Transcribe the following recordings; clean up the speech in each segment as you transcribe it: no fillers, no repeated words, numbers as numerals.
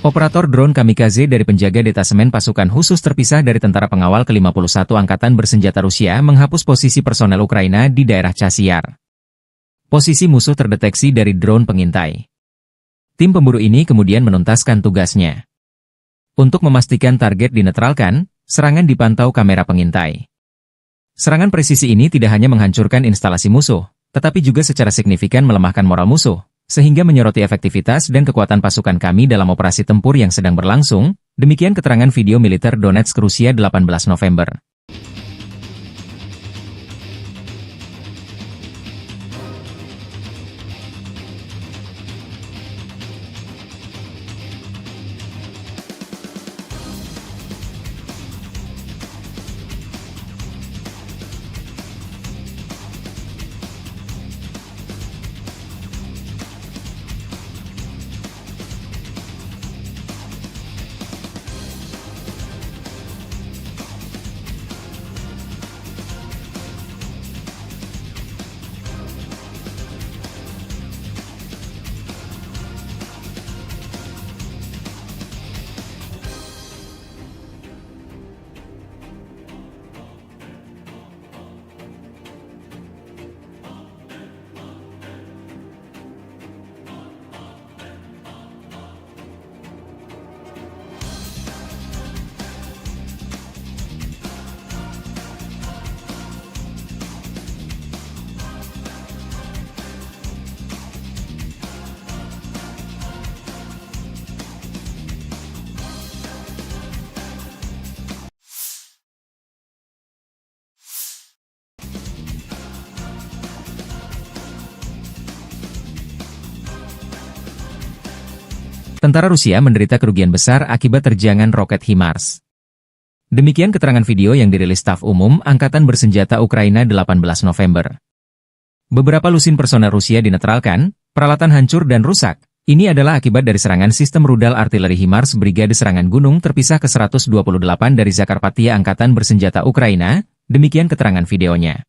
Operator drone kamikaze dari penjaga detasemen pasukan khusus terpisah dari tentara pengawal ke-51 Angkatan Bersenjata Rusia menghapus posisi personel Ukraina di daerah Chasiar. Posisi musuh terdeteksi dari drone pengintai. Tim pemburu ini kemudian menuntaskan tugasnya. Untuk memastikan target dinetralkan, serangan dipantau kamera pengintai. Serangan presisi ini tidak hanya menghancurkan instalasi musuh, tetapi juga secara signifikan melemahkan moral musuh, sehingga menyoroti efektivitas dan kekuatan pasukan kami dalam operasi tempur yang sedang berlangsung, demikian keterangan video militer Donetsk Rusia 18 November. Tentara Rusia menderita kerugian besar akibat terjangan roket HIMARS. Demikian keterangan video yang dirilis Staf Umum Angkatan Bersenjata Ukraina 18 November. Beberapa lusin personel Rusia dinetralkan, peralatan hancur dan rusak. Ini adalah akibat dari serangan sistem rudal artileri HIMARS Brigade Serangan Gunung terpisah ke-128 dari Zakarpattia Angkatan Bersenjata Ukraina, demikian keterangan videonya.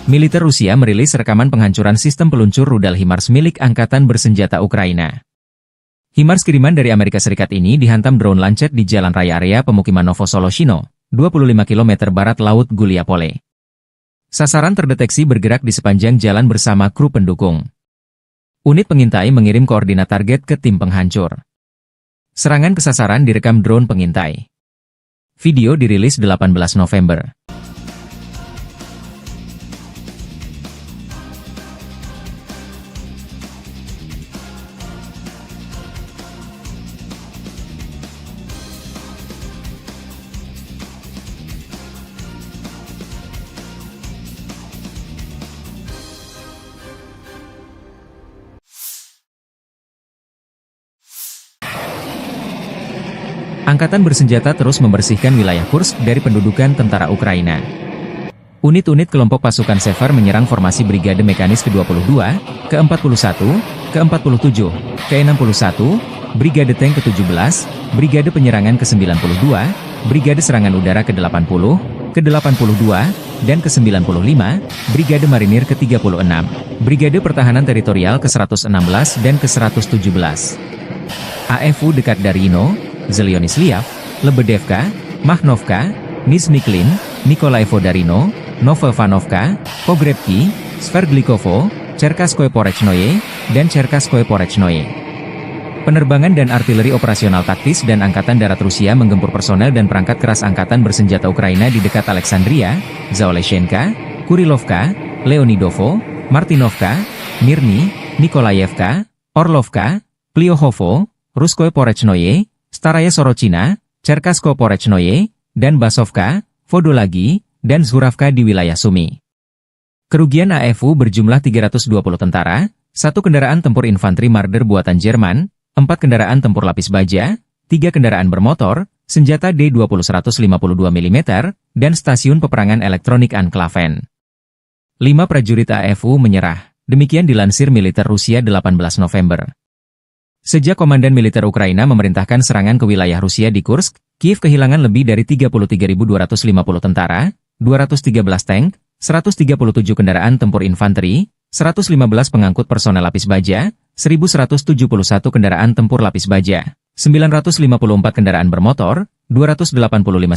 Militer Rusia merilis rekaman penghancuran sistem peluncur rudal HIMARS milik Angkatan Bersenjata Ukraina. HIMARS kiriman dari Amerika Serikat ini dihantam drone Lancet di jalan raya area pemukiman Novosoloshino, 25 km barat laut Guliapole. Sasaran terdeteksi bergerak di sepanjang jalan bersama kru pendukung. Unit pengintai mengirim koordinat target ke tim penghancur. Serangan ke sasaran direkam drone pengintai. Video dirilis 18 November. Angkatan Bersenjata terus membersihkan wilayah Kursk dari pendudukan tentara Ukraina. Unit-unit kelompok pasukan Sever menyerang formasi Brigade Mekanis ke-22, ke-41, ke-47, ke-61, Brigade Tank ke-17, Brigade Penyerangan ke-92, Brigade Serangan Udara ke-80, ke-82, dan ke-95, Brigade Marinir ke-36, Brigade Pertahanan Teritorial ke-116 dan ke-117. AFU dekat Darino, Zelyonisliav, Lebedevka, Makhnovka, Nizhny Nikolai Vodarino, Novovanovka, Pogrebki, Sverdlikovo, Cherkasskoye Porechnoye, dan Cherkasskoye Porechnoye. Penerbangan dan artileri operasional taktis dan Angkatan Darat Rusia menggempur personel dan perangkat keras Angkatan Bersenjata Ukraina di dekat Alexandria, Zaoleshenka, Kurilovka, Leonidovo, Martinovka, Mirny, Nikolayevka, Orlovka, Klyohovo, Ruskoye Porechnoye, Staraya Sorochina, Cherkasskoye Porechnoye, dan Basovka, Vodolagi, dan Zhuravka di wilayah Sumy. Kerugian AFU berjumlah 320 tentara, 1 kendaraan tempur infanteri Marder buatan Jerman, 4 kendaraan tempur lapis baja, 3 kendaraan bermotor, senjata D-20 152 mm, dan stasiun peperangan elektronik Anklaven. 5 prajurit AFU menyerah, demikian dilansir militer Rusia 18 November. Sejak Komandan Militer Ukraina memerintahkan serangan ke wilayah Rusia di Kursk, Kiev kehilangan lebih dari 33.250 tentara, 213 tank, 137 kendaraan tempur infanteri, 115 pengangkut personel lapis baja, 1.171 kendaraan tempur lapis baja, 954 kendaraan bermotor, 285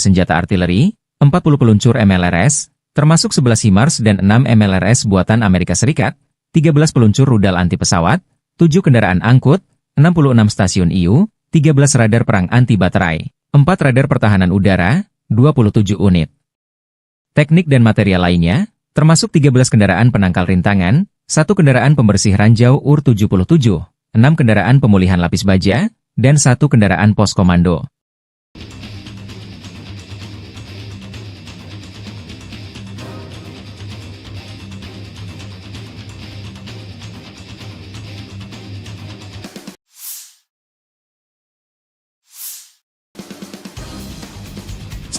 senjata artileri, 40 peluncur MLRS, termasuk 11 HIMARS dan 6 MLRS buatan Amerika Serikat, 13 peluncur rudal anti pesawat, 7 kendaraan angkut, 66 stasiun IU, 13 radar perang anti baterai, 4 radar pertahanan udara, 27 unit. Teknik dan material lainnya, termasuk 13 kendaraan penangkal rintangan, 1 kendaraan pembersih ranjau UR-77, 6 kendaraan pemulihan lapis baja, dan 1 kendaraan pos komando.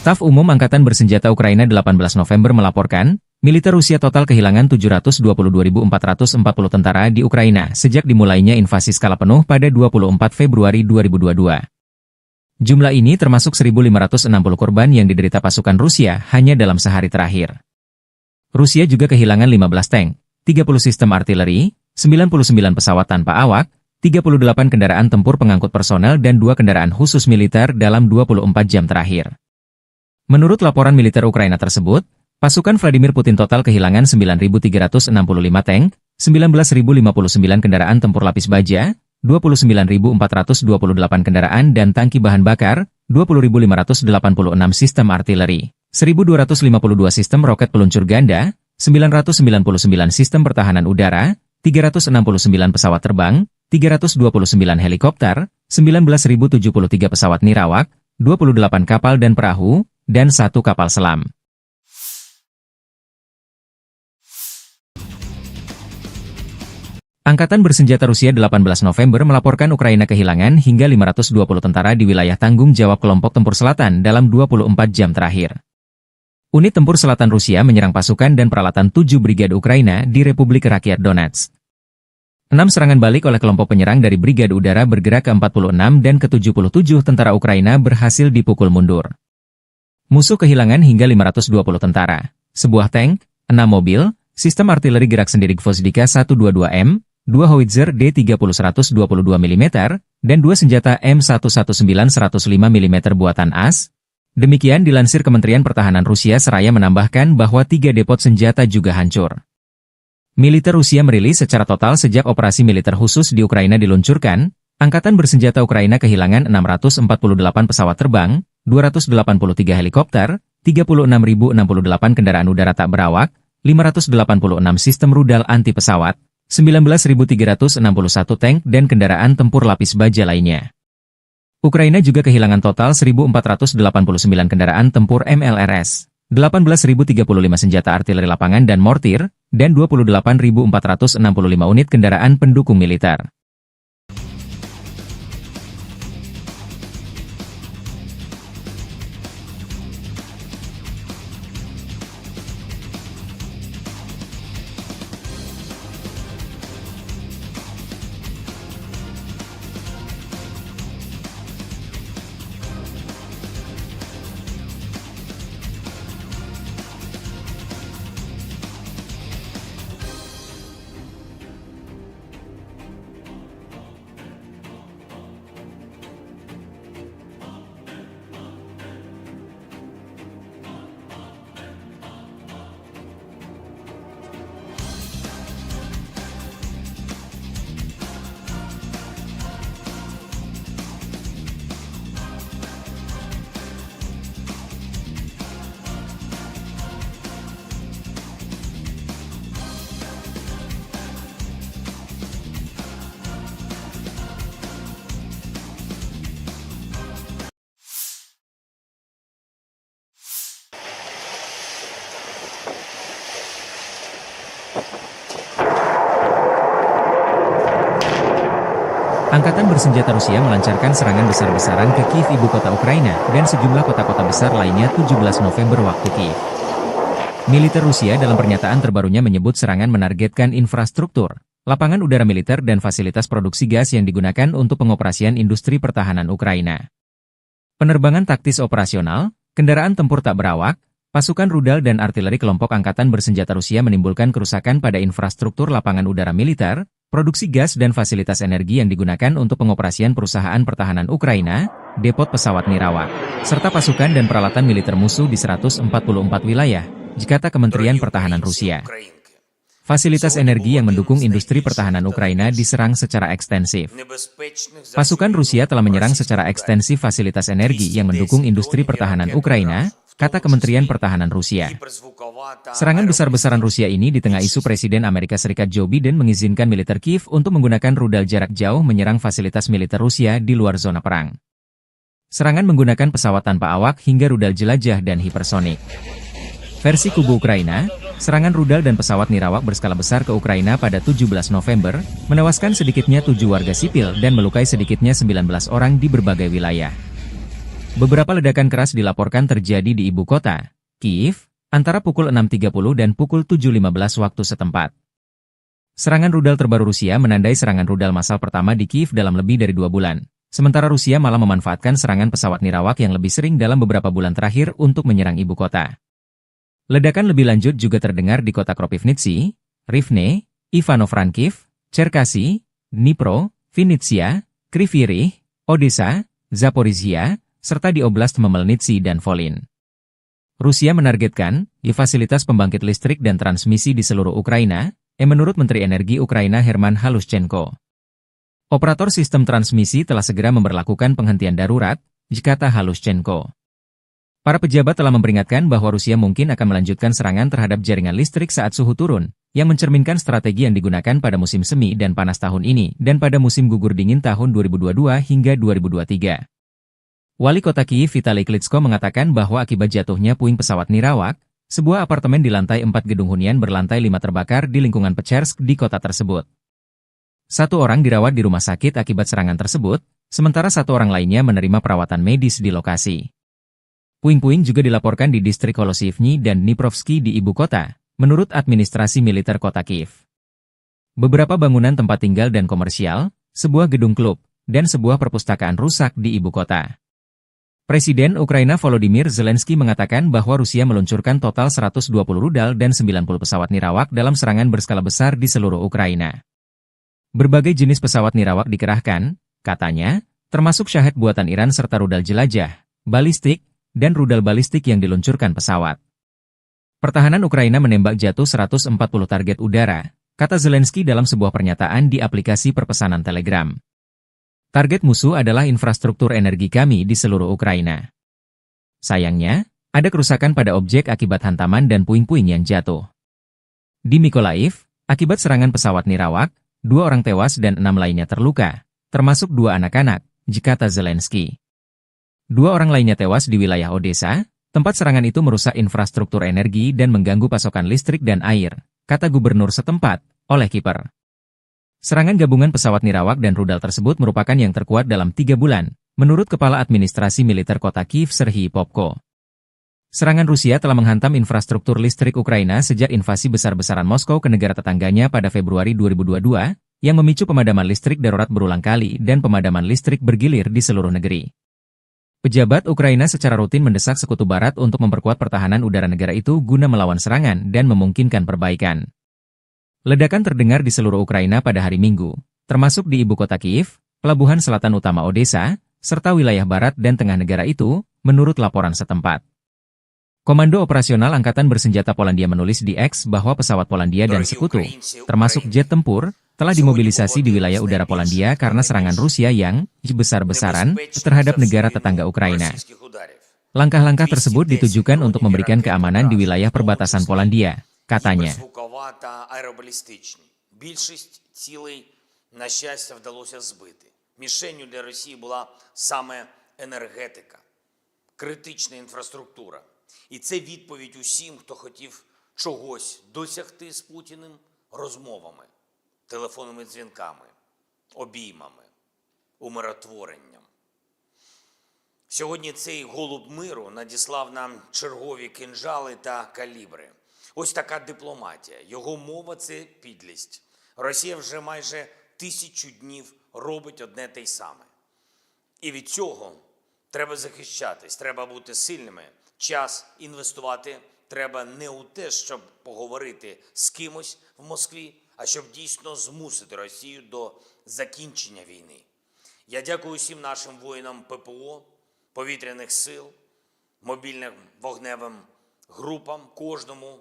Staf Umum Angkatan Bersenjata Ukraina 18 November melaporkan, militer Rusia total kehilangan 722.440 tentara di Ukraina sejak dimulainya invasi skala penuh pada 24 Februari 2022. Jumlah ini termasuk 1.560 korban yang diderita pasukan Rusia hanya dalam sehari terakhir. Rusia juga kehilangan 15 tank, 30 sistem artileri, 99 pesawat tanpa awak, 38 kendaraan tempur pengangkut personel dan 2 kendaraan khusus militer dalam 24 jam terakhir. Menurut laporan militer Ukraina tersebut, pasukan Vladimir Putin total kehilangan 9.365 tank, 19.059 kendaraan tempur lapis baja, 29.428 kendaraan dan tangki bahan bakar, 20.586 sistem artileri, 1.252 sistem roket peluncur ganda, 999 sistem pertahanan udara, 369 pesawat terbang, 329 helikopter, 19.073 pesawat nirawak, 28 kapal dan perahu, dan 1 kapal selam. Angkatan Bersenjata Rusia 18 November melaporkan Ukraina kehilangan hingga 520 tentara di wilayah tanggung jawab kelompok tempur selatan dalam 24 jam terakhir. Unit tempur selatan Rusia menyerang pasukan dan peralatan 7 brigade Ukraina di Republik Rakyat Donetsk. 6 serangan balik oleh kelompok penyerang dari Brigade Udara bergerak ke-46 dan ke-77 tentara Ukraina berhasil dipukul mundur. Musuh kehilangan hingga 520 tentara, sebuah tank, 6 mobil, sistem artileri gerak sendiri Gvozdika 122M, 2 howitzer D-30 122 mm, dan 2 senjata M119 105 mm buatan AS. Demikian dilansir Kementerian Pertahanan Rusia seraya menambahkan bahwa 3 depot senjata juga hancur. Militer Rusia merilis secara total sejak operasi militer khusus di Ukraina diluncurkan, Angkatan Bersenjata Ukraina kehilangan 648 pesawat terbang, 283 helikopter, 36.068 kendaraan udara tak berawak, 586 sistem rudal anti pesawat, 19.361 tank dan kendaraan tempur lapis baja lainnya. Ukraina juga kehilangan total 1.489 kendaraan tempur MLRS, 18.035 senjata artileri lapangan dan mortir, dan 28.465 unit kendaraan pendukung militer. Angkatan bersenjata Rusia melancarkan serangan besar-besaran ke Kiev, ibu kota Ukraina, dan sejumlah kota-kota besar lainnya 17 November waktu Kiev. Militer Rusia dalam pernyataan terbarunya menyebut serangan menargetkan infrastruktur, lapangan udara militer dan fasilitas produksi gas yang digunakan untuk pengoperasian industri pertahanan Ukraina. Penerbangan taktis operasional, kendaraan tempur tak berawak, pasukan rudal dan artileri kelompok angkatan bersenjata Rusia menimbulkan kerusakan pada infrastruktur lapangan udara militer, produksi gas dan fasilitas energi yang digunakan untuk pengoperasian perusahaan pertahanan Ukraina, depot pesawat nirawak, serta pasukan dan peralatan militer musuh di 144 wilayah, kata Kementerian Pertahanan Rusia. Fasilitas energi yang mendukung industri pertahanan Ukraina diserang secara ekstensif. Pasukan Rusia telah menyerang secara ekstensif fasilitas energi yang mendukung industri pertahanan Ukraina, kata Kementerian Pertahanan Rusia. Serangan besar-besaran Rusia ini di tengah isu Presiden Amerika Serikat Joe Biden mengizinkan militer Kiev untuk menggunakan rudal jarak jauh menyerang fasilitas militer Rusia di luar zona perang. Serangan menggunakan pesawat tanpa awak hingga rudal jelajah dan hipersonik. Versi kubu Ukraina, serangan rudal dan pesawat nirawak berskala besar ke Ukraina pada 17 November, menewaskan sedikitnya 7 warga sipil dan melukai sedikitnya 19 orang di berbagai wilayah. Beberapa ledakan keras dilaporkan terjadi di ibu kota, Kiev, antara pukul 6.30 dan pukul 7.15 waktu setempat. Serangan rudal terbaru Rusia menandai serangan rudal massal pertama di Kiev dalam lebih dari 2 bulan. Sementara Rusia malah memanfaatkan serangan pesawat nirawak yang lebih sering dalam beberapa bulan terakhir untuk menyerang ibu kota. Ledakan lebih lanjut juga terdengar di kota Kropivnitsy, Rivne, Ivano-Frankivsk, Cherkasy, Dnipro, Vinnytsia, Kryvyi Rih, Odessa, Zaporizhia, serta di Oblast Khmelnytskyi dan Volyn. Rusia menargetkan fasilitas pembangkit listrik dan transmisi di seluruh Ukraina, menurut Menteri Energi Ukraina Herman Halushchenko. Operator sistem transmisi telah segera memberlakukan penghentian darurat, kata Halushchenko. Para pejabat telah memperingatkan bahwa Rusia mungkin akan melanjutkan serangan terhadap jaringan listrik saat suhu turun, yang mencerminkan strategi yang digunakan pada musim semi dan panas tahun ini dan pada musim gugur dingin tahun 2022 hingga 2023. Wali kota Kiev Vitali Klitschko mengatakan bahwa akibat jatuhnya puing pesawat nirawak, sebuah apartemen di lantai 4 gedung hunian berlantai 5 terbakar di lingkungan Pechersk di kota tersebut. 1 orang dirawat di rumah sakit akibat serangan tersebut, sementara 1 orang lainnya menerima perawatan medis di lokasi. Puing-puing juga dilaporkan di distrik Holosivny dan Dniprovsky di ibu kota, menurut administrasi militer kota Kiev. Beberapa bangunan tempat tinggal dan komersial, sebuah gedung klub, dan sebuah perpustakaan rusak di ibu kota. Presiden Ukraina Volodymyr Zelensky mengatakan bahwa Rusia meluncurkan total 120 rudal dan 90 pesawat nirawak dalam serangan berskala besar di seluruh Ukraina. Berbagai jenis pesawat nirawak dikerahkan, katanya, termasuk Shahed buatan Iran serta rudal jelajah, balistik, dan rudal balistik yang diluncurkan pesawat. Pertahanan Ukraina menembak jatuh 140 target udara, kata Zelensky dalam sebuah pernyataan di aplikasi perpesanan Telegram. Target musuh adalah infrastruktur energi kami di seluruh Ukraina. Sayangnya, ada kerusakan pada objek akibat hantaman dan puing-puing yang jatuh. Di Mykolaiv, akibat serangan pesawat nirawak, 2 orang tewas dan 6 lainnya terluka, termasuk 2 anak-anak, kata Zelensky. 2 orang lainnya tewas di wilayah Odessa, tempat serangan itu merusak infrastruktur energi dan mengganggu pasokan listrik dan air, kata gubernur setempat, Oleh Kiper. Serangan gabungan pesawat nirawak dan rudal tersebut merupakan yang terkuat dalam 3 bulan, menurut Kepala Administrasi Militer Kota Kiev Serhiy Popko. Serangan Rusia telah menghantam infrastruktur listrik Ukraina sejak invasi besar-besaran Moskow ke negara tetangganya pada Februari 2022, yang memicu pemadaman listrik darurat berulang kali dan pemadaman listrik bergilir di seluruh negeri. Pejabat Ukraina secara rutin mendesak Sekutu Barat untuk memperkuat pertahanan udara negara itu guna melawan serangan dan memungkinkan perbaikan. Ledakan terdengar di seluruh Ukraina pada hari Minggu, termasuk di ibu kota Kiev, pelabuhan selatan utama Odessa, serta wilayah barat dan tengah negara itu, menurut laporan setempat. Komando Operasional Angkatan Bersenjata Polandia menulis di X bahwa pesawat Polandia dan sekutu, termasuk jet tempur, telah dimobilisasi di wilayah udara Polandia karena serangan Rusia yang besar-besaran terhadap negara tetangga Ukraina. Langkah-langkah tersebut ditujukan untuk memberikan keamanan di wilayah perbatasan Polandia, katanya. І це відповідь усім, хто хотів чогось досягти з Путіним розмовами, телефонними дзвінками, обіймами, умиротворенням. Сьогодні цей голуб миру надіслав нам чергові кинджали та калібри. Ось така дипломатія. Його мова – це підлість. Росія вже майже 1000 днів робить одне те й саме. І від цього треба захищатись, треба бути сильними. Час інвестувати треба не у те, щоб поговорити з кимось в Москві, а щоб дійсно змусити Росію до закінчення війни. Я дякую всім нашим воїнам ППО, повітряних сил, мобільним вогневим групам, кожному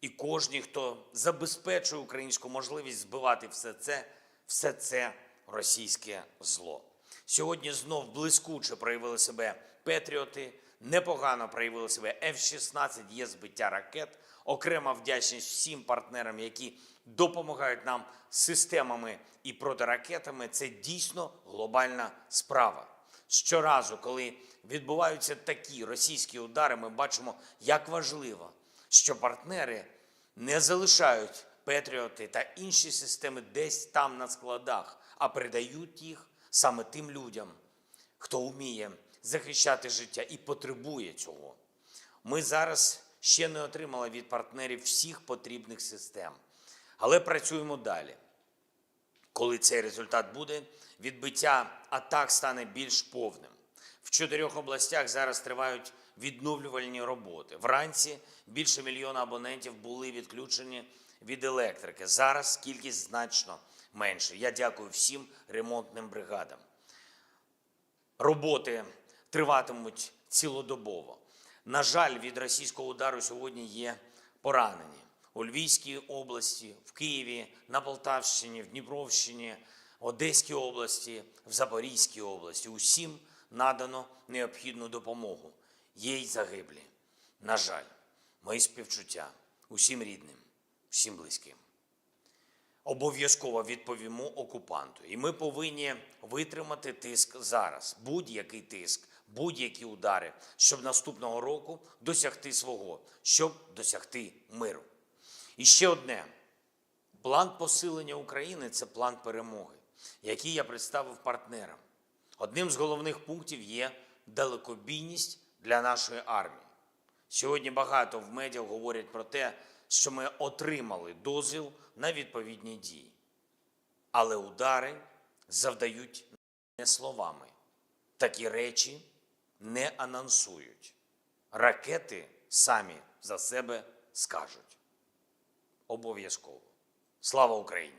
і кожній, хто забезпечує українську можливість збивати все це російське зло. Сьогодні знов блискуче проявили себе Петріоти, непогано проявили себе F-16, є збиття ракет. Окрема вдячність всім партнерам, які допомагають нам системами і протиракетами. Це дійсно глобальна справа. Щоразу, коли відбуваються такі російські удари, ми бачимо, як важливо, що партнери не залишають Петріоти та інші системи десь там на складах, а передають їх саме тим людям, хто вміє захищати життя і потребує цього. Ми зараз ще не отримали від партнерів всіх потрібних систем, але працюємо далі. Коли цей результат буде, відбиття атак стане більш повним. В 4 областях зараз тривають відновлювальні роботи. Вранці більше 1 мільйона абонентів були відключені від електрики. Зараз кількість значно менше. Я дякую всім ремонтним бригадам. Роботи триватимуть цілодобово. На жаль, від російського удару сьогодні є поранені. У Львівській області, в Києві, на Полтавщині, в Дніпровщині, Одеській області, в Запорізькій області. Усім надано необхідну допомогу. Є й загиблі. На жаль, мої співчуття усім рідним, всім близьким. Обов'язково відповімо окупанту. І ми повинні витримати тиск зараз. Будь-який тиск, будь-які удари, щоб наступного року досягти свого, щоб досягти миру. І ще одне. План посилення України – це план перемоги, який я представив партнерам. Одним з головних пунктів є далекобійність для нашої армії. Сьогодні багато в медіа говорять про те, що ми отримали дозвіл на відповідні дії. Але удари завдають не словами. Такі речі не анонсують. Ракети самі за себе скажуть. Обов'язково. Слава Україні!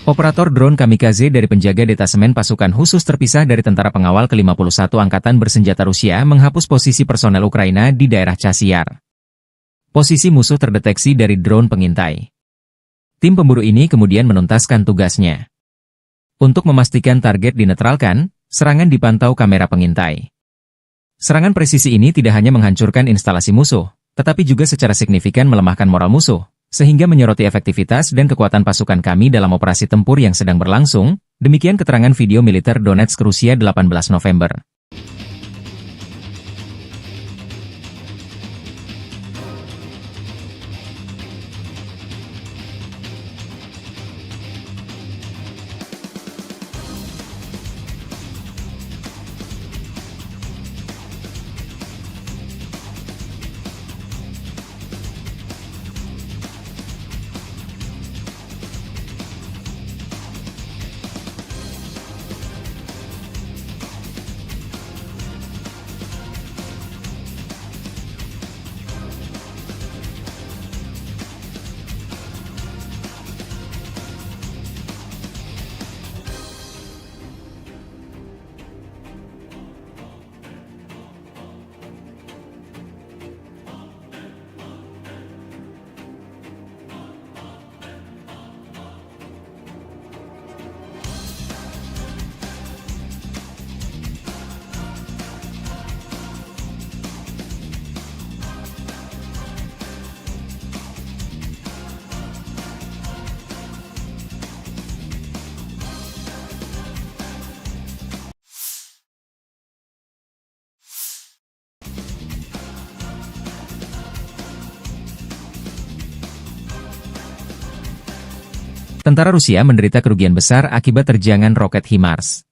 Operator drone kamikaze dari penjaga detasemen pasukan khusus terpisah dari tentara pengawal ke-51 Angkatan Bersenjata Rusia menghapus posisi personel Ukraina di daerah Chasiar. Posisi musuh terdeteksi dari drone pengintai. Tim pemburu ini kemudian menuntaskan tugasnya. Untuk memastikan target dinetralkan, serangan dipantau kamera pengintai. Serangan presisi ini tidak hanya menghancurkan instalasi musuh, tetapi juga secara signifikan melemahkan moral musuh, sehingga menyoroti efektivitas dan kekuatan pasukan kami dalam operasi tempur yang sedang berlangsung. Demikian keterangan video militer Donetsk, Rusia 18 November. tentara Rusia menderita kerugian besar akibat terjangan roket HIMARS.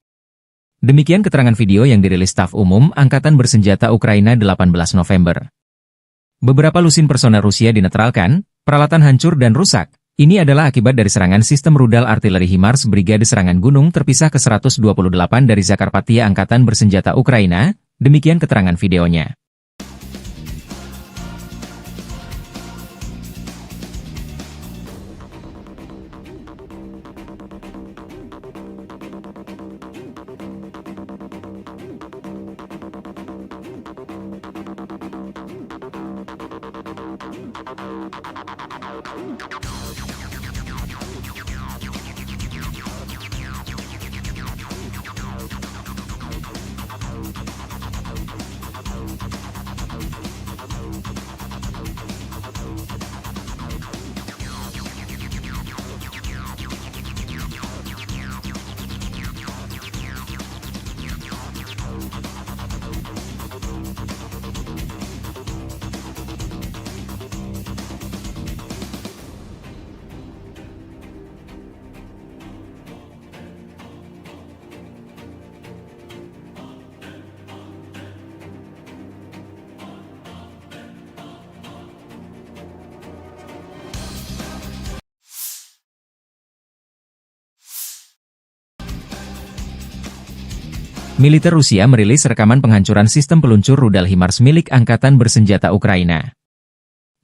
Demikian keterangan video yang dirilis Staf Umum Angkatan Bersenjata Ukraina 18 November. Beberapa lusin personel Rusia dinetralkan, peralatan hancur dan rusak. Ini adalah akibat dari serangan sistem rudal artileri HIMARS Brigade Serangan Gunung terpisah ke-128 dari Zakarpattia Angkatan Bersenjata Ukraina, demikian keterangan videonya. Militer Rusia merilis rekaman penghancuran sistem peluncur rudal HIMARS milik Angkatan Bersenjata Ukraina.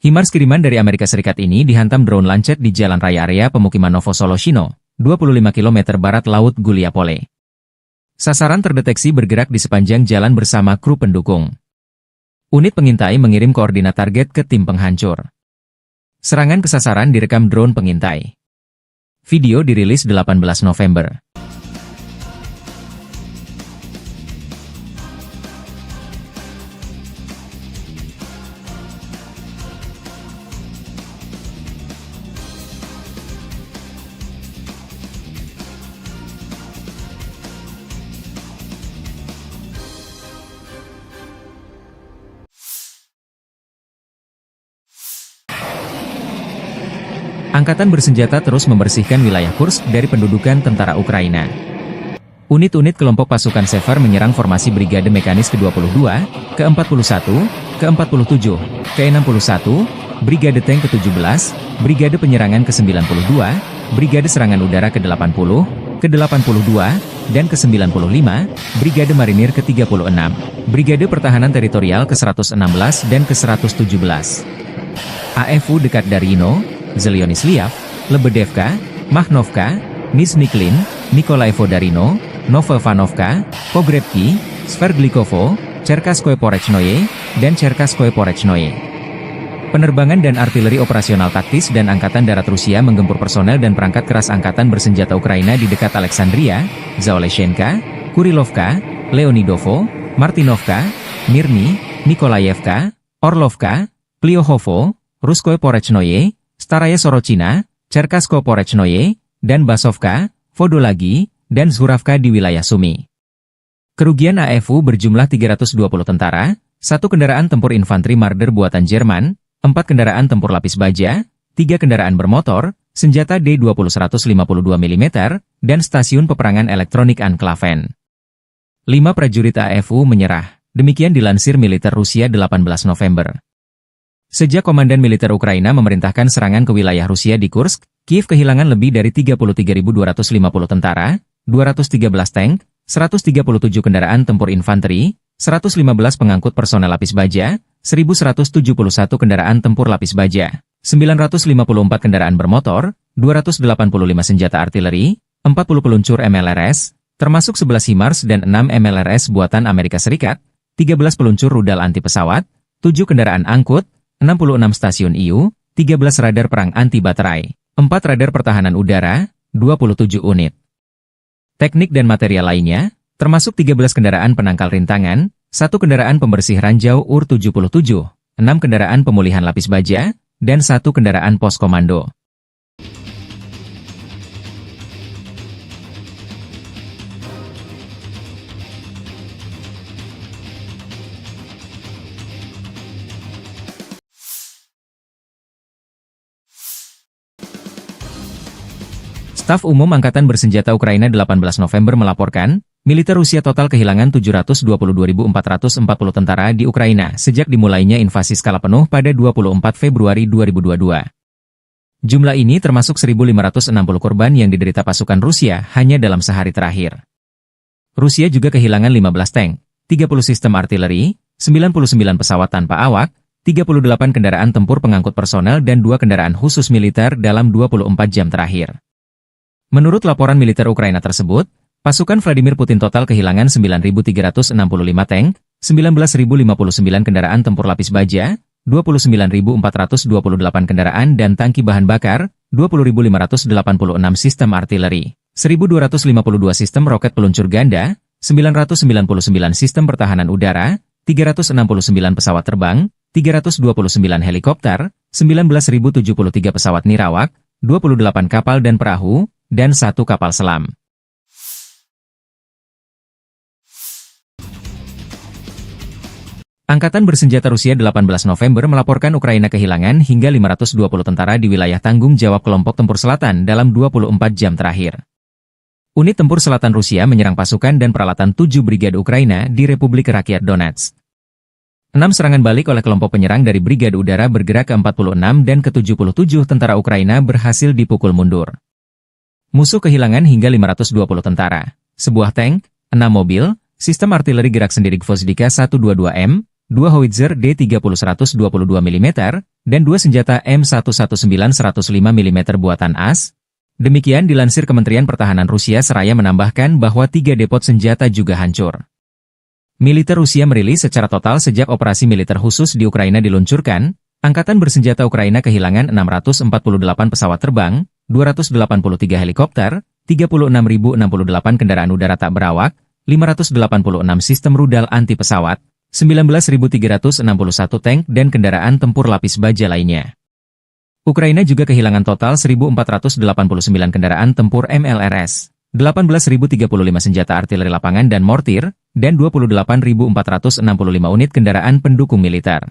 HIMARS kiriman dari Amerika Serikat ini dihantam drone Lancet di jalan raya area pemukiman Novosoloshino, 25 km barat laut Guliapole. Sasaran terdeteksi bergerak di sepanjang jalan bersama kru pendukung. Unit pengintai mengirim koordinat target ke tim penghancur. Serangan ke sasaran direkam drone pengintai. Video dirilis 18 November. Angkatan bersenjata terus membersihkan wilayah Kursk dari pendudukan tentara Ukraina. Unit-unit kelompok pasukan Sever menyerang formasi Brigade Mekanis ke-22, ke-41, ke-47, ke-61, Brigade Tank ke-17, Brigade Penyerangan ke-92, Brigade Serangan Udara ke-80, ke-82, dan ke-95, Brigade Marinir ke-36, Brigade Pertahanan Teritorial ke-116 dan ke-117. AFU dekat Darino, Zelyonisliav, Lebedevka, Makhnovka, Nizhny-Klin, Nikolaevo Darino, Novovanovka, Pogrebki, Sverdlikovo, Cherkaskoye Porechnoye, dan Cherkaskoye Porechnoye. Penerbangan dan artileri operasional taktis dan Angkatan Darat Rusia menggempur personel dan perangkat keras Angkatan Bersenjata Ukraina di dekat Alexandria, Zaoleshenka, Kurilovka, Leonidovo, Martinovka, Mirny, Nikolaevka, Orlovka, Klyohovo, Ruskoye Porechnoye, Staraya Sorochina, Cherkaskoye Porechnoye, dan Basovka, Vodolagi, dan Zhuravka di wilayah Sumy. Kerugian AFU berjumlah 320 tentara, 1 kendaraan tempur infanteri Marder buatan Jerman, 4 kendaraan tempur lapis baja, 3 kendaraan bermotor, senjata D-20 152 mm, dan stasiun peperangan elektronik Anklaven. 5 prajurit AFU menyerah, demikian dilansir militer Rusia 18 November. Sejak Komandan Militer Ukraina memerintahkan serangan ke wilayah Rusia di Kursk, Kiev kehilangan lebih dari 33.250 tentara, 213 tank, 137 kendaraan tempur infanteri, 115 pengangkut personel lapis baja, 1.171 kendaraan tempur lapis baja, 954 kendaraan bermotor, 285 senjata artileri, 40 peluncur MLRS, termasuk 11 HIMARS dan 6 MLRS buatan Amerika Serikat, 13 peluncur rudal anti pesawat, 7 kendaraan angkut, 66 stasiun IU, 13 radar perang anti baterai, 4 radar pertahanan udara, 27 unit. Teknik dan material lainnya, termasuk 13 kendaraan penangkal rintangan, 1 kendaraan pembersih ranjau UR-77, 6 kendaraan pemulihan lapis baja, dan 1 kendaraan pos komando. Staf Umum Angkatan Bersenjata Ukraina 18 November melaporkan, militer Rusia total kehilangan 722.440 tentara di Ukraina sejak dimulainya invasi skala penuh pada 24 Februari 2022. Jumlah ini termasuk 1.560 korban yang diderita pasukan Rusia hanya dalam sehari terakhir. Rusia juga kehilangan 15 tank, 30 sistem artileri, 99 pesawat tanpa awak, 38 kendaraan tempur pengangkut personel dan 2 kendaraan khusus militer dalam 24 jam terakhir. Menurut laporan militer Ukraina tersebut, pasukan Vladimir Putin total kehilangan 9.365 tank, 19.059 kendaraan tempur lapis baja, 29.428 kendaraan dan tangki bahan bakar, 20.586 sistem artileri, 1.252 sistem roket peluncur ganda, 999 sistem pertahanan udara, 369 pesawat terbang, 329 helikopter, 19.073 pesawat nirawak, 28 kapal dan perahu, dan 1 kapal selam. Angkatan Bersenjata Rusia 18 November melaporkan Ukraina kehilangan hingga 520 tentara di wilayah tanggung jawab kelompok tempur selatan dalam 24 jam terakhir. Unit tempur selatan Rusia menyerang pasukan dan peralatan 7 brigade Ukraina di Republik Rakyat Donetsk. 6 serangan balik oleh kelompok penyerang dari Brigade Udara bergerak ke-46 dan ke-77 tentara Ukraina berhasil dipukul mundur. Musuh kehilangan hingga 520 tentara, sebuah tank, 6 mobil, sistem artileri gerak sendiri Gvozdika 122M, 2 howitzer D30 122 mm, dan 2 senjata M119 105 mm buatan AS. Demikian dilansir Kementerian Pertahanan Rusia seraya menambahkan bahwa 3 depot senjata juga hancur. Militer Rusia merilis secara total sejak operasi militer khusus di Ukraina diluncurkan, Angkatan Bersenjata Ukraina kehilangan 648 pesawat terbang, 283 helikopter, 36.068 kendaraan udara tak berawak, 586 sistem rudal anti pesawat, 19.361 tank dan kendaraan tempur lapis baja lainnya. Ukraina juga kehilangan total 1.489 kendaraan tempur MLRS, 18.035 senjata artileri lapangan dan mortir, dan 28.465 unit kendaraan pendukung militer.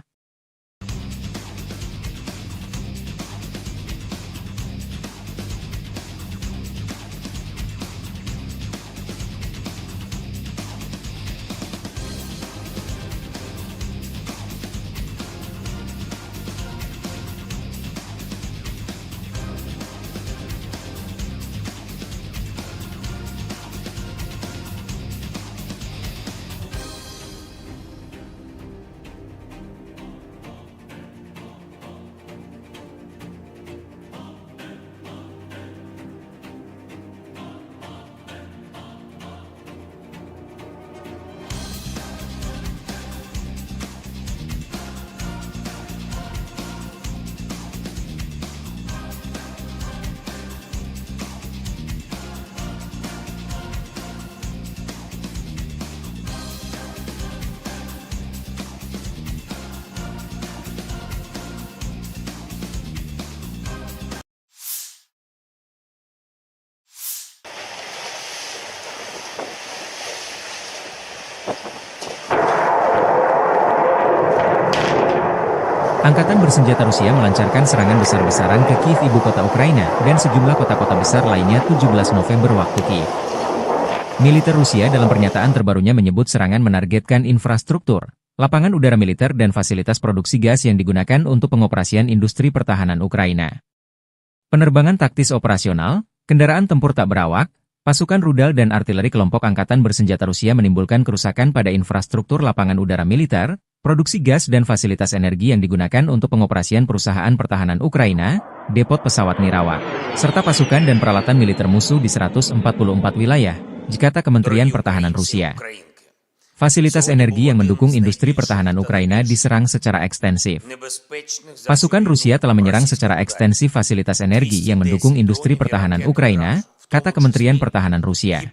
Angkatan Bersenjata Rusia melancarkan serangan besar-besaran ke Kiev, ibu kota Ukraina, dan sejumlah kota-kota besar lainnya 17 November waktu Kiev. Militer Rusia dalam pernyataan terbarunya menyebut serangan menargetkan infrastruktur, lapangan udara militer dan fasilitas produksi gas yang digunakan untuk pengoperasian industri pertahanan Ukraina. Penerbangan taktis operasional, kendaraan tempur tak berawak, pasukan rudal dan artileri kelompok Angkatan Bersenjata Rusia menimbulkan kerusakan pada infrastruktur lapangan udara militer, produksi gas dan fasilitas energi yang digunakan untuk pengoperasian perusahaan pertahanan Ukraina, depot pesawat nirawak, serta pasukan dan peralatan militer musuh di 144 wilayah, kata Kementerian Pertahanan Rusia. Fasilitas energi yang mendukung industri pertahanan Ukraina diserang secara ekstensif. Pasukan Rusia telah menyerang secara ekstensif fasilitas energi yang mendukung industri pertahanan Ukraina, kata Kementerian Pertahanan Rusia.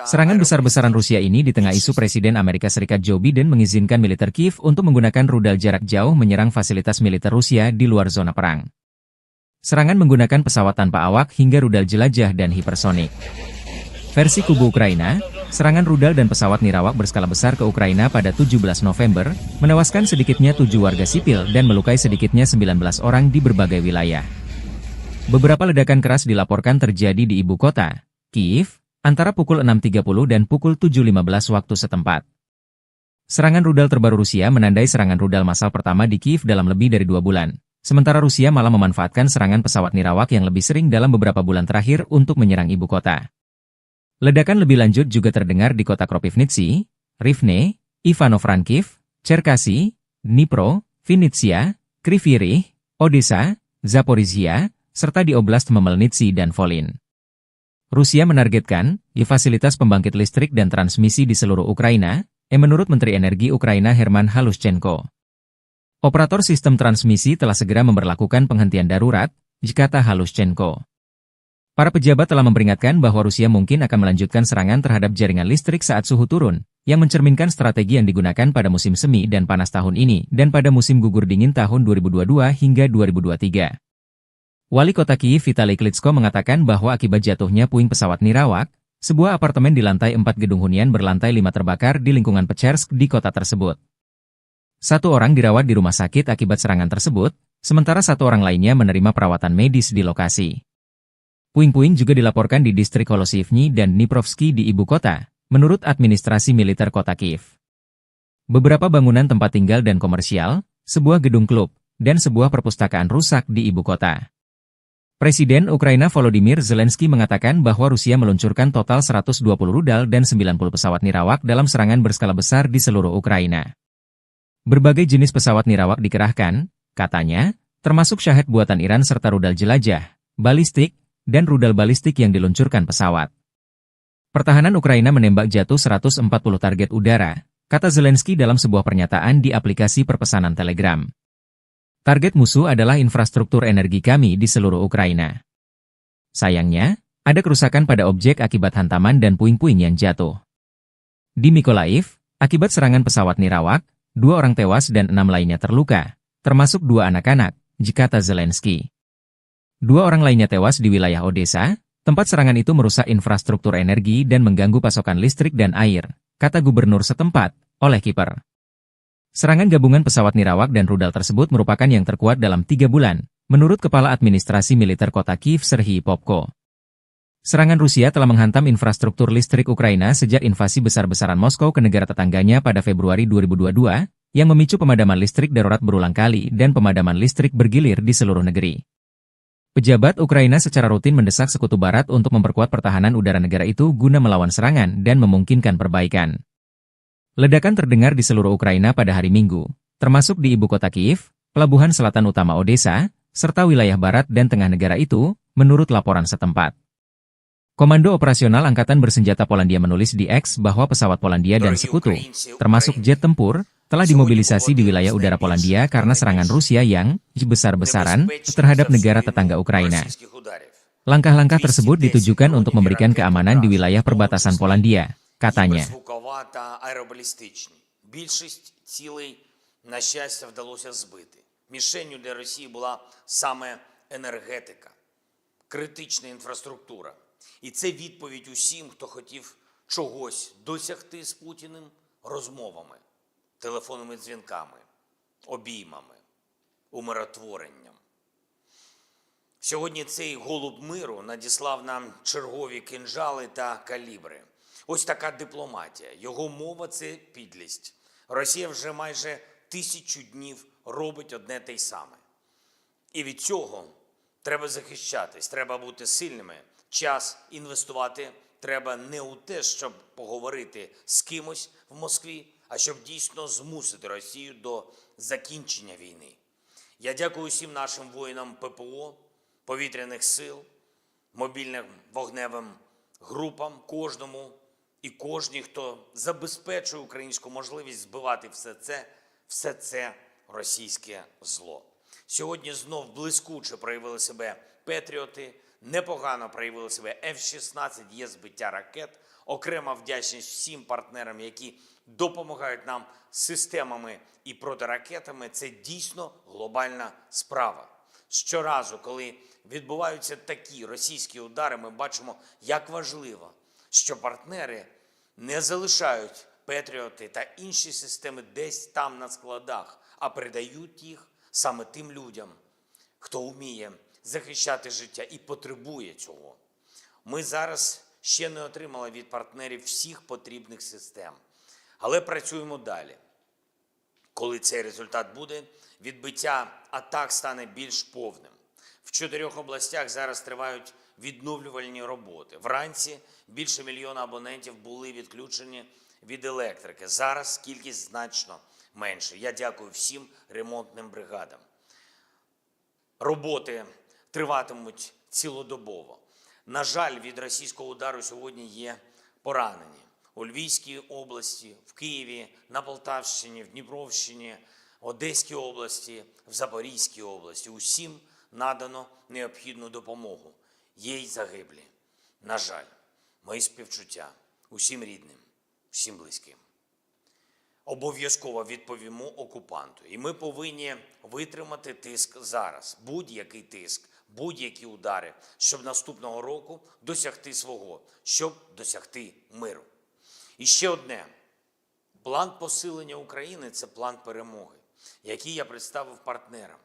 Serangan besar-besaran Rusia ini di tengah isu Presiden Amerika Serikat Joe Biden mengizinkan militer Kiev untuk menggunakan rudal jarak jauh menyerang fasilitas militer Rusia di luar zona perang. Serangan menggunakan pesawat tanpa awak hingga rudal jelajah dan hipersonik. Versi kubu Ukraina, serangan rudal dan pesawat nirawak berskala besar ke Ukraina pada 17 November, menewaskan sedikitnya 7 warga sipil dan melukai sedikitnya 19 orang di berbagai wilayah. Beberapa ledakan keras dilaporkan terjadi di ibu kota, Kyiv, antara pukul 6.30 dan pukul 7.15 waktu setempat. Serangan rudal terbaru Rusia menandai serangan rudal massal pertama di Kyiv dalam lebih dari 2 bulan. Sementara Rusia malah memanfaatkan serangan pesawat nirawak yang lebih sering dalam beberapa bulan terakhir untuk menyerang ibu kota. Ledakan lebih lanjut juga terdengar di kota Kropivnitsy, Rivne, Ivano-Frankivsk, Cherkasy, Dnipro, Vinnytsia, Kryvyi Rih, Odessa, Zaporizhia, serta di Oblast Khmelnytskyi dan Volyn. Rusia menargetkan fasilitas pembangkit listrik dan transmisi di seluruh Ukraina, menurut Menteri Energi Ukraina Herman Halushchenko. Operator sistem transmisi telah segera memberlakukan penghentian darurat, kata Halushchenko. Para pejabat telah memperingatkan bahwa Rusia mungkin akan melanjutkan serangan terhadap jaringan listrik saat suhu turun, yang mencerminkan strategi yang digunakan pada musim semi dan panas tahun ini dan pada musim gugur dingin tahun 2022 hingga 2023. Wali kota Kyiv Vitali Klitschko mengatakan bahwa akibat jatuhnya puing pesawat nirawak, sebuah apartemen di lantai 4 gedung hunian berlantai 5 terbakar di lingkungan Pechersk di kota tersebut. 1 orang dirawat di rumah sakit akibat serangan tersebut, sementara 1 orang lainnya menerima perawatan medis di lokasi. Puing-puing juga dilaporkan di distrik Holosivny dan Dniprovsky di ibu kota, menurut administrasi militer kota Kyiv. Beberapa bangunan tempat tinggal dan komersial, sebuah gedung klub, dan sebuah perpustakaan rusak di ibu kota. Presiden Ukraina Volodymyr Zelensky mengatakan bahwa Rusia meluncurkan total 120 rudal dan 90 pesawat nirawak dalam serangan berskala besar di seluruh Ukraina. Berbagai jenis pesawat nirawak dikerahkan, katanya, termasuk Shahed buatan Iran serta rudal jelajah, balistik, dan rudal balistik yang diluncurkan pesawat. Pertahanan Ukraina menembak jatuh 140 target udara, kata Zelensky dalam sebuah pernyataan di aplikasi perpesanan Telegram. Target musuh adalah infrastruktur energi kami di seluruh Ukraina. Sayangnya, ada kerusakan pada objek akibat hantaman dan puing-puing yang jatuh. Di Mykolaiv, akibat serangan pesawat nirawak, 2 orang tewas dan 6 lainnya terluka, termasuk 2 anak-anak, kata Zelensky. 2 orang lainnya tewas di wilayah Odessa, tempat serangan itu merusak infrastruktur energi dan mengganggu pasokan listrik dan air, kata gubernur setempat, Oleh Kiper. Serangan gabungan pesawat nirawak dan rudal tersebut merupakan yang terkuat dalam 3 bulan, menurut Kepala Administrasi Militer Kota Kyiv Serhiy Popko. Serangan Rusia telah menghantam infrastruktur listrik Ukraina sejak invasi besar-besaran Moskow ke negara tetangganya pada Februari 2022, yang memicu pemadaman listrik darurat berulang kali dan pemadaman listrik bergilir di seluruh negeri. Pejabat Ukraina secara rutin mendesak Sekutu Barat untuk memperkuat pertahanan udara negara itu guna melawan serangan dan memungkinkan perbaikan. Ledakan terdengar di seluruh Ukraina pada hari Minggu, termasuk di ibu kota Kyiv, pelabuhan selatan utama Odessa, serta wilayah barat dan tengah negara itu, menurut laporan setempat. Komando Operasional Angkatan Bersenjata Polandia menulis di X bahwa pesawat Polandia dan sekutu, termasuk jet tempur, telah dimobilisasi di wilayah udara Polandia karena serangan Rusia yang besar-besaran terhadap negara tetangga Ukraina. Langkah-langkah tersebut ditujukan untuk memberikan keamanan di wilayah perbatasan Polandia, katanya. Більшість цілей, на щастя, вдалося збити. Мішенню для Росії була саме енергетика, критична інфраструктура. І це відповідь усім, хто хотів чогось досягти з Путіним розмовами, телефонними дзвінками, обіймами, умиротворенням. Сьогодні цей голуб миру надіслав нам чергові кинджали та калібри. Ось така дипломатія. Його мова – це підлість. Росія вже майже 1000 днів робить одне те й саме. І від цього треба захищатись, треба бути сильними. Час інвестувати треба не у те, щоб поговорити з кимось в Москві, а щоб дійсно змусити Росію до закінчення війни. Я дякую всім нашим воїнам ППО, повітряних сил, мобільним вогневим групам, кожному і кожній, хто забезпечує українську можливість збивати все це російське зло. Сьогодні знов блискуче проявили себе Петріоти, непогано проявили себе F-16, є збиття ракет. Окрема вдячність всім партнерам, які допомагають нам системами і протиракетами. Це дійсно глобальна справа. Щоразу, коли відбуваються такі російські удари, ми бачимо, як важливо, що партнери не залишають Петріоти та інші системи десь там на складах, а передають їх саме тим людям, хто вміє захищати життя і потребує цього. Ми зараз ще не отримали від партнерів всіх потрібних систем, але працюємо далі. Коли цей результат буде, відбиття атак стане більш повним. В 4 областях зараз тривають відновлювальні роботи. Вранці більше мільйона абонентів були відключені від електрики. Зараз кількість значно менше. Я дякую всім ремонтним бригадам. Роботи триватимуть цілодобово. На жаль, від російського удару сьогодні є поранені. У Львівській області, в Києві, на Полтавщині, в Дніпровщині, Одеській області, в Запорізькій області. Усім надано необхідну допомогу. Є й загиблі. На жаль, мої співчуття усім рідним, всім близьким. Обов'язково відповімо окупанту. І ми повинні витримати тиск зараз. Будь-який тиск, будь-які удари, щоб наступного року досягти свого, щоб досягти миру. І ще одне. План посилення України – це план перемоги, який я представив партнерам.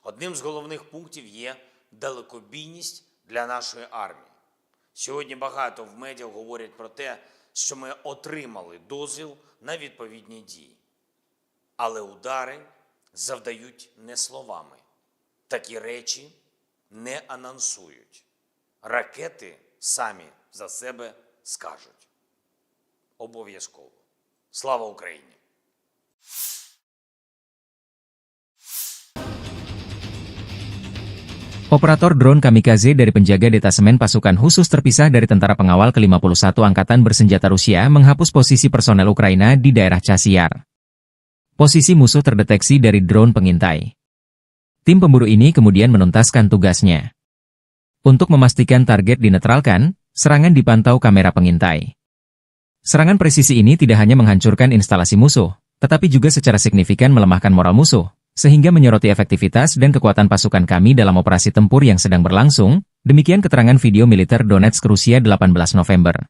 Одним з головних пунктів є далекобійність для нашої армії. Сьогодні багато в медіа говорять про те, що ми отримали дозвіл на відповідні дії. Але удари завдають не словами. Такі речі не анонсують. Ракети самі за себе скажуть. Обов'язково. Слава Україні! Operator drone kamikaze dari penjaga detasemen pasukan khusus terpisah dari tentara pengawal ke-51 Angkatan Bersenjata Rusia menghapus posisi personel Ukraina di daerah Chasiar. Posisi musuh terdeteksi dari drone pengintai. Tim pemburu ini kemudian menuntaskan tugasnya. Untuk memastikan target dinetralkan, serangan dipantau kamera pengintai. Serangan presisi ini tidak hanya menghancurkan instalasi musuh, tetapi juga secara signifikan melemahkan moral musuh, sehingga menyoroti efektivitas dan kekuatan pasukan kami dalam operasi tempur yang sedang berlangsung, demikian keterangan video militer Donetsk Rusia 18 November.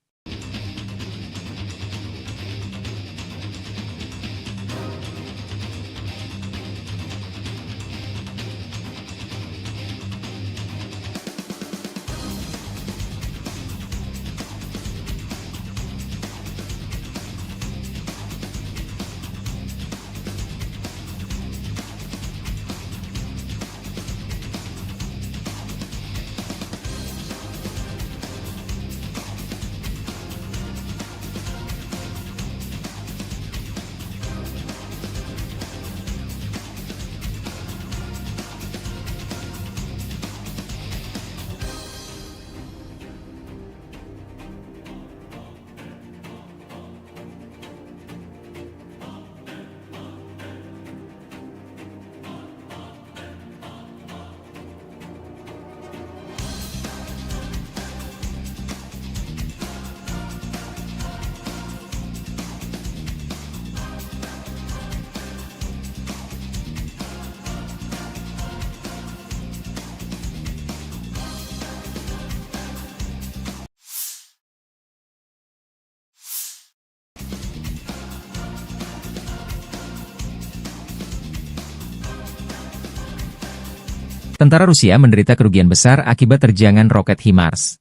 Tentara Rusia menderita kerugian besar akibat terjangan roket HIMARS.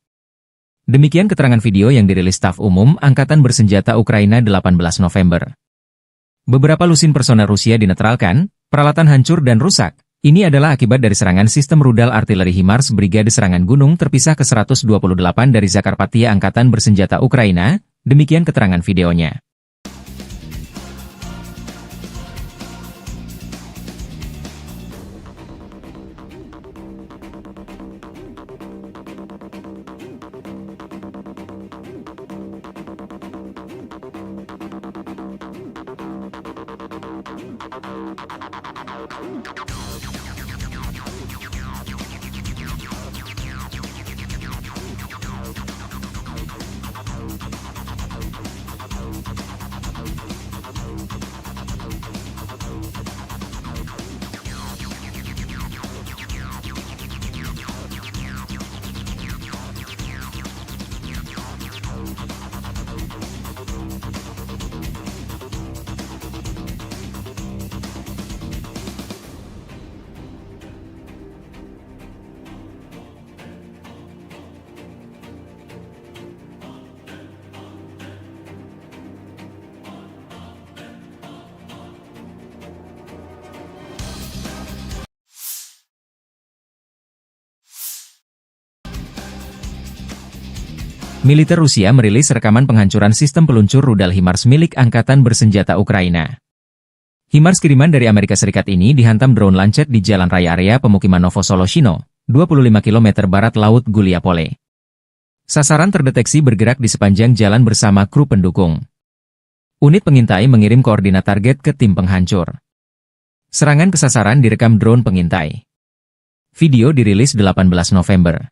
Demikian keterangan video yang dirilis Staf Umum Angkatan Bersenjata Ukraina 18 November. Beberapa lusin personel Rusia dinetralkan, peralatan hancur dan rusak. Ini adalah akibat dari serangan sistem rudal artileri HIMARS Brigade Serangan Gunung terpisah ke-128 dari Zakarpattia Angkatan Bersenjata Ukraina, demikian keterangan videonya. Militer Rusia merilis rekaman penghancuran sistem peluncur rudal HIMARS milik Angkatan Bersenjata Ukraina. HIMARS kiriman dari Amerika Serikat ini dihantam drone Lancet di jalan raya area pemukiman Novosoloshino, 25 km barat laut Guliapole. Sasaran terdeteksi bergerak di sepanjang jalan bersama kru pendukung. Unit pengintai mengirim koordinat target ke tim penghancur. Serangan ke sasaran direkam drone pengintai. Video dirilis 18 November.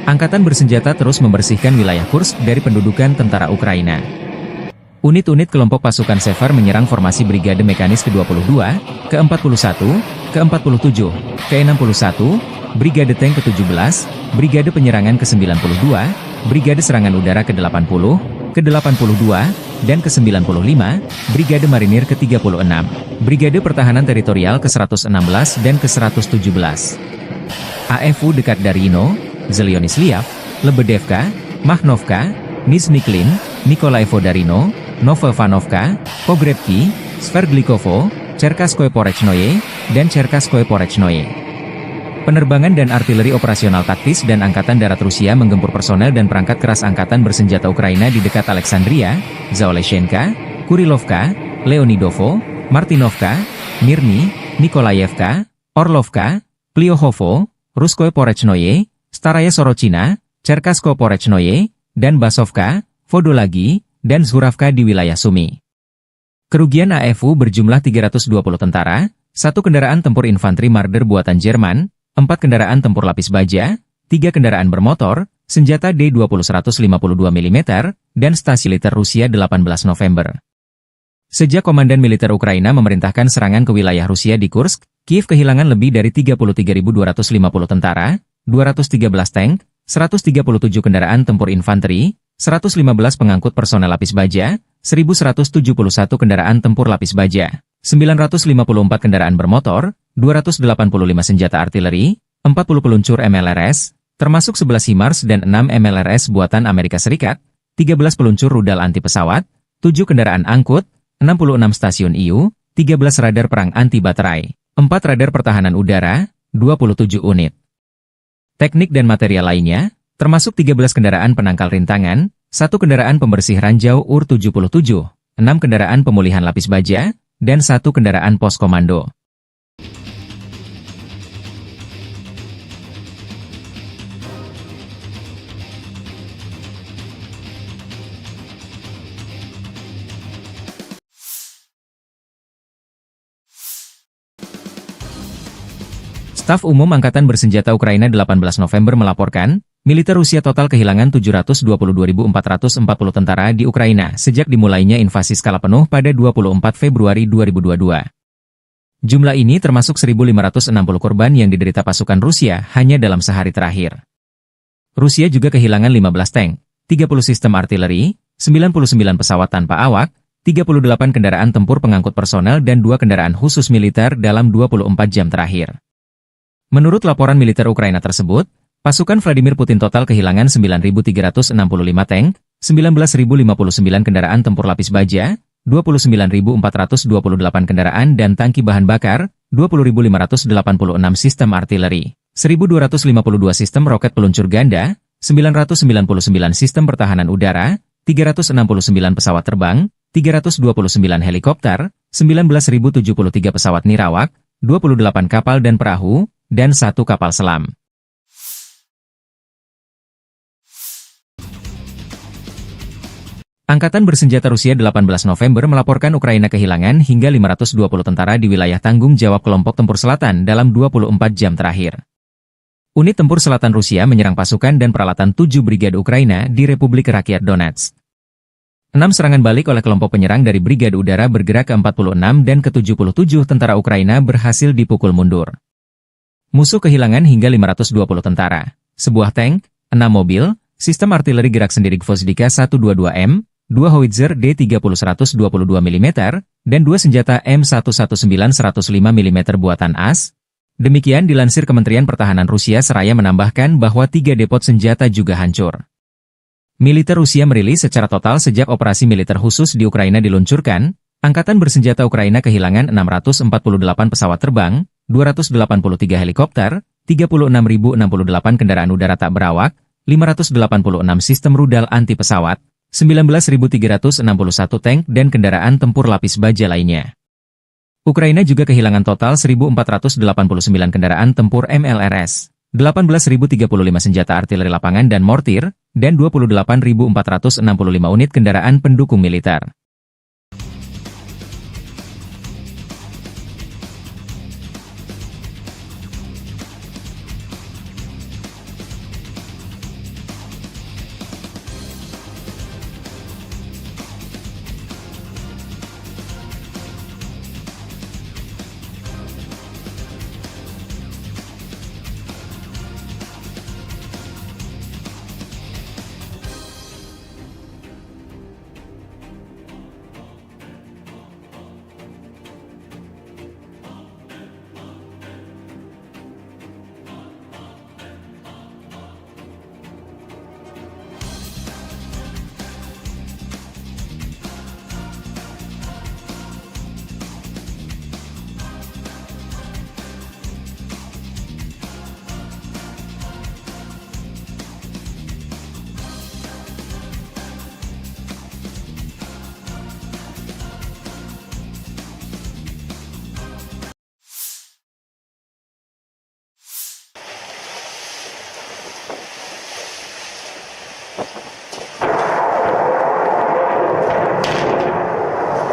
Angkatan bersenjata terus membersihkan wilayah Kursk dari pendudukan tentara Ukraina. Unit-unit kelompok pasukan Sever menyerang formasi Brigade Mekanis ke-22, ke-41, ke-47, ke-61, Brigade Tank ke-17, Brigade Penyerangan ke-92, Brigade Serangan Udara ke-80, ke-82, dan ke-95, Brigade Marinir ke-36, Brigade Pertahanan Teritorial ke-116 dan ke-117. AFU dekat Darino, Zelyonisliav, Lebedevka, Mahnovka, Nizhny-Klin, Nikolaevo Darino, Novoivanovka, Pogrebki, Sverdlikovo, Cherkaskoye Porechnoye, dan Cherkaskoye Porechnoye. Penerbangan dan artileri operasional taktis dan Angkatan Darat Rusia menggempur personel dan perangkat keras Angkatan Bersenjata Ukraina di dekat Alexandria, Zaoleshenka, Kurilovka, Leonidovo, Martinovka, Mirny, Nikolaevka, Orlovka, Pliohovo, Ruskoye Porechnoye, Staraya Sorochina, Cherkaskoye Porechnoye, dan Basovka, Vodolagi, dan Zhuravka di wilayah Sumy. Kerugian AFU berjumlah 320 tentara, 1 kendaraan tempur infanteri Marder buatan Jerman, 4 kendaraan tempur lapis baja, 3 kendaraan bermotor, senjata D-20 152 mm, dan stasi militer Rusia 18 November. Sejak Komandan Militer Ukraina memerintahkan serangan ke wilayah Rusia di Kursk, Kiev kehilangan lebih dari 33.250 tentara, 213 tank, 137 kendaraan tempur infanteri, 115 pengangkut personel lapis baja, 1.171 kendaraan tempur lapis baja, 954 kendaraan bermotor, 285 senjata artileri, 40 peluncur MLRS, termasuk 11 HIMARS dan 6 MLRS buatan Amerika Serikat, 13 peluncur rudal anti pesawat, 7 kendaraan angkut, 66 stasiun IU, 13 radar perang anti baterai, 4 radar pertahanan udara, 27 unit. Teknik dan material lainnya, termasuk 13 kendaraan penangkal rintangan, 1 kendaraan pembersih ranjau UR-77, 6 kendaraan pemulihan lapis baja, dan 1 kendaraan pos komando. Staf Umum Angkatan Bersenjata Ukraina 18 November melaporkan, militer Rusia total kehilangan 722.440 tentara di Ukraina sejak dimulainya invasi skala penuh pada 24 Februari 2022. Jumlah ini termasuk 1.560 korban yang diderita pasukan Rusia hanya dalam sehari terakhir. Rusia juga kehilangan 15 tank, 30 sistem artileri, 99 pesawat tanpa awak, 38 kendaraan tempur pengangkut personel dan 2 kendaraan khusus militer dalam 24 jam terakhir. Menurut laporan militer Ukraina tersebut, pasukan Vladimir Putin total kehilangan 9.365 tank, 19.059 kendaraan tempur lapis baja, 29.428 kendaraan dan tangki bahan bakar, 20.586 sistem artileri, 1.252 sistem roket peluncur ganda, 999 sistem pertahanan udara, 369 pesawat terbang, 329 helikopter, 19.073 pesawat nirawak, 28 kapal dan perahu, dan 1 kapal selam. Angkatan Bersenjata Rusia 18 November melaporkan Ukraina kehilangan hingga 520 tentara di wilayah tanggung jawab kelompok tempur selatan dalam 24 jam terakhir. Unit tempur selatan Rusia menyerang pasukan dan peralatan 7 brigade Ukraina di Republik Rakyat Donetsk. 6 serangan balik oleh kelompok penyerang dari Brigade Udara bergerak ke-46 dan ke-77 tentara Ukraina berhasil dipukul mundur. Musuh kehilangan hingga 520 tentara, sebuah tank, 6 mobil, sistem artileri gerak sendiri Gvozdika 122M, 2 howitzer D30-122 mm, dan 2 senjata M119-105 mm buatan AS. Demikian dilansir Kementerian Pertahanan Rusia seraya menambahkan bahwa 3 depot senjata juga hancur. Militer Rusia merilis secara total sejak operasi militer khusus di Ukraina diluncurkan, Angkatan Bersenjata Ukraina kehilangan 648 pesawat terbang, 283 helikopter, 36.068 kendaraan udara tak berawak, 586 sistem rudal anti-pesawat, 19.361 tank dan kendaraan tempur lapis baja lainnya. Ukraina juga kehilangan total 1.489 kendaraan tempur MLRS, 18.035 senjata artileri lapangan dan mortir, dan 28.465 unit kendaraan pendukung militer.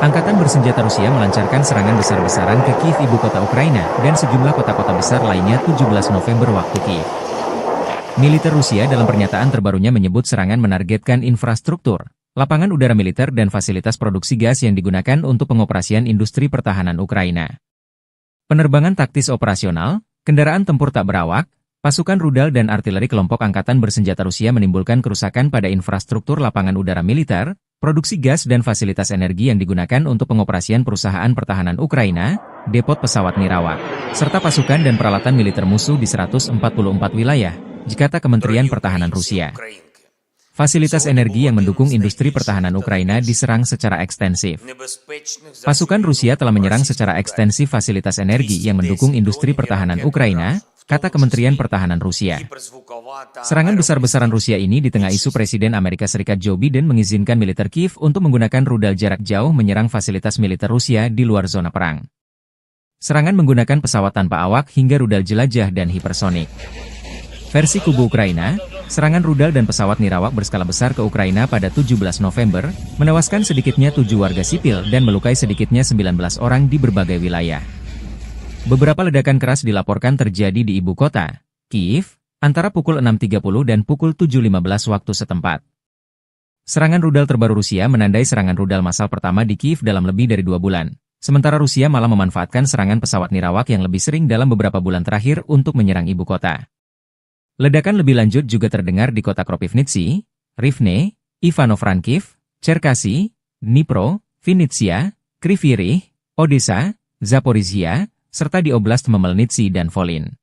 Angkatan Bersenjata Rusia melancarkan serangan besar-besaran ke Kiev, ibu kota Ukraina, dan sejumlah kota-kota besar lainnya 17 November waktu Kiev. Militer Rusia dalam pernyataan terbarunya menyebut serangan menargetkan infrastruktur, lapangan udara militer dan fasilitas produksi gas yang digunakan untuk pengoperasian industri pertahanan Ukraina. Penerbangan taktis operasional, kendaraan tempur tak berawak, pasukan rudal dan artileri kelompok Angkatan Bersenjata Rusia menimbulkan kerusakan pada infrastruktur lapangan udara militer, produksi gas dan fasilitas energi yang digunakan untuk pengoperasian perusahaan pertahanan Ukraina, depot pesawat nirawak, serta pasukan dan peralatan militer musuh di 144 wilayah, kata Kementerian Pertahanan Rusia. Fasilitas energi yang mendukung industri pertahanan Ukraina diserang secara ekstensif. Pasukan Rusia telah menyerang secara ekstensif fasilitas energi yang mendukung industri pertahanan Ukraina, kata Kementerian Pertahanan Rusia. Serangan besar-besaran Rusia ini di tengah isu Presiden Amerika Serikat Joe Biden mengizinkan militer Kiev untuk menggunakan rudal jarak jauh menyerang fasilitas militer Rusia di luar zona perang. Serangan menggunakan pesawat tanpa awak hingga rudal jelajah dan hipersonik. Versi kubu Ukraina, serangan rudal dan pesawat nirawak berskala besar ke Ukraina pada 17 November, menewaskan sedikitnya 7 warga sipil dan melukai sedikitnya 19 orang di berbagai wilayah. Beberapa ledakan keras dilaporkan terjadi di ibu kota, Kiev, antara pukul 6.30 dan pukul 7.15 waktu setempat. Serangan rudal terbaru Rusia menandai serangan rudal massal pertama di Kiev dalam lebih dari 2 bulan, sementara Rusia malah memanfaatkan serangan pesawat nirawak yang lebih sering dalam beberapa bulan terakhir untuk menyerang ibu kota. Ledakan lebih lanjut juga terdengar di kota Kropivnitsy, Rivne, Ivano-Frankivsk, Cherkasy, Dnipro, Vinnytsia, Kryvyi Rih, Odessa, Zaporizhia, serta di Oblast Khmelnytskyi dan Volyn.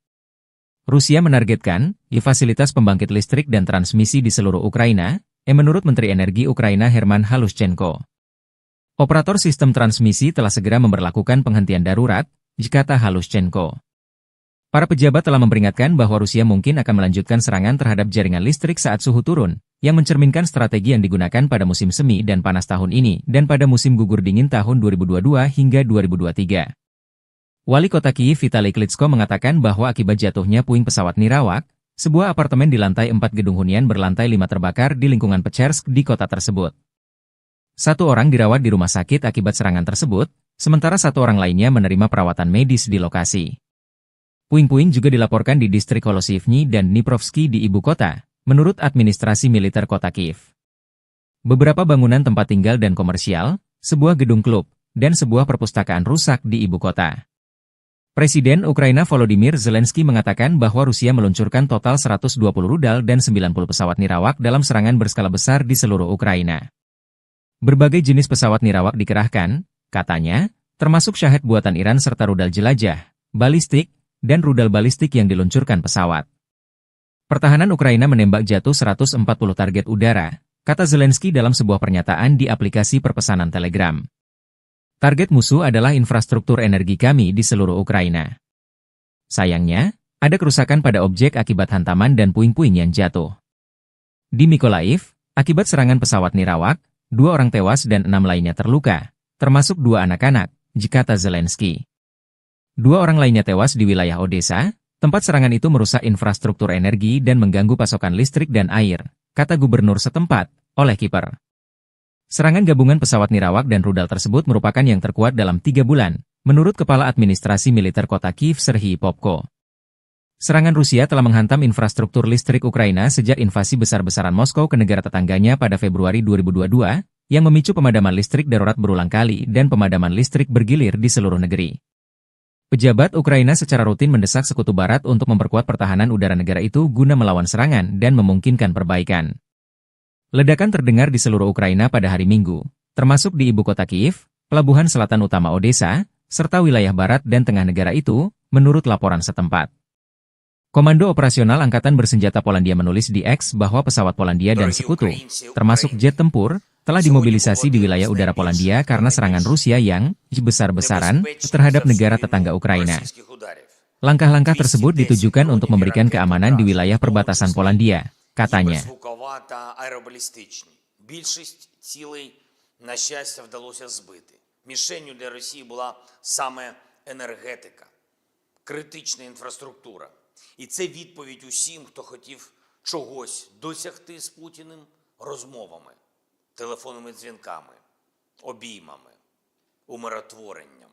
Rusia menargetkan fasilitas pembangkit listrik dan transmisi di seluruh Ukraina, menurut Menteri Energi Ukraina Herman Halushchenko. Operator sistem transmisi telah segera memberlakukan penghentian darurat, kata Halushchenko. Para pejabat telah memperingatkan bahwa Rusia mungkin akan melanjutkan serangan terhadap jaringan listrik saat suhu turun, yang mencerminkan strategi yang digunakan pada musim semi dan panas tahun ini dan pada musim gugur dingin tahun 2022 hingga 2023. Wali kota Kiev Vitali Klitschko mengatakan bahwa akibat jatuhnya puing pesawat nirawak, sebuah apartemen di lantai 4 gedung hunian berlantai 5 terbakar di lingkungan Pechersk di kota tersebut. 1 orang dirawat di rumah sakit akibat serangan tersebut, sementara 1 orang lainnya menerima perawatan medis di lokasi. Puing-puing juga dilaporkan di distrik Holosivny dan Dniprovsky di ibu kota, menurut administrasi militer kota Kiev. Beberapa bangunan tempat tinggal dan komersial, sebuah gedung klub, dan sebuah perpustakaan rusak di ibu kota. Presiden Ukraina Volodymyr Zelensky mengatakan bahwa Rusia meluncurkan total 120 rudal dan 90 pesawat nirawak dalam serangan berskala besar di seluruh Ukraina. Berbagai jenis pesawat nirawak dikerahkan, katanya, termasuk Shahed buatan Iran serta rudal jelajah, balistik, dan rudal balistik yang diluncurkan pesawat. Pertahanan Ukraina menembak jatuh 140 target udara, kata Zelensky dalam sebuah pernyataan di aplikasi perpesanan Telegram. Target musuh adalah infrastruktur energi kami di seluruh Ukraina. Sayangnya, ada kerusakan pada objek akibat hantaman dan puing-puing yang jatuh. Di Mykolaiv, akibat serangan pesawat nirawak, 2 orang tewas dan 6 lainnya terluka, termasuk 2 anak-anak, kata Zelensky. 2 orang lainnya tewas di wilayah Odessa, tempat serangan itu merusak infrastruktur energi dan mengganggu pasokan listrik dan air, kata gubernur setempat, Oleh Kiper. Serangan gabungan pesawat nirawak dan rudal tersebut merupakan yang terkuat dalam 3 bulan, menurut Kepala Administrasi Militer Kota Kiev Serhiy Popko. Serangan Rusia telah menghantam infrastruktur listrik Ukraina sejak invasi besar-besaran Moskow ke negara tetangganya pada Februari 2022, yang memicu pemadaman listrik darurat berulang kali dan pemadaman listrik bergilir di seluruh negeri. Pejabat Ukraina secara rutin mendesak Sekutu Barat untuk memperkuat pertahanan udara negara itu guna melawan serangan dan memungkinkan perbaikan. Ledakan terdengar di seluruh Ukraina pada hari Minggu, termasuk di ibu kota Kiev, pelabuhan selatan utama Odessa, serta wilayah barat dan tengah negara itu, menurut laporan setempat. Komando Operasional Angkatan Bersenjata Polandia menulis di X bahwa pesawat Polandia dan sekutu, termasuk jet tempur, telah dimobilisasi di wilayah udara Polandia karena serangan Rusia yang besar-besaran terhadap negara tetangga Ukraina. Langkah-langkah tersebut ditujukan untuk memberikan keamanan di wilayah perbatasan Polandia, katanya. Більшість цілей, на щастя, вдалося збити. Мішенню для Росії була саме енергетика, критична інфраструктура. І це відповідь усім, хто хотів чогось досягти з Путіним розмовами, телефонними дзвінками, обіймами, умиротворенням.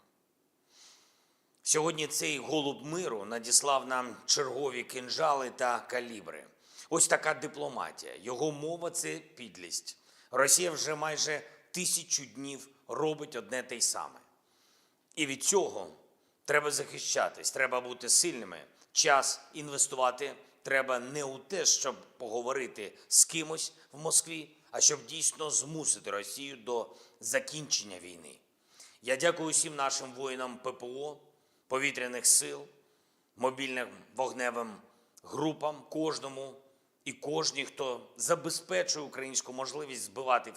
Сьогодні цей голуб миру надіслав нам чергові кинджали та калібри. Ось така дипломатія. Його мова – це підлість. Росія вже майже 1000 днів робить одне те й саме. І від цього треба захищатись, треба бути сильними. Час інвестувати треба не у те, щоб поговорити з кимось в Москві, а щоб дійсно змусити Росію до закінчення війни. Я дякую всім нашим воїнам ППО, повітряних сил, мобільним вогневим групам, кожному і кожній, хто забезпечує українську можливість збивати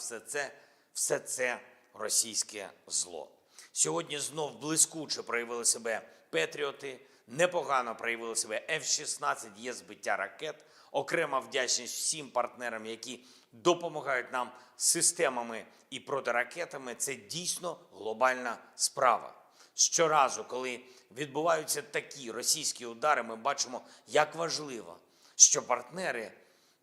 все це російське зло. Сьогодні знов блискуче проявили себе «Петріоти», непогано проявили себе F-16, є збиття ракет. Окрема вдячність всім партнерам, які допомагають нам системами і протиракетами. Це дійсно глобальна справа. Щоразу, коли відбуваються такі російські удари, ми бачимо, як важливо, що партнери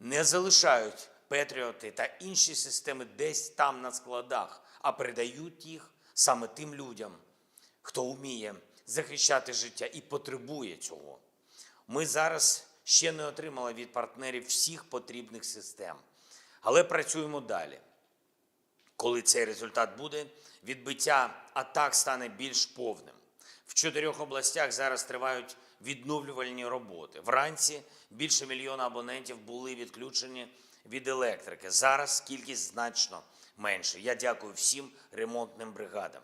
не залишають «Петріоти» та інші системи десь там на складах, а передають їх саме тим людям, хто вміє захищати життя і потребує цього. Ми зараз ще не отримали від партнерів всіх потрібних систем, але працюємо далі. Коли цей результат буде, відбиття атак стане більш повним. В 4 областях зараз тривають відновлювальні роботи. Вранці більше 1 мільйона абонентів були відключені від електрики. Зараз кількість значно менше. Я дякую всім ремонтним бригадам.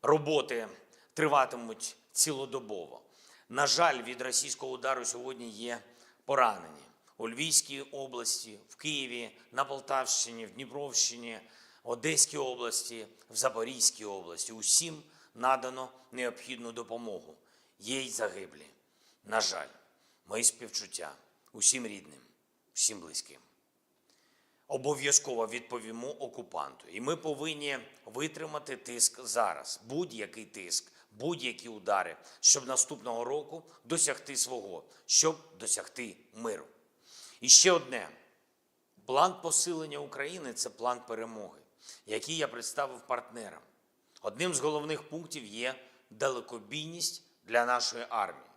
Роботи триватимуть цілодобово. На жаль, від російського удару сьогодні є поранені. У Львівській області, в Києві, на Полтавщині, в Дніпровщині, Одеській області, в Запорізькій області. Усім надано необхідну допомогу. Є й загиблі. На жаль, мої співчуття усім рідним, всім близьким. Обов'язково відповімо окупанту. І ми повинні витримати тиск зараз. Будь-який тиск, будь-які удари, щоб наступного року досягти свого, щоб досягти миру. І ще одне. План посилення України – це план перемоги, який я представив партнерам. Одним з головних пунктів є далекобійність для нашої армії.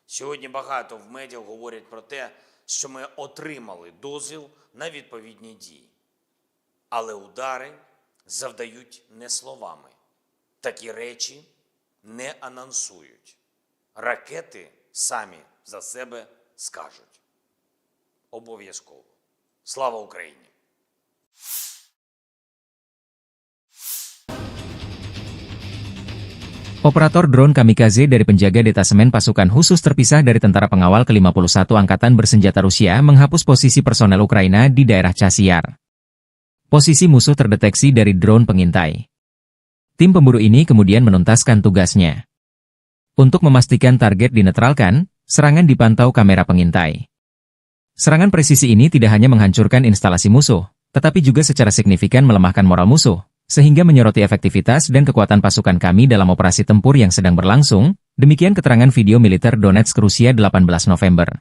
Сьогодні багато в медіа говорять про те, що ми отримали дозвіл на відповідні дії. Але удари завдають не словами. Такі речі не анонсують. Ракети самі за себе скажуть. Обов'язково. Слава Україні! Operator drone kamikaze dari penjaga detasemen pasukan khusus terpisah dari tentara pengawal ke-51 Angkatan Bersenjata Rusia menghapus posisi personel Ukraina di daerah Chasiar. Posisi musuh terdeteksi dari drone pengintai. Tim pemburu ini kemudian menuntaskan tugasnya. Untuk memastikan target dinetralkan, serangan dipantau kamera pengintai. Serangan presisi ini tidak hanya menghancurkan instalasi musuh, tetapi juga secara signifikan melemahkan moral musuh, sehingga menyoroti efektivitas dan kekuatan pasukan kami dalam operasi tempur yang sedang berlangsung, demikian keterangan video militer Donetsk Rusia 18 November.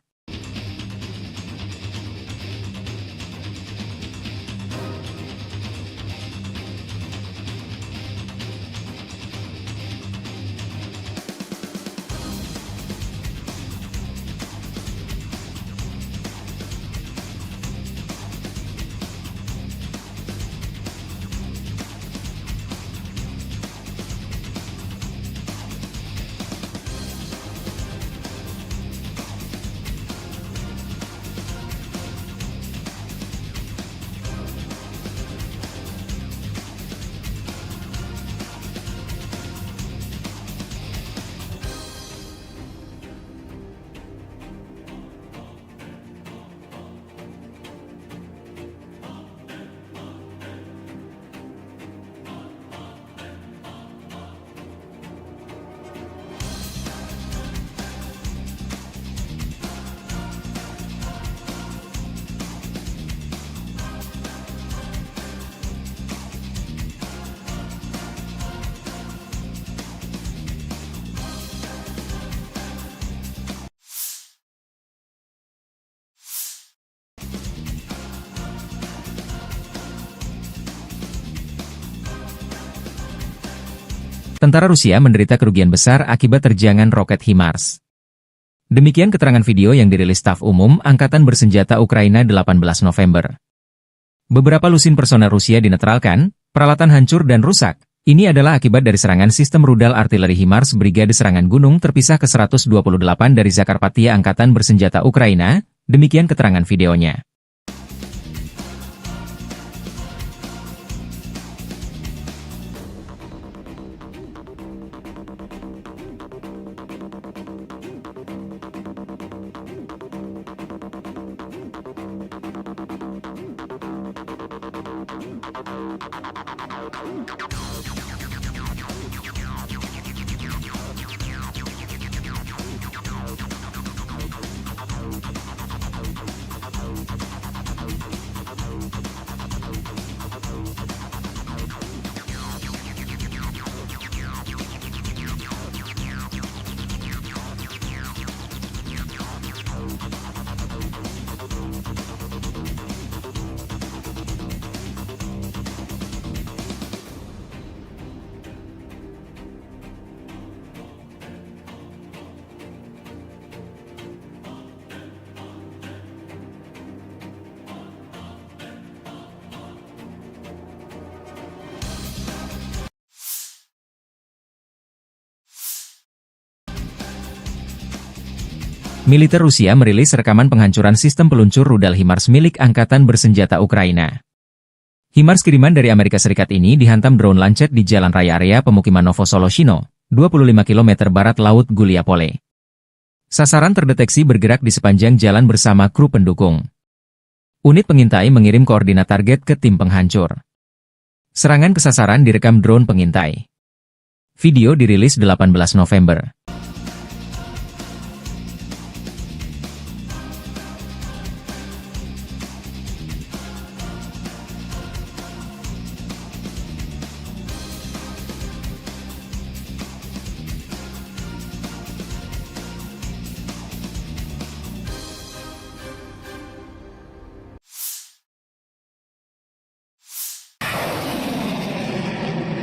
Tentara Rusia menderita kerugian besar akibat terjangan roket HIMARS. Demikian keterangan video yang dirilis Staf Umum Angkatan Bersenjata Ukraina 18 November. Beberapa lusin personel Rusia dinetralkan, peralatan hancur dan rusak. Ini adalah akibat dari serangan sistem rudal artileri HIMARS Brigade Serangan Gunung terpisah ke-128 dari Zakarpattia Angkatan Bersenjata Ukraina, demikian keterangan videonya. Militer Rusia merilis rekaman penghancuran sistem peluncur rudal HIMARS milik Angkatan Bersenjata Ukraina. HIMARS kiriman dari Amerika Serikat ini dihantam drone Lancet di jalan raya area pemukiman Novosoloshino, 25 km barat Laut Guliapole. Sasaran terdeteksi bergerak di sepanjang jalan bersama kru pendukung. Unit pengintai mengirim koordinat target ke tim penghancur. Serangan ke sasaran direkam drone pengintai. Video dirilis 18 November.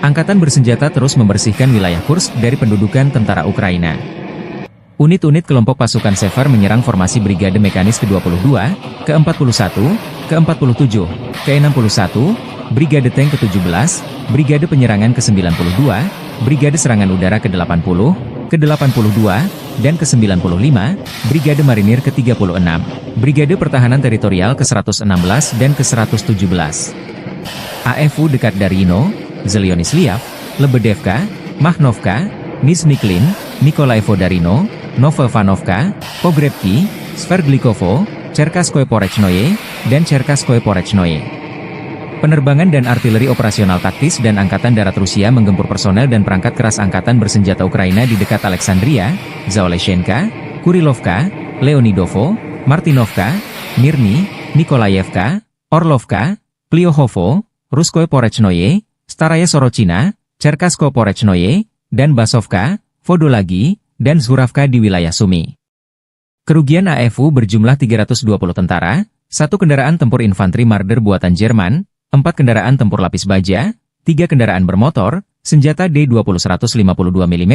Angkatan Bersenjata terus membersihkan wilayah Kursk dari pendudukan tentara Ukraina. Unit-unit kelompok pasukan Sever menyerang formasi Brigade Mekanis ke-22, ke-41, ke-47, ke-61, Brigade Tank ke-17, Brigade Penyerangan ke-92, Brigade Serangan Udara ke-80, ke-82, dan ke-95, Brigade Marinir ke-36, Brigade Pertahanan Teritorial ke-116 dan ke-117. AFU dekat Darino, Zelyonisliav, Lebedevka, Mahnovka, Nizhny-Klin, Nikolai Vodarino, Novovanovka, Pogrebki, Sverglikovo, Cherkasskoye Porechnoye, dan Cherkasskoye Porechnoye. Penerbangan dan artileri operasional taktis dan Angkatan Darat Rusia menggempur personel dan perangkat keras Angkatan Bersenjata Ukraina di dekat Alexandria, Zaoleshenka, Kurilovka, Leonidovo, Martinovka, Mirny, Nikolayevka, Orlovka, Pliohovo, Ruskoye Porechnoye, Staraya Sorochina, Cherkasskoye Porechnoye, dan Basovka, Vodolagi, dan Zhuravka di wilayah Sumy. Kerugian AFU berjumlah 320 tentara, 1 kendaraan tempur infanteri Marder buatan Jerman, 4 kendaraan tempur lapis baja, 3 kendaraan bermotor, senjata D-20 152 mm,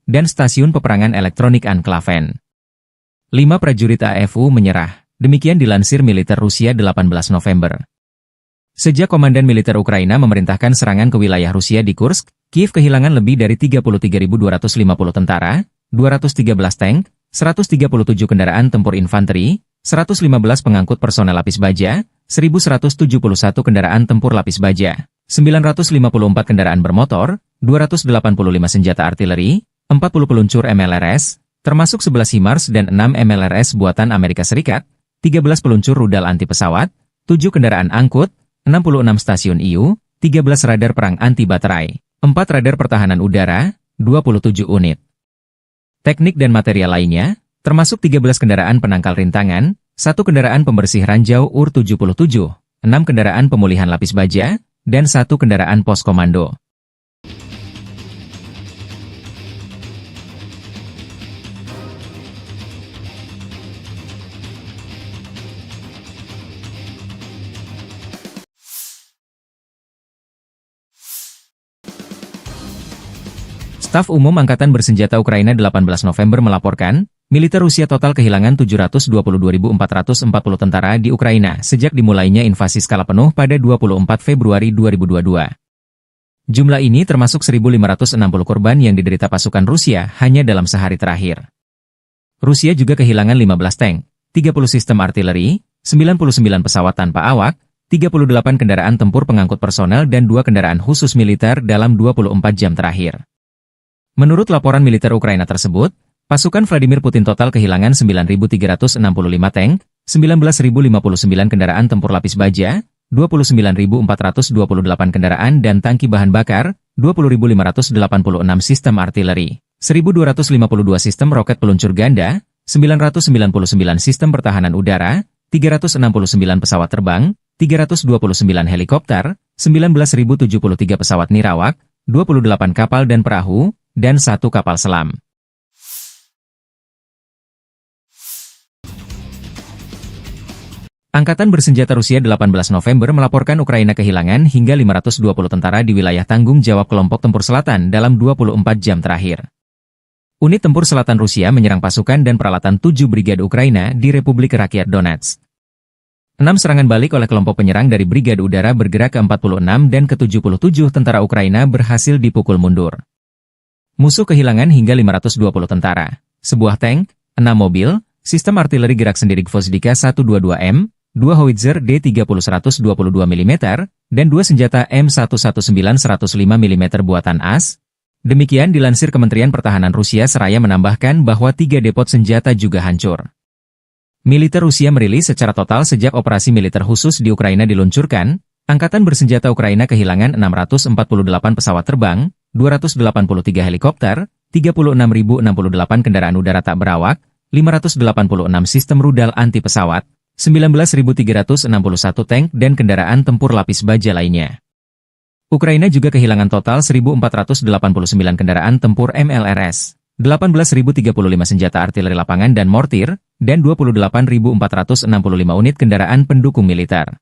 dan stasiun peperangan elektronik Anklaven. 5 prajurit AFU menyerah, demikian dilansir militer Rusia 18 November. Sejak Komandan Militer Ukraina memerintahkan serangan ke wilayah Rusia di Kursk, Kiev kehilangan lebih dari 33.250 tentara, 213 tank, 137 kendaraan tempur infanteri, 115 pengangkut personel lapis baja, 1.171 kendaraan tempur lapis baja, 954 kendaraan bermotor, 285 senjata artileri, 40 peluncur MLRS, termasuk 11 HIMARS dan 6 MLRS buatan Amerika Serikat, 13 peluncur rudal anti pesawat, 7 kendaraan angkut, 66 stasiun IU, 13 radar perang anti baterai, 4 radar pertahanan udara, 27 unit. Teknik dan material lainnya, termasuk 13 kendaraan penangkal rintangan, 1 kendaraan pembersih ranjau UR-77, 6 kendaraan pemulihan lapis baja, dan 1 kendaraan pos komando. Staf Umum Angkatan Bersenjata Ukraina 18 November melaporkan, militer Rusia total kehilangan 722.440 tentara di Ukraina sejak dimulainya invasi skala penuh pada 24 Februari 2022. Jumlah ini termasuk 1.560 korban yang diderita pasukan Rusia hanya dalam sehari terakhir. Rusia juga kehilangan 15 tank, 30 sistem artileri, 99 pesawat tanpa awak, 38 kendaraan tempur pengangkut personel dan 2 kendaraan khusus militer dalam 24 jam terakhir. Menurut laporan militer Ukraina tersebut, pasukan Vladimir Putin total kehilangan 9.365 tank, 19.059 kendaraan tempur lapis baja, 29.428 kendaraan dan tangki bahan bakar, 20.586 sistem artileri, 1.252 sistem roket peluncur ganda, 999 sistem pertahanan udara, 369 pesawat terbang, 329 helikopter, 19.073 pesawat nirawak, 28 kapal dan perahu, dan 1 kapal selam. Angkatan Bersenjata Rusia 18 November melaporkan Ukraina kehilangan hingga 520 tentara di wilayah tanggung jawab kelompok tempur selatan dalam 24 jam terakhir. Unit tempur selatan Rusia menyerang pasukan dan peralatan 7 brigade Ukraina di Republik Rakyat Donetsk. 6 serangan balik oleh kelompok penyerang dari Brigade Udara bergerak ke-46 dan ke-77 tentara Ukraina berhasil dipukul mundur. Musuh kehilangan hingga 520 tentara, sebuah tank, 6 mobil, sistem artileri gerak sendiri Gvozdika 122M, 2 howitzer D30 122 mm, dan 2 senjata M119 105 mm buatan AS. Demikian dilansir Kementerian Pertahanan Rusia seraya menambahkan bahwa 3 depot senjata juga hancur. Militer Rusia merilis secara total sejak operasi militer khusus di Ukraina diluncurkan, Angkatan Bersenjata Ukraina kehilangan 648 pesawat terbang, 283 helikopter, 36.068 kendaraan udara tak berawak, 586 sistem rudal anti pesawat, 19.361 tank dan kendaraan tempur lapis baja lainnya. Ukraina juga kehilangan total 1.489 kendaraan tempur MLRS, 18.035 senjata artileri lapangan dan mortir, dan 28.465 unit kendaraan pendukung militer.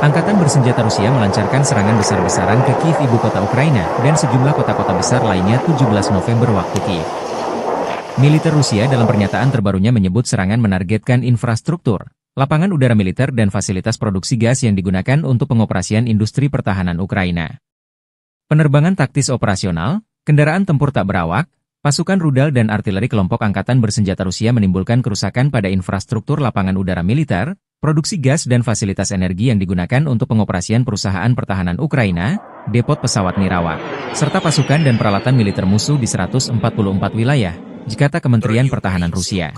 Angkatan bersenjata Rusia melancarkan serangan besar-besaran ke Kiev, ibu kota Ukraina, dan sejumlah kota-kota besar lainnya 17 November waktu Kiev. Militer Rusia dalam pernyataan terbarunya menyebut serangan menargetkan infrastruktur, lapangan udara militer dan fasilitas produksi gas yang digunakan untuk pengoperasian industri pertahanan Ukraina. Penerbangan taktis operasional, kendaraan tempur tak berawak, pasukan rudal dan artileri kelompok angkatan bersenjata Rusia menimbulkan kerusakan pada infrastruktur lapangan udara militer, produksi gas dan fasilitas energi yang digunakan untuk pengoperasian perusahaan pertahanan Ukraina, depot pesawat nirawak, serta pasukan dan peralatan militer musuh di 144 wilayah, kata Kementerian Pertahanan Rusia.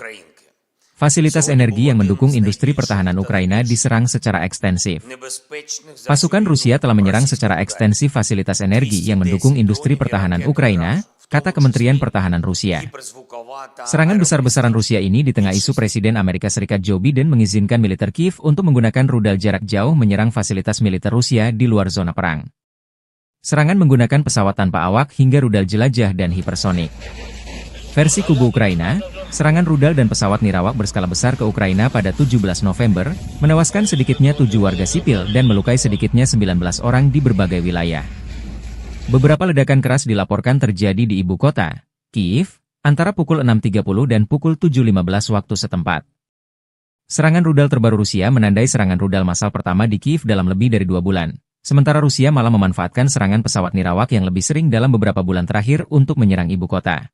Fasilitas energi yang mendukung industri pertahanan Ukraina diserang secara ekstensif. Pasukan Rusia telah menyerang secara ekstensif fasilitas energi yang mendukung industri pertahanan Ukraina, kata Kementerian Pertahanan Rusia. Serangan besar-besaran Rusia ini di tengah isu Presiden Amerika Serikat Joe Biden mengizinkan militer Kiev untuk menggunakan rudal jarak jauh menyerang fasilitas militer Rusia di luar zona perang. Serangan menggunakan pesawat tanpa awak hingga rudal jelajah dan hipersonik. Versi kubu Ukraina, serangan rudal dan pesawat nirawak berskala besar ke Ukraina pada 17 November, menewaskan sedikitnya 7 warga sipil dan melukai sedikitnya 19 orang di berbagai wilayah. Beberapa ledakan keras dilaporkan terjadi di ibu kota, Kiev, antara pukul 6.30 dan pukul 7.15 waktu setempat. Serangan rudal terbaru Rusia menandai serangan rudal massal pertama di Kiev dalam lebih dari 2 bulan. Sementara Rusia malah memanfaatkan serangan pesawat nirawak yang lebih sering dalam beberapa bulan terakhir untuk menyerang ibu kota.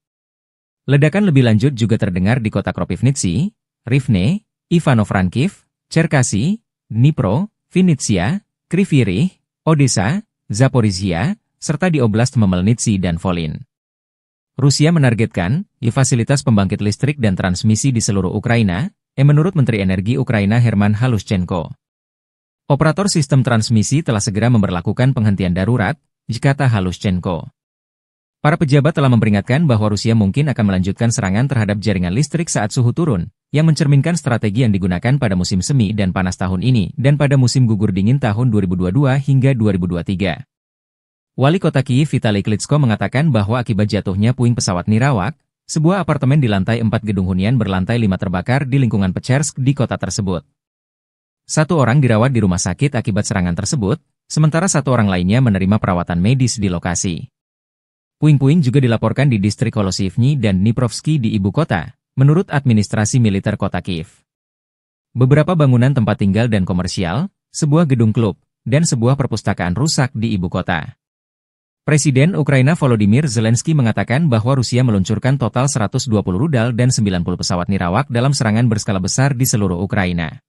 Ledakan lebih lanjut juga terdengar di kota Kropivnitsy, Rivne, Ivano-Frankivsk, Cherkasy, Dnipro, Vinnytsia, Kryvyi Rih, Odessa, Zaporizhia, serta di Oblast Khmelnytskyi dan Volyn. Rusia menargetkan fasilitas pembangkit listrik dan transmisi di seluruh Ukraina, menurut Menteri Energi Ukraina Herman Halushchenko. Operator sistem transmisi telah segera memberlakukan penghentian darurat, kata Halushchenko. Para pejabat telah memperingatkan bahwa Rusia mungkin akan melanjutkan serangan terhadap jaringan listrik saat suhu turun, yang mencerminkan strategi yang digunakan pada musim semi dan panas tahun ini dan pada musim gugur dingin tahun 2022 hingga 2023. Wali kota Kiev Vitali Klitschko mengatakan bahwa akibat jatuhnya puing pesawat nirawak, sebuah apartemen di lantai 4 gedung hunian berlantai 5 terbakar di lingkungan Pechersk di kota tersebut. 1 orang dirawat di rumah sakit akibat serangan tersebut, sementara 1 orang lainnya menerima perawatan medis di lokasi. Puing-puing juga dilaporkan di distrik Holosivny dan Dniprovsky di ibu kota, menurut administrasi militer kota Kiev. Beberapa bangunan tempat tinggal dan komersial, sebuah gedung klub, dan sebuah perpustakaan rusak di ibu kota. Presiden Ukraina Volodymyr Zelensky mengatakan bahwa Rusia meluncurkan total 120 rudal dan 90 pesawat nirawak dalam serangan berskala besar di seluruh Ukraina.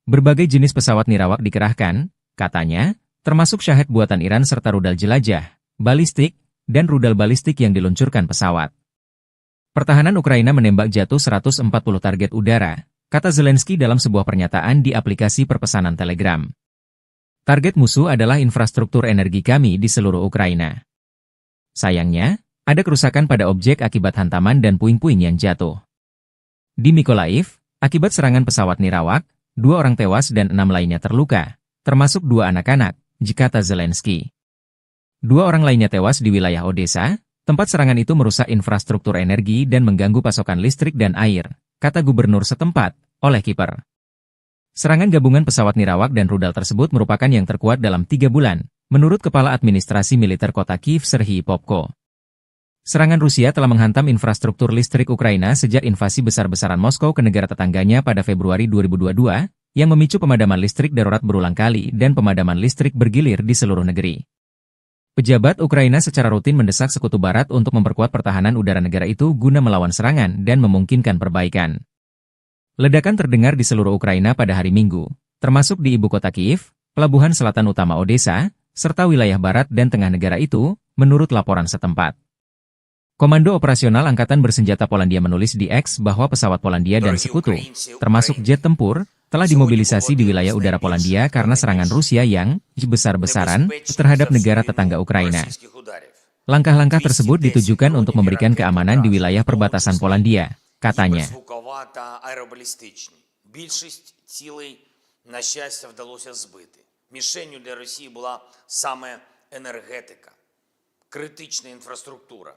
Berbagai jenis pesawat nirawak dikerahkan, katanya, termasuk Shahed buatan Iran serta rudal jelajah, balistik, dan rudal balistik yang diluncurkan pesawat. Pertahanan Ukraina menembak jatuh 140 target udara, kata Zelensky dalam sebuah pernyataan di aplikasi perpesanan Telegram. Target musuh adalah infrastruktur energi kami di seluruh Ukraina. Sayangnya, ada kerusakan pada objek akibat hantaman dan puing-puing yang jatuh. Di Mykolaiv, akibat serangan pesawat nirawak, 2 orang tewas dan 6 lainnya terluka, termasuk 2 anak-anak, kata Zelensky. 2 orang lainnya tewas di wilayah Odessa, tempat serangan itu merusak infrastruktur energi dan mengganggu pasokan listrik dan air, kata gubernur setempat, Oleh Kiper. Serangan gabungan pesawat nirawak dan rudal tersebut merupakan yang terkuat dalam 3 bulan, menurut Kepala Administrasi Militer Kota Kiev Serhiy Popko. Serangan Rusia telah menghantam infrastruktur listrik Ukraina sejak invasi besar-besaran Moskow ke negara tetangganya pada Februari 2022, yang memicu pemadaman listrik darurat berulang kali dan pemadaman listrik bergilir di seluruh negeri. Pejabat Ukraina secara rutin mendesak Sekutu Barat untuk memperkuat pertahanan udara negara itu guna melawan serangan dan memungkinkan perbaikan. Ledakan terdengar di seluruh Ukraina pada hari Minggu, termasuk di ibu kota Kiev, pelabuhan selatan utama Odessa, serta wilayah barat dan tengah negara itu, menurut laporan setempat. Komando Operasional Angkatan Bersenjata Polandia menulis di X bahwa pesawat Polandia dan sekutu, termasuk jet tempur, telah dimobilisasi di wilayah udara Polandia karena serangan Rusia yang besar-besaran terhadap negara tetangga Ukraina. Langkah-langkah tersebut ditujukan untuk memberikan keamanan di wilayah perbatasan Polandia, katanya. Мішенью для Росії була саме енергетика, критична інфраструктура.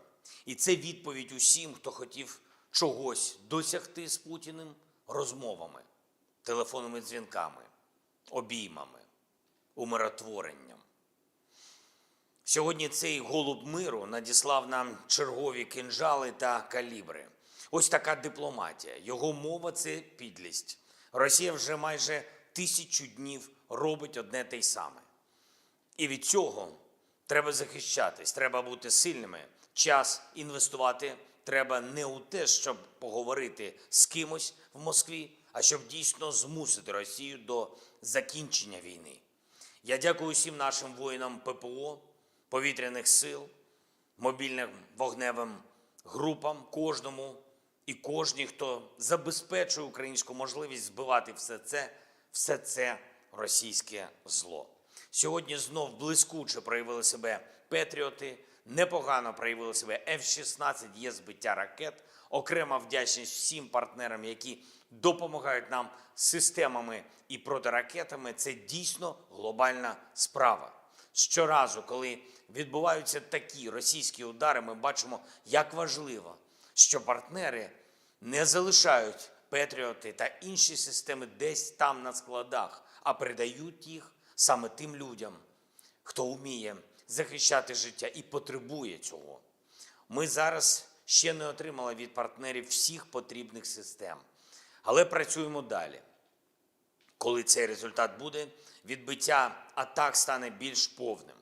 І це відповідь усім, хто хотів чогось досягти з Путіним розмовами, телефонними дзвінками, обіймами, умиротворенням. Сьогодні цей голуб миру надіслав нам чергові кинджали та калібри. Ось така дипломатія. Його мова – це підлість. Росія вже майже 1000 днів робить одне те й саме. І від цього треба захищатись, треба бути сильними. Час інвестувати треба не у те, щоб поговорити з кимось в Москві, а щоб дійсно змусити Росію до закінчення війни. Я дякую усім нашим воїнам ППО, повітряних сил, мобільним вогневим групам, кожному і кожній, хто забезпечує українську можливість збивати все це російське зло. Сьогодні знов блискуче проявили себе патріоти, непогано проявили себе F-16, є збиття ракет. Окрема вдячність всім партнерам, які допомагають нам системами і протиракетами. Це дійсно глобальна справа. Щоразу, коли відбуваються такі російські удари, ми бачимо, як важливо, що партнери не залишають патріоти та інші системи десь там на складах, а передають їх саме тим людям, хто вміє захищати життя і потребує цього. Ми зараз ще не отримали від партнерів всіх потрібних систем, але працюємо далі. Коли цей результат буде, відбиття атак стане більш повним.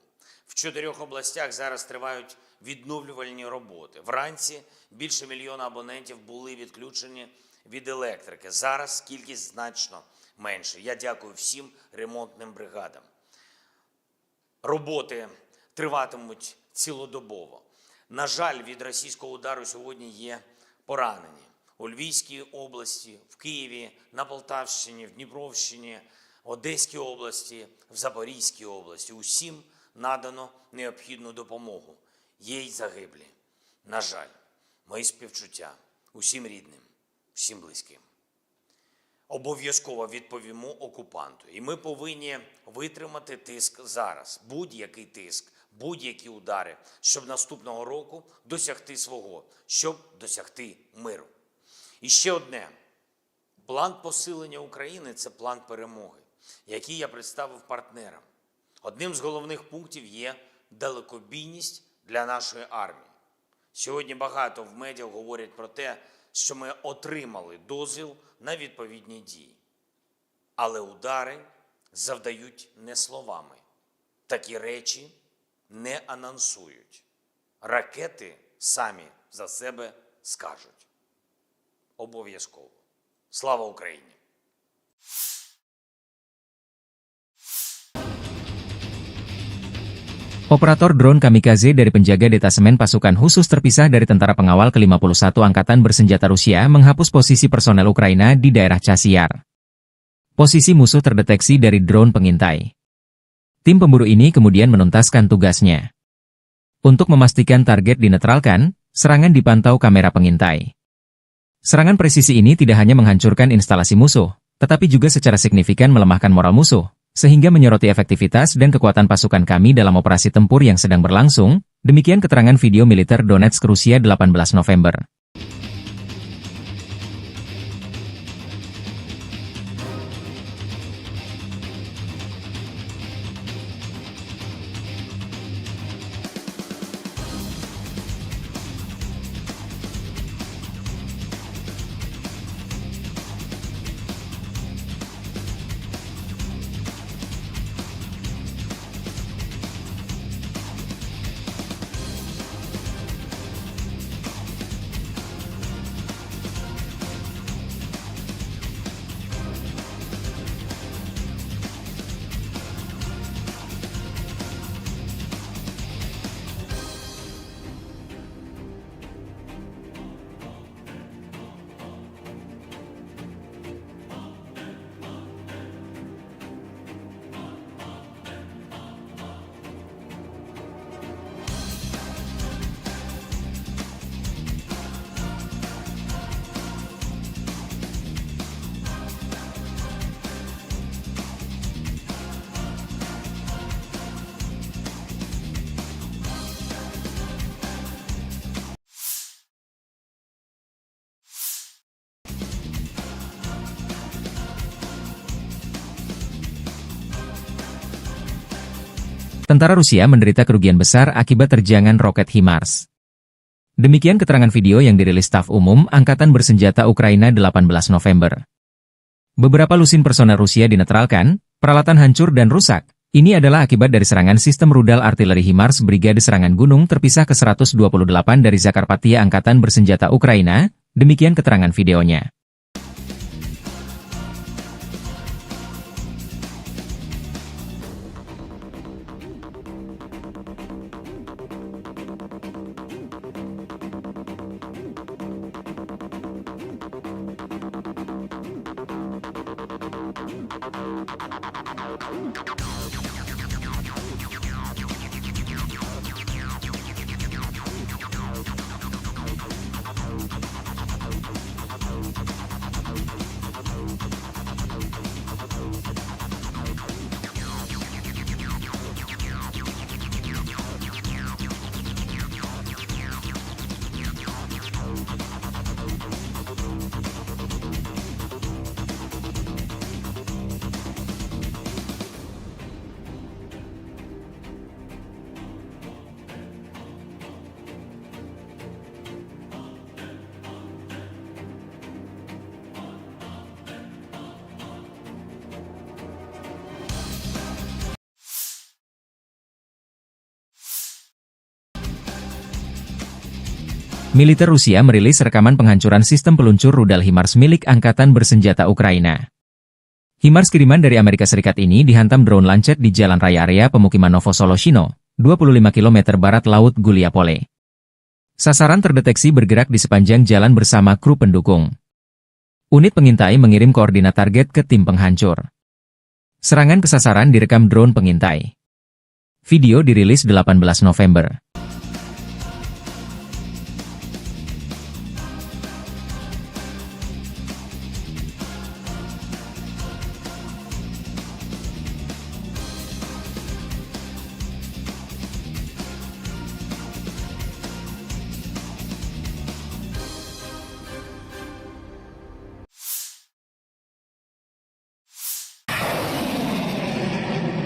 В 4 областях зараз тривають відновлювальні роботи. Вранці більше 1 мільйона абонентів були відключені від електрики. Зараз кількість значно менше. Я дякую всім ремонтним бригадам. Роботи триватимуть цілодобово. На жаль, від російського удару сьогодні є поранені. У Львівській області, в Києві, на Полтавщині, в Дніпровщині, Одеській області, в Запорізькій області. Усім надано необхідну допомогу. Є й загиблі. На жаль, мої співчуття усім рідним, всім близьким. Обов'язково відповімо окупанту. І ми повинні витримати тиск зараз. Будь-який тиск, будь-які удари, щоб наступного року досягти свого, щоб досягти миру. І ще одне. План посилення України – це план перемоги, який я представив партнерам. Одним з головних пунктів є далекобійність для нашої армії. Сьогодні багато в медіа говорять про те, що ми отримали дозвіл на відповідні дії. Але удари завдають не словами. Такі речі не анонсують. Ракети самі за себе скажуть. Обов'язково. Слава Україні! Operator drone kamikaze dari penjaga detasemen pasukan khusus terpisah dari tentara pengawal ke-51 Angkatan Bersenjata Rusia menghapus posisi personel Ukraina di daerah Chasiar. Posisi musuh terdeteksi dari drone pengintai. Tim pemburu ini kemudian menuntaskan tugasnya. Untuk memastikan target dinetralkan, serangan dipantau kamera pengintai. Serangan presisi ini tidak hanya menghancurkan instalasi musuh, tetapi juga secara signifikan melemahkan moral musuh, sehingga menyoroti efektivitas dan kekuatan pasukan kami dalam operasi tempur yang sedang berlangsung, demikian keterangan video militer Donetsk Rusia 18 November. tentara Rusia menderita kerugian besar akibat terjangan roket HIMARS. Demikian keterangan video yang dirilis Staf Umum Angkatan Bersenjata Ukraina 18 November. Beberapa lusin personel Rusia dinetralkan, peralatan hancur dan rusak. Ini adalah akibat dari serangan sistem rudal artileri HIMARS Brigade Serangan Gunung terpisah ke-128 dari Zakarpattia Angkatan Bersenjata Ukraina, demikian keterangan videonya. Militer Rusia merilis rekaman penghancuran sistem peluncur rudal HIMARS milik Angkatan Bersenjata Ukraina. HIMARS kiriman dari Amerika Serikat ini dihantam drone Lancet di jalan raya area pemukiman Novosoloshino, 25 km barat laut Guliapole. Sasaran terdeteksi bergerak di sepanjang jalan bersama kru pendukung. Unit pengintai mengirim koordinat target ke tim penghancur. Serangan ke sasaran direkam drone pengintai. Video dirilis 18 November.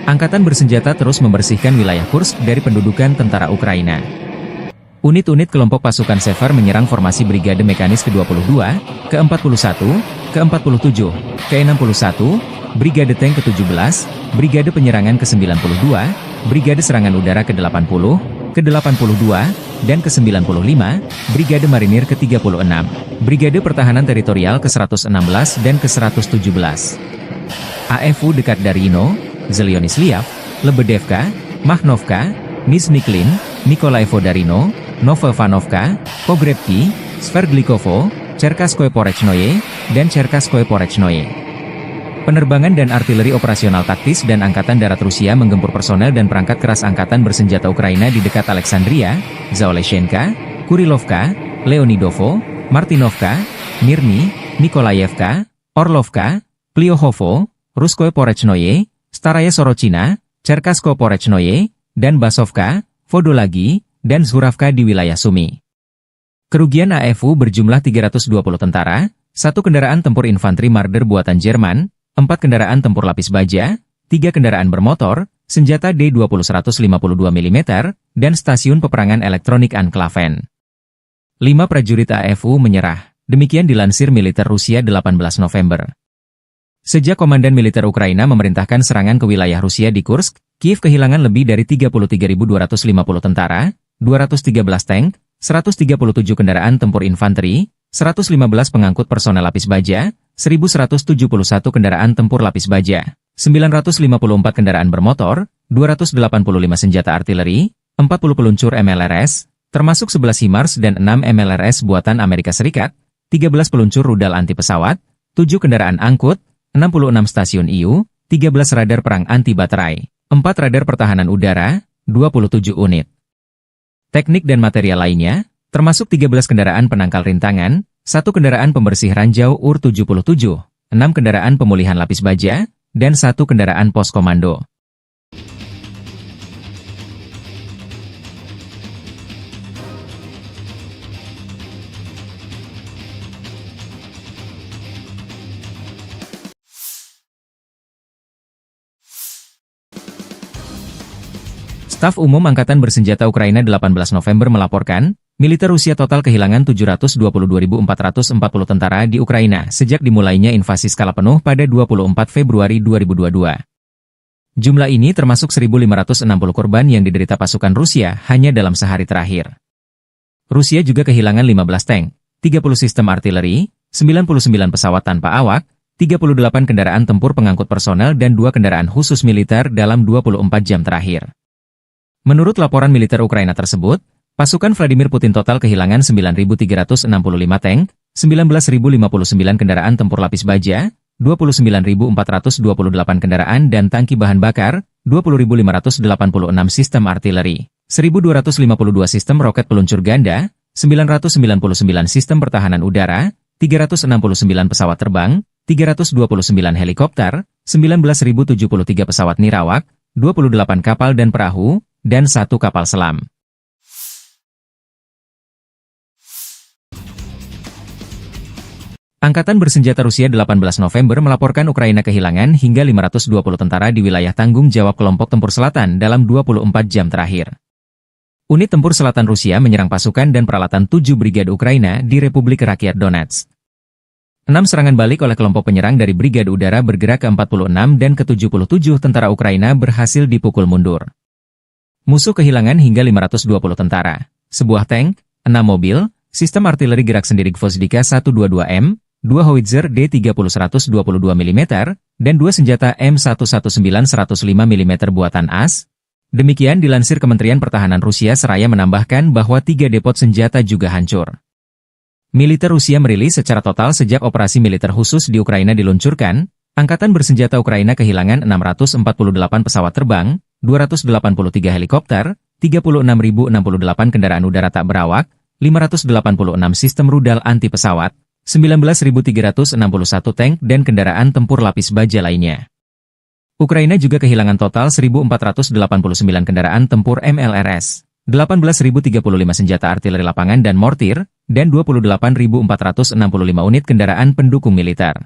Angkatan Bersenjata terus membersihkan wilayah Kursk dari pendudukan tentara Ukraina. Unit-unit kelompok pasukan Sever menyerang formasi Brigade Mekanis ke-22, ke-41, ke-47, ke-61, Brigade Tank ke-17, Brigade Penyerangan ke-92, Brigade Serangan Udara ke-80, ke-82, dan ke-95, Brigade Marinir ke-36, Brigade Pertahanan Teritorial ke-116 dan ke-117. AFU dekat Darino, Zelyonisliav, Lebedevka, Makhnovka, Nizhny-Klin, Nikolaevo Darino, Novovanovka, Pogrebki, Sverdlikovo, Cherkaskoye Porechnoye, dan Cherkaskoye Porechnoye. Penerbangan dan artileri operasional taktis dan Angkatan Darat Rusia menggempur personel dan perangkat keras Angkatan Bersenjata Ukraina di dekat Alexandria, Zaoleshenka, Kurilovka, Leonidovo, Martinovka, Mirny, Nikolaevka, Orlovka, Pliohovo, Ruskoye Porechnoye, Staraya Sorochina, Cherkaskoye Porechnoye, dan Basovka, Vodolagi, dan Zhuravka di wilayah Sumy. Kerugian AFU berjumlah 320 tentara, 1 kendaraan tempur infanteri Marder buatan Jerman, 4 kendaraan tempur lapis baja, 3 kendaraan bermotor, senjata D-20 152 mm, dan stasiun peperangan elektronik Anklaven. 5 prajurit AFU menyerah, demikian dilansir militer Rusia 18 November. Sejak Komandan Militer Ukraina memerintahkan serangan ke wilayah Rusia di Kursk, Kiev kehilangan lebih dari 33.250 tentara, 213 tank, 137 kendaraan tempur infanteri, 115 pengangkut personel lapis baja, 1.171 kendaraan tempur lapis baja, 954 kendaraan bermotor, 285 senjata artileri, 40 peluncur MLRS, termasuk 11 HIMARS dan 6 MLRS buatan Amerika Serikat, 13 peluncur rudal anti pesawat, 7 kendaraan angkut, 66 stasiun IU, 13 radar perang anti baterai, 4 radar pertahanan udara, 27 unit. Teknik dan material lainnya, termasuk 13 kendaraan penangkal rintangan, 1 kendaraan pembersih ranjau UR-77, 6 kendaraan pemulihan lapis baja, dan 1 kendaraan pos komando. Staf Umum Angkatan Bersenjata Ukraina 18 November melaporkan, militer Rusia total kehilangan 722.440 tentara di Ukraina sejak dimulainya invasi skala penuh pada 24 Februari 2022. Jumlah ini termasuk 1.560 korban yang diderita pasukan Rusia hanya dalam sehari terakhir. Rusia juga kehilangan 15 tank, 30 sistem artileri, 99 pesawat tanpa awak, 38 kendaraan tempur pengangkut personel dan 2 kendaraan khusus militer dalam 24 jam terakhir. Menurut laporan militer Ukraina tersebut, pasukan Vladimir Putin total kehilangan 9.365 tank, 19.059 kendaraan tempur lapis baja, 29.428 kendaraan dan tangki bahan bakar, 20.586 sistem artileri, 1.252 sistem roket peluncur ganda, 999 sistem pertahanan udara, 369 pesawat terbang, 329 helikopter, 19.073 pesawat nirawak, 28 kapal dan perahu, dan 1 kapal selam. Angkatan Bersenjata Rusia 18 November melaporkan Ukraina kehilangan hingga 520 tentara di wilayah tanggung jawab kelompok tempur selatan dalam 24 jam terakhir. Unit tempur selatan Rusia menyerang pasukan dan peralatan 7 brigade Ukraina di Republik Rakyat Donetsk. 6 serangan balik oleh kelompok penyerang dari Brigade Udara bergerak ke-46 dan ke-77 tentara Ukraina berhasil dipukul mundur. Musuh kehilangan hingga 520 tentara, sebuah tank, 6 mobil, sistem artileri gerak sendiri Gvozdika 122M, 2 howitzer D30-122 mm, dan 2 senjata M119 105 mm buatan AS. Demikian dilansir Kementerian Pertahanan Rusia seraya menambahkan bahwa 3 depot senjata juga hancur. Militer Rusia merilis secara total sejak operasi militer khusus di Ukraina diluncurkan, Angkatan Bersenjata Ukraina kehilangan 648 pesawat terbang, 283 helikopter, 36.068 kendaraan udara tak berawak, 586 sistem rudal anti pesawat, 19.361 tank dan kendaraan tempur lapis baja lainnya. Ukraina juga kehilangan total 1.489 kendaraan tempur MLRS, 18.035 senjata artileri lapangan dan mortir, dan 28.465 unit kendaraan pendukung militer.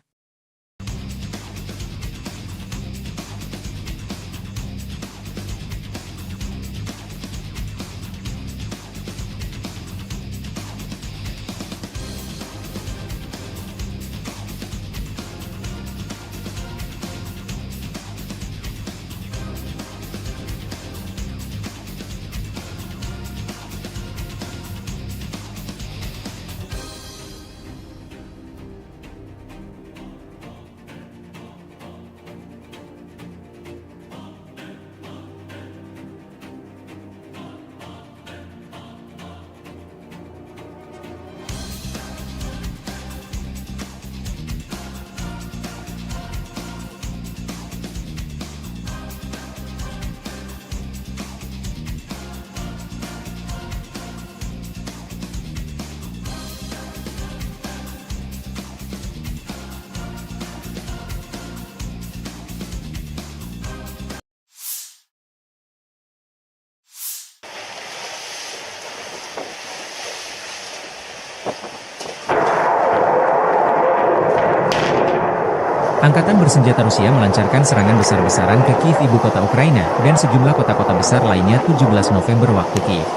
Angkatan Bersenjata Rusia melancarkan serangan besar-besaran ke Kiev, ibu kota Ukraina, dan sejumlah kota-kota besar lainnya 17 November waktu Kiev.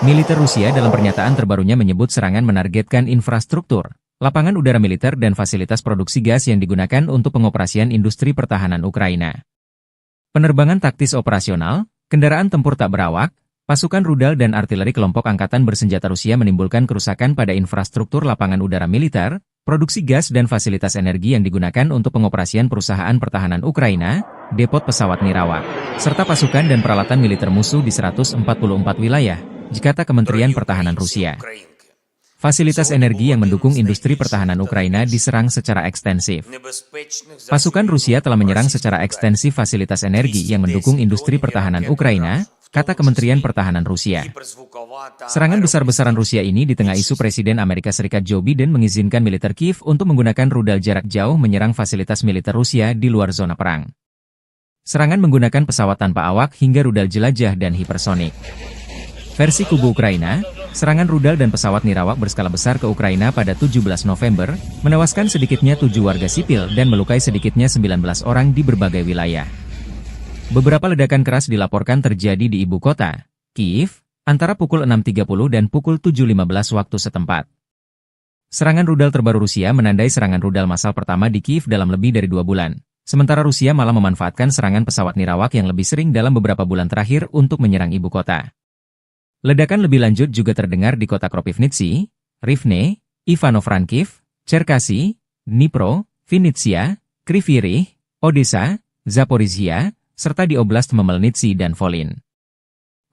Militer Rusia dalam pernyataan terbarunya menyebut serangan menargetkan infrastruktur, lapangan udara militer dan fasilitas produksi gas yang digunakan untuk pengoperasian industri pertahanan Ukraina. Penerbangan taktis operasional, kendaraan tempur tak berawak, pasukan rudal dan artileri kelompok Angkatan Bersenjata Rusia menimbulkan kerusakan pada infrastruktur lapangan udara militer, produksi gas dan fasilitas energi yang digunakan untuk pengoperasian perusahaan pertahanan Ukraina, depot pesawat nirawak, serta pasukan dan peralatan militer musuh di 144 wilayah, kata Kementerian Pertahanan Rusia. Fasilitas energi yang mendukung industri pertahanan Ukraina diserang secara ekstensif. Pasukan Rusia telah menyerang secara ekstensif fasilitas energi yang mendukung industri pertahanan Ukraina, kata Kementerian Pertahanan Rusia. Serangan besar-besaran Rusia ini di tengah isu Presiden Amerika Serikat Joe Biden mengizinkan militer Kiev untuk menggunakan rudal jarak jauh menyerang fasilitas militer Rusia di luar zona perang. Serangan menggunakan pesawat tanpa awak hingga rudal jelajah dan hipersonik. Versi kubu Ukraina, serangan rudal dan pesawat nirawak berskala besar ke Ukraina pada 17 November, menewaskan sedikitnya 7 warga sipil dan melukai sedikitnya 19 orang di berbagai wilayah. Beberapa ledakan keras dilaporkan terjadi di ibu kota, Kyiv, antara pukul 6.30 dan pukul 7.15 waktu setempat. Serangan rudal terbaru Rusia menandai serangan rudal massal pertama di Kyiv dalam lebih dari 2 bulan. Sementara Rusia malah memanfaatkan serangan pesawat nirawak yang lebih sering dalam beberapa bulan terakhir untuk menyerang ibu kota. Ledakan lebih lanjut juga terdengar di kota Kropivnitsy, Rivne, Ivano-Frankivsk, Cherkasy, Dnipro, Vinnytsia, Kryvyi Rih, Odessa, Zaporizhia, serta di Oblast Khmelnytskyi dan Volyn.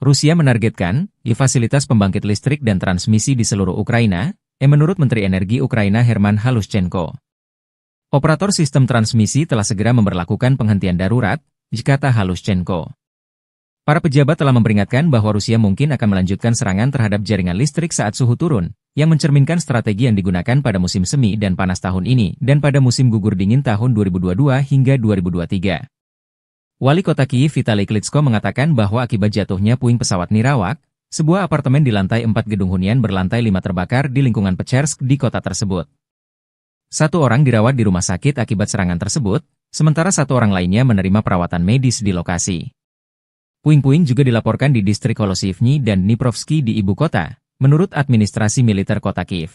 Rusia menargetkan fasilitas pembangkit listrik dan transmisi di seluruh Ukraina, menurut Menteri Energi Ukraina Herman Halushchenko. Operator sistem transmisi telah segera memberlakukan penghentian darurat, kata Halushchenko. Para pejabat telah memperingatkan bahwa Rusia mungkin akan melanjutkan serangan terhadap jaringan listrik saat suhu turun, yang mencerminkan strategi yang digunakan pada musim semi dan panas tahun ini dan pada musim gugur dingin tahun 2022 hingga 2023. Wali kota Kyiv Vitali Klitschko mengatakan bahwa akibat jatuhnya puing pesawat nirawak, sebuah apartemen di lantai 4 gedung hunian berlantai 5 terbakar di lingkungan Pechersk di kota tersebut. 1 orang dirawat di rumah sakit akibat serangan tersebut, sementara 1 orang lainnya menerima perawatan medis di lokasi. Puing-puing juga dilaporkan di distrik Holosivny dan Dniprovsky di ibu kota, menurut administrasi militer kota Kyiv.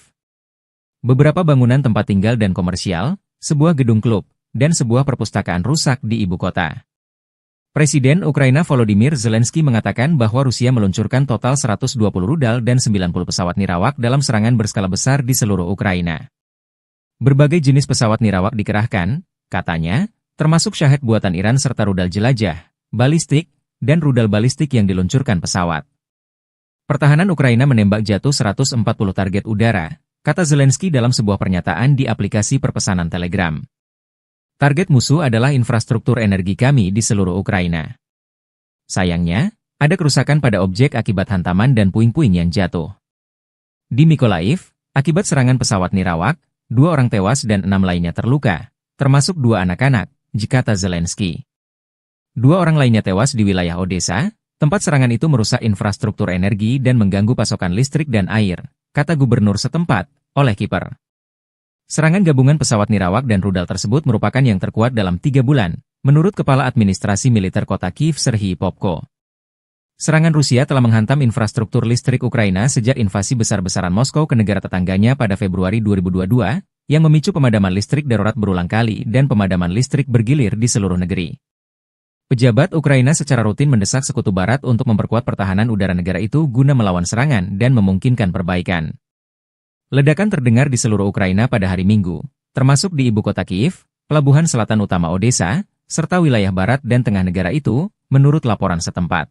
Beberapa bangunan tempat tinggal dan komersial, sebuah gedung klub, dan sebuah perpustakaan rusak di ibu kota. Presiden Ukraina Volodymyr Zelensky mengatakan bahwa Rusia meluncurkan total 120 rudal dan 90 pesawat nirawak dalam serangan berskala besar di seluruh Ukraina. Berbagai jenis pesawat nirawak dikerahkan, katanya, termasuk Shahed buatan Iran serta rudal jelajah, balistik, dan rudal balistik yang diluncurkan pesawat. Pertahanan Ukraina menembak jatuh 140 target udara, kata Zelensky dalam sebuah pernyataan di aplikasi perpesanan Telegram. Target musuh adalah infrastruktur energi kami di seluruh Ukraina. Sayangnya, ada kerusakan pada objek akibat hantaman dan puing-puing yang jatuh. Di Mykolaiv, akibat serangan pesawat nirawak, 2 orang tewas dan 6 lainnya terluka, termasuk 2 anak-anak, kata Zelensky. 2 orang lainnya tewas di wilayah Odessa, tempat serangan itu merusak infrastruktur energi dan mengganggu pasokan listrik dan air, kata gubernur setempat, Oleh Kiper. Serangan gabungan pesawat nirawak dan rudal tersebut merupakan yang terkuat dalam 3 bulan, menurut Kepala Administrasi Militer Kota Kyiv Serhiy Popko. Serangan Rusia telah menghantam infrastruktur listrik Ukraina sejak invasi besar-besaran Moskow ke negara tetangganya pada Februari 2022, yang memicu pemadaman listrik darurat berulang kali dan pemadaman listrik bergilir di seluruh negeri. Pejabat Ukraina secara rutin mendesak Sekutu Barat untuk memperkuat pertahanan udara negara itu guna melawan serangan dan memungkinkan perbaikan. Ledakan terdengar di seluruh Ukraina pada hari Minggu, termasuk di ibu kota Kyiv, pelabuhan selatan utama Odessa, serta wilayah barat dan tengah negara itu, menurut laporan setempat.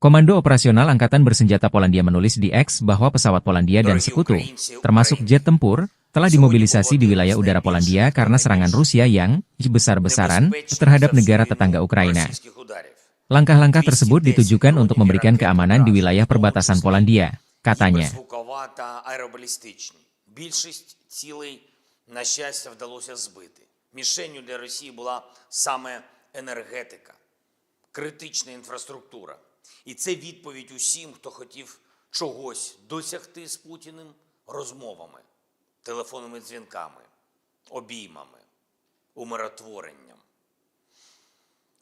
Komando Operasional Angkatan Bersenjata Polandia menulis di X bahwa pesawat Polandia dan sekutu, termasuk jet tempur, telah dimobilisasi di wilayah udara Polandia karena serangan Rusia yang besar-besaran terhadap negara tetangga Ukraina. Langkah-langkah tersebut ditujukan untuk memberikan keamanan di wilayah perbatasan Polandia, katanya. Більшість цілей, на щастя, вдалося збити. Мішенню для Росії була саме енергетика, критична інфраструктура. І це відповідь усім, хто хотів чогось досягти з Путіним розмовами, телефонними дзвінками, обіймами, умиротворенням.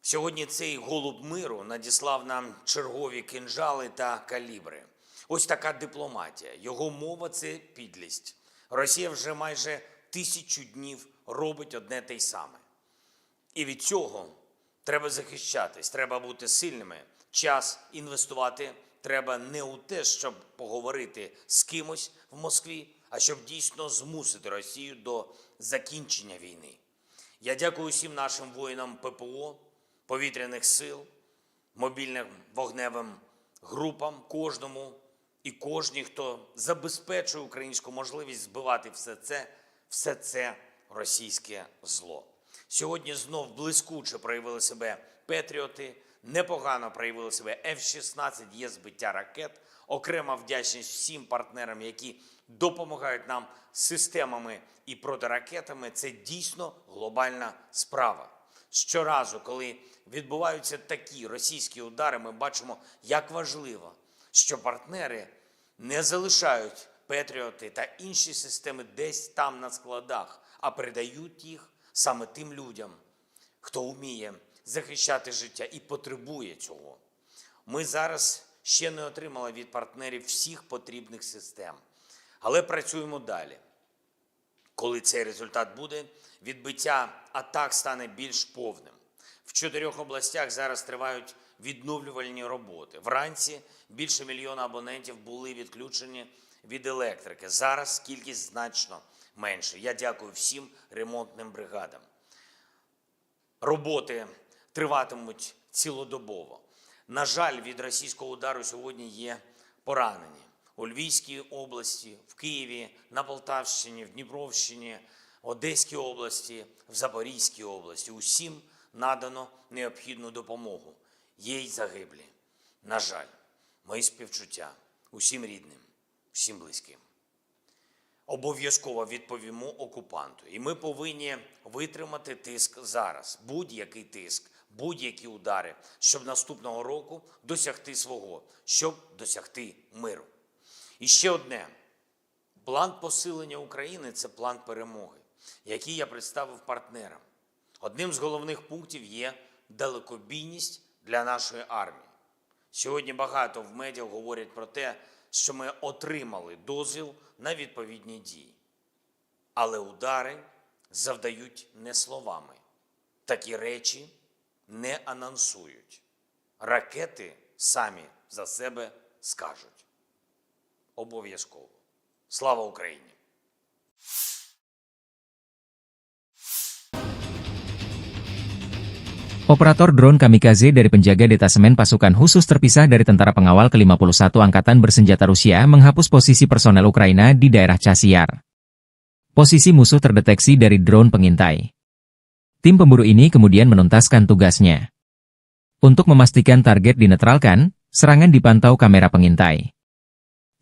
Сьогодні цей голуб миру надіслав нам чергові кинджали та калібри. Ось така дипломатія. Його мова – це підлість. Росія вже майже 1000 днів робить одне те й саме. І від цього треба захищатись, треба бути сильними. Час інвестувати треба не у те, щоб поговорити з кимось в Москві, а щоб дійсно змусити Росію до закінчення війни. Я дякую всім нашим воїнам ППО, повітряних сил, мобільним вогневим групам, кожному і кожній, хто забезпечує українську можливість збивати все це російське зло. Сьогодні знов блискуче проявили себе Петріоти, непогано проявили себе F-16, є збиття ракет. Окрема вдячність всім партнерам, які допомагають нам системами і протиракетами. Це дійсно глобальна справа. Щоразу, коли відбуваються такі російські удари, ми бачимо, як важливо, що партнери не залишають Петріоти та інші системи десь там на складах, а передають їх саме тим людям, хто вміє захищати життя і потребує цього. Ми зараз ще не отримали від партнерів всіх потрібних систем, але працюємо далі. Коли цей результат буде, відбиття атак стане більш повним. В 4 областях зараз тривають відновлювальні роботи. Вранці більше мільйона абонентів були відключені від електрики. Зараз кількість значно менше. Я дякую всім ремонтним бригадам. Роботи триватимуть цілодобово. На жаль, від російського удару сьогодні є поранені. У Львівській області, в Києві, на Полтавщині, в Дніпровщині, Одеській області, в Запорізькій області. Усім надано необхідну допомогу. Є й загиблі. На жаль, мої співчуття усім рідним, всім близьким. Обов'язково відповімо окупанту. І ми повинні витримати тиск зараз. Будь-який тиск, будь-які удари, щоб наступного року досягти свого, щоб досягти миру. І ще одне. План посилення України – це план перемоги, який я представив партнерам. Одним з головних пунктів є далекобійність для нашої армії. Сьогодні багато в медіа говорять про те, що ми отримали дозвіл на відповідні дії. Але удари завдають не словами. Такі речі не анонсують. Ракети самі за себе скажуть. Обов'язково. Слава Україні! Operator drone kamikaze dari penjaga detasemen pasukan khusus terpisah dari tentara pengawal ke-51 Angkatan Bersenjata Rusia menghapus posisi personel Ukraina di daerah Chasiar. Posisi musuh terdeteksi dari drone pengintai. Tim pemburu ini kemudian menuntaskan tugasnya. Untuk memastikan target dinetralkan, serangan dipantau kamera pengintai.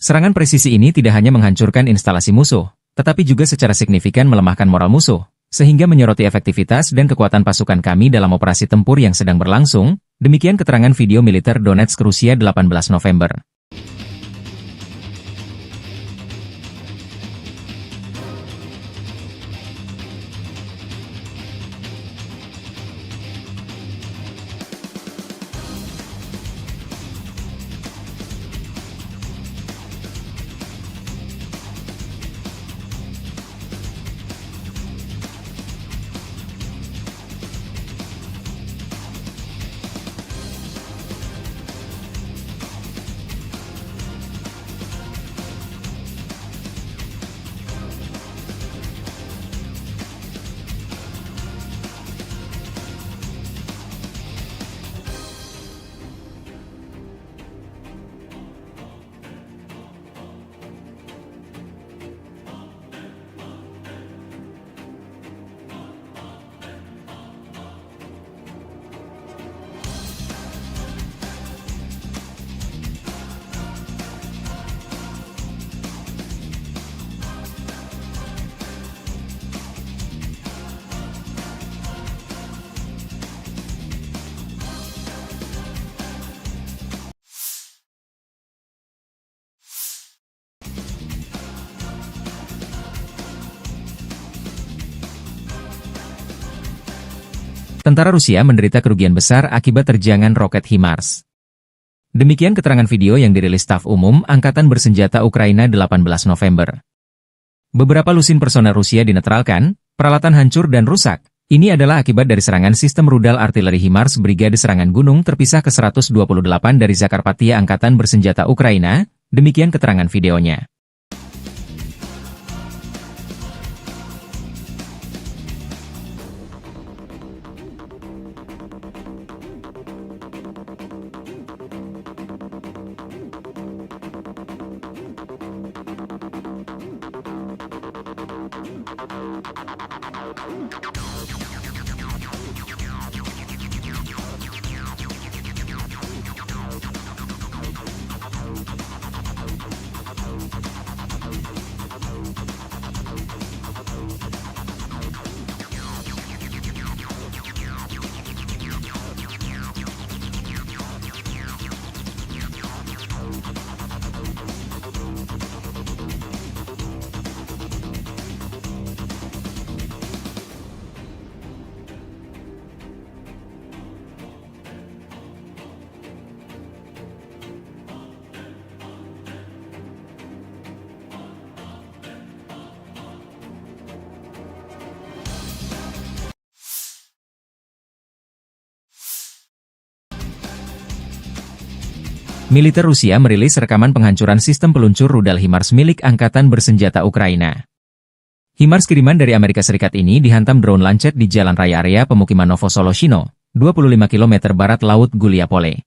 Serangan presisi ini tidak hanya menghancurkan instalasi musuh, tetapi juga secara signifikan melemahkan moral musuh, sehingga menyoroti efektivitas dan kekuatan pasukan kami dalam operasi tempur yang sedang berlangsung, demikian keterangan video militer Donetsk Rusia 18 November. Tentara Rusia menderita kerugian besar akibat terjangan roket HIMARS. Demikian keterangan video yang dirilis Staf Umum Angkatan Bersenjata Ukraina 18 November. Beberapa lusin personel Rusia dinetralkan, peralatan hancur dan rusak. Ini adalah akibat dari serangan sistem rudal artileri HIMARS Brigade Serangan Gunung terpisah ke-128 dari Zakarpattia Angkatan Bersenjata Ukraina, demikian keterangan videonya. Militer Rusia merilis rekaman penghancuran sistem peluncur rudal HIMARS milik Angkatan Bersenjata Ukraina. HIMARS kiriman dari Amerika Serikat ini dihantam drone lancet di jalan raya area pemukiman Novosoloshino, 25 km barat Laut Guliapole.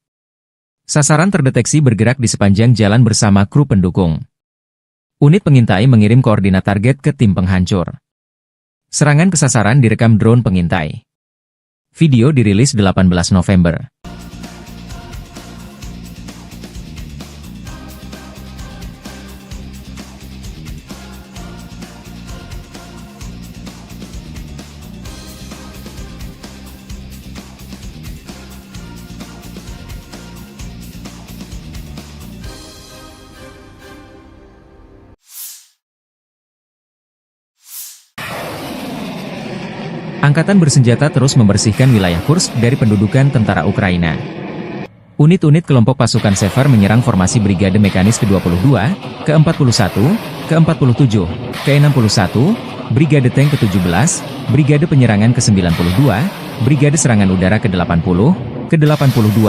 Sasaran terdeteksi bergerak di sepanjang jalan bersama kru pendukung. Unit pengintai mengirim koordinat target ke tim penghancur. Serangan ke sasaran direkam drone pengintai. Video dirilis 18 November. Angkatan bersenjata terus membersihkan wilayah Kursk dari pendudukan tentara Ukraina. Unit-unit kelompok pasukan Sever menyerang formasi Brigade Mekanis ke-22, ke-41, ke-47, ke-61, Brigade Tank ke-17, Brigade Penyerangan ke-92, Brigade Serangan Udara ke-80, ke-82,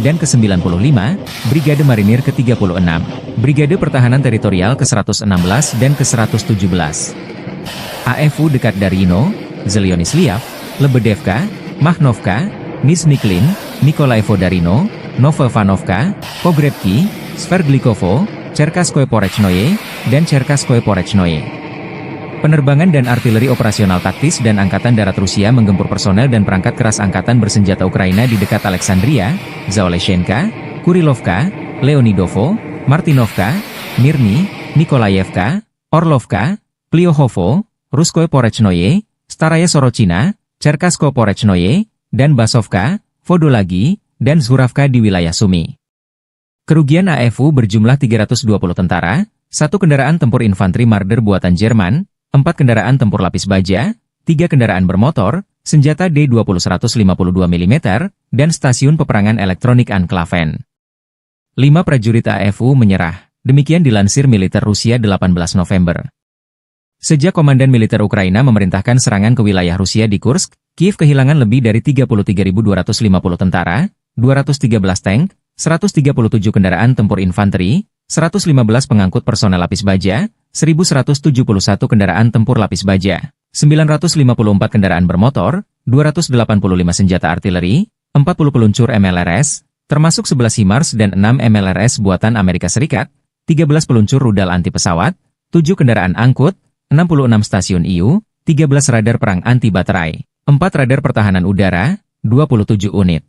dan ke-95, Brigade Marinir ke-36, Brigade Pertahanan Teritorial ke-116 dan ke-117. AFU dekat Darino, Zelyonisliav, Lebedevka, Mahnovka, Nizhny-Klin, Nikolaevo Darino, Novoivanovka, Pogrebki, Sverglikovo, Cherkaskoye Porechnoye, dan Cherkaskoye Porechnoye. Penerbangan dan artileri operasional taktis dan Angkatan Darat Rusia menggempur personel dan perangkat keras Angkatan Bersenjata Ukraina di dekat Alexandria, Zaoleshenka, Kurilovka, Leonidovo, Martinovka, Mirny, Nikolaevka, Orlovka, Pliohovo, Ruskoye Porechnoye, Staraya Sorochina, Cherkaskoye Porechnoye, dan Basovka, Vodolagi, dan Zhuravka di wilayah Sumy. Kerugian AFU berjumlah 320 tentara, 1 kendaraan tempur infanteri Marder buatan Jerman, 4 kendaraan tempur lapis baja, 3 kendaraan bermotor, senjata D-20 152 mm, dan stasiun peperangan elektronik Anklaven. 5 prajurit AFU menyerah, demikian dilansir militer Rusia 18 November. Sejak Komandan Militer Ukraina memerintahkan serangan ke wilayah Rusia di Kursk, Kiev kehilangan lebih dari 33.250 tentara, 213 tank, 137 kendaraan tempur infanteri, 115 pengangkut personel lapis baja, 1.171 kendaraan tempur lapis baja, 954 kendaraan bermotor, 285 senjata artileri, 40 peluncur MLRS, termasuk 11 HIMARS dan 6 MLRS buatan Amerika Serikat, 13 peluncur rudal anti pesawat, 7 kendaraan angkut, 66 stasiun IU, 13 radar perang anti-baterai, 4 radar pertahanan udara, 27 unit.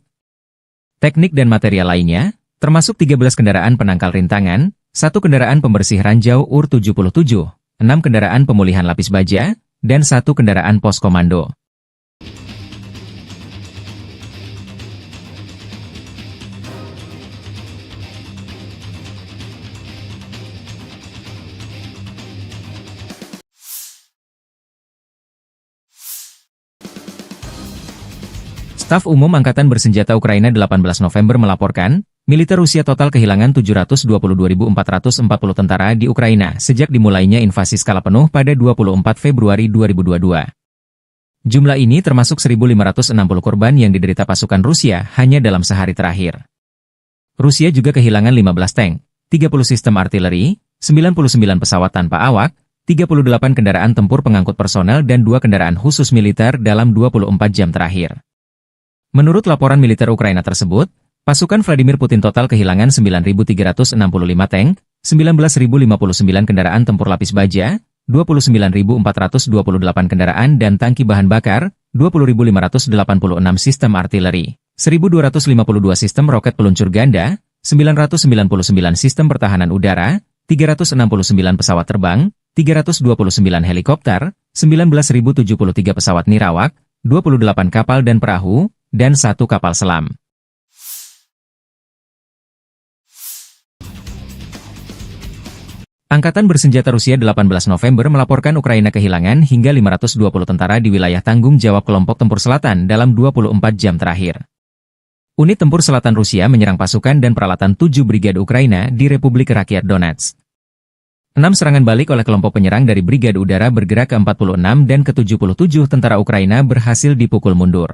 Teknik dan material lainnya, termasuk 13 kendaraan penangkal rintangan, 1 kendaraan pembersih ranjau UR-77, 6 kendaraan pemulihan lapis baja, dan 1 kendaraan pos komando. Staf Umum Angkatan Bersenjata Ukraina 18 November melaporkan, militer Rusia total kehilangan 722.440 tentara di Ukraina sejak dimulainya invasi skala penuh pada 24 Februari 2022. Jumlah ini termasuk 1.560 korban yang diderita pasukan Rusia hanya dalam sehari terakhir. Rusia juga kehilangan 15 tank, 30 sistem artileri, 99 pesawat tanpa awak, 38 kendaraan tempur pengangkut personel dan 2 kendaraan khusus militer dalam 24 jam terakhir. Menurut laporan militer Ukraina tersebut, pasukan Vladimir Putin total kehilangan 9.365 tank, 19.059 kendaraan tempur lapis baja, 29.428 kendaraan dan tangki bahan bakar, 20.586 sistem artileri, 1.252 sistem roket peluncur ganda, 999 sistem pertahanan udara, 369 pesawat terbang, 329 helikopter, 19.073 pesawat nirawak, 28 kapal dan perahu, dan 1 kapal selam. Angkatan Bersenjata Rusia 18 November melaporkan Ukraina kehilangan hingga 520 tentara di wilayah tanggung jawab kelompok tempur selatan dalam 24 jam terakhir. Unit tempur selatan Rusia menyerang pasukan dan peralatan 7 brigade Ukraina di Republik Rakyat Donetsk. 6 serangan balik oleh kelompok penyerang dari Brigade Udara bergerak ke-46 dan ke-77 tentara Ukraina berhasil dipukul mundur.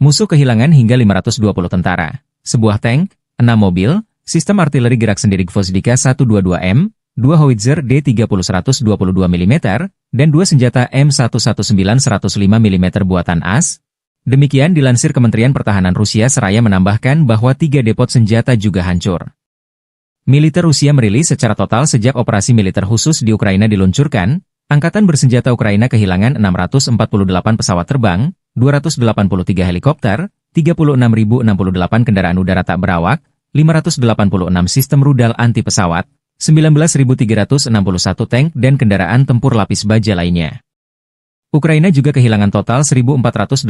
Musuh kehilangan hingga 520 tentara, sebuah tank, 6 mobil, sistem artileri gerak sendiri Gvosdika 122M, 2 howitzer D30 122 mm, dan 2 senjata M119 105 mm buatan AS. Demikian dilansir Kementerian Pertahanan Rusia seraya menambahkan bahwa 3 depot senjata juga hancur. Militer Rusia merilis secara total sejak operasi militer khusus di Ukraina diluncurkan, Angkatan Bersenjata Ukraina kehilangan 648 pesawat terbang, 283 helikopter, 36.068 kendaraan udara tak berawak, 586 sistem rudal anti pesawat, 19.361 tank dan kendaraan tempur lapis baja lainnya. Ukraina juga kehilangan total 1.489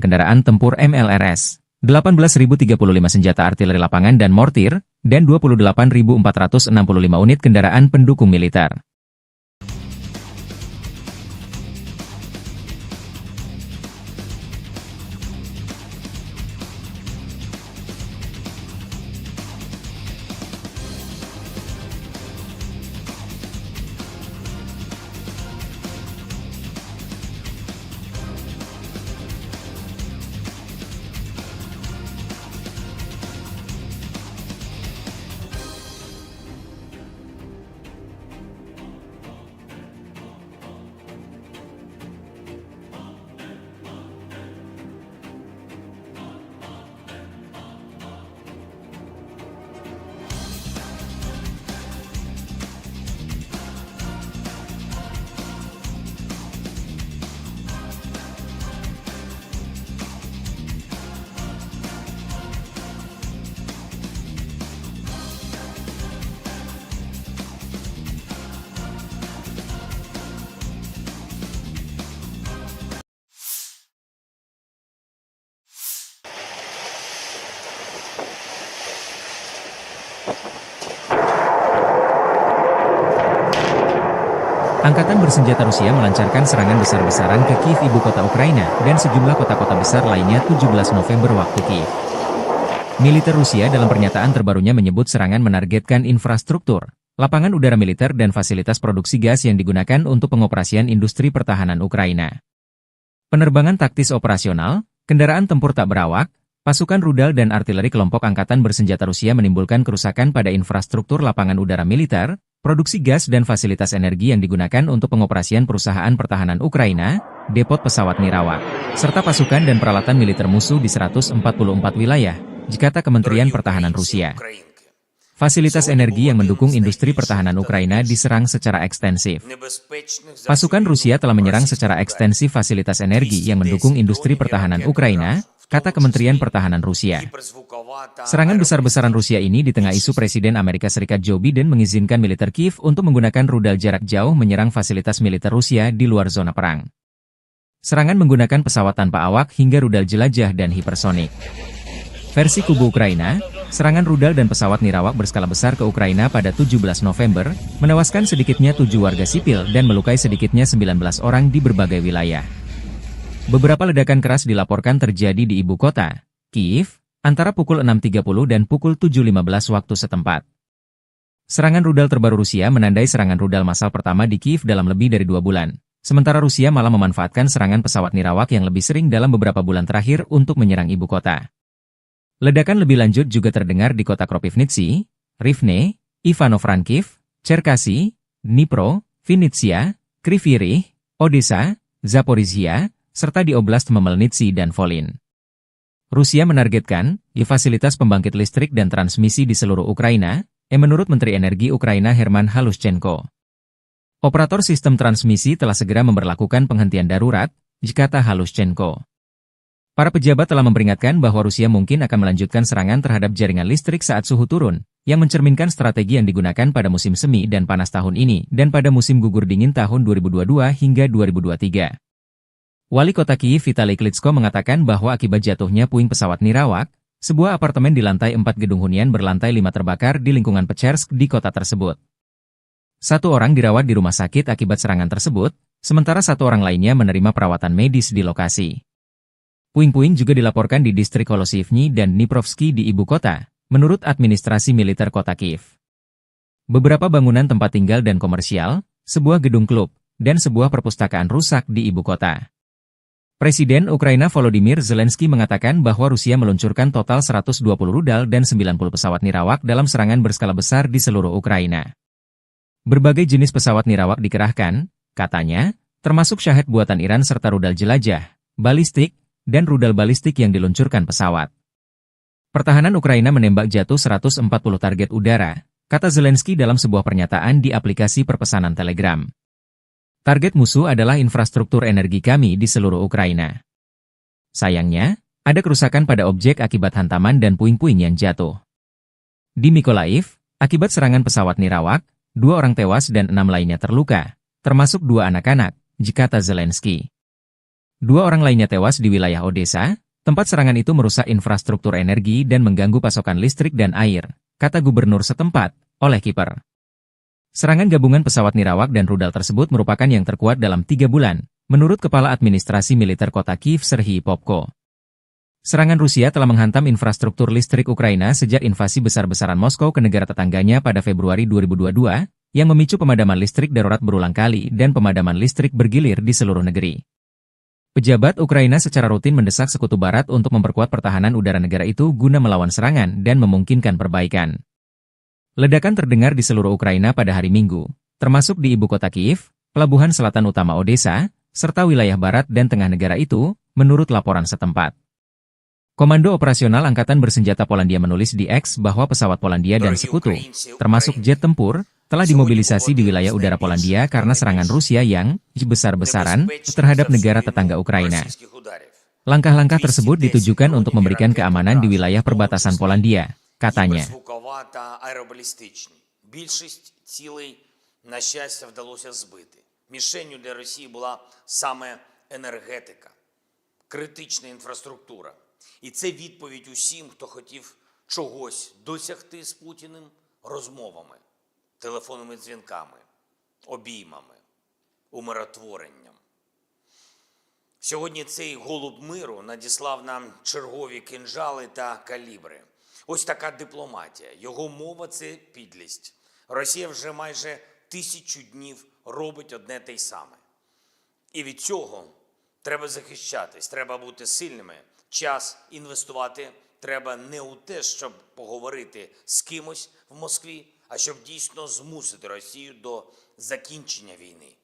kendaraan tempur MLRS, 18.035 senjata artileri lapangan dan mortir, dan 28.465 unit kendaraan pendukung militer. Angkatan Bersenjata Rusia melancarkan serangan besar-besaran ke Kiev, ibu kota Ukraina, dan sejumlah kota-kota besar lainnya 17 November waktu Kiev. Militer Rusia dalam pernyataan terbarunya menyebut serangan menargetkan infrastruktur, lapangan udara militer dan fasilitas produksi gas yang digunakan untuk pengoperasian industri pertahanan Ukraina. Penerbangan taktis operasional, kendaraan tempur tak berawak, pasukan rudal dan artileri kelompok Angkatan Bersenjata Rusia menimbulkan kerusakan pada infrastruktur lapangan udara militer, produksi gas dan fasilitas energi yang digunakan untuk pengoperasian perusahaan pertahanan Ukraina, depot pesawat nirawak, serta pasukan dan peralatan militer musuh di 144 wilayah, dikata Kementerian Pertahanan Rusia. Fasilitas energi yang mendukung industri pertahanan Ukraina diserang secara ekstensif. Pasukan Rusia telah menyerang secara ekstensif fasilitas energi yang mendukung industri pertahanan Ukraina, kata Kementerian Pertahanan Rusia. Serangan besar-besaran Rusia ini di tengah isu Presiden Amerika Serikat Joe Biden mengizinkan militer Kiev untuk menggunakan rudal jarak jauh menyerang fasilitas militer Rusia di luar zona perang. Serangan menggunakan pesawat tanpa awak hingga rudal jelajah dan hipersonik. Versi kubu Ukraina, serangan rudal dan pesawat nirawak berskala besar ke Ukraina pada 17 November, menewaskan sedikitnya 7 warga sipil dan melukai sedikitnya 19 orang di berbagai wilayah. Beberapa ledakan keras dilaporkan terjadi di ibu kota, Kiev, antara pukul 6.30 dan pukul 7.15 waktu setempat. Serangan rudal terbaru Rusia menandai serangan rudal massal pertama di Kiev dalam lebih dari 2 bulan. Sementara Rusia malah memanfaatkan serangan pesawat nirawak yang lebih sering dalam beberapa bulan terakhir untuk menyerang ibu kota. Ledakan lebih lanjut juga terdengar di kota Kropivnitsy, Rivne, Ivano-Frankivsk, Cherkasy, Dnipro, Vinnytsia, Kryvyi Rih, Odessa, Zaporizhia, serta di Oblast Khmelnytskyi dan Volyn. Rusia menargetkan fasilitas pembangkit listrik dan transmisi di seluruh Ukraina, menurut Menteri Energi Ukraina Herman Halushchenko. Operator sistem transmisi telah segera memberlakukan penghentian darurat, kata Halushchenko. Para pejabat telah memperingatkan bahwa Rusia mungkin akan melanjutkan serangan terhadap jaringan listrik saat suhu turun, yang mencerminkan strategi yang digunakan pada musim semi dan panas tahun ini dan pada musim gugur dingin tahun 2022 hingga 2023. Wali kota Kiev Vitali Klitschko mengatakan bahwa akibat jatuhnya puing pesawat nirawak, sebuah apartemen di lantai 4 gedung hunian berlantai 5 terbakar di lingkungan Pechersk di kota tersebut. 1 orang dirawat di rumah sakit akibat serangan tersebut, sementara 1 orang lainnya menerima perawatan medis di lokasi. Puing-puing juga dilaporkan di distrik Holosivny dan Dniprovsky di ibu kota, menurut administrasi militer kota Kiev. Beberapa bangunan tempat tinggal dan komersial, sebuah gedung klub, dan sebuah perpustakaan rusak di ibu kota. Presiden Ukraina Volodymyr Zelensky mengatakan bahwa Rusia meluncurkan total 120 rudal dan 90 pesawat nirawak dalam serangan berskala besar di seluruh Ukraina. Berbagai jenis pesawat nirawak dikerahkan, katanya, termasuk Shahed buatan Iran serta rudal jelajah, balistik, dan rudal balistik yang diluncurkan pesawat. Pertahanan Ukraina menembak jatuh 140 target udara, kata Zelensky dalam sebuah pernyataan di aplikasi perpesanan Telegram. Target musuh adalah infrastruktur energi kami di seluruh Ukraina. Sayangnya, ada kerusakan pada objek akibat hantaman dan puing-puing yang jatuh. Di Mykolaiv, akibat serangan pesawat nirawak, 2 orang tewas dan 6 lainnya terluka, termasuk 2 anak-anak, kata Zelensky. 2 orang lainnya tewas di wilayah Odessa, tempat serangan itu merusak infrastruktur energi dan mengganggu pasokan listrik dan air, kata gubernur setempat, Oleh Kiper. Serangan gabungan pesawat nirawak dan rudal tersebut merupakan yang terkuat dalam 3 bulan, menurut Kepala Administrasi Militer Kota Kiev Serhiy Popko. Serangan Rusia telah menghantam infrastruktur listrik Ukraina sejak invasi besar-besaran Moskow ke negara tetangganya pada Februari 2022, yang memicu pemadaman listrik darurat berulang kali dan pemadaman listrik bergilir di seluruh negeri. Pejabat Ukraina secara rutin mendesak Sekutu Barat untuk memperkuat pertahanan udara negara itu guna melawan serangan dan memungkinkan perbaikan. Ledakan terdengar di seluruh Ukraina pada hari Minggu, termasuk di ibu kota Kiev, pelabuhan selatan utama Odessa, serta wilayah barat dan tengah negara itu, menurut laporan setempat. Komando Operasional Angkatan Bersenjata Polandia menulis di X bahwa pesawat Polandia dan sekutu, termasuk jet tempur, telah dimobilisasi di wilayah udara Polandia karena serangan Rusia yang besar-besaran terhadap negara tetangga Ukraina. Langkah-langkah tersebut ditujukan untuk memberikan keamanan di wilayah perbatasan Polandia, katanya. Більшість цілей, на щастя, вдалося збити. Мішенню для Росії була саме енергетика, критична інфраструктура. І це відповідь усім, хто хотів чогось досягти з Путіним розмовами, телефонними дзвінками, обіймами, умиротворенням. Сьогодні цей голуб миру надіслав нам чергові кинджали та калібри. Ось така дипломатія. Його мова – це підлість. Росія вже майже 1000 днів робить одне те й саме. І від цього треба захищатись, треба бути сильними. Час інвестувати треба не у те, щоб поговорити з кимось в Москві, а щоб дійсно змусити Росію до закінчення війни.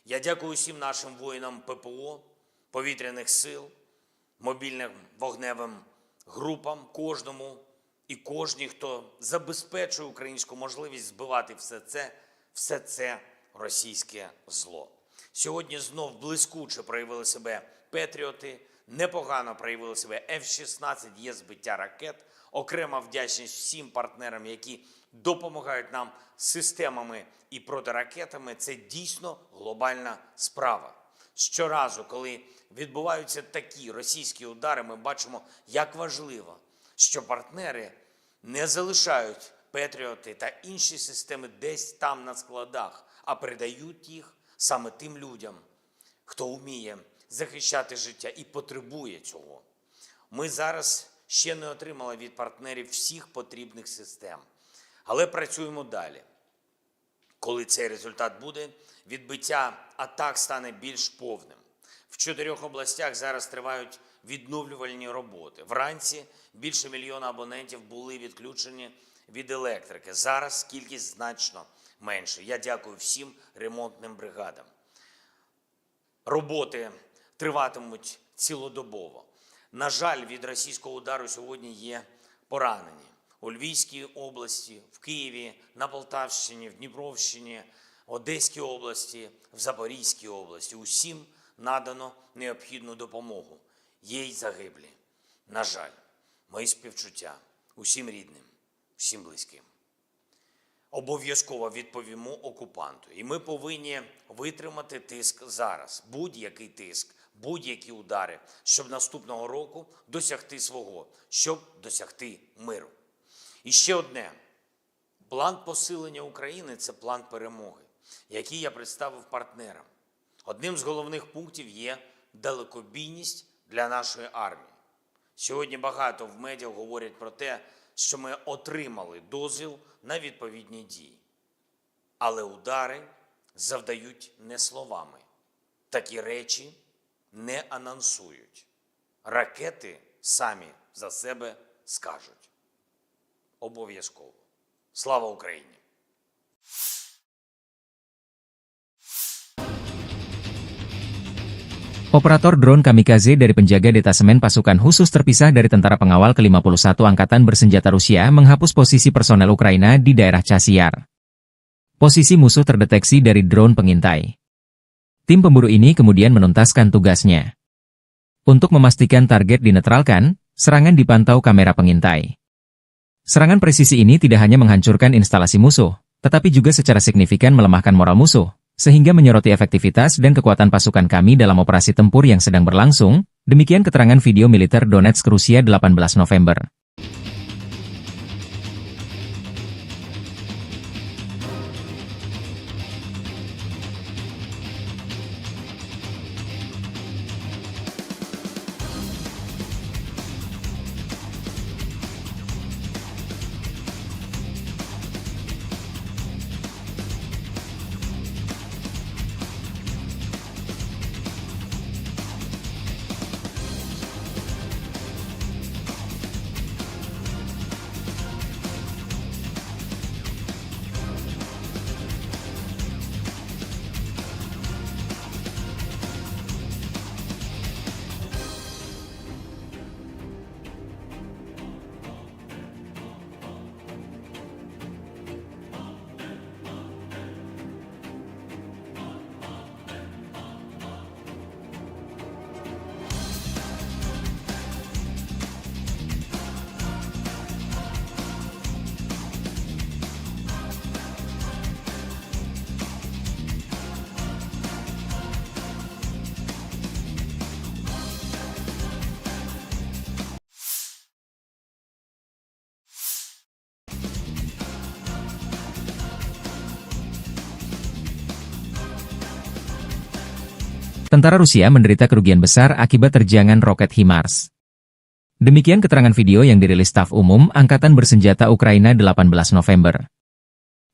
Я дякую всім нашим воїнам ППО, повітряних сил, мобільним вогневим групам, кожному і кожній, хто забезпечує українську можливість збивати все це російське зло. Сьогодні знов блискуче проявили себе Петріоти, непогано проявили себе F-16, є збиття ракет. Окрема вдячність всім партнерам, які допомагають нам з системами і протиракетами. Це дійсно глобальна справа. Щоразу, коли відбуваються такі російські удари, ми бачимо, як важливо, що партнери не залишають Петріоти та інші системи десь там на складах, а передають їх саме тим людям, хто вміє захищати життя і потребує цього. Ми зараз ще не отримали від партнерів всіх потрібних систем, але працюємо далі. Коли цей результат буде, відбиття атак стане більш повним. В 4 областях зараз тривають відновлювальні роботи. Вранці більше 1 мільйона абонентів були відключені від електрики. Зараз кількість значно менше. Я дякую всім ремонтним бригадам. Роботи триватимуть цілодобово. На жаль, від російського удару сьогодні є поранені. У Львівській області, в Києві, на Полтавщині, в Дніпровщині, Одеській області, в Запорізькій області. Усім надано необхідну допомогу. Є й загиблі. На жаль, мої співчуття усім рідним, всім близьким. Обов'язково відповімо окупанту. І ми повинні витримати тиск зараз. Будь-який тиск, будь-які удари, щоб наступного року досягти свого, щоб досягти миру. І ще одне. План посилення України – це план перемоги, який я представив партнерам. Одним з головних пунктів є далекобійність для нашої армії. Сьогодні багато в медіа говорять про те, що ми отримали дозвіл на відповідні дії. Але удари завдають не словами. Такі речі не анонсують. Ракети самі за себе скажуть. Обов'язково. Слава Україні! Operator drone kamikaze dari penjaga detasemen pasukan khusus terpisah dari tentara pengawal ke-51 Angkatan Bersenjata Rusia menghapus posisi personel Ukraina di daerah Chasiar. Posisi musuh terdeteksi dari drone pengintai. Tim pemburu ini kemudian menuntaskan tugasnya. Untuk memastikan target dinetralkan, serangan dipantau kamera pengintai. Serangan presisi ini tidak hanya menghancurkan instalasi musuh, tetapi juga secara signifikan melemahkan moral musuh, sehingga menyoroti efektivitas dan kekuatan pasukan kami dalam operasi tempur yang sedang berlangsung, demikian keterangan video militer Donetsk Rusia 18 November. Tentara Rusia menderita kerugian besar akibat terjangan roket HIMARS. Demikian keterangan video yang dirilis Staf Umum Angkatan Bersenjata Ukraina 18 November.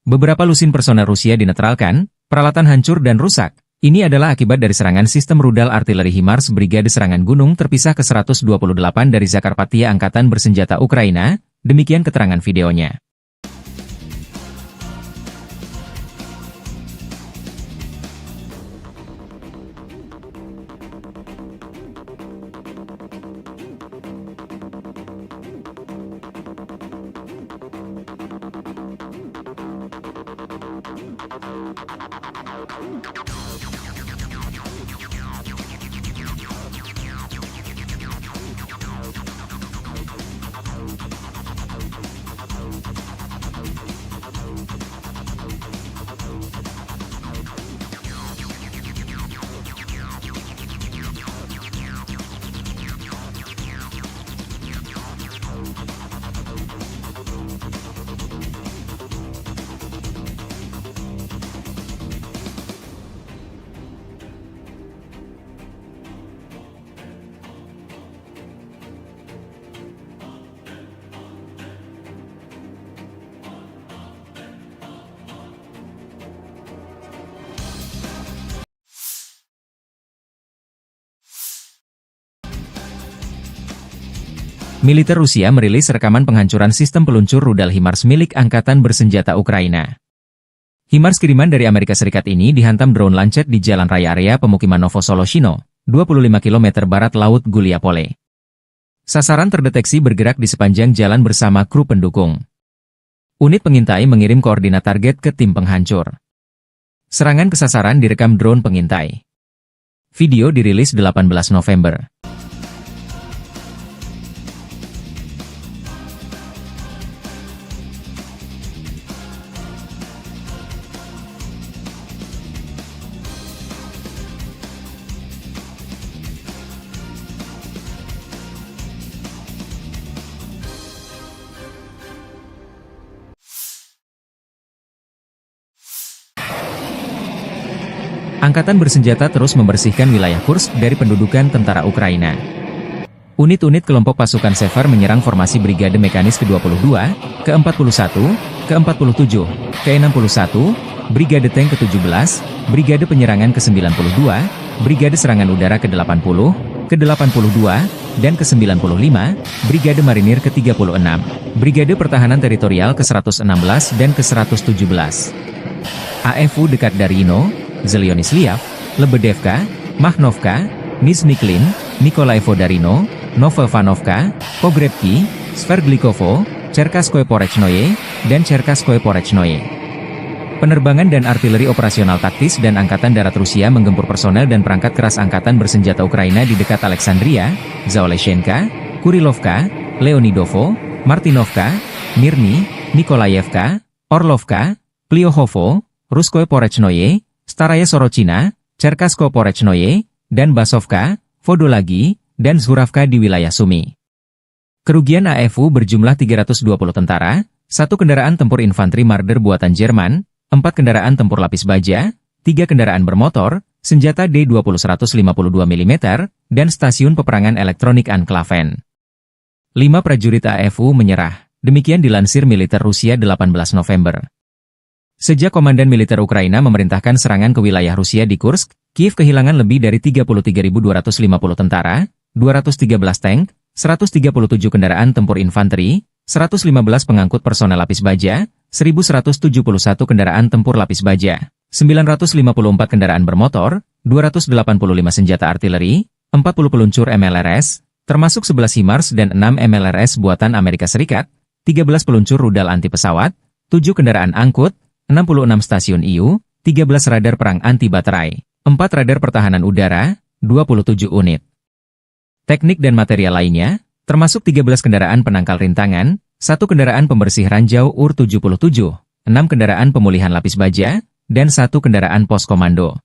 Beberapa lusin personel Rusia dinetralkan, peralatan hancur dan rusak. Ini adalah akibat dari serangan sistem rudal artileri HIMARS Brigade Serangan Gunung terpisah ke-128 dari Zakarpattia Angkatan Bersenjata Ukraina, demikian keterangan videonya. Militer Rusia merilis rekaman penghancuran sistem peluncur rudal HIMARS milik Angkatan Bersenjata Ukraina. HIMARS kiriman dari Amerika Serikat ini dihantam drone Lancet di jalan raya area pemukiman Novosoloshino, 25 km barat Laut Guliapole. Sasaran terdeteksi bergerak di sepanjang jalan bersama kru pendukung. Unit pengintai mengirim koordinat target ke tim penghancur. Serangan ke sasaran direkam drone pengintai. Video dirilis 18 November. Angkatan Bersenjata terus membersihkan wilayah Kursk dari pendudukan tentara Ukraina. Unit-unit kelompok pasukan Sever menyerang formasi Brigade Mekanis ke-22, ke-41, ke-47, ke-61, Brigade Tank ke-17, Brigade Penyerangan ke-92, Brigade Serangan Udara ke-80, ke-82, dan ke-95, Brigade Marinir ke-36, Brigade Pertahanan Teritorial ke-116 dan ke-117. AFU dekat Darino, Zelyonisliav, Lebedevka, Mahnovka, Nizhny-Klin, Nikolaevo Darino, Novovanovka, Pogrebki, Sverdlikovo, Cherkasskoye Porechnoye, dan Cherkasskoye Porechnoye. Penerbangan dan artileri operasional taktis dan Angkatan Darat Rusia menggempur personel dan perangkat keras Angkatan Bersenjata Ukraina di dekat Alexandria, Zaoleshenka, Kurilovka, Leonidovo, Martinovka, Mirny, Nikolayevka, Orlovka, Pliohovo, Ruskoye Porechnoye, Staraya Sorochina, Cherkasskoye Porechnoye, dan Basovka, Vodolagi, dan Zhuravka di wilayah Sumy. Kerugian AFU berjumlah 320 tentara, 1 kendaraan tempur infanteri Marder buatan Jerman, 4 kendaraan tempur lapis baja, 3 kendaraan bermotor, senjata D-20 152 mm, dan stasiun peperangan elektronik Anklaven. 5 prajurit AFU menyerah, demikian dilansir militer Rusia 18 November. Sejak Komandan Militer Ukraina memerintahkan serangan ke wilayah Rusia di Kursk, Kiev kehilangan lebih dari 33.250 tentara, 213 tank, 137 kendaraan tempur infanteri, 115 pengangkut personel lapis baja, 1.171 kendaraan tempur lapis baja, 954 kendaraan bermotor, 285 senjata artileri, 40 peluncur MLRS, termasuk 11 HIMARS dan 6 MLRS buatan Amerika Serikat, 13 peluncur rudal anti pesawat, 7 kendaraan angkut, 66 stasiun IU, 13 radar perang anti baterai, 4 radar pertahanan udara, 27 unit. Teknik dan material lainnya, termasuk 13 kendaraan penangkal rintangan, 1 kendaraan pembersih ranjau UR-77, 6 kendaraan pemulihan lapis baja, dan 1 kendaraan pos komando.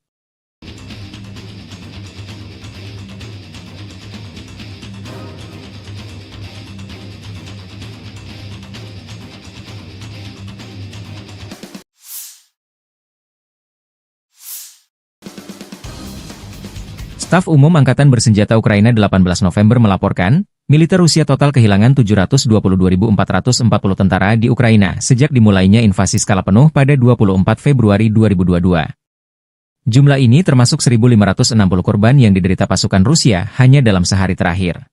Staf Umum Angkatan Bersenjata Ukraina 18 November melaporkan, militer Rusia total kehilangan 722.440 tentara di Ukraina sejak dimulainya invasi skala penuh pada 24 Februari 2022. Jumlah ini termasuk 1.560 korban yang diderita pasukan Rusia hanya dalam sehari terakhir.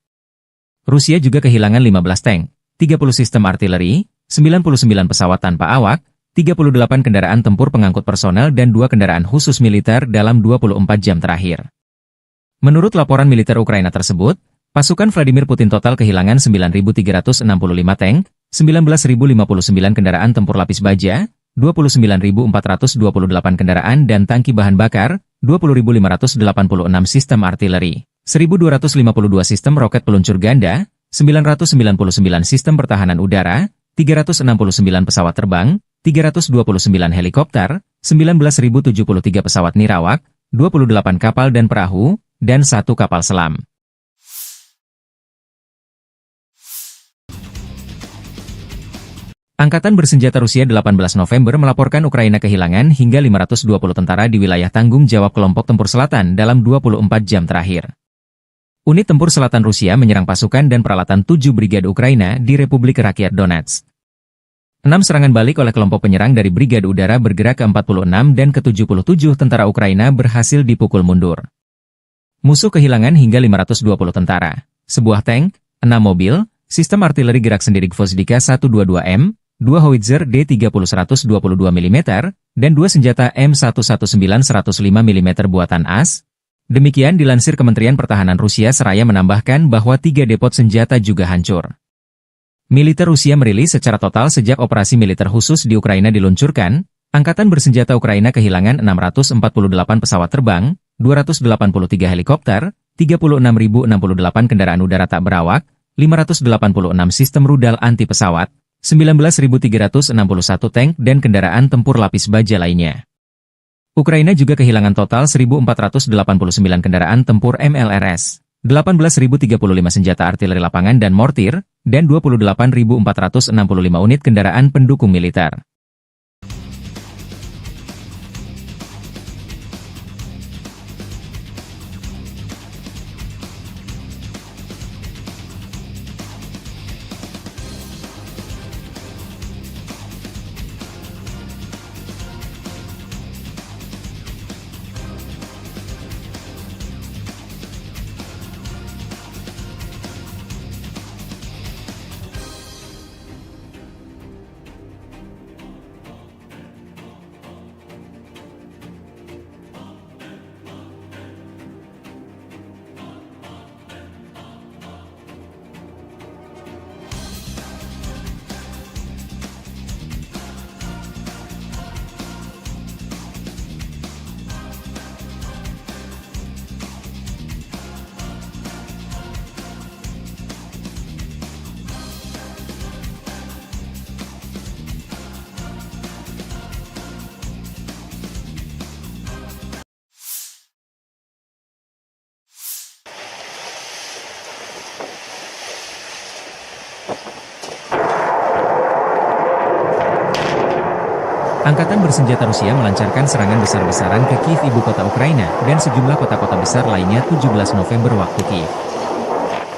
Rusia juga kehilangan 15 tank, 30 sistem artileri, 99 pesawat tanpa awak, 38 kendaraan tempur pengangkut personel dan 2 kendaraan khusus militer dalam 24 jam terakhir. Menurut laporan militer Ukraina tersebut, pasukan Vladimir Putin total kehilangan 9.365 tank, 19.059 kendaraan tempur lapis baja, 29.428 kendaraan dan tangki bahan bakar, 20.586 sistem artileri, 1.252 sistem roket peluncur ganda, 999 sistem pertahanan udara, 369 pesawat terbang, 329 helikopter, 19.073 pesawat nirawak, 28 kapal dan perahu, dan 1 kapal selam. Angkatan Bersenjata Rusia 18 November melaporkan Ukraina kehilangan hingga 520 tentara di wilayah tanggung jawab kelompok tempur selatan dalam 24 jam terakhir. Unit tempur selatan Rusia menyerang pasukan dan peralatan 7 brigade Ukraina di Republik Rakyat Donetsk. 6 serangan balik oleh kelompok penyerang dari Brigade Udara bergerak ke-46 dan ke-77 tentara Ukraina berhasil dipukul mundur. Musuh kehilangan hingga 520 tentara, sebuah tank, 6 mobil, sistem artileri gerak sendiri Gvozdika 122M, 2 howitzer D30 122 mm, dan 2 senjata M119 105 mm buatan AS. Demikian dilansir Kementerian Pertahanan Rusia seraya menambahkan bahwa 3 depot senjata juga hancur. Militer Rusia merilis secara total sejak operasi militer khusus di Ukraina diluncurkan, Angkatan Bersenjata Ukraina kehilangan 648 pesawat terbang, 283 helikopter, 36.068 kendaraan udara tak berawak, 586 sistem rudal anti pesawat, 19.361 tank dan kendaraan tempur lapis baja lainnya. Ukraina juga kehilangan total 1.489 kendaraan tempur MLRS, 18.035 senjata artileri lapangan dan mortir, dan 28.465 unit kendaraan pendukung militer. Angkatan bersenjata Rusia melancarkan serangan besar-besaran ke Kiev, ibu kota Ukraina, dan sejumlah kota-kota besar lainnya 17 November waktu Kiev.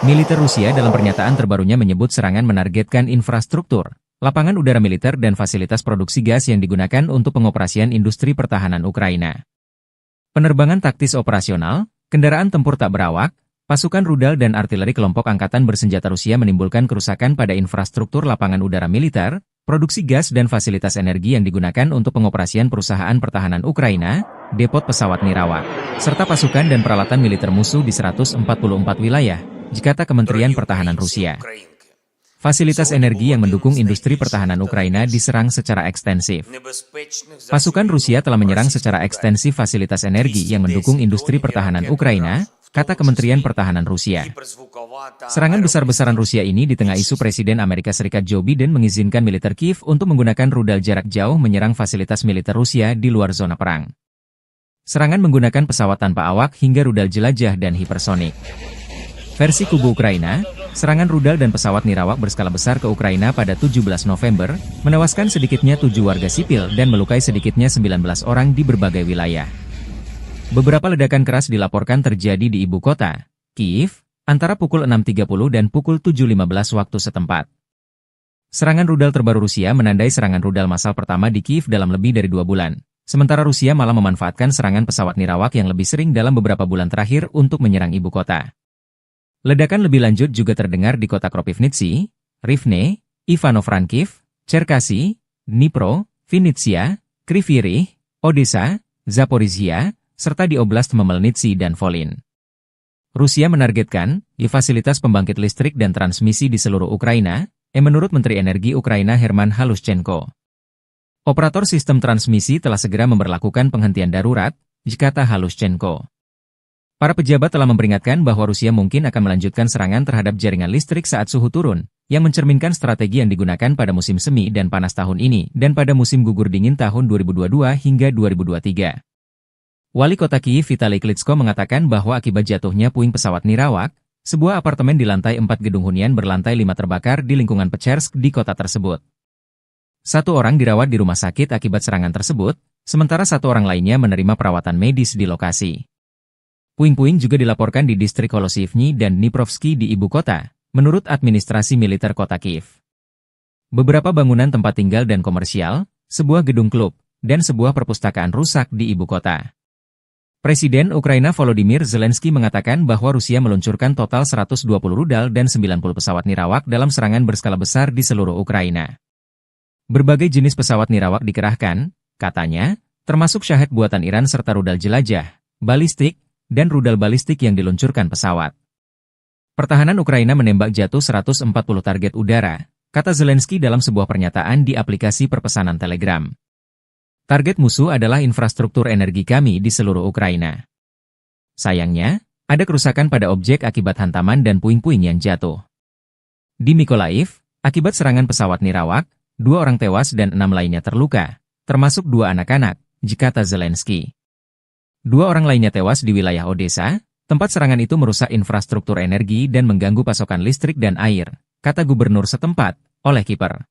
Militer Rusia dalam pernyataan terbarunya menyebut serangan menargetkan infrastruktur, lapangan udara militer dan fasilitas produksi gas yang digunakan untuk pengoperasian industri pertahanan Ukraina. Penerbangan taktis operasional, kendaraan tempur tak berawak, pasukan rudal dan artileri kelompok angkatan bersenjata Rusia menimbulkan kerusakan pada infrastruktur lapangan udara militer, produksi gas dan fasilitas energi yang digunakan untuk pengoperasian perusahaan pertahanan Ukraina, depot pesawat nirawak, serta pasukan dan peralatan militer musuh di 144 wilayah, kata Kementerian Pertahanan Rusia. Fasilitas energi yang mendukung industri pertahanan Ukraina diserang secara ekstensif. Pasukan Rusia telah menyerang secara ekstensif fasilitas energi yang mendukung industri pertahanan Ukraina, kata Kementerian Pertahanan Rusia. Serangan besar-besaran Rusia ini di tengah isu Presiden Amerika Serikat Joe Biden mengizinkan militer Kiev untuk menggunakan rudal jarak jauh menyerang fasilitas militer Rusia di luar zona perang. Serangan menggunakan pesawat tanpa awak hingga rudal jelajah dan hipersonik. Versi kubu Ukraina, serangan rudal dan pesawat nirawak berskala besar ke Ukraina pada 17 November, menewaskan sedikitnya 7 warga sipil dan melukai sedikitnya 19 orang di berbagai wilayah. Beberapa ledakan keras dilaporkan terjadi di ibu kota, Kiev, antara pukul 6.30 dan pukul 7.15 waktu setempat. Serangan rudal terbaru Rusia menandai serangan rudal massal pertama di Kiev dalam lebih dari 2 bulan, sementara Rusia malah memanfaatkan serangan pesawat nirawak yang lebih sering dalam beberapa bulan terakhir untuk menyerang ibu kota. Ledakan lebih lanjut juga terdengar di kota Kropivnitsy, Rivne, Ivano-Frankivsk, Cherkasy, Dnipro, Vinnytsia, Kryvyi Rih, Odessa, Zaporizhia, serta di Oblast Khmelnytskyi dan Volyn. Rusia menargetkan fasilitas pembangkit listrik dan transmisi di seluruh Ukraina, menurut Menteri Energi Ukraina Herman Halushchenko. Operator sistem transmisi telah segera memberlakukan penghentian darurat, kata Halushchenko. Para pejabat telah memperingatkan bahwa Rusia mungkin akan melanjutkan serangan terhadap jaringan listrik saat suhu turun, yang mencerminkan strategi yang digunakan pada musim semi dan panas tahun ini dan pada musim gugur dingin tahun 2022 hingga 2023. Wali kota Kiev Vitali Klitschko mengatakan bahwa akibat jatuhnya puing pesawat nirawak, sebuah apartemen di lantai 4 gedung hunian berlantai 5 terbakar di lingkungan Pechersk di kota tersebut. 1 orang dirawat di rumah sakit akibat serangan tersebut, sementara 1 orang lainnya menerima perawatan medis di lokasi. Puing-puing juga dilaporkan di distrik Holosivny dan Dniprovsky di ibu kota, menurut administrasi militer kota Kiev. Beberapa bangunan tempat tinggal dan komersial, sebuah gedung klub, dan sebuah perpustakaan rusak di ibu kota. Presiden Ukraina Volodymyr Zelensky mengatakan bahwa Rusia meluncurkan total 120 rudal dan 90 pesawat nirawak dalam serangan berskala besar di seluruh Ukraina. Berbagai jenis pesawat nirawak dikerahkan, katanya, termasuk Shahed buatan Iran serta rudal jelajah, balistik, dan rudal balistik yang diluncurkan pesawat. Pertahanan Ukraina menembak jatuh 140 target udara, kata Zelensky dalam sebuah pernyataan di aplikasi perpesanan Telegram. Target musuh adalah infrastruktur energi kami di seluruh Ukraina. Sayangnya, ada kerusakan pada objek akibat hantaman dan puing-puing yang jatuh. Di Mykolaiv, akibat serangan pesawat nirawak, 2 orang tewas dan 6 lainnya terluka, termasuk 2 anak-anak, kata Zelensky. 2 orang lainnya tewas di wilayah Odessa, tempat serangan itu merusak infrastruktur energi dan mengganggu pasokan listrik dan air, kata gubernur setempat, Oleh Kiper.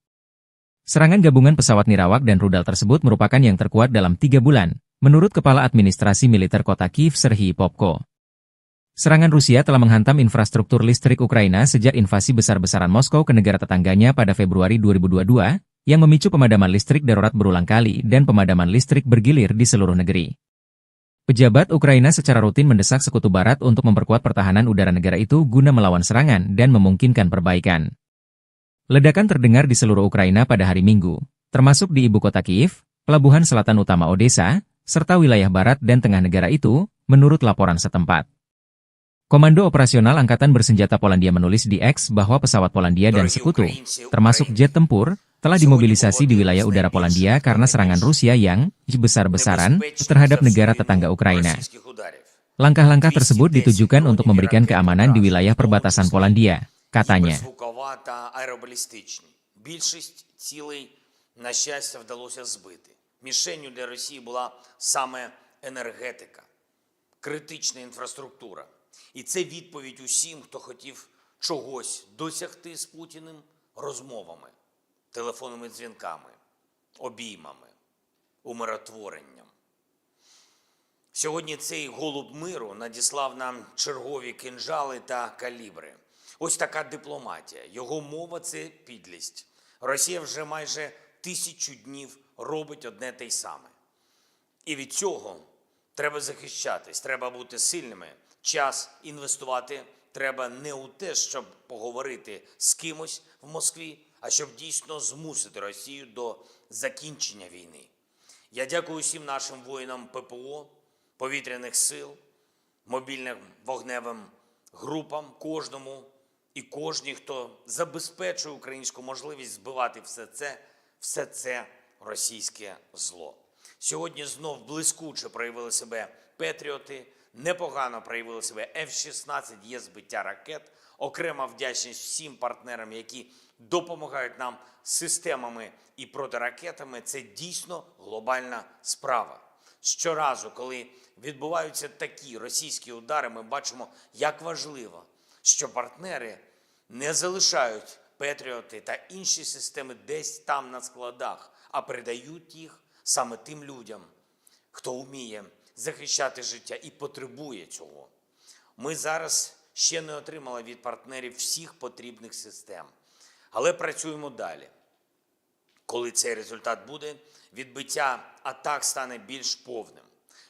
Serangan gabungan pesawat nirawak dan rudal tersebut merupakan yang terkuat dalam 3 bulan, menurut Kepala Administrasi Militer Kota Kiev Serhiy Popko. Serangan Rusia telah menghantam infrastruktur listrik Ukraina sejak invasi besar-besaran Moskow ke negara tetangganya pada Februari 2022, yang memicu pemadaman listrik darurat berulang kali dan pemadaman listrik bergilir di seluruh negeri. Pejabat Ukraina secara rutin mendesak Sekutu Barat untuk memperkuat pertahanan udara negara itu guna melawan serangan dan memungkinkan perbaikan. Ledakan terdengar di seluruh Ukraina pada hari Minggu, termasuk di ibu kota Kiev, pelabuhan selatan utama Odessa, serta wilayah barat dan tengah negara itu, menurut laporan setempat. Komando Operasional Angkatan Bersenjata Polandia menulis di X bahwa pesawat Polandia dan sekutu, termasuk jet tempur, telah dimobilisasi di wilayah udara Polandia karena serangan Rusia yang besar-besaran terhadap negara tetangga Ukraina. Langkah-langkah tersebut ditujukan untuk memberikan keamanan di wilayah perbatasan Polandia, katanya. Мішенью для Росії була саме енергетика, критична інфраструктура. І це відповідь усім, хто хотів чогось досягти з Путіним розмовами, телефонними дзвінками, обіймами, умиротворенням. Сьогодні цей голуб миру надіслав нам чергові кинджали та калібри. Ось така дипломатія. Його мова – це підлість. Росія вже майже 1000 днів робить одне те й саме. І від цього треба захищатись, треба бути сильними. Час інвестувати треба не у те, щоб поговорити з кимось в Москві, а щоб дійсно змусити Росію до закінчення війни. Я дякую усім нашим воїнам ППО, повітряних сил, мобільним вогневим групам, кожному і кожній, хто забезпечує українську можливість збивати все це російське зло. Сьогодні знов блискуче проявили себе патріоти, непогано проявили себе F-16, є збиття ракет. Окрема вдячність всім партнерам, які допомагають нам системами і протиракетами. Це дійсно глобальна справа. Щоразу, коли відбуваються такі російські удари, ми бачимо, як важливо, що партнери не залишають патріоти та інші системи десь там на складах, а передають їх саме тим людям, хто вміє захищати життя і потребує цього. Ми зараз ще не отримали від партнерів всіх потрібних систем, але працюємо далі. Коли цей результат буде, відбиття атак стане більш повним.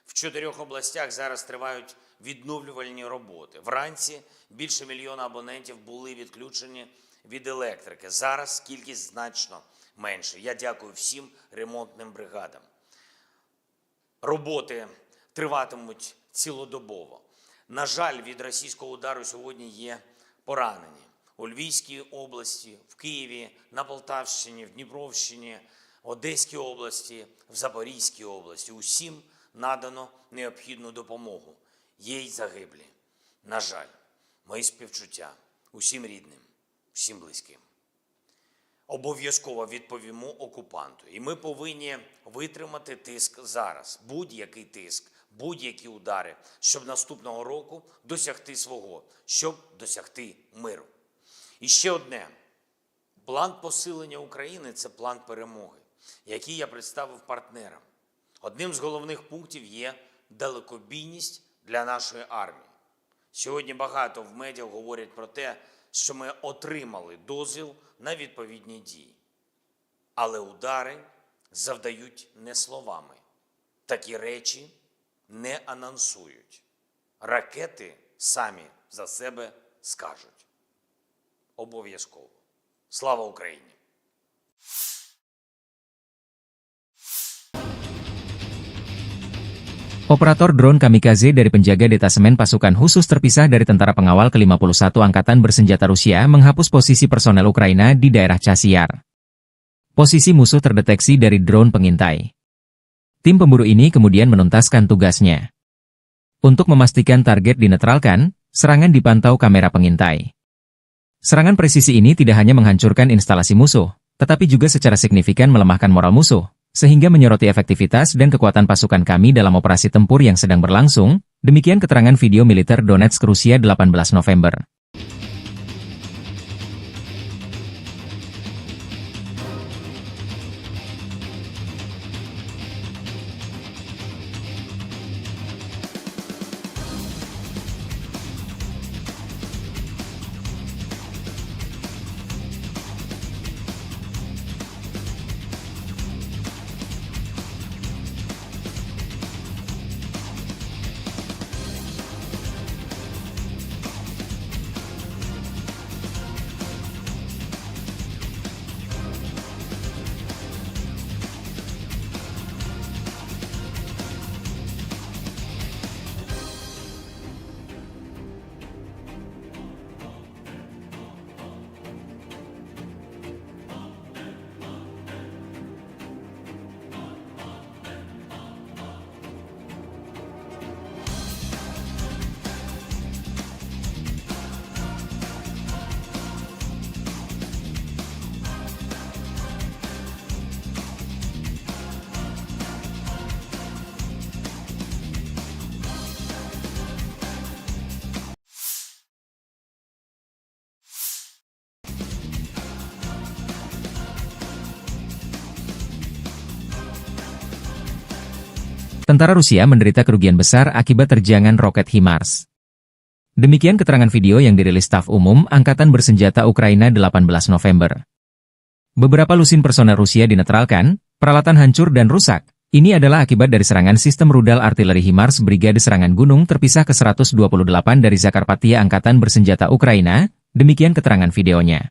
В 4 областях зараз тривають відновлювальні роботи. Вранці більше 1 мільйона абонентів були відключені від електрики. Зараз кількість значно менше. Я дякую всім ремонтним бригадам. Роботи триватимуть цілодобово. На жаль, від російського удару сьогодні є поранені. У Львівській області, в Києві, на Полтавщині, в Дніпровщині, Одеській області, в Запорізькій області. Усім надано необхідну допомогу. Є й загиблі. На жаль, мої співчуття усім рідним, всім близьким. Обов'язково відповімо окупанту. І ми повинні витримати тиск зараз. Будь-який тиск, будь-які удари, щоб наступного року досягти свого, щоб досягти миру. І ще одне. План посилення України – це план перемоги, який я представив партнерам. Одним з головних пунктів є далекобійність для нашої армії. Сьогодні багато в медіа говорять про те, що ми отримали дозвіл на відповідні дії. Але удари завдають не словами. Такі речі не анонсують. Ракети самі за себе скажуть. Обов'язково. Слава Україні! Operator drone kamikaze dari penjaga detasemen pasukan khusus terpisah dari tentara pengawal ke-51 Angkatan Bersenjata Rusia menghapus posisi personel Ukraina di daerah Chasiar. Posisi musuh terdeteksi dari drone pengintai. Tim pemburu ini kemudian menuntaskan tugasnya. Untuk memastikan target dinetralkan, serangan dipantau kamera pengintai. Serangan presisi ini tidak hanya menghancurkan instalasi musuh, tetapi juga secara signifikan melemahkan moral musuh, sehingga menyoroti efektivitas dan kekuatan pasukan kami dalam operasi tempur yang sedang berlangsung, demikian keterangan video militer Donetsk Rusia 18 November. tentara Rusia menderita kerugian besar akibat terjangan roket HIMARS. Demikian keterangan video yang dirilis Staf Umum Angkatan Bersenjata Ukraina 18 November. Beberapa lusin personel Rusia dinetralkan, peralatan hancur dan rusak. Ini adalah akibat dari serangan sistem rudal artileri HIMARS Brigade Serangan Gunung terpisah ke-128 dari Zakarpattia Angkatan Bersenjata Ukraina, demikian keterangan videonya.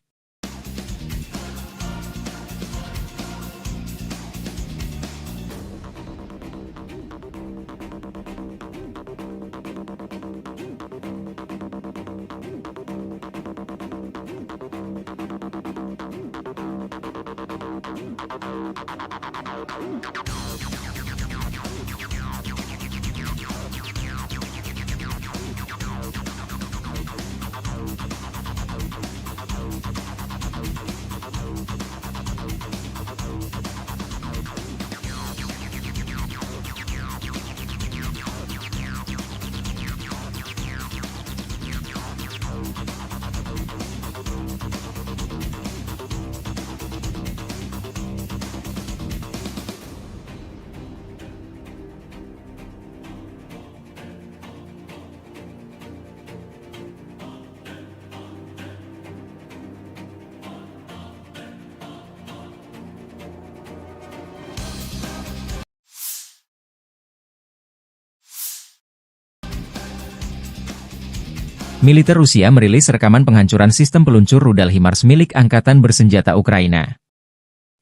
Militer Rusia merilis rekaman penghancuran sistem peluncur rudal HIMARS milik Angkatan Bersenjata Ukraina.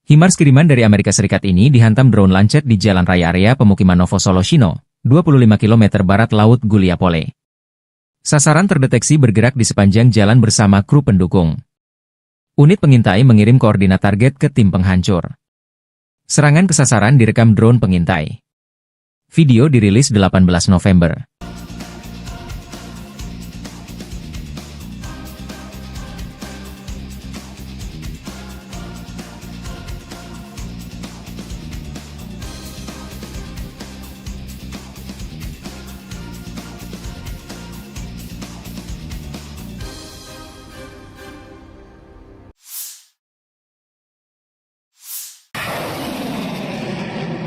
HIMARS kiriman dari Amerika Serikat ini dihantam drone Lancet di jalan raya area pemukiman Novosoloshino, 25 km barat Laut Guliapole. Sasaran terdeteksi bergerak di sepanjang jalan bersama kru pendukung. Unit pengintai mengirim koordinat target ke tim penghancur. Serangan ke sasaran direkam drone pengintai. Video dirilis 18 November.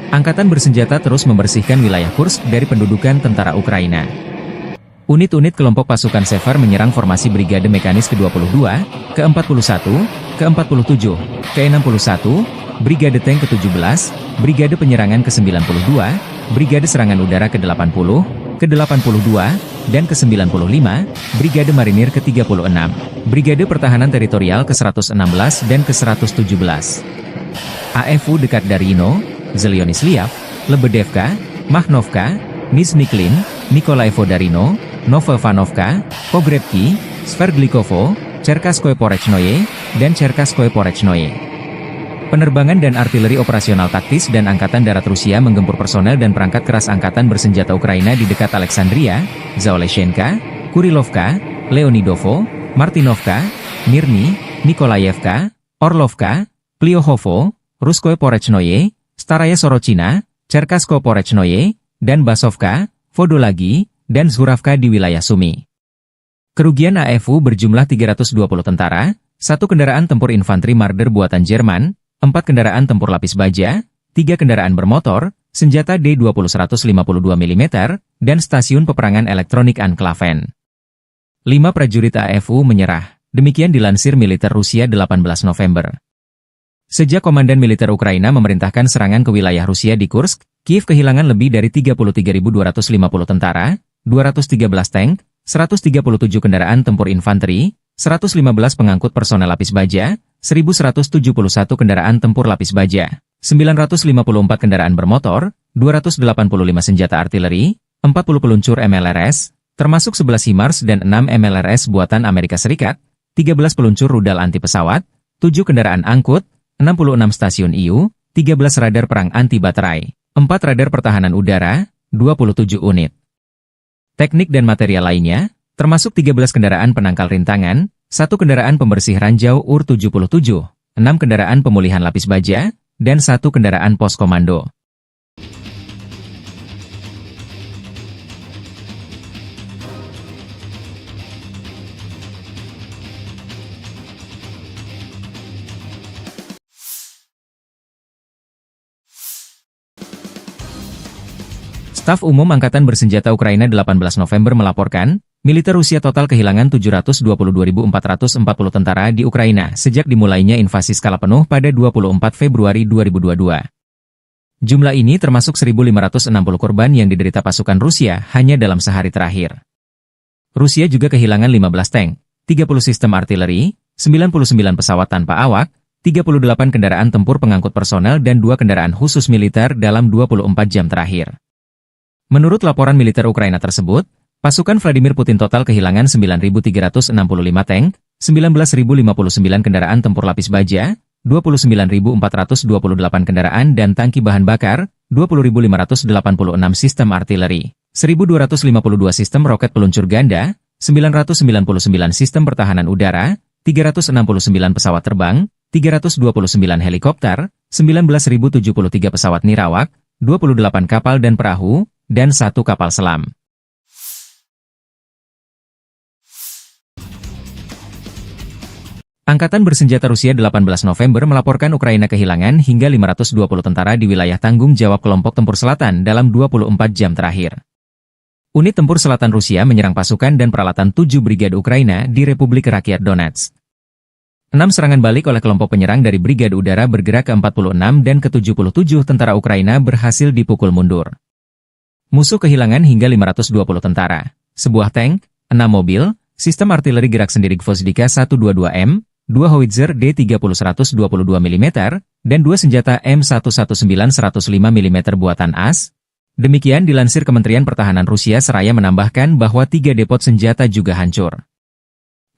Angkatan bersenjata terus membersihkan wilayah Kursk dari pendudukan tentara Ukraina. Unit-unit kelompok pasukan Sever menyerang formasi Brigade Mekanis ke-22, ke-41, ke-47, ke-61, Brigade Tank ke-17, Brigade Penyerangan ke-92, Brigade Serangan Udara ke-80, ke-82, dan ke-95, Brigade Marinir ke-36, Brigade Pertahanan Teritorial ke-116 dan ke-117. AFU dekat Darino, Zelyonisliav, Lebedevka, Mahnovka, Nizhny-Klin, Nikolaevo Darino, Novovanovka, Pogrebki, Sverdlikovo, Cherkaskoye Porechnoye, dan Cherkaskoye Porechnoye. Penerbangan dan artileri operasional taktis dan Angkatan Darat Rusia menggempur personel dan perangkat keras Angkatan Bersenjata Ukraina di dekat Alexandria, Zaoleshenka, Kurilovka, Leonidovo, Martinovka, Mirny, Nikolaevka, Orlovka, Pliohovo, Ruskoye Porechnoye, Staraya Sorochina, Cherkaskoye Porechnoye, dan Basovka, Vodolagi, dan Zhuravka di wilayah Sumy. Kerugian AFU berjumlah 320 tentara, 1 kendaraan tempur infanteri Marder buatan Jerman, 4 kendaraan tempur lapis baja, 3 kendaraan bermotor, senjata D-20 152 mm, dan stasiun peperangan elektronik Anklaven. 5 prajurit AFU menyerah, demikian dilansir militer Rusia 18 November. Sejak Komandan Militer Ukraina memerintahkan serangan ke wilayah Rusia di Kursk, Kiev kehilangan lebih dari 33.250 tentara, 213 tank, 137 kendaraan tempur infanteri, 115 pengangkut personel lapis baja, 1.171 kendaraan tempur lapis baja, 954 kendaraan bermotor, 285 senjata artileri, 40 peluncur MLRS, termasuk 11 HIMARS dan 6 MLRS buatan Amerika Serikat, 13 peluncur rudal anti pesawat, 7 kendaraan angkut, 66 stasiun IU, 13 radar perang anti baterai, 4 radar pertahanan udara, 27 unit. Teknik dan material lainnya, termasuk 13 kendaraan penangkal rintangan, 1 kendaraan pembersih ranjau UR-77, 6 kendaraan pemulihan lapis baja, dan 1 kendaraan pos komando. Staf Umum Angkatan Bersenjata Ukraina 18 November melaporkan, militer Rusia total kehilangan 722.440 tentara di Ukraina sejak dimulainya invasi skala penuh pada 24 Februari 2022. Jumlah ini termasuk 1.560 korban yang diderita pasukan Rusia hanya dalam sehari terakhir. Rusia juga kehilangan 15 tank, 30 sistem artileri, 99 pesawat tanpa awak, 38 kendaraan tempur pengangkut personel dan 2 kendaraan khusus militer dalam 24 jam terakhir. Menurut laporan militer Ukraina tersebut, pasukan Vladimir Putin total kehilangan 9.365 tank, 19.059 kendaraan tempur lapis baja, 29.428 kendaraan dan tangki bahan bakar, 20.586 sistem artileri, 1.252 sistem roket peluncur ganda, 999 sistem pertahanan udara, 369 pesawat terbang, 329 helikopter, 19.073 pesawat nirawak, 28 kapal dan perahu, dan 1 kapal selam. Angkatan Bersenjata Rusia 18 November melaporkan Ukraina kehilangan hingga 520 tentara di wilayah tanggung jawab kelompok tempur selatan dalam 24 jam terakhir. Unit tempur selatan Rusia menyerang pasukan dan peralatan 7 brigade Ukraina di Republik Rakyat Donetsk. 6 serangan balik oleh kelompok penyerang dari Brigade Udara bergerak ke-46 dan ke-77 tentara Ukraina berhasil dipukul mundur. Musuh kehilangan hingga 520 tentara, sebuah tank, 6 mobil, sistem artileri gerak sendiri Gvozdika 122M, 2 howitzer D30-122 mm, dan 2 senjata M119 105 mm buatan AS. Demikian dilansir Kementerian Pertahanan Rusia seraya menambahkan bahwa 3 depot senjata juga hancur.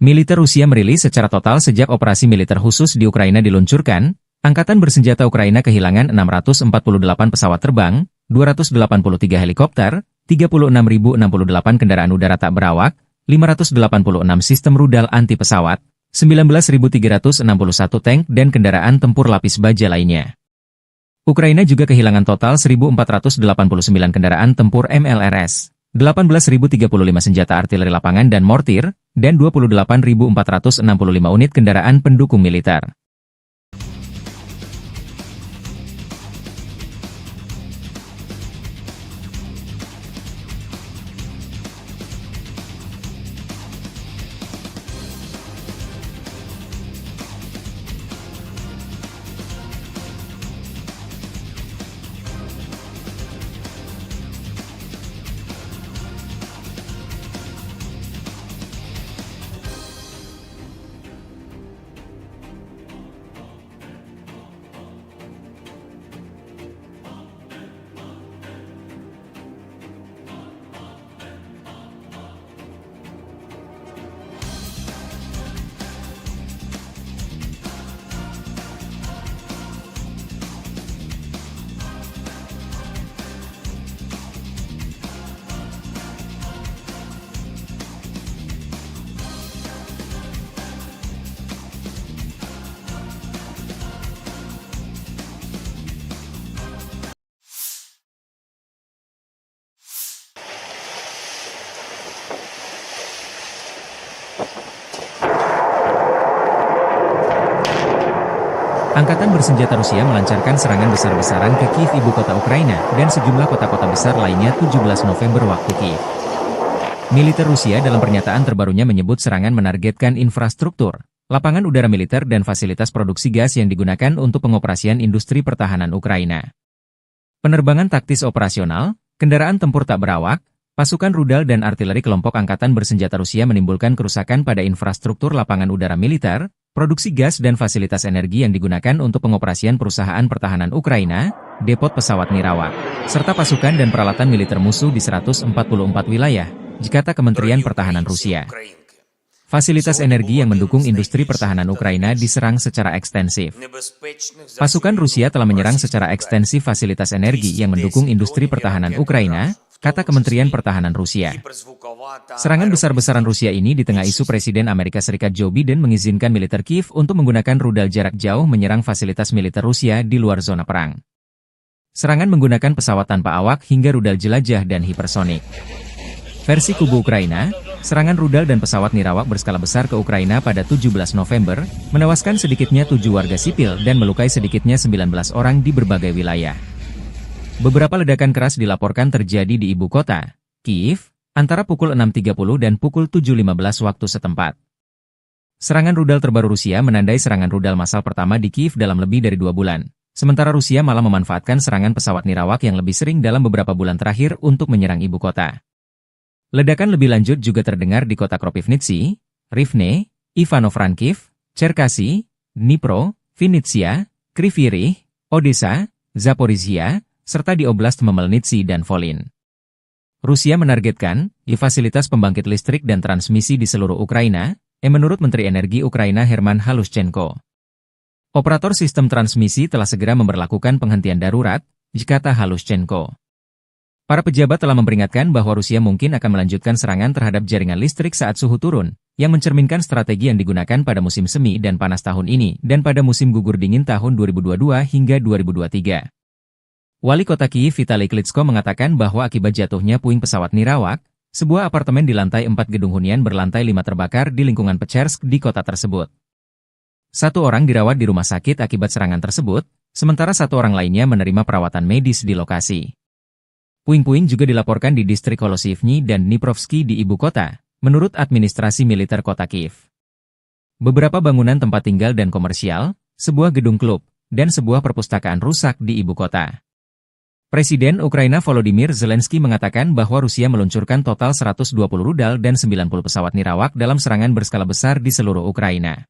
Militer Rusia merilis secara total sejak operasi militer khusus di Ukraina diluncurkan, Angkatan Bersenjata Ukraina kehilangan 648 pesawat terbang, 283 helikopter, 36.068 kendaraan udara tak berawak, 586 sistem rudal anti pesawat, 19.361 tank dan kendaraan tempur lapis baja lainnya. Ukraina juga kehilangan total 1.489 kendaraan tempur MLRS, 18.035 senjata artileri lapangan dan mortir, dan 28.465 unit kendaraan pendukung militer. Angkatan Bersenjata Rusia melancarkan serangan besar-besaran ke Kiev, ibu kota Ukraina, dan sejumlah kota-kota besar lainnya 17 November waktu Kiev. Militer Rusia dalam pernyataan terbarunya menyebut serangan menargetkan infrastruktur, lapangan udara militer dan fasilitas produksi gas yang digunakan untuk pengoperasian industri pertahanan Ukraina. Penerbangan taktis operasional, kendaraan tempur tak berawak, pasukan rudal dan artileri kelompok Angkatan Bersenjata Rusia menimbulkan kerusakan pada infrastruktur lapangan udara militer, produksi gas dan fasilitas energi yang digunakan untuk pengoperasian perusahaan pertahanan Ukraina, depot pesawat nirawak, serta pasukan dan peralatan militer musuh di 144 wilayah, kata Kementerian Pertahanan Rusia. Fasilitas energi yang mendukung industri pertahanan Ukraina diserang secara ekstensif. Pasukan Rusia telah menyerang secara ekstensif fasilitas energi yang mendukung industri pertahanan Ukraina, kata Kementerian Pertahanan Rusia. Serangan besar-besaran Rusia ini di tengah isu Presiden Amerika Serikat Joe Biden mengizinkan militer Kiev untuk menggunakan rudal jarak jauh menyerang fasilitas militer Rusia di luar zona perang. Serangan menggunakan pesawat tanpa awak hingga rudal jelajah dan hipersonik. Versi kubu Ukraina, serangan rudal dan pesawat nirawak berskala besar ke Ukraina pada 17 November, menewaskan sedikitnya 7 warga sipil dan melukai sedikitnya 19 orang di berbagai wilayah. Beberapa ledakan keras dilaporkan terjadi di ibu kota, Kyiv, antara pukul 6.30 dan pukul 7.15 waktu setempat. Serangan rudal terbaru Rusia menandai serangan rudal massal pertama di Kyiv dalam lebih dari 2 bulan. Sementara Rusia malah memanfaatkan serangan pesawat nirawak yang lebih sering dalam beberapa bulan terakhir untuk menyerang ibu kota. Ledakan lebih lanjut juga terdengar di kota Kropivnitsy, Rivne, Ivano-Frankivsk, Cherkasy, Dnipro, Vinnytsia, Kryvyi Rih, Odessa, Zaporizhia, serta di Oblast Khmelnytskyi dan Volyn. Rusia menargetkan fasilitas pembangkit listrik dan transmisi di seluruh Ukraina, menurut Menteri Energi Ukraina Herman Halushchenko. Operator sistem transmisi telah segera memberlakukan penghentian darurat, kata Halushchenko. Para pejabat telah memperingatkan bahwa Rusia mungkin akan melanjutkan serangan terhadap jaringan listrik saat suhu turun, yang mencerminkan strategi yang digunakan pada musim semi dan panas tahun ini dan pada musim gugur dingin tahun 2022 hingga 2023. Wali kota Kyiv Vitali Klitschko mengatakan bahwa akibat jatuhnya puing pesawat nirawak, sebuah apartemen di lantai 4 gedung hunian berlantai 5 terbakar di lingkungan Pechersk di kota tersebut. 1 orang dirawat di rumah sakit akibat serangan tersebut, sementara 1 orang lainnya menerima perawatan medis di lokasi. Puing-puing juga dilaporkan di distrik Holosivny dan Dniprovsky di ibu kota, menurut administrasi militer kota Kyiv. Beberapa bangunan tempat tinggal dan komersial, sebuah gedung klub, dan sebuah perpustakaan rusak di ibu kota. Presiden Ukraina Volodymyr Zelensky mengatakan bahwa Rusia meluncurkan total 120 rudal dan 90 pesawat nirawak dalam serangan berskala besar di seluruh Ukraina.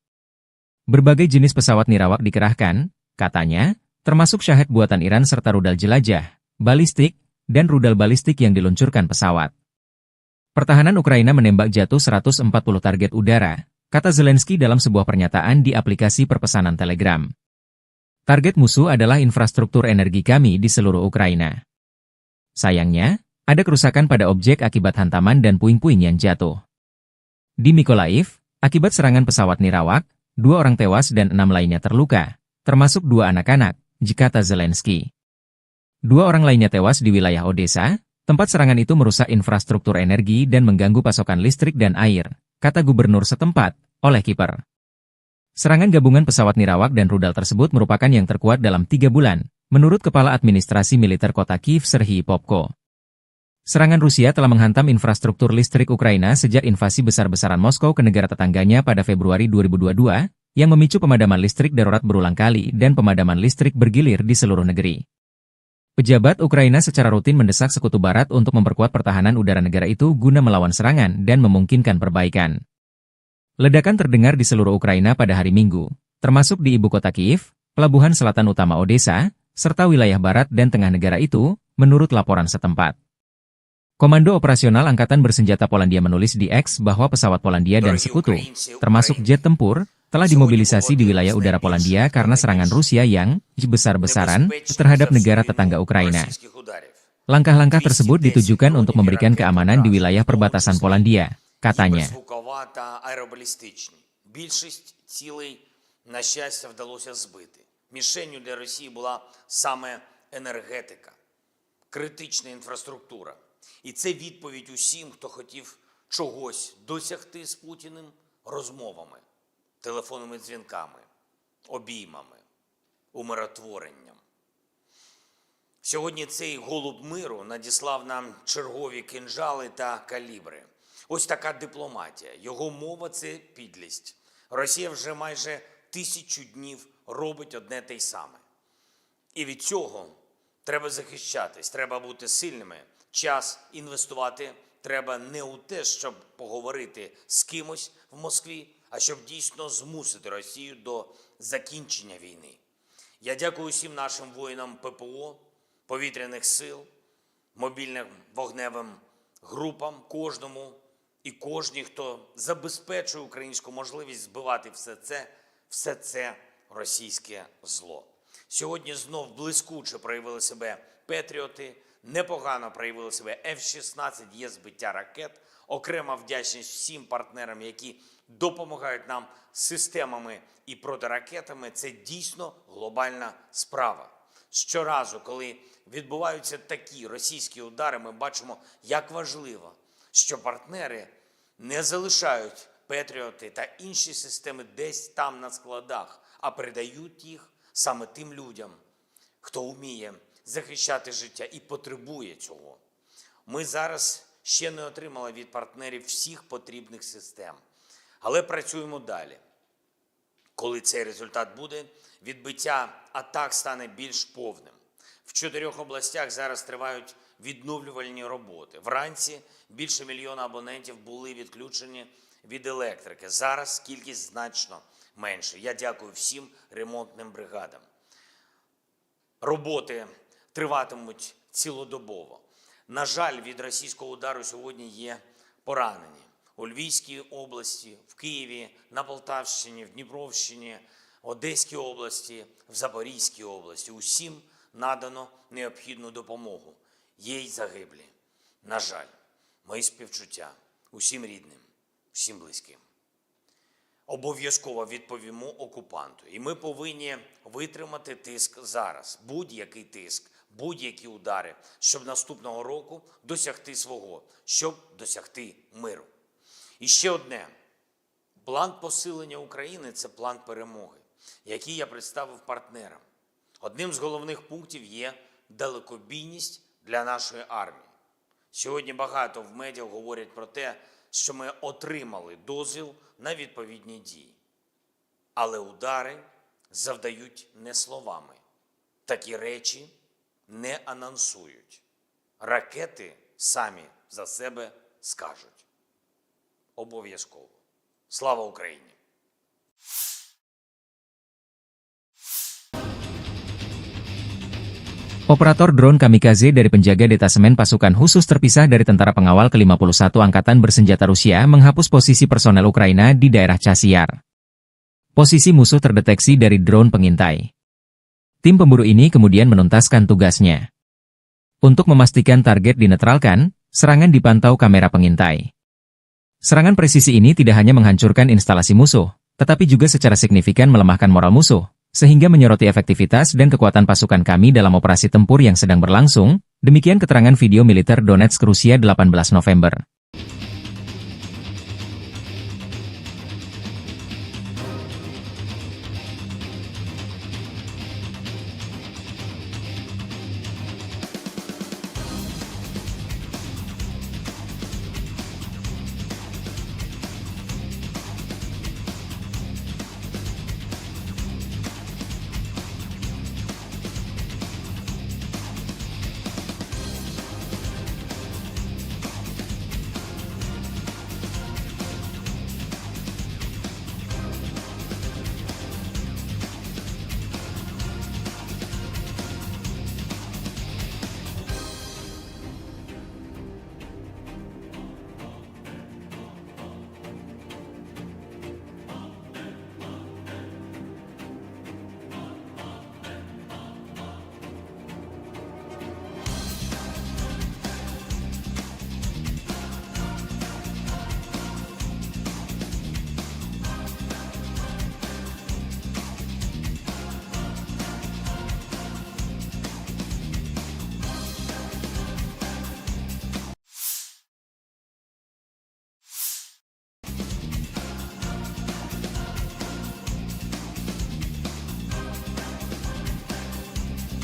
Berbagai jenis pesawat nirawak dikerahkan, katanya, termasuk Shahed buatan Iran serta rudal jelajah, balistik, dan rudal balistik yang diluncurkan pesawat. Pertahanan Ukraina menembak jatuh 140 target udara, kata Zelensky dalam sebuah pernyataan di aplikasi perpesanan Telegram. Target musuh adalah infrastruktur energi kami di seluruh Ukraina. Sayangnya, ada kerusakan pada objek akibat hantaman dan puing-puing yang jatuh. Di Mykolaiv, akibat serangan pesawat nirawak, 2 orang tewas dan 6 lainnya terluka, termasuk 2 anak-anak, kata Zelensky. 2 orang lainnya tewas di wilayah Odessa, tempat serangan itu merusak infrastruktur energi dan mengganggu pasokan listrik dan air, kata gubernur setempat, Oleh Kiper. Serangan gabungan pesawat nirawak dan rudal tersebut merupakan yang terkuat dalam 3 bulan, menurut Kepala Administrasi Militer Kota Kyiv Serhiy Popko. Serangan Rusia telah menghantam infrastruktur listrik Ukraina sejak invasi besar-besaran Moskow ke negara tetangganya pada Februari 2022, yang memicu pemadaman listrik darurat berulang kali dan pemadaman listrik bergilir di seluruh negeri. Pejabat Ukraina secara rutin mendesak Sekutu Barat untuk memperkuat pertahanan udara negara itu guna melawan serangan dan memungkinkan perbaikan. Ledakan terdengar di seluruh Ukraina pada hari Minggu, termasuk di ibu kota Kyiv, pelabuhan selatan utama Odessa, serta wilayah barat dan tengah negara itu, menurut laporan setempat. Komando Operasional Angkatan Bersenjata Polandia menulis di X bahwa pesawat Polandia dan sekutu, termasuk jet tempur, telah dimobilisasi di wilayah udara Polandia karena serangan Rusia yang besar-besaran terhadap negara tetangga Ukraina. Langkah-langkah tersebut ditujukan untuk memberikan keamanan di wilayah perbatasan Polandia, katanya. Більшість цілей, на щастя, вдалося збити. Мішенню для Росії була саме енергетика, критична інфраструктура. І це відповідь усім, хто хотів чогось досягти з Путіним розмовами, телефонними дзвінками, обіймами, умиротворенням. Сьогодні цей голуб миру надіслав нам чергові кинджали та калібри. Ось така дипломатія. Його мова – це підлість. Росія вже майже 1000 днів робить одне те й саме. І від цього треба захищатись, треба бути сильними. Час інвестувати треба не у те, щоб поговорити з кимось в Москві, а щоб дійсно змусити Росію до закінчення війни. Я дякую усім нашим воїнам ППО, повітряних сил, мобільним вогневим групам, кожному і кожній, хто забезпечує українську можливість збивати все це російське зло. Сьогодні знов блискуче проявили себе «Петріоти», непогано проявили себе F-16, є збиття ракет. Окрема вдячність всім партнерам, які допомагають нам системами і протиракетами. Це дійсно глобальна справа. Щоразу, коли відбуваються такі російські удари, ми бачимо, як важливо, що партнери не залишають «Петріоти» та інші системи десь там на складах, а передають їх саме тим людям, хто вміє захищати життя і потребує цього. Ми зараз ще не отримали від партнерів всіх потрібних систем, але працюємо далі. Коли цей результат буде, відбиття атак стане більш повним. В 4 областях зараз тривають відновлювальні роботи. Вранці більше мільйона абонентів були відключені від електрики. Зараз кількість значно менше. Я дякую всім ремонтним бригадам. Роботи триватимуть цілодобово. На жаль, від російського удару сьогодні є поранені. У Львівській області, в Києві, на Полтавщині, в Дніпровщині, Одеській області, в Запорізькій області. Усім надано необхідну допомогу. Є й загиблі. На жаль, мої співчуття усім рідним, всім близьким. Обов'язково відповімо окупанту. І ми повинні витримати тиск зараз. Будь-який тиск, будь-які удари, щоб наступного року досягти свого, щоб досягти миру. І ще одне. План посилення України – це план перемоги, який я представив партнерам. Одним з головних пунктів є далекобійність для нашої армії. Сьогодні багато в медіа говорять про те, що ми отримали дозвіл на відповідні дії. Але удари завдають не словами. Такі речі не анонсують. Ракети самі за себе скажуть. Обов'язково. Слава Україні! Operator drone kamikaze dari penjaga detasemen pasukan khusus terpisah dari tentara pengawal ke-51 Angkatan Bersenjata Rusia menghapus posisi personel Ukraina di daerah Chasiar. Posisi musuh terdeteksi dari drone pengintai. Tim pemburu ini kemudian menuntaskan tugasnya. Untuk memastikan target dinetralkan, serangan dipantau kamera pengintai. Serangan presisi ini tidak hanya menghancurkan instalasi musuh, tetapi juga secara signifikan melemahkan moral musuh, sehingga menyoroti efektivitas dan kekuatan pasukan kami dalam operasi tempur yang sedang berlangsung, demikian keterangan video militer Donetsk, Rusia 18 November.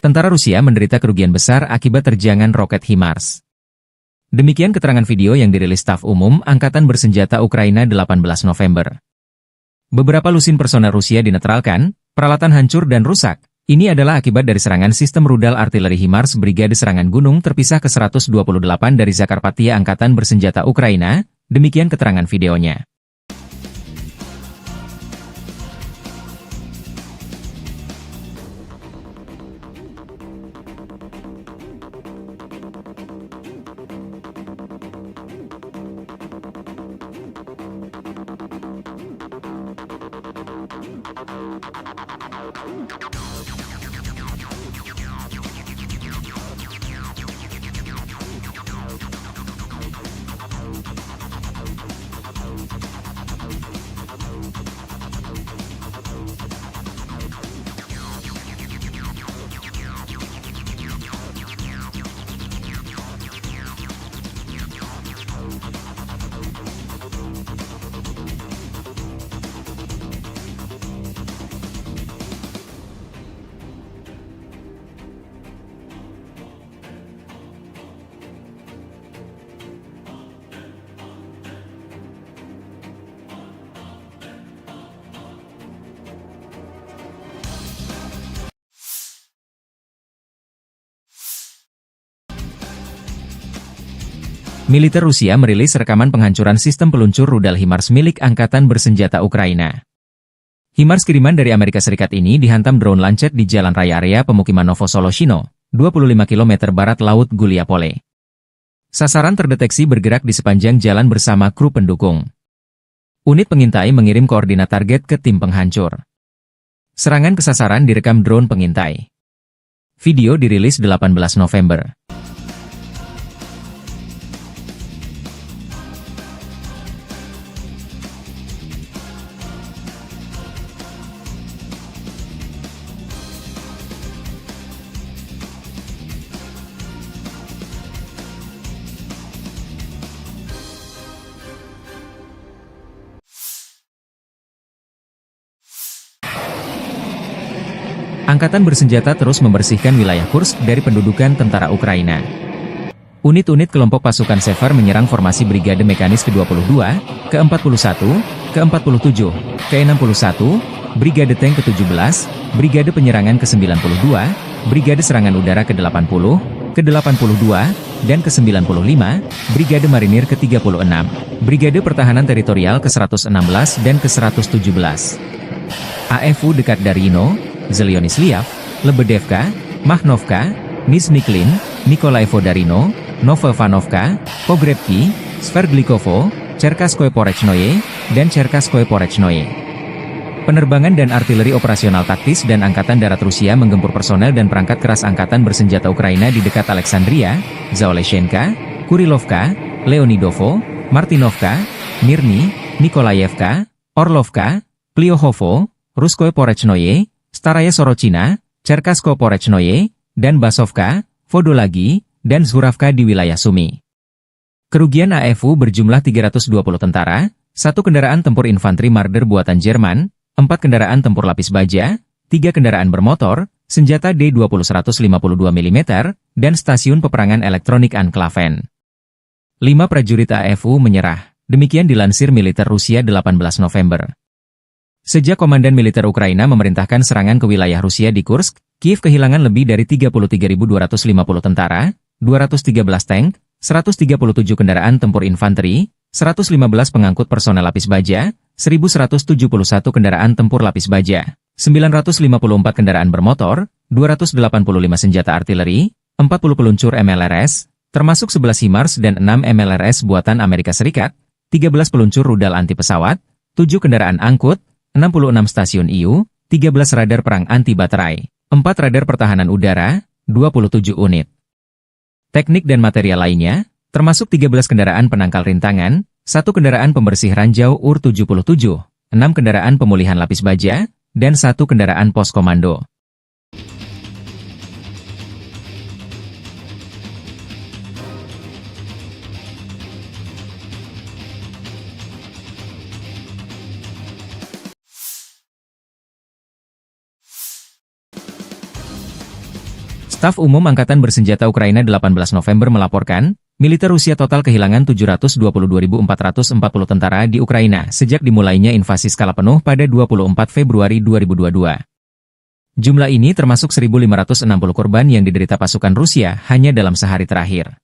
Tentara Rusia menderita kerugian besar akibat terjangan roket HIMARS. Demikian keterangan video yang dirilis Staf Umum Angkatan Bersenjata Ukraina 18 November. Beberapa lusin personel Rusia dinetralkan, peralatan hancur dan rusak. Ini adalah akibat dari serangan sistem rudal artileri HIMARS Brigade Serangan Gunung terpisah ke-128 dari Zakarpattia Angkatan Bersenjata Ukraina, demikian keterangan videonya. Militer Rusia merilis rekaman penghancuran sistem peluncur rudal HIMARS milik Angkatan Bersenjata Ukraina. HIMARS kiriman dari Amerika Serikat ini dihantam drone Lancet di jalan raya area pemukiman Novosoloshino, 25 km barat laut Guliapole. Sasaran terdeteksi bergerak di sepanjang jalan bersama kru pendukung. Unit pengintai mengirim koordinat target ke tim penghancur. Serangan ke sasaran direkam drone pengintai. Video dirilis 18 November. Angkatan bersenjata terus membersihkan wilayah Kursk dari pendudukan tentara Ukraina. Unit-unit kelompok pasukan Sever menyerang formasi Brigade Mekanis ke-22, ke-41, ke-47, ke-61, Brigade Tank ke-17, Brigade Penyerangan ke-92, Brigade Serangan Udara ke-80, ke-82, dan ke-95, Brigade Marinir ke-36, Brigade Pertahanan Teritorial ke-116 dan ke-117. AFU dekat Darino, Zelyonisliav, Lebedevka, Mahnovka, Nizhny-Klin, Nikolaevo Darino, Novovanovka, Pogrebki, Sverdlikovo, Cherkaskoye Porechnoye, dan Cherkaskoye Porechnoye. Penerbangan dan artileri operasional taktis dan Angkatan Darat Rusia menggempur personel dan perangkat keras Angkatan Bersenjata Ukraina di dekat Alexandria, Zaoleshenka, Kurilovka, Leonidovo, Martinovka, Mirny, Nikolaevka, Orlovka, Pliohovo, Ruskoye Porechnoye, Staraya Sorochina, Cherkaskoye Porechnoye, dan Basovka, Vodolagi, dan Zhuravka di wilayah Sumy. Kerugian AFU berjumlah 320 tentara, 1 kendaraan tempur infanteri Marder buatan Jerman, 4 kendaraan tempur lapis baja, 3 kendaraan bermotor, senjata D-20 152 mm, dan stasiun peperangan elektronik Anklaven. 5 prajurit AFU menyerah, demikian dilansir militer Rusia 18 November. Sejak Komandan Militer Ukraina memerintahkan serangan ke wilayah Rusia di Kursk, Kiev kehilangan lebih dari 33.250 tentara, 213 tank, 137 kendaraan tempur infanteri, 115 pengangkut personel lapis baja, 1.171 kendaraan tempur lapis baja, 954 kendaraan bermotor, 285 senjata artileri, 40 peluncur MLRS, termasuk 11 HIMARS dan 6 MLRS buatan Amerika Serikat, 13 peluncur rudal anti pesawat, 7 kendaraan angkut, 66 stasiun IU, 13 radar perang anti baterai, 4 radar pertahanan udara, 27 unit. Teknik dan material lainnya, termasuk 13 kendaraan penangkal rintangan, 1 kendaraan pembersih ranjau UR-77, 6 kendaraan pemulihan lapis baja, dan 1 kendaraan pos komando. Staf Umum Angkatan Bersenjata Ukraina 18 November melaporkan, militer Rusia total kehilangan 722.440 tentara di Ukraina sejak dimulainya invasi skala penuh pada 24 Februari 2022. Jumlah ini termasuk 1.560 korban yang diderita pasukan Rusia hanya dalam sehari terakhir.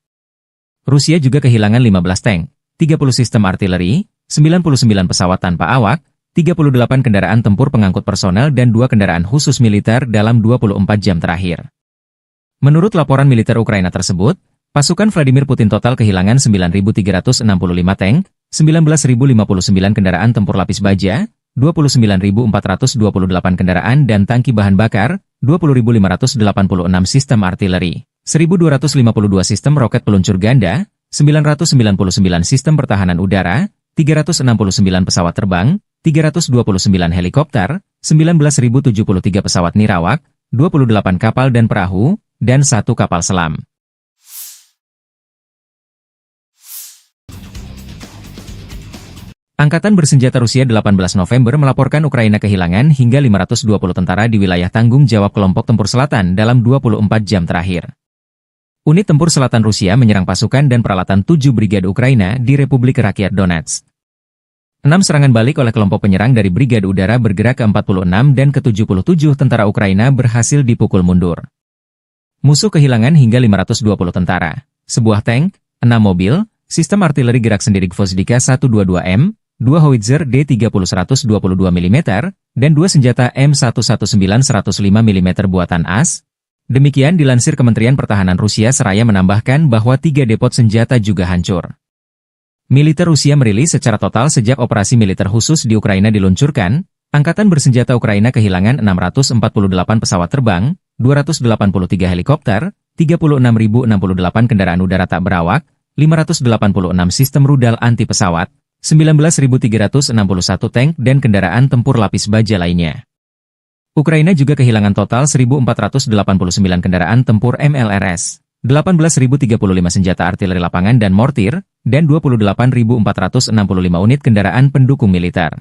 Rusia juga kehilangan 15 tank, 30 sistem artileri, 99 pesawat tanpa awak, 38 kendaraan tempur pengangkut personel dan 2 kendaraan khusus militer dalam 24 jam terakhir. Menurut laporan militer Ukraina tersebut, pasukan Vladimir Putin total kehilangan 9.365 tank, 19.059 kendaraan tempur lapis baja, 29.428 kendaraan dan tangki bahan bakar, 20.586 sistem artileri, 1.252 sistem roket peluncur ganda, 999 sistem pertahanan udara, 369 pesawat terbang, 329 helikopter, 19.073 pesawat nirawak, 28 kapal dan perahu, dan 1 kapal selam. Angkatan Bersenjata Rusia 18 November melaporkan Ukraina kehilangan hingga 520 tentara di wilayah tanggung jawab kelompok tempur selatan dalam 24 jam terakhir. Unit tempur selatan Rusia menyerang pasukan dan peralatan 7 brigade Ukraina di Republik Rakyat Donetsk. 6 serangan balik oleh kelompok penyerang dari Brigade Udara bergerak ke-46 dan ke-77 tentara Ukraina berhasil dipukul mundur. Musuh kehilangan hingga 520 tentara, sebuah tank, 6 mobil, sistem artileri gerak sendiri Gvozdyka 122M, 2 howitzer D30 122 mm, dan 2 senjata M119 105 mm buatan AS. Demikian dilansir Kementerian Pertahanan Rusia seraya menambahkan bahwa 3 depot senjata juga hancur. Militer Rusia merilis secara total sejak operasi militer khusus di Ukraina diluncurkan, Angkatan Bersenjata Ukraina kehilangan 648 pesawat terbang, 283 helikopter, 36.068 kendaraan udara tak berawak, 586 sistem rudal anti-pesawat, 19.361 tank dan kendaraan tempur lapis baja lainnya. Ukraina juga kehilangan total 1.489 kendaraan tempur MLRS, 18.035 senjata artileri lapangan dan mortir, dan 28.465 unit kendaraan pendukung militer.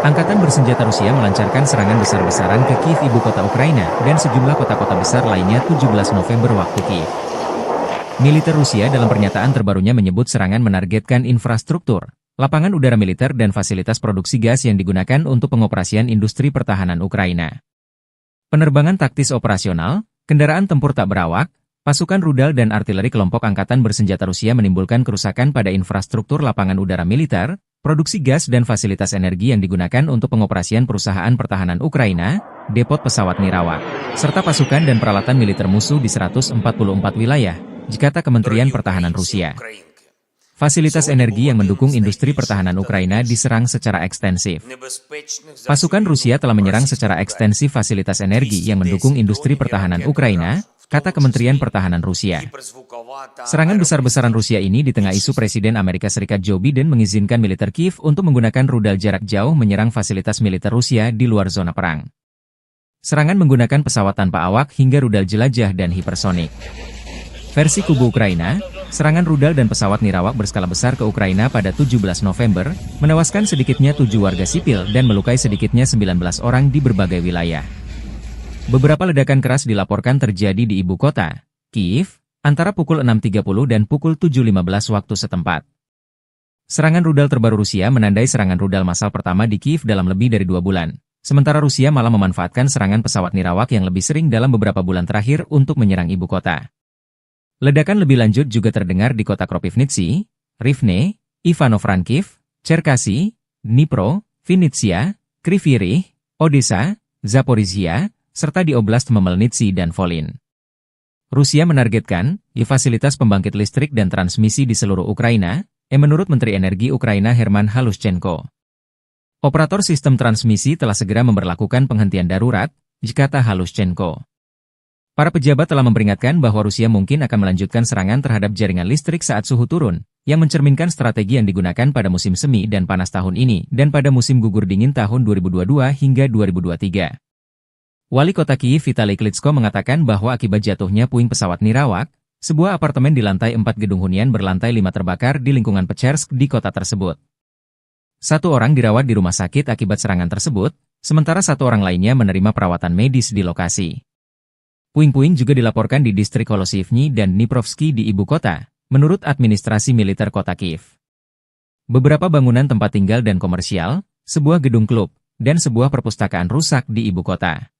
Angkatan Bersenjata Rusia melancarkan serangan besar-besaran ke Kiev, ibu kota Ukraina, dan sejumlah kota-kota besar lainnya 17 November waktu Kiev. Militer Rusia dalam pernyataan terbarunya menyebut serangan menargetkan infrastruktur, lapangan udara militer dan fasilitas produksi gas yang digunakan untuk pengoperasian industri pertahanan Ukraina. Penerbangan taktis operasional, kendaraan tempur tak berawak, pasukan rudal dan artileri kelompok Angkatan Bersenjata Rusia menimbulkan kerusakan pada infrastruktur lapangan udara militer, produksi gas dan fasilitas energi yang digunakan untuk pengoperasian perusahaan pertahanan Ukraina, depot pesawat nirawak, serta pasukan dan peralatan militer musuh di 144 wilayah, kata Kementerian Pertahanan Rusia. Fasilitas energi yang mendukung industri pertahanan Ukraina diserang secara ekstensif. Pasukan Rusia telah menyerang secara ekstensif fasilitas energi yang mendukung industri pertahanan Ukraina, kata Kementerian Pertahanan Rusia. Serangan besar-besaran Rusia ini di tengah isu Presiden Amerika Serikat Joe Biden mengizinkan militer Kiev untuk menggunakan rudal jarak jauh menyerang fasilitas militer Rusia di luar zona perang. Serangan menggunakan pesawat tanpa awak hingga rudal jelajah dan hipersonik. Versi kubu Ukraina, serangan rudal dan pesawat nirawak berskala besar ke Ukraina pada 17 November, menewaskan sedikitnya 7 warga sipil dan melukai sedikitnya 19 orang di berbagai wilayah. Beberapa ledakan keras dilaporkan terjadi di ibu kota, Kiev, antara pukul 6.30 dan pukul 7.15 waktu setempat. Serangan rudal terbaru Rusia menandai serangan rudal massal pertama di Kiev dalam lebih dari 2 bulan. Sementara Rusia malah memanfaatkan serangan pesawat nirawak yang lebih sering dalam beberapa bulan terakhir untuk menyerang ibu kota. Ledakan lebih lanjut juga terdengar di kota Kropivnitsy, Rivne, Ivano-Frankivsk, Cherkasy, Dnipro, Vinnytsia, Kryvyi Rih, Odessa, Zaporizhia, serta di Oblast Khmelnytskyi dan Volyn. Rusia menargetkan fasilitas pembangkit listrik dan transmisi di seluruh Ukraina, menurut Menteri Energi Ukraina Herman Halushchenko. Operator sistem transmisi telah segera memberlakukan penghentian darurat, kata Halushchenko. Para pejabat telah memperingatkan bahwa Rusia mungkin akan melanjutkan serangan terhadap jaringan listrik saat suhu turun, yang mencerminkan strategi yang digunakan pada musim semi dan panas tahun ini dan pada musim gugur dingin tahun 2022 hingga 2023. Wali kota Kiev Vitali Klitschko mengatakan bahwa akibat jatuhnya puing pesawat nirawak, sebuah apartemen di lantai 4 gedung hunian berlantai 5 terbakar di lingkungan Pechersk di kota tersebut. 1 orang dirawat di rumah sakit akibat serangan tersebut, sementara 1 orang lainnya menerima perawatan medis di lokasi. Puing-puing juga dilaporkan di distrik Holosivny dan Dniprovsky di ibu kota, menurut administrasi militer kota Kiev. Beberapa bangunan tempat tinggal dan komersial, sebuah gedung klub, dan sebuah perpustakaan rusak di ibu kota.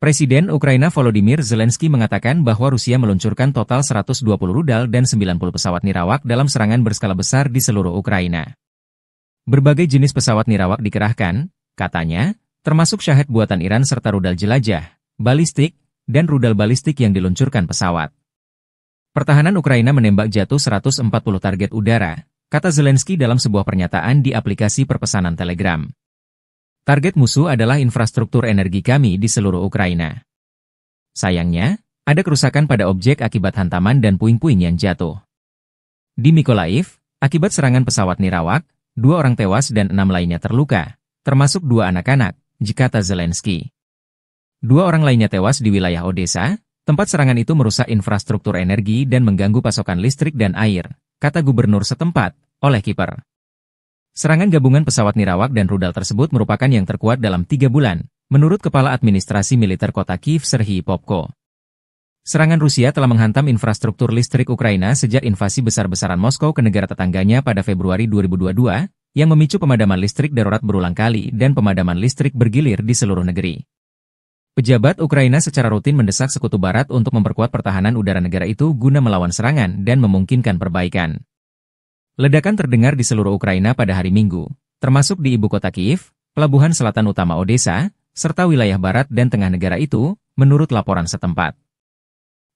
Presiden Ukraina Volodymyr Zelensky mengatakan bahwa Rusia meluncurkan total 120 rudal dan 90 pesawat nirawak dalam serangan berskala besar di seluruh Ukraina. Berbagai jenis pesawat nirawak dikerahkan, katanya, termasuk Shahed buatan Iran serta rudal jelajah, balistik, dan rudal balistik yang diluncurkan pesawat. Pertahanan Ukraina menembak jatuh 140 target udara, kata Zelensky dalam sebuah pernyataan di aplikasi perpesanan Telegram. Target musuh adalah infrastruktur energi kami di seluruh Ukraina. Sayangnya, ada kerusakan pada objek akibat hantaman dan puing-puing yang jatuh. Di Mykolaiv, akibat serangan pesawat nirawak, 2 orang tewas dan 6 lainnya terluka, termasuk 2 anak-anak, kata Zelensky. 2 orang lainnya tewas di wilayah Odessa, tempat serangan itu merusak infrastruktur energi dan mengganggu pasokan listrik dan air, kata gubernur setempat, Oleh Kiper. Serangan gabungan pesawat nirawak dan rudal tersebut merupakan yang terkuat dalam 3 bulan, menurut Kepala Administrasi Militer Kota Kiev Serhiy Popko. Serangan Rusia telah menghantam infrastruktur listrik Ukraina sejak invasi besar-besaran Moskow ke negara tetangganya pada Februari 2022, yang memicu pemadaman listrik darurat berulang kali dan pemadaman listrik bergilir di seluruh negeri. Pejabat Ukraina secara rutin mendesak Sekutu Barat untuk memperkuat pertahanan udara negara itu guna melawan serangan dan memungkinkan perbaikan. Ledakan terdengar di seluruh Ukraina pada hari Minggu, termasuk di ibu kota Kiev, pelabuhan selatan utama Odessa, serta wilayah barat dan tengah negara itu, menurut laporan setempat.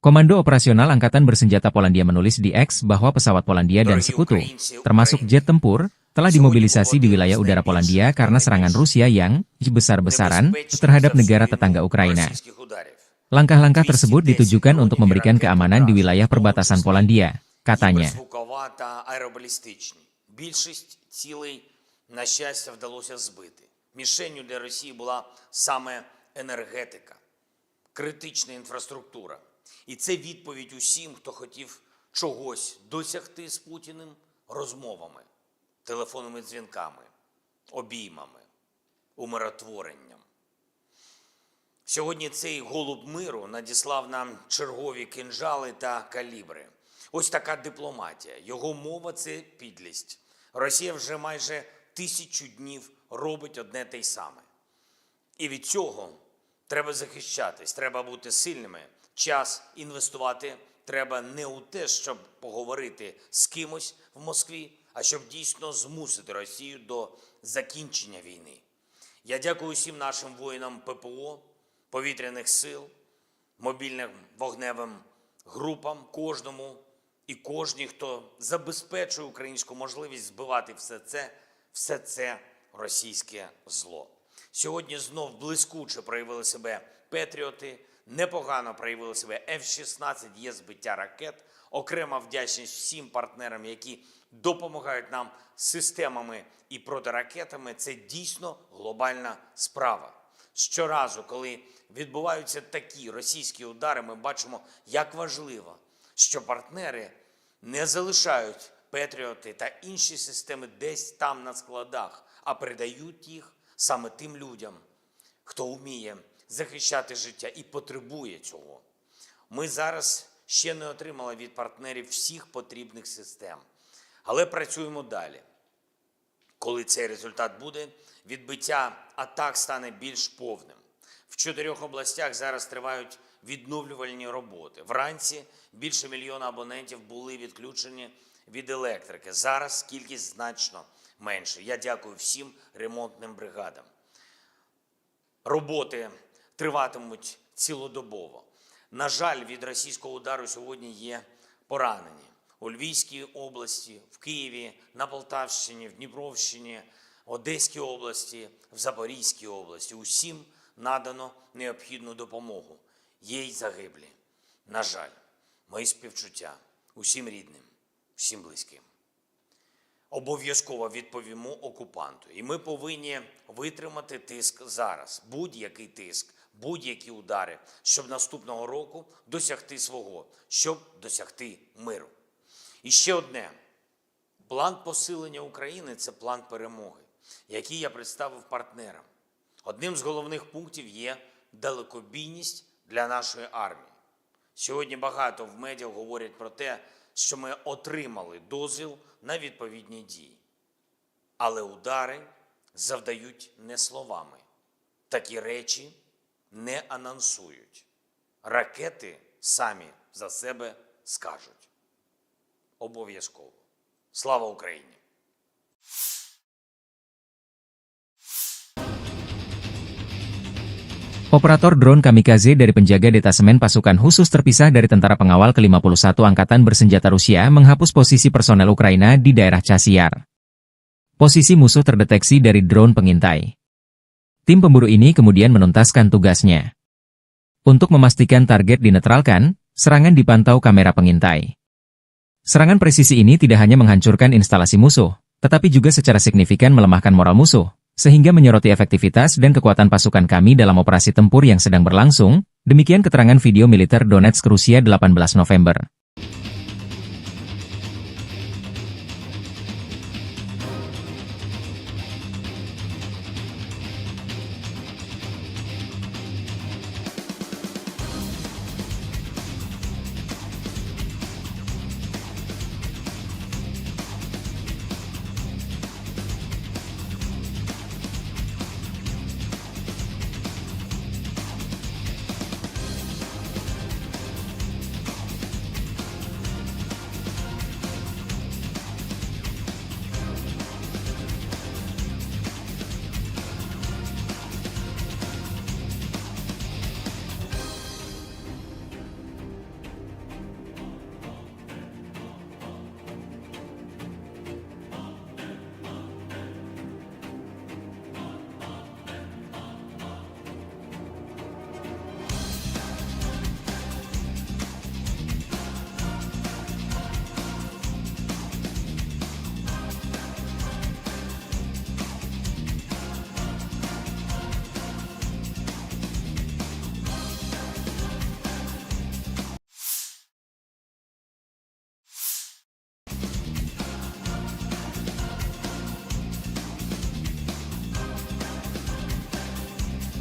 Komando Operasional Angkatan Bersenjata Polandia menulis di X bahwa pesawat Polandia dan sekutu, termasuk jet tempur, telah dimobilisasi di wilayah udara Polandia karena serangan Rusia yang besar-besaran terhadap negara tetangga Ukraina. Langkah-langkah tersebut ditujukan untuk memberikan keamanan di wilayah perbatasan Polandia, katanya. Більшість цілей, на щастя, вдалося збити. Мішенню для Росії була саме енергетика, критична інфраструктура. І це відповідь усім, хто хотів чогось досягти з Путіним розмовами, телефонними дзвінками, обіймами, умиротворенням. Сьогодні цей голуб миру надіслав нам чергові кинджали та калібри. Ось така дипломатія. Його мова – це підлість. Росія вже майже 1000 днів робить одне те й саме. І від цього треба захищатись, треба бути сильними. Час інвестувати треба не у те, щоб поговорити з кимось в Москві, а щоб дійсно змусити Росію до закінчення війни. Я дякую всім нашим воїнам ППО, повітряних сил, мобільним вогневим групам, кожному і кожній, хто забезпечує українську можливість збивати все це російське зло. Сьогодні знов блискуче проявили себе Петріоти, непогано проявили себе F-16, є збиття ракет. Окрема вдячність всім партнерам, які допомагають нам системами і протиракетами. Це дійсно глобальна справа. Щоразу, коли відбуваються такі російські удари, ми бачимо, як важливо, що партнери не залишають Петріоти та інші системи десь там на складах, а передають їх саме тим людям, хто вміє захищати життя і потребує цього. Ми зараз ще не отримали від партнерів всіх потрібних систем, але працюємо далі. Коли цей результат буде, відбиття атак стане більш повним. В 4 областях зараз тривають відновлювальні роботи. Вранці більше 1 мільйона абонентів були відключені від електрики. Зараз кількість значно менше. Я дякую всім ремонтним бригадам. Роботи триватимуть цілодобово. На жаль, від російського удару сьогодні є поранені. У Львівській області, в Києві, на Полтавщині, в Дніпровщині, Одеській області, в Запорізькій області. Усім надано необхідну допомогу. Є й загиблі. На жаль, мої співчуття усім рідним, всім близьким. Обов'язково відповімо окупанту. І ми повинні витримати тиск зараз. Будь-який тиск, будь-які удари, щоб наступного року досягти свого, щоб досягти миру. І ще одне. План посилення України – це план перемоги, який я представив партнерам. Одним з головних пунктів є далекобійність для нашої армії. Сьогодні багато в медіа говорять про те, що ми отримали дозвіл на відповідні дії. Але удари завдають не словами. Такі речі не анонсують. Ракети самі за себе скажуть. Обов'язково. Слава Україні! Operator drone kamikaze dari penjaga detasemen pasukan khusus terpisah dari tentara pengawal ke-51 Angkatan Bersenjata Rusia menghapus posisi personel Ukraina di daerah Chasiar. Posisi musuh terdeteksi dari drone pengintai. Tim pemburu ini kemudian menuntaskan tugasnya. Untuk memastikan target dinetralkan, serangan dipantau kamera pengintai. Serangan presisi ini tidak hanya menghancurkan instalasi musuh, tetapi juga secara signifikan melemahkan moral musuh, sehingga menyoroti efektivitas dan kekuatan pasukan kami dalam operasi tempur yang sedang berlangsung, demikian keterangan video militer Donetsk Rusia 18 November.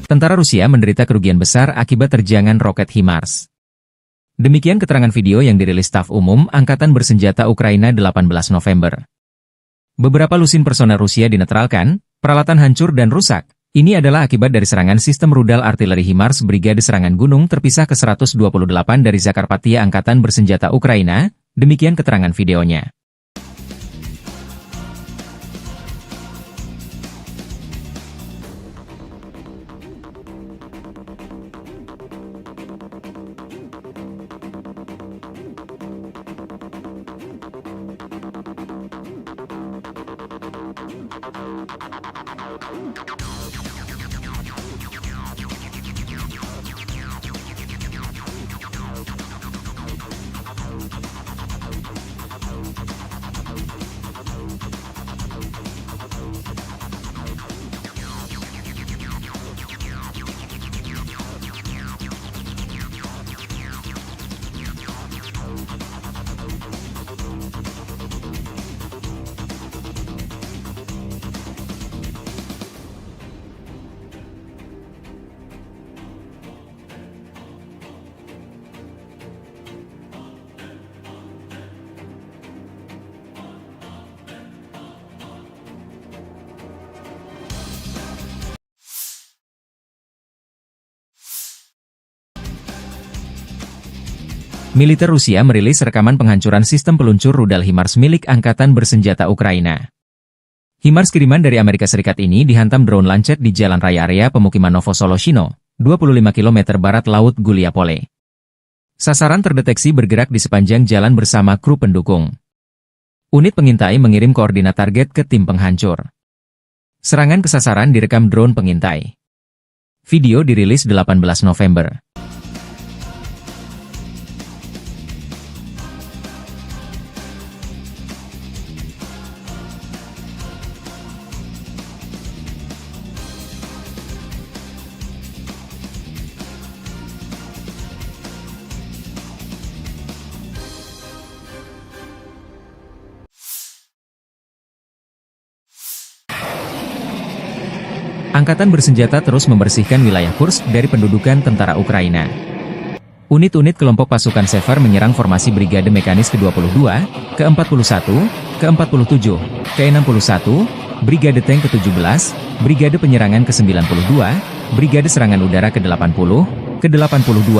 Tentara Rusia menderita kerugian besar akibat terjangan roket HIMARS. Demikian keterangan video yang dirilis Staf Umum Angkatan Bersenjata Ukraina 18 November. Beberapa lusin personel Rusia dinetralkan, peralatan hancur dan rusak. Ini adalah akibat dari serangan sistem rudal artileri HIMARS Brigade Serangan Gunung terpisah ke-128 dari Zakarpattia Angkatan Bersenjata Ukraina, demikian keterangan videonya. Militer Rusia merilis rekaman penghancuran sistem peluncur rudal HIMARS milik Angkatan Bersenjata Ukraina. HIMARS kiriman dari Amerika Serikat ini dihantam drone Lancet di jalan raya area pemukiman Novosoloshino, 25 km barat laut Guliapole. Sasaran terdeteksi bergerak di sepanjang jalan bersama kru pendukung. Unit pengintai mengirim koordinat target ke tim penghancur. Serangan ke sasaran direkam drone pengintai. Video dirilis 18 November. Angkatan Bersenjata terus membersihkan wilayah Kursk dari pendudukan tentara Ukraina. Unit-unit kelompok pasukan Sever menyerang formasi Brigade Mekanis ke-22, ke-41, ke-47, ke-61, Brigade Tank ke-17, Brigade Penyerangan ke-92, Brigade Serangan Udara ke-80, ke-82,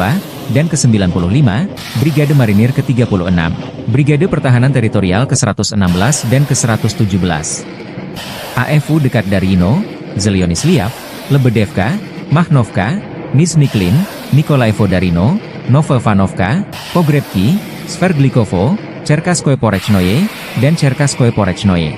dan ke-95, Brigade Marinir ke-36, Brigade Pertahanan Teritorial ke-116 dan ke-117. AFU dekat Darino, Zelionisliav, Lebedevka, Mahnovka, Nizhny-Klin, Nikolaevo Darino, Novoivanovka, Pogrebki, Sverdlikovo, Cherkasskoye Porechnoye, dan Cherkasskoye Porechnoye.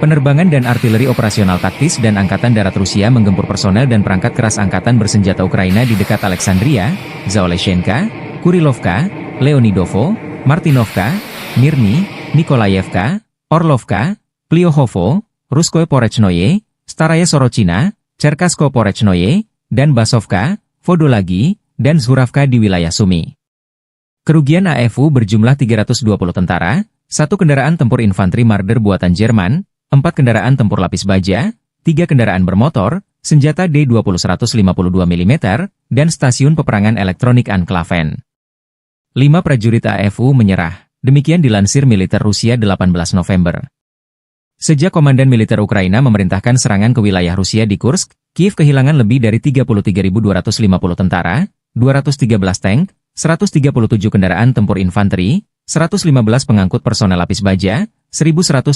Penerbangan dan artileri operasional taktis dan Angkatan Darat Rusia menggempur personel dan perangkat keras Angkatan Bersenjata Ukraina di dekat Alexandria, Zaoleshenka, Kurilovka, Leonidovo, Martinovka, Mirny, Nikolaevka, Orlovka, Pliohovo, Ruskoye Porechnoye, Staraya Sorochina, Cherkasskoye Porechnoye, dan Basovka, Vodolagi, dan Zhuravka di wilayah Sumy. Kerugian AFU berjumlah 320 tentara, 1 kendaraan tempur infanteri Marder buatan Jerman, 4 kendaraan tempur lapis baja, 3 kendaraan bermotor, senjata D-20 152 mm, dan stasiun peperangan elektronik Anklaven. 5 prajurit AFU menyerah, demikian dilansir militer Rusia 18 November. Sejak Komandan Militer Ukraina memerintahkan serangan ke wilayah Rusia di Kursk, Kiev kehilangan lebih dari 33.250 tentara, 213 tank, 137 kendaraan tempur infanteri, 115 pengangkut personel lapis baja, 1.171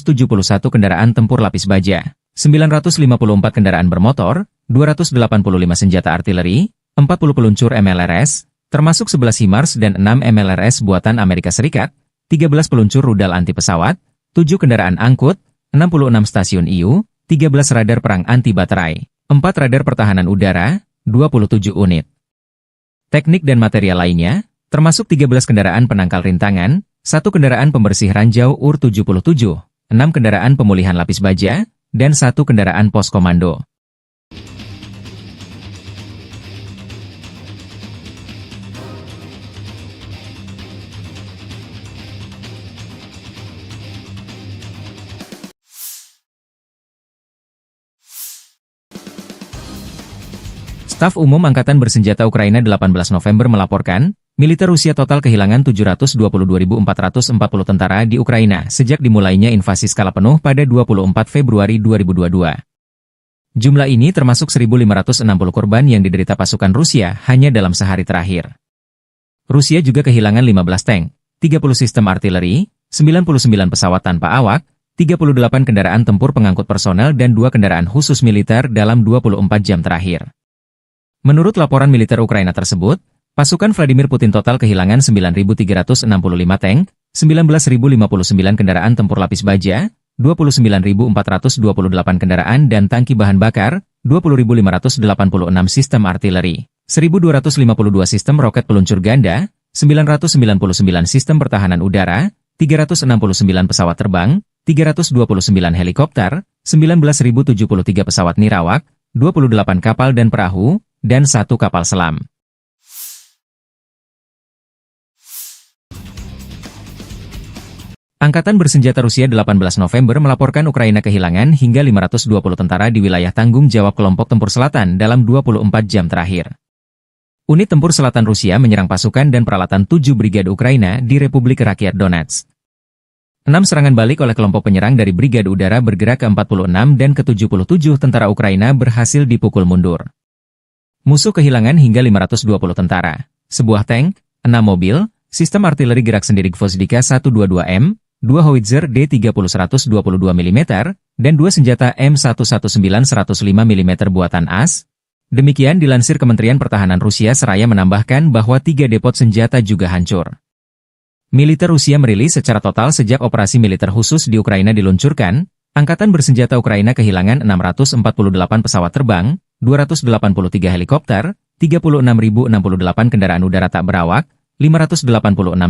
kendaraan tempur lapis baja, 954 kendaraan bermotor, 285 senjata artileri, 40 peluncur MLRS, termasuk 11 HIMARS dan 6 MLRS buatan Amerika Serikat, 13 peluncur rudal anti pesawat, 7 kendaraan angkut, 66 stasiun IU, 13 radar perang anti baterai, 4 radar pertahanan udara, 27 unit. Teknik dan material lainnya, termasuk 13 kendaraan penangkal rintangan, 1 kendaraan pembersih ranjau UR-77, 6 kendaraan pemulihan lapis baja, dan 1 kendaraan pos komando. Staf Umum Angkatan Bersenjata Ukraina 18 November melaporkan, militer Rusia total kehilangan 722.440 tentara di Ukraina sejak dimulainya invasi skala penuh pada 24 Februari 2022. Jumlah ini termasuk 1.560 korban yang diderita pasukan Rusia hanya dalam sehari terakhir. Rusia juga kehilangan 15 tank, 30 sistem artileri, 99 pesawat tanpa awak, 38 kendaraan tempur pengangkut personel dan 2 kendaraan khusus militer dalam 24 jam terakhir. Menurut laporan militer Ukraina tersebut, pasukan Vladimir Putin total kehilangan 9.365 tank, 19.059 kendaraan tempur lapis baja, 29.428 kendaraan dan tangki bahan bakar, 20.586 sistem artileri, 1.252 sistem roket peluncur ganda, 999 sistem pertahanan udara, 369 pesawat terbang, 329 helikopter, 19.073 pesawat nirawak, 28 kapal dan perahu, dan 1 kapal selam. Angkatan Bersenjata Rusia 18 November melaporkan Ukraina kehilangan hingga 520 tentara di wilayah tanggung jawab kelompok tempur selatan dalam 24 jam terakhir. Unit tempur selatan Rusia menyerang pasukan dan peralatan 7 brigade Ukraina di Republik Rakyat Donetsk. 6 serangan balik oleh kelompok penyerang dari Brigade Udara bergerak ke-46 dan ke-77 tentara Ukraina berhasil dipukul mundur. Musuh kehilangan hingga 520 tentara, sebuah tank, 6 mobil, sistem artileri gerak sendiri Gvozdika 122M, 2 howitzer D30 122 mm, dan 2 senjata M119 105 mm buatan AS. Demikian dilansir Kementerian Pertahanan Rusia seraya menambahkan bahwa 3 depot senjata juga hancur. Militer Rusia merilis secara total sejak operasi militer khusus di Ukraina diluncurkan, Angkatan Bersenjata Ukraina kehilangan 648 pesawat terbang, 283 helikopter, 36.068 kendaraan udara tak berawak, 586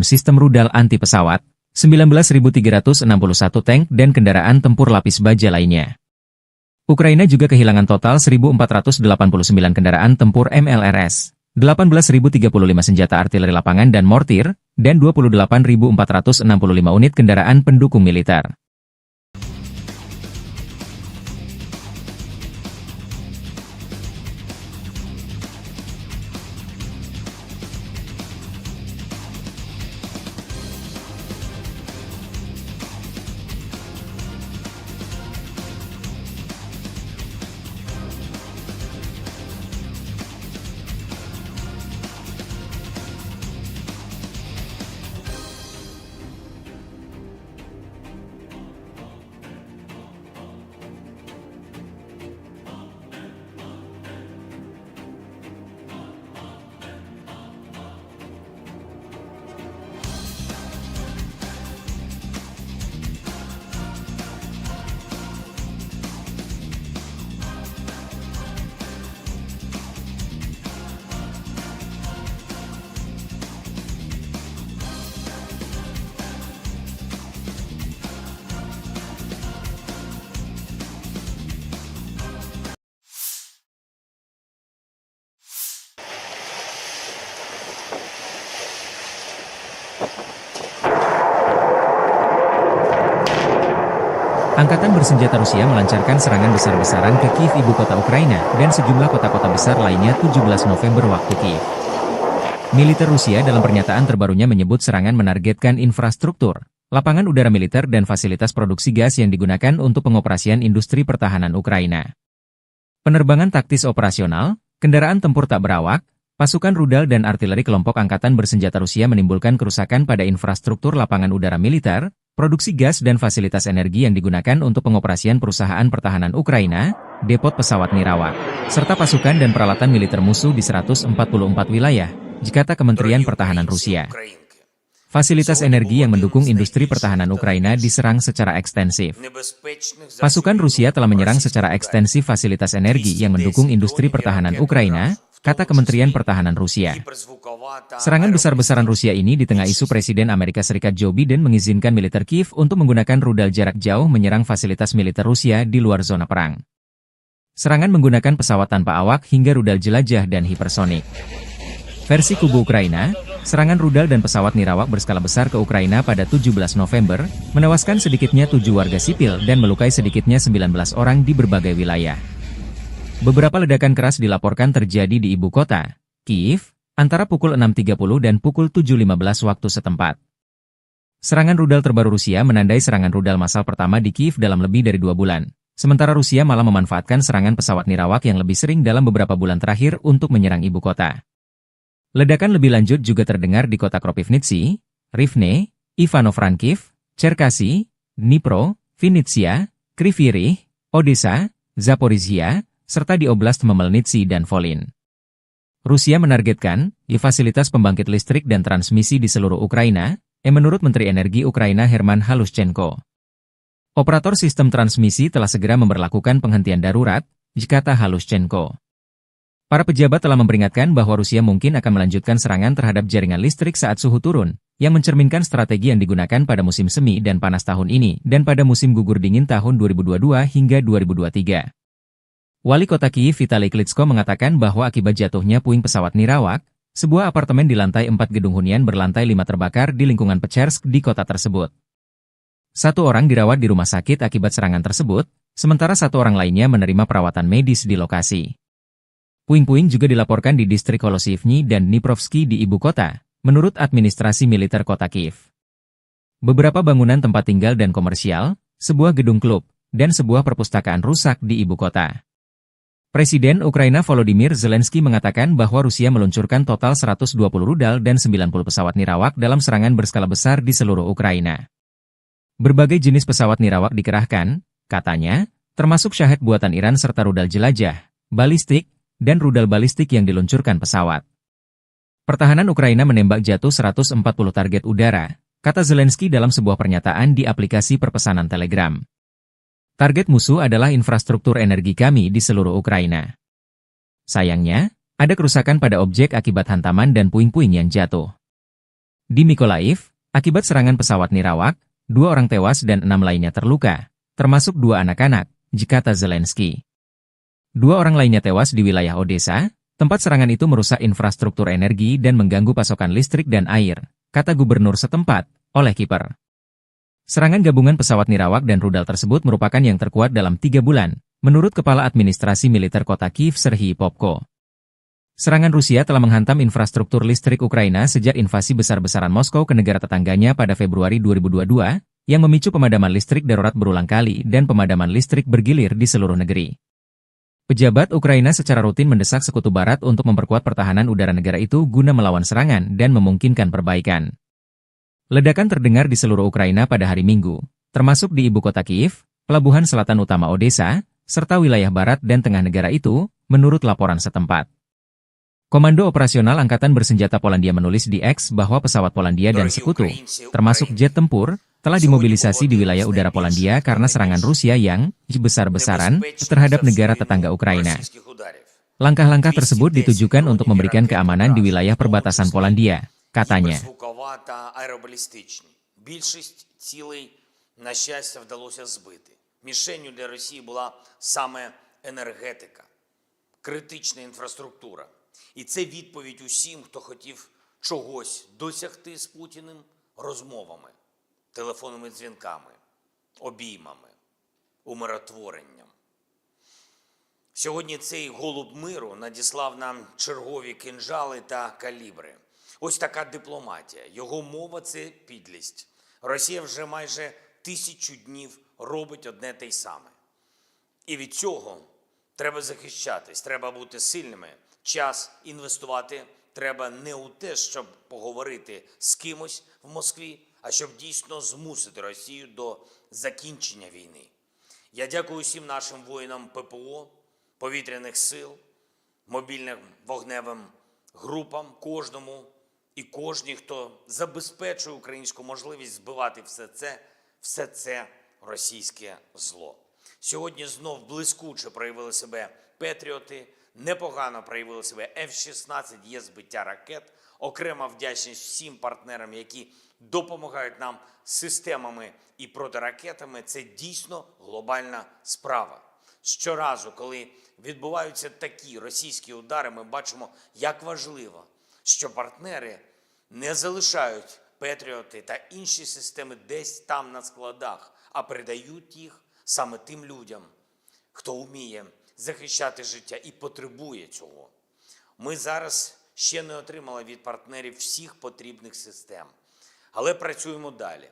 sistem rudal anti pesawat, 19.361 tank dan kendaraan tempur lapis baja lainnya. Ukraina juga kehilangan total 1.489 kendaraan tempur MLRS, 18.035 senjata artileri lapangan dan mortir, dan 28.465 unit kendaraan pendukung militer. Angkatan bersenjata Rusia melancarkan serangan besar-besaran ke Kiev, ibu kota Ukraina, dan sejumlah kota-kota besar lainnya 17 November waktu Kiev. Militer Rusia dalam pernyataan terbarunya menyebut serangan menargetkan infrastruktur, lapangan udara militer dan fasilitas produksi gas yang digunakan untuk pengoperasian industri pertahanan Ukraina. Penerbangan taktis operasional, kendaraan tempur tak berawak, pasukan rudal dan artileri kelompok angkatan bersenjata Rusia menimbulkan kerusakan pada infrastruktur lapangan udara militer, produksi gas dan fasilitas energi yang digunakan untuk pengoperasian perusahaan pertahanan Ukraina, depot pesawat nirawak, serta pasukan dan peralatan militer musuh di 144 wilayah, kata Kementerian Pertahanan Rusia. Fasilitas energi yang mendukung industri pertahanan Ukraina diserang secara ekstensif. Pasukan Rusia telah menyerang secara ekstensif fasilitas energi yang mendukung industri pertahanan Ukraina, kata Kementerian Pertahanan Rusia. Serangan besar-besaran Rusia ini di tengah isu Presiden Amerika Serikat Joe Biden mengizinkan militer Kiev untuk menggunakan rudal jarak jauh menyerang fasilitas militer Rusia di luar zona perang. Serangan menggunakan pesawat tanpa awak hingga rudal jelajah dan hipersonik. Versi kubu Ukraina, serangan rudal dan pesawat nirawak berskala besar ke Ukraina pada 17 November, menewaskan sedikitnya 7 warga sipil dan melukai sedikitnya 19 orang di berbagai wilayah. Beberapa ledakan keras dilaporkan terjadi di ibu kota, Kiev, antara pukul 6.30 dan pukul 7.15 waktu setempat. Serangan rudal terbaru Rusia menandai serangan rudal massal pertama di Kiev dalam lebih dari 2 bulan. Sementara Rusia malah memanfaatkan serangan pesawat nirawak yang lebih sering dalam beberapa bulan terakhir untuk menyerang ibu kota. Ledakan lebih lanjut juga terdengar di kota Kropivnitsy, Rivne, Ivano-Frankivsk, Cherkasy, Dnipro, Vinnytsia, Kryvyi Rih, Odessa, Zaporizhia, serta di Oblast Khmelnytskyi dan Volyn. Rusia menargetkan fasilitas pembangkit listrik dan transmisi di seluruh Ukraina, menurut Menteri Energi Ukraina Herman Halushchenko. Operator sistem transmisi telah segera memberlakukan penghentian darurat, kata Halushchenko. Para pejabat telah memperingatkan bahwa Rusia mungkin akan melanjutkan serangan terhadap jaringan listrik saat suhu turun, yang mencerminkan strategi yang digunakan pada musim semi dan panas tahun ini dan pada musim gugur dingin tahun 2022 hingga 2023. Wali kota Kiev Vitali Klitschko mengatakan bahwa akibat jatuhnya puing pesawat nirawak, sebuah apartemen di lantai 4 gedung hunian berlantai 5 terbakar di lingkungan Pechersk di kota tersebut. 1 orang dirawat di rumah sakit akibat serangan tersebut, sementara 1 orang lainnya menerima perawatan medis di lokasi. Puing-puing juga dilaporkan di distrik Holosivny dan Dniprovsky di ibu kota, menurut administrasi militer kota Kiev. Beberapa bangunan tempat tinggal dan komersial, sebuah gedung klub, dan sebuah perpustakaan rusak di ibu kota. Presiden Ukraina Volodymyr Zelensky mengatakan bahwa Rusia meluncurkan total 120 rudal dan 90 pesawat nirawak dalam serangan berskala besar di seluruh Ukraina. Berbagai jenis pesawat nirawak dikerahkan, katanya, termasuk Shahed buatan Iran serta rudal jelajah, balistik, dan rudal balistik yang diluncurkan pesawat. Pertahanan Ukraina menembak jatuh 140 target udara, kata Zelensky dalam sebuah pernyataan di aplikasi perpesanan Telegram. Target musuh adalah infrastruktur energi kami di seluruh Ukraina. Sayangnya, ada kerusakan pada objek akibat hantaman dan puing-puing yang jatuh. Di Mykolaiv, akibat serangan pesawat nirawak, 2 orang tewas dan 6 lainnya terluka, termasuk 2 anak-anak, kata Zelensky. 2 orang lainnya tewas di wilayah Odessa, tempat serangan itu merusak infrastruktur energi dan mengganggu pasokan listrik dan air, kata gubernur setempat, Oleh Kiper. Serangan gabungan pesawat nirawak dan rudal tersebut merupakan yang terkuat dalam 3 bulan, menurut Kepala Administrasi Militer Kota Kiev Serhiy Popko. Serangan Rusia telah menghantam infrastruktur listrik Ukraina sejak invasi besar-besaran Moskow ke negara tetangganya pada Februari 2022, yang memicu pemadaman listrik darurat berulang kali dan pemadaman listrik bergilir di seluruh negeri. Pejabat Ukraina secara rutin mendesak Sekutu Barat untuk memperkuat pertahanan udara negara itu guna melawan serangan dan memungkinkan perbaikan. Ledakan terdengar di seluruh Ukraina pada hari Minggu, termasuk di ibu kota Kiev, pelabuhan selatan utama Odessa, serta wilayah barat dan tengah negara itu, menurut laporan setempat. Komando Operasional Angkatan Bersenjata Polandia menulis di X bahwa pesawat Polandia dan sekutu, termasuk jet tempur, telah dimobilisasi di wilayah udara Polandia karena serangan Rusia yang besar-besaran terhadap negara tetangga Ukraina. Langkah-langkah tersebut ditujukan untuk memberikan keamanan di wilayah perbatasan Polandia, katanya. Мішенью для Росії була саме енергетика, критична інфраструктура. І це відповідь усім, хто хотів чогось досягти з Путіним розмовами, телефонними дзвінками, обіймами, умиротворенням. Сьогодні цей голуб миру надіслав нам чергові кинджали та калібри. Ось така дипломатія. Його мова – це підлість. Росія вже майже 1000 днів робить одне те й саме. І від цього треба захищатись, треба бути сильними. Час інвестувати треба не у те, щоб поговорити з кимось в Москві, а щоб дійсно змусити Росію до закінчення війни. Я дякую всім нашим воїнам ППО, повітряних сил, мобільним вогневим групам, кожному і кожній, хто забезпечує українську можливість збивати все це російське зло. Сьогодні знов блискуче проявили себе «Петріоти», непогано проявили себе F-16, є збиття ракет. Окрема вдячність всім партнерам, які допомагають нам системами і протиракетами. Це дійсно глобальна справа. Щоразу, коли відбуваються такі російські удари, ми бачимо, як важливо, що партнери не залишають «Петріоти» та інші системи десь там на складах, а передають їх саме тим людям, хто вміє захищати життя і потребує цього. Ми зараз ще не отримали від партнерів всіх потрібних систем, але працюємо далі.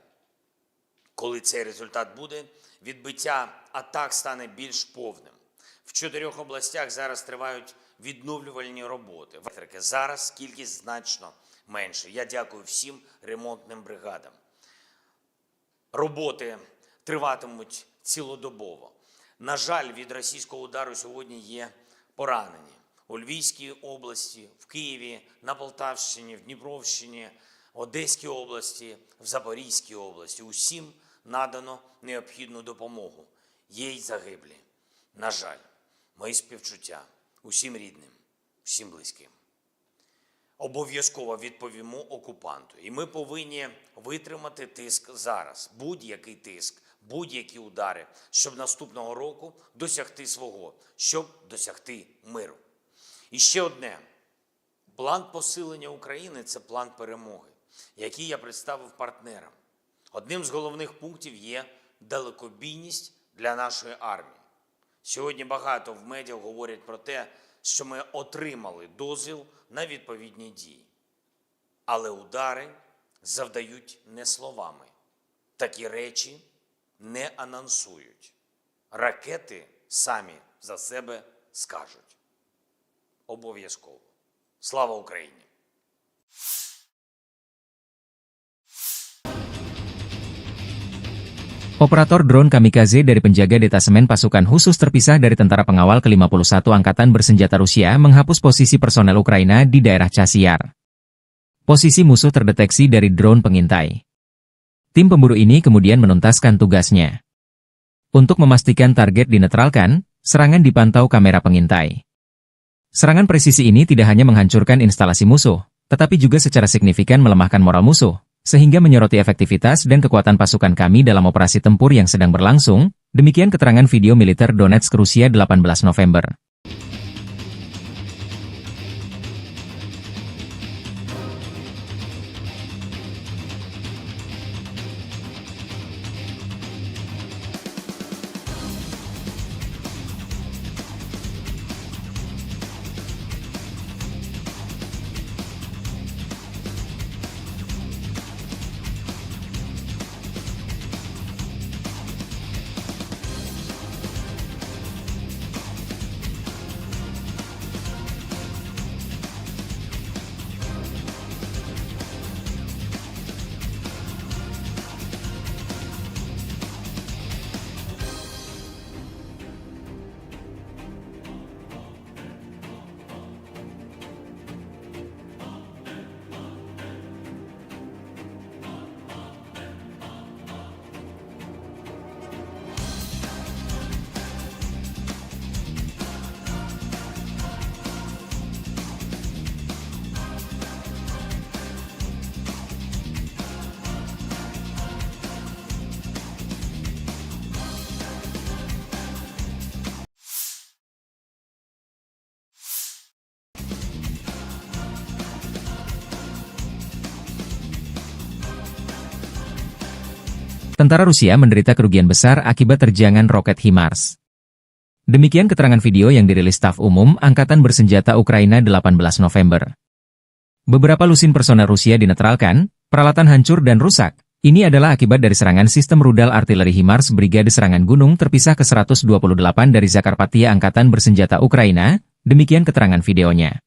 Коли цей результат буде, відбиття атак стане більш повним. В 4 областях зараз тривають відновлювальні роботи. Зараз кількість значно менше. Я дякую всім ремонтним бригадам. Роботи триватимуть цілодобово. На жаль, від російського удару сьогодні є поранені. У Львівській області, в Києві, на Полтавщині, в Дніпровщині, Одеській області, в Запорізькій області. Усім надано необхідну допомогу. Є й загиблі. На жаль, мої співчуття усім рідним, всім близьким. Обов'язково відповімо окупанту. І ми повинні витримати тиск зараз. Будь-який тиск, будь-які удари, щоб наступного року досягти свого, щоб досягти миру. І ще одне. План посилення України – це план перемоги, який я представив партнерам. Одним з головних пунктів є далекобійність для нашої армії. Сьогодні багато в медіа говорять про те, що ми отримали дозвіл на відповідні дії. Але удари завдають не словами. Такі речі не анонсують. Ракети самі за себе скажуть. Обов'язково. Слава Україні! Operator drone kamikaze dari penjaga detasemen pasukan khusus terpisah dari tentara pengawal ke-51 Angkatan Bersenjata Rusia menghapus posisi personel Ukraina di daerah Chasiar. Posisi musuh terdeteksi dari drone pengintai. Tim pemburu ini kemudian menuntaskan tugasnya. Untuk memastikan target dinetralkan, serangan dipantau kamera pengintai. Serangan presisi ini tidak hanya menghancurkan instalasi musuh, tetapi juga secara signifikan melemahkan moral musuh, sehingga menyoroti efektivitas dan kekuatan pasukan kami dalam operasi tempur yang sedang berlangsung. Demikian keterangan video militer Donetsk, Rusia 18 November. Tentara Rusia menderita kerugian besar akibat terjangan roket HIMARS. Demikian keterangan video yang dirilis Staf Umum Angkatan Bersenjata Ukraina 18 November. Beberapa lusin personel Rusia dinetralkan, peralatan hancur dan rusak. Ini adalah akibat dari serangan sistem rudal artileri HIMARS Brigade Serangan Gunung terpisah ke-128 dari Zakarpattia Angkatan Bersenjata Ukraina, demikian keterangan videonya.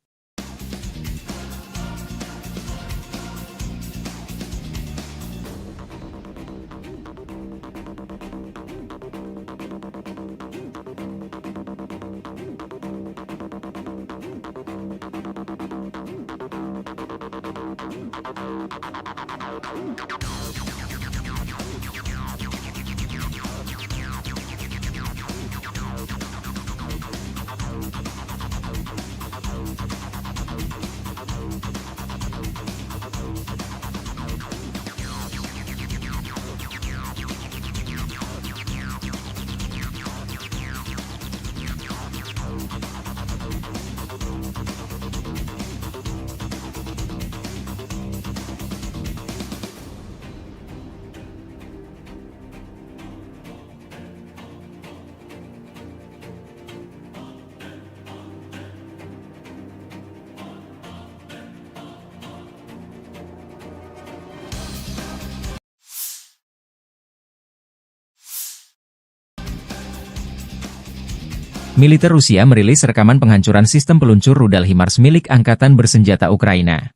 Militer Rusia merilis rekaman penghancuran sistem peluncur rudal HIMARS milik Angkatan Bersenjata Ukraina.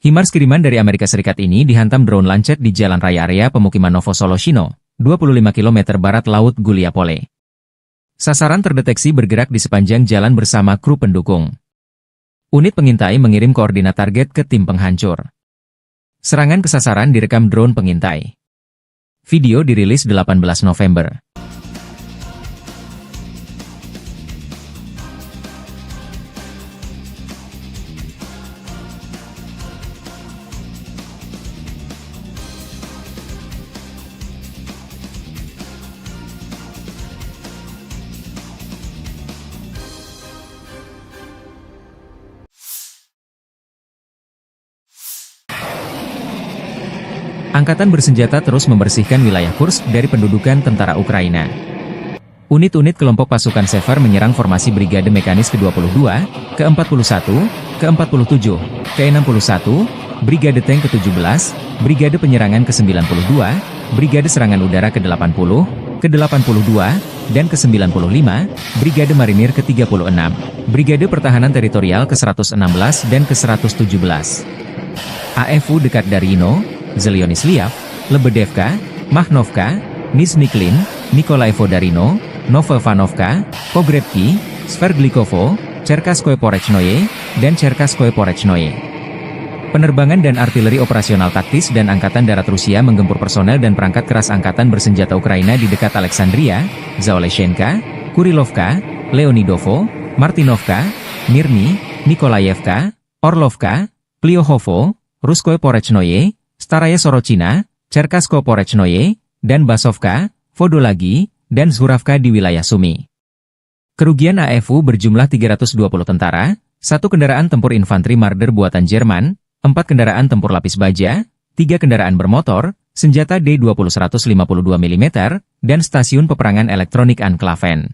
HIMARS kiriman dari Amerika Serikat ini dihantam drone lancet di jalan raya area pemukiman Novosoloshino, 25 km barat laut Guliapole. Sasaran terdeteksi bergerak di sepanjang jalan bersama kru pendukung. Unit pengintai mengirim koordinat target ke tim penghancur. Serangan ke sasaran direkam drone pengintai. Video dirilis 18 November. Angkatan bersenjata terus membersihkan wilayah Kursk dari pendudukan tentara Ukraina. Unit-unit kelompok pasukan Sever menyerang formasi Brigade Mekanis ke-22, ke-41, ke-47, ke-61, Brigade Tank ke-17, Brigade Penyerangan ke-92, Brigade Serangan Udara ke-80, ke-82, dan ke-95, Brigade Marinir ke-36, Brigade Pertahanan Teritorial ke-116 dan ke-117. AFU dekat Darino, Zelyonisliav, Lebedevka, Mahnovka, Nizhny-Klin, Nikolaevo Darino, Novovanovka, Pogrebki, Sverdlikovo, Cherkaskoye Porechnoye, dan Cherkaskoye Porechnoye. Penerbangan dan artileri operasional taktis dan Angkatan Darat Rusia menggempur personel dan perangkat keras Angkatan Bersenjata Ukraina di dekat Alexandria, Zaoleshenka, Kurilovka, Leonidovo, Martinovka, Mirny, Nikolaevka, Orlovka, Pliohovo, Ruskoye Porechnoye, Staraya Sorochina, Cherkaskoye Porechnoye, dan Basovka, Vodolagi, dan Zhuravka di wilayah Sumy. Kerugian AFU berjumlah 320 tentara, 1 kendaraan tempur infanteri Marder buatan Jerman, 4 kendaraan tempur lapis baja, 3 kendaraan bermotor, senjata D-20 152 mm, dan stasiun peperangan elektronik Anklaven.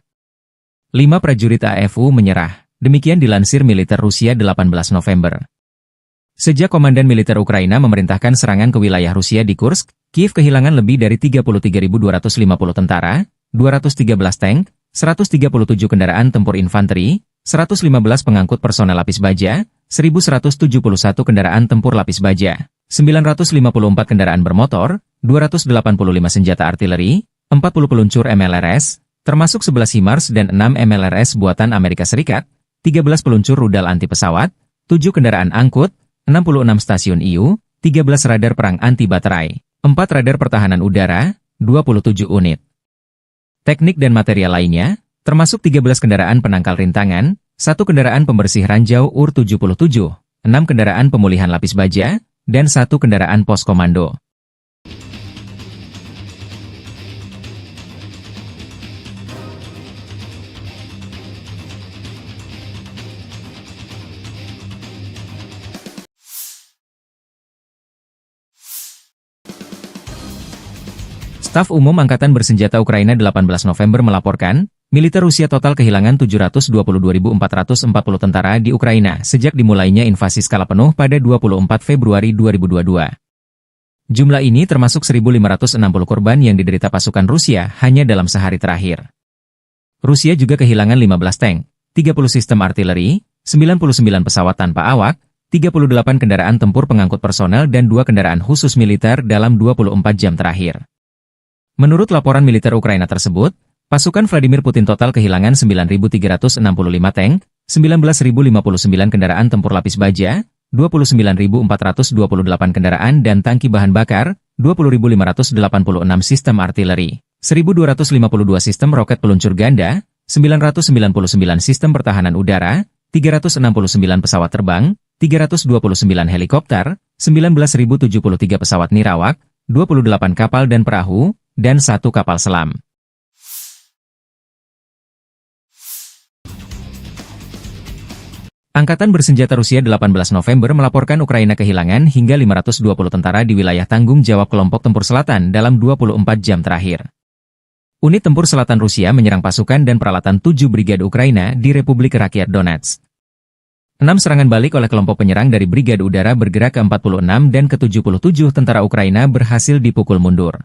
5 prajurit AFU menyerah, demikian dilansir militer Rusia 18 November. Sejak Komandan Militer Ukraina memerintahkan serangan ke wilayah Rusia di Kursk, Kiev kehilangan lebih dari 33.250 tentara, 213 tank, 137 kendaraan tempur infanteri, 115 pengangkut personel lapis baja, 1.171 kendaraan tempur lapis baja, 954 kendaraan bermotor, 285 senjata artileri, 40 peluncur MLRS, termasuk 11 HIMARS dan 6 MLRS buatan Amerika Serikat, 13 peluncur rudal anti pesawat, 7 kendaraan angkut, 66 stasiun IU, 13 radar perang anti baterai, 4 radar pertahanan udara, 27 unit. Teknik dan material lainnya, termasuk 13 kendaraan penangkal rintangan, 1 kendaraan pembersih ranjau UR-77, 6 kendaraan pemulihan lapis baja, dan 1 kendaraan pos komando. Staf Umum Angkatan Bersenjata Ukraina 18 November melaporkan, militer Rusia total kehilangan 722.440 tentara di Ukraina sejak dimulainya invasi skala penuh pada 24 Februari 2022. Jumlah ini termasuk 1.560 korban yang diderita pasukan Rusia hanya dalam sehari terakhir. Rusia juga kehilangan 15 tank, 30 sistem artileri, 99 pesawat tanpa awak, 38 kendaraan tempur pengangkut personel dan 2 kendaraan khusus militer dalam 24 jam terakhir. Menurut laporan militer Ukraina tersebut, pasukan Vladimir Putin total kehilangan 9.365 tank, 19.059 kendaraan tempur lapis baja, 29.428 kendaraan dan tangki bahan bakar, 20.586 sistem artileri, 1.252 sistem roket peluncur ganda, 999 sistem pertahanan udara, 369 pesawat terbang, 329 helikopter, 19.073 pesawat nirawak, 28 kapal dan perahu, dan 1 kapal selam. Angkatan Bersenjata Rusia 18 November melaporkan Ukraina kehilangan hingga 520 tentara di wilayah tanggung jawab kelompok tempur selatan dalam 24 jam terakhir. Unit tempur selatan Rusia menyerang pasukan dan peralatan 7 brigade Ukraina di Republik Rakyat Donetsk. 6 serangan balik oleh kelompok penyerang dari Brigade Udara bergerak ke-46 dan ke-77 tentara Ukraina berhasil dipukul mundur.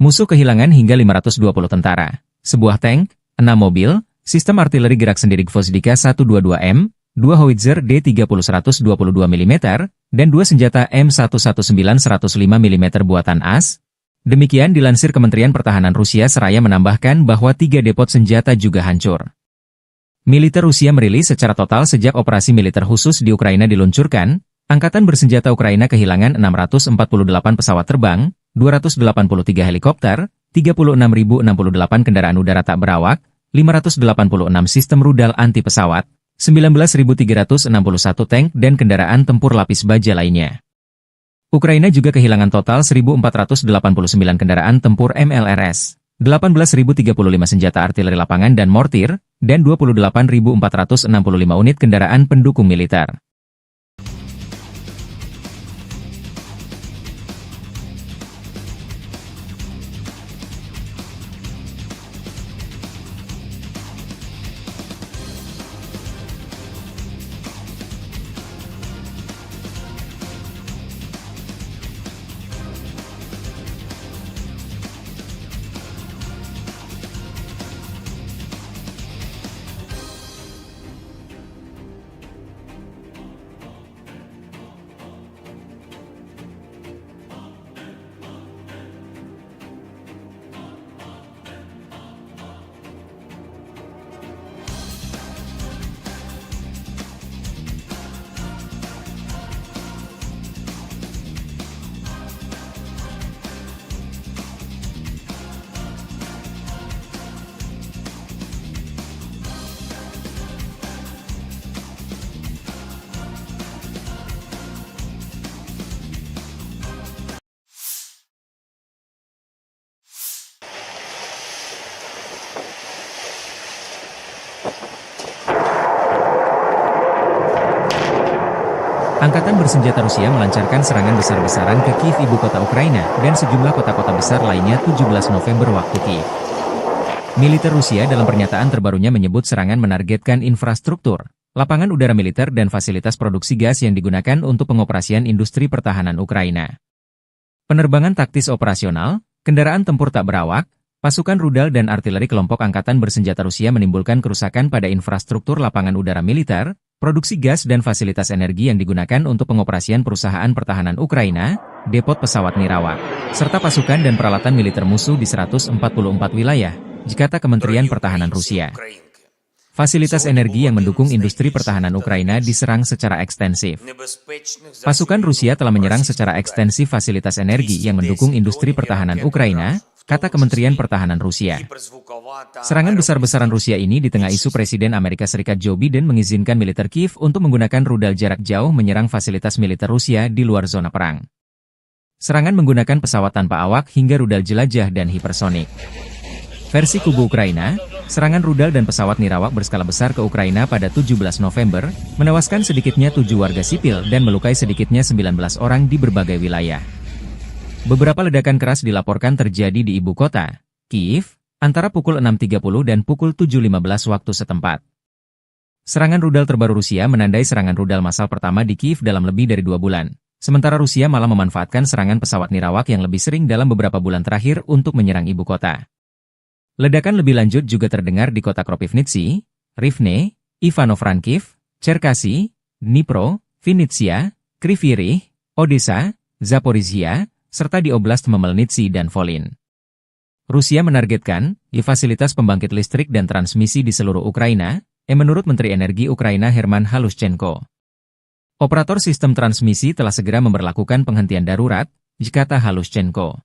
Musuh kehilangan hingga 520 tentara, sebuah tank, 6 mobil, sistem artileri gerak sendiri Gvozdika 122M, 2 howitzer D30-122 mm, dan 2 senjata M119-105 mm buatan AS. Demikian dilansir Kementerian Pertahanan Rusia seraya menambahkan bahwa 3 depot senjata juga hancur. Militer Rusia merilis secara total sejak operasi militer khusus di Ukraina diluncurkan, Angkatan Bersenjata Ukraina kehilangan 648 pesawat terbang, 283 helikopter, 36.068 kendaraan udara tak berawak, 586 sistem rudal anti-pesawat, 19.361 tank dan kendaraan tempur lapis baja lainnya. Ukraina juga kehilangan total 1.489 kendaraan tempur MLRS, 18.035 senjata artileri lapangan dan mortir, dan 28.465 unit kendaraan pendukung militer. Angkatan Bersenjata Rusia melancarkan serangan besar-besaran ke Kiev, ibu kota Ukraina, dan sejumlah kota-kota besar lainnya 17 November waktu Kiev. Militer Rusia dalam pernyataan terbarunya menyebut serangan menargetkan infrastruktur, lapangan udara militer dan fasilitas produksi gas yang digunakan untuk pengoperasian industri pertahanan Ukraina. Penerbangan taktis operasional, kendaraan tempur tak berawak, pasukan rudal dan artileri kelompok Angkatan Bersenjata Rusia menimbulkan kerusakan pada infrastruktur lapangan udara militer, produksi gas dan fasilitas energi yang digunakan untuk pengoperasian perusahaan pertahanan Ukraina, depot pesawat nirawak, serta pasukan dan peralatan militer musuh di 144 wilayah, kata Kementerian Pertahanan Rusia. Fasilitas energi yang mendukung industri pertahanan Ukraina diserang secara ekstensif. Pasukan Rusia telah menyerang secara ekstensif fasilitas energi yang mendukung industri pertahanan Ukraina, kata Kementerian Pertahanan Rusia. Serangan besar-besaran Rusia ini di tengah isu Presiden Amerika Serikat Joe Biden mengizinkan militer Kiev untuk menggunakan rudal jarak jauh menyerang fasilitas militer Rusia di luar zona perang. Serangan menggunakan pesawat tanpa awak hingga rudal jelajah dan hipersonik. Versi kubu Ukraina, serangan rudal dan pesawat nirawak berskala besar ke Ukraina pada 17 November, menewaskan sedikitnya 7 warga sipil dan melukai sedikitnya 19 orang di berbagai wilayah. Beberapa ledakan keras dilaporkan terjadi di ibu kota, Kiev, antara pukul 6.30 dan pukul 7.15 waktu setempat. Serangan rudal terbaru Rusia menandai serangan rudal massal pertama di Kiev dalam lebih dari 2 bulan. Sementara Rusia malah memanfaatkan serangan pesawat nirawak yang lebih sering dalam beberapa bulan terakhir untuk menyerang ibu kota. Ledakan lebih lanjut juga terdengar di kota Kropivnitsy, Rivne, Ivano-Frankivsk, Cherkasy, Dnipro, Vinnytsia, Kryvyi Rih, Odessa, Zaporizhia, serta di Oblast Khmelnytskyi dan Volyn. Rusia menargetkan fasilitas pembangkit listrik dan transmisi di seluruh Ukraina, menurut Menteri Energi Ukraina Herman Halushchenko. Operator sistem transmisi telah segera memberlakukan penghentian darurat, kata Halushchenko.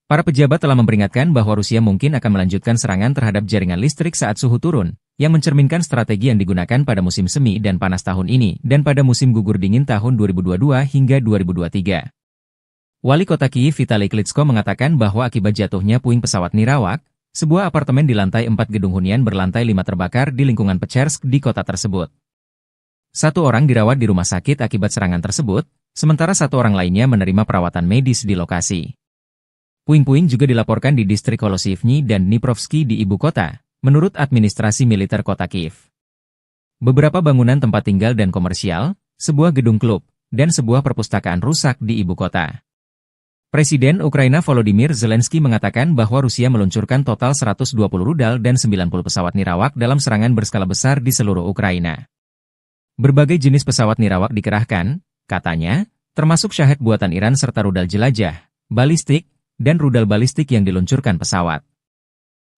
Para pejabat telah memperingatkan bahwa Rusia mungkin akan melanjutkan serangan terhadap jaringan listrik saat suhu turun, yang mencerminkan strategi yang digunakan pada musim semi dan panas tahun ini dan pada musim gugur dingin tahun 2022 hingga 2023. Wali kota Kiev Vitaly Klitschko mengatakan bahwa akibat jatuhnya puing pesawat nirawak, sebuah apartemen di lantai 4 gedung hunian berlantai 5 terbakar di lingkungan Pechersk di kota tersebut. 1 orang dirawat di rumah sakit akibat serangan tersebut, sementara 1 orang lainnya menerima perawatan medis di lokasi. Puing-puing juga dilaporkan di distrik Holosivny dan Dniprovsky di ibu kota, menurut administrasi militer kota Kiev. Beberapa bangunan tempat tinggal dan komersial, sebuah gedung klub, dan sebuah perpustakaan rusak di ibu kota. Presiden Ukraina Volodymyr Zelensky mengatakan bahwa Rusia meluncurkan total 120 rudal dan 90 pesawat nirawak dalam serangan berskala besar di seluruh Ukraina. Berbagai jenis pesawat nirawak dikerahkan, katanya, termasuk Shahed buatan Iran serta rudal jelajah, balistik, dan rudal balistik yang diluncurkan pesawat.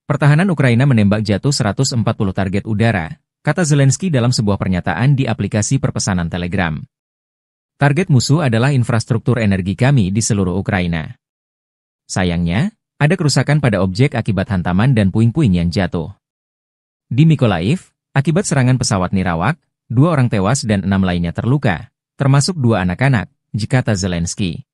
Pertahanan Ukraina menembak jatuh 140 target udara, kata Zelensky dalam sebuah pernyataan di aplikasi perpesanan Telegram. Target musuh adalah infrastruktur energi kami di seluruh Ukraina. Sayangnya, ada kerusakan pada objek akibat hantaman dan puing-puing yang jatuh. Di Mykolaiv, akibat serangan pesawat nirawak, 2 orang tewas dan 6 lainnya terluka, termasuk 2 anak-anak, kata Zelensky.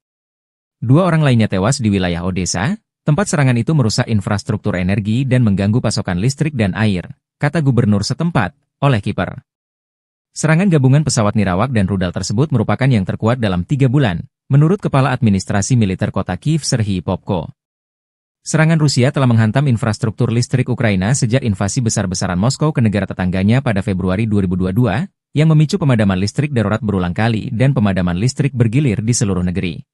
2 orang lainnya tewas di wilayah Odessa, tempat serangan itu merusak infrastruktur energi dan mengganggu pasokan listrik dan air, kata gubernur setempat, Oleh Kiper. Serangan gabungan pesawat nirawak dan rudal tersebut merupakan yang terkuat dalam 3 bulan, menurut Kepala Administrasi Militer Kota Kiev Serhiy Popko. Serangan Rusia telah menghantam infrastruktur listrik Ukraina sejak invasi besar-besaran Moskow ke negara tetangganya pada Februari 2022, yang memicu pemadaman listrik darurat berulang kali dan pemadaman listrik bergilir di seluruh negeri.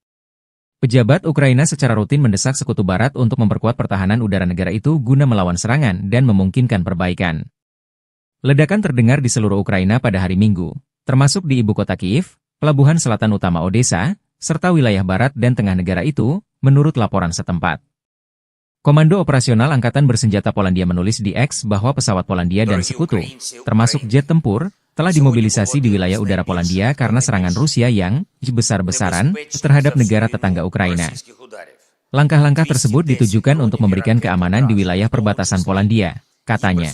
Pejabat Ukraina secara rutin mendesak Sekutu Barat untuk memperkuat pertahanan udara negara itu guna melawan serangan dan memungkinkan perbaikan. Ledakan terdengar di seluruh Ukraina pada hari Minggu, termasuk di ibu kota Kiev, pelabuhan selatan utama Odessa, serta wilayah barat dan tengah negara itu, menurut laporan setempat. Komando Operasional Angkatan Bersenjata Polandia menulis di X bahwa pesawat Polandia dan sekutu, termasuk jet tempur, telah dimobilisasi di wilayah udara Polandia karena serangan Rusia yang besar-besaran terhadap negara tetangga Ukraina. Langkah-langkah tersebut ditujukan untuk memberikan keamanan di wilayah perbatasan Polandia, katanya.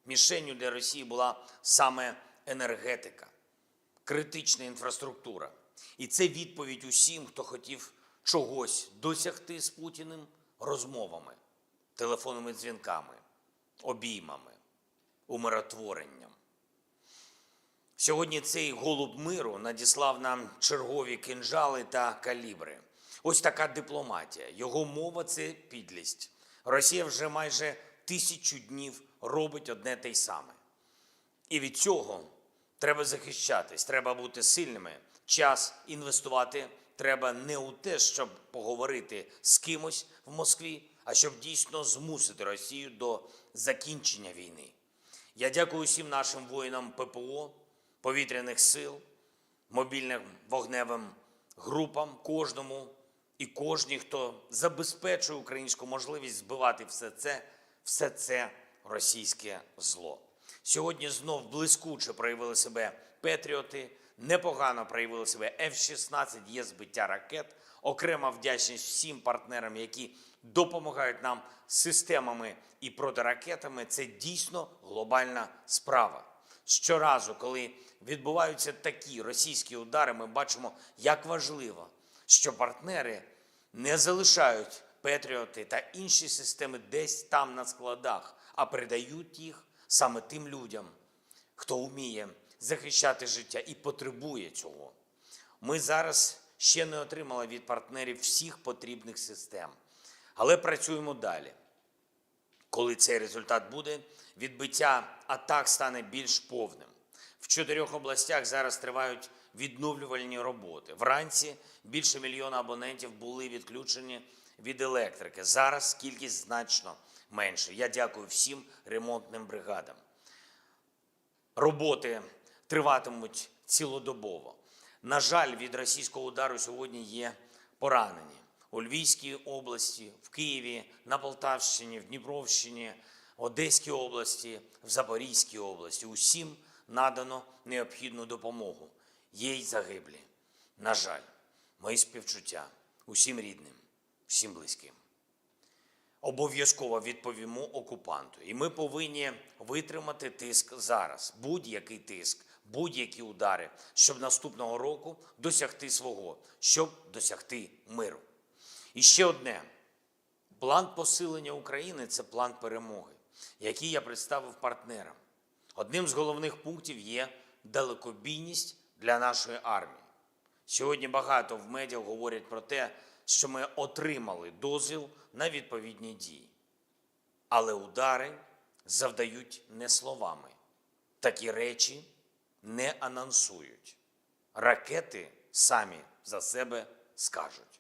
Мішенью для Росії була саме енергетика, критична інфраструктура. І це відповідь усім, хто хотів чогось досягти з Путіним розмовами, телефонними дзвінками, обіймами, умиротворенням. Сьогодні цей голуб миру надіслав нам чергові кинджали та калібри. Ось така дипломатія. Його мова – це підлість. Росія вже майже 1000 днів робить одне те й саме. І від цього треба захищатись, треба бути сильними. Час інвестувати треба не у те, щоб поговорити з кимось в Москві, а щоб дійсно змусити Росію до закінчення війни. Я дякую всім нашим воїнам ППО, повітряних сил, мобільним вогневим групам, кожному і кожній, хто забезпечує українську можливість збивати все це російське зло. Сьогодні знов блискуче проявили себе «Петріоти», непогано проявили себе F-16, є збиття ракет. Окрема вдячність всім партнерам, які допомагають нам системами і протиракетами. Це дійсно глобальна справа. Щоразу, коли відбуваються такі російські удари, ми бачимо, як важливо, що партнери не залишають «Петріоти» та інші системи десь там на складах, а передають їх саме тим людям, хто вміє захищати життя і потребує цього. Ми зараз ще не отримали від партнерів всіх потрібних систем, але працюємо далі. Коли цей результат буде, відбиття атак стане більш повним. В 4 областях зараз тривають відновлювальні роботи. Вранці більше мільйона абонентів були відключені від електрики. Зараз кількість значно менше. Я дякую всім ремонтним бригадам. Роботи триватимуть цілодобово. На жаль, від російського удару сьогодні є поранені. У Львівській області, в Києві, на Полтавщині, в Дніпровщині, Одеській області, в Запорізькій області. Усім надано необхідну допомогу. Є й загиблі. На жаль, мої співчуття усім рідним, всім близьким. Обов'язково відповімо окупанту. І ми повинні витримати тиск зараз. Будь-який тиск, будь-які удари, щоб наступного року досягти свого, щоб досягти миру. І ще одне. План посилення України – це план перемоги, який я представив партнерам. Одним з головних пунктів є далекобійність для нашої армії. Сьогодні багато в медіа говорять про те, що ми отримали дозвіл на відповідні дії. Але удари завдають не словами. Такі речі не анонсують. Ракети самі за себе скажуть.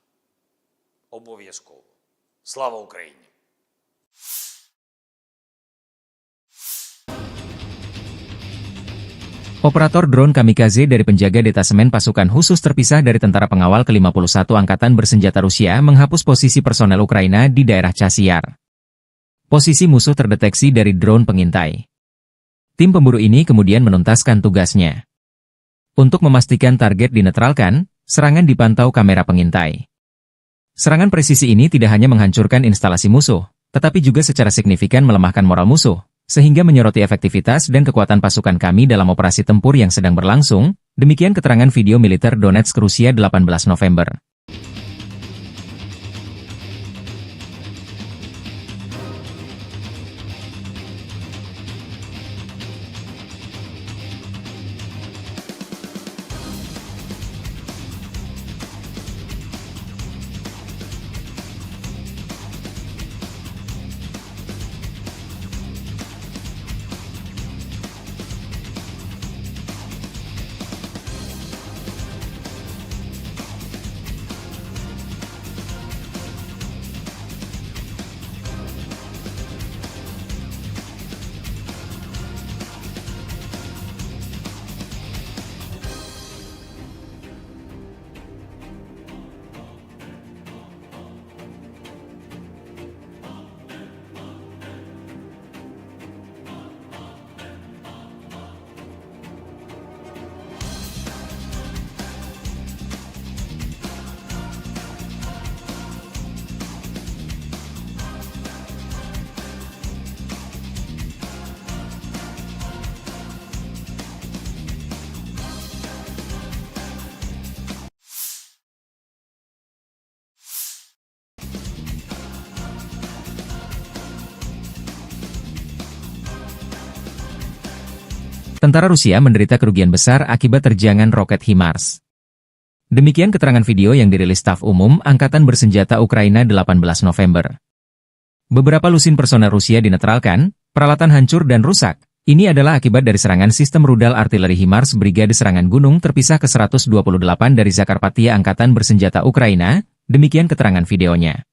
Обов'язково. Слава Україні! Operator drone kamikaze dari penjaga detasemen pasukan khusus terpisah dari tentara pengawal ke-51 Angkatan Bersenjata Rusia menghapus posisi personel Ukraina di daerah Chasiar. Posisi musuh terdeteksi dari drone pengintai. Tim pemburu ini kemudian menuntaskan tugasnya. Untuk memastikan target dinetralkan, serangan dipantau kamera pengintai. Serangan presisi ini tidak hanya menghancurkan instalasi musuh, tetapi juga secara signifikan melemahkan moral musuh, sehingga menyoroti efektivitas dan kekuatan pasukan kami dalam operasi tempur yang sedang berlangsung, demikian keterangan video militer Donetsk Rusia 18 November. Tentara Rusia menderita kerugian besar akibat terjangan roket HIMARS. Demikian keterangan video yang dirilis Staf Umum Angkatan Bersenjata Ukraina 18 November. Beberapa lusin personel Rusia dinetralkan, peralatan hancur dan rusak. Ini adalah akibat dari serangan sistem rudal artileri HIMARS Brigade Serangan Gunung terpisah ke-128 dari Zakarpattia Angkatan Bersenjata Ukraina, demikian keterangan videonya.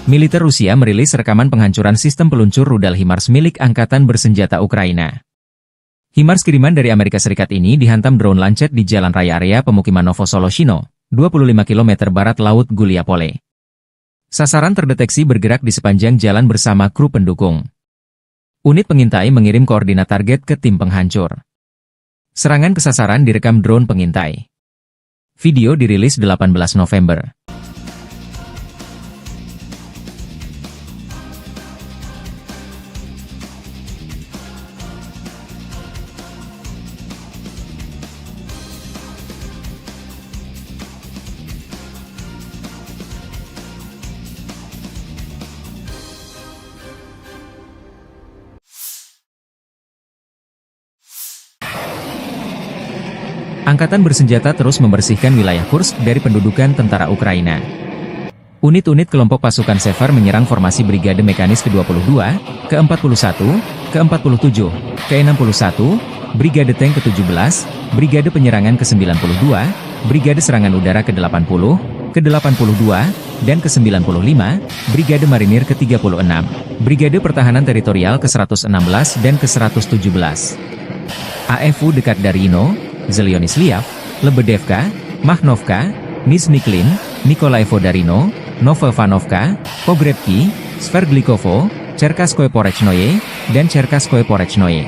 Militer Rusia merilis rekaman penghancuran sistem peluncur rudal HIMARS milik Angkatan Bersenjata Ukraina. HIMARS kiriman dari Amerika Serikat ini dihantam drone Lancet di jalan raya area pemukiman Novosoloshino, 25 km barat Laut Guliapole. Sasaran terdeteksi bergerak di sepanjang jalan bersama kru pendukung. Unit pengintai mengirim koordinat target ke tim penghancur. Serangan ke sasaran direkam drone pengintai. Video dirilis 18 November. Angkatan bersenjata terus membersihkan wilayah Kursk dari pendudukan tentara Ukraina. Unit-unit kelompok pasukan Sever menyerang formasi Brigade Mekanis ke-22, ke-41, ke-47, ke-61, Brigade Tank ke-17, Brigade Penyerangan ke-92, Brigade Serangan Udara ke-80, ke-82, dan ke-95, Brigade Marinir ke-36, Brigade Pertahanan Teritorial ke-116 dan ke-117. AFU dekat Darino, Zelyonisliav, Lebedevka, Makhnovka, Nizhny-Klin, Nikolaevo Darino, Novovanovka, Pogrebki, Sverglikovo, Cherkaskoye Porechnoye, dan Cherkaskoye Porechnoye.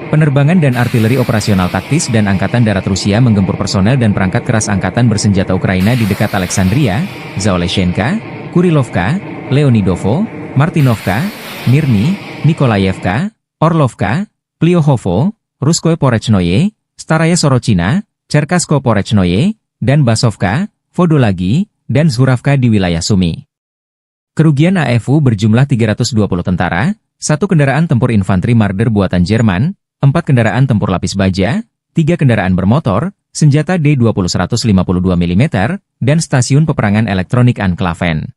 Penerbangan dan artileri operasional taktis dan Angkatan Darat Rusia menggempur personel dan perangkat keras Angkatan Bersenjata Ukraina di dekat Alexandria, Zaoleshenka, Kurilovka, Leonidovo, Martinovka, Mirny, Nikolaevka, Orlovka, Pliohovo, Ruskoye Porechnoye, Staraya Sorochina, Cherkaskoye Porechnoye, dan Basovka, Vodolagi, dan Zhuravka di wilayah Sumy. Kerugian AFU berjumlah 320 tentara, 1 kendaraan tempur infanteri Marder buatan Jerman, 4 kendaraan tempur lapis baja, 3 kendaraan bermotor, senjata D-20 152 mm, dan stasiun peperangan elektronik Anklaven.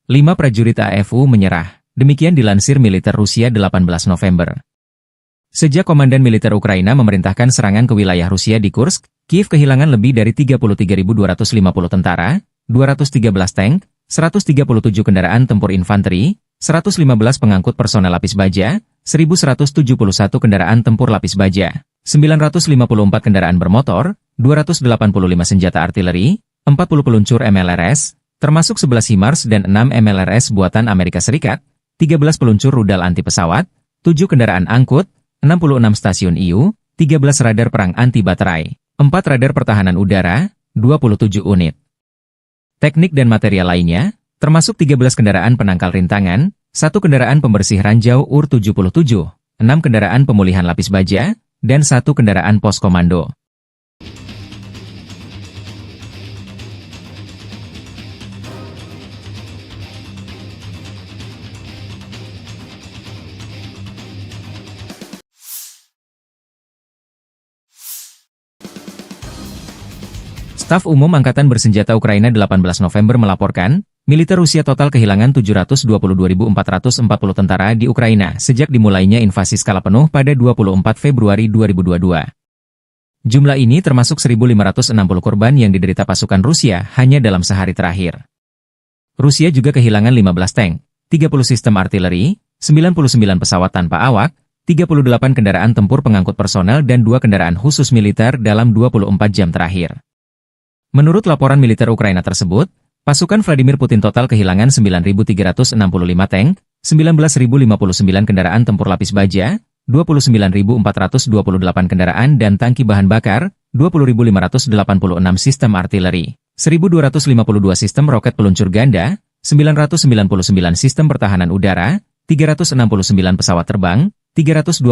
5 prajurit AFU menyerah, demikian dilansir militer Rusia 18 November. Sejak Komandan Militer Ukraina memerintahkan serangan ke wilayah Rusia di Kursk, Kiev kehilangan lebih dari 33.250 tentara, 213 tank, 137 kendaraan tempur infanteri, 115 pengangkut personel lapis baja, 1.171 kendaraan tempur lapis baja, 954 kendaraan bermotor, 285 senjata artileri, 40 peluncur MLRS, termasuk 11 HIMARS dan 6 MLRS buatan Amerika Serikat, 13 peluncur rudal anti pesawat, 7 kendaraan angkut, 66 stasiun IU, 13 radar perang anti baterai, 4 radar pertahanan udara, 27 unit. Teknik dan material lainnya, termasuk 13 kendaraan penangkal rintangan, 1 kendaraan pembersih ranjau UR-77, 6 kendaraan pemulihan lapis baja, dan 1 kendaraan pos komando. Staf Umum Angkatan Bersenjata Ukraina 18 November melaporkan, militer Rusia total kehilangan 722.440 tentara di Ukraina sejak dimulainya invasi skala penuh pada 24 Februari 2022. Jumlah ini termasuk 1.560 korban yang diderita pasukan Rusia hanya dalam sehari terakhir. Rusia juga kehilangan 15 tank, 30 sistem artileri, 99 pesawat tanpa awak, 38 kendaraan tempur pengangkut personel dan 2 kendaraan khusus militer dalam 24 jam terakhir. Menurut laporan militer Ukraina tersebut, pasukan Vladimir Putin total kehilangan 9.365 tank, 19.059 kendaraan tempur lapis baja, 29.428 kendaraan dan tangki bahan bakar, 20.586 sistem artileri, 1.252 sistem roket peluncur ganda, 999 sistem pertahanan udara, 369 pesawat terbang, 329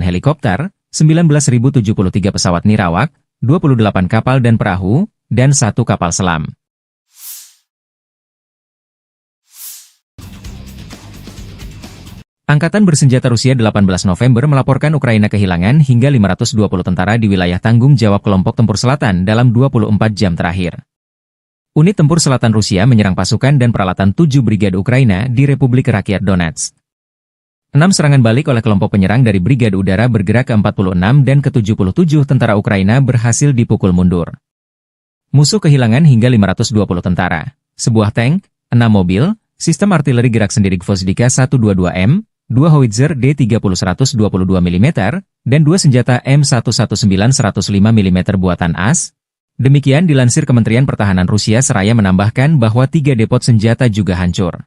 helikopter, 19.073 pesawat nirawak, 28 kapal dan perahu, dan 1 kapal selam. Angkatan Bersenjata Rusia 18 November melaporkan Ukraina kehilangan hingga 520 tentara di wilayah tanggung jawab kelompok tempur selatan dalam 24 jam terakhir. Unit tempur selatan Rusia menyerang pasukan dan peralatan 7 brigade Ukraina di Republik Rakyat Donetsk. 6 serangan balik oleh kelompok penyerang dari Brigade Udara bergerak ke-46 dan ke-77 tentara Ukraina berhasil dipukul mundur. Musuh kehilangan hingga 520 tentara, sebuah tank, 6 mobil, sistem artileri gerak sendiri Gvozdyka 122M, 2 howitzer D30-122 mm, dan 2 senjata M119-105 mm buatan AS. Demikian dilansir Kementerian Pertahanan Rusia seraya menambahkan bahwa 3 depot senjata juga hancur.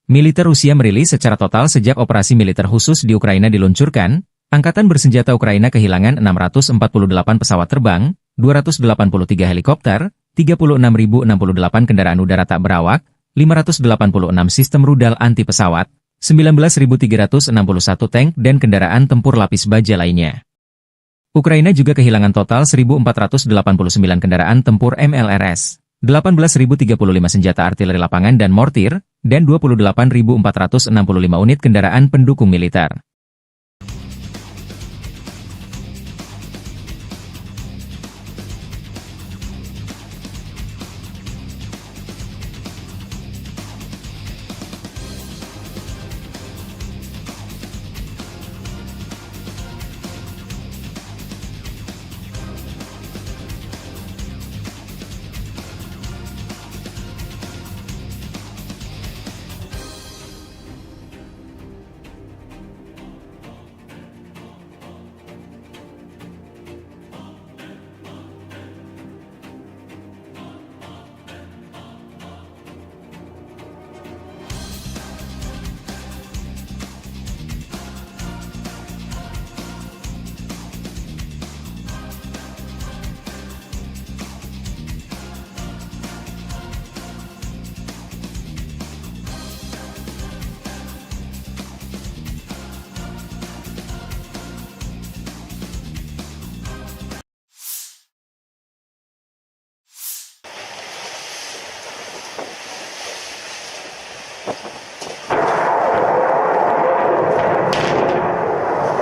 Militer Rusia merilis secara total sejak operasi militer khusus di Ukraina diluncurkan, Angkatan Bersenjata Ukraina kehilangan 648 pesawat terbang, 283 helikopter, 36.068 kendaraan udara tak berawak, 586 sistem rudal anti-pesawat, 19.361 tank dan kendaraan tempur lapis baja lainnya. Ukraina juga kehilangan total 1.489 kendaraan tempur MLRS, 18.035 senjata artileri lapangan dan mortir, dan 28.465 unit kendaraan pendukung militer.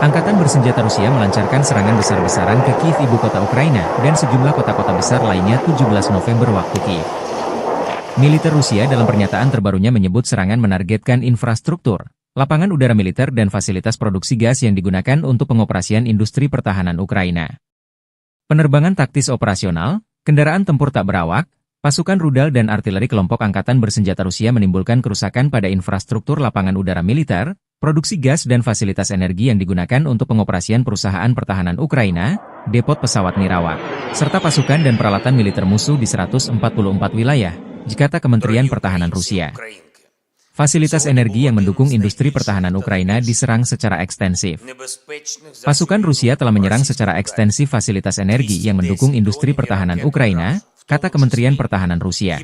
Angkatan Bersenjata Rusia melancarkan serangan besar-besaran ke Kiev, ibu kota Ukraina, dan sejumlah kota-kota besar lainnya 17 November waktu Kiev. Militer Rusia dalam pernyataan terbarunya menyebut serangan menargetkan infrastruktur, lapangan udara militer dan fasilitas produksi gas yang digunakan untuk pengoperasian industri pertahanan Ukraina. Penerbangan taktis operasional, kendaraan tempur tak berawak, pasukan rudal dan artileri kelompok Angkatan Bersenjata Rusia menimbulkan kerusakan pada infrastruktur lapangan udara militer, produksi gas dan fasilitas energi yang digunakan untuk pengoperasian perusahaan pertahanan Ukraina, depot pesawat nirawak, serta pasukan dan peralatan militer musuh di 144 wilayah, kata Kementerian Pertahanan Rusia. Fasilitas energi yang mendukung industri pertahanan Ukraina diserang secara ekstensif. Pasukan Rusia telah menyerang secara ekstensif fasilitas energi yang mendukung industri pertahanan Ukraina, kata Kementerian Pertahanan Rusia.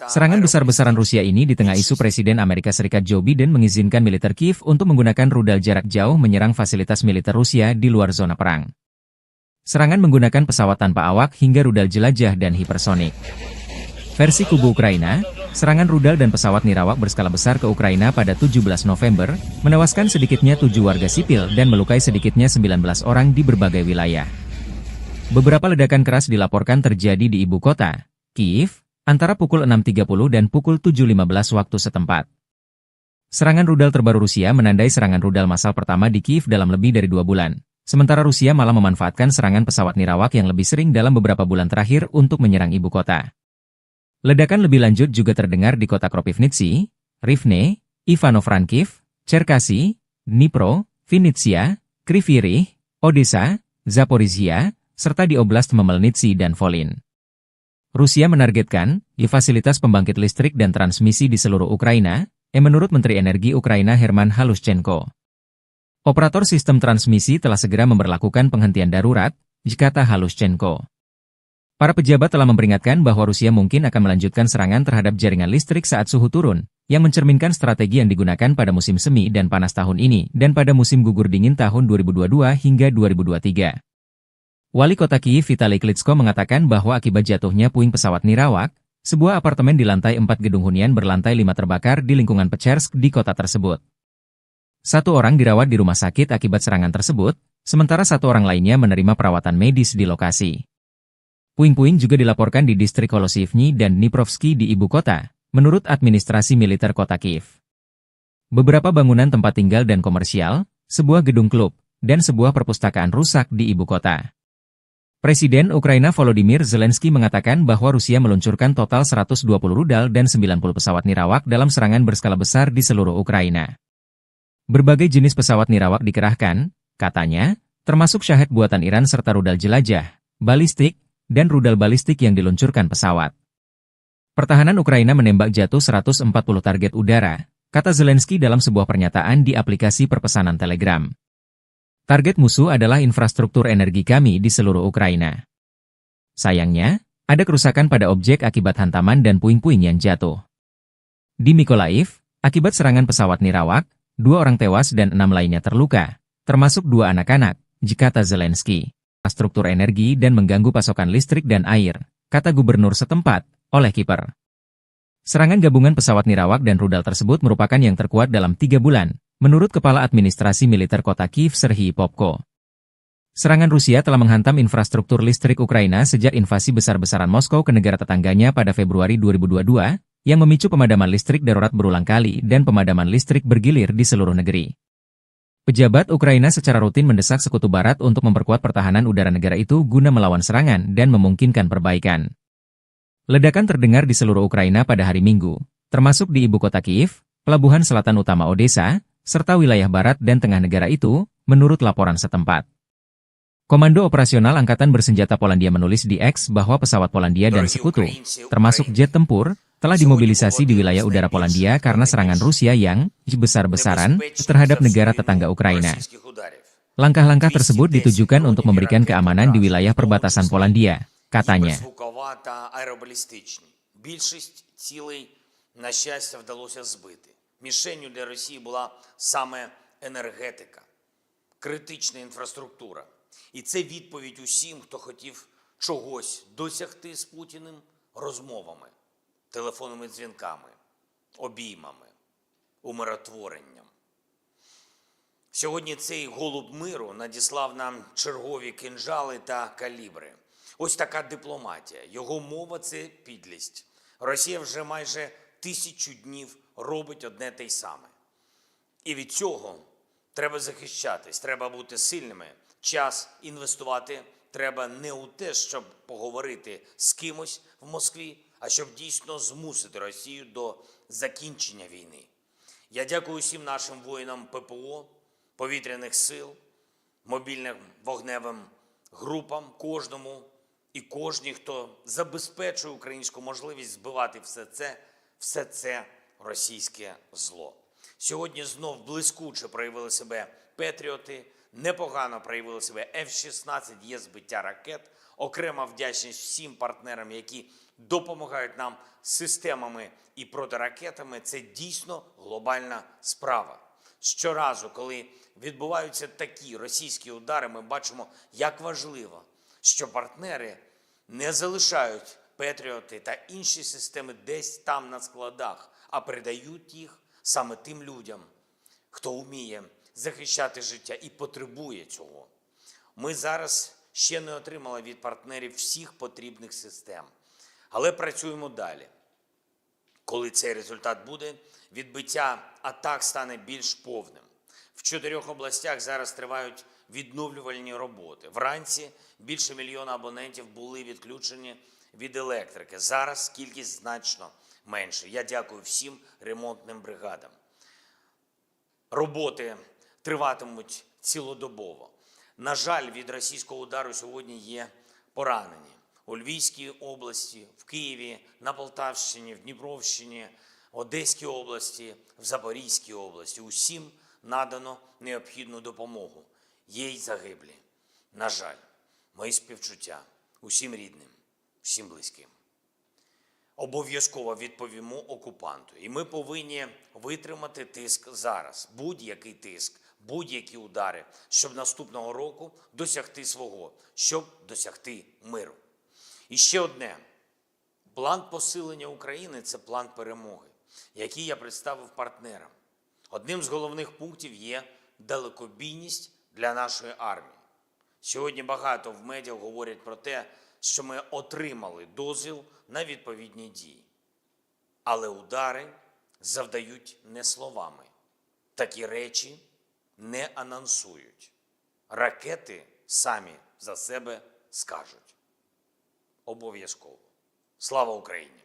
Serangan besar-besaran Rusia ini di tengah isu Presiden Amerika Serikat Joe Biden mengizinkan militer Kiev untuk menggunakan rudal jarak jauh menyerang fasilitas militer Rusia di luar zona perang. Serangan menggunakan pesawat tanpa awak hingga rudal jelajah dan hipersonik. Versi kubu Ukraina, serangan rudal dan pesawat nirawak berskala besar ke Ukraina pada 17 November, menewaskan sedikitnya 7 warga sipil dan melukai sedikitnya 19 orang di berbagai wilayah. Beberapa ledakan keras dilaporkan terjadi di ibu kota, Kiev, antara pukul 6.30 dan pukul 7.15 waktu setempat. Serangan rudal terbaru Rusia menandai serangan rudal massal pertama di Kiev dalam lebih dari 2 bulan, sementara Rusia malah memanfaatkan serangan pesawat nirawak yang lebih sering dalam beberapa bulan terakhir untuk menyerang ibu kota. Ledakan lebih lanjut juga terdengar di kota Kropivnitsy, Rivne, Ivano-Frankivsk, Cherkasy, Dnipro, Vinnytsia, Kryvyi Rih, Odessa, Zaporizhia, serta di Oblast Khmelnytskyi dan Volyn. Rusia menargetkan fasilitas pembangkit listrik dan transmisi di seluruh Ukraina, menurut Menteri Energi Ukraina Herman Halushchenko. Operator sistem transmisi telah segera memberlakukan penghentian darurat, kata Halushchenko. Para pejabat telah memperingatkan bahwa Rusia mungkin akan melanjutkan serangan terhadap jaringan listrik saat suhu turun, yang mencerminkan strategi yang digunakan pada musim semi dan panas tahun ini dan pada musim gugur dingin tahun 2022 hingga 2023. Wali kota Kiev Vitali Klitschko mengatakan bahwa akibat jatuhnya puing pesawat nirawak, sebuah apartemen di lantai 4 gedung hunian berlantai 5 terbakar di lingkungan Pechersk di kota tersebut. 1 orang dirawat di rumah sakit akibat serangan tersebut, sementara 1 orang lainnya menerima perawatan medis di lokasi. Puing-puing juga dilaporkan di distrik Holosivny dan Dniprovsky di ibu kota, menurut administrasi militer kota Kiev. Beberapa bangunan tempat tinggal dan komersial, sebuah gedung klub, dan sebuah perpustakaan rusak di ibu kota. Presiden Ukraina Volodymyr Zelensky mengatakan bahwa Rusia meluncurkan total 120 rudal dan 90 pesawat nirawak dalam serangan berskala besar di seluruh Ukraina. Berbagai jenis pesawat nirawak dikerahkan, katanya, termasuk Shahed buatan Iran serta rudal jelajah, balistik, dan rudal balistik yang diluncurkan pesawat. Pertahanan Ukraina menembak jatuh 140 target udara, kata Zelensky dalam sebuah pernyataan di aplikasi perpesanan Telegram. Target musuh adalah infrastruktur energi kami di seluruh Ukraina. Sayangnya, ada kerusakan pada objek akibat hantaman dan puing-puing yang jatuh. Di Mykolaiv, akibat serangan pesawat nirawak, 2 orang tewas dan 6 lainnya terluka, termasuk 2 anak-anak, kata Zelensky. Infrastruktur energi dan mengganggu pasokan listrik dan air, kata gubernur setempat, oleh kiper. Serangan gabungan pesawat nirawak dan rudal tersebut merupakan yang terkuat dalam 3 bulan, menurut Kepala Administrasi Militer Kota Kiev Serhiy Popko. Serangan Rusia telah menghantam infrastruktur listrik Ukraina sejak invasi besar-besaran Moskow ke negara tetangganya pada Februari 2022, yang memicu pemadaman listrik darurat berulang kali dan pemadaman listrik bergilir di seluruh negeri. Pejabat Ukraina secara rutin mendesak Sekutu Barat untuk memperkuat pertahanan udara negara itu guna melawan serangan dan memungkinkan perbaikan. Ledakan terdengar di seluruh Ukraina pada hari Minggu, termasuk di ibu kota Kiev, pelabuhan selatan utama Odessa, serta wilayah barat dan tengah negara itu, menurut laporan setempat. Komando Operasional Angkatan Bersenjata Polandia menulis di X bahwa pesawat Polandia dan sekutu, termasuk jet tempur, telah dimobilisasi di wilayah udara Polandia karena serangan Rusia yang besar-besaran terhadap negara tetangga Ukraina. Langkah-langkah tersebut ditujukan untuk memberikan keamanan di wilayah perbatasan Polandia, katanya. Мішенню для Росії була саме енергетика, критична інфраструктура. І це відповідь усім, хто хотів чогось досягти з Путіним розмовами, телефонними дзвінками, обіймами, умиротворенням. Сьогодні цей голуб миру надіслав нам чергові кинджали та калібри. Ось така дипломатія. Його мова – це підлість. Росія вже майже 1000 днів робить одне те й саме. І від цього треба захищатись, треба бути сильними. Час інвестувати треба не у те, щоб поговорити з кимось в Москві, а щоб дійсно змусити Росію до закінчення війни. Я дякую всім нашим воїнам ППО, повітряних сил, мобільним вогневим групам, кожному і кожній, хто забезпечує українську можливість збивати все це російське зло. Сьогодні знов блискуче проявили себе Петріоти, непогано проявили себе F-16, є збиття ракет. Окрема вдячність всім партнерам, які допомагають нам системами і протиракетами. Це дійсно глобальна справа. Щоразу, коли відбуваються такі російські удари, ми бачимо, як важливо, що партнери не залишають Петріоти та інші системи десь там на складах, а передають їх саме тим людям, хто вміє захищати життя і потребує цього. Ми зараз ще не отримали від партнерів всіх потрібних систем, але працюємо далі. Коли цей результат буде, відбиття атак стане більш повним. В 4 областях зараз тривають відновлювальні роботи. Вранці більше 1 мільйона абонентів були відключені від електрики. Зараз кількість значно менше. Я дякую всім ремонтним бригадам. Роботи триватимуть цілодобово. На жаль, від російського удару сьогодні є поранені. У Львівській області, в Києві, на Полтавщині, в Дніпровщині, Одеській області, в Запорізькій області. Усім надано необхідну допомогу. Є й загиблі. На жаль, мої співчуття усім рідним, всім близьким. Обов'язково відповімо окупанту. І ми повинні витримати тиск зараз. Будь-який тиск, будь-які удари, щоб наступного року досягти свого, щоб досягти миру. І ще одне. План посилення України – це план перемоги, який я представив партнерам. Одним з головних пунктів є далекобійність для нашої армії. Сьогодні багато в медіа говорять про те, що ми отримали дозвіл на відповідні дії. Але удари завдають не словами. Такі речі не анонсують. Ракети самі за себе скажуть. Обов'язково. Слава Україні!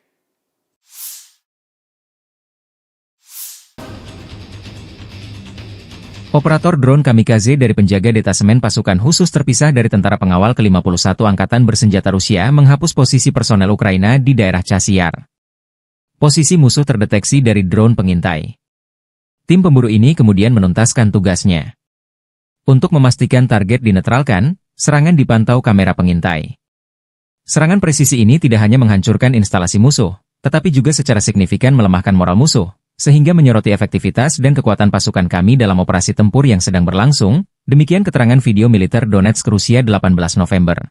Operator drone kamikaze dari penjaga detasemen pasukan khusus terpisah dari tentara pengawal ke-51 Angkatan Bersenjata Rusia menghapus posisi personel Ukraina di daerah Chasiar. Posisi musuh terdeteksi dari drone pengintai. Tim pemburu ini kemudian menuntaskan tugasnya. Untuk memastikan target dinetralkan, serangan dipantau kamera pengintai. Serangan presisi ini tidak hanya menghancurkan instalasi musuh, tetapi juga secara signifikan melemahkan moral musuh, sehingga menyoroti efektivitas dan kekuatan pasukan kami dalam operasi tempur yang sedang berlangsung, demikian keterangan video militer Donetsk Rusia 18 November.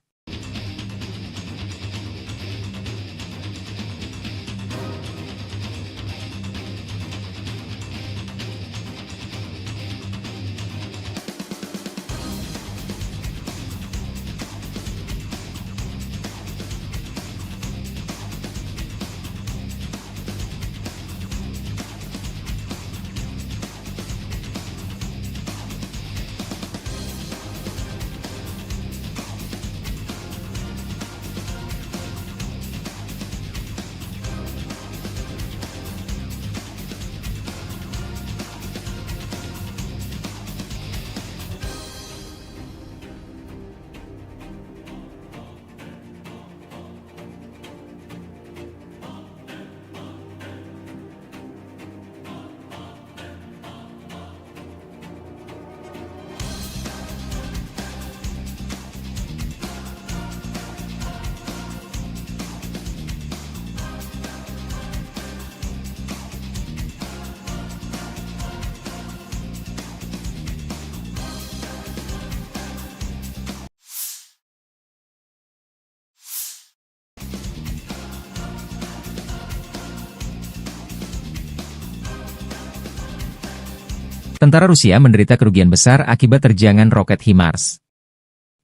Tentara Rusia menderita kerugian besar akibat terjangan roket HIMARS.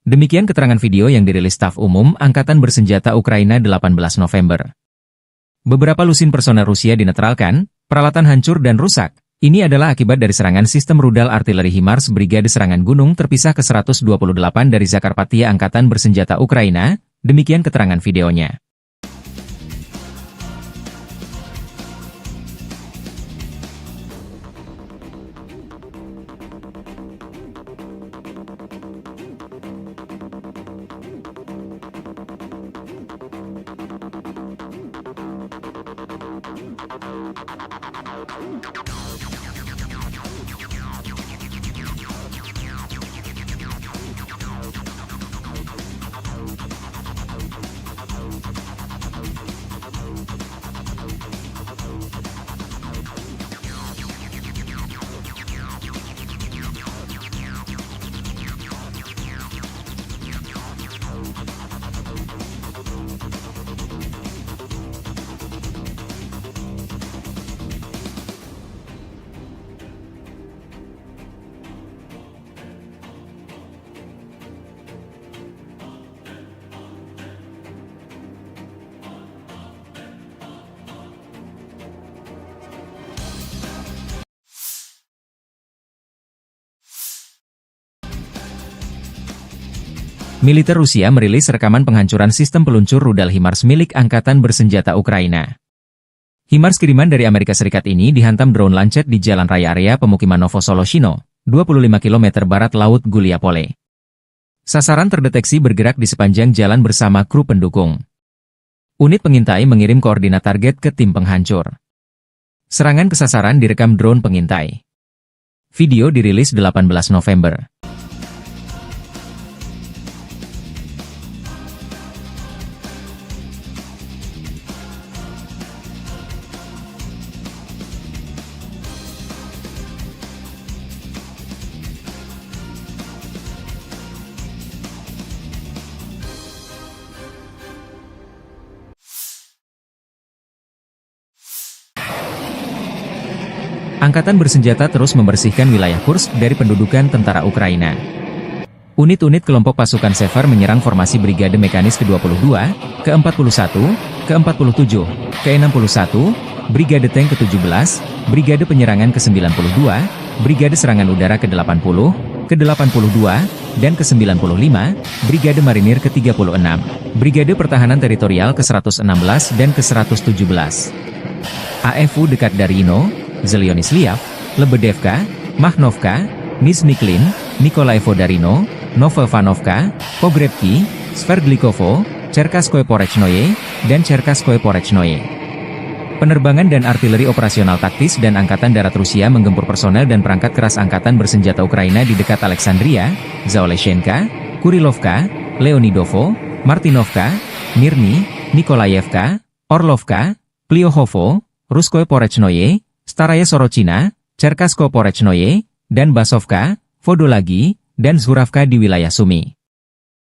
Demikian keterangan video yang dirilis Staf Umum Angkatan Bersenjata Ukraina 18 November. Beberapa lusin personel Rusia dinetralkan, peralatan hancur dan rusak. Ini adalah akibat dari serangan sistem rudal artileri HIMARS Brigade Serangan Gunung terpisah ke-128 dari Zakarpattia Angkatan Bersenjata Ukraina, demikian keterangan videonya. Militer Rusia merilis rekaman penghancuran sistem peluncur rudal HIMARS milik Angkatan Bersenjata Ukraina. HIMARS kiriman dari Amerika Serikat ini dihantam drone Lancet di jalan raya area pemukiman Novosoloshino, 25 km barat laut Guliapole. Sasaran terdeteksi bergerak di sepanjang jalan bersama kru pendukung. Unit pengintai mengirim koordinat target ke tim penghancur. Serangan ke sasaran direkam drone pengintai. Video dirilis 18 November. Angkatan Bersenjata terus membersihkan wilayah Kursk dari pendudukan tentara Ukraina. Unit-unit kelompok pasukan Sever menyerang formasi Brigade Mekanis ke-22, ke-41, ke-47, ke-61, Brigade Tank ke-17, Brigade Penyerangan ke-92, Brigade Serangan Udara ke-80, ke-82, dan ke-95, Brigade Marinir ke-36, Brigade Pertahanan Teritorial ke-116 dan ke-117. AFU dekat Darino, Zelyonisliav, Lebedevka, Mahnovka, Nizhny-Klin, Nikolaevo Darino, Novovanovka, Pogrebki, Sverdlikovo, Cherkaskoye Porechnoye, dan Cherkaskoye Porechnoye. Penerbangan dan artileri operasional taktis dan Angkatan Darat Rusia menggempur personel dan perangkat keras Angkatan Bersenjata Ukraina di dekat Alexandria, Zaoleshenka, Kurilovka, Leonidovo, Martinovka, Mirny, Nikolaevka, Orlovka, Pliohovo, Ruskoye Porechnoye, Staraya Sorochina, Cherkaskoye Porechnoye, dan Basovka, Vodolagi, dan Zhuravka di wilayah Sumy.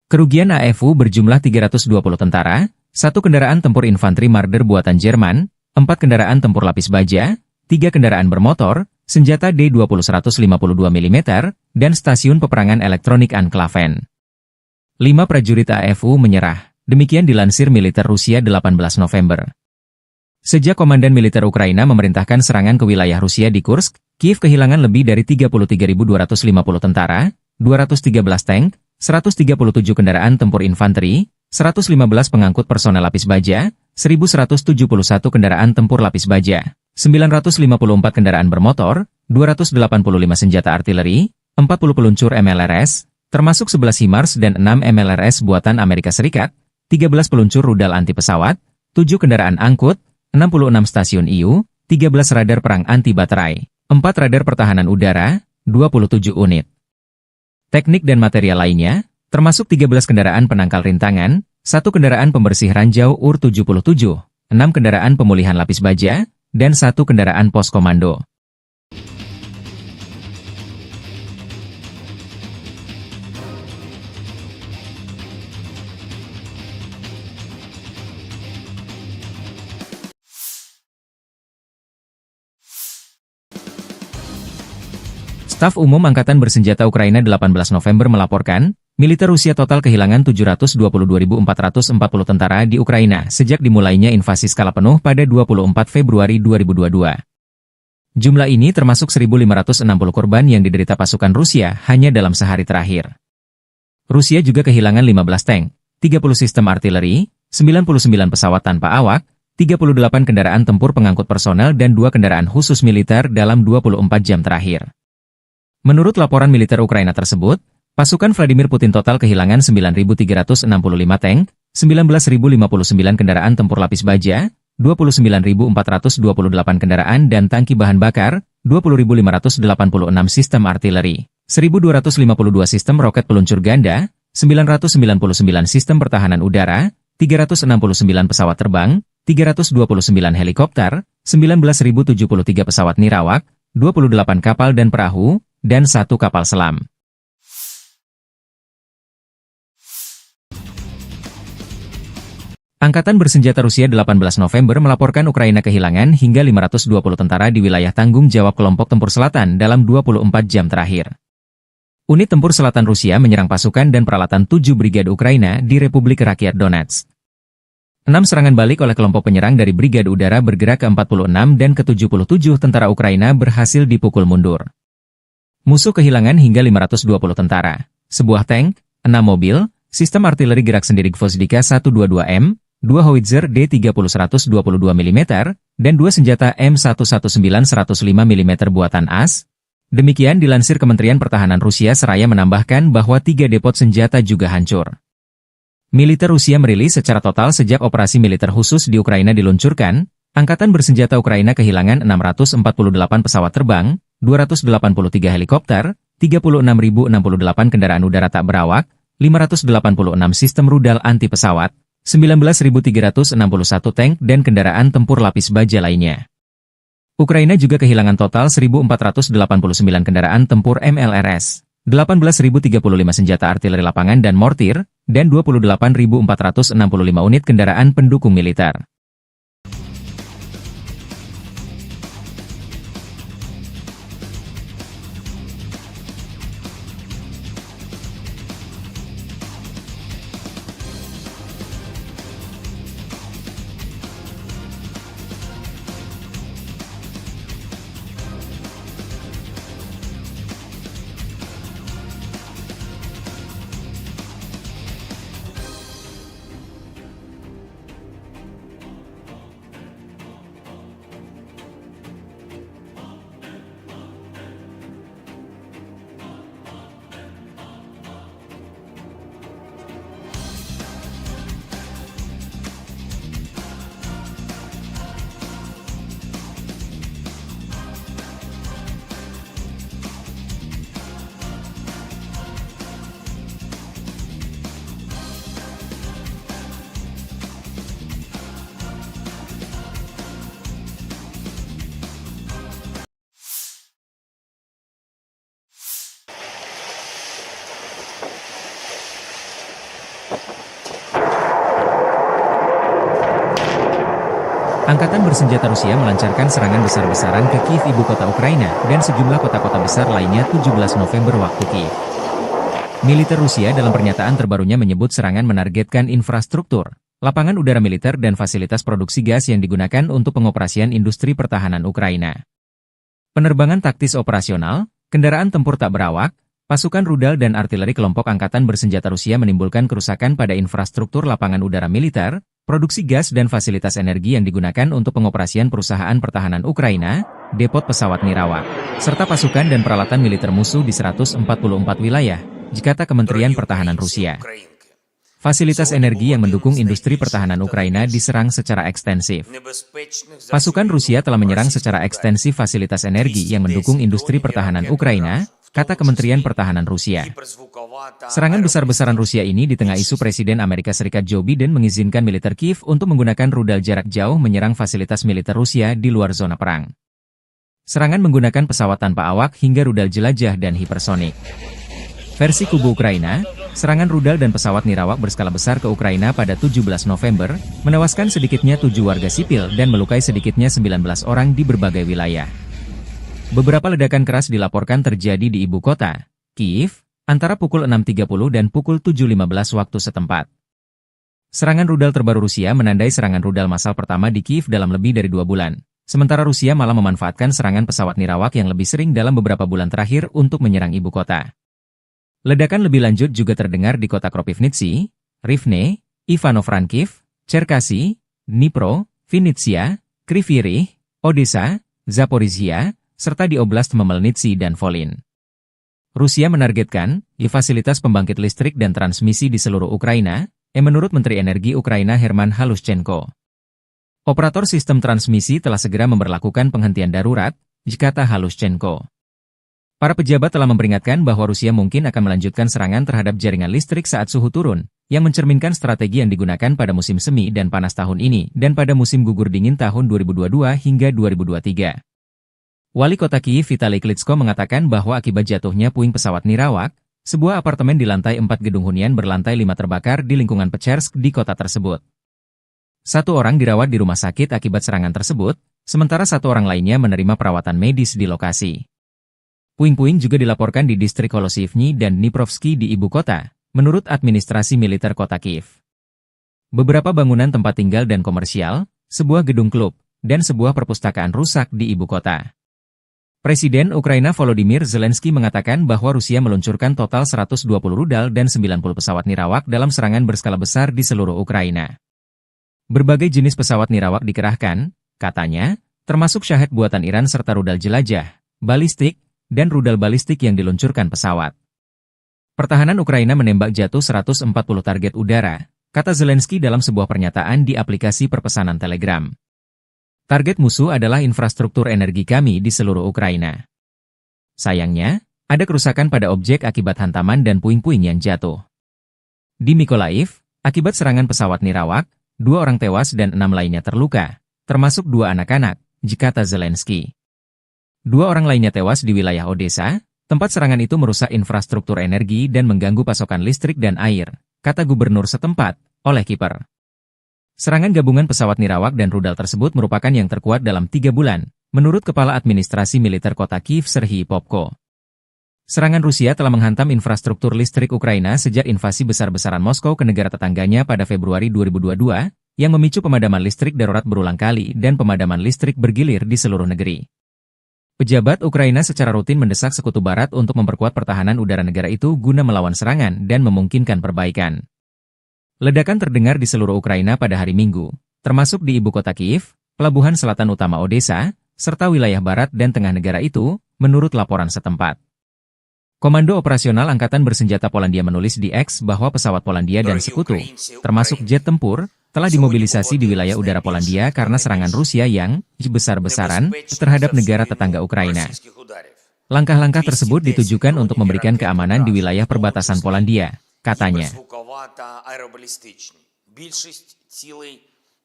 Kerugian AFU berjumlah 320 tentara, 1 kendaraan tempur infanteri Marder buatan Jerman, 4 kendaraan tempur lapis baja, 3 kendaraan bermotor, senjata D-20 152 mm, dan stasiun peperangan elektronik Anklaven. 5 prajurit AFU menyerah, demikian dilansir militer Rusia 18 November. Sejak Komandan Militer Ukraina memerintahkan serangan ke wilayah Rusia di Kursk, Kiev kehilangan lebih dari 33.250 tentara, 213 tank, 137 kendaraan tempur infanteri, 115 pengangkut personel lapis baja, 1.171 kendaraan tempur lapis baja, 954 kendaraan bermotor, 285 senjata artileri, 40 peluncur MLRS, termasuk 11 HIMARS dan 6 MLRS buatan Amerika Serikat, 13 peluncur rudal anti pesawat, 7 kendaraan angkut, 66 stasiun IU, 13 radar perang anti baterai, 4 radar pertahanan udara, 27 unit. Teknik dan material lainnya, termasuk 13 kendaraan penangkal rintangan, 1 kendaraan pembersih ranjau UR-77, 6 kendaraan pemulihan lapis baja, dan 1 kendaraan pos komando. Staf Umum Angkatan Bersenjata Ukraina 18 November melaporkan, militer Rusia total kehilangan 722.440 tentara di Ukraina sejak dimulainya invasi skala penuh pada 24 Februari 2022. Jumlah ini termasuk 1.560 korban yang diderita pasukan Rusia hanya dalam sehari terakhir. Rusia juga kehilangan 15 tank, 30 sistem artileri, 99 pesawat tanpa awak, 38 kendaraan tempur pengangkut personel dan 2 kendaraan khusus militer dalam 24 jam terakhir. Menurut laporan militer Ukraina tersebut, pasukan Vladimir Putin total kehilangan 9.365 tank, 19.059 kendaraan tempur lapis baja, 29.428 kendaraan dan tangki bahan bakar, 20.586 sistem artileri, 1.252 sistem roket peluncur ganda, 999 sistem pertahanan udara, 369 pesawat terbang, 329 helikopter, 19.073 pesawat nirawak, 28 kapal dan perahu, dan 1 kapal selam. Angkatan Bersenjata Rusia 18 November melaporkan Ukraina kehilangan hingga 520 tentara di wilayah tanggung jawab kelompok tempur selatan dalam 24 jam terakhir. Unit tempur selatan Rusia menyerang pasukan dan peralatan 7 brigade Ukraina di Republik Rakyat Donetsk. 6 serangan balik oleh kelompok penyerang dari Brigade Udara bergerak ke-46 dan ke-77 tentara Ukraina berhasil dipukul mundur. Musuh kehilangan hingga 520 tentara, sebuah tank, 6 mobil, sistem artileri gerak sendiri Gvozdika 122M, 2 howitzer D30 122 mm, dan 2 senjata M119 105 mm buatan AS. Demikian dilansir Kementerian Pertahanan Rusia seraya menambahkan bahwa 3 depot senjata juga hancur. Militer Rusia merilis secara total sejak operasi militer khusus di Ukraina diluncurkan, Angkatan Bersenjata Ukraina kehilangan 648 pesawat terbang, 283 helikopter, 36.068 kendaraan udara tak berawak, 586 sistem rudal anti pesawat, 19.361 tank dan kendaraan tempur lapis baja lainnya. Ukraina juga kehilangan total 1.489 kendaraan tempur MLRS, 18.035 senjata artileri lapangan dan mortir, dan 28.465 unit kendaraan pendukung militer. Angkatan bersenjata Rusia melancarkan serangan besar-besaran ke Kiev, ibu kota Ukraina, dan sejumlah kota-kota besar lainnya 17 November waktu Kiev. Militer Rusia dalam pernyataan terbarunya menyebut serangan menargetkan infrastruktur, lapangan udara militer dan fasilitas produksi gas yang digunakan untuk pengoperasian industri pertahanan Ukraina. Penerbangan taktis operasional, kendaraan tempur tak berawak, pasukan rudal dan artileri kelompok angkatan bersenjata Rusia menimbulkan kerusakan pada infrastruktur lapangan udara militer, produksi gas dan fasilitas energi yang digunakan untuk pengoperasian perusahaan pertahanan Ukraina, depot pesawat nirawak, serta pasukan dan peralatan militer musuh di 144 wilayah, kata Kementerian Pertahanan Rusia. Fasilitas energi yang mendukung industri pertahanan Ukraina diserang secara ekstensif. Pasukan Rusia telah menyerang secara ekstensif fasilitas energi yang mendukung industri pertahanan Ukraina, kata Kementerian Pertahanan Rusia. Serangan besar-besaran Rusia ini di tengah isu Presiden Amerika Serikat Joe Biden mengizinkan militer Kiev untuk menggunakan rudal jarak jauh menyerang fasilitas militer Rusia di luar zona perang. Serangan menggunakan pesawat tanpa awak hingga rudal jelajah dan hipersonik. Versi kubu Ukraina, serangan rudal dan pesawat nirawak berskala besar ke Ukraina pada 17 November, menewaskan sedikitnya 7 warga sipil dan melukai sedikitnya 19 orang di berbagai wilayah. Beberapa ledakan keras dilaporkan terjadi di ibu kota, Kiev, antara pukul 6.30 dan pukul 7.15 waktu setempat. Serangan rudal terbaru Rusia menandai serangan rudal massal pertama di Kiev dalam lebih dari 2 bulan. Sementara Rusia malah memanfaatkan serangan pesawat nirawak yang lebih sering dalam beberapa bulan terakhir untuk menyerang ibu kota. Ledakan lebih lanjut juga terdengar di kota Kropivnitsy, Rivne, Ivano-Frankivsk, Cherkasy, Dnipro, Vinnytsia, Kryvyi Rih, Odessa, Zaporizhia, serta di Oblast Khmelnytskyi dan Volyn. Rusia menargetkan fasilitas pembangkit listrik dan transmisi di seluruh Ukraina, menurut Menteri Energi Ukraina Herman Halushchenko. Operator sistem transmisi telah segera memberlakukan penghentian darurat, kata Halushchenko. Para pejabat telah memperingatkan bahwa Rusia mungkin akan melanjutkan serangan terhadap jaringan listrik saat suhu turun, yang mencerminkan strategi yang digunakan pada musim semi dan panas tahun ini dan pada musim gugur dingin tahun 2022 hingga 2023. Wali kota Kiev Vitali Klitschko mengatakan bahwa akibat jatuhnya puing pesawat nirawak, sebuah apartemen di lantai 4 gedung hunian berlantai 5 terbakar di lingkungan Pechersk di kota tersebut. 1 orang dirawat di rumah sakit akibat serangan tersebut, sementara 1 orang lainnya menerima perawatan medis di lokasi. Puing-puing juga dilaporkan di distrik Holosivny dan Dniprovsky di ibu kota, menurut administrasi militer kota Kiev. Beberapa bangunan tempat tinggal dan komersial, sebuah gedung klub, dan sebuah perpustakaan rusak di ibu kota. Presiden Ukraina Volodymyr Zelensky mengatakan bahwa Rusia meluncurkan total 120 rudal dan 90 pesawat nirawak dalam serangan berskala besar di seluruh Ukraina. Berbagai jenis pesawat nirawak dikerahkan, katanya, termasuk Shahed buatan Iran serta rudal jelajah, balistik, dan rudal balistik yang diluncurkan pesawat. Pertahanan Ukraina menembak jatuh 140 target udara, kata Zelensky dalam sebuah pernyataan di aplikasi perpesanan Telegram. Target musuh adalah infrastruktur energi kami di seluruh Ukraina. Sayangnya, ada kerusakan pada objek akibat hantaman dan puing-puing yang jatuh. Di Mykolaiv, akibat serangan pesawat nirawak, 2 orang tewas dan 6 lainnya terluka, termasuk 2 anak-anak, kata Zelensky. 2 orang lainnya tewas di wilayah Odessa, tempat serangan itu merusak infrastruktur energi dan mengganggu pasokan listrik dan air, kata gubernur setempat, Oleh Kiper. Serangan gabungan pesawat nirawak dan rudal tersebut merupakan yang terkuat dalam 3 bulan, menurut Kepala Administrasi Militer Kota Kiev Serhiy Popko. Serangan Rusia telah menghantam infrastruktur listrik Ukraina sejak invasi besar-besaran Moskow ke negara tetangganya pada Februari 2022, yang memicu pemadaman listrik darurat berulang kali dan pemadaman listrik bergilir di seluruh negeri. Pejabat Ukraina secara rutin mendesak Sekutu Barat untuk memperkuat pertahanan udara negara itu guna melawan serangan dan memungkinkan perbaikan. Ledakan terdengar di seluruh Ukraina pada hari Minggu, termasuk di ibu kota Kiev, pelabuhan selatan utama Odessa, serta wilayah barat dan tengah negara itu, menurut laporan setempat. Komando Operasional Angkatan Bersenjata Polandia menulis di X bahwa pesawat Polandia dan sekutu, termasuk jet tempur, telah dimobilisasi di wilayah udara Polandia karena serangan Rusia yang besar-besaran terhadap negara tetangga Ukraina. Langkah-langkah tersebut ditujukan untuk memberikan keamanan di wilayah perbatasan Polandia, katanya. Більшість цілей,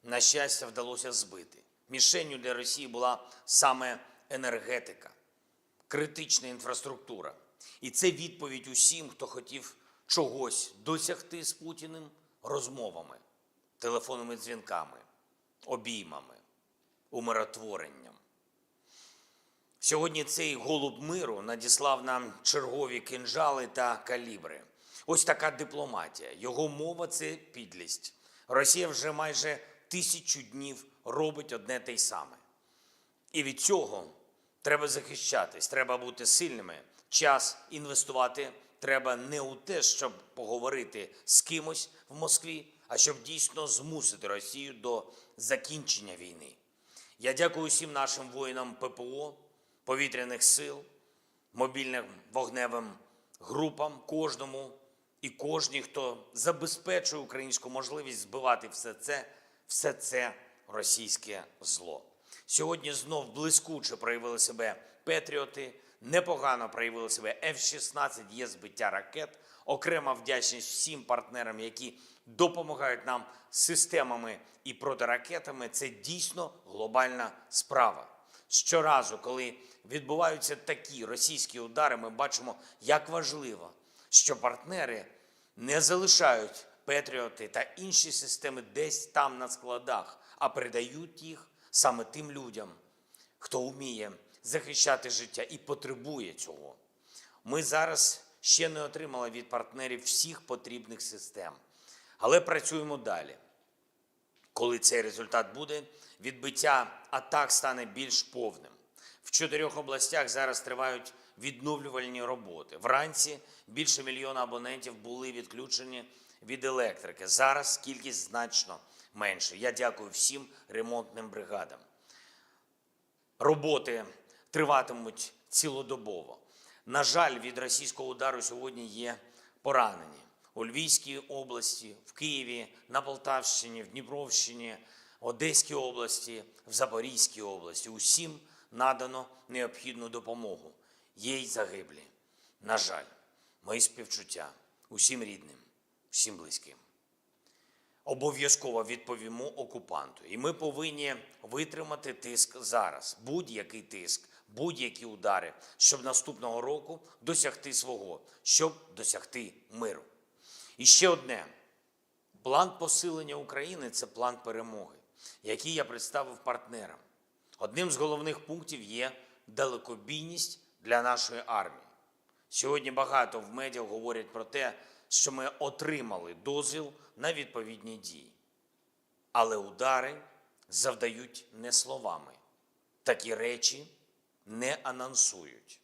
на щастя, вдалося збити. Мішенню для Росії була саме енергетика, критична інфраструктура. І це відповідь усім, хто хотів чогось досягти з Путіним розмовами, телефонними дзвінками, обіймами, умиротворенням. Сьогодні цей голуб миру надіслав нам чергові кинджали та калібри. Ось така дипломатія. Його мова – це підлість. Росія вже майже 1000 днів робить одне те й саме. І від цього треба захищатись, треба бути сильними. Час інвестувати треба не у те, щоб поговорити з кимось в Москві, а щоб дійсно змусити Росію до закінчення війни. Я дякую всім нашим воїнам ППО, повітряних сил, мобільним вогневим групам, кожному і кожній, хто забезпечує українську можливість збивати все це російське зло. Сьогодні знов блискуче проявили себе Петріоти, непогано проявили себе F-16, є збиття ракет. Окрема вдячність всім партнерам, які допомагають нам системами і протиракетами. Це дійсно глобальна справа. Щоразу, коли відбуваються такі російські удари, ми бачимо, як важливо, що партнери не залишають Петріоти та інші системи десь там на складах, а передають їх саме тим людям, хто вміє захищати життя і потребує цього. Ми зараз ще не отримали від партнерів всіх потрібних систем, але працюємо далі. Коли цей результат буде, відбиття атак стане більш повним. В 4 областях зараз тривають відновлювальні роботи. Вранці більше 1 мільйона абонентів були відключені від електрики. Зараз кількість значно менше. Я дякую всім ремонтним бригадам. Роботи триватимуть цілодобово. На жаль, від російського удару сьогодні є поранені. У Львівській області, в Києві, на Полтавщині, в Дніпровщині, Одеській області, в Запорізькій області. Усім надано необхідну допомогу. Є й загиблі. На жаль, мої співчуття усім рідним, всім близьким. Обов'язково відповімо окупанту. І ми повинні витримати тиск зараз. Будь-який тиск, будь-які удари, щоб наступного року досягти свого, щоб досягти миру. І ще одне. План посилення України – це план перемоги, який я представив партнерам. Одним з головних пунктів є далекобійність для нашої армії. Сьогодні багато в медіа говорять про те, що ми отримали дозвіл на відповідні дії. Але удари завдають не словами. Такі речі не анонсують.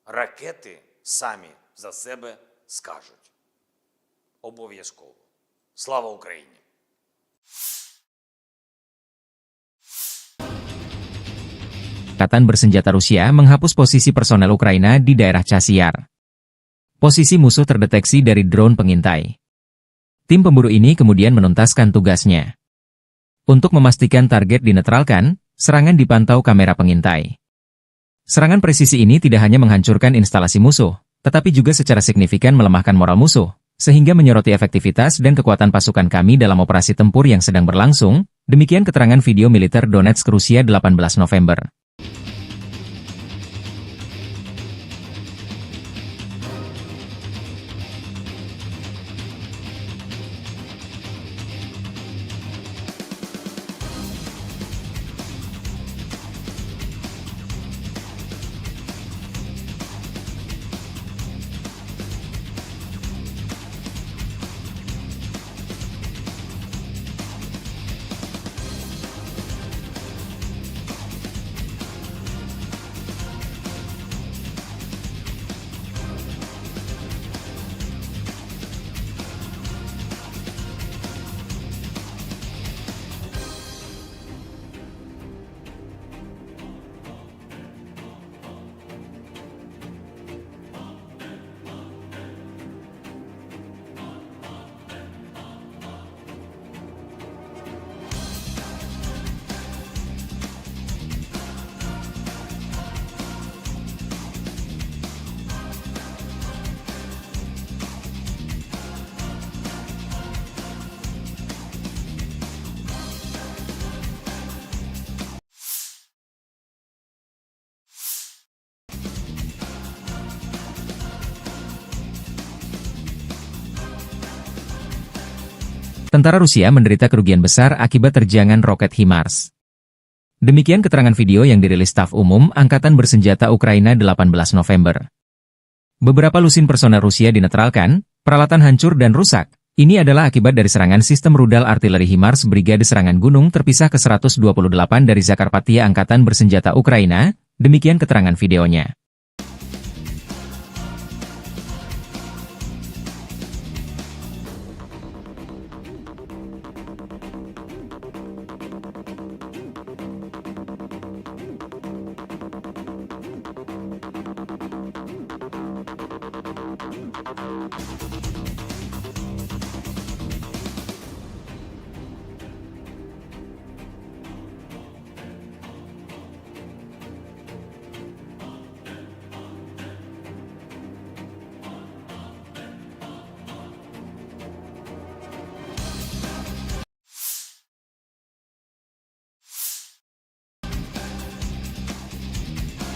Ракети самі за себе скажуть. Обов'язково. Слава Україні! Angkatan bersenjata Rusia menghapus posisi personel Ukraina di daerah Chasiar. Posisi musuh terdeteksi dari drone pengintai. Tim pemburu ini kemudian menuntaskan tugasnya. Untuk memastikan target dinetralkan, serangan dipantau kamera pengintai. Serangan presisi ini tidak hanya menghancurkan instalasi musuh, tetapi juga secara signifikan melemahkan moral musuh, sehingga menyoroti efektivitas dan kekuatan pasukan kami dalam operasi tempur yang sedang berlangsung. Demikian keterangan video militer Donetsk, Rusia 18 November. Tentara Rusia menderita kerugian besar akibat terjangan roket HIMARS. Demikian keterangan video yang dirilis Staf Umum Angkatan Bersenjata Ukraina 18 November. Beberapa lusin personel Rusia dinetralkan, peralatan hancur dan rusak. Ini adalah akibat dari serangan sistem rudal artileri HIMARS Brigade Serangan Gunung terpisah ke-128 dari Zakarpattia Angkatan Bersenjata Ukraina, demikian keterangan videonya.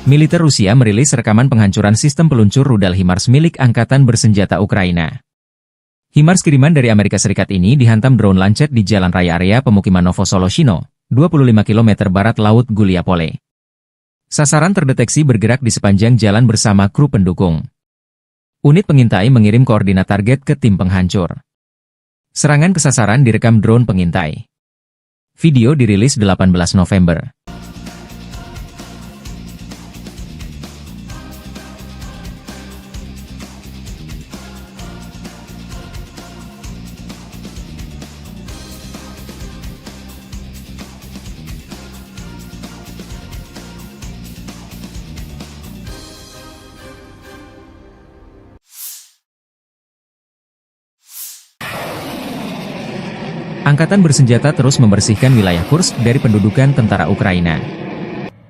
Militer Rusia merilis rekaman penghancuran sistem peluncur rudal HIMARS milik Angkatan Bersenjata Ukraina. HIMARS kiriman dari Amerika Serikat ini dihantam drone Lancet di jalan raya area pemukiman Novosoloshino, 25 km barat laut Guliapole. Sasaran terdeteksi bergerak di sepanjang jalan bersama kru pendukung. Unit pengintai mengirim koordinat target ke tim penghancur. Serangan ke sasaran direkam drone pengintai. Video dirilis 18 November. Angkatan Bersenjata terus membersihkan wilayah Kursk dari pendudukan tentara Ukraina.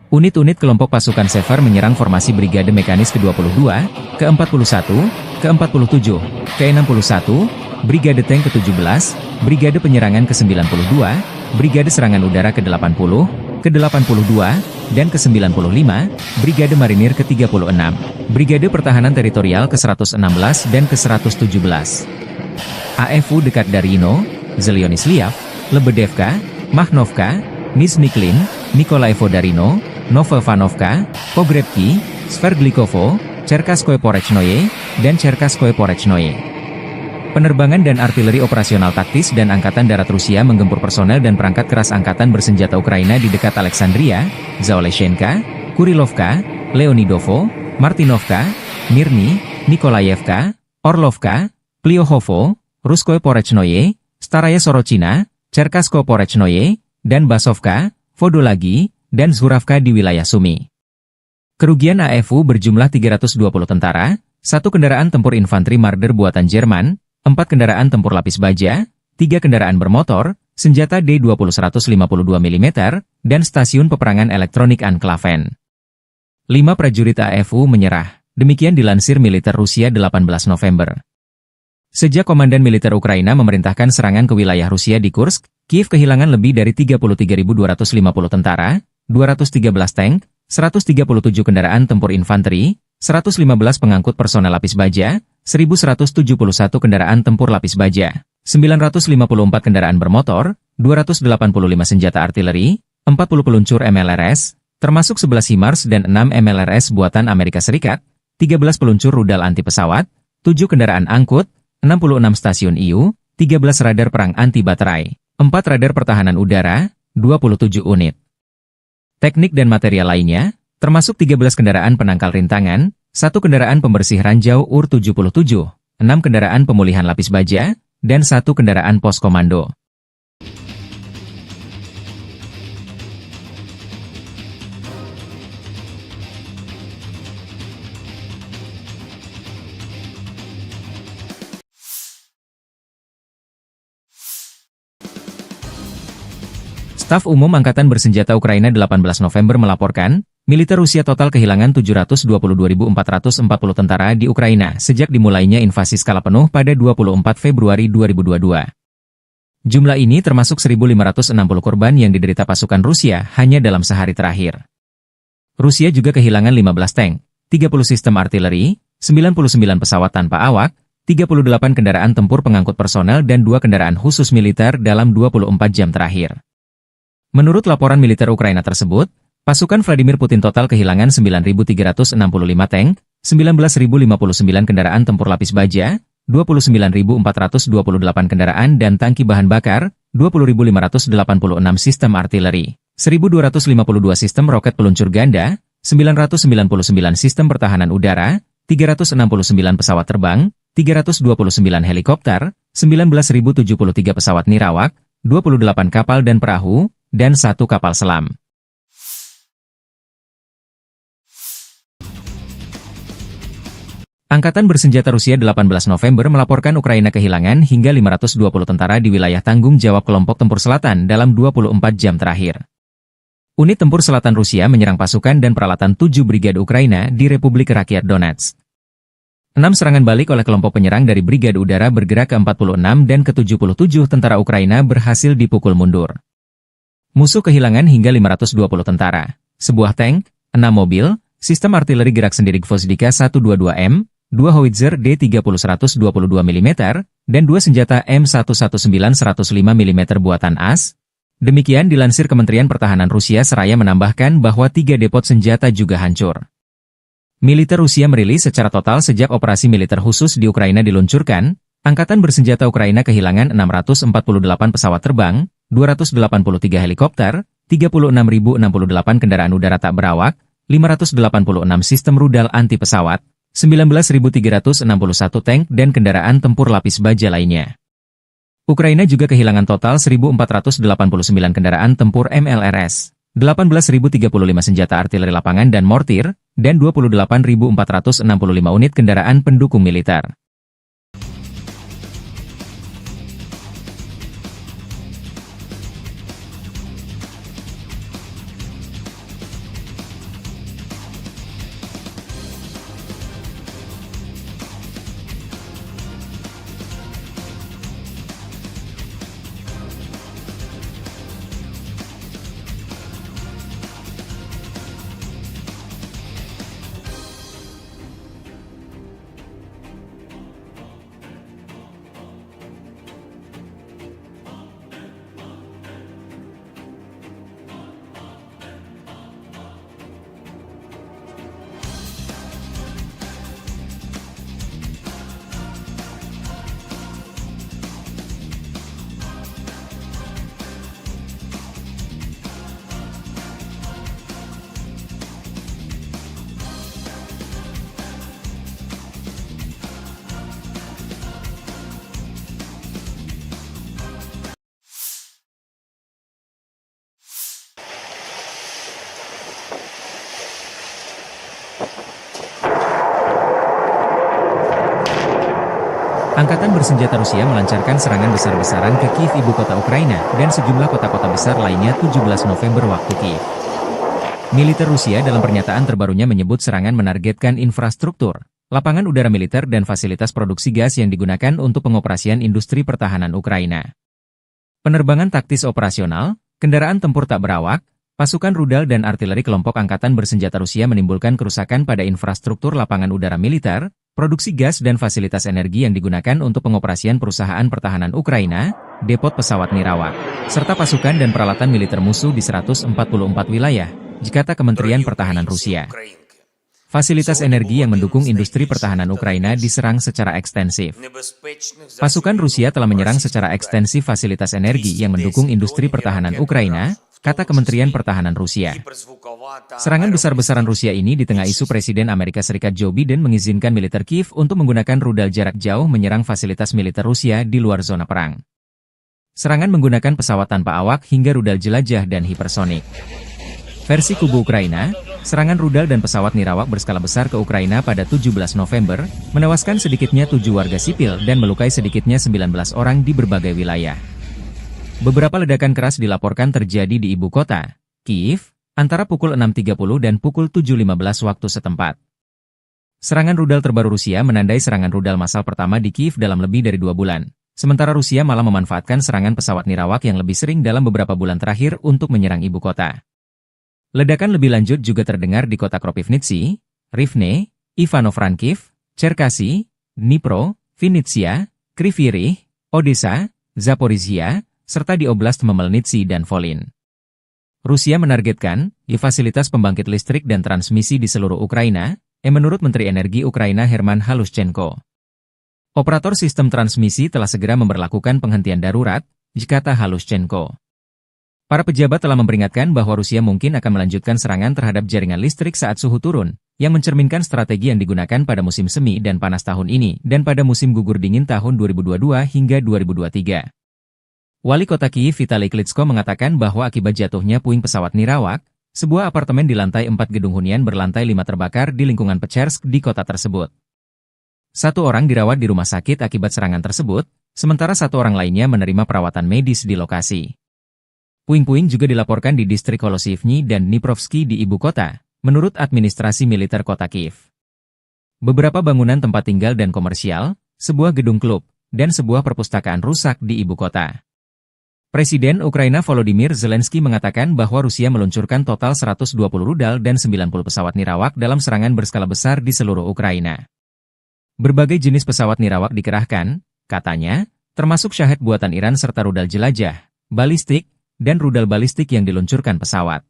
Unit-unit kelompok pasukan Sever menyerang formasi Brigade Mekanis ke-22, ke-41, ke-47, ke-61, Brigade Tank ke-17, Brigade Penyerangan ke-92, Brigade Serangan Udara ke-80, ke-82, dan ke-95, Brigade Marinir ke-36, Brigade Pertahanan Teritorial ke-116 dan ke-117. AFU dekat Darino, Zelyonisliav, Lebedevka, Makhnovka, Nizhny-Klin, Nikolaevo Darino, Novovanovka, Pogrebki, Sverdlikovo, Cherkaskoye Porechnoye, dan Cherkaskoye Porechnoye. Penerbangan dan artileri operasional taktis dan Angkatan Darat Rusia menggempur personel dan perangkat keras Angkatan Bersenjata Ukraina di dekat Alexandria, Zaoleshenka, Kurilovka, Leonidovo, Martinovka, Mirny, Nikolaevka, Orlovka, Pliohovo, Ruskoye Porechnoye, Staraya Sorochina, Cherkaskoye Porechnoye, dan Basovka, Vodolagi, dan Zhuravka di wilayah Sumy. Kerugian AFU berjumlah 320 tentara, 1 kendaraan tempur infanteri Marder buatan Jerman, 4 kendaraan tempur lapis baja, 3 kendaraan bermotor, senjata D20 152 mm, dan stasiun peperangan elektronik Anklaven. 5 prajurit AFU menyerah, demikian dilansir militer Rusia 18 November. Sejak Komandan Militer Ukraina memerintahkan serangan ke wilayah Rusia di Kursk, Kiev kehilangan lebih dari 33.250 tentara, 213 tank, 137 kendaraan tempur infanteri, 115 pengangkut personel lapis baja, 1.171 kendaraan tempur lapis baja, 954 kendaraan bermotor, 285 senjata artileri, 40 peluncur MLRS, termasuk 11 HIMARS dan 6 MLRS buatan Amerika Serikat, 13 peluncur rudal anti pesawat, 7 kendaraan angkut, 66 stasiun IU, 13 radar perang anti baterai, 4 radar pertahanan udara, 27 unit. Teknik dan material lainnya, termasuk 13 kendaraan penangkal rintangan, 1 kendaraan pembersih ranjau UR-77, 6 kendaraan pemulihan lapis baja, dan 1 kendaraan pos komando. Staf Umum Angkatan Bersenjata Ukraina 18 November melaporkan, militer Rusia total kehilangan 722.440 tentara di Ukraina sejak dimulainya invasi skala penuh pada 24 Februari 2022. Jumlah ini termasuk 1.560 korban yang diderita pasukan Rusia hanya dalam sehari terakhir. Rusia juga kehilangan 15 tank, 30 sistem artileri, 99 pesawat tanpa awak, 38 kendaraan tempur pengangkut personel dan 2 kendaraan khusus militer dalam 24 jam terakhir. Menurut laporan militer Ukraina tersebut, pasukan Vladimir Putin total kehilangan 9.365 tank, 19.059 kendaraan tempur lapis baja, 29.428 kendaraan dan tangki bahan bakar, 20.586 sistem artileri, 1.252 sistem roket peluncur ganda, 999 sistem pertahanan udara, 369 pesawat terbang, 329 helikopter, 19.073 pesawat nirawak, 28 kapal dan perahu, dan 1 kapal selam. Angkatan bersenjata Rusia 18 November melaporkan Ukraina kehilangan hingga 520 tentara di wilayah tanggung jawab kelompok tempur selatan dalam 24 jam terakhir. Unit tempur selatan Rusia menyerang pasukan dan peralatan 7 brigade Ukraina di Republik Rakyat Donetsk. 6 serangan balik oleh kelompok penyerang dari Brigade Udara bergerak ke-46 dan ke-77 tentara Ukraina berhasil dipukul mundur. Musuh kehilangan hingga 520 tentara, sebuah tank, 6 mobil, sistem artileri gerak sendiri Gvozdika 122M, 2 howitzer D30 122 mm, dan 2 senjata M119 105 mm buatan AS. Demikian dilansir Kementerian Pertahanan Rusia seraya menambahkan bahwa 3 depot senjata juga hancur. Militer Rusia merilis secara total sejak operasi militer khusus di Ukraina diluncurkan, Angkatan Bersenjata Ukraina kehilangan 648 pesawat terbang, 283 helikopter, 36.068 kendaraan udara tak berawak, 586 sistem rudal anti pesawat, 19.361 tank dan kendaraan tempur lapis baja lainnya. Ukraina juga kehilangan total 1.489 kendaraan tempur MLRS, 18.035 senjata artileri lapangan dan mortir, dan 28.465 unit kendaraan pendukung militer. Angkatan Bersenjata Rusia melancarkan serangan besar-besaran ke Kiev ibu kota Ukraina dan sejumlah kota-kota besar lainnya 17 November waktu Kiev. Militer Rusia dalam pernyataan terbarunya menyebut serangan menargetkan infrastruktur, lapangan udara militer dan fasilitas produksi gas yang digunakan untuk pengoperasian industri pertahanan Ukraina. Penerbangan taktis operasional, kendaraan tempur tak berawak, pasukan rudal dan artileri kelompok Angkatan Bersenjata Rusia menimbulkan kerusakan pada infrastruktur lapangan udara militer, produksi gas dan fasilitas energi yang digunakan untuk pengoperasian perusahaan pertahanan Ukraina, depot pesawat nirawak, serta pasukan dan peralatan militer musuh di 144 wilayah, kata Kementerian Pertahanan Rusia. Fasilitas energi yang mendukung industri pertahanan Ukraina diserang secara ekstensif. Pasukan Rusia telah menyerang secara ekstensif fasilitas energi yang mendukung industri pertahanan Ukraina, kata Kementerian Pertahanan Rusia. Serangan besar-besaran Rusia ini di tengah isu Presiden Amerika Serikat Joe Biden mengizinkan militer Kiev untuk menggunakan rudal jarak jauh menyerang fasilitas militer Rusia di luar zona perang. Serangan menggunakan pesawat tanpa awak hingga rudal jelajah dan hipersonik. Versi kubu Ukraina, serangan rudal dan pesawat nirawak berskala besar ke Ukraina pada 17 November, menewaskan sedikitnya 7 warga sipil dan melukai sedikitnya 19 orang di berbagai wilayah. Beberapa ledakan keras dilaporkan terjadi di ibu kota, Kiev, antara pukul 6.30 dan pukul 7.15 waktu setempat. Serangan rudal terbaru Rusia menandai serangan rudal massal pertama di Kiev dalam lebih dari 2 bulan. Sementara Rusia malah memanfaatkan serangan pesawat nirawak yang lebih sering dalam beberapa bulan terakhir untuk menyerang ibu kota. Ledakan lebih lanjut juga terdengar di kota Kropivnitsi, Rivne, Ivano-Frankivsk, Cherkasy, Dnipro, Vinnytsia, Kryvyi Rih, Odessa, Zaporizhia, serta di Oblast Khmelnytskyi dan Volyn. Rusia menargetkan fasilitas pembangkit listrik dan transmisi di seluruh Ukraina, menurut Menteri Energi Ukraina Herman Halushchenko. Operator sistem transmisi telah segera memberlakukan penghentian darurat, kata Halushchenko. Para pejabat telah memperingatkan bahwa Rusia mungkin akan melanjutkan serangan terhadap jaringan listrik saat suhu turun, yang mencerminkan strategi yang digunakan pada musim semi dan panas tahun ini dan pada musim gugur dingin tahun 2022 hingga 2023. Wali Kota Kyiv Vitali Klitschko mengatakan bahwa akibat jatuhnya puing pesawat Nirawak, sebuah apartemen di lantai 4 gedung hunian berlantai 5 terbakar di lingkungan Pechersk di kota tersebut. 1 orang dirawat di rumah sakit akibat serangan tersebut, sementara 1 orang lainnya menerima perawatan medis di lokasi. Puing-puing juga dilaporkan di distrik Holosivny dan Dniprovsky di ibu kota, menurut administrasi militer kota Kyiv. Beberapa bangunan tempat tinggal dan komersial, sebuah gedung klub, dan sebuah perpustakaan rusak di ibu kota. Presiden Ukraina Volodymyr Zelensky mengatakan bahwa Rusia meluncurkan total 120 rudal dan 90 pesawat Nirawak dalam serangan berskala besar di seluruh Ukraina. Berbagai jenis pesawat Nirawak dikerahkan, katanya, termasuk Shahed buatan Iran serta rudal jelajah, balistik, dan rudal balistik yang diluncurkan pesawat.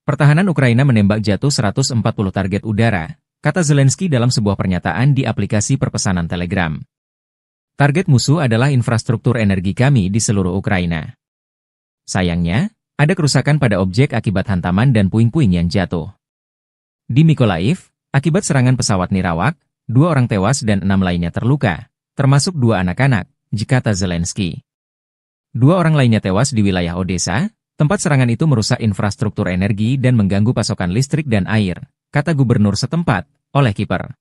Pertahanan Ukraina menembak jatuh 140 target udara, kata Zelensky dalam sebuah pernyataan di aplikasi perpesanan Telegram. Target musuh adalah infrastruktur energi kami di seluruh Ukraina. Sayangnya, ada kerusakan pada objek akibat hantaman dan puing-puing yang jatuh. Di Mykolaiv, akibat serangan pesawat Nirawak, 2 orang tewas dan 6 lainnya terluka, termasuk 2 anak-anak, kata Zelensky. 2 orang lainnya tewas di wilayah Odessa, tempat serangan itu merusak infrastruktur energi dan mengganggu pasokan listrik dan air, kata gubernur setempat, Oleh Kiper.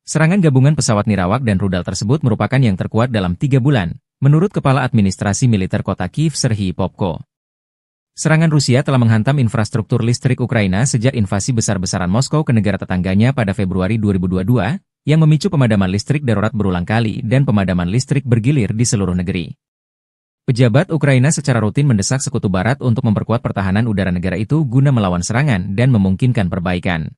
Serangan gabungan pesawat Nirawak dan rudal tersebut merupakan yang terkuat dalam 3 bulan, menurut Kepala Administrasi Militer Kota Kyiv Serhiy Popko. Serangan Rusia telah menghantam infrastruktur listrik Ukraina sejak invasi besar-besaran Moskow ke negara tetangganya pada Februari 2022, yang memicu pemadaman listrik darurat berulang kali dan pemadaman listrik bergilir di seluruh negeri. Pejabat Ukraina secara rutin mendesak Sekutu Barat untuk memperkuat pertahanan udara negara itu guna melawan serangan dan memungkinkan perbaikan.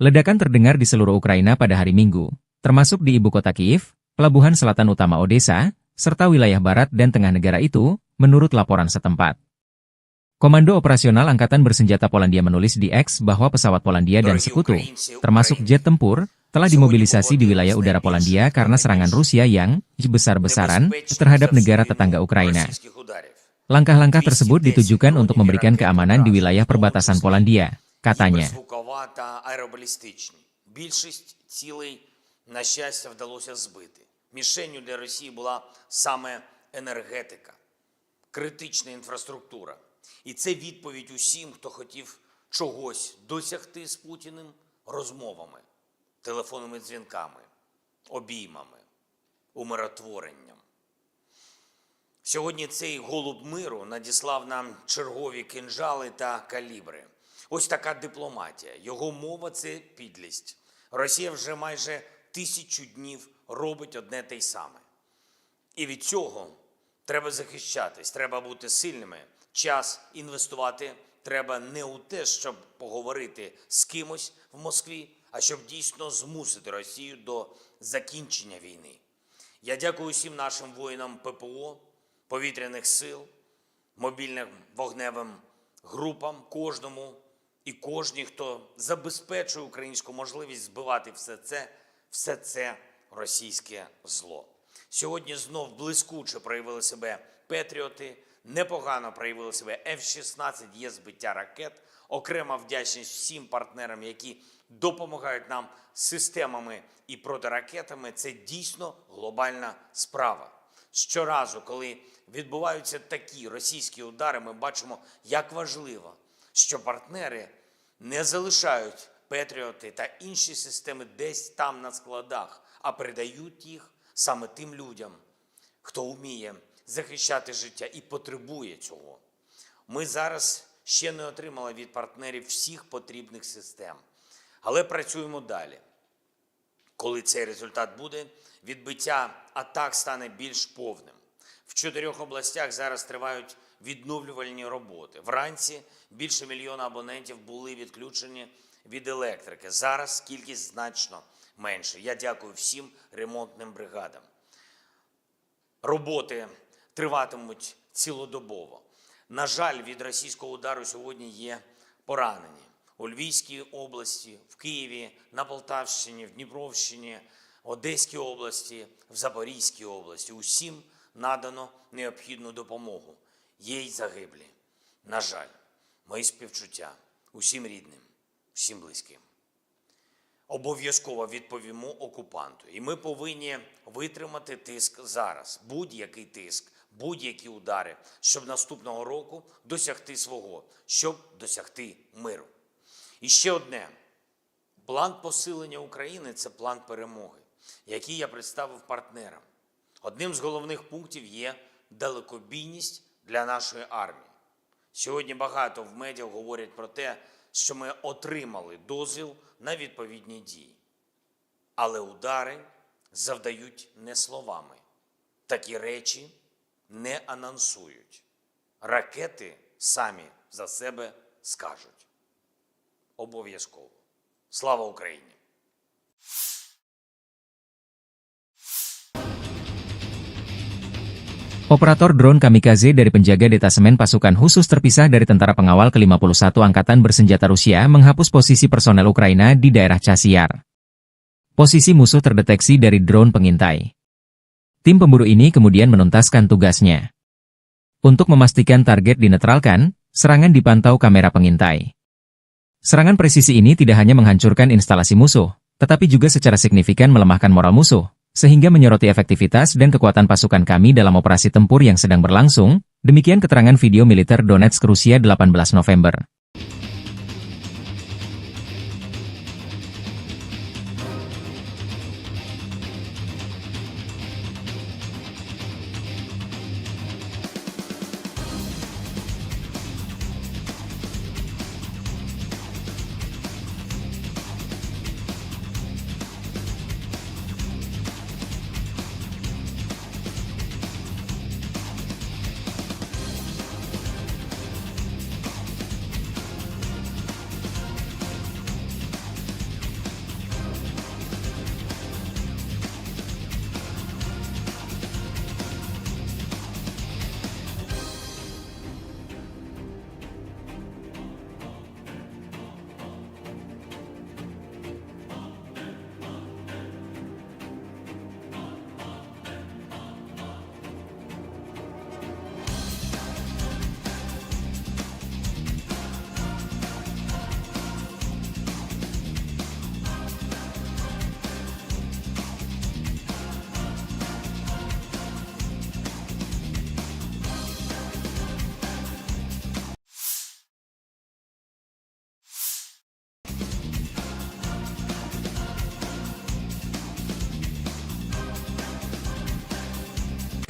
Ledakan terdengar di seluruh Ukraina pada hari Minggu, termasuk di ibu kota Kyiv, pelabuhan selatan utama Odessa, serta wilayah barat dan tengah negara itu, menurut laporan setempat. Komando Operasional Angkatan Bersenjata Polandia menulis di X bahwa pesawat Polandia dan sekutu, termasuk jet tempur, telah dimobilisasi di wilayah udara Polandia karena serangan Rusia yang besar-besaran terhadap negara tetangga Ukraina. Langkah-langkah tersebut ditujukan untuk memberikan keamanan di wilayah perbatasan Polandia, katanya. Більшість цілей, на щастя, вдалося збити. Мішенню для Росії була саме енергетика, критична інфраструктура. І це відповідь усім, хто хотів чогось досягти з Путіним розмовами, телефонними дзвінками, обіймами, умиротворенням. Сьогодні цей голуб миру надіслав нам чергові кинджали та калібри. Ось така дипломатія. Його мова – це підлість. Росія вже майже 1000 днів робить одне те й саме. І від цього треба захищатись, треба бути сильними. Час інвестувати треба не у те, щоб поговорити з кимось в Москві, а щоб дійсно змусити Росію до закінчення війни. Я дякую всім нашим воїнам ППО, повітряних сил, мобільним вогневим групам, кожному і кожній, хто забезпечує українську можливість збивати все це російське зло. Сьогодні знов блискуче проявили себе Петріоти, непогано проявили себе F-16, є збиття ракет. Окрема вдячність всім партнерам, які допомагають нам системами і протиракетами. Це дійсно глобальна справа. Щоразу, коли відбуваються такі російські удари, ми бачимо, як важливо, що партнери не залишають Петріоти та інші системи десь там на складах, а передають їх саме тим людям, хто вміє захищати життя і потребує цього. Ми зараз ще не отримали від партнерів всіх потрібних систем, але працюємо далі. Коли цей результат буде, відбиття атак стане більш повним. В 4 областях зараз тривають відновлювальні роботи. Вранці більше 1 мільйона абонентів були відключені від електрики. Зараз кількість значно менше. Я дякую всім ремонтним бригадам. Роботи триватимуть цілодобово. На жаль, від російського удару сьогодні є поранені. У Львівській області, в Києві, на Полтавщині, в Дніпровщині, Одеській області, в Запорізькій області. Усім надано необхідну допомогу. Є й загиблі. На жаль, мої співчуття усім рідним, всім близьким. Обов'язково відповімо окупанту. І ми повинні витримати тиск зараз. Будь-який тиск, будь-які удари, щоб наступного року досягти свого, щоб досягти миру. І ще одне. План посилення України – це план перемоги, який я представив партнерам. Одним з головних пунктів є далекобійність для нашої армії. Сьогодні багато в медіа говорять про те, що ми отримали дозвіл на відповідні дії. Але удари завдають не словами. Такі речі не анонсують. Ракети самі за себе скажуть. Обов'язково. Слава Україні! Operator drone kamikaze dari penjaga detasemen pasukan khusus terpisah dari tentara pengawal ke-51 Angkatan Bersenjata Rusia menghapus posisi personel Ukraina di daerah Chasiar. Posisi musuh terdeteksi dari drone pengintai. Tim pemburu ini kemudian menuntaskan tugasnya. Untuk memastikan target dinetralkan, serangan dipantau kamera pengintai. Serangan presisi ini tidak hanya menghancurkan instalasi musuh, tetapi juga secara signifikan melemahkan moral musuh, sehingga menyoroti efektivitas dan kekuatan pasukan kami dalam operasi tempur yang sedang berlangsung, demikian keterangan video militer Donetsk Rusia 18 November.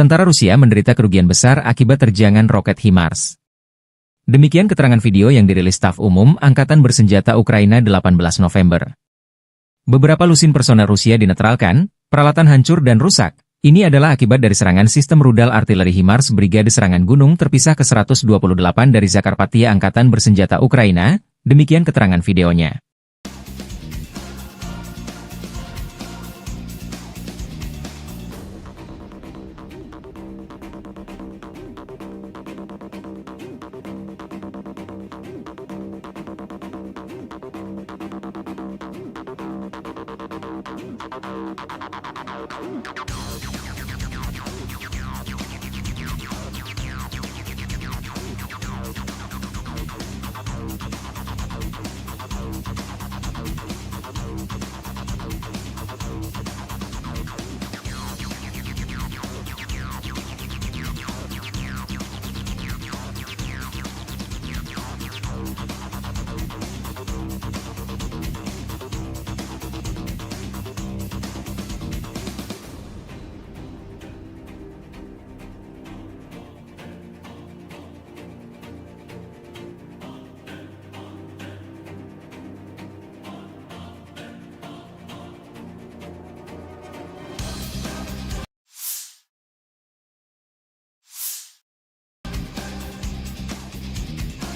Tentara Rusia menderita kerugian besar akibat terjangan roket HIMARS. Demikian keterangan video yang dirilis Staf Umum Angkatan Bersenjata Ukraina 18 November. Beberapa lusin personel Rusia dinetralkan, peralatan hancur dan rusak. Ini adalah akibat dari serangan sistem rudal artileri HIMARS Brigade Serangan Gunung terpisah ke-128 dari Zakarpattia Angkatan Bersenjata Ukraina, demikian keterangan videonya.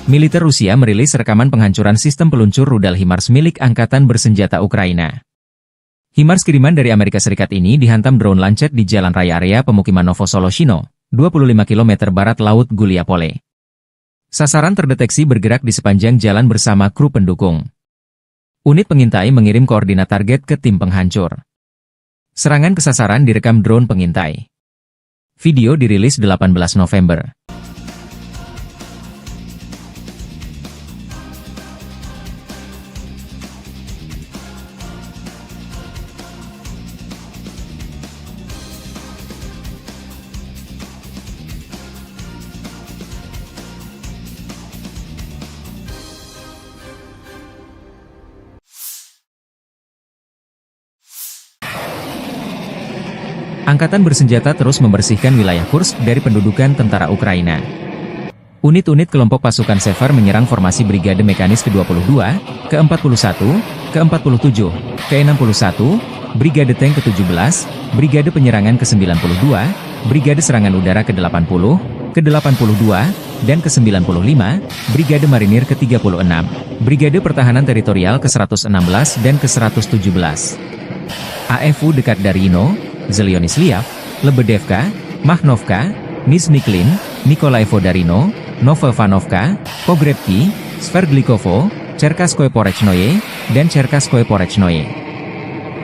Militer Rusia merilis rekaman penghancuran sistem peluncur rudal HIMARS milik Angkatan Bersenjata Ukraina. HIMARS kiriman dari Amerika Serikat ini dihantam drone Lancet di jalan raya area pemukiman Novosoloshino, 25 km barat laut Guliapole. Sasaran terdeteksi bergerak di sepanjang jalan bersama kru pendukung. Unit pengintai mengirim koordinat target ke tim penghancur. Serangan ke sasaran direkam drone pengintai. Video dirilis 18 November. Angkatan bersenjata terus membersihkan wilayah Kursk dari pendudukan tentara Ukraina. Unit-unit kelompok pasukan Sever menyerang formasi Brigade Mekanis ke-22, ke-41, ke-47, ke-61, Brigade Tank ke-17, Brigade Penyerangan ke-92, Brigade Serangan Udara ke-80, ke-82, dan ke-95, Brigade Marinir ke-36, Brigade Pertahanan Teritorial ke-116 dan ke-117. AFU dekat Darino, Zelyonisliav, Lebedevka, Mahnovka, Nizhny-Klin, Nikolaevo Darino, Novovanovka, Pogrebki, Sverdlikovo, Cherkaskoye Porechnoye, dan Cherkaskoye Porechnoye.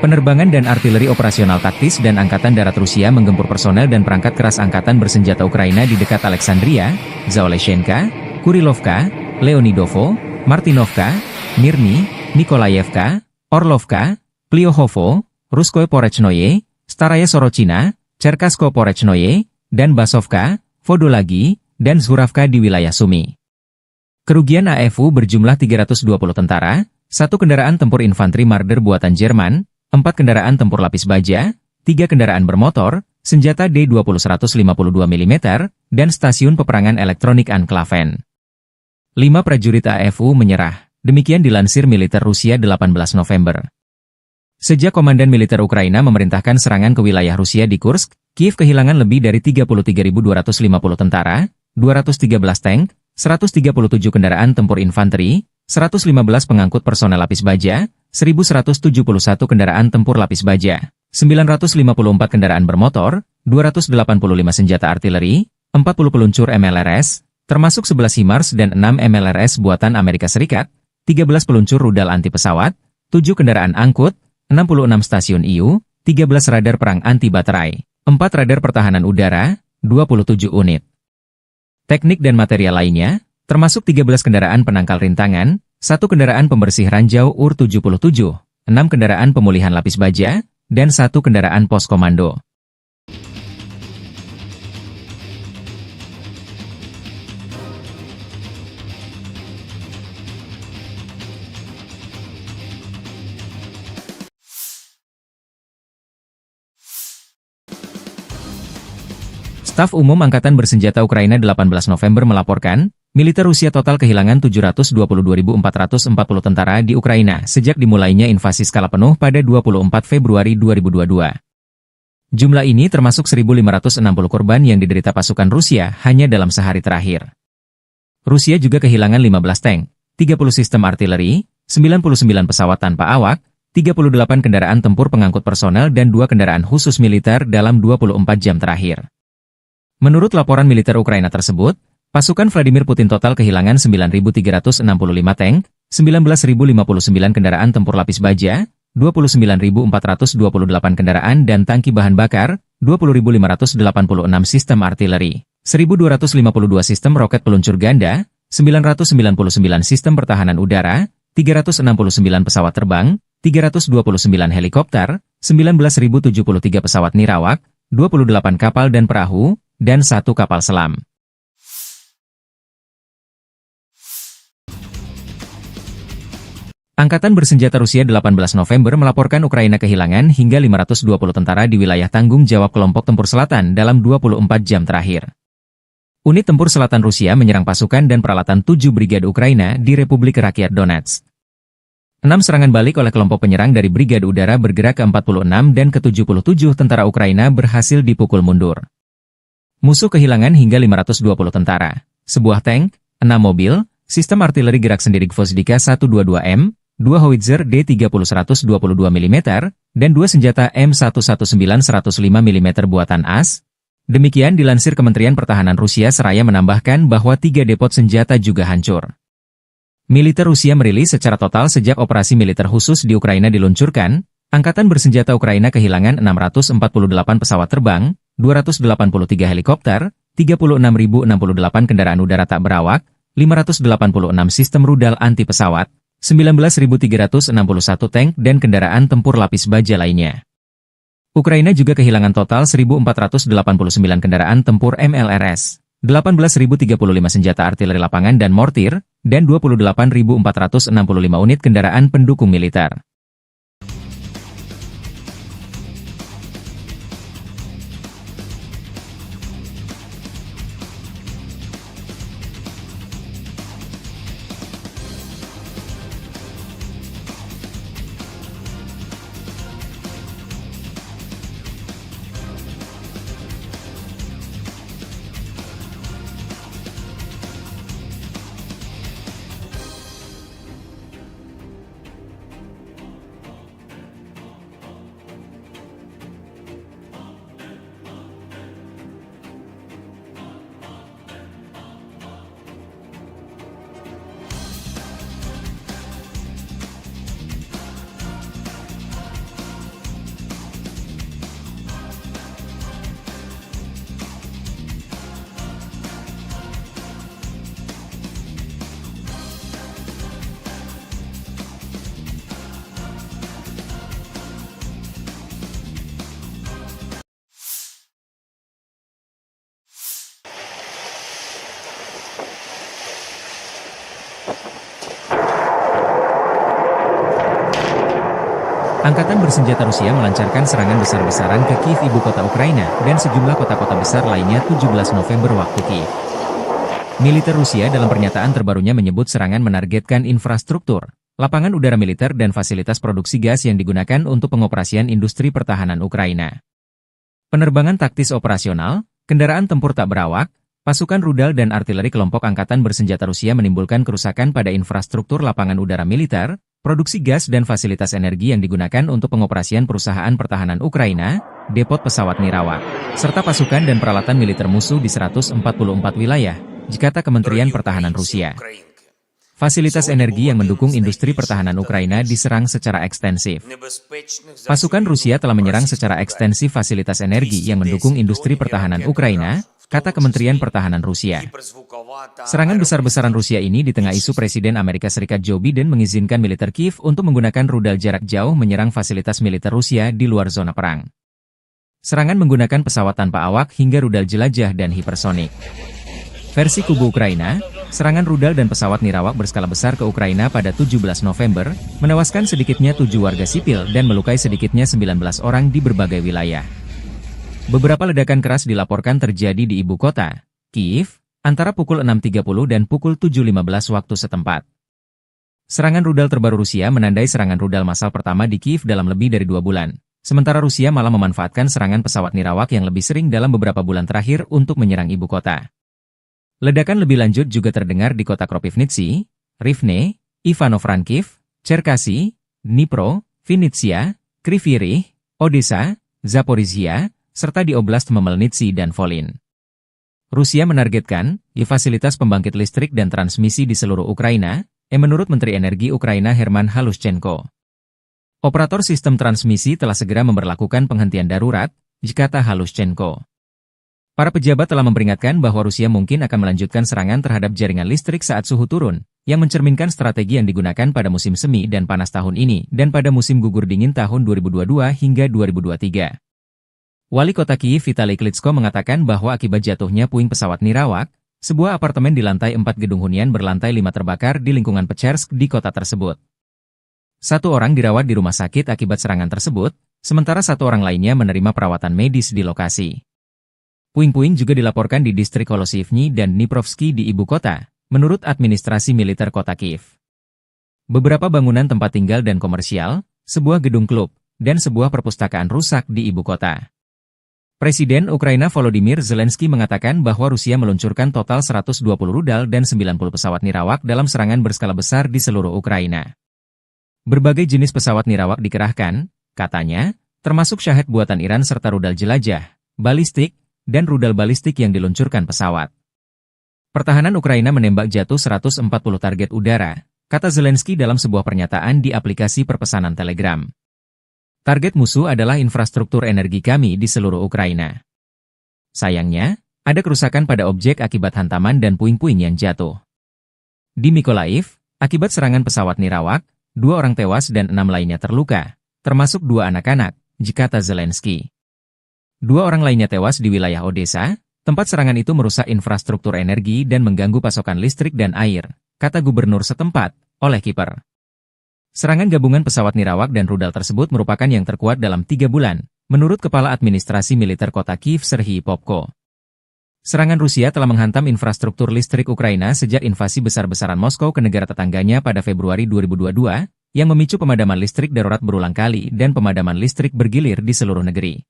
Penerbangan dan artileri operasional taktis dan Angkatan Darat Rusia menggempur personel dan perangkat keras Angkatan Bersenjata Ukraina di dekat Alexandria, Zaoleshenka, Kurilovka, Leonidovo, Martinovka, Mirny, Nikolaevka, Orlovka, Pliohovo, Ruskoye Porechnoye, Staraya Sorochina, Cherkaskoye Porechnoye, dan Basovka, Vodolagi, dan Zhuravka di wilayah Sumy. Kerugian AFU berjumlah 320 tentara, 1 kendaraan tempur infanteri Marder buatan Jerman, 4 kendaraan tempur lapis baja, 3 kendaraan bermotor, senjata D-20 152 mm, dan stasiun peperangan elektronik Anklaven. 5 prajurit AFU menyerah, demikian dilansir militer Rusia 18 November. Sejak Komandan Militer Ukraina memerintahkan serangan ke wilayah Rusia di Kursk, Kiev kehilangan lebih dari 33.250 tentara, 213 tank, 137 kendaraan tempur infanteri, 115 pengangkut personel lapis baja, 1.171 kendaraan tempur lapis baja, 954 kendaraan bermotor, 285 senjata artileri, 40 peluncur MLRS, termasuk 11 HIMARS dan 6 MLRS buatan Amerika Serikat, 13 peluncur rudal anti pesawat, 7 kendaraan angkut, 66 stasiun IU, 13 radar perang anti-baterai, 4 radar pertahanan udara, 27 unit. Teknik dan material lainnya, termasuk 13 kendaraan penangkal rintangan, 1 kendaraan pembersih ranjau UR-77, 6 kendaraan pemulihan lapis baja, dan 1 kendaraan pos komando. Staf Umum Angkatan Bersenjata Ukraina 18 November melaporkan, militer Rusia total kehilangan 722.440 tentara di Ukraina sejak dimulainya invasi skala penuh pada 24 Februari 2022. Jumlah ini termasuk 1.560 korban yang diderita pasukan Rusia hanya dalam sehari terakhir. Rusia juga kehilangan 15 tank, 30 sistem artileri, 99 pesawat tanpa awak, 38 kendaraan tempur pengangkut personel dan 2 kendaraan khusus militer dalam 24 jam terakhir. Menurut laporan militer Ukraina tersebut, pasukan Vladimir Putin total kehilangan 9.365 tank, 19.059 kendaraan tempur lapis baja, 29.428 kendaraan dan tangki bahan bakar, 20.586 sistem artileri, 1.252 sistem roket peluncur ganda, 999 sistem pertahanan udara, 369 pesawat terbang, 329 helikopter, 19.073 pesawat nirawak, 28 kapal dan perahu, dan 1 kapal selam. Angkatan Bersenjata Rusia 18 November melaporkan Ukraina kehilangan hingga 520 tentara di wilayah tanggung jawab kelompok tempur selatan dalam 24 jam terakhir. Unit tempur selatan Rusia menyerang pasukan dan peralatan 7 brigade Ukraina di Republik Rakyat Donetsk. 6 serangan balik oleh kelompok penyerang dari Brigade Udara bergerak ke-46 dan ke-77 tentara Ukraina berhasil dipukul mundur. Musuh kehilangan hingga 520 tentara, sebuah tank, 6 mobil, sistem artileri gerak sendiri Gvozdyka 122M, 2 howitzer D30 122 mm, dan 2 senjata M119 105 mm buatan AS, Demikian dilansir Kementerian Pertahanan Rusia seraya menambahkan bahwa 3 depot senjata juga hancur. Militer Rusia merilis secara total sejak operasi militer khusus di Ukraina diluncurkan, Angkatan Bersenjata Ukraina kehilangan 648 pesawat terbang, 283 helikopter, 36.068 kendaraan udara tak berawak, 586 sistem rudal anti pesawat, 19.361 tank dan kendaraan tempur lapis baja lainnya. Ukraina juga kehilangan total 1.489 kendaraan tempur MLRS, 18.035 senjata artileri lapangan dan mortir, dan 28.465 unit kendaraan pendukung militer. Angkatan Bersenjata Rusia melancarkan serangan besar-besaran ke Kiev, ibu kota Ukraina, dan sejumlah kota-kota besar lainnya 17 November waktu Kiev. Militer Rusia dalam pernyataan terbarunya menyebut serangan menargetkan infrastruktur, lapangan udara militer dan fasilitas produksi gas yang digunakan untuk pengoperasian industri pertahanan Ukraina. Penerbangan taktis operasional, kendaraan tempur tak berawak, pasukan rudal dan artileri kelompok Angkatan Bersenjata Rusia menimbulkan kerusakan pada infrastruktur lapangan udara militer, produksi gas dan fasilitas energi yang digunakan untuk pengoperasian perusahaan pertahanan Ukraina, depot pesawat nirawak, serta pasukan dan peralatan militer musuh di 144 wilayah, kata Kementerian Pertahanan Rusia. Fasilitas energi yang mendukung industri pertahanan Ukraina diserang secara ekstensif. Pasukan Rusia telah menyerang secara ekstensif fasilitas energi yang mendukung industri pertahanan Ukraina, kata Kementerian Pertahanan Rusia. Serangan besar-besaran Rusia ini di tengah isu Presiden Amerika Serikat Joe Biden mengizinkan militer Kiev untuk menggunakan rudal jarak jauh menyerang fasilitas militer Rusia di luar zona perang. Serangan menggunakan pesawat tanpa awak hingga rudal jelajah dan hipersonik. Versi kubu Ukraina, serangan rudal dan pesawat nirawak berskala besar ke Ukraina pada 17 November, menewaskan sedikitnya 7 warga sipil dan melukai sedikitnya 19 orang di berbagai wilayah. Beberapa ledakan keras dilaporkan terjadi di ibu kota, Kiev, antara pukul 6.30 dan pukul 7.15 waktu setempat. Serangan rudal terbaru Rusia menandai serangan rudal massal pertama di Kiev dalam lebih dari 2 bulan. Sementara Rusia malah memanfaatkan serangan pesawat nirawak yang lebih sering dalam beberapa bulan terakhir untuk menyerang ibu kota. Ledakan lebih lanjut juga terdengar di kota Kropivnitsi, Rivne, Ivano-Frankivsk, Cherkasy, Dnipro, Vinnytsia, Kryvyi Rih, Odessa, Zaporizhia, serta di Oblast Khmelnytskyi dan Volyn. Rusia menargetkan fasilitas pembangkit listrik dan transmisi di seluruh Ukraina, menurut Menteri Energi Ukraina Herman Halushchenko. Operator sistem transmisi telah segera memberlakukan penghentian darurat, kata Halushchenko. Para pejabat telah memperingatkan bahwa Rusia mungkin akan melanjutkan serangan terhadap jaringan listrik saat suhu turun, yang mencerminkan strategi yang digunakan pada musim semi dan panas tahun ini dan pada musim gugur dingin tahun 2022 hingga 2023. Wali kota Kiev Vitali Klitschko mengatakan bahwa akibat jatuhnya puing pesawat nirawak, sebuah apartemen di lantai 4 gedung hunian berlantai 5 terbakar di lingkungan Pechersk di kota tersebut. 1 orang dirawat di rumah sakit akibat serangan tersebut, sementara 1 orang lainnya menerima perawatan medis di lokasi. Puing-puing juga dilaporkan di distrik Holosivny dan Dniprovsky di ibu kota, menurut administrasi militer kota Kiev. Beberapa bangunan tempat tinggal dan komersial, sebuah gedung klub, dan sebuah perpustakaan rusak di ibu kota. Presiden Ukraina Volodymyr Zelensky mengatakan bahwa Rusia meluncurkan total 120 rudal dan 90 pesawat nirawak dalam serangan berskala besar di seluruh Ukraina. Berbagai jenis pesawat nirawak dikerahkan, katanya, termasuk Shahed buatan Iran serta rudal jelajah, balistik, dan rudal balistik yang diluncurkan pesawat. Pertahanan Ukraina menembak jatuh 140 target udara, kata Zelensky dalam sebuah pernyataan di aplikasi perpesanan Telegram. Target musuh adalah infrastruktur energi kami di seluruh Ukraina. Sayangnya, ada kerusakan pada objek akibat hantaman dan puing-puing yang jatuh. Di Mykolaiv, akibat serangan pesawat nirawak, 2 orang tewas dan 6 lainnya terluka, termasuk 2 anak-anak, kata Zelensky. 2 orang lainnya tewas di wilayah Odessa. Tempat serangan itu merusak infrastruktur energi dan mengganggu pasokan listrik dan air, kata gubernur setempat, Oleh Kiper. Serangan gabungan pesawat nirawak dan rudal tersebut merupakan yang terkuat dalam 3 bulan, menurut Kepala Administrasi Militer Kota Kiev Serhiy Popko. Serangan Rusia telah menghantam infrastruktur listrik Ukraina sejak invasi besar-besaran Moskow ke negara tetangganya pada Februari 2022, yang memicu pemadaman listrik darurat berulang kali dan pemadaman listrik bergilir di seluruh negeri.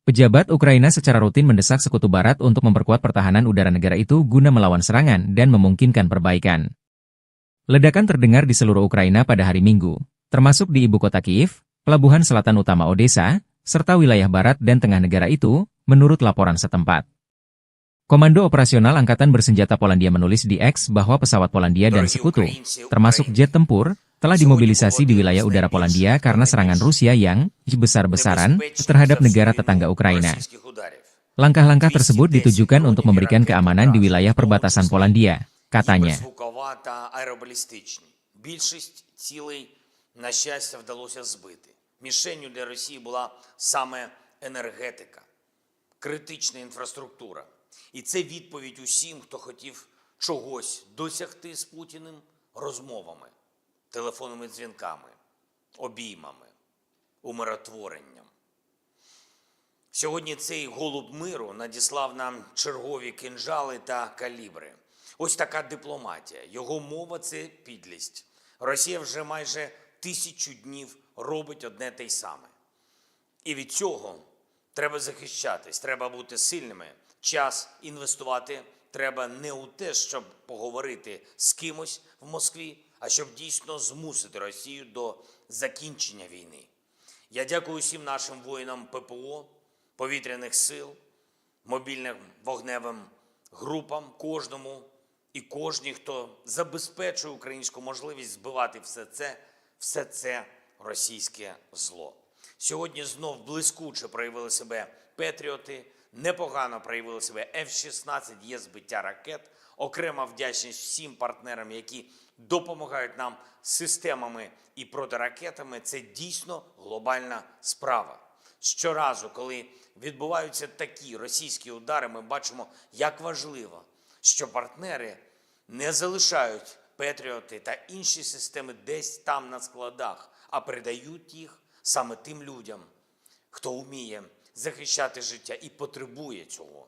Pejabat Ukraina secara rutin mendesak Sekutu Barat untuk memperkuat pertahanan udara negara itu guna melawan serangan dan memungkinkan perbaikan. Ledakan terdengar di seluruh Ukraina pada hari Minggu, termasuk di ibu kota Kiev, pelabuhan selatan utama Odessa, serta wilayah barat dan tengah negara itu, menurut laporan setempat. Komando Operasional Angkatan Bersenjata Polandia menulis di X bahwa pesawat Polandia dan sekutu, termasuk jet tempur, telah dimobilisasi di wilayah udara Polandia karena serangan Rusia yang besar-besaran terhadap negara tetangga Ukraina. Langkah-langkah tersebut ditujukan untuk memberikan keamanan di wilayah perbatasan Polandia, katanya. Більшість цілей, на щастя, вдалося збити. Мішенню для Росії була саме енергетика, критична інфраструктура. І це відповідь усім, хто хотів чогось досягти з Путіним розмовами, телефонними дзвінками, обіймами, умиротворенням. Сьогодні цей голуб миру надіслав нам чергові кинджали та калібри. Ось така дипломатія. Його мова – це підлість. Росія вже майже 1000 днів робить одне те й саме. І від цього треба захищатись, треба бути сильними. Час інвестувати треба не у те, щоб поговорити з кимось в Москві, а щоб дійсно змусити Росію до закінчення війни. Я дякую всім нашим воїнам ППО, повітряних сил, мобільним вогневим групам, кожному і кожній, хто забезпечує українську можливість збивати все це російське зло. Сьогодні знов блискуче проявили себе Петріоти, непогано проявили себе F-16, є збиття ракет. Окрема вдячність всім партнерам, які допомагають нам з системами і протиракетами. Це дійсно глобальна справа. Щоразу, коли відбуваються такі російські удари, ми бачимо, як важливо, що партнери не залишають Петріоти та інші системи десь там на складах, а передають їх саме тим людям, хто вміє захищати життя і потребує цього.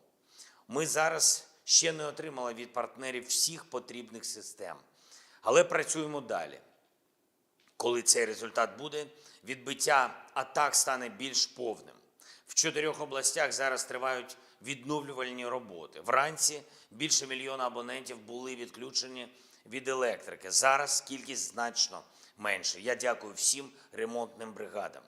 Ми зараз ще не отримали від партнерів всіх потрібних систем, але працюємо далі. Коли цей результат буде, відбиття атак стане більш повним. В 4 областях зараз тривають відновлювальні роботи. Вранці більше 1 мільйона абонентів були відключені від електрики. Зараз кількість значно менше. Я дякую всім ремонтним бригадам.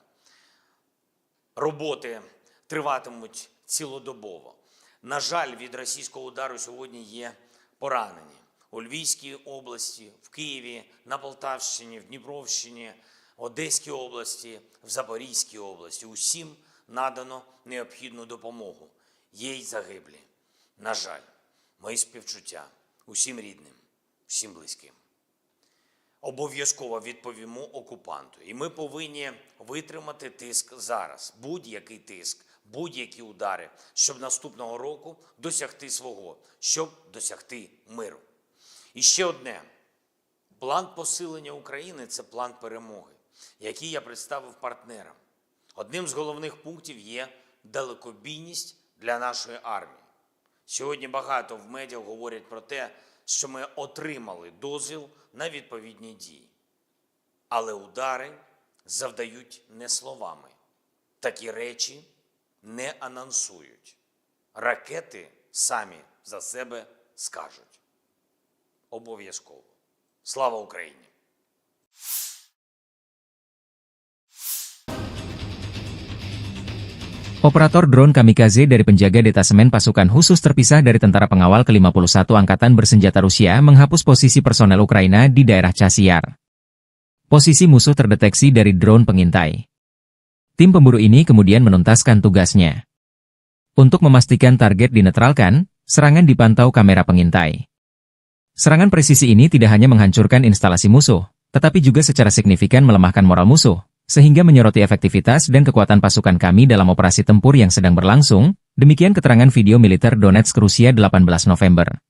Роботи триватимуть цілодобово. На жаль, від російського удару сьогодні є поранені. У Львівській області, в Києві, на Полтавщині, в Дніпровщині, Одеській області, в Запорізькій області. Усім надано необхідну допомогу. Є й загиблі. На жаль, мої співчуття усім рідним, всім близьким. Обов'язково відповімо окупанту. І ми повинні витримати тиск зараз. Будь-який тиск, будь-які удари, щоб наступного року досягти свого, щоб досягти миру. І ще одне. План посилення України – це план перемоги, який я представив партнерам. Одним з головних пунктів є далекобійність для нашої армії. Сьогодні багато в медіа говорять про те, що ми отримали дозвіл на відповідні дії. Але удари завдають не словами. Такі речі не анонсують. Ракети самі за себе скажуть. Обов'язково. Слава Україні! Operator drone kamikaze dari penjaga detasemen pasukan khusus terpisah dari tentara pengawal ke-51 Angkatan Bersenjata Rusia menghapus posisi personel Ukraina di daerah Chasiar. Posisi musuh terdeteksi dari drone pengintai. Tim pemburu ini kemudian menuntaskan tugasnya. Untuk memastikan target dinetralkan, serangan dipantau kamera pengintai. Serangan presisi ini tidak hanya menghancurkan instalasi musuh, tetapi juga secara signifikan melemahkan moral musuh, sehingga menyoroti efektivitas dan kekuatan pasukan kami dalam operasi tempur yang sedang berlangsung, demikian keterangan video militer Donetsk Rusia 18 November.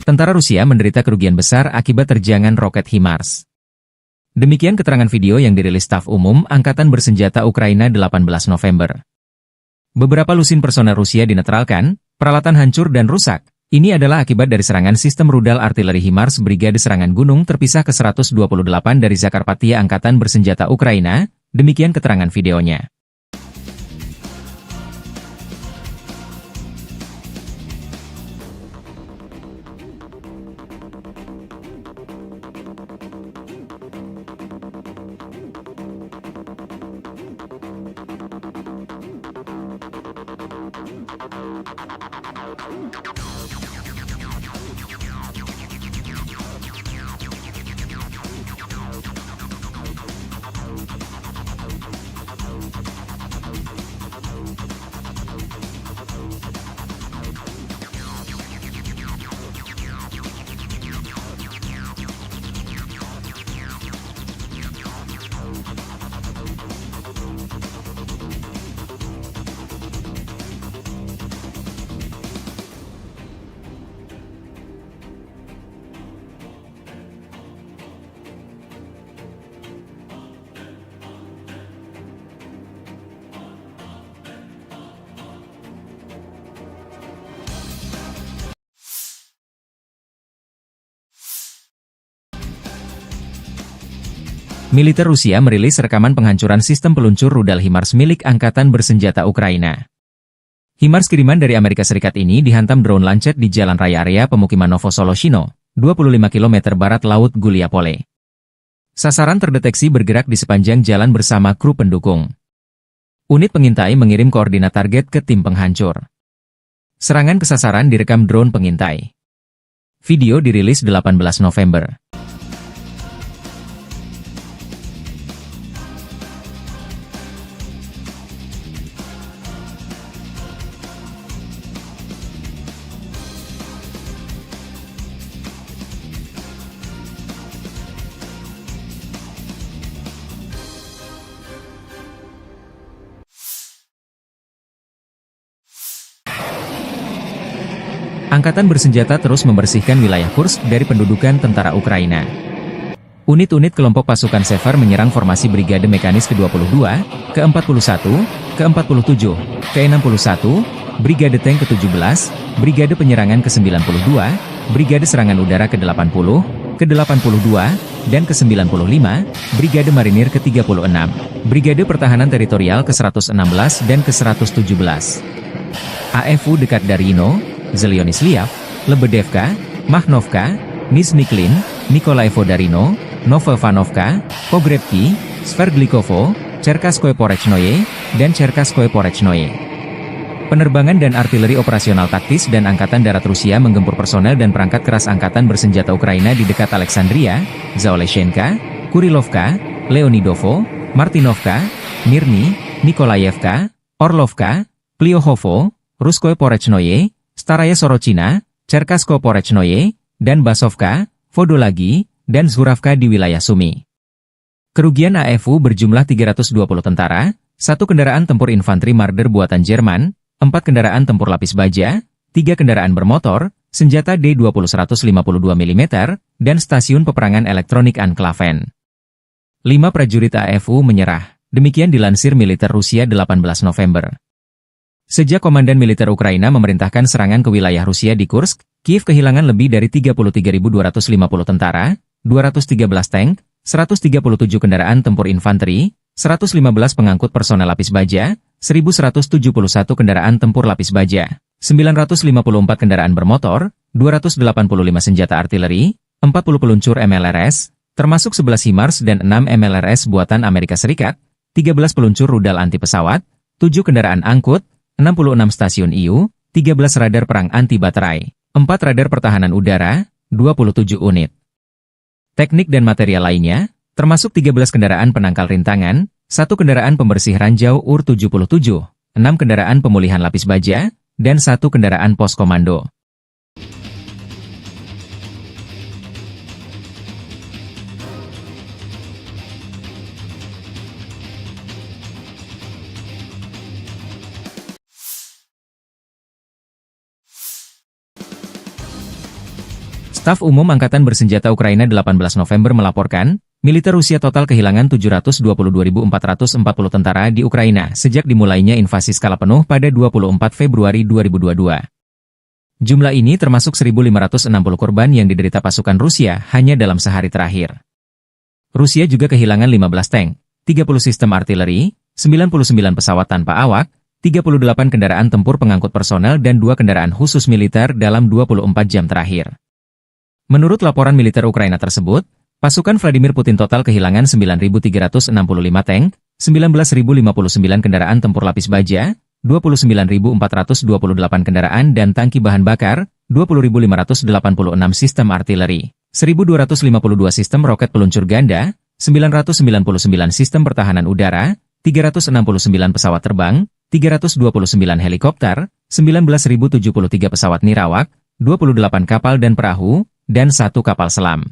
Tentara Rusia menderita kerugian besar akibat terjangan roket HIMARS. Demikian keterangan video yang dirilis Staf Umum Angkatan Bersenjata Ukraina 18 November. Beberapa lusin personel Rusia dinetralkan, peralatan hancur dan rusak. Ini adalah akibat dari serangan sistem rudal artileri HIMARS Brigade Serangan Gunung terpisah ke-128 dari Zakarpattia Angkatan Bersenjata Ukraina, demikian keterangan videonya. Militer Rusia merilis rekaman penghancuran sistem peluncur rudal HIMARS milik Angkatan Bersenjata Ukraina. HIMARS kiriman dari Amerika Serikat ini dihantam drone Lancet di jalan raya area pemukiman Novosoloshino, 25 km barat laut Guliapole. Sasaran terdeteksi bergerak di sepanjang jalan bersama kru pendukung. Unit pengintai mengirim koordinat target ke tim penghancur. Serangan ke sasaran direkam drone pengintai. Video dirilis 18 November. Angkatan Bersenjata terus membersihkan wilayah Kursk dari pendudukan tentara Ukraina. Unit-unit kelompok pasukan Sever menyerang formasi Brigade Mekanis ke-22, ke-41, ke-47, ke-61, Brigade Tank ke-17, Brigade Penyerangan ke-92, Brigade Serangan Udara ke-80, ke-82, dan ke-95, Brigade Marinir ke-36, Brigade Pertahanan Teritorial ke-116 dan ke-117. AFU dekat Darino, Zelyonisliav, Lebedevka, Mahnovka, Nizhny Nikolai Vodarino, Novovanovka, Pogrebki, Sverdlikovo, Cherkasskoye Porechnoye, dan Cherkasskoye Porechnoye. Penerbangan dan artileri operasional taktis dan Angkatan Darat Rusia menggempur personel dan perangkat keras Angkatan Bersenjata Ukraina di dekat Alexandria, Zaoleshenka, Kurilovka, Leonidovo, Martinovka, Mirny, Nikolayevka, Orlovka, Plyohovo, Ruskoye Porechnoye, Staraya Sorochina, Cherkasskoye Porechnoye, dan Basovka, Vodolagi, dan Zhuravka di wilayah Sumy. Kerugian AFU berjumlah 320 tentara, 1 kendaraan tempur infanteri Marder buatan Jerman, 4 kendaraan tempur lapis baja, 3 kendaraan bermotor, senjata D-20 152 mm, dan stasiun peperangan elektronik Anklaven. 5 prajurit AFU menyerah, demikian dilansir militer Rusia 18 November. Sejak Komandan Militer Ukraina memerintahkan serangan ke wilayah Rusia di Kursk, Kiev kehilangan lebih dari 33.250 tentara, 213 tank, 137 kendaraan tempur infanteri, 115 pengangkut personel lapis baja, 1.171 kendaraan tempur lapis baja, 954 kendaraan bermotor, 285 senjata artileri, 40 peluncur MLRS, termasuk 11 HIMARS dan 6 MLRS buatan Amerika Serikat, 13 peluncur rudal anti pesawat, 7 kendaraan angkut, 66 stasiun IU, 13 radar perang anti baterai, 4 radar pertahanan udara, 27 unit. Teknik dan material lainnya, termasuk 13 kendaraan penangkal rintangan, 1 kendaraan pembersih ranjau UR-77, 6 kendaraan pemulihan lapis baja, dan 1 kendaraan pos komando. Staf Umum Angkatan Bersenjata Ukraina 18 November melaporkan, militer Rusia total kehilangan 722.440 tentara di Ukraina sejak dimulainya invasi skala penuh pada 24 Februari 2022. Jumlah ini termasuk 1.560 korban yang diderita pasukan Rusia hanya dalam sehari terakhir. Rusia juga kehilangan 15 tank, 30 sistem artileri, 99 pesawat tanpa awak, 38 kendaraan tempur pengangkut personel dan 2 kendaraan khusus militer dalam 24 jam terakhir. Menurut laporan militer Ukraina tersebut, pasukan Vladimir Putin total kehilangan 9.365 tank, 19.059 kendaraan tempur lapis baja, 29.428 kendaraan dan tangki bahan bakar, 20.586 sistem artileri, 1.252 sistem roket peluncur ganda, 999 sistem pertahanan udara, 369 pesawat terbang, 329 helikopter, 19.073 pesawat nirawak, 28 kapal dan perahu, dan 1 kapal selam.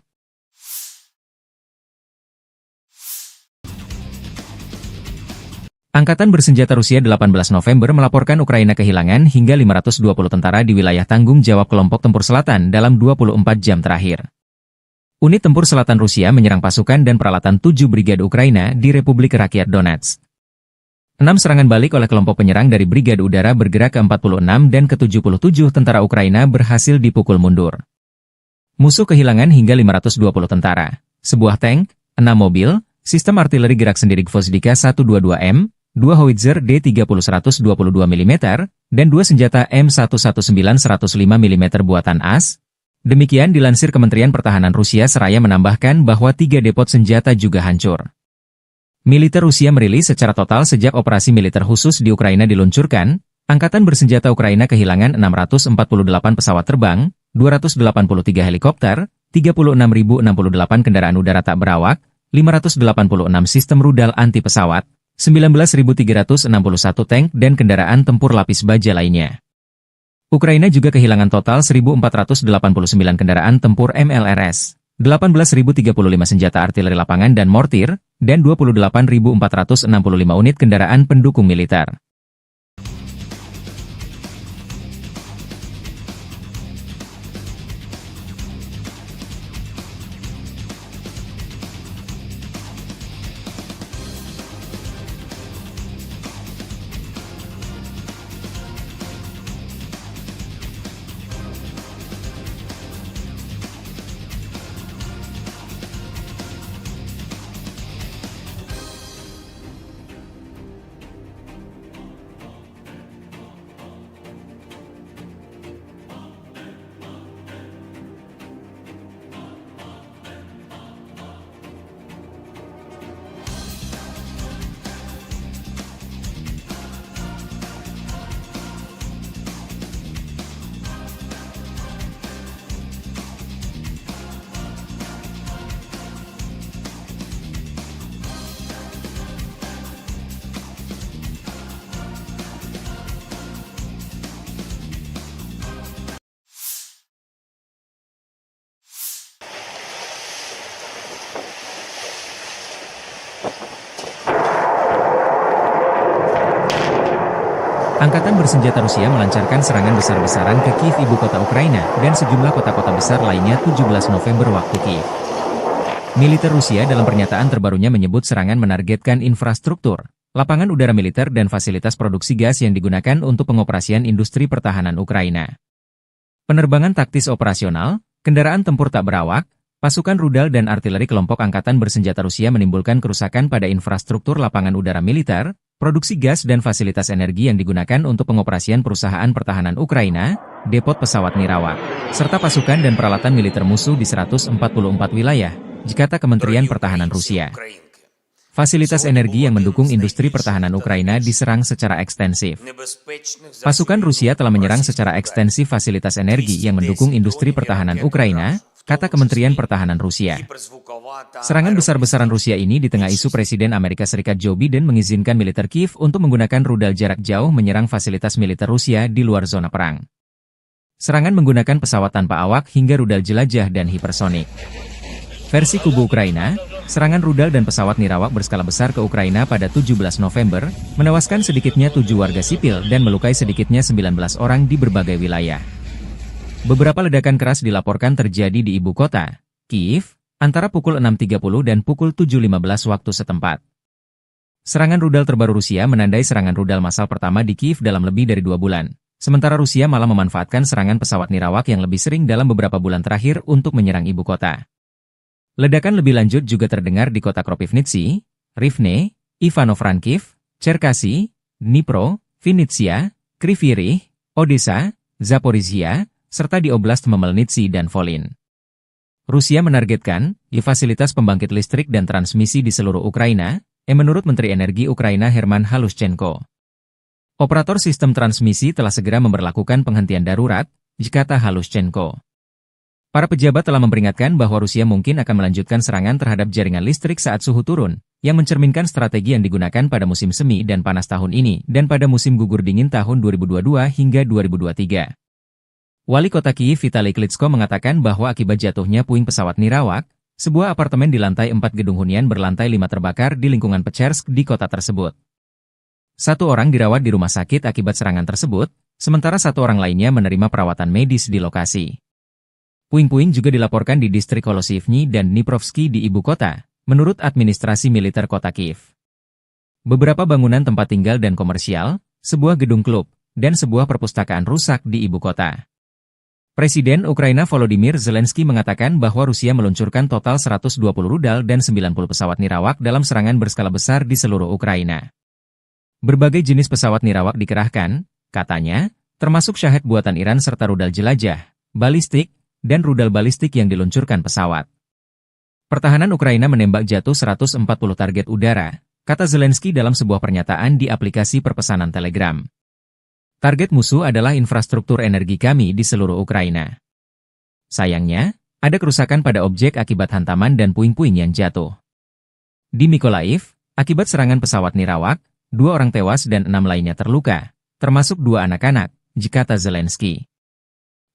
Angkatan Bersenjata Rusia 18 November melaporkan Ukraina kehilangan hingga 520 tentara di wilayah tanggung jawab kelompok tempur selatan dalam 24 jam terakhir. Unit tempur selatan Rusia menyerang pasukan dan peralatan 7 brigade Ukraina di Republik Rakyat Donetsk. 6 serangan balik oleh kelompok penyerang dari Brigade Udara bergerak ke-46 dan ke-77 tentara Ukraina berhasil dipukul mundur. Musuh kehilangan hingga 520 tentara, sebuah tank, 6 mobil, sistem artileri gerak sendiri Gvozdika 122M, 2 howitzer D30 122 mm, dan 2 senjata M119 105 mm buatan AS. Demikian dilansir Kementerian Pertahanan Rusia seraya menambahkan bahwa 3 depot senjata juga hancur. Militer Rusia merilis secara total sejak operasi militer khusus di Ukraina diluncurkan, Angkatan Bersenjata Ukraina kehilangan 648 pesawat terbang, 283 helikopter, 36.068 kendaraan udara tak berawak, 586 sistem rudal anti pesawat, 19.361 tank dan kendaraan tempur lapis baja lainnya. Ukraina juga kehilangan total 1.489 kendaraan tempur MLRS, 18.035 senjata artileri lapangan dan mortir, dan 28.465 unit kendaraan pendukung militer. Angkatan bersenjata Rusia melancarkan serangan besar-besaran ke Kiev, ibu kota Ukraina, dan sejumlah kota-kota besar lainnya 17 November waktu Kiev. Militer Rusia dalam pernyataan terbarunya menyebut serangan menargetkan infrastruktur, lapangan udara militer dan fasilitas produksi gas yang digunakan untuk pengoperasian industri pertahanan Ukraina. Penerbangan taktis operasional, kendaraan tempur tak berawak, pasukan rudal dan artileri kelompok angkatan bersenjata Rusia menimbulkan kerusakan pada infrastruktur lapangan udara militer, produksi gas dan fasilitas energi yang digunakan untuk pengoperasian perusahaan pertahanan Ukraina, depot pesawat nirawak, serta pasukan dan peralatan militer musuh di 144 wilayah, kata Kementerian Pertahanan Rusia. Fasilitas energi yang mendukung industri pertahanan Ukraina diserang secara ekstensif. Pasukan Rusia telah menyerang secara ekstensif fasilitas energi yang mendukung industri pertahanan Ukraina, kata Kementerian Pertahanan Rusia. Serangan besar-besaran Rusia ini di tengah isu Presiden Amerika Serikat Joe Biden mengizinkan militer Kiev untuk menggunakan rudal jarak jauh menyerang fasilitas militer Rusia di luar zona perang. Serangan menggunakan pesawat tanpa awak hingga rudal jelajah dan hipersonik. Versi kubu Ukraina, serangan rudal dan pesawat nirawak berskala besar ke Ukraina pada 17 November, menewaskan sedikitnya 7 warga sipil dan melukai sedikitnya 19 orang di berbagai wilayah. Beberapa ledakan keras dilaporkan terjadi di ibu kota, Kiev, antara pukul 6.30 dan pukul 7.15 waktu setempat. Serangan rudal terbaru Rusia menandai serangan rudal massal pertama di Kiev dalam lebih dari 2 bulan, sementara Rusia malah memanfaatkan serangan pesawat nirawak yang lebih sering dalam beberapa bulan terakhir untuk menyerang ibu kota. Ledakan lebih lanjut juga terdengar di kota Kropivnitsy, Rivne, Ivano-Frankivsk, Cherkasy, Dnipro, Vinnytsia, Kryvyi Rih, Odessa, Zaporizhia, serta di Oblast Khmelnytskyi dan Volyn. Rusia menargetkan fasilitas pembangkit listrik dan transmisi di seluruh Ukraina, menurut Menteri Energi Ukraina Herman Halushchenko. Operator sistem transmisi telah segera memberlakukan penghentian darurat, kata Halushchenko. Para pejabat telah memperingatkan bahwa Rusia mungkin akan melanjutkan serangan terhadap jaringan listrik saat suhu turun, yang mencerminkan strategi yang digunakan pada musim semi dan panas tahun ini dan pada musim gugur dingin tahun 2022 hingga 2023. Wali kota Kiev Vitali Klitschko mengatakan bahwa akibat jatuhnya puing pesawat nirawak, sebuah apartemen di lantai 4 gedung hunian berlantai 5 terbakar di lingkungan Pechersk di kota tersebut. 1 orang dirawat di rumah sakit akibat serangan tersebut, sementara 1 orang lainnya menerima perawatan medis di lokasi. Puing-puing juga dilaporkan di distrik Holosivny dan Dniprovsky di ibu kota, menurut administrasi militer kota Kiev. Beberapa bangunan tempat tinggal dan komersial, sebuah gedung klub, dan sebuah perpustakaan rusak di ibu kota. Presiden Ukraina Volodymyr Zelensky mengatakan bahwa Rusia meluncurkan total 120 rudal dan 90 pesawat nirawak dalam serangan berskala besar di seluruh Ukraina. Berbagai jenis pesawat nirawak dikerahkan, katanya, termasuk Shahed buatan Iran serta rudal jelajah, balistik, dan rudal balistik yang diluncurkan pesawat. Pertahanan Ukraina menembak jatuh 140 target udara, kata Zelensky dalam sebuah pernyataan di aplikasi perpesanan Telegram. Target musuh adalah infrastruktur energi kami di seluruh Ukraina. Sayangnya, ada kerusakan pada objek akibat hantaman dan puing-puing yang jatuh. Di Mykolaiv, akibat serangan pesawat nirawak, 2 orang tewas dan 6 lainnya terluka, termasuk 2 anak-anak, kata Zelensky.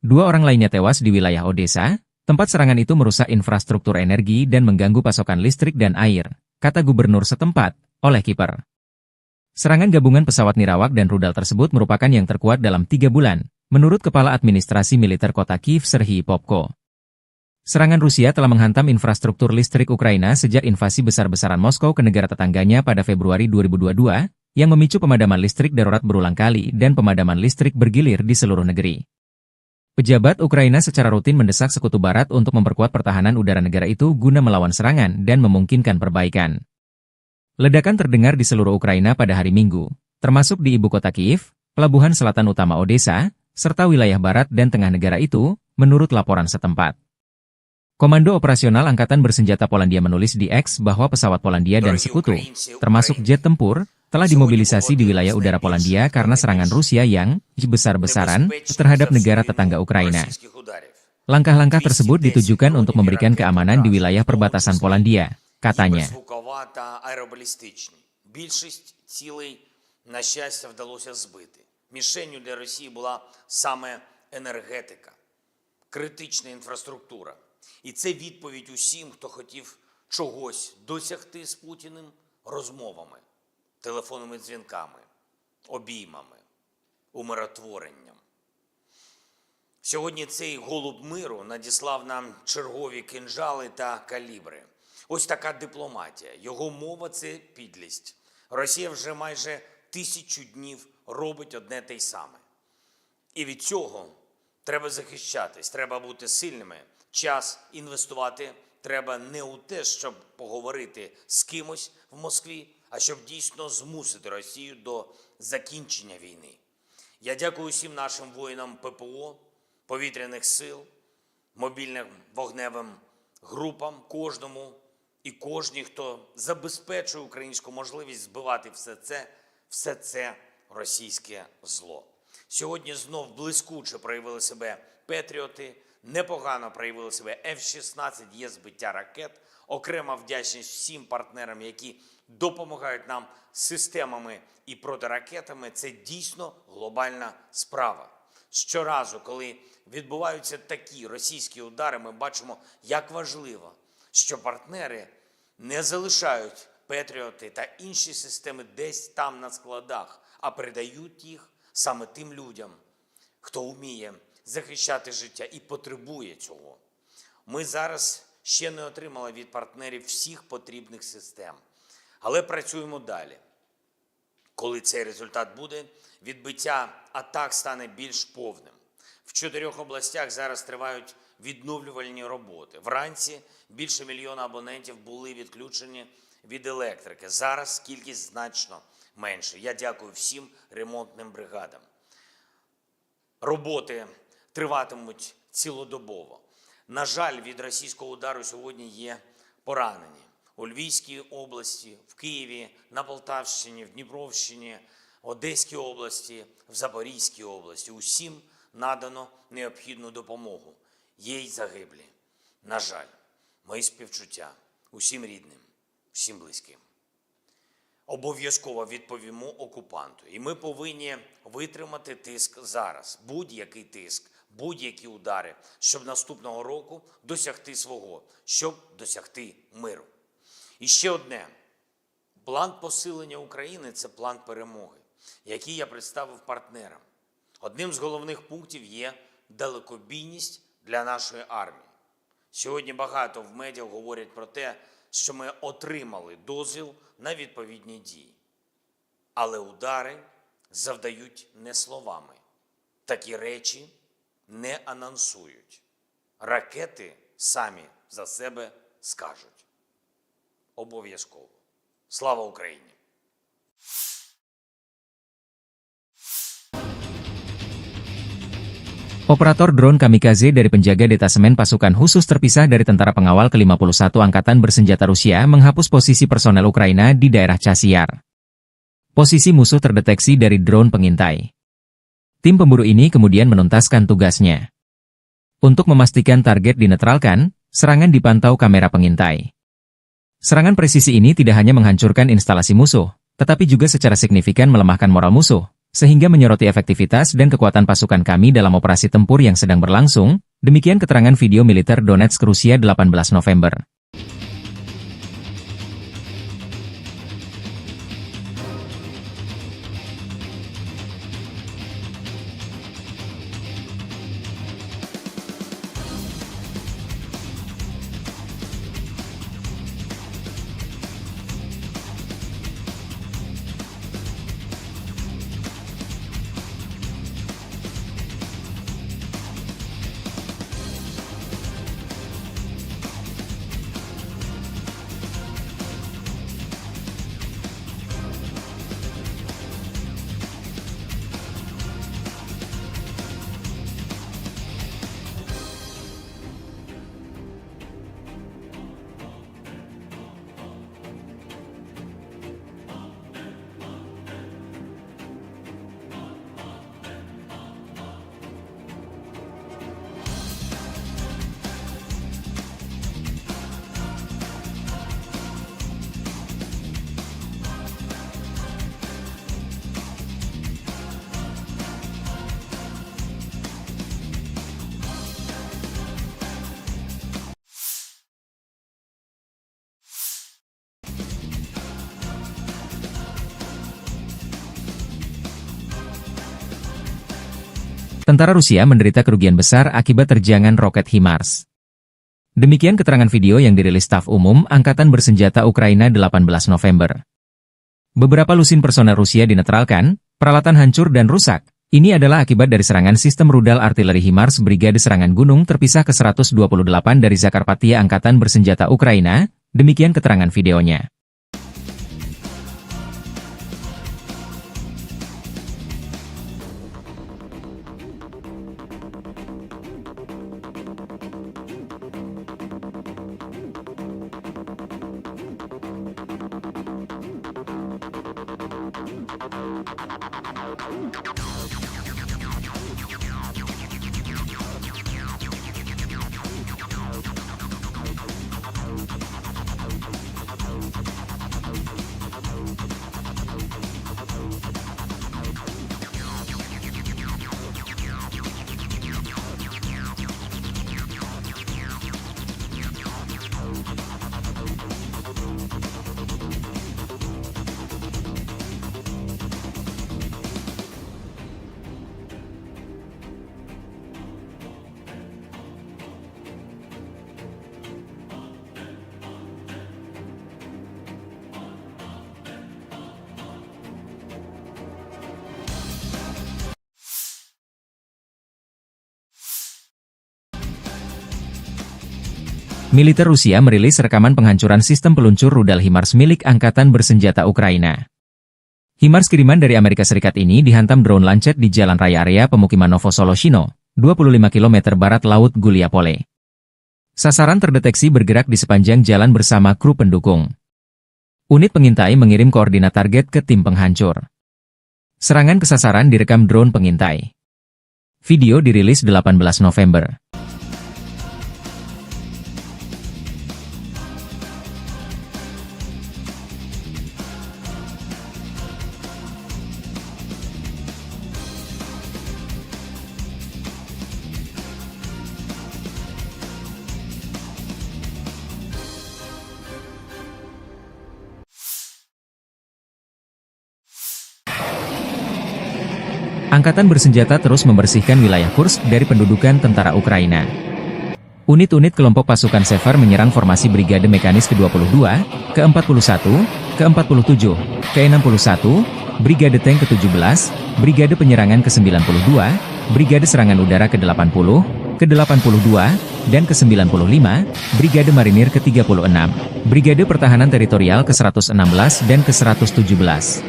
2 orang lainnya tewas di wilayah Odessa, tempat serangan itu merusak infrastruktur energi dan mengganggu pasokan listrik dan air, kata gubernur setempat, Oleh Kiper. Serangan gabungan pesawat nirawak dan rudal tersebut merupakan yang terkuat dalam 3 bulan, menurut Kepala Administrasi Militer Kota Kiev Serhiy Popko. Serangan Rusia telah menghantam infrastruktur listrik Ukraina sejak invasi besar-besaran Moskow ke negara tetangganya pada Februari 2022, yang memicu pemadaman listrik darurat berulang kali dan pemadaman listrik bergilir di seluruh negeri. Pejabat Ukraina secara rutin mendesak Sekutu Barat untuk memperkuat pertahanan udara negara itu guna melawan serangan dan memungkinkan perbaikan. Ledakan terdengar di seluruh Ukraina pada hari Minggu, termasuk di ibu kota Kiev, pelabuhan selatan utama Odessa, serta wilayah barat dan tengah negara itu, menurut laporan setempat. Komando Operasional Angkatan Bersenjata Polandia menulis di X bahwa pesawat Polandia dan sekutu, termasuk jet tempur, telah dimobilisasi di wilayah udara Polandia karena serangan Rusia yang besar-besaran terhadap negara tetangga Ukraina. Langkah-langkah tersebut ditujukan untuk memberikan keamanan di wilayah perbatasan Polandia, katanya. Мішенью для Росії була саме енергетика, критична інфраструктура. І це відповідь усім, хто хотів чогось досягти з Путіним розмовами, телефонними дзвінками, обіймами, умиротворенням. Сьогодні цей голуб миру надіслав нам чергові кинджали та калібри. Ось така дипломатія. Його мова – це підлість. Росія вже майже 1000 днів робить одне те й саме. І від цього треба захищатись, треба бути сильними. Час інвестувати треба не у те, щоб поговорити з кимось в Москві, а щоб дійсно змусити Росію до закінчення війни. Я дякую всім нашим воїнам ППО, повітряних сил, мобільним вогневим групам, кожному і кожній, хто забезпечує українську можливість збивати все це російське зло. Сьогодні знов блискуче проявили себе патріоти, непогано проявили себе F-16, є збиття ракет. Окрема вдячність всім партнерам, які допомагають нам системами і протиракетами. Це дійсно глобальна справа. Щоразу, коли відбуваються такі російські удари, ми бачимо, як важливо, що партнери не залишають патріоти та інші системи десь там на складах, а передають їх саме тим людям, хто вміє захищати життя і потребує цього. Ми зараз ще не отримали від партнерів всіх потрібних систем, але працюємо далі. Коли цей результат буде, відбиття атак стане більш повним. В 4 областях зараз тривають відновлювальні роботи. Вранці більше 1 мільйона абонентів були відключені від електрики. Зараз кількість значно менше. Я дякую всім ремонтним бригадам. Роботи триватимуть цілодобово. На жаль, від російського удару сьогодні є поранені. У Львівській області, в Києві, на Полтавщині, в Дніпровщині, Одеській області, в Запорізькій області. Усім надано необхідну допомогу. Є й загиблі. На жаль, мої співчуття усім рідним, всім близьким. Обов'язково відповімо окупанту. І ми повинні витримати тиск зараз. Будь-який тиск, будь-які удари, щоб наступного року досягти свого, щоб досягти миру. І ще одне. План посилення України – це план перемоги, який я представив партнерам. Одним з головних пунктів є далекобійність для нашої армії. Сьогодні багато в медіа говорять про те, що ми отримали дозвіл на відповідні дії. Але удари завдають не словами. Такі речі не анонсують. Ракети самі за себе скажуть. Обов'язково. Слава Україні! Operator drone kamikaze dari penjaga detasemen pasukan khusus terpisah dari tentara pengawal ke-51 Angkatan Bersenjata Rusia menghapus posisi personel Ukraina di daerah Chasiar. Posisi musuh terdeteksi dari drone pengintai. Tim pemburu ini kemudian menuntaskan tugasnya. Untuk memastikan target dinetralkan, serangan dipantau kamera pengintai. Serangan presisi ini tidak hanya menghancurkan instalasi musuh, tetapi juga secara signifikan melemahkan moral musuh, sehingga menyoroti efektivitas dan kekuatan pasukan kami dalam operasi tempur yang sedang berlangsung, demikian keterangan video militer Donetsk Rusia 18 November. tentara Rusia menderita kerugian besar akibat terjangan roket HIMARS. Demikian keterangan video yang dirilis Staf Umum Angkatan Bersenjata Ukraina 18 November. Beberapa lusin personel Rusia dinetralkan, peralatan hancur dan rusak. Ini adalah akibat dari serangan sistem rudal artileri HIMARS Brigade Serangan Gunung terpisah ke-128 dari Zakarpattia Angkatan Bersenjata Ukraina, demikian keterangan videonya. Militer Rusia merilis rekaman penghancuran sistem peluncur rudal HIMARS milik Angkatan Bersenjata Ukraina. HIMARS kiriman dari Amerika Serikat ini dihantam drone Lancet di jalan raya area pemukiman Novosoloshino, 25 km barat Laut Guliapole. Sasaran terdeteksi bergerak di sepanjang jalan bersama kru pendukung. Unit pengintai mengirim koordinat target ke tim penghancur. Serangan ke sasaran direkam drone pengintai. Video dirilis 18 November. Angkatan bersenjata terus membersihkan wilayah Kursk dari pendudukan tentara Ukraina. Unit-unit kelompok pasukan Sever menyerang formasi Brigade Mekanis ke-22, ke-41, ke-47, ke-61, Brigade Tank ke-17, Brigade Penyerangan ke-92, Brigade Serangan Udara ke-80, ke-82, dan ke-95, Brigade Marinir ke-36, Brigade Pertahanan Teritorial ke-116 dan ke-117.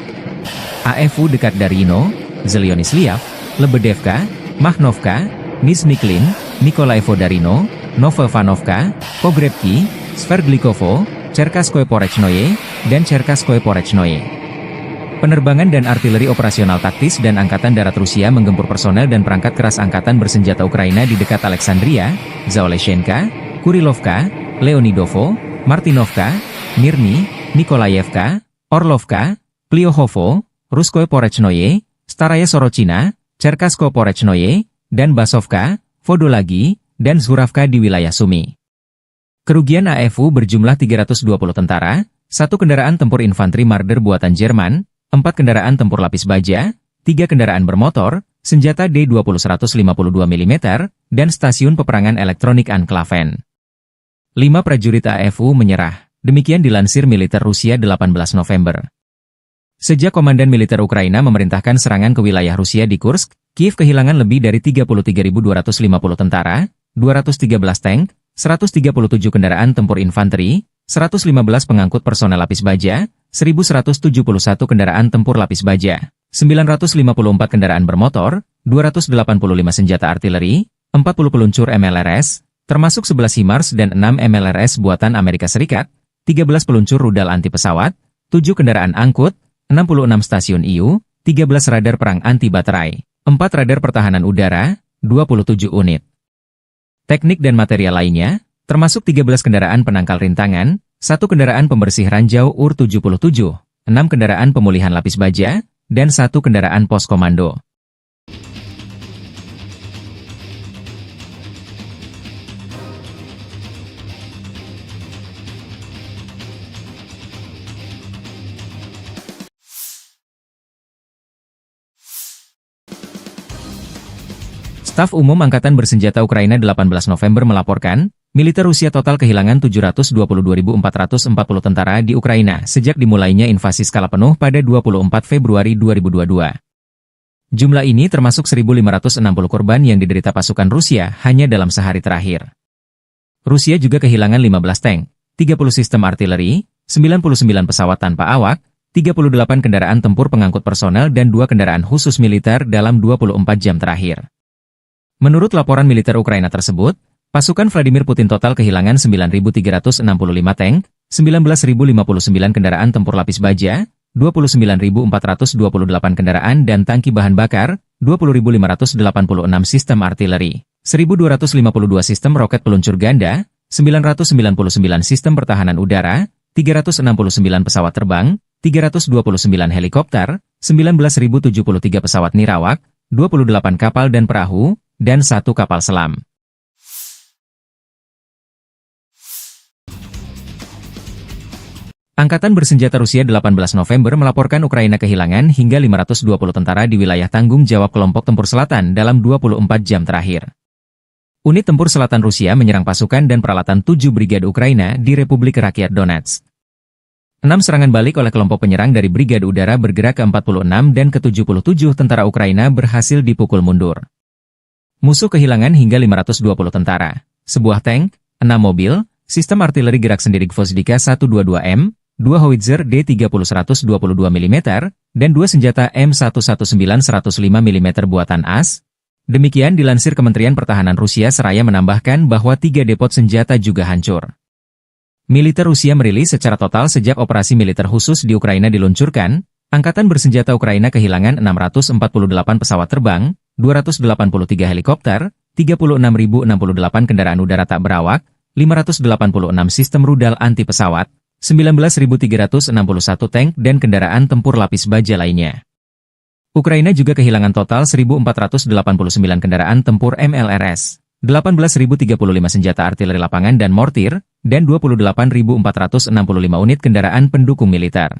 AFU dekat Darino, Zelyonisliav, Lebedevka, Makhnovka, Nizhny-Klin, Nikolaevo Darino, Novovanovka, Pogrebki, Sverglikovo, Cherkaskoye Porechnoye, dan Cherkaskoye Porechnoye. Penerbangan dan artileri operasional taktis dan Angkatan Darat Rusia menggempur personel dan perangkat keras Angkatan Bersenjata Ukraina di dekat Alexandria, Zaoleshenka, Kurilovka, Leonidovo, Martinovka, Mirny, Nikolaevka, Orlovka, Pliohovo, Ruskoye Porechnoye, Staraya Sorochina, Cherkaskoye Porechnoye, dan Basovka, Vodolagi, dan Zhuravka di wilayah Sumy. Kerugian AFU berjumlah 320 tentara, 1 kendaraan tempur infanteri Marder buatan Jerman, 4 kendaraan tempur lapis baja, 3 kendaraan bermotor, senjata D-20 152 mm, dan stasiun peperangan elektronik Anklaven. 5 prajurit AFU menyerah, demikian dilansir militer Rusia 18 November. Sejak Komandan Militer Ukraina memerintahkan serangan ke wilayah Rusia di Kursk, Kiev kehilangan lebih dari 33.250 tentara, 213 tank, 137 kendaraan tempur infanteri, 115 pengangkut personel lapis baja, 1.171 kendaraan tempur lapis baja, 954 kendaraan bermotor, 285 senjata artileri, 40 peluncur MLRS, termasuk 11 HIMARS dan 6 MLRS buatan Amerika Serikat, 13 peluncur rudal anti pesawat, 7 kendaraan angkut, 66 stasiun IU, 13 radar perang anti baterai, 4 radar pertahanan udara, 27 unit. Teknik dan material lainnya, termasuk 13 kendaraan penangkal rintangan, 1 kendaraan pembersih ranjau UR-77, 6 kendaraan pemulihan lapis baja, dan 1 kendaraan pos komando. Staf Umum Angkatan Bersenjata Ukraina 18 November melaporkan, militer Rusia total kehilangan 722.440 tentara di Ukraina sejak dimulainya invasi skala penuh pada 24 Februari 2022. Jumlah ini termasuk 1.560 korban yang diderita pasukan Rusia hanya dalam sehari terakhir. Rusia juga kehilangan 15 tank, 30 sistem artileri, 99 pesawat tanpa awak, 38 kendaraan tempur pengangkut personel dan 2 kendaraan khusus militer dalam 24 jam terakhir. Menurut laporan militer Ukraina tersebut, pasukan Vladimir Putin total kehilangan 9.365 tank, 19.059 kendaraan tempur lapis baja, 29.428 kendaraan dan tangki bahan bakar, 20.586 sistem artileri, 1.252 sistem roket peluncur ganda, 999 sistem pertahanan udara, 369 pesawat terbang, 329 helikopter, 19.073 pesawat nirawak, 28 kapal dan perahu, dan 1 kapal selam. Angkatan Bersenjata Rusia 18 November melaporkan Ukraina kehilangan hingga 520 tentara di wilayah tanggung jawab kelompok tempur selatan dalam 24 jam terakhir. Unit tempur selatan Rusia menyerang pasukan dan peralatan 7 brigade Ukraina di Republik Rakyat Donetsk. 6 serangan balik oleh kelompok penyerang dari Brigade Udara bergerak ke-46 dan ke-77 tentara Ukraina berhasil dipukul mundur. Musuh kehilangan hingga 520 tentara, sebuah tank, 6 mobil, sistem artileri gerak sendiri Gvozdika 122M, 2 howitzer D30-122 mm, dan 2 senjata M119 105 mm buatan AS. Demikian dilansir Kementerian Pertahanan Rusia seraya menambahkan bahwa 3 depot senjata juga hancur. Militer Rusia merilis secara total sejak operasi militer khusus di Ukraina diluncurkan, Angkatan Bersenjata Ukraina kehilangan 648 pesawat terbang, 283 helikopter, 36.068 kendaraan udara tak berawak, 586 sistem rudal anti pesawat, 19.361 tank dan kendaraan tempur lapis baja lainnya. Ukraina juga kehilangan total 1.489 kendaraan tempur MLRS, 18.035 senjata artileri lapangan dan mortir, dan 28.465 unit kendaraan pendukung militer.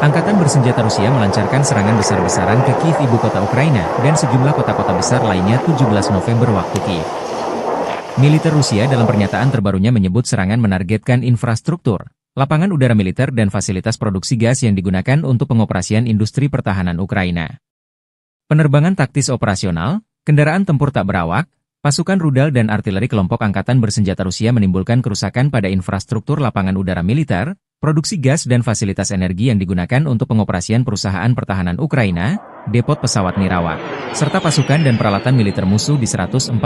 Angkatan Bersenjata Rusia melancarkan serangan besar-besaran ke Kiev, ibu kota Ukraina, dan sejumlah kota-kota besar lainnya 17 November waktu Kiev. Militer Rusia dalam pernyataan terbarunya menyebut serangan menargetkan infrastruktur, lapangan udara militer dan fasilitas produksi gas yang digunakan untuk pengoperasian industri pertahanan Ukraina. Penerbangan taktis operasional, kendaraan tempur tak berawak, pasukan rudal dan artileri kelompok Angkatan Bersenjata Rusia menimbulkan kerusakan pada infrastruktur lapangan udara militer, produksi gas dan fasilitas energi yang digunakan untuk pengoperasian perusahaan pertahanan Ukraina, depot pesawat nirawak, serta pasukan dan peralatan militer musuh di 144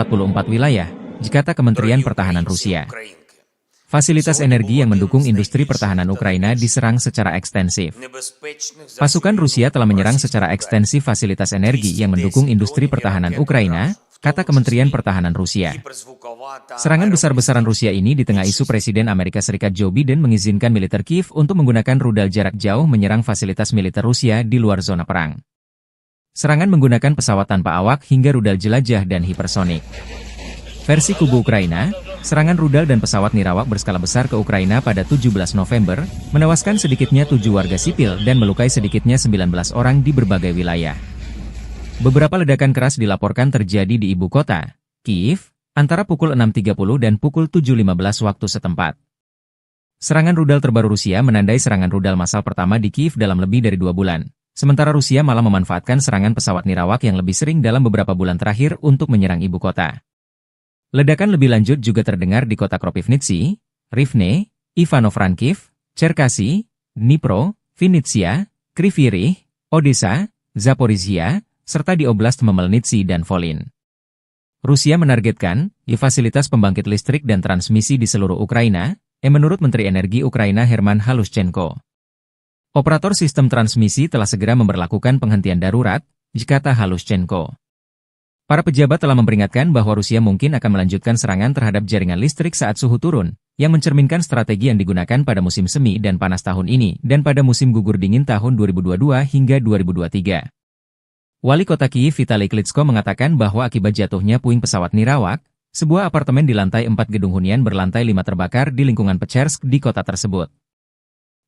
wilayah, kata Kementerian Pertahanan Rusia. Fasilitas energi yang mendukung industri pertahanan Ukraina diserang secara ekstensif. Pasukan Rusia telah menyerang secara ekstensif fasilitas energi yang mendukung industri pertahanan Ukraina, kata Kementerian Pertahanan Rusia. Serangan besar-besaran Rusia ini di tengah isu Presiden Amerika Serikat Joe Biden mengizinkan militer Kiev untuk menggunakan rudal jarak jauh menyerang fasilitas militer Rusia di luar zona perang. Serangan menggunakan pesawat tanpa awak hingga rudal jelajah dan hipersonik. Versi kubu Ukraina, serangan rudal dan pesawat nirawak berskala besar ke Ukraina pada 17 November, menewaskan sedikitnya 7 warga sipil dan melukai sedikitnya 19 orang di berbagai wilayah. Beberapa ledakan keras dilaporkan terjadi di ibu kota, Kiev, antara pukul 6.30 dan pukul 7.15 waktu setempat. Serangan rudal terbaru Rusia menandai serangan rudal massal pertama di Kiev dalam lebih dari 2 bulan. Sementara Rusia malah memanfaatkan serangan pesawat nirawak yang lebih sering dalam beberapa bulan terakhir untuk menyerang ibu kota. Ledakan lebih lanjut juga terdengar di kota Kropivnitsy, Rivne, Ivano-Frankivsk, Cherkasy, Dnipro, Vinnytsia, Kryvyi Rih, Odessa, Zaporizhia, serta di Oblast Khmelnytskyi dan Volyn. Rusia menargetkan fasilitas pembangkit listrik dan transmisi di seluruh Ukraina, menurut Menteri Energi Ukraina Herman Halushchenko. Operator sistem transmisi telah segera memberlakukan penghentian darurat, kata Halushchenko. Para pejabat telah memperingatkan bahwa Rusia mungkin akan melanjutkan serangan terhadap jaringan listrik saat suhu turun, yang mencerminkan strategi yang digunakan pada musim semi dan panas tahun ini dan pada musim gugur dingin tahun 2022 hingga 2023. Wali kota Kiev Vitali Klitschko mengatakan bahwa akibat jatuhnya puing pesawat nirawak, sebuah apartemen di lantai 4 gedung hunian berlantai 5 terbakar di lingkungan Pechersk di kota tersebut.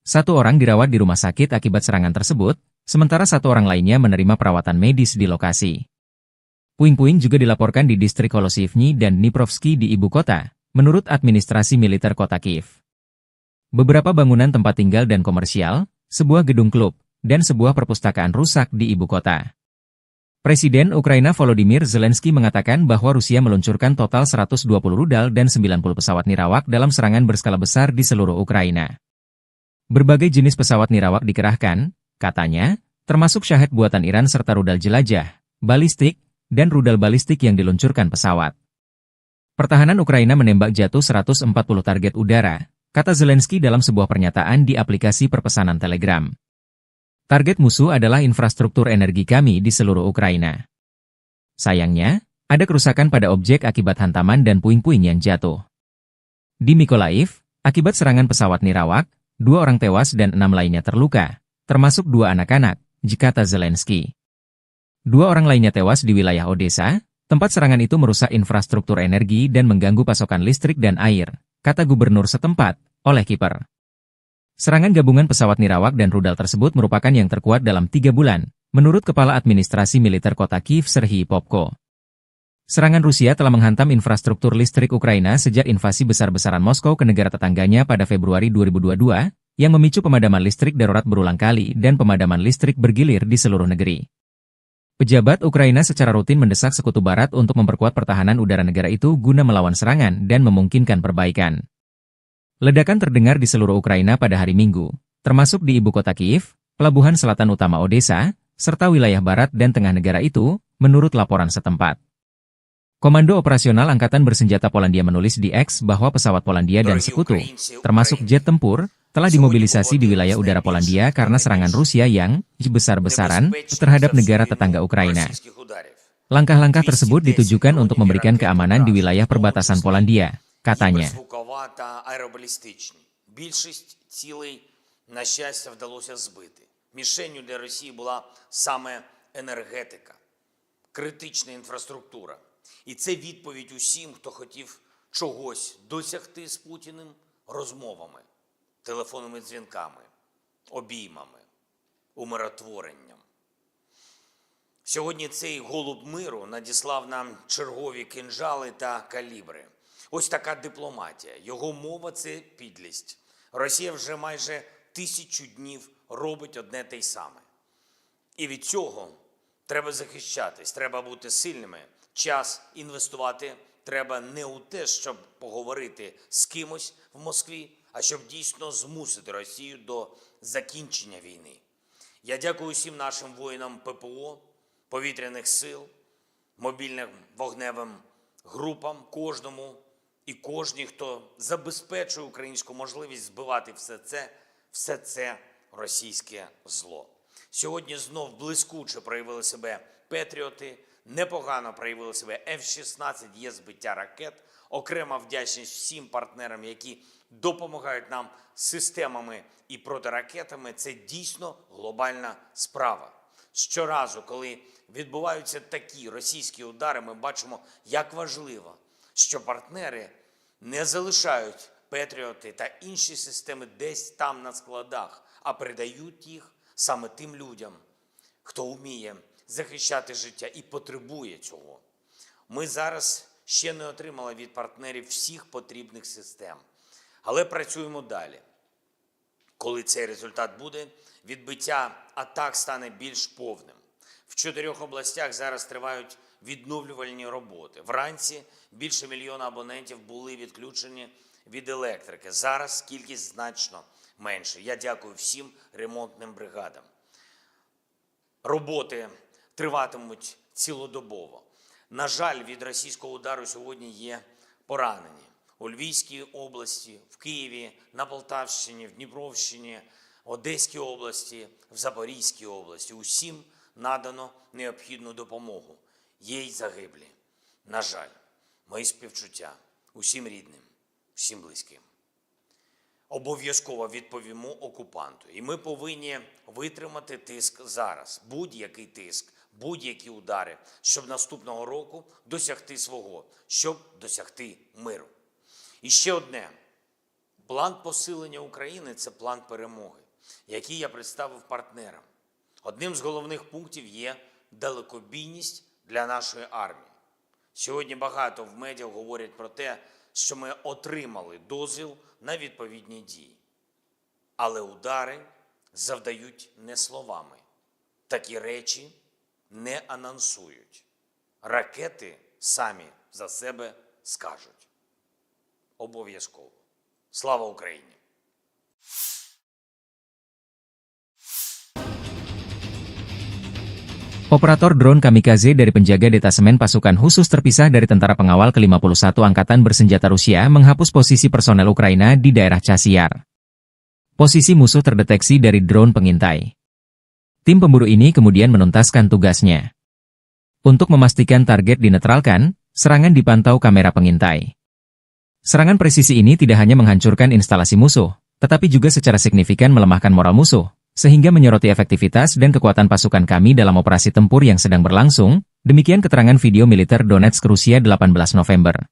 1 orang dirawat di rumah sakit akibat serangan tersebut, sementara 1 orang lainnya menerima perawatan medis di lokasi. Puing-puing juga dilaporkan di distrik Holosivny dan Dniprovsky di ibu kota, menurut administrasi militer kota Kiev. Beberapa bangunan tempat tinggal dan komersial, sebuah gedung klub, dan sebuah perpustakaan rusak di ibu kota. Presiden Ukraina Volodymyr Zelensky mengatakan bahwa Rusia meluncurkan total 120 rudal dan 90 pesawat nirawak dalam serangan berskala besar di seluruh Ukraina. Berbagai jenis pesawat nirawak dikerahkan, katanya, termasuk Shahed buatan Iran serta rudal jelajah, balistik, dan rudal balistik yang diluncurkan pesawat. Pertahanan Ukraina menembak jatuh 140 target udara, kata Zelensky dalam sebuah pernyataan di aplikasi perpesanan Telegram. Target musuh adalah infrastruktur energi kami di seluruh Ukraina. Sayangnya, ada kerusakan pada objek akibat hantaman dan puing-puing yang jatuh. Di Mykolaiv, akibat serangan pesawat nirawak, 2 orang tewas dan 6 lainnya terluka, termasuk 2 anak-anak, kata Zelensky. 2 orang lainnya tewas di wilayah Odessa, tempat serangan itu merusak infrastruktur energi dan mengganggu pasokan listrik dan air, kata gubernur setempat, Oleh Kiper. Serangan gabungan pesawat nirawak dan rudal tersebut merupakan yang terkuat dalam 3 bulan, menurut Kepala Administrasi Militer Kota Kiev Serhiy Popko. Serangan Rusia telah menghantam infrastruktur listrik Ukraina sejak invasi besar-besaran Moskow ke negara tetangganya pada Februari 2022, yang memicu pemadaman listrik darurat berulang kali dan pemadaman listrik bergilir di seluruh negeri. Pejabat Ukraina secara rutin mendesak Sekutu Barat untuk memperkuat pertahanan udara negara itu guna melawan serangan dan memungkinkan perbaikan. Ledakan terdengar di seluruh Ukraina pada hari Minggu, termasuk di ibu kota Kiev, pelabuhan selatan utama Odessa, serta wilayah barat dan tengah negara itu, menurut laporan setempat. Komando Operasional Angkatan Bersenjata Polandia menulis di X bahwa pesawat Polandia dan sekutu, termasuk jet tempur, telah dimobilisasi di wilayah udara Polandia karena serangan Rusia yang besar-besaran terhadap negara tetangga Ukraina. Langkah-langkah tersebut ditujukan untuk memberikan keamanan di wilayah perbatasan Polandia, katanya. Більшість цілей, на щастя, вдалося збити. Мішенню для Росії була саме енергетика, критична інфраструктура. І це відповідь усім, хто хотів чогось досягти з Путіним розмовами, телефонними дзвінками, обіймами, умиротворенням. Сьогодні цей голуб миру надіслав нам чергові кинджали та калібри. Ось така дипломатія. Його мова – це підлість. Росія вже майже 1000 днів робить одне те й саме. І від цього треба захищатись, треба бути сильними. Час інвестувати треба не у те, щоб поговорити з кимось в Москві, а щоб дійсно змусити Росію до закінчення війни. Я дякую всім нашим воїнам ППО, повітряних сил, мобільним вогневим групам, кожному і кожній, хто забезпечує українську можливість збивати все це російське зло. Сьогодні знов блискуче проявили себе Петріоти, непогано проявили себе F-16, є збиття ракет. Окрема вдячність всім партнерам, які допомагають нам системами і протиракетами. Це дійсно глобальна справа. Щоразу, коли відбуваються такі російські удари, ми бачимо, як важливо, що партнери не залишають Петріоти та інші системи десь там на складах, а передають їх саме тим людям, хто вміє захищати життя і потребує цього. Ми зараз ще не отримали від партнерів всіх потрібних систем, але працюємо далі. Коли цей результат буде, відбиття атак стане більш повним. В 4 областях зараз тривають відновлювальні роботи. Вранці більше мільйона абонентів були відключені від електрики. Зараз кількість значно менше. Я дякую всім ремонтним бригадам. Роботи триватимуть цілодобово. На жаль, від російського удару сьогодні є поранені. У Львівській області, в Києві, на Полтавщині, в Дніпровщині, Одеській області, в Запорізькій області. Усім надано необхідну допомогу. Є й загиблі. На жаль, мої співчуття усім рідним, всім близьким. Обов'язково відповімо окупанту. І ми повинні витримати тиск зараз. Будь-який тиск, будь-які удари, щоб наступного року досягти свого, щоб досягти миру. І ще одне. План посилення України – це план перемоги, який я представив партнерам. Одним з головних пунктів є далекобійність для нашої армії. Сьогодні багато в медіа говорять про те, що ми отримали дозвіл на відповідні дії. Але удари завдають не словами. Такі речі не анонсують. Ракети самі за себе скажуть. Обов'язково. Слава Україні! Operator drone kamikaze dari penjaga detasemen pasukan khusus terpisah dari tentara pengawal ke-51 Angkatan Bersenjata Rusia menghapus posisi personel Ukraina di daerah Chasiar. Posisi musuh terdeteksi dari drone pengintai. Tim pemburu ini kemudian menuntaskan tugasnya. Untuk memastikan target dinetralkan, serangan dipantau kamera pengintai. Serangan presisi ini tidak hanya menghancurkan instalasi musuh, tetapi juga secara signifikan melemahkan moral musuh, sehingga menyoroti efektivitas dan kekuatan pasukan kami dalam operasi tempur yang sedang berlangsung. Demikian keterangan video militer Donetsk, Rusia 18 November.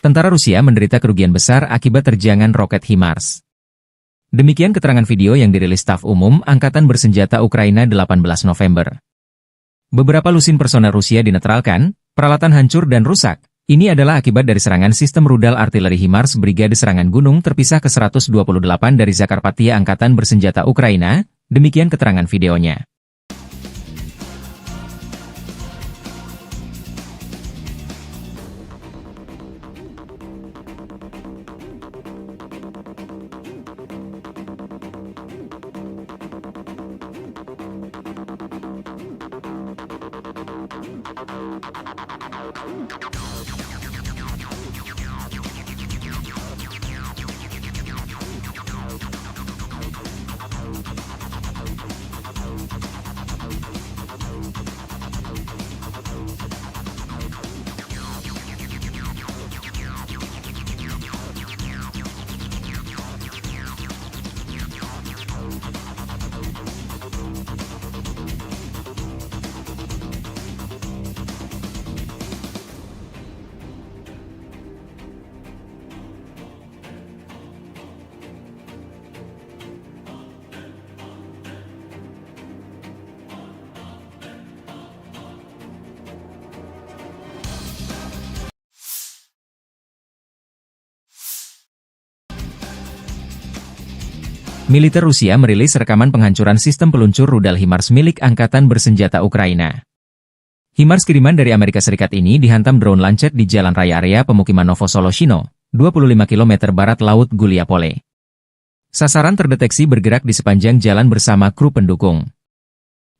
Tentara Rusia menderita kerugian besar akibat terjangan roket HIMARS. Demikian keterangan video yang dirilis Staf Umum Angkatan Bersenjata Ukraina 18 November. Beberapa lusin personel Rusia dinetralkan, peralatan hancur dan rusak. Ini adalah akibat dari serangan sistem rudal artileri HIMARS Brigade Serangan Gunung terpisah ke-128 dari Zakarpattia Angkatan Bersenjata Ukraina. Demikian keterangan videonya. Militer Rusia merilis rekaman penghancuran sistem peluncur rudal HIMARS milik Angkatan Bersenjata Ukraina. HIMARS kiriman dari Amerika Serikat ini dihantam drone Lancet di jalan raya area pemukiman Novosoloshino, 25 km barat laut Guliapole. Sasaran terdeteksi bergerak di sepanjang jalan bersama kru pendukung.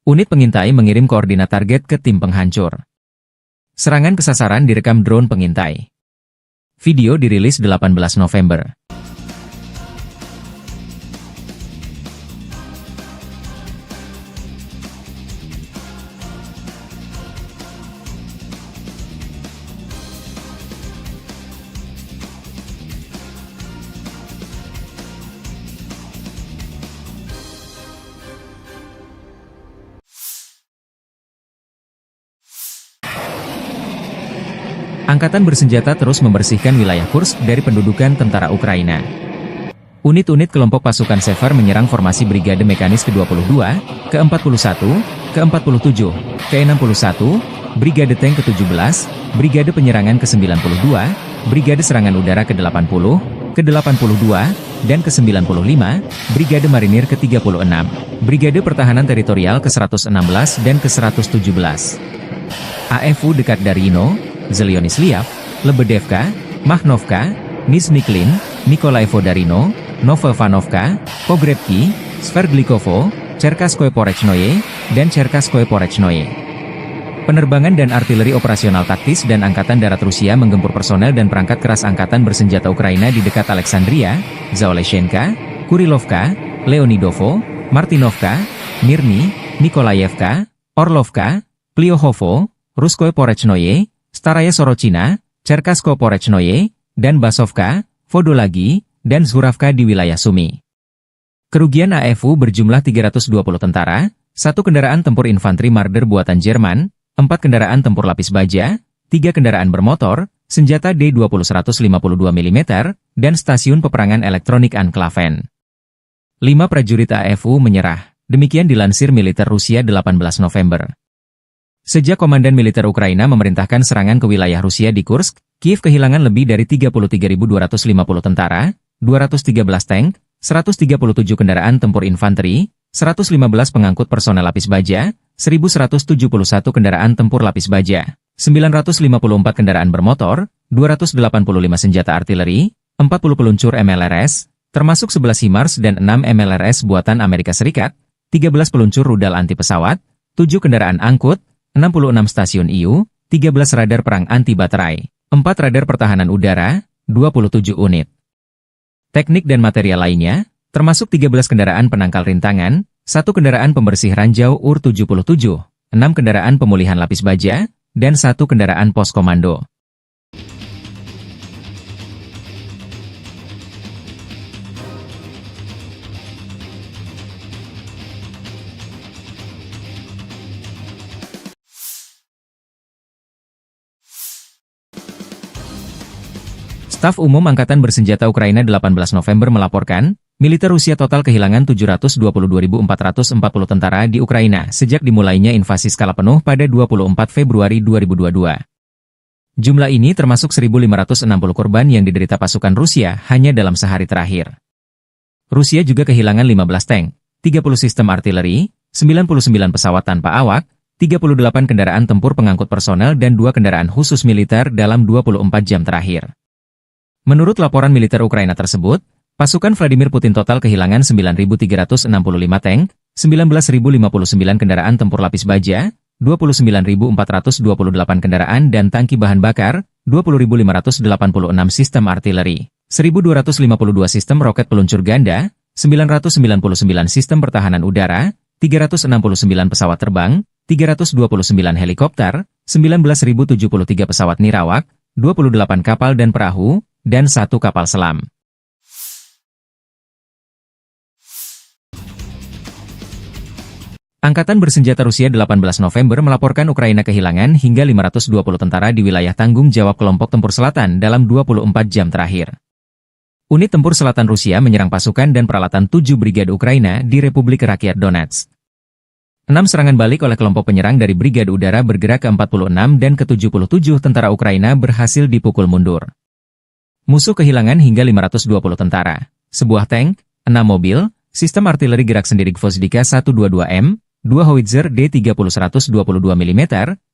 Unit pengintai mengirim koordinat target ke tim penghancur. Serangan ke sasaran direkam drone pengintai. Video dirilis 18 November. Angkatan bersenjata terus membersihkan wilayah Kursk dari pendudukan tentara Ukraina. Unit-unit kelompok pasukan Sever menyerang formasi Brigade Mekanis ke-22, ke-41, ke-47, ke-61, Brigade Tank ke-17, Brigade Penyerangan ke-92, Brigade Serangan Udara ke-80, ke-82, dan ke-95, Brigade Marinir ke-36, Brigade Pertahanan Teritorial ke-116 dan ke-117. AFU dekat Darino, Zelyonisliav, Lebedevka, Makhnovka, Nizhny-Klin, Nikolaevo Darino, Novovanovka, Pogrebki, Sverdlikovo, Cherkaskoye Porechnoye, dan Cherkaskoye Porechnoye. Penerbangan dan artileri operasional taktis dan Angkatan Darat Rusia menggempur personel dan perangkat keras Angkatan Bersenjata Ukraina di dekat Alexandria, Zaoleshenka, Kurilovka, Leonidovo, Martinovka, Mirny, Nikolaevka, Orlovka, Pliohovo, Ruskoye Porechnoye, Staraya Sorochina, Cherkaskoye Porechnoye, dan Basovka, Vodolagi, dan Zhuravka di wilayah Sumy. Kerugian AFU berjumlah 320 tentara, 1 kendaraan tempur infanteri Marder buatan Jerman, 4 kendaraan tempur lapis baja, 3 kendaraan bermotor, senjata D-20 152 mm, dan stasiun peperangan elektronik Anklaven. 5 prajurit AFU menyerah, demikian dilansir militer Rusia 18 November. Sejak Komandan Militer Ukraina memerintahkan serangan ke wilayah Rusia di Kursk, Kiev kehilangan lebih dari 33.250 tentara, 213 tank, 137 kendaraan tempur infanteri, 115 pengangkut personel lapis baja, 1.171 kendaraan tempur lapis baja, 954 kendaraan bermotor, 285 senjata artileri, 40 peluncur MLRS, termasuk 11 HIMARS dan 6 MLRS buatan Amerika Serikat, 13 peluncur rudal anti pesawat, 7 kendaraan angkut, 66 stasiun IU, 13 radar perang anti baterai, 4 radar pertahanan udara, 27 unit. Teknik dan material lainnya, termasuk 13 kendaraan penangkal rintangan, 1 kendaraan pembersih ranjau UR-77, 6 kendaraan pemulihan lapis baja, dan 1 kendaraan pos komando. Staf Umum Angkatan Bersenjata Ukraina 18 November melaporkan, militer Rusia total kehilangan 722.440 tentara di Ukraina sejak dimulainya invasi skala penuh pada 24 Februari 2022. Jumlah ini termasuk 1.560 korban yang diderita pasukan Rusia hanya dalam sehari terakhir. Rusia juga kehilangan 15 tank, 30 sistem artileri, 99 pesawat tanpa awak, 38 kendaraan tempur pengangkut personel dan 2 kendaraan khusus militer dalam 24 jam terakhir. Menurut laporan militer Ukraina tersebut, pasukan Vladimir Putin total kehilangan 9.365 tank, 19.059 kendaraan tempur lapis baja, 29.428 kendaraan dan tangki bahan bakar, 20.586 sistem artileri, 1.252 sistem roket peluncur ganda, 999 sistem pertahanan udara, 369 pesawat terbang, 329 helikopter, 19.073 pesawat nirawak, 28 kapal dan perahu, dan 1 kapal selam. Angkatan Bersenjata Rusia 18 November melaporkan Ukraina kehilangan hingga 520 tentara di wilayah tanggung jawab kelompok tempur selatan dalam 24 jam terakhir. Unit tempur selatan Rusia menyerang pasukan dan peralatan 7 brigade Ukraina di Republik Rakyat Donetsk. 6 serangan balik oleh kelompok penyerang dari Brigade Udara bergerak ke-46 dan ke-77 tentara Ukraina berhasil dipukul mundur. Musuh kehilangan hingga 520 tentara, sebuah tank, 6 mobil, sistem artileri gerak sendiri Gvozdyka 122M, 2 howitzer D30 122 mm,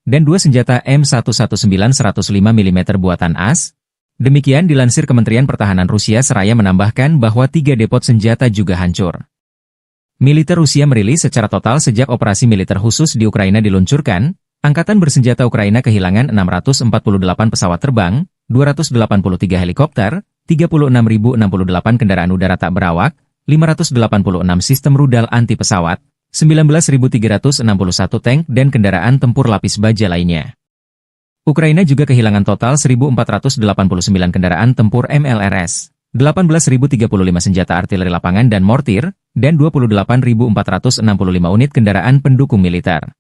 dan 2 senjata M119 105 mm buatan AS. Demikian dilansir Kementerian Pertahanan Rusia seraya menambahkan bahwa 3 depot senjata juga hancur. Militer Rusia merilis secara total sejak operasi militer khusus di Ukraina diluncurkan, Angkatan Bersenjata Ukraina kehilangan 648 pesawat terbang, 283 helikopter, 36.068 kendaraan udara tak berawak, 586 sistem rudal anti-pesawat, 19.361 tank dan kendaraan tempur lapis baja lainnya. Ukraina juga kehilangan total 1.489 kendaraan tempur MLRS, 18.035 senjata artileri lapangan dan mortir, dan 28.465 unit kendaraan pendukung militer.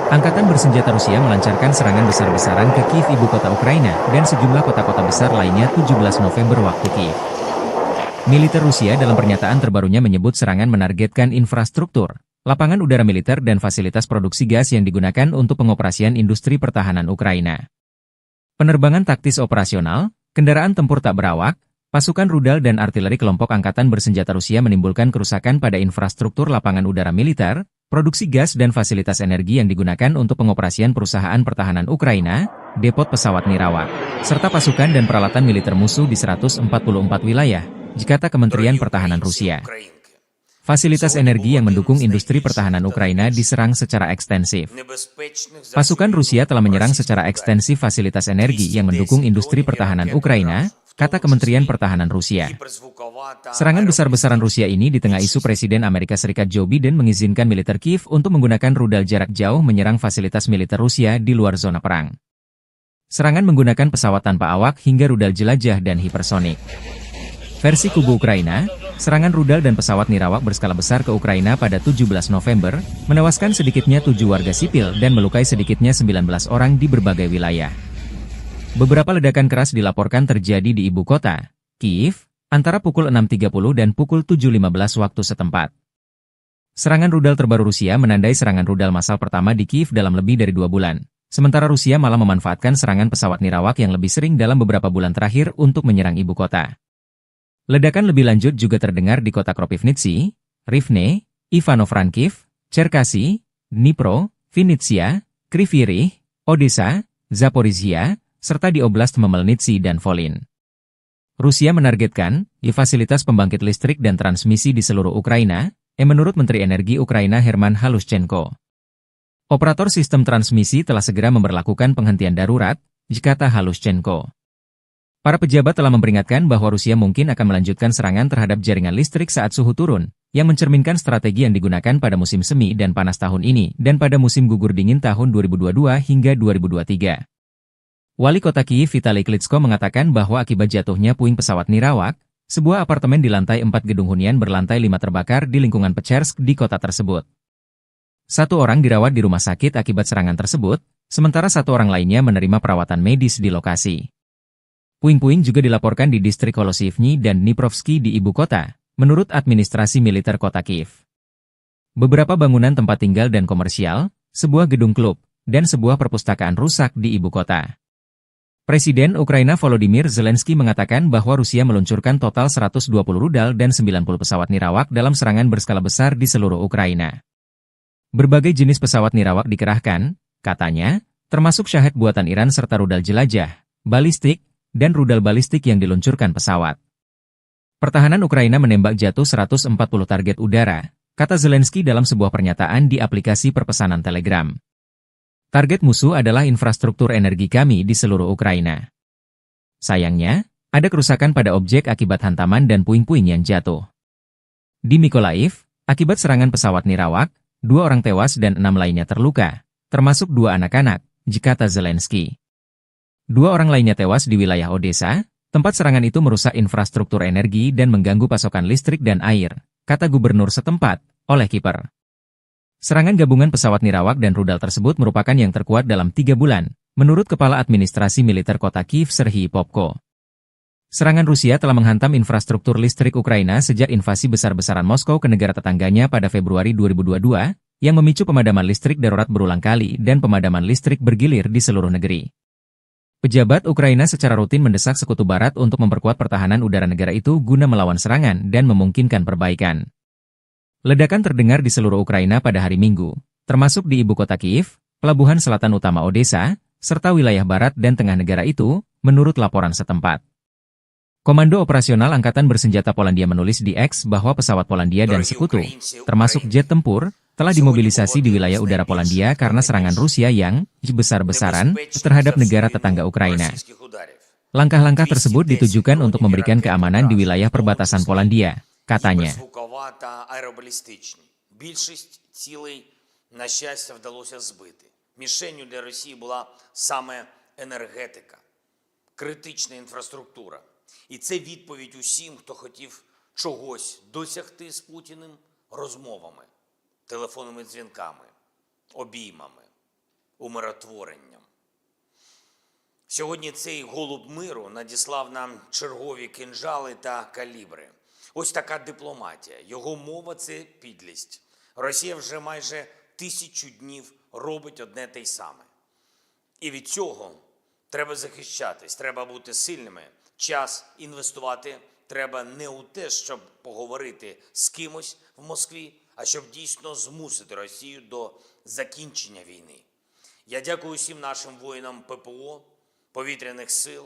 Angkatan Bersenjata Rusia melancarkan serangan besar-besaran ke Kiev, ibu kota Ukraina, dan sejumlah kota-kota besar lainnya 17 November waktu Kiev. Militer Rusia dalam pernyataan terbarunya menyebut serangan menargetkan infrastruktur, lapangan udara militer dan fasilitas produksi gas yang digunakan untuk pengoperasian industri pertahanan Ukraina. Penerbangan taktis operasional, kendaraan tempur tak berawak, pasukan rudal dan artileri kelompok Angkatan Bersenjata Rusia menimbulkan kerusakan pada infrastruktur lapangan udara militer, produksi gas dan fasilitas energi yang digunakan untuk pengoperasian perusahaan pertahanan Ukraina, depot pesawat nirawak, serta pasukan dan peralatan militer musuh di 144 wilayah, kata Kementerian Pertahanan Rusia. Fasilitas energi yang mendukung industri pertahanan Ukraina diserang secara ekstensif. Pasukan Rusia telah menyerang secara ekstensif fasilitas energi yang mendukung industri pertahanan Ukraina, kata Kementerian Pertahanan Rusia. Serangan besar-besaran Rusia ini di tengah isu Presiden Amerika Serikat Joe Biden mengizinkan militer Kiev untuk menggunakan rudal jarak jauh menyerang fasilitas militer Rusia di luar zona perang. Serangan menggunakan pesawat tanpa awak hingga rudal jelajah dan hipersonik. Versi kubu Ukraina, serangan rudal dan pesawat nirawak berskala besar ke Ukraina pada 17 November, menewaskan sedikitnya 7 warga sipil dan melukai sedikitnya 19 orang di berbagai wilayah. Beberapa ledakan keras dilaporkan terjadi di ibu kota, Kiev, antara pukul 6.30 dan pukul 7.15 waktu setempat. Serangan rudal terbaru Rusia menandai serangan rudal massal pertama di Kiev dalam lebih dari 2 bulan. Sementara Rusia malah memanfaatkan serangan pesawat nirawak yang lebih sering dalam beberapa bulan terakhir untuk menyerang ibu kota. Ledakan lebih lanjut juga terdengar di kota Kropivnitsy, Rivne, Ivano-Frankivsk, Cherkasy, Dnipro, Vinnytsia, Kryvyi Rih, Odessa, Zaporizhia, serta di Oblast Khmelnytskyi dan Volyn. Rusia menargetkan fasilitas pembangkit listrik dan transmisi di seluruh Ukraina, menurut Menteri Energi Ukraina Herman Halushchenko. Operator sistem transmisi telah segera memberlakukan penghentian darurat, kata Halushchenko. Para pejabat telah memperingatkan bahwa Rusia mungkin akan melanjutkan serangan terhadap jaringan listrik saat suhu turun, yang mencerminkan strategi yang digunakan pada musim semi dan panas tahun ini dan pada musim gugur dingin tahun 2022 hingga 2023. Wali kota Kiev Vitali Klitschko mengatakan bahwa akibat jatuhnya puing pesawat nirawak, sebuah apartemen di lantai 4 gedung hunian berlantai 5 terbakar di lingkungan Pechersk di kota tersebut. 1 orang dirawat di rumah sakit akibat serangan tersebut, sementara 1 orang lainnya menerima perawatan medis di lokasi. Puing-puing juga dilaporkan di distrik Holosivny dan Dniprovsky di ibu kota, menurut administrasi militer kota Kiev. Beberapa bangunan tempat tinggal dan komersial, sebuah gedung klub, dan sebuah perpustakaan rusak di ibu kota. Presiden Ukraina Volodymyr Zelensky mengatakan bahwa Rusia meluncurkan total 120 rudal dan 90 pesawat nirawak dalam serangan berskala besar di seluruh Ukraina. Berbagai jenis pesawat nirawak dikerahkan, katanya, termasuk Shahed buatan Iran serta rudal jelajah, balistik, dan rudal balistik yang diluncurkan pesawat. Pertahanan Ukraina menembak jatuh 140 target udara, kata Zelensky dalam sebuah pernyataan di aplikasi perpesanan Telegram. Target musuh adalah infrastruktur energi kami di seluruh Ukraina. Sayangnya, ada kerusakan pada objek akibat hantaman dan puing-puing yang jatuh. Di Mykolaiv, akibat serangan pesawat nirawak, 2 orang tewas dan 6 lainnya terluka, termasuk 2 anak-anak, kata Zelensky. 2 orang lainnya tewas di wilayah Odessa, tempat serangan itu merusak infrastruktur energi dan mengganggu pasokan listrik dan air, kata gubernur setempat, Oleh Kiper. Serangan gabungan pesawat nirawak dan rudal tersebut merupakan yang terkuat dalam 3 bulan, menurut Kepala Administrasi Militer Kota Kiev Serhiy Popko. Serangan Rusia telah menghantam infrastruktur listrik Ukraina sejak invasi besar-besaran Moskow ke negara tetangganya pada Februari 2022, yang memicu pemadaman listrik darurat berulang kali dan pemadaman listrik bergilir di seluruh negeri. Pejabat Ukraina secara rutin mendesak Sekutu Barat untuk memperkuat pertahanan udara negara itu guna melawan serangan dan memungkinkan perbaikan. Ledakan terdengar di seluruh Ukraina pada hari Minggu, termasuk di ibu kota Kiev, pelabuhan selatan utama Odessa, serta wilayah barat dan tengah negara itu, menurut laporan setempat. Komando Operasional Angkatan Bersenjata Polandia menulis di X bahwa pesawat Polandia dan sekutu, termasuk jet tempur, telah dimobilisasi di wilayah udara Polandia karena serangan Rusia yang besar-besaran terhadap negara tetangga Ukraina. Langkah-langkah tersebut ditujukan untuk memberikan keamanan di wilayah perbatasan Polandia, katanya. Більшість цілей, на щастя, вдалося збити. Мішенню для Росії була саме енергетика, критична інфраструктура. І це відповідь усім, хто хотів чогось досягти з Путіним розмовами, телефонними дзвінками, обіймами, умиротворенням. Сьогодні цей голуб миру надіслав нам чергові кинджали та калібри. Ось така дипломатія. Його мова – це підлість. Росія вже майже 1000 днів робить одне те й саме. І від цього треба захищатись, треба бути сильними. Час інвестувати треба не у те, щоб поговорити з кимось в Москві, а щоб дійсно змусити Росію до закінчення війни. Я дякую всім нашим воїнам ППО, повітряних сил,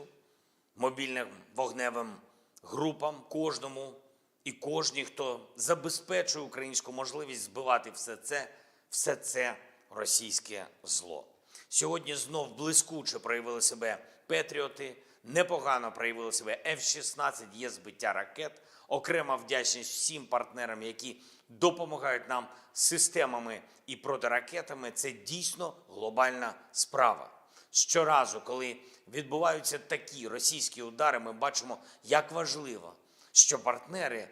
мобільним вогневим групам, кожному і кожній, хто забезпечує українську можливість збивати все це російське зло. Сьогодні знов блискуче проявили себе Петріоти, непогано проявили себе F-16, є збиття ракет. Окрема вдячність всім партнерам, які допомагають нам системами і протиракетами. Це дійсно глобальна справа. Щоразу, коли відбуваються такі російські удари, ми бачимо, як важливо, що партнери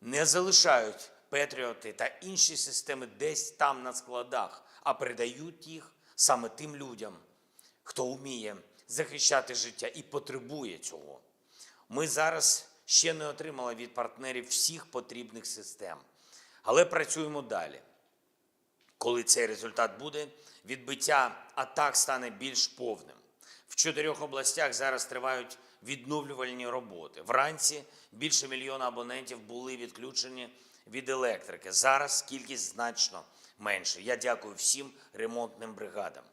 не залишають Петріоти та інші системи десь там на складах, а передають їх саме тим людям, хто вміє захищати життя і потребує цього. Ми зараз ще не отримали від партнерів всіх потрібних систем, але працюємо далі. Коли цей результат буде, відбиття атак стане більш повним. В 4 областях зараз тривають відновлювальні роботи. Вранці більше 1 мільйона абонентів були відключені від електрики. Зараз кількість значно менше. Я дякую всім ремонтним бригадам.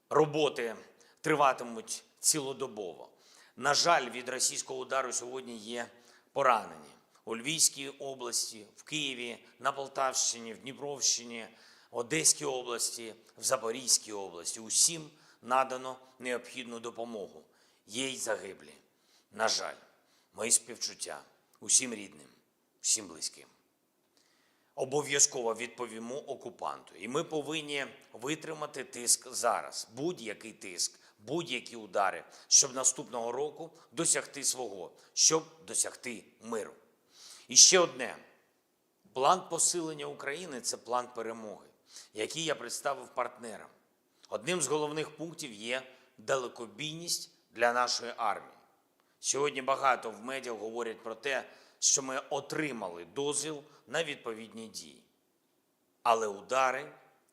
Роботи триватимуть цілодобово. На жаль, від російського удару сьогодні є поранені. У Львівській області, в Києві, на Полтавщині, в Дніпровщині, Одеській області, в Запорізькій області. Усім надано необхідну допомогу. Є й загиблі. На жаль, мої співчуття усім рідним, всім близьким. Обов'язково відповімо окупанту. І ми повинні витримати тиск зараз. Будь-який тиск, будь-які удари, щоб наступного року досягти свого, щоб досягти миру. І ще одне. План посилення України – це план перемоги, який я представив партнерам. Одним з головних пунктів є далекобійність для нашої армії. Сьогодні багато в медіа говорять про те, що ми отримали дозвіл на відповідні дії. Але удари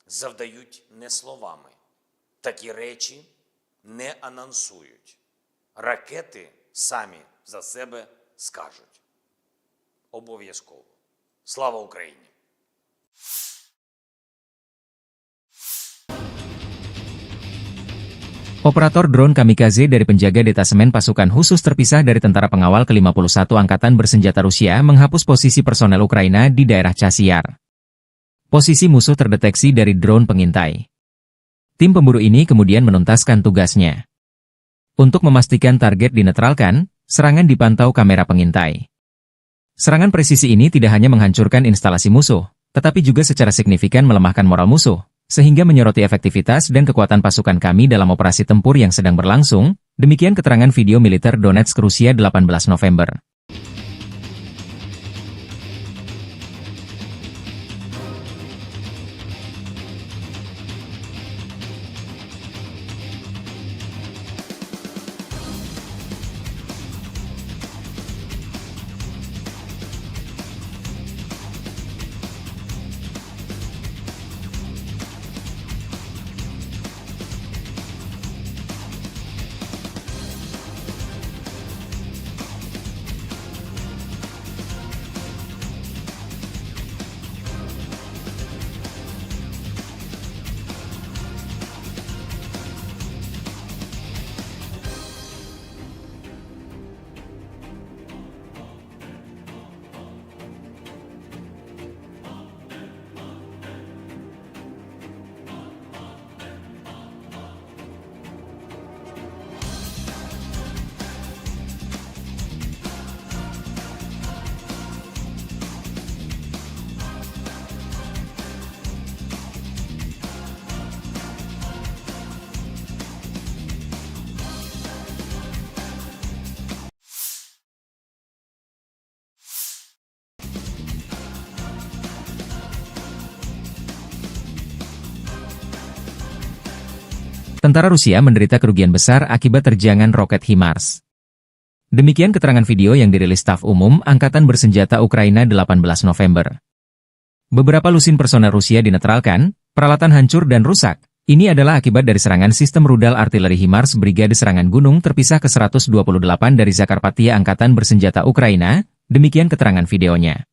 завдають не словами. Такі речі не анонсують. Ракети самі за себе скажуть. Обов'язково. Слава Україні! Operator drone kamikaze dari penjaga detasemen pasukan khusus terpisah dari tentara pengawal ke-51 Angkatan Bersenjata Rusia menghapus posisi personel Ukraina di daerah Chasiar. Posisi musuh terdeteksi dari drone pengintai. Tim pemburu ini kemudian menuntaskan tugasnya. Untuk memastikan target dinetralkan, serangan dipantau kamera pengintai. Serangan presisi ini tidak hanya menghancurkan instalasi musuh, tetapi juga secara signifikan melemahkan moral musuh, sehingga menyoroti efektivitas dan kekuatan pasukan kami dalam operasi tempur yang sedang berlangsung, demikian keterangan video militer Donetsk Rusia 18 November. Tentara Rusia menderita kerugian besar akibat terjangan roket HIMARS. Demikian keterangan video yang dirilis Staf Umum Angkatan Bersenjata Ukraina 18 November. Beberapa lusin personel Rusia dinetralkan, peralatan hancur dan rusak. Ini adalah akibat dari serangan sistem rudal artileri HIMARS Brigade Serangan Gunung terpisah ke-128 dari Zakarpattia Angkatan Bersenjata Ukraina, demikian keterangan videonya.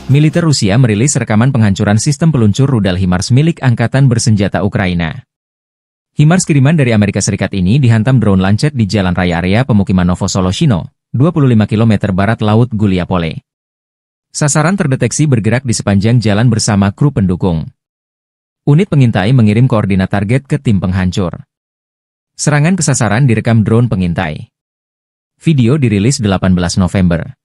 Militer Rusia merilis rekaman penghancuran sistem peluncur rudal HIMARS milik Angkatan Bersenjata Ukraina. HIMARS kiriman dari Amerika Serikat ini dihantam drone Lancet di jalan raya area pemukiman Novosoloshino, 25 km barat laut Guliapole. Sasaran terdeteksi bergerak di sepanjang jalan bersama kru pendukung. Unit pengintai mengirim koordinat target ke tim penghancur. Serangan ke sasaran direkam drone pengintai. Video dirilis 18 November.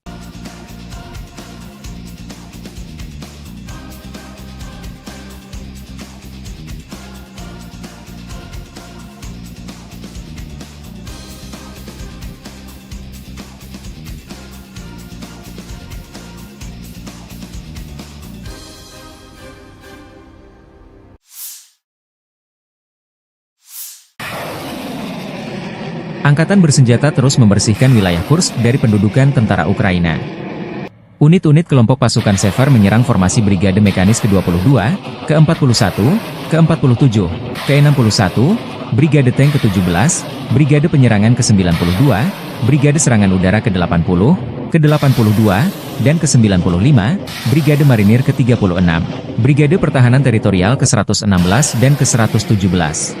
Angkatan Bersenjata terus membersihkan wilayah Kursk dari pendudukan tentara Ukraina. Unit-unit kelompok pasukan Sever menyerang formasi Brigade Mekanis ke-22, ke-41, ke-47, ke-61, Brigade Tank ke-17, Brigade Penyerangan ke-92, Brigade Serangan Udara ke-80, ke-82, dan ke-95, Brigade Marinir ke-36, Brigade Pertahanan Teritorial ke-116 dan ke-117.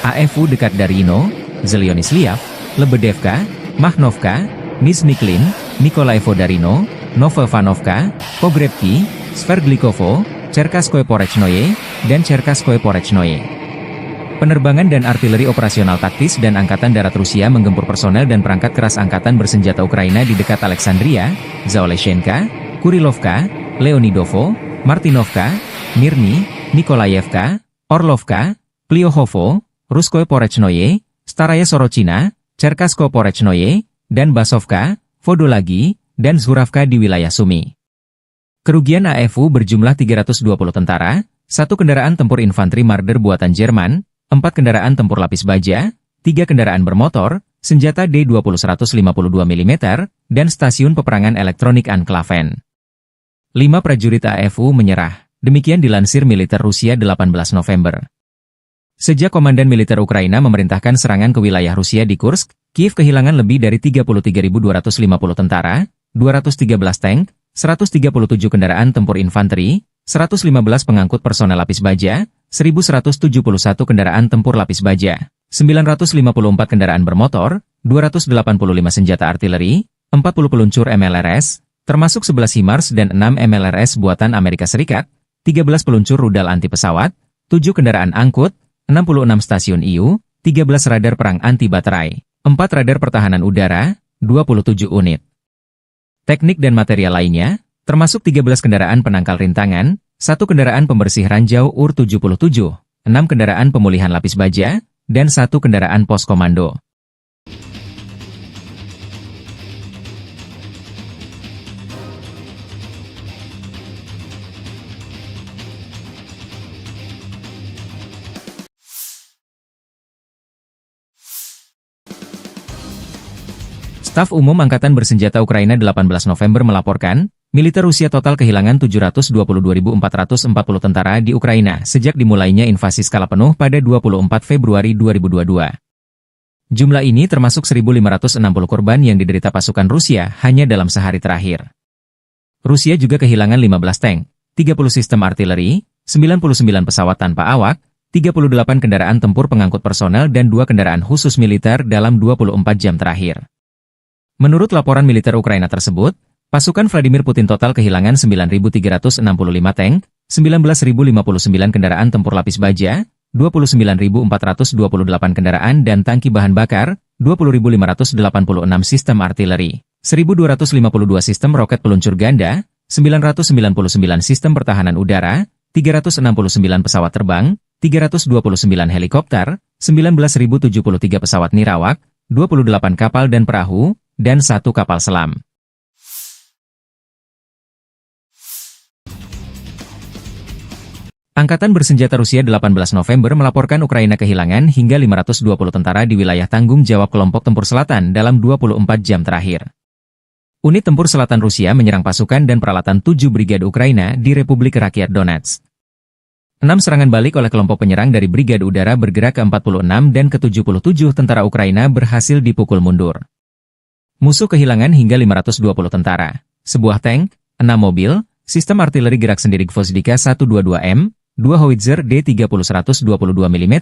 AFU dekat Darino, Zelyonisliav, Lebedevka, Mahnovka, Nizhny-Klin, Nikolaevo Darino, Novoivanovka, Pogrebki, Sverdlikovo, Cherkasskoye Porechnoye, dan Cherkasskoye Porechnoye. Penerbangan dan artileri operasional taktis dan Angkatan Darat Rusia menggempur personel dan perangkat keras Angkatan Bersenjata Ukraina di dekat Alexandria, Zaoleshenka, Kurilovka, Leonidovo, Martinovka, Mirny, Nikolaevka, Orlovka, Klyohovo, Ruskoye Porechnoye, Staraya Sorochina, Cherkasskoye Porechnoye, dan Basovka, Vodolagi, dan Zhuravka di wilayah Sumy. Kerugian AFU berjumlah 320 tentara, 1 kendaraan tempur infanteri Marder buatan Jerman, 4 kendaraan tempur lapis baja, 3 kendaraan bermotor, senjata D-20 152 mm, dan stasiun peperangan elektronik Anklaven. 5 prajurit AFU menyerah, demikian dilansir militer Rusia 18 November. Sejak Komandan Militer Ukraina memerintahkan serangan ke wilayah Rusia di Kursk, Kiev kehilangan lebih dari 33.250 tentara, 213 tank, 137 kendaraan tempur infanteri, 115 pengangkut personel lapis baja, 1.171 kendaraan tempur lapis baja, 954 kendaraan bermotor, 285 senjata artileri, 40 peluncur MLRS, termasuk 11 HIMARS dan 6 MLRS buatan Amerika Serikat, 13 peluncur rudal anti pesawat, 7 kendaraan angkut, 66 stasiun IU, 13 radar perang anti baterai, 4 radar pertahanan udara, 27 unit. Teknik dan material lainnya, termasuk 13 kendaraan penangkal rintangan, 1 kendaraan pembersih ranjau UR-77, 6 kendaraan pemulihan lapis baja, dan 1 kendaraan pos komando. Staf Umum Angkatan Bersenjata Ukraina 18 November melaporkan, militer Rusia total kehilangan 722.440 tentara di Ukraina sejak dimulainya invasi skala penuh pada 24 Februari 2022. Jumlah ini termasuk 1.560 korban yang diderita pasukan Rusia hanya dalam sehari terakhir. Rusia juga kehilangan 15 tank, 30 sistem artileri, 99 pesawat tanpa awak, 38 kendaraan tempur pengangkut personel dan 2 kendaraan khusus militer dalam 24 jam terakhir. Menurut laporan militer Ukraina tersebut, pasukan Vladimir Putin total kehilangan 9.365 tank, 19.059 kendaraan tempur lapis baja, 29.428 kendaraan dan tangki bahan bakar, 20.586 sistem artileri, 1.252 sistem roket peluncur ganda, 999 sistem pertahanan udara, 369 pesawat terbang, 329 helikopter, 19.073 pesawat nirawak, 28 kapal dan perahu, dan 1 kapal selam. Angkatan Bersenjata Rusia 18 November melaporkan Ukraina kehilangan hingga 520 tentara di wilayah tanggung jawab kelompok tempur selatan dalam 24 jam terakhir. Unit tempur selatan Rusia menyerang pasukan dan peralatan 7 brigade Ukraina di Republik Rakyat Donetsk. 6 serangan balik oleh kelompok penyerang dari Brigade Udara bergerak ke-46 dan ke-77 tentara Ukraina berhasil dipukul mundur. Musuh kehilangan hingga 520 tentara, sebuah tank, 6 mobil, sistem artileri gerak sendiri Gvozdika 122M, 2 howitzer D30 122 mm,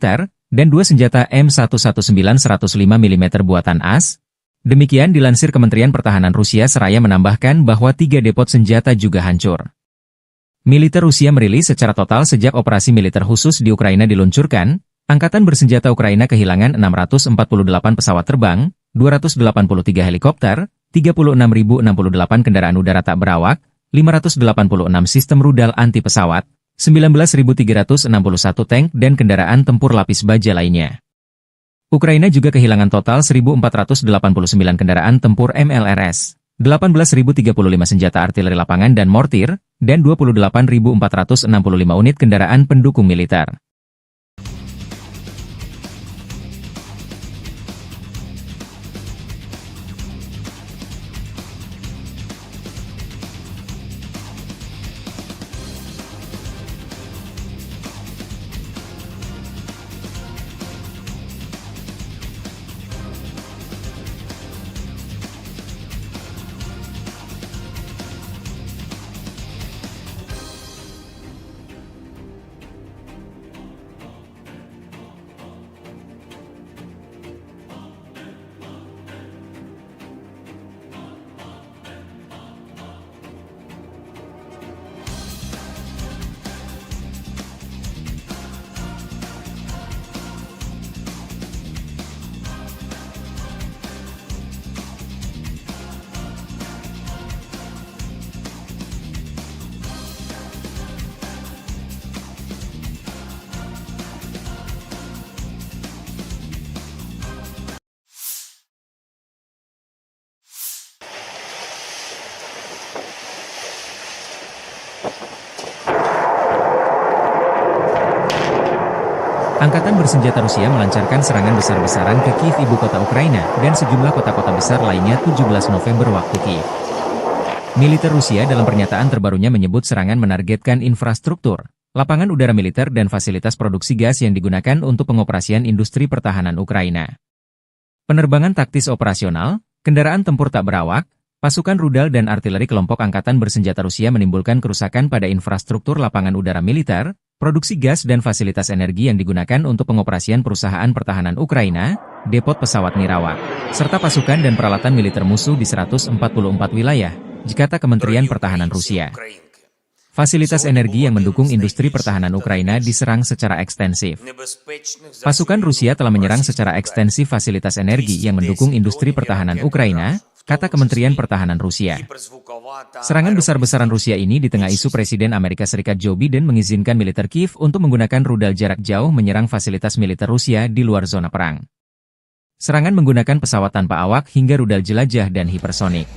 dan 2 senjata M119 105 mm buatan AS. Demikian dilansir Kementerian Pertahanan Rusia seraya menambahkan bahwa 3 depot senjata juga hancur. Militer Rusia merilis secara total sejak operasi militer khusus di Ukraina diluncurkan, Angkatan Bersenjata Ukraina kehilangan 648 pesawat terbang, 283 helikopter, 36.068 kendaraan udara tak berawak, 586 sistem rudal anti pesawat, 19.361 tank dan kendaraan tempur lapis baja lainnya. Ukraina juga kehilangan total 1.489 kendaraan tempur MLRS, 18.035 senjata artileri lapangan dan mortir, dan 28.465 unit kendaraan pendukung militer. Angkatan bersenjata Rusia melancarkan serangan besar-besaran ke Kiev, ibu kota Ukraina, dan sejumlah kota-kota besar lainnya 17 November waktu Kiev. Militer Rusia dalam pernyataan terbarunya menyebut serangan menargetkan infrastruktur, lapangan udara militer dan fasilitas produksi gas yang digunakan untuk pengoperasian industri pertahanan Ukraina. Penerbangan taktis operasional, kendaraan tempur tak berawak, pasukan rudal dan artileri kelompok angkatan bersenjata Rusia menimbulkan kerusakan pada infrastruktur lapangan udara militer, produksi gas dan fasilitas energi yang digunakan untuk pengoperasian perusahaan pertahanan Ukraina, depot pesawat nirawak, serta pasukan dan peralatan militer musuh di 144 wilayah, kata Kementerian Pertahanan Rusia. Fasilitas energi yang mendukung industri pertahanan Ukraina diserang secara ekstensif. Pasukan Rusia telah menyerang secara ekstensif fasilitas energi yang mendukung industri pertahanan Ukraina, kata Kementerian Pertahanan Rusia. Serangan besar-besaran Rusia ini di tengah isu Presiden Amerika Serikat Joe Biden mengizinkan militer Kiev untuk menggunakan rudal jarak jauh menyerang fasilitas militer Rusia di luar zona perang. Serangan menggunakan pesawat tanpa awak hingga rudal jelajah dan hipersonik.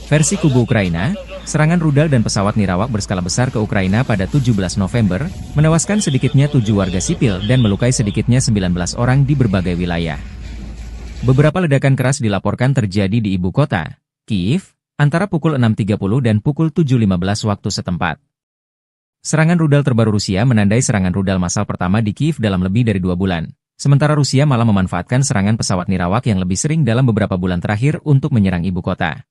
Versi kubu Ukraina, serangan rudal dan pesawat nirawak berskala besar ke Ukraina pada 17 November, menewaskan sedikitnya 7 warga sipil dan melukai sedikitnya 19 orang di berbagai wilayah. Beberapa ledakan keras dilaporkan terjadi di ibu kota, Kiev, antara pukul 6.30 dan pukul 7.15 waktu setempat. Serangan rudal terbaru Rusia menandai serangan rudal massal pertama di Kiev dalam lebih dari 2 bulan. Sementara Rusia malah memanfaatkan serangan pesawat nirawak yang lebih sering dalam beberapa bulan terakhir untuk menyerang ibu kota.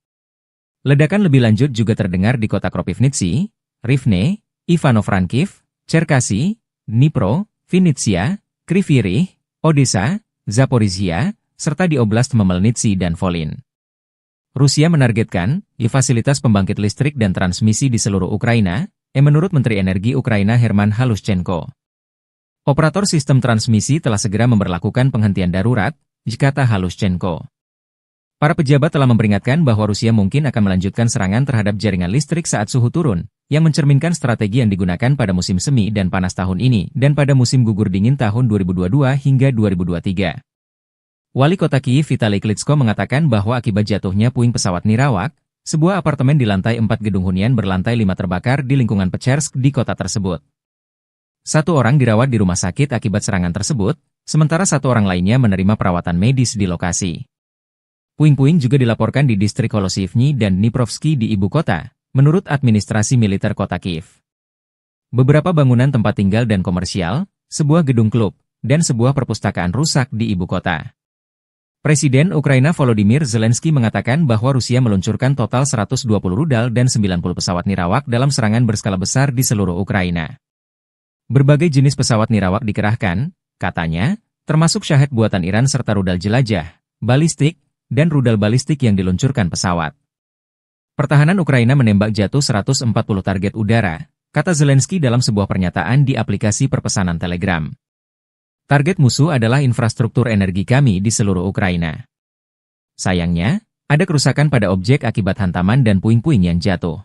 Ledakan lebih lanjut juga terdengar di kota Kropivnitsy, Rivne, Ivano-Frankivsk, Cherkasy, Dnipro, Vinnytsia, Kryvyi Rih, Odessa, Zaporizhia, serta di Oblast Khmelnytskyi dan Volyn. Rusia menargetkan fasilitas pembangkit listrik dan transmisi di seluruh Ukraina, menurut Menteri Energi Ukraina Herman Halushchenko. Operator sistem transmisi telah segera memberlakukan penghentian darurat, kata Halushchenko. Para pejabat telah memperingatkan bahwa Rusia mungkin akan melanjutkan serangan terhadap jaringan listrik saat suhu turun, yang mencerminkan strategi yang digunakan pada musim semi dan panas tahun ini dan pada musim gugur dingin tahun 2022 hingga 2023. Wali kota Kiev Vitali Klitschko mengatakan bahwa akibat jatuhnya puing pesawat nirawak, sebuah apartemen di lantai 4 gedung hunian berlantai 5 terbakar di lingkungan Pechersk di kota tersebut. 1 orang dirawat di rumah sakit akibat serangan tersebut, sementara 1 orang lainnya menerima perawatan medis di lokasi. Puing-puing juga dilaporkan di distrik Holosivny dan Dniprovsky di ibu kota, menurut administrasi militer kota Kiev. Beberapa bangunan tempat tinggal dan komersial, sebuah gedung klub, dan sebuah perpustakaan rusak di ibu kota. Presiden Ukraina Volodymyr Zelensky mengatakan bahwa Rusia meluncurkan total 120 rudal dan 90 pesawat nirawak dalam serangan berskala besar di seluruh Ukraina. Berbagai jenis pesawat nirawak dikerahkan, katanya, termasuk Shahed buatan Iran serta rudal jelajah, balistik, dan rudal balistik yang diluncurkan pesawat. Pertahanan Ukraina menembak jatuh 140 target udara, kata Zelensky dalam sebuah pernyataan di aplikasi perpesanan Telegram. Target musuh adalah infrastruktur energi kami di seluruh Ukraina. Sayangnya, ada kerusakan pada objek akibat hantaman dan puing-puing yang jatuh.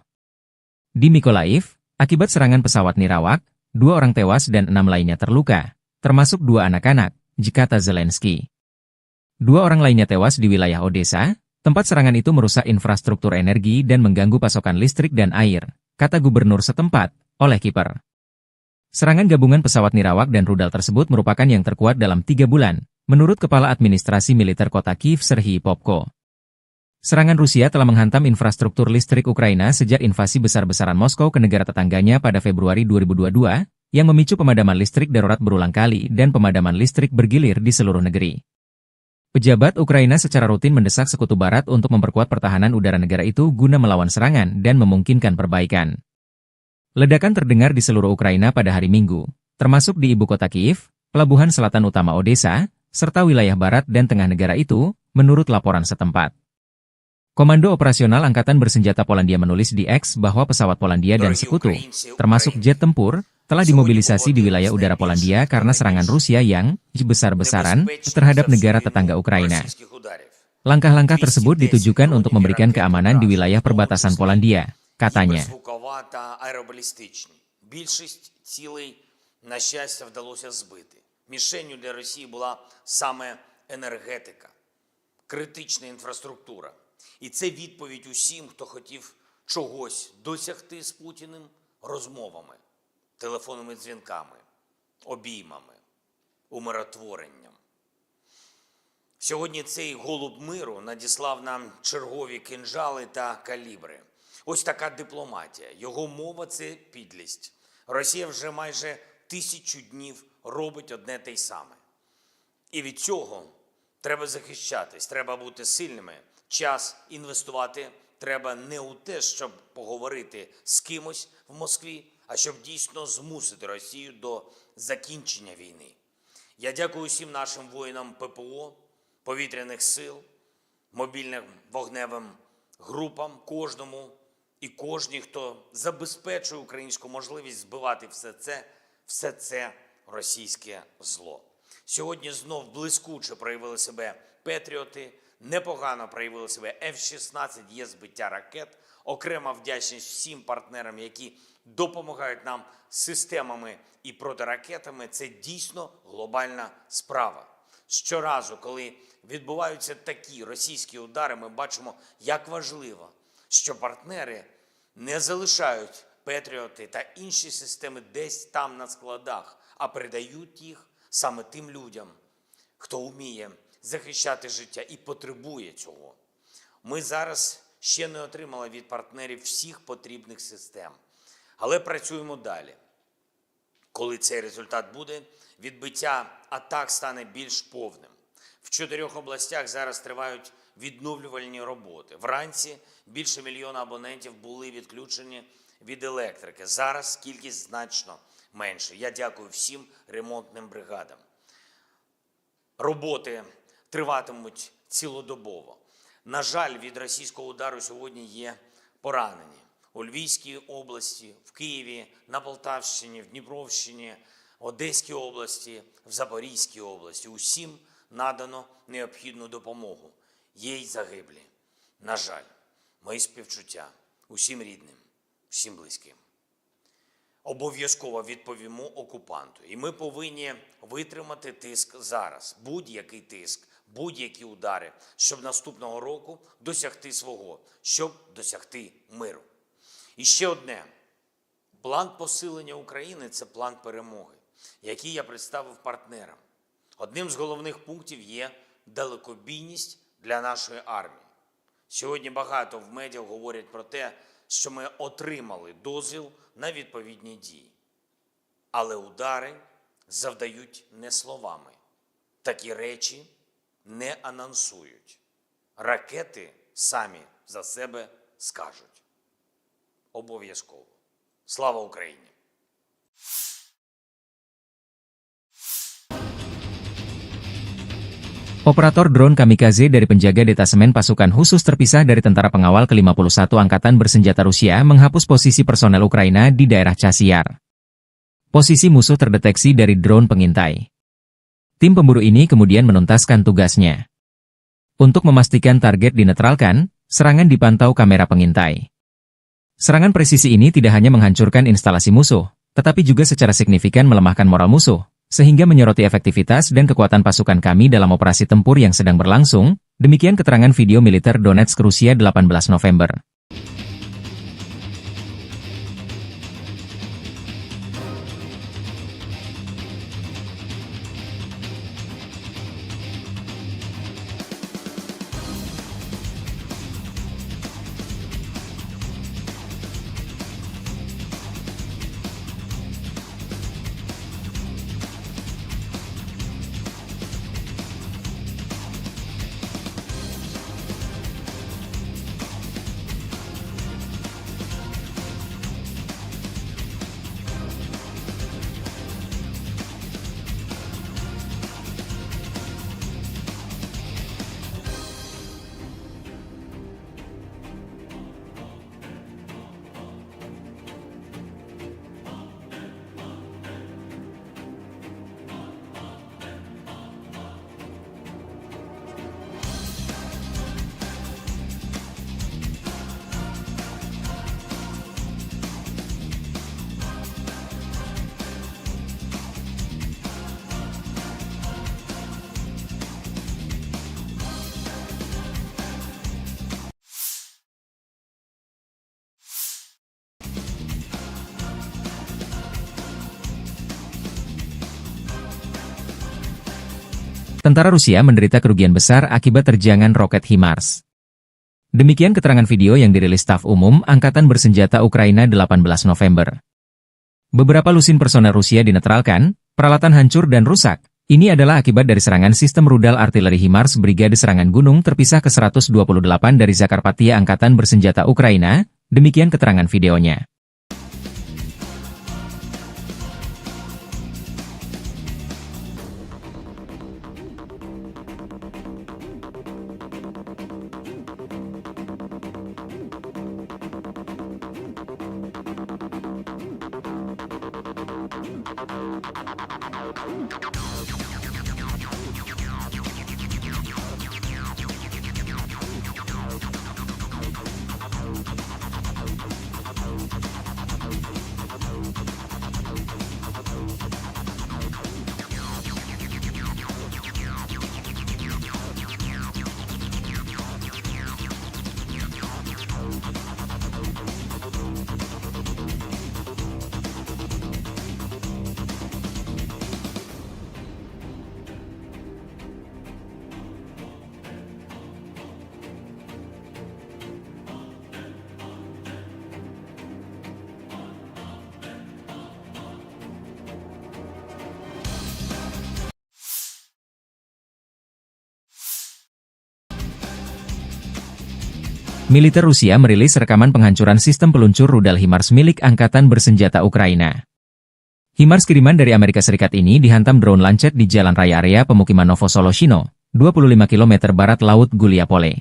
Di Mykolaiv, akibat serangan pesawat nirawak, 2 orang tewas dan 6 lainnya terluka, termasuk 2 anak-anak, kata Zelensky. 2 orang lainnya tewas di wilayah Odessa, tempat serangan itu merusak infrastruktur energi dan mengganggu pasokan listrik dan air, kata gubernur setempat, Oleh Kiper. Serangan gabungan pesawat nirawak dan rudal tersebut merupakan yang terkuat dalam 3 bulan, menurut Kepala Administrasi Militer Kota Kiev Serhiy Popko. Serangan Rusia telah menghantam infrastruktur listrik Ukraina sejak invasi besar-besaran Moskow ke negara tetangganya pada Februari 2022, yang memicu pemadaman listrik darurat berulang kali dan pemadaman listrik bergilir di seluruh negeri. Pejabat Ukraina secara rutin mendesak Sekutu Barat untuk memperkuat pertahanan udara negara itu guna melawan serangan dan memungkinkan perbaikan. Ledakan terdengar di seluruh Ukraina pada hari Minggu, termasuk di ibu kota Kiev, pelabuhan selatan utama Odessa, serta wilayah barat dan tengah negara itu, menurut laporan setempat. Komando Operasional Angkatan Bersenjata Polandia menulis di X bahwa pesawat Polandia dan sekutu, termasuk jet tempur, telah dimobilisasi di wilayah udara Polandia karena serangan Rusia yang besar-besaran terhadap negara tetangga Ukraina. Langkah-langkah tersebut ditujukan untuk memberikan keamanan di wilayah perbatasan Polandia, katanya. Мішенью для Росії була саме енергетика, критична інфраструктура. І це відповідь усім, хто хотів чогось досягти з Путіним розмовами, телефонними дзвінками, обіймами, умиротворенням. Сьогодні цей голуб миру надіслав нам чергові кинджали та калібри. Ось така дипломатія. Його мова – це підлість. Росія вже майже 1000 днів робить одне те й саме. І від цього треба захищатись, треба бути сильними. Час інвестувати треба не у те, щоб поговорити з кимось в Москві, а щоб дійсно змусити Росію до закінчення війни. Я дякую всім нашим воїнам ППО, повітряних сил, мобільним вогневим групам, кожному і кожній, хто забезпечує українську можливість збивати все це російське зло. Сьогодні знов блискуче проявили себе Петріоти, непогано проявили себе F-16, є збиття ракет. Окрема вдячність всім партнерам, які допомагають нам системами і протиракетами. Це дійсно глобальна справа. Щоразу, коли відбуваються такі російські удари, ми бачимо, як важливо, що партнери не залишають Петріоти та інші системи десь там на складах, а передають їх саме тим людям, хто вміє захищати життя і потребує цього. Ми зараз ще не отримали від партнерів всіх потрібних систем, але працюємо далі. Коли цей результат буде, відбиття атак стане більш повним. В 4 областях зараз тривають відновлювальні роботи. Вранці більше 1 мільйона абонентів були відключені від електрики. Зараз кількість значно менше. Я дякую всім ремонтним бригадам. Роботи триватимуть цілодобово. На жаль, від російського удару сьогодні є поранені. У Львівській області, в Києві, на Полтавщині, в Дніпровщині, Одеській області, в Запорізькій області. Усім надано необхідну допомогу. Є й загиблі. На жаль, мої співчуття усім рідним, всім близьким. Обов'язково відповімо окупанту. І ми повинні витримати тиск зараз. Будь-який тиск, будь-які удари, щоб наступного року досягти свого, щоб досягти миру. І ще одне. План посилення України – це план перемоги, який я представив партнерам. Одним з головних пунктів є далекобійність для нашої армії. Сьогодні багато в медіа говорять про те, що ми отримали дозвіл на відповідні дії. Але удари завдають не словами. Такі речі не анонсують. Ракети самі за себе скажуть. Обов'язково. Слава Україні! Operator drone kamikaze dari penjaga detasemen pasukan khusus terpisah dari tentara pengawal ke-51 Angkatan Bersenjata Rusia menghapus posisi personel Ukraina di daerah Chasiar. Posisi musuh terdeteksi dari drone pengintai. Tim pemburu ini kemudian menuntaskan tugasnya. Untuk memastikan target dinetralkan, serangan dipantau kamera pengintai. Serangan presisi ini tidak hanya menghancurkan instalasi musuh, tetapi juga secara signifikan melemahkan moral musuh, sehingga menyoroti efektivitas dan kekuatan pasukan kami dalam operasi tempur yang sedang berlangsung. Demikian keterangan video militer Donetsk, Rusia 18 November. Tentara Rusia menderita kerugian besar akibat terjangan roket HIMARS. Demikian keterangan video yang dirilis Staf Umum Angkatan Bersenjata Ukraina 18 November. Beberapa lusin personel Rusia dinetralkan, peralatan hancur dan rusak. Ini adalah akibat dari serangan sistem rudal artileri HIMARS Brigade Serangan Gunung terpisah ke-128 dari Zakarpattia Angkatan Bersenjata Ukraina, demikian keterangan videonya. Militer Rusia merilis rekaman penghancuran sistem peluncur rudal HIMARS milik Angkatan Bersenjata Ukraina. HIMARS kiriman dari Amerika Serikat ini dihantam drone Lancet di jalan raya area pemukiman Novosoloshino, 25 km barat Laut Guliapole.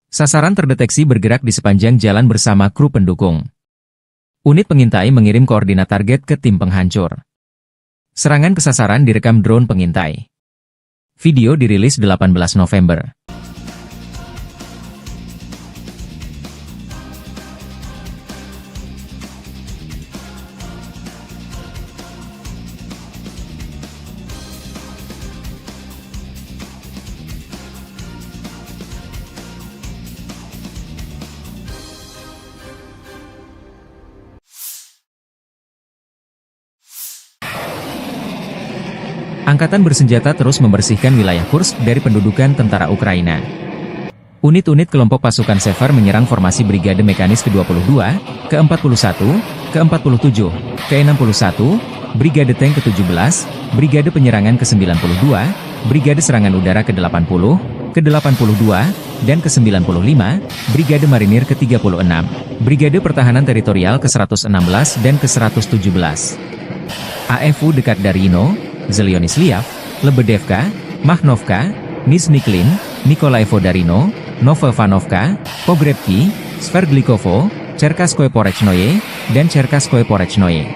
Sasaran terdeteksi bergerak di sepanjang jalan bersama kru pendukung. Unit pengintai mengirim koordinat target ke tim penghancur. Serangan ke sasaran direkam drone pengintai. Video dirilis 18 November. Angkatan Bersenjata terus membersihkan wilayah Kursk dari pendudukan tentara Ukraina. Unit-unit kelompok pasukan Sever menyerang formasi Brigade Mekanis ke-22, ke-41, ke-47, ke-61, Brigade Tank ke-17, Brigade Penyerangan ke-92, Brigade Serangan Udara ke-80, ke-82, dan ke-95, Brigade Marinir ke-36, Brigade Pertahanan Teritorial ke-116 dan ke-117. AFU dekat Darino, Zelyonisliav, Lebedevka, Mahnovka, Nizhny-Klin, Nikolaevo Darino, Novoivanovka, Pogrebki, Sverdlikovo, Cherkaskoye Porechnoye, dan Cherkaskoye Porechnoye.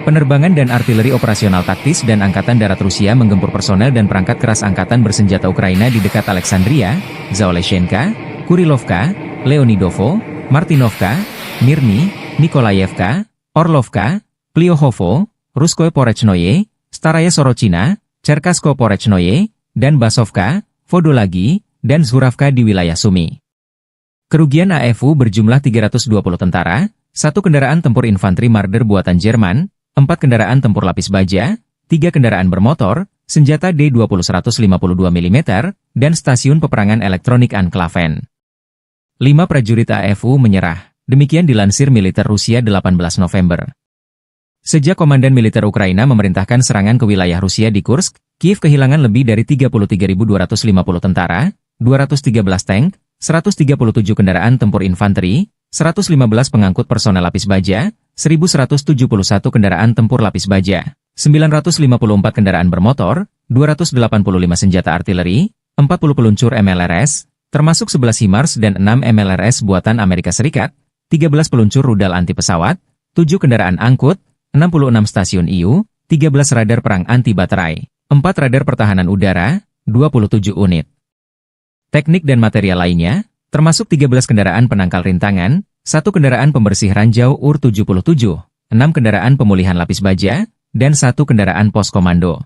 Penerbangan dan artileri operasional taktis dan Angkatan Darat Rusia menggempur personel dan perangkat keras Angkatan Bersenjata Ukraina di dekat Alexandria, Zaoleshenka, Kurilovka, Leonidovo, Martinovka, Mirny, Nikolaevka, Orlovka, Pliohovo, Ruskoye Porechnoye, Staraya Sorochina, Cherkaskoye Porechnoye, dan Basovka, Vodolagi, dan Zhuravka di wilayah Sumy. Kerugian AFU berjumlah 320 tentara, 1 kendaraan tempur infanteri Marder buatan Jerman, 4 kendaraan tempur lapis baja, 3 kendaraan bermotor, senjata D-20 152 mm, dan stasiun peperangan elektronik Anklaven. 5 prajurit AFU menyerah, demikian dilansir militer Rusia 18 November. Sejak Komandan Militer Ukraina memerintahkan serangan ke wilayah Rusia di Kursk, Kiev kehilangan lebih dari 33.250 tentara, 213 tank, 137 kendaraan tempur infanteri, 115 pengangkut personel lapis baja, 1.171 kendaraan tempur lapis baja, 954 kendaraan bermotor, 285 senjata artileri, 40 peluncur MLRS, termasuk 11 HIMARS dan 6 MLRS buatan Amerika Serikat, 13 peluncur rudal anti pesawat, 7 kendaraan angkut, 66 stasiun IU, 13 radar perang anti baterai, 4 radar pertahanan udara, 27 unit. Teknik dan material lainnya, termasuk 13 kendaraan penangkal rintangan, 1 kendaraan pembersih ranjau UR-77, 6 kendaraan pemulihan lapis baja, dan 1 kendaraan pos komando.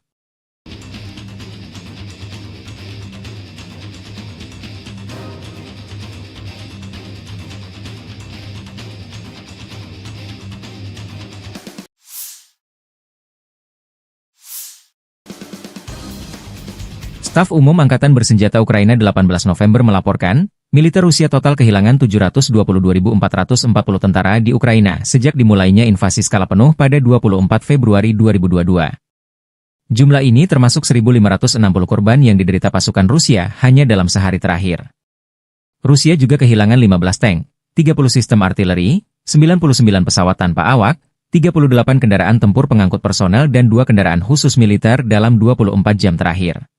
Staf Umum Angkatan Bersenjata Ukraina 18 November melaporkan, militer Rusia total kehilangan 722.440 tentara di Ukraina sejak dimulainya invasi skala penuh pada 24 Februari 2022. Jumlah ini termasuk 1.560 korban yang diderita pasukan Rusia hanya dalam sehari terakhir. Rusia juga kehilangan 15 tank, 30 sistem artileri, 99 pesawat tanpa awak, 38 kendaraan tempur pengangkut personel dan 2 kendaraan khusus militer dalam 24 jam terakhir.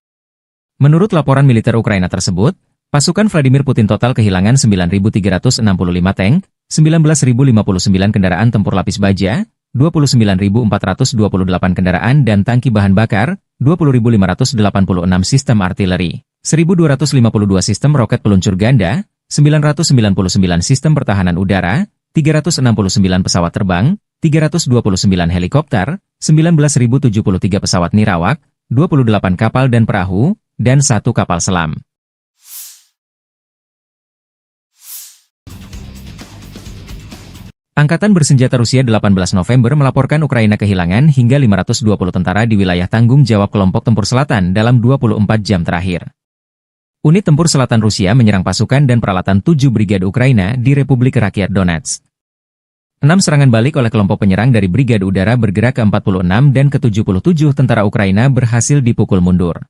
Menurut laporan militer Ukraina tersebut, pasukan Vladimir Putin total kehilangan 9.365 tank, 19.059 kendaraan tempur lapis baja, 29.428 kendaraan dan tangki bahan bakar, 20.586 sistem artileri, 1.252 sistem roket peluncur ganda, 999 sistem pertahanan udara, 369 pesawat terbang, 329 helikopter, 19.073 pesawat nirawak, 28 kapal dan perahu, dan 1 kapal selam. Angkatan Bersenjata Rusia 18 November melaporkan Ukraina kehilangan hingga 520 tentara di wilayah tanggung jawab kelompok tempur selatan dalam 24 jam terakhir. Unit tempur selatan Rusia menyerang pasukan dan peralatan 7 brigade Ukraina di Republik Rakyat Donetsk. 6 serangan balik oleh kelompok penyerang dari Brigade Udara bergerak ke-46 dan ke-77 tentara Ukraina berhasil dipukul mundur.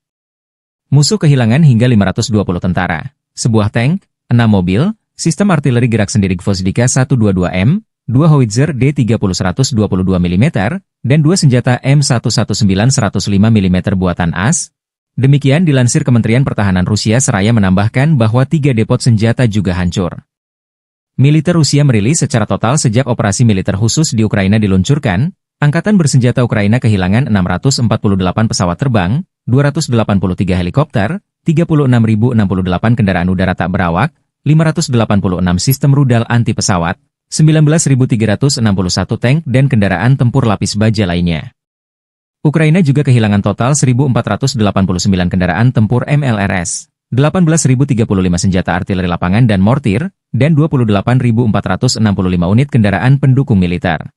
Musuh kehilangan hingga 520 tentara, sebuah tank, 6 mobil, sistem artileri gerak sendiri Gvozdika 122M, 2 howitzer D30-122 mm, dan 2 senjata M119-105 mm buatan AS. Demikian dilansir Kementerian Pertahanan Rusia seraya menambahkan bahwa 3 depot senjata juga hancur. Militer Rusia merilis secara total sejak operasi militer khusus di Ukraina diluncurkan, Angkatan Bersenjata Ukraina kehilangan 648 pesawat terbang, 283 helikopter, 36.068 kendaraan udara tak berawak, 586 sistem rudal anti-pesawat, 19.361 tank dan kendaraan tempur lapis baja lainnya. Ukraina juga kehilangan total 1.489 kendaraan tempur MLRS, 18.035 senjata artileri lapangan dan mortir, dan 28.465 unit kendaraan pendukung militer.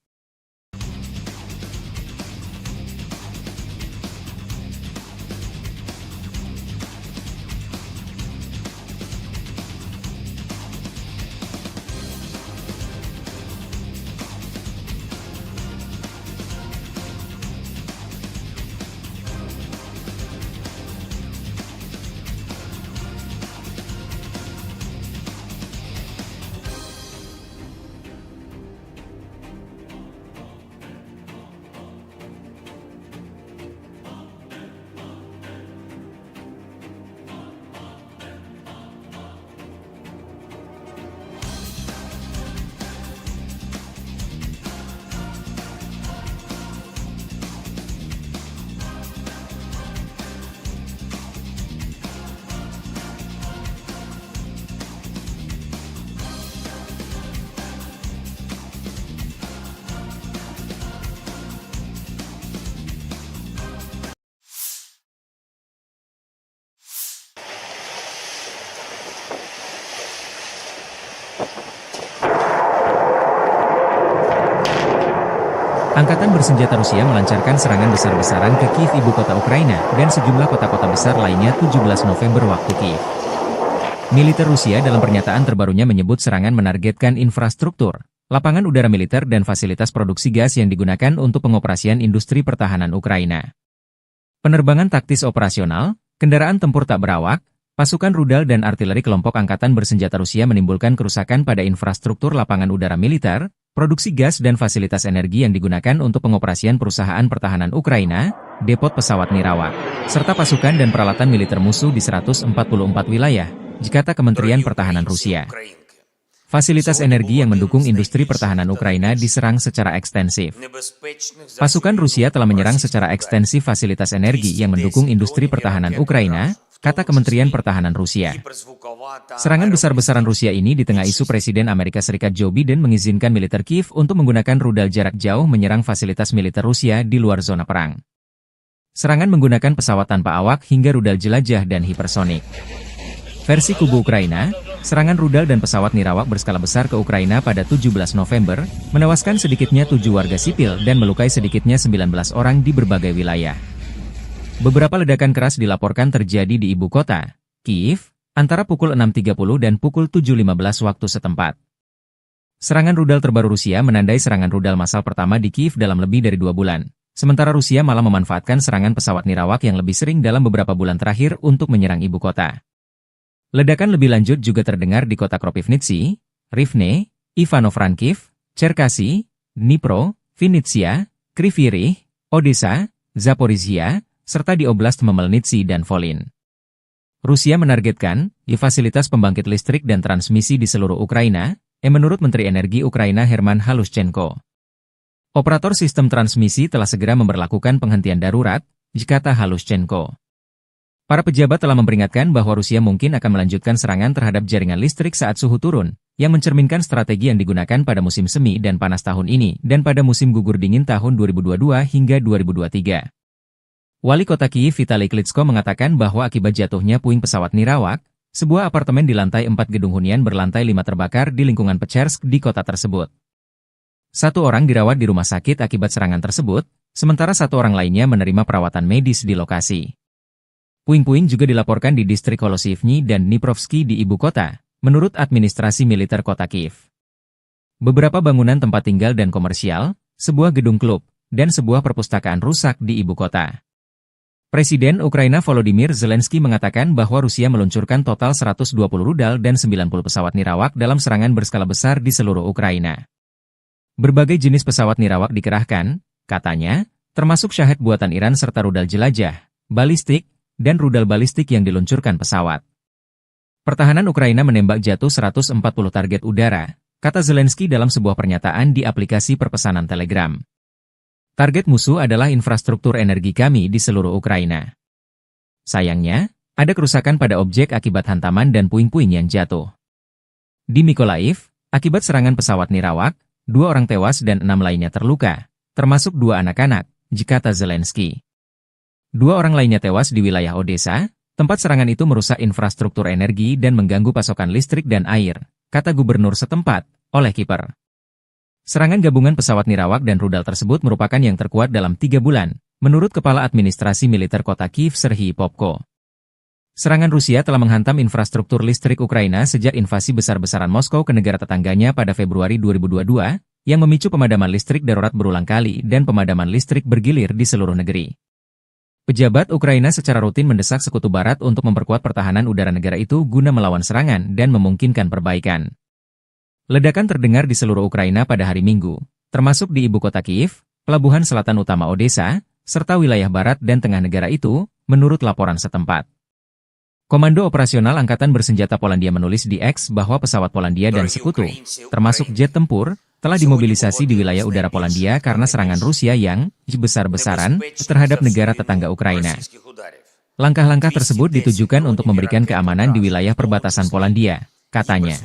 Angkatan Bersenjata Rusia melancarkan serangan besar-besaran ke Kiev ibu kota Ukraina dan sejumlah kota-kota besar lainnya 17 November waktu Kiev. Militer Rusia dalam pernyataan terbarunya menyebut serangan menargetkan infrastruktur, lapangan udara militer dan fasilitas produksi gas yang digunakan untuk pengoperasian industri pertahanan Ukraina. Penerbangan taktis operasional, kendaraan tempur tak berawak, pasukan rudal dan artileri kelompok Angkatan Bersenjata Rusia menimbulkan kerusakan pada infrastruktur lapangan udara militer, produksi gas dan fasilitas energi yang digunakan untuk pengoperasian perusahaan pertahanan Ukraina, depot pesawat nirawak, serta pasukan dan peralatan militer musuh di 144 wilayah, kata Kementerian Pertahanan Rusia. Fasilitas energi yang mendukung industri pertahanan Ukraina diserang secara ekstensif. Pasukan Rusia telah menyerang secara ekstensif fasilitas energi yang mendukung industri pertahanan Ukraina, kata Kementerian Pertahanan Rusia. Serangan besar-besaran Rusia ini di tengah isu Presiden Amerika Serikat Joe Biden mengizinkan militer Kiev untuk menggunakan rudal jarak jauh menyerang fasilitas militer Rusia di luar zona perang. Serangan menggunakan pesawat tanpa awak hingga rudal jelajah dan hipersonik. Versi kubu Ukraina, serangan rudal dan pesawat nirawak berskala besar ke Ukraina pada 17 November, menewaskan sedikitnya 7 warga sipil dan melukai sedikitnya 19 orang di berbagai wilayah. Beberapa ledakan keras dilaporkan terjadi di ibu kota, Kiev, antara pukul 6.30 dan pukul 7.15 waktu setempat. Serangan rudal terbaru Rusia menandai serangan rudal massal pertama di Kiev dalam lebih dari 2 bulan. Sementara Rusia malah memanfaatkan serangan pesawat nirawak yang lebih sering dalam beberapa bulan terakhir untuk menyerang ibu kota. Ledakan lebih lanjut juga terdengar di kota Kropivnitsy, Rivne, Ivano-Frankivsk, Cherkasy, Dnipro, Vinnytsia, Kryvyi Rih, Odessa, Zaporizhia, serta di Oblast Khmelnytskyi dan Volyn. Rusia menargetkan fasilitas pembangkit listrik dan transmisi di seluruh Ukraina, menurut Menteri Energi Ukraina Herman Halushchenko. Operator sistem transmisi telah segera memberlakukan penghentian darurat, kata Halushchenko. Para pejabat telah memperingatkan bahwa Rusia mungkin akan melanjutkan serangan terhadap jaringan listrik saat suhu turun, yang mencerminkan strategi yang digunakan pada musim semi dan panas tahun ini dan pada musim gugur dingin tahun 2022 hingga 2023. Wali kota Kiev Vitali Klitschko mengatakan bahwa akibat jatuhnya puing pesawat nirawak, sebuah apartemen di lantai 4 gedung hunian berlantai 5 terbakar di lingkungan Pechersk di kota tersebut. 1 orang dirawat di rumah sakit akibat serangan tersebut, sementara 1 orang lainnya menerima perawatan medis di lokasi. Puing-puing juga dilaporkan di distrik Holosivny dan Dniprovsky di ibu kota, menurut administrasi militer kota Kiev. Beberapa bangunan tempat tinggal dan komersial, sebuah gedung klub, dan sebuah perpustakaan rusak di ibu kota. Presiden Ukraina Volodymyr Zelensky mengatakan bahwa Rusia meluncurkan total 120 rudal dan 90 pesawat nirawak dalam serangan berskala besar di seluruh Ukraina. Berbagai jenis pesawat nirawak dikerahkan, katanya, termasuk Shahed buatan Iran serta rudal jelajah, balistik, dan rudal balistik yang diluncurkan pesawat. Pertahanan Ukraina menembak jatuh 140 target udara, kata Zelensky dalam sebuah pernyataan di aplikasi perpesanan Telegram. Target musuh adalah infrastruktur energi kami di seluruh Ukraina. Sayangnya, ada kerusakan pada objek akibat hantaman dan puing-puing yang jatuh. Di Mykolaiv, akibat serangan pesawat nirawak, 2 orang tewas dan 6 lainnya terluka, termasuk 2 anak-anak, kata Zelensky. 2 orang lainnya tewas di wilayah Odessa, tempat serangan itu merusak infrastruktur energi dan mengganggu pasokan listrik dan air, kata gubernur setempat, Oleh Kiper. Serangan gabungan pesawat nirawak dan rudal tersebut merupakan yang terkuat dalam 3 bulan, menurut Kepala Administrasi Militer Kota Kiev Serhiy Popko. Serangan Rusia telah menghantam infrastruktur listrik Ukraina sejak invasi besar-besaran Moskow ke negara tetangganya pada Februari 2022, yang memicu pemadaman listrik darurat berulang kali dan pemadaman listrik bergilir di seluruh negeri. Pejabat Ukraina secara rutin mendesak Sekutu Barat untuk memperkuat pertahanan udara negara itu guna melawan serangan dan memungkinkan perbaikan. Ledakan terdengar di seluruh Ukraina pada hari Minggu, termasuk di ibu kota Kiev, pelabuhan selatan utama Odessa, serta wilayah barat dan tengah negara itu, menurut laporan setempat. Komando Operasional Angkatan Bersenjata Polandia menulis di X bahwa pesawat Polandia dan sekutu, termasuk jet tempur, telah dimobilisasi di wilayah udara Polandia karena serangan Rusia yang besar-besaran terhadap negara tetangga Ukraina. Langkah-langkah tersebut ditujukan untuk memberikan keamanan di wilayah perbatasan Polandia, katanya.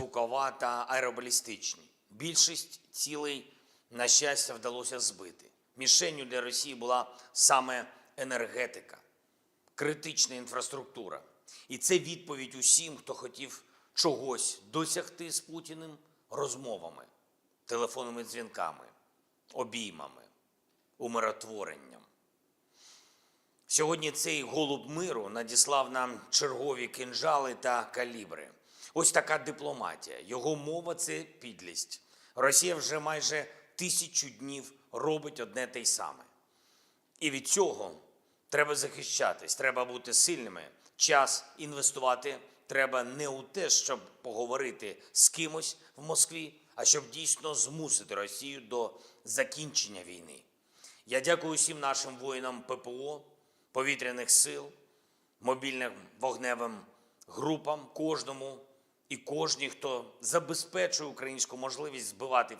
Більшість цілей, на щастя, вдалося збити. Мішенню для Росії була саме енергетика, критична інфраструктура. І це відповідь усім, хто хотів чогось досягти з Путіним розмовами, телефонними дзвінками, обіймами, умиротворенням. Сьогодні цей голуб миру надіслав нам чергові кинджали та калібри. Ось така дипломатія. Його мова – це підлість. Росія вже майже 1000 днів робить одне те й саме. І від цього треба захищатись, треба бути сильними. Час інвестувати треба не у те, щоб поговорити з кимось в Москві, а щоб дійсно змусити Росію до закінчення війни. Я дякую всім нашим воїнам ППО, повітряних сил, мобільним вогневим групам, кожному і кожній, хто забезпечує українську можливість збивати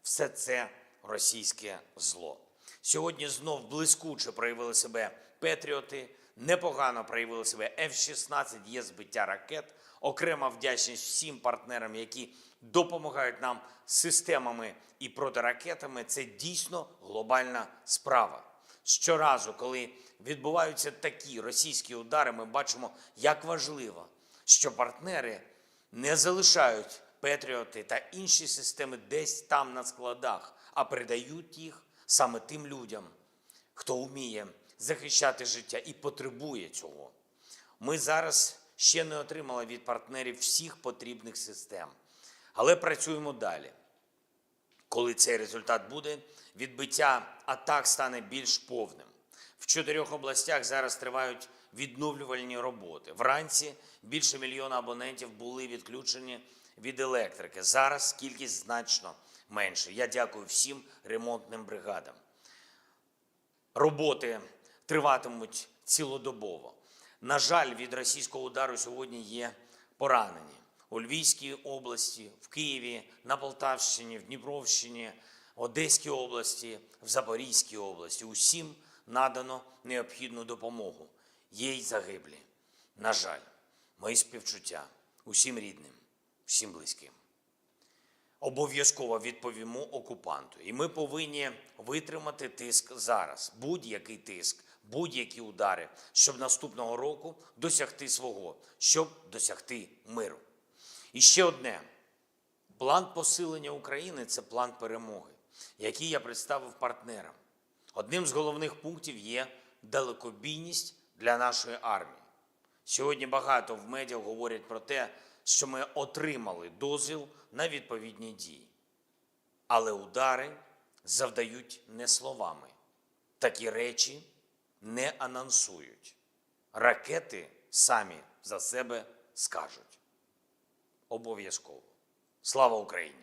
все це російське зло. Сьогодні знов блискуче проявили себе «Петріоти», непогано проявили себе F-16, є збиття ракет. Окрема вдячність всім партнерам, які допомагають нам системами і протиракетами. Це дійсно глобальна справа. Щоразу, коли відбуваються такі російські удари, ми бачимо, як важливо, що партнери не залишають «Петріоти» та інші системи десь там на складах, а передають їх саме тим людям, хто вміє захищати життя і потребує цього. Ми зараз ще не отримали від партнерів всіх потрібних систем, але працюємо далі. Коли цей результат буде, відбиття атак стане більш повним. В 4 областях зараз тривають відновлювальні роботи. Вранці більше мільйона абонентів були відключені від електрики. Зараз кількість значно менше. Я дякую всім ремонтним бригадам. Роботи триватимуть цілодобово. На жаль, від російського удару сьогодні є поранені. У Львівській області, в Києві, на Полтавщині, в Дніпровщині, Одеській області, в Запорізькій області. Усім надано необхідну допомогу. Є й загиблі. На жаль, мої співчуття усім рідним, всім близьким. Обов'язково відповімо окупанту. І ми повинні витримати тиск зараз. Будь-який тиск, будь-які удари, щоб наступного року досягти свого, щоб досягти миру. І ще одне. План посилення України – це план перемоги, який я представив партнерам. Одним з головних пунктів є далекобійність для нашої армії. Сьогодні багато в медіа говорять про те, що ми отримали дозвіл на відповідні дії. Але удари завдають не словами. Такі речі не анонсують. Ракети самі за себе скажуть. Обов'язково. Слава Україні!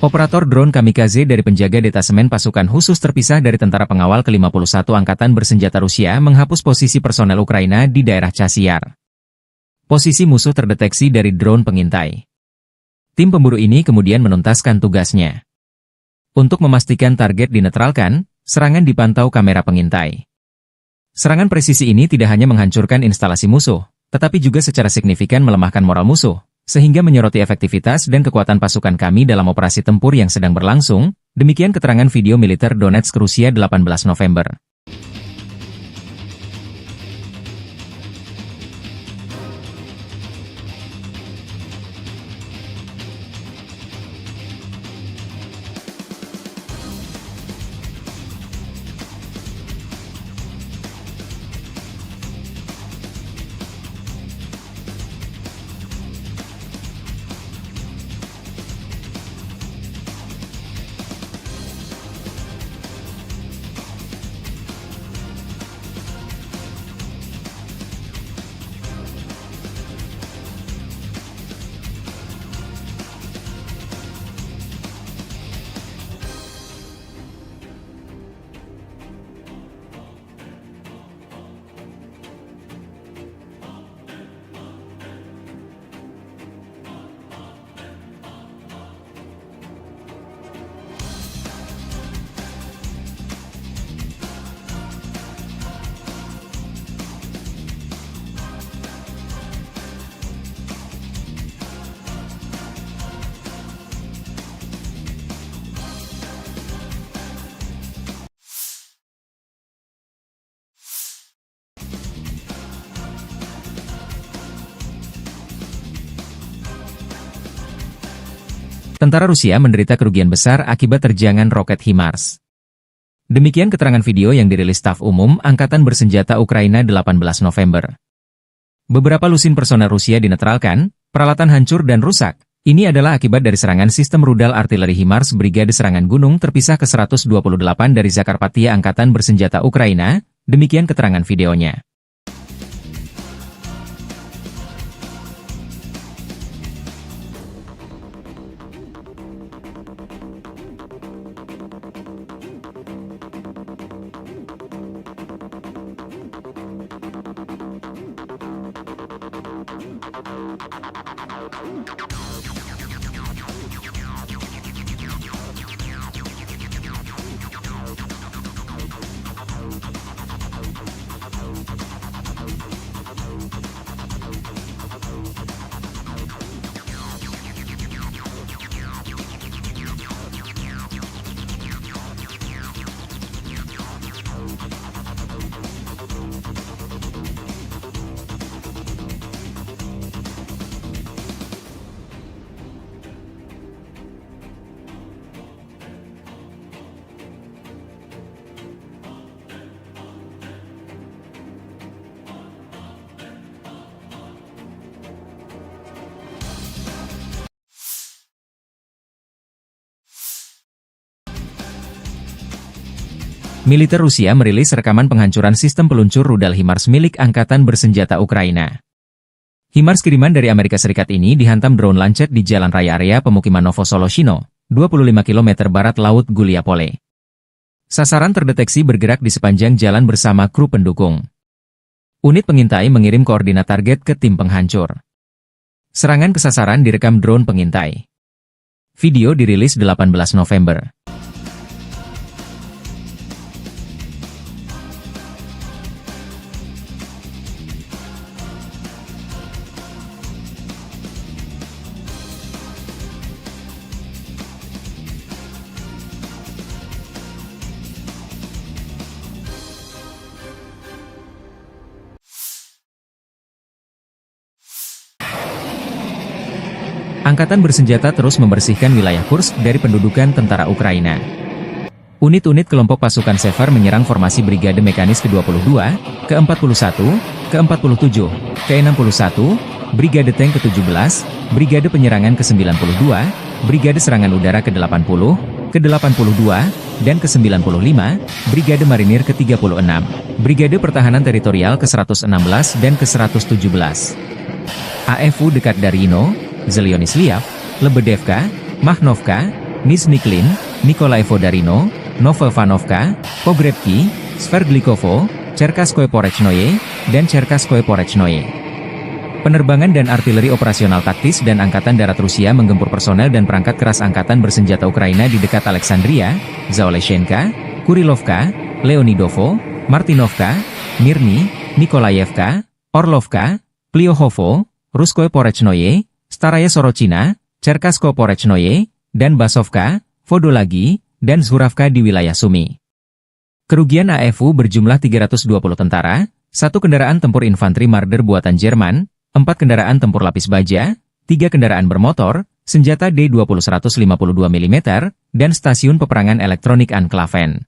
Operator drone kamikaze dari penjaga detasemen pasukan khusus terpisah dari tentara pengawal ke-51 Angkatan Bersenjata Rusia menghapus posisi personel Ukraina di daerah Chasiar. Posisi musuh terdeteksi dari drone pengintai. Tim pemburu ini kemudian menuntaskan tugasnya. Untuk memastikan target dinetralkan, serangan dipantau kamera pengintai. Serangan presisi ini tidak hanya menghancurkan instalasi musuh, tetapi juga secara signifikan melemahkan moral musuh, sehingga menyoroti efektivitas dan kekuatan pasukan kami dalam operasi tempur yang sedang berlangsung, demikian keterangan video militer Donetsk Rusia 18 November. Tentara Rusia menderita kerugian besar akibat terjangan roket HIMARS. Demikian keterangan video yang dirilis Staf Umum Angkatan Bersenjata Ukraina 18 November. Beberapa lusin personel Rusia dinetralkan, peralatan hancur dan rusak. Ini adalah akibat dari serangan sistem rudal artileri HIMARS Brigade Serangan Gunung terpisah ke-128 dari Zakarpattia Angkatan Bersenjata Ukraina, demikian keterangan videonya. Militer Rusia merilis rekaman penghancuran sistem peluncur rudal HIMARS milik Angkatan Bersenjata Ukraina. HIMARS kiriman dari Amerika Serikat ini dihantam drone lancet di jalan raya area pemukiman Novosoloshino, 25 km barat Laut Guliapole. Sasaran terdeteksi bergerak di sepanjang jalan bersama kru pendukung. Unit pengintai mengirim koordinat target ke tim penghancur. Serangan ke sasaran direkam drone pengintai. Video dirilis 18 November. Angkatan bersenjata terus membersihkan wilayah Kursk dari pendudukan tentara Ukraina. Unit-unit kelompok pasukan Sever menyerang formasi Brigade Mekanis ke-22, ke-41, ke-47, ke-61, Brigade Tank ke-17, Brigade Penyerangan ke-92, Brigade Serangan Udara ke-80, ke-82, dan ke-95, Brigade Marinir ke-36, Brigade Pertahanan Teritorial ke-116 dan ke-117. AFU dekat Darino, Zelyonisliav, Lebedevka, Makhnovka, Nizhny-Klin, Nikolaevo Darino, Novovanovka, Pogrebki, Sverdlikovo, Cherkaskoye Porechnoye, dan Cherkaskoye Porechnoye. Penerbangan dan artileri operasional taktis dan Angkatan Darat Rusia menggempur personel dan perangkat keras Angkatan Bersenjata Ukraina di dekat Alexandria, Zaoleshenka, Kurilovka, Leonidovo, Martinovka, Mirny, Nikolaevka, Orlovka, Pliohovo, Ruskoye Porechnoye, Staraya Sorochina, Cherkaskoye Porechnoye, dan Basovka, Vodolagi, dan Zhuravka di wilayah Sumy. Kerugian AFU berjumlah 320 tentara, 1 kendaraan tempur infanteri Marder buatan Jerman, 4 kendaraan tempur lapis baja, 3 kendaraan bermotor, senjata D-20 152 mm, dan stasiun peperangan elektronik Anklaven.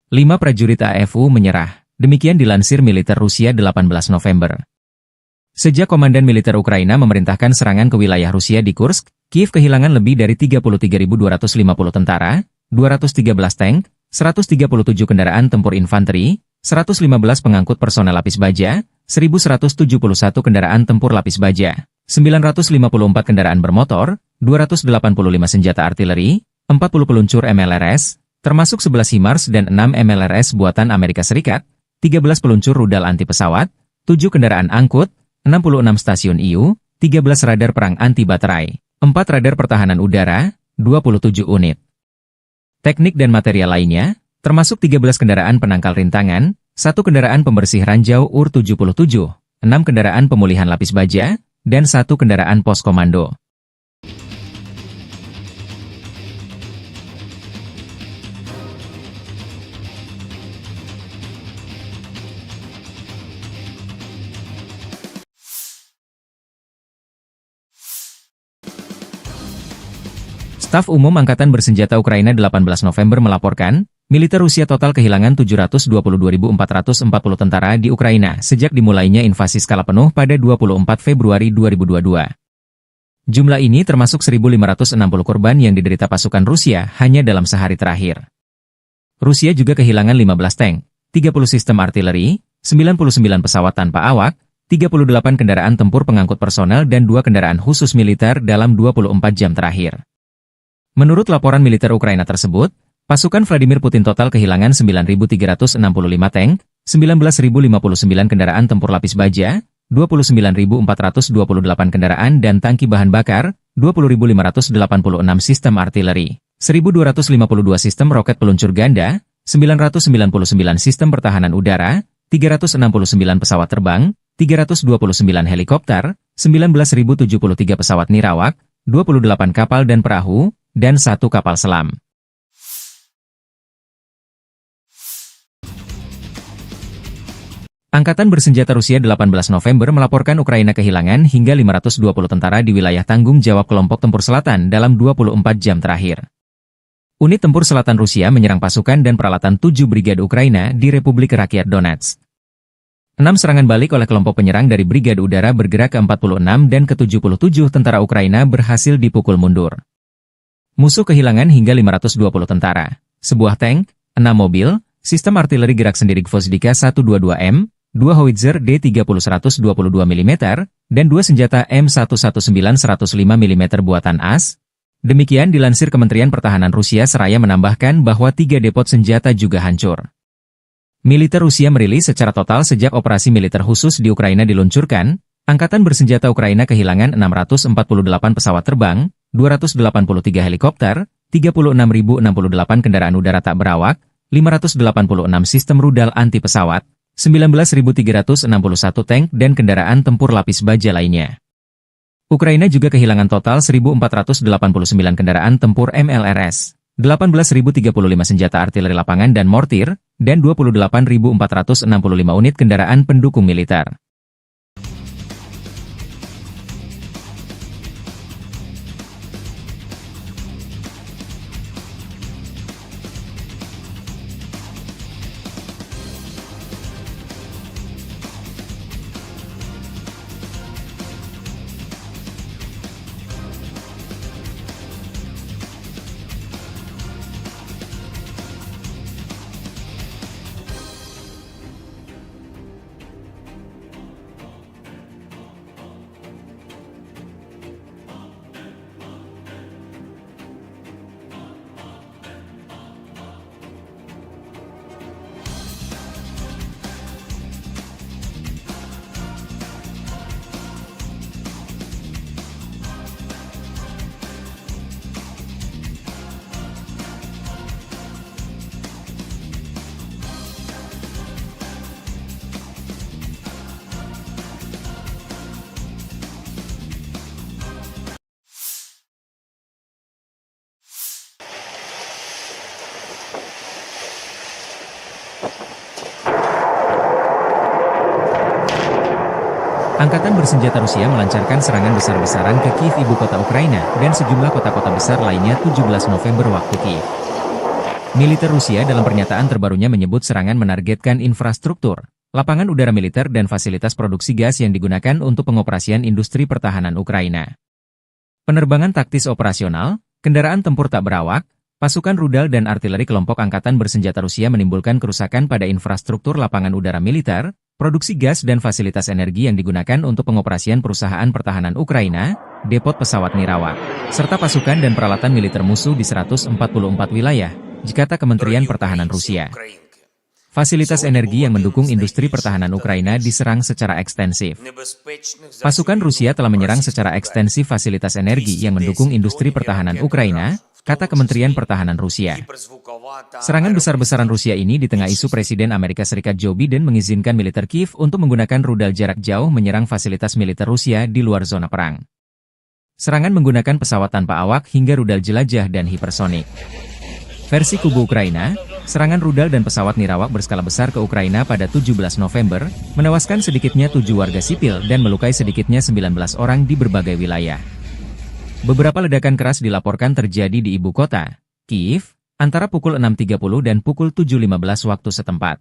5 prajurit AFU menyerah, demikian dilansir militer Rusia 18 November. Sejak Komandan Militer Ukraina memerintahkan serangan ke wilayah Rusia di Kursk, Kiev kehilangan lebih dari 33.250 tentara, 213 tank, 137 kendaraan tempur infanteri, 115 pengangkut personel lapis baja, 1.171 kendaraan tempur lapis baja, 954 kendaraan bermotor, 285 senjata artileri, 40 peluncur MLRS, termasuk 11 HIMARS dan 6 MLRS buatan Amerika Serikat, 13 peluncur rudal anti pesawat, 7 kendaraan angkut, 66 stasiun IU, 13 radar perang anti-baterai, 4 radar pertahanan udara, 27 unit. Teknik dan material lainnya, termasuk 13 kendaraan penangkal rintangan, 1 kendaraan pembersih ranjau UR-77, 6 kendaraan pemulihan lapis baja, dan 1 kendaraan pos komando. Staf Umum Angkatan Bersenjata Ukraina 18 November melaporkan, militer Rusia total kehilangan 722.440 tentara di Ukraina sejak dimulainya invasi skala penuh pada 24 Februari 2022. Jumlah ini termasuk 1.560 korban yang diderita pasukan Rusia hanya dalam sehari terakhir. Rusia juga kehilangan 15 tank, 30 sistem artileri, 99 pesawat tanpa awak, 38 kendaraan tempur pengangkut personel dan 2 kendaraan khusus militer dalam 24 jam terakhir. Menurut laporan militer Ukraina tersebut, pasukan Vladimir Putin total kehilangan 9.365 tank, 19.059 kendaraan tempur lapis baja, 29.428 kendaraan dan tangki bahan bakar, 20.586 sistem artileri, 1.252 sistem roket peluncur ganda, 999 sistem pertahanan udara, 369 pesawat terbang, 329 helikopter, 19.073 pesawat nirawak, 28 kapal dan perahu, dan 1 kapal selam. Angkatan Bersenjata Rusia 18 November melaporkan Ukraina kehilangan hingga 520 tentara di wilayah tanggung jawab kelompok tempur selatan dalam 24 jam terakhir. Unit tempur selatan Rusia menyerang pasukan dan peralatan 7 brigade Ukraina di Republik Rakyat Donetsk. 6 serangan balik oleh kelompok penyerang dari Brigade Udara bergerak ke-46 dan ke-77 tentara Ukraina berhasil dipukul mundur. Musuh kehilangan hingga 520 tentara, sebuah tank, 6 mobil, sistem artileri gerak sendiri Gvozdyka 122M, 2 howitzer D30 122 mm, dan 2 senjata M119 105 mm buatan AS. Demikian dilansir Kementerian Pertahanan Rusia seraya menambahkan bahwa 3 depot senjata juga hancur. Militer Rusia merilis secara total sejak operasi militer khusus di Ukraina diluncurkan, Angkatan Bersenjata Ukraina kehilangan 648 pesawat terbang, 283 helikopter, 36.068 kendaraan udara tak berawak, 586 sistem rudal anti pesawat, 19.361 tank dan kendaraan tempur lapis baja lainnya. Ukraina juga kehilangan total 1.489 kendaraan tempur MLRS, 18.035 senjata artileri lapangan dan mortir, dan 28.465 unit kendaraan pendukung militer. Angkatan Bersenjata Rusia melancarkan serangan besar-besaran ke Kiev, ibu kota Ukraina, dan sejumlah kota-kota besar lainnya 17 November waktu Kiev. Militer Rusia dalam pernyataan terbarunya menyebut serangan menargetkan infrastruktur, lapangan udara militer dan fasilitas produksi gas yang digunakan untuk pengoperasian industri pertahanan Ukraina. Penerbangan taktis operasional, kendaraan tempur tak berawak, pasukan rudal dan artileri kelompok Angkatan Bersenjata Rusia menimbulkan kerusakan pada infrastruktur lapangan udara militer, produksi gas dan fasilitas energi yang digunakan untuk pengoperasian perusahaan pertahanan Ukraina, depot pesawat nirawak, serta pasukan dan peralatan militer musuh di 144 wilayah, kata Kementerian Pertahanan Rusia. Fasilitas energi yang mendukung industri pertahanan Ukraina diserang secara ekstensif. Pasukan Rusia telah menyerang secara ekstensif fasilitas energi yang mendukung industri pertahanan Ukraina, kata Kementerian Pertahanan Rusia. Serangan besar-besaran Rusia ini di tengah isu Presiden Amerika Serikat Joe Biden mengizinkan militer Kiev untuk menggunakan rudal jarak jauh menyerang fasilitas militer Rusia di luar zona perang. Serangan menggunakan pesawat tanpa awak hingga rudal jelajah dan hipersonik. Versi kubu Ukraina, serangan rudal dan pesawat nirawak berskala besar ke Ukraina pada 17 November, menewaskan sedikitnya 7 warga sipil dan melukai sedikitnya 19 orang di berbagai wilayah. Beberapa ledakan keras dilaporkan terjadi di ibu kota, Kiev, antara pukul 6.30 dan pukul 7.15 waktu setempat.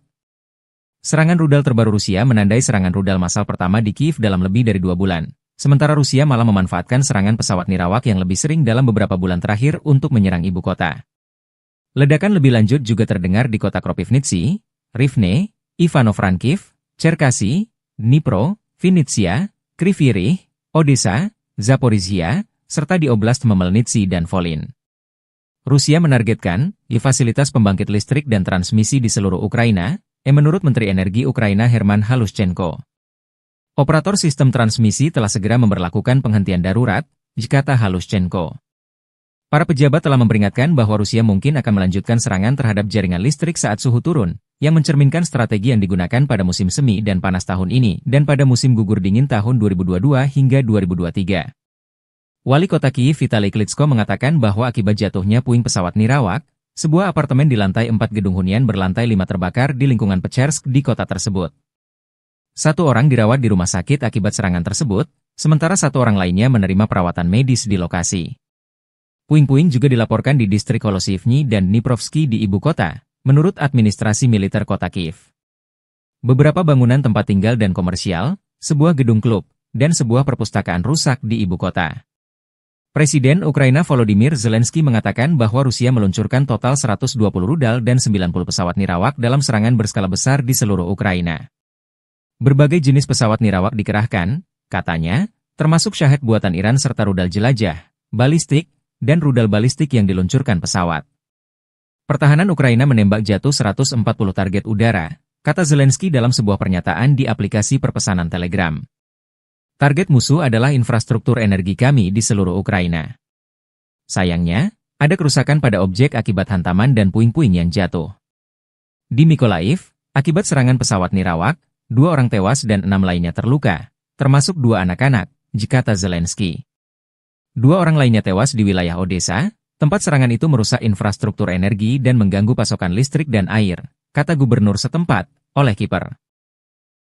Serangan rudal terbaru Rusia menandai serangan rudal massal pertama di Kiev dalam lebih dari 2 bulan. Sementara Rusia malah memanfaatkan serangan pesawat nirawak yang lebih sering dalam beberapa bulan terakhir untuk menyerang ibu kota. Ledakan lebih lanjut juga terdengar di kota Kropivnitsy, Rivne, Ivano-Frankivsk, Cherkasy, Dnipro, Vinnytsia, Kryvyi Rih, Odessa, Zaporizhia, serta di Oblast Khmelnytskyi dan Volyn. Rusia menargetkan fasilitas pembangkit listrik dan transmisi di seluruh Ukraina, menurut Menteri Energi Ukraina Herman Halushchenko. Operator sistem transmisi telah segera memberlakukan penghentian darurat, kata Halushchenko. Para pejabat telah memperingatkan bahwa Rusia mungkin akan melanjutkan serangan terhadap jaringan listrik saat suhu turun, yang mencerminkan strategi yang digunakan pada musim semi dan panas tahun ini dan pada musim gugur dingin tahun 2022 hingga 2023. Wali kota Kiev Vitali Klitschko mengatakan bahwa akibat jatuhnya puing pesawat nirawak, sebuah apartemen di lantai 4 gedung hunian berlantai 5 terbakar di lingkungan Pechersk di kota tersebut. 1 orang dirawat di rumah sakit akibat serangan tersebut, sementara 1 orang lainnya menerima perawatan medis di lokasi. Puing-puing juga dilaporkan di distrik Holosivny dan Dniprovsky di ibu kota, menurut administrasi militer kota Kiev. Beberapa bangunan tempat tinggal dan komersial, sebuah gedung klub, dan sebuah perpustakaan rusak di ibu kota. Presiden Ukraina Volodymyr Zelensky mengatakan bahwa Rusia meluncurkan total 120 rudal dan 90 pesawat nirawak dalam serangan berskala besar di seluruh Ukraina. Berbagai jenis pesawat nirawak dikerahkan, katanya, termasuk Shahed buatan Iran serta rudal jelajah, balistik, dan rudal balistik yang diluncurkan pesawat. Pertahanan Ukraina menembak jatuh 140 target udara, kata Zelensky dalam sebuah pernyataan di aplikasi perpesanan Telegram. Target musuh adalah infrastruktur energi kami di seluruh Ukraina. Sayangnya, ada kerusakan pada objek akibat hantaman dan puing-puing yang jatuh. Di Mykolaiv, akibat serangan pesawat nirawak, 2 orang tewas dan 6 lainnya terluka, termasuk 2 anak-anak, kata Zelensky. 2 orang lainnya tewas di wilayah Odessa, tempat serangan itu merusak infrastruktur energi dan mengganggu pasokan listrik dan air, kata gubernur setempat, Oleh Kiper.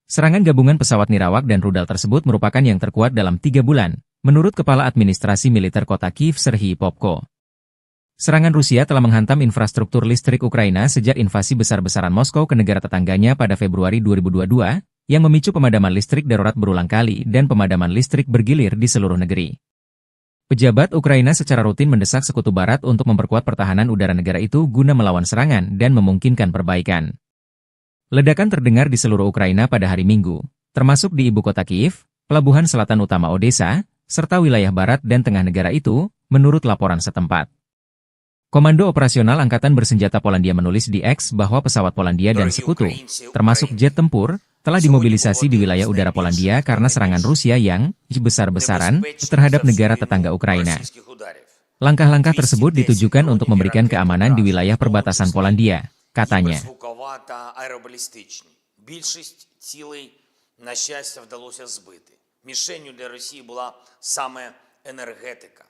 Serangan gabungan pesawat nirawak dan rudal tersebut merupakan yang terkuat dalam 3 bulan, menurut Kepala Administrasi Militer Kota Kiev Serhiy Popko. Serangan Rusia telah menghantam infrastruktur listrik Ukraina sejak invasi besar-besaran Moskow ke negara tetangganya pada Februari 2022, yang memicu pemadaman listrik darurat berulang kali dan pemadaman listrik bergilir di seluruh negeri. Pejabat Ukraina secara rutin mendesak Sekutu Barat untuk memperkuat pertahanan udara negara itu guna melawan serangan dan memungkinkan perbaikan. Ledakan terdengar di seluruh Ukraina pada hari Minggu, termasuk di ibu kota Kiev, pelabuhan selatan utama Odessa, serta wilayah barat dan tengah negara itu, menurut laporan setempat. Komando Operasional Angkatan Bersenjata Polandia menulis di X bahwa pesawat Polandia dan sekutu, termasuk jet tempur, telah dimobilisasi di wilayah udara Polandia karena serangan Rusia yang besar-besaran terhadap negara tetangga Ukraina. Langkah-langkah tersebut ditujukan untuk memberikan keamanan di wilayah perbatasan Polandia, katanya. Гіперзвукова та аеробалістичні. Більшість цілей, на щастя, вдалося збити. Мішенню для Росії була саме енергетика,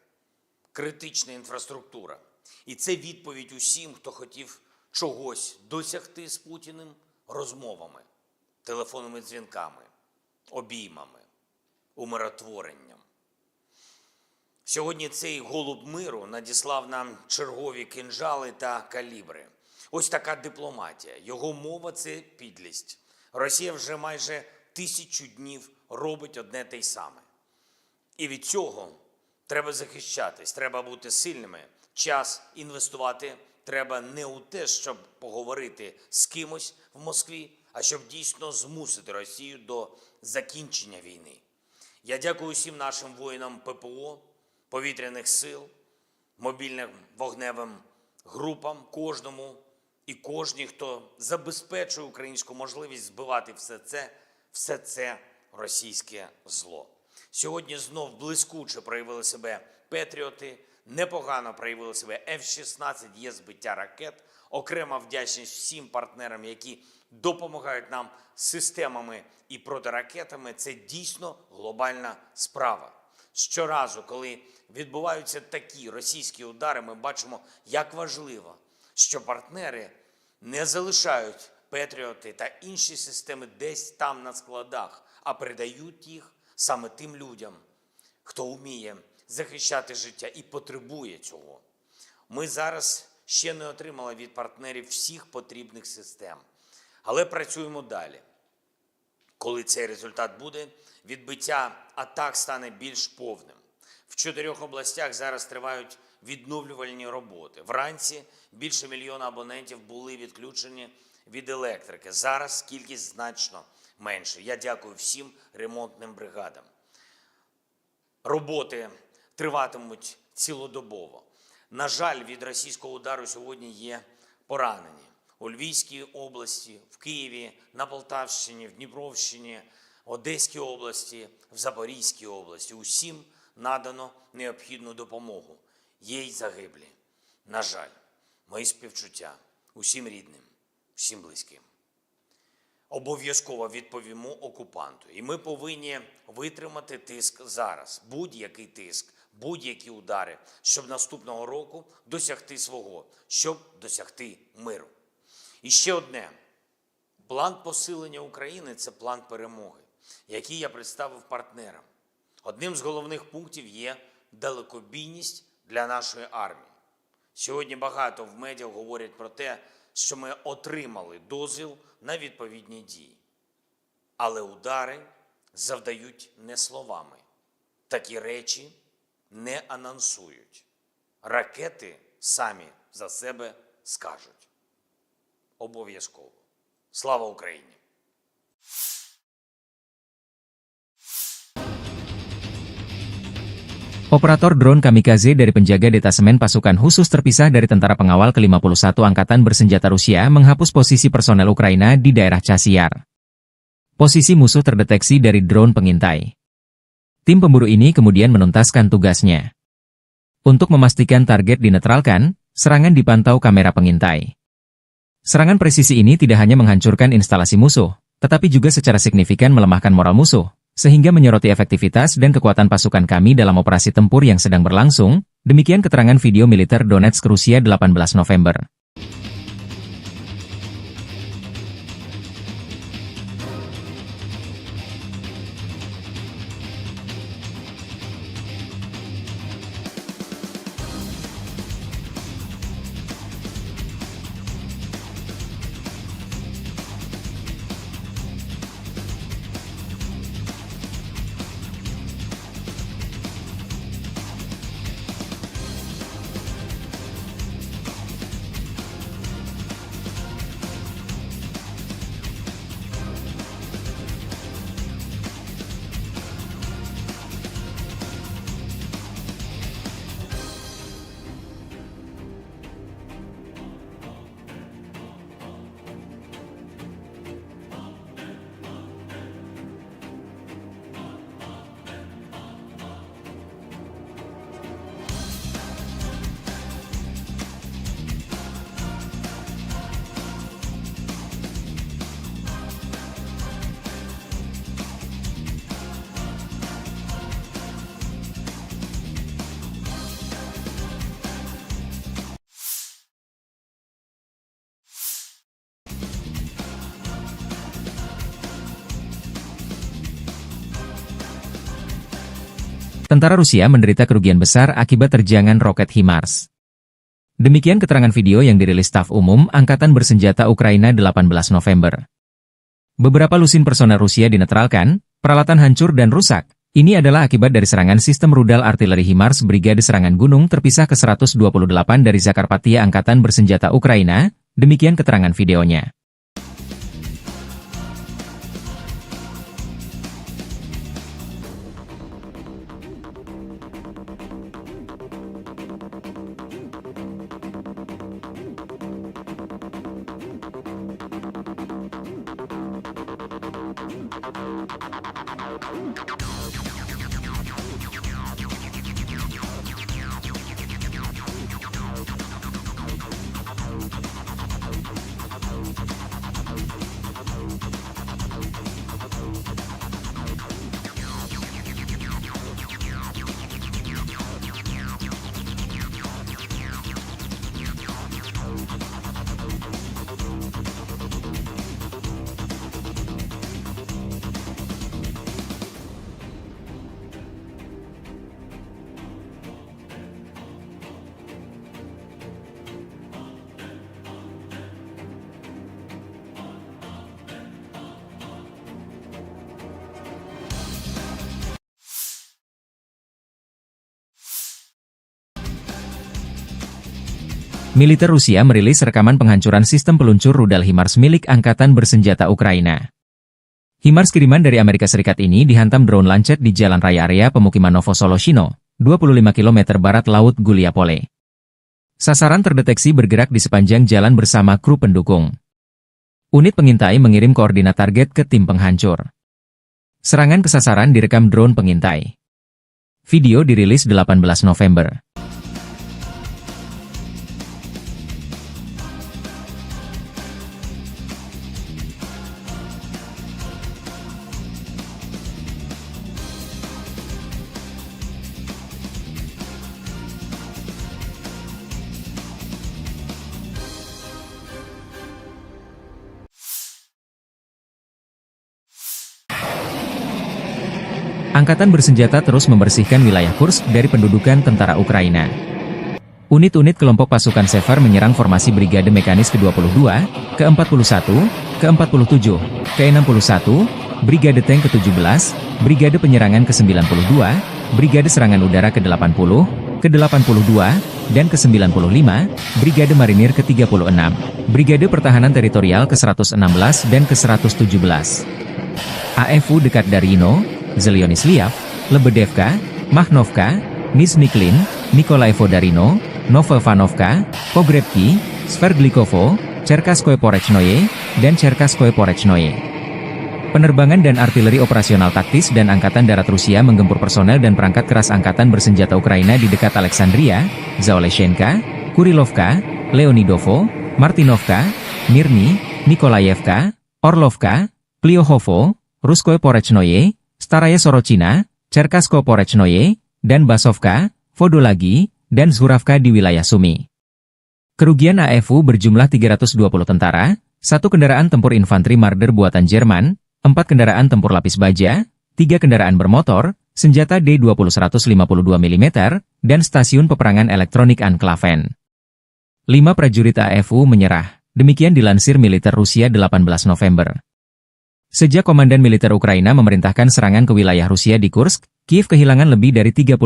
критична інфраструктура. І це відповідь усім, хто хотів чогось досягти з Путіним розмовами, телефонними дзвінками, обіймами, умиротворенням. Сьогодні цей голуб миру надіслав нам чергові кинджали та калібри. Ось така дипломатія. Його мова – це підлість. Росія вже майже 1000 днів робить одне те й саме. І від цього треба захищатись, треба бути сильними. Час інвестувати треба не у те, щоб поговорити з кимось в Москві, а щоб дійсно змусити Росію до закінчення війни. Я дякую всім нашим воїнам ППО, повітряних сил, мобільним вогневим групам, кожному і кожній, хто забезпечує українську можливість збивати все це російське зло. Сьогодні знов блискуче проявили себе Петріоти, непогано проявили себе F-16, є збиття ракет. Окрема вдячність всім партнерам, які допомагають нам системами і протиракетами. Це дійсно глобальна справа. Щоразу, коли відбуваються такі російські удари, ми бачимо, як важливо, що партнери не залишають Петріоти та інші системи десь там на складах, а передають їх саме тим людям, хто вміє захищати життя і потребує цього. Ми зараз ще не отримали від партнерів всіх потрібних систем, але працюємо далі. Коли цей результат буде, відбиття атак стане більш повним. В 4 областях зараз тривають відновлювальні роботи. Вранці більше 1 мільйона абонентів були відключені від електрики. Зараз кількість значно менше. Я дякую всім ремонтним бригадам. Роботи триватимуть цілодобово. На жаль, від російського удару сьогодні є поранені. У Львівській області, в Києві, на Полтавщині, в Дніпровщині, Одеській області, в Запорізькій області. Усім надано необхідну допомогу. Є й загиблі. На жаль, мої співчуття усім рідним, всім близьким. Обов'язково відповімо окупанту. І ми повинні витримати тиск зараз. Будь-який тиск, будь-які удари, щоб наступного року досягти свого, щоб досягти миру. І ще одне. План посилення України – це план перемоги, який я представив партнерам. Одним з головних пунктів є далекобійність для нашої армії. Сьогодні багато в медіа говорять про те, що ми отримали дозвіл на відповідні дії. Але удари завдають не словами. Такі речі не анонсують. Ракети самі за себе скажуть. Обов'язково. Слава Україні! Operator drone kamikaze dari penjaga detasemen pasukan khusus terpisah dari tentara pengawal ke-51 Angkatan Bersenjata Rusia menghapus posisi personel Ukraina di daerah Chasiar. Posisi musuh terdeteksi dari drone pengintai. Tim pemburu ini kemudian menuntaskan tugasnya. Untuk memastikan target dinetralkan, serangan dipantau kamera pengintai. Serangan presisi ini tidak hanya menghancurkan instalasi musuh, tetapi juga secara signifikan melemahkan moral musuh, sehingga menyoroti efektivitas dan kekuatan pasukan kami dalam operasi tempur yang sedang berlangsung, demikian keterangan video militer Donetsk Rusia 18 November. Tentara Rusia menderita kerugian besar akibat terjangan roket HIMARS. Demikian keterangan video yang dirilis Staf Umum Angkatan Bersenjata Ukraina 18 November. Beberapa lusin personel Rusia dinetralkan, peralatan hancur dan rusak. Ini adalah akibat dari serangan sistem rudal artileri HIMARS Brigade Serangan Gunung terpisah ke-128 dari Zakarpattia Angkatan Bersenjata Ukraina, demikian keterangan videonya. Militer Rusia merilis rekaman penghancuran sistem peluncur rudal HIMARS milik Angkatan Bersenjata Ukraina. HIMARS kiriman dari Amerika Serikat ini dihantam drone Lancet di jalan raya area pemukiman Novosoloshino, 25 km barat laut Guliapole. Sasaran terdeteksi bergerak di sepanjang jalan bersama kru pendukung. Unit pengintai mengirim koordinat target ke tim penghancur. Serangan ke sasaran direkam drone pengintai. Video dirilis 18 November. Angkatan Bersenjata terus membersihkan wilayah Kursk dari pendudukan tentara Ukraina. Unit-unit kelompok pasukan Sever menyerang formasi Brigade Mekanis ke-22, ke-41, ke-47, ke-61, Brigade Tank ke-17, Brigade Penyerangan ke-92, Brigade Serangan Udara ke-80, ke-82, dan ke-95, Brigade Marinir ke-36, Brigade Pertahanan Teritorial ke-116 dan ke-117. AFU dekat Darino, Zelyonisliav, Lebedevka, Mahnovka, Nizhny-Klin, Nikolaevo Darino, Novoivanovka, Pogrebki, Sverdlikovo, Cherkaskoye Porechnoye, dan Cherkaskoye Porechnoye. Penerbangan dan artileri operasional taktis dan Angkatan Darat Rusia menggempur personel dan perangkat keras Angkatan Bersenjata Ukraina di dekat Alexandria, Zaoleshenka, Kurilovka, Leonidovo, Martinovka, Mirny, Nikolaevka, Orlovka, Klyohovo, Ruskoye Porechnoye, Staraya Sorochina, Cherkaskoye Porechnoye, dan Basovka, Vodolagi, dan Zhuravka di wilayah Sumy. Kerugian AFU berjumlah 320 tentara, 1 kendaraan tempur infanteri Marder buatan Jerman, 4 kendaraan tempur lapis baja, 3 kendaraan bermotor, senjata D-20 152 mm, dan stasiun peperangan elektronik Anklaven. 5 prajurit AFU menyerah, demikian dilansir militer Rusia 18 November. Sejak Komandan Militer Ukraina memerintahkan serangan ke wilayah Rusia di Kursk, Kiev kehilangan lebih dari 33.250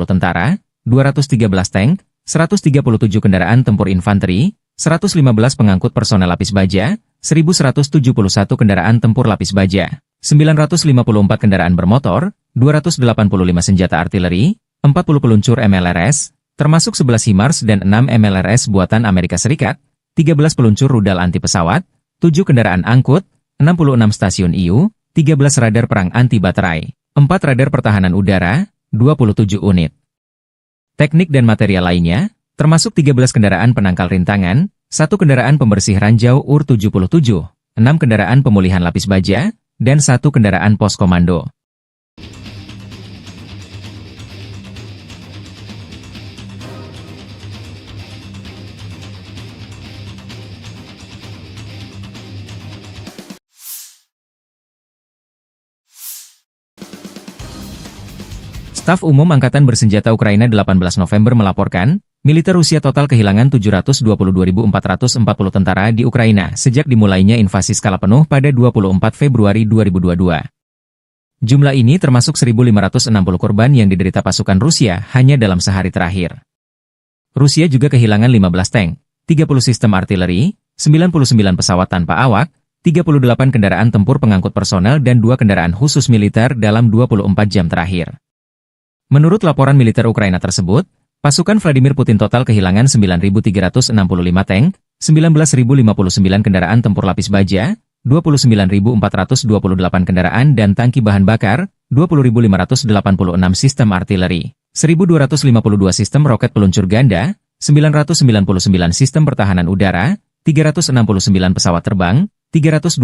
tentara, 213 tank, 137 kendaraan tempur infanteri, 115 pengangkut personel lapis baja, 1.171 kendaraan tempur lapis baja, 954 kendaraan bermotor, 285 senjata artileri, 40 peluncur MLRS, termasuk 11 HIMARS dan 6 MLRS buatan Amerika Serikat, 13 peluncur rudal anti pesawat, 7 kendaraan angkut, 66 stasiun IU, 13 radar perang anti baterai, 4 radar pertahanan udara, 27 unit. Teknik dan material lainnya, termasuk 13 kendaraan penangkal rintangan, 1 kendaraan pembersih ranjau UR-77, 6 kendaraan pemulihan lapis baja, dan 1 kendaraan pos komando. Staf Umum Angkatan Bersenjata Ukraina 18 November melaporkan, militer Rusia total kehilangan 722.440 tentara di Ukraina sejak dimulainya invasi skala penuh pada 24 Februari 2022. Jumlah ini termasuk 1.560 korban yang diderita pasukan Rusia hanya dalam sehari terakhir. Rusia juga kehilangan 15 tank, 30 sistem artileri, 99 pesawat tanpa awak, 38 kendaraan tempur pengangkut personel dan 2 kendaraan khusus militer dalam 24 jam terakhir. Menurut laporan militer Ukraina tersebut, pasukan Vladimir Putin total kehilangan 9.365 tank, 19.059 kendaraan tempur lapis baja, 29.428 kendaraan dan tangki bahan bakar, 20.586 sistem artileri, 1.252 sistem roket peluncur ganda, 999 sistem pertahanan udara, 369 pesawat terbang, 329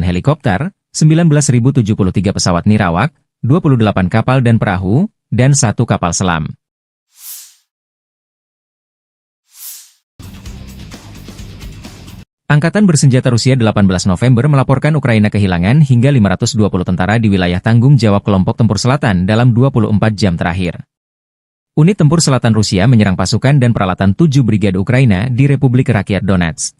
helikopter, 19.073 pesawat nirawak, 28 kapal dan perahu, dan 1 kapal selam. Angkatan Bersenjata Rusia 18 November melaporkan Ukraina kehilangan hingga 520 tentara di wilayah tanggung jawab kelompok tempur selatan dalam 24 jam terakhir. Unit tempur selatan Rusia menyerang pasukan dan peralatan 7 brigade Ukraina di Republik Rakyat Donetsk.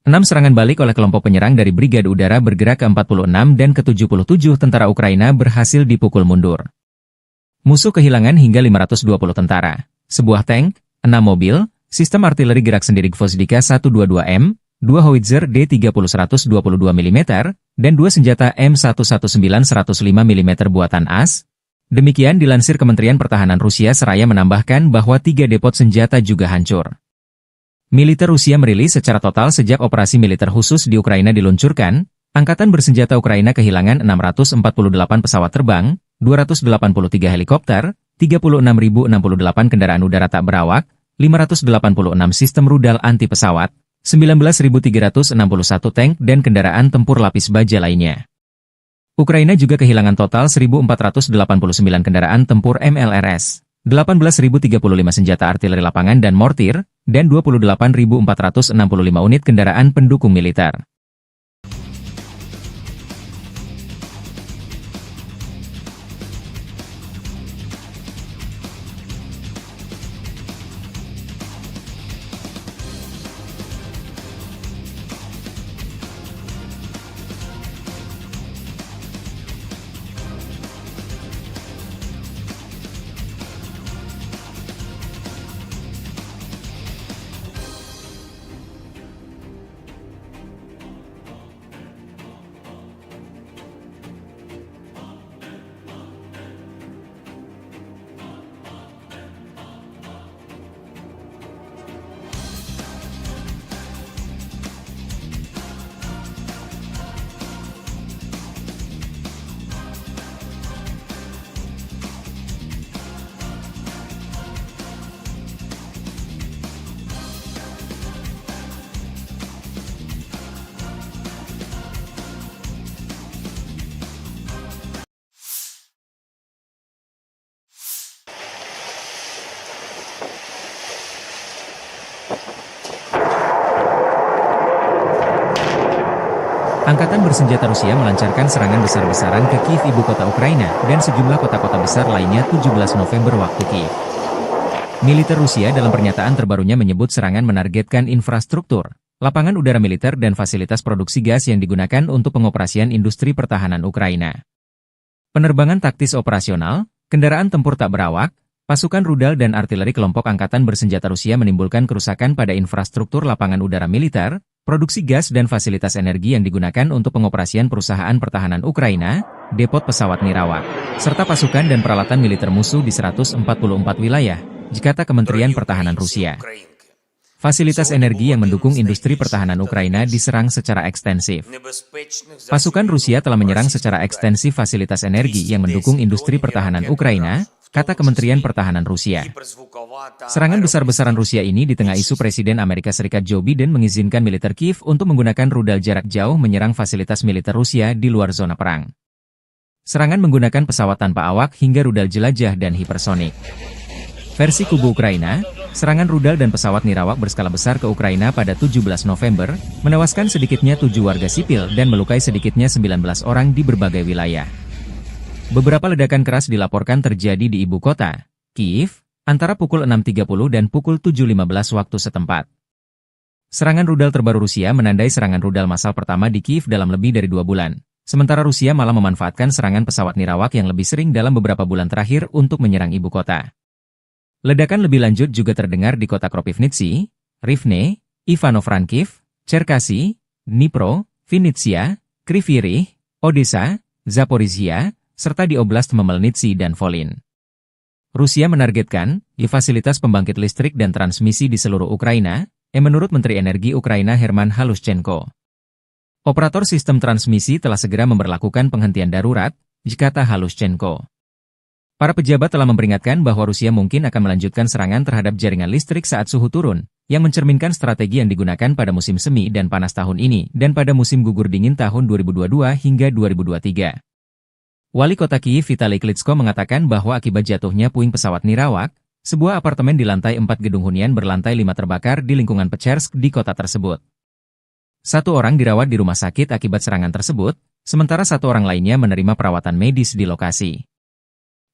6 serangan balik oleh kelompok penyerang dari Brigade Udara bergerak ke-46 dan ke-77 tentara Ukraina berhasil dipukul mundur. Musuh kehilangan hingga 520 tentara, sebuah tank, 6 mobil, sistem artileri gerak sendiri Gvozdika 122M, 2 howitzer D30 122 mm, dan 2 senjata M119 105 mm buatan AS. Demikian dilansir Kementerian Pertahanan Rusia seraya menambahkan bahwa 3 depot senjata juga hancur. Militer Rusia merilis secara total sejak operasi militer khusus di Ukraina diluncurkan, Angkatan Bersenjata Ukraina kehilangan 648 pesawat terbang, 283 helikopter, 36.068 kendaraan udara tak berawak, 586 sistem rudal anti pesawat, 19.361 tank dan kendaraan tempur lapis baja lainnya. Ukraina juga kehilangan total 1.489 kendaraan tempur MLRS, 18.035 senjata artileri lapangan dan mortir, dan 28.465 unit kendaraan pendukung militer. Angkatan bersenjata Rusia melancarkan serangan besar-besaran ke Kiev, ibu kota Ukraina, dan sejumlah kota-kota besar lainnya 17 November waktu Kiev. Militer Rusia dalam pernyataan terbarunya menyebut serangan menargetkan infrastruktur, lapangan udara militer dan fasilitas produksi gas yang digunakan untuk pengoperasian industri pertahanan Ukraina. Penerbangan taktis operasional, kendaraan tempur tak berawak, pasukan rudal dan artileri kelompok angkatan bersenjata Rusia menimbulkan kerusakan pada infrastruktur lapangan udara militer, produksi gas dan fasilitas energi yang digunakan untuk pengoperasian perusahaan pertahanan Ukraina, depot pesawat nirawak, serta pasukan dan peralatan militer musuh di 144 wilayah, kata Kementerian Pertahanan Rusia. Fasilitas energi yang mendukung industri pertahanan Ukraina diserang secara ekstensif. Pasukan Rusia telah menyerang secara ekstensif fasilitas energi yang mendukung industri pertahanan Ukraina, kata Kementerian Pertahanan Rusia. Serangan besar-besaran Rusia ini di tengah isu Presiden Amerika Serikat Joe Biden mengizinkan militer Kiev untuk menggunakan rudal jarak jauh menyerang fasilitas militer Rusia di luar zona perang. Serangan menggunakan pesawat tanpa awak hingga rudal jelajah dan hipersonik. Versi kubu Ukraina, serangan rudal dan pesawat nirawak berskala besar ke Ukraina pada 17 November, menewaskan sedikitnya 7 warga sipil dan melukai sedikitnya 19 orang di berbagai wilayah. Beberapa ledakan keras dilaporkan terjadi di ibu kota, Kiev, antara pukul 6.30 dan pukul 7.15 waktu setempat. Serangan rudal terbaru Rusia menandai serangan rudal massal pertama di Kiev dalam lebih dari 2 bulan. Sementara Rusia malah memanfaatkan serangan pesawat nirawak yang lebih sering dalam beberapa bulan terakhir untuk menyerang ibu kota. Ledakan lebih lanjut juga terdengar di kota Kropivnitsy, Rivne, Ivano-Frankivsk, Cherkasy, Dnipro, Vinnytsia, Kryvyi Rih, Odessa, Zaporizhia, serta di Oblast Khmelnytskyi dan Volyn. Rusia menargetkan fasilitas pembangkit listrik dan transmisi di seluruh Ukraina, menurut Menteri Energi Ukraina Herman Halushchenko. Operator sistem transmisi telah segera memberlakukan penghentian darurat, kata Halushchenko. Para pejabat telah memperingatkan bahwa Rusia mungkin akan melanjutkan serangan terhadap jaringan listrik saat suhu turun, yang mencerminkan strategi yang digunakan pada musim semi dan panas tahun ini dan pada musim gugur dingin tahun 2022 hingga 2023. Wali kota Kiev Vitali Klitschko mengatakan bahwa akibat jatuhnya puing pesawat nirawak, sebuah apartemen di lantai 4 gedung hunian berlantai 5 terbakar di lingkungan Pechersk di kota tersebut. 1 orang dirawat di rumah sakit akibat serangan tersebut, sementara 1 orang lainnya menerima perawatan medis di lokasi.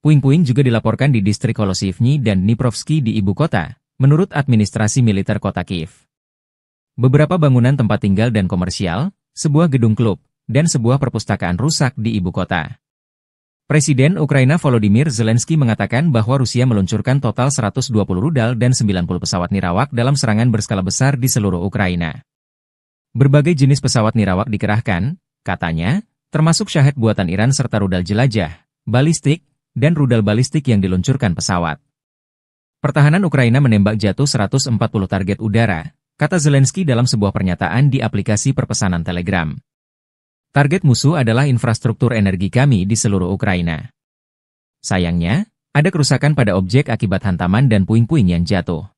Puing-puing juga dilaporkan di distrik Holosivny dan Dniprovsky di ibu kota, menurut administrasi militer kota Kiev. Beberapa bangunan tempat tinggal dan komersial, sebuah gedung klub, dan sebuah perpustakaan rusak di ibu kota. Presiden Ukraina Volodymyr Zelensky mengatakan bahwa Rusia meluncurkan total 120 rudal dan 90 pesawat nirawak dalam serangan berskala besar di seluruh Ukraina. Berbagai jenis pesawat nirawak dikerahkan, katanya, termasuk Shahed buatan Iran serta rudal jelajah, balistik, dan rudal balistik yang diluncurkan pesawat. Pertahanan Ukraina menembak jatuh 140 target udara, kata Zelensky dalam sebuah pernyataan di aplikasi perpesanan Telegram. Target musuh adalah infrastruktur energi kami di seluruh Ukraina. Sayangnya, ada kerusakan pada objek akibat hantaman dan puing-puing yang jatuh.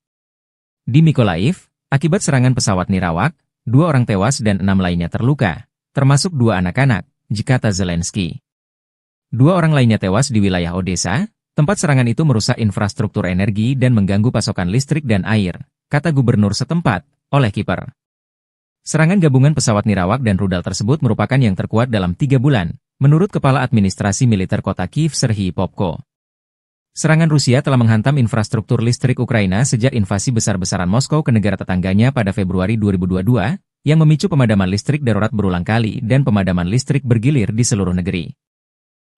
Di Mykolaiv, akibat serangan pesawat nirawak, 2 orang tewas dan 6 lainnya terluka, termasuk 2 anak-anak, kata Zelensky. 2 orang lainnya tewas di wilayah Odessa, tempat serangan itu merusak infrastruktur energi dan mengganggu pasokan listrik dan air, kata gubernur setempat, Oleh Kiper. Serangan gabungan pesawat nirawak dan rudal tersebut merupakan yang terkuat dalam 3 bulan, menurut Kepala Administrasi Militer Kota Kiev Serhiy Popko. Serangan Rusia telah menghantam infrastruktur listrik Ukraina sejak invasi besar-besaran Moskow ke negara tetangganya pada Februari 2022, yang memicu pemadaman listrik darurat berulang kali dan pemadaman listrik bergilir di seluruh negeri.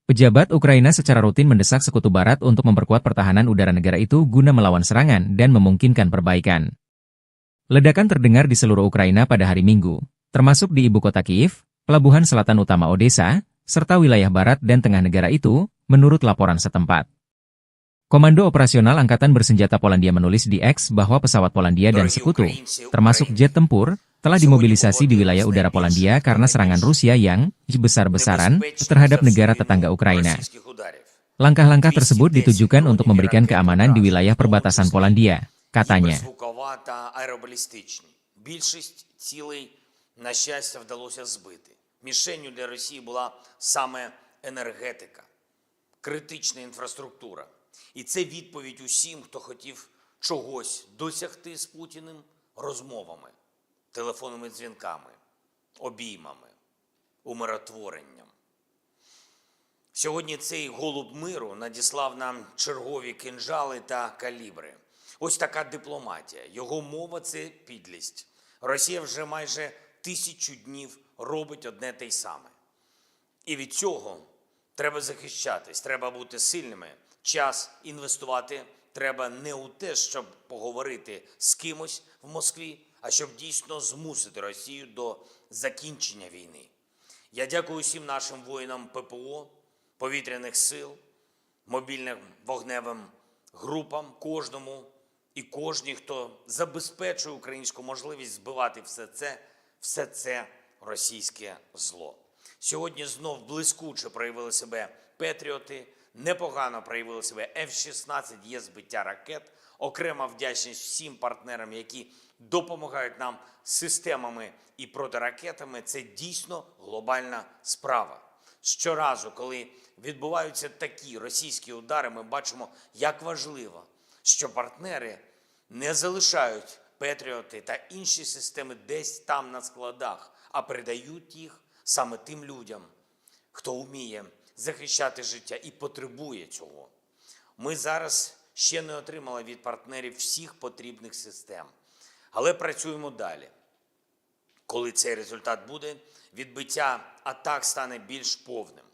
Pejabat Ukraina secara rutin mendesak Sekutu Barat untuk memperkuat pertahanan udara negara itu guna melawan serangan dan memungkinkan perbaikan. Ledakan terdengar di seluruh Ukraina pada hari Minggu, termasuk di ibu kota Kiev, pelabuhan selatan utama Odessa, serta wilayah barat dan tengah negara itu, menurut laporan setempat. Komando Operasional Angkatan Bersenjata Polandia menulis di X bahwa pesawat Polandia dan sekutu, termasuk jet tempur, telah dimobilisasi di wilayah udara Polandia karena serangan Rusia yang besar-besaran terhadap negara tetangga Ukraina. Langkah-langkah tersebut ditujukan untuk memberikan keamanan di wilayah perbatasan Polandia, katanya. Мішенню для Росії була саме енергетика, критична інфраструктура. І це відповідь усім, хто хотів чогось досягти з Путіним розмовами, телефонними дзвінками, обіймами, умиротворенням. Сьогодні цей голуб миру надіслав нам чергові кинджали та калібри. Ось така дипломатія. Його мова – це підлість. Росія вже майже 1000 днів робить одне те й саме. І від цього треба захищатись, треба бути сильними. Час інвестувати треба не у те, щоб поговорити з кимось в Москві, а щоб дійсно змусити Росію до закінчення війни. Я дякую всім нашим воїнам ППО, повітряних сил, мобільним вогневим групам, кожному і кожній, хто забезпечує українську можливість збивати все це російське зло. Сьогодні знов блискуче проявили себе Петріоти, непогано проявили себе F-16, є збиття ракет. Окрема вдячність всім партнерам, які допомагають нам системами і протиракетами. Це дійсно глобальна справа. Щоразу, коли відбуваються такі російські удари, ми бачимо, як важливо, що партнери не залишають Петріоти та інші системи десь там на складах, а передають їх саме тим людям, хто вміє захищати життя і потребує цього. Ми зараз ще не отримали від партнерів всіх потрібних систем, але працюємо далі. Коли цей результат буде, відбиття атак стане більш повним.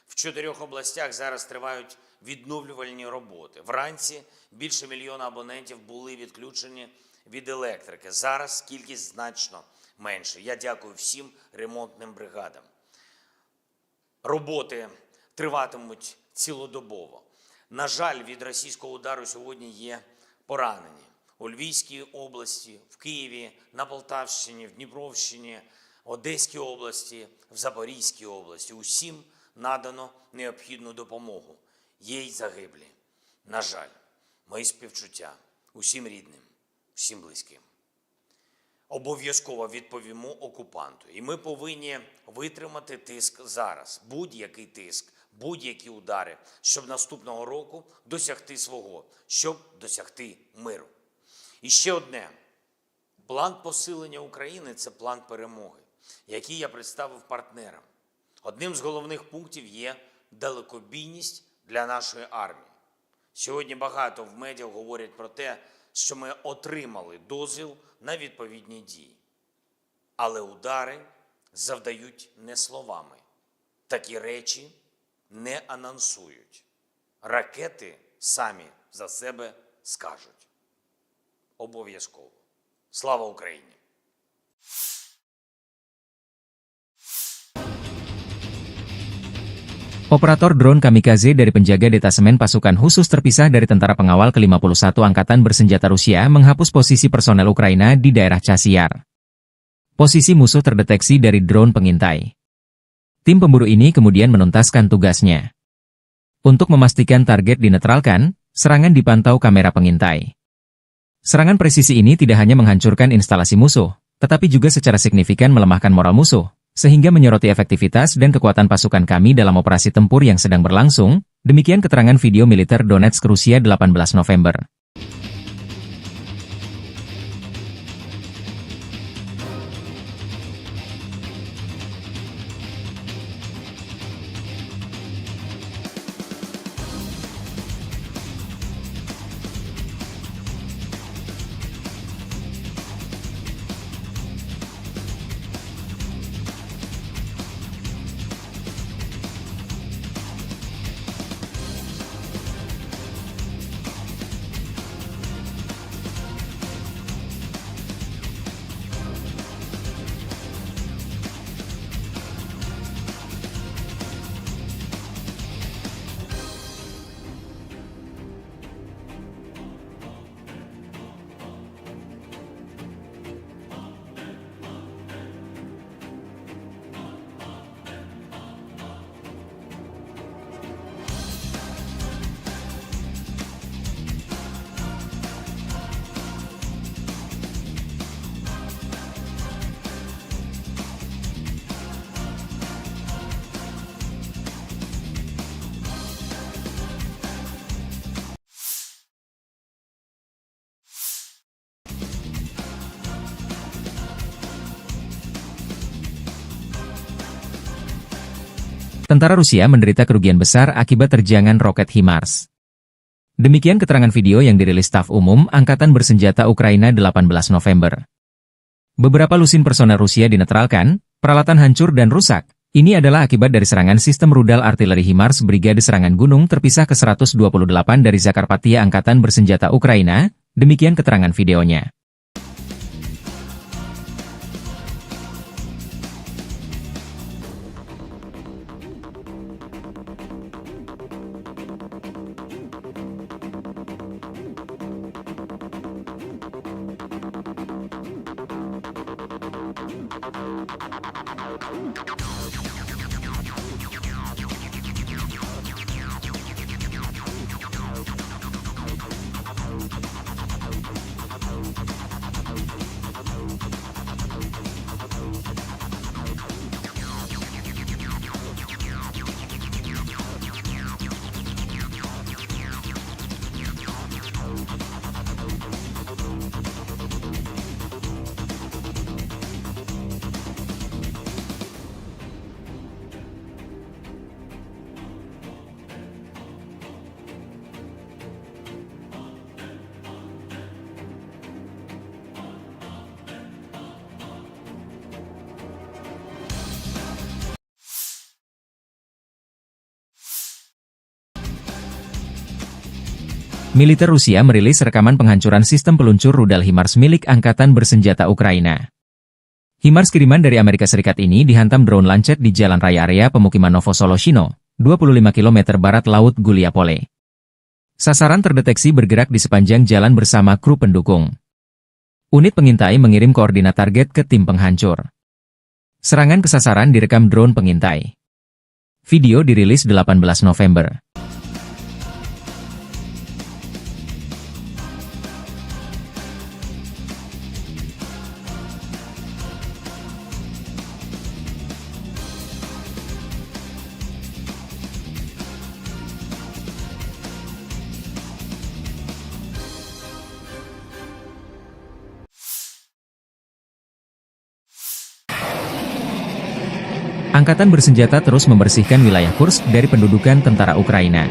В 4 областях зараз тривають відновлювальні роботи. Вранці більше 1 мільйона абонентів були відключені від електрики. Зараз кількість значно менше. Я дякую всім ремонтним бригадам. Роботи триватимуть цілодобово. На жаль, від російського удару сьогодні є поранені. У Львівській області, в Києві, на Полтавщині, в Дніпровщині, Одеській області, в Запорізькій області. Усім надано необхідну допомогу. Є й загиблі. На жаль, мої співчуття усім рідним, всім близьким. Обов'язково відповімо окупанту. І ми повинні витримати тиск зараз. Будь-який тиск, будь-які удари, щоб наступного року досягти свого, щоб досягти миру. І ще одне. План посилення України – це план перемоги, який я представив партнерам. Одним з головних пунктів є далекобійність для нашої армії. Сьогодні багато в медіа говорять про те, що ми отримали дозвіл на відповідні дії. Але удари завдають не словами. Такі речі не анонсують. Ракети самі за себе скажуть. Обов'язково. Слава Україні! Operator drone kamikaze dari penjaga detasemen pasukan khusus terpisah dari tentara pengawal ke-51 Angkatan Bersenjata Rusia menghapus posisi personel Ukraina di daerah Chasiar. Posisi musuh terdeteksi dari drone pengintai. Tim pemburu ini kemudian menuntaskan tugasnya. Untuk memastikan target dinetralkan, serangan dipantau kamera pengintai. Serangan presisi ini tidak hanya menghancurkan instalasi musuh, tetapi juga secara signifikan melemahkan moral musuh, sehingga menyoroti efektivitas dan kekuatan pasukan kami dalam operasi tempur yang sedang berlangsung. Demikian keterangan video militer Donetsk, Rusia 18 November. Tentara Rusia menderita kerugian besar akibat terjangan roket HIMARS. Demikian keterangan video yang dirilis Staf Umum Angkatan Bersenjata Ukraina 18 November. Beberapa lusin personel Rusia dinetralkan, peralatan hancur dan rusak. Ini adalah akibat dari serangan sistem rudal artileri HIMARS Brigade Serangan Gunung terpisah ke-128 dari Zakarpattia Angkatan Bersenjata Ukraina, demikian keterangan videonya. Militer Rusia merilis rekaman penghancuran sistem peluncur rudal HIMARS milik Angkatan Bersenjata Ukraina. HIMARS kiriman dari Amerika Serikat ini dihantam drone Lancet di jalan raya area pemukiman Novosoloshino, 25 km barat laut Guliapole. Sasaran terdeteksi bergerak di sepanjang jalan bersama kru pendukung. Unit pengintai mengirim koordinat target ke tim penghancur. Serangan ke sasaran direkam drone pengintai. Video dirilis 18 November. Angkatan bersenjata terus membersihkan wilayah Kursk dari pendudukan tentara Ukraina.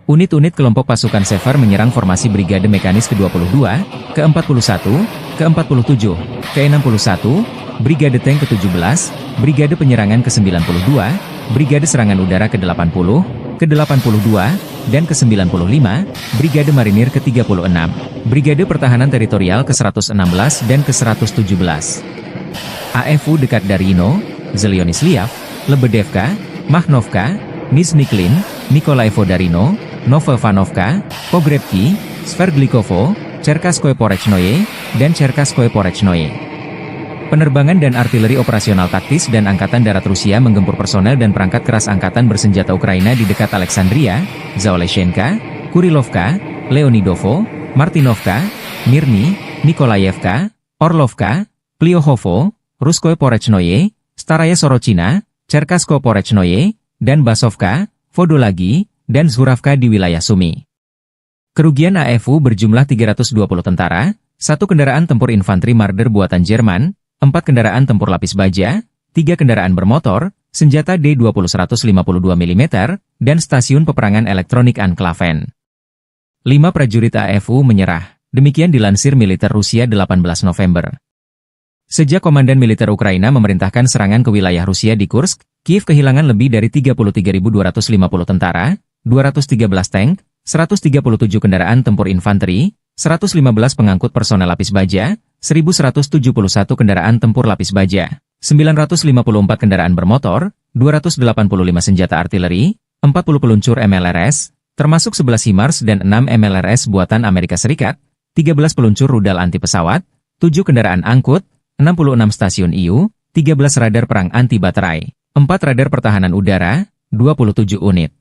Unit-unit kelompok pasukan Sever menyerang formasi Brigade Mekanis ke-22, ke-41, ke-47, ke-61, Brigade Tank ke-17, Brigade Penyerangan ke-92, Brigade Serangan Udara ke-80, ke-82, dan ke-95, Brigade Marinir ke-36, Brigade Pertahanan Teritorial ke-116 dan ke-117. AFU dekat Darino, Zelyonisliav, Lebedevka, Mahnovka, Nizhny-Klin, Nikolaevo Darino, Novovanovka, Pogrebki, Sverglikovo, Cherkaskoye Porechnoye, dan Cherkaskoye Porechnoye. Penerbangan dan artileri operasional taktis dan Angkatan Darat Rusia menggempur personel dan perangkat keras Angkatan Bersenjata Ukraina di dekat Alexandria, Zaoleshenka, Kurilovka, Leonidovo, Martinovka, Mirny, Nikolaevka, Orlovka, Pliohovo, Ruskoye Porechnoye, Staraya Sorochina, Cherkaskoye Porechnoye, dan Basovka, Vodolagi, dan Zhuravka di wilayah Sumy. Kerugian AFU berjumlah 320 tentara, 1 kendaraan tempur infanteri Marder buatan Jerman, 4 kendaraan tempur lapis baja, 3 kendaraan bermotor, senjata D-20 152 mm, dan stasiun peperangan elektronik Anklaven. 5 prajurit AFU menyerah, demikian dilansir militer Rusia 18 November. Sejak Komandan Militer Ukraina memerintahkan serangan ke wilayah Rusia di Kursk, Kiev kehilangan lebih dari 33.250 tentara, 213 tank, 137 kendaraan tempur infanteri, 115 pengangkut personel lapis baja, 1.171 kendaraan tempur lapis baja, 954 kendaraan bermotor, 285 senjata artileri, 40 peluncur MLRS, termasuk 11 HIMARS dan 6 MLRS buatan Amerika Serikat, 13 peluncur rudal anti pesawat, 7 kendaraan angkut, 66 stasiun IU, 13 radar perang anti baterai, 4 radar pertahanan udara, 27 unit.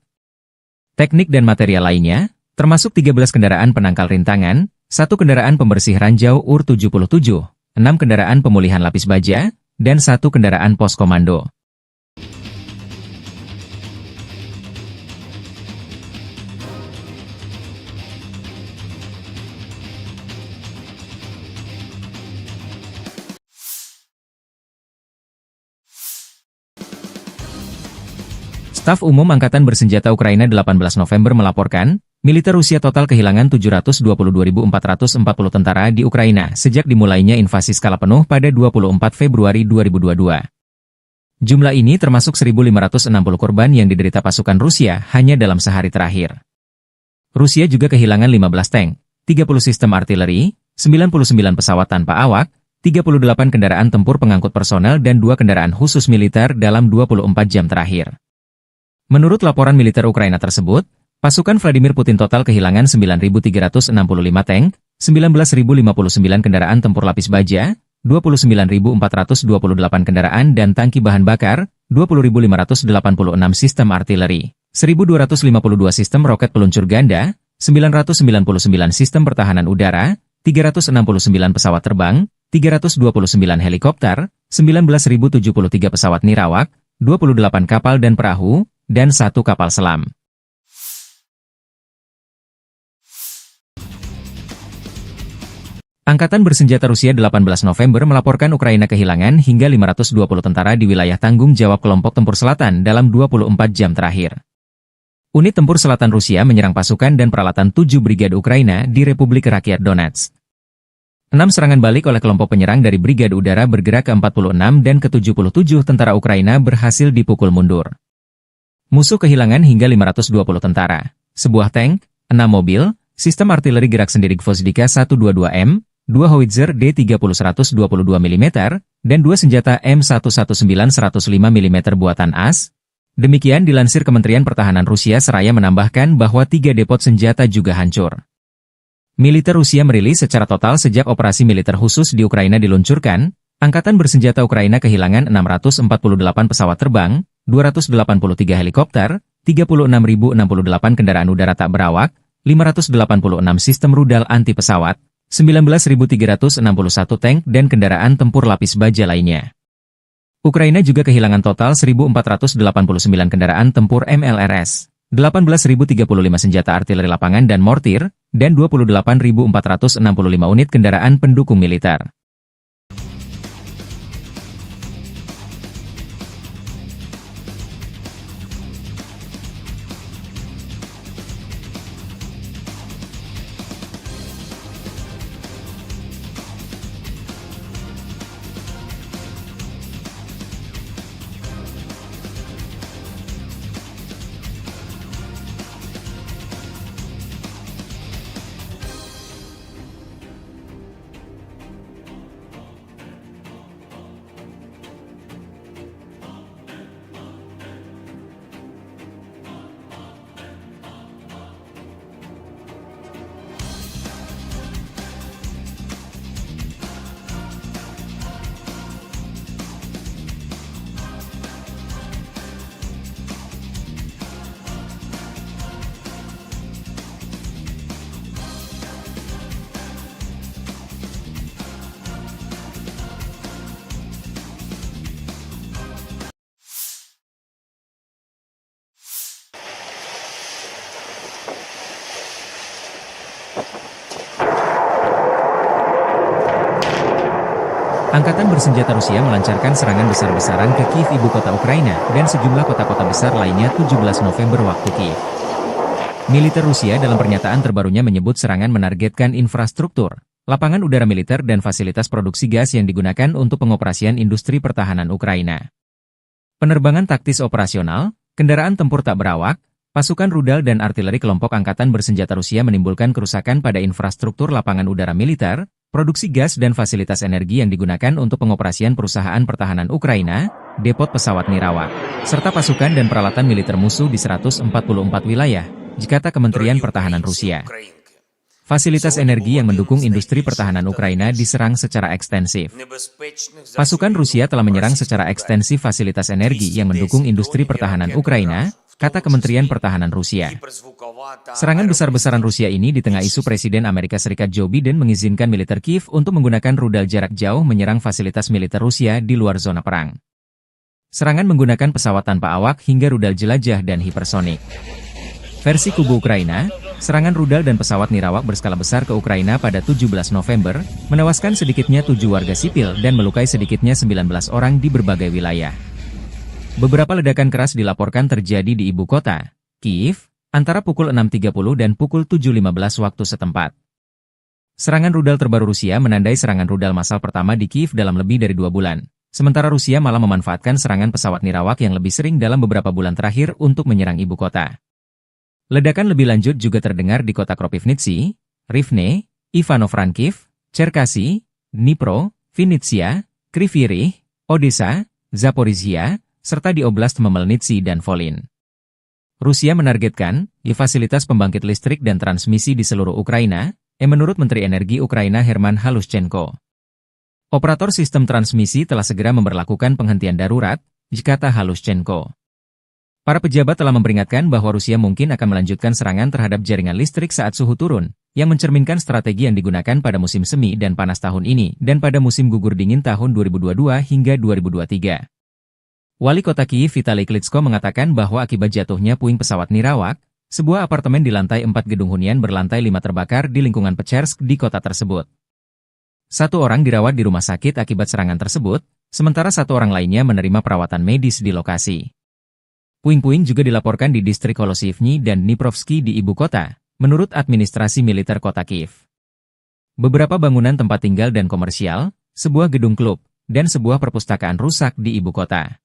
Teknik dan material lainnya, termasuk 13 kendaraan penangkal rintangan, 1 kendaraan pembersih ranjau UR-77, 6 kendaraan pemulihan lapis baja, dan 1 kendaraan pos komando. Staf Umum Angkatan Bersenjata Ukraina 18 November melaporkan, militer Rusia total kehilangan 722.440 tentara di Ukraina sejak dimulainya invasi skala penuh pada 24 Februari 2022. Jumlah ini termasuk 1.560 korban yang diderita pasukan Rusia hanya dalam sehari terakhir. Rusia juga kehilangan 15 tank, 30 sistem artileri, 99 pesawat tanpa awak, 38 kendaraan tempur pengangkut personel dan 2 kendaraan khusus militer dalam 24 jam terakhir. Menurut laporan militer Ukraina tersebut, pasukan Vladimir Putin total kehilangan 9.365 tank, 19.059 kendaraan tempur lapis baja, 29.428 kendaraan dan tangki bahan bakar, 20.586 sistem artileri, 1.252 sistem roket peluncur ganda, 999 sistem pertahanan udara, 369 pesawat terbang, 329 helikopter, 19.073 pesawat nirawak, 28 kapal dan perahu, dan 1 kapal selam. Angkatan Bersenjata Rusia 18 November melaporkan Ukraina kehilangan hingga 520 tentara di wilayah tanggung jawab kelompok tempur selatan dalam 24 jam terakhir. Unit tempur selatan Rusia menyerang pasukan dan peralatan 7 brigade Ukraina di Republik Rakyat Donetsk. 6 serangan balik oleh kelompok penyerang dari Brigade Udara bergerak ke-46 dan ke-77 tentara Ukraina berhasil dipukul mundur. Musuh kehilangan hingga 520 tentara, sebuah tank, 6 mobil, sistem artileri gerak sendiri Gvozdika 122M, 2 howitzer D30 122 mm, dan 2 senjata M119 105 mm buatan AS. Demikian dilansir Kementerian Pertahanan Rusia seraya menambahkan bahwa 3 depot senjata juga hancur. Militer Rusia merilis secara total sejak operasi militer khusus di Ukraina diluncurkan, Angkatan Bersenjata Ukraina kehilangan 648 pesawat terbang, 283 helikopter, 36.068 kendaraan udara tak berawak, 586 sistem rudal anti pesawat, 19.361 tank dan kendaraan tempur lapis baja lainnya. Ukraina juga kehilangan total 1.489 kendaraan tempur MLRS, 18.035 senjata artileri lapangan dan mortir, dan 28.465 unit kendaraan pendukung militer. Angkatan Bersenjata Rusia melancarkan serangan besar-besaran ke Kiev, ibu kota Ukraina, dan sejumlah kota-kota besar lainnya 17 November waktu Kiev. Militer Rusia dalam pernyataan terbarunya menyebut serangan menargetkan infrastruktur, lapangan udara militer dan fasilitas produksi gas yang digunakan untuk pengoperasian industri pertahanan Ukraina. Penerbangan taktis operasional, kendaraan tempur tak berawak, pasukan rudal dan artileri kelompok Angkatan Bersenjata Rusia menimbulkan kerusakan pada infrastruktur lapangan udara militer, produksi gas dan fasilitas energi yang digunakan untuk pengoperasian perusahaan pertahanan Ukraina, depot pesawat nirawak, serta pasukan dan peralatan militer musuh di 144 wilayah, dikata Kementerian Pertahanan Rusia. Fasilitas energi yang mendukung industri pertahanan Ukraina diserang secara ekstensif. Pasukan Rusia telah menyerang secara ekstensif fasilitas energi yang mendukung industri pertahanan Ukraina, kata Kementerian Pertahanan Rusia. Serangan besar-besaran Rusia ini di tengah isu Presiden Amerika Serikat Joe Biden mengizinkan militer Kiev untuk menggunakan rudal jarak jauh menyerang fasilitas militer Rusia di luar zona perang. Serangan menggunakan pesawat tanpa awak hingga rudal jelajah dan hipersonik. Versi kubu Ukraina, serangan rudal dan pesawat nirawak berskala besar ke Ukraina pada 17 November, menewaskan sedikitnya 7 warga sipil dan melukai sedikitnya 19 orang di berbagai wilayah. Beberapa ledakan keras dilaporkan terjadi di ibu kota, Kiev, antara pukul 6.30 dan pukul 7.15 waktu setempat. Serangan rudal terbaru Rusia menandai serangan rudal massal pertama di Kiev dalam lebih dari 2 bulan. Sementara Rusia malah memanfaatkan serangan pesawat nirawak yang lebih sering dalam beberapa bulan terakhir untuk menyerang ibu kota. Ledakan lebih lanjut juga terdengar di kota Kropivnitsy, Rivne, Ivano-Frankivsk, Cherkasy, Dnipro, Vinnytsia, Kryvyi Rih, Odessa, Zaporizhia, serta di Oblast Khmelnytskyi dan Volyn. Rusia menargetkan fasilitas pembangkit listrik dan transmisi di seluruh Ukraina, menurut Menteri Energi Ukraina Herman Halushchenko. Operator sistem transmisi telah segera memberlakukan penghentian darurat, kata Halushchenko. Para pejabat telah memperingatkan bahwa Rusia mungkin akan melanjutkan serangan terhadap jaringan listrik saat suhu turun, yang mencerminkan strategi yang digunakan pada musim semi dan panas tahun ini dan pada musim gugur dingin tahun 2022 hingga 2023. Wali kota Kiev Vitali Klitschko mengatakan bahwa akibat jatuhnya puing pesawat nirawak, sebuah apartemen di lantai 4 gedung hunian berlantai 5 terbakar di lingkungan Pechersk di kota tersebut. 1 orang dirawat di rumah sakit akibat serangan tersebut, sementara 1 orang lainnya menerima perawatan medis di lokasi. Puing-puing juga dilaporkan di distrik Holosivny dan Dniprovsky di ibu kota, menurut administrasi militer kota Kiev. Beberapa bangunan tempat tinggal dan komersial, sebuah gedung klub, dan sebuah perpustakaan rusak di ibu kota.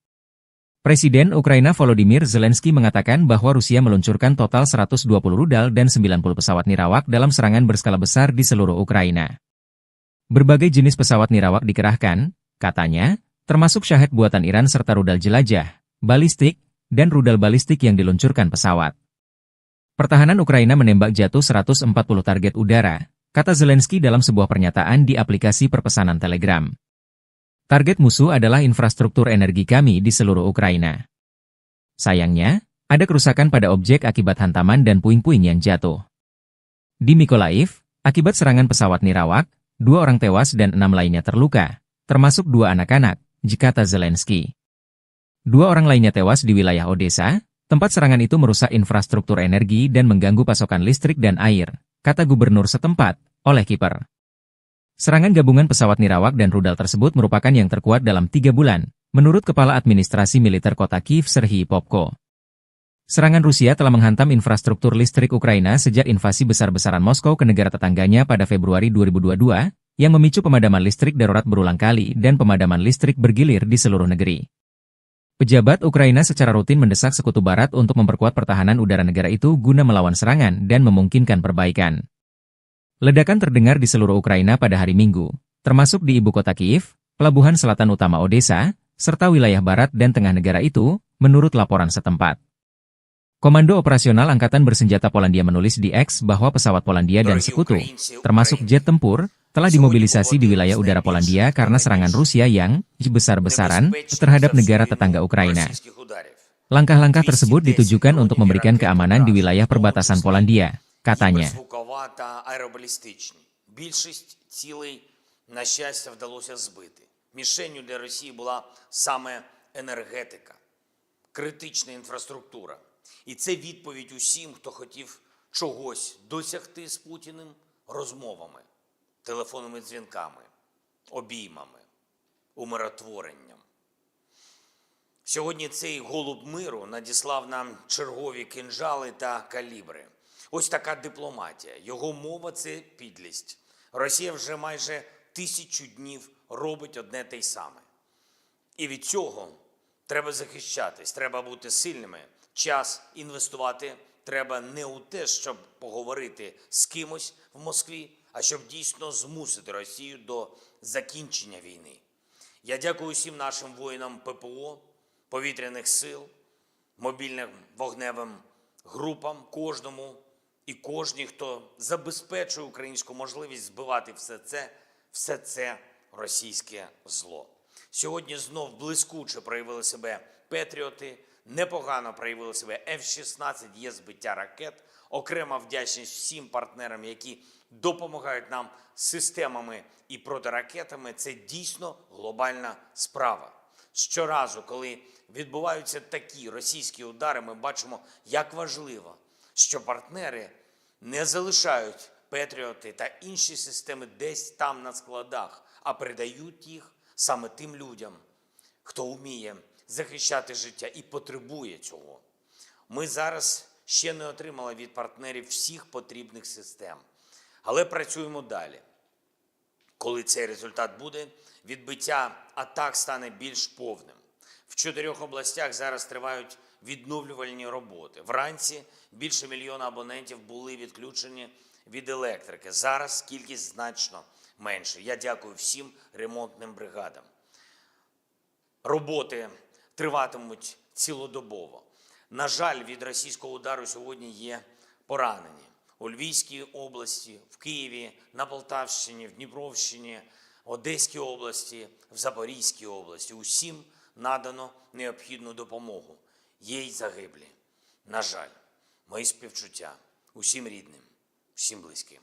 Presiden Ukraina Volodymyr Zelensky mengatakan bahwa Rusia meluncurkan total 120 rudal dan 90 pesawat nirawak dalam serangan berskala besar di seluruh Ukraina. Berbagai jenis pesawat nirawak dikerahkan, katanya, termasuk Shahed buatan Iran serta rudal jelajah, balistik, dan rudal balistik yang diluncurkan pesawat. Pertahanan Ukraina menembak jatuh 140 target udara, kata Zelensky dalam sebuah pernyataan di aplikasi perpesanan Telegram. Target musuh adalah infrastruktur energi kami di seluruh Ukraina. Sayangnya, ada kerusakan pada objek akibat hantaman dan puing-puing yang jatuh. Di Mykolaiv, akibat serangan pesawat nirawak, 2 orang tewas dan 6 lainnya terluka, termasuk 2 anak-anak, kata Zelensky. 2 orang lainnya tewas di wilayah Odessa, tempat serangan itu merusak infrastruktur energi dan mengganggu pasokan listrik dan air, kata gubernur setempat, Oleh Kiper. Serangan gabungan pesawat nirawak dan rudal tersebut merupakan yang terkuat dalam 3 bulan, menurut Kepala Administrasi Militer Kota Kiev Serhiy Popko. Serangan Rusia telah menghantam infrastruktur listrik Ukraina sejak invasi besar-besaran Moskow ke negara tetangganya pada Februari 2022, yang memicu pemadaman listrik darurat berulang kali dan pemadaman listrik bergilir di seluruh negeri. Pejabat Ukraina secara rutin mendesak Sekutu Barat untuk memperkuat pertahanan udara negara itu guna melawan serangan dan memungkinkan perbaikan. Ledakan terdengar di seluruh Ukraina pada hari Minggu, termasuk di ibu kota Kiev, pelabuhan selatan utama Odessa, serta wilayah barat dan tengah negara itu, menurut laporan setempat. Komando Operasional Angkatan Bersenjata Polandia menulis di X bahwa pesawat Polandia dan sekutu, termasuk jet tempur, telah dimobilisasi di wilayah udara Polandia karena serangan Rusia yang besar-besaran terhadap negara tetangga Ukraina. Langkah-langkah tersebut ditujukan untuk memberikan keamanan di wilayah perbatasan Polandia, katanya. Мішенью для Росії була саме енергетика, критична інфраструктура. І це відповідь усім, хто хотів чогось досягти з Путіним розмовами, телефонними дзвінками, обіймами, умиротворенням. Сьогодні цей голуб миру надіслав нам чергові кинджали та калібри. Ось така дипломатія. Його мова – це підлість. Росія вже майже 1000 днів робить одне те й саме. І від цього треба захищатись, треба бути сильними. Час інвестувати треба не у те, щоб поговорити з кимось в Москві, а щоб дійсно змусити Росію до закінчення війни. Я дякую всім нашим воїнам ППО, повітряних сил, мобільним вогневим групам, кожному і кожній, хто забезпечує українську можливість збивати все це російське зло. Сьогодні знов блискуче проявили себе «Петріоти», непогано проявили себе F-16, є збиття ракет. Окрема вдячність всім партнерам, які допомагають нам з системами і протиракетами. Це дійсно глобальна справа. Щоразу, коли відбуваються такі російські удари, ми бачимо, як важливо, що партнери не залишають «Петріоти» та інші системи десь там на складах, а передають їх саме тим людям, хто вміє захищати життя і потребує цього. Ми зараз ще не отримали від партнерів всіх потрібних систем, але працюємо далі. Коли цей результат буде, відбиття атак стане більш повним. В 4 областях зараз тривають відновлювальні роботи. Вранці більше 1 мільйона абонентів були відключені від електрики. Зараз кількість значно менше. Я дякую всім ремонтним бригадам. Роботи триватимуть цілодобово. На жаль, від російського удару сьогодні є поранені. У Львівській області, в Києві, на Полтавщині, в Дніпровщині, Одеській області, в Запорізькій області. Усім надано необхідну допомогу. Є й загиблі. На жаль, мої співчуття усім рідним, всім близьким.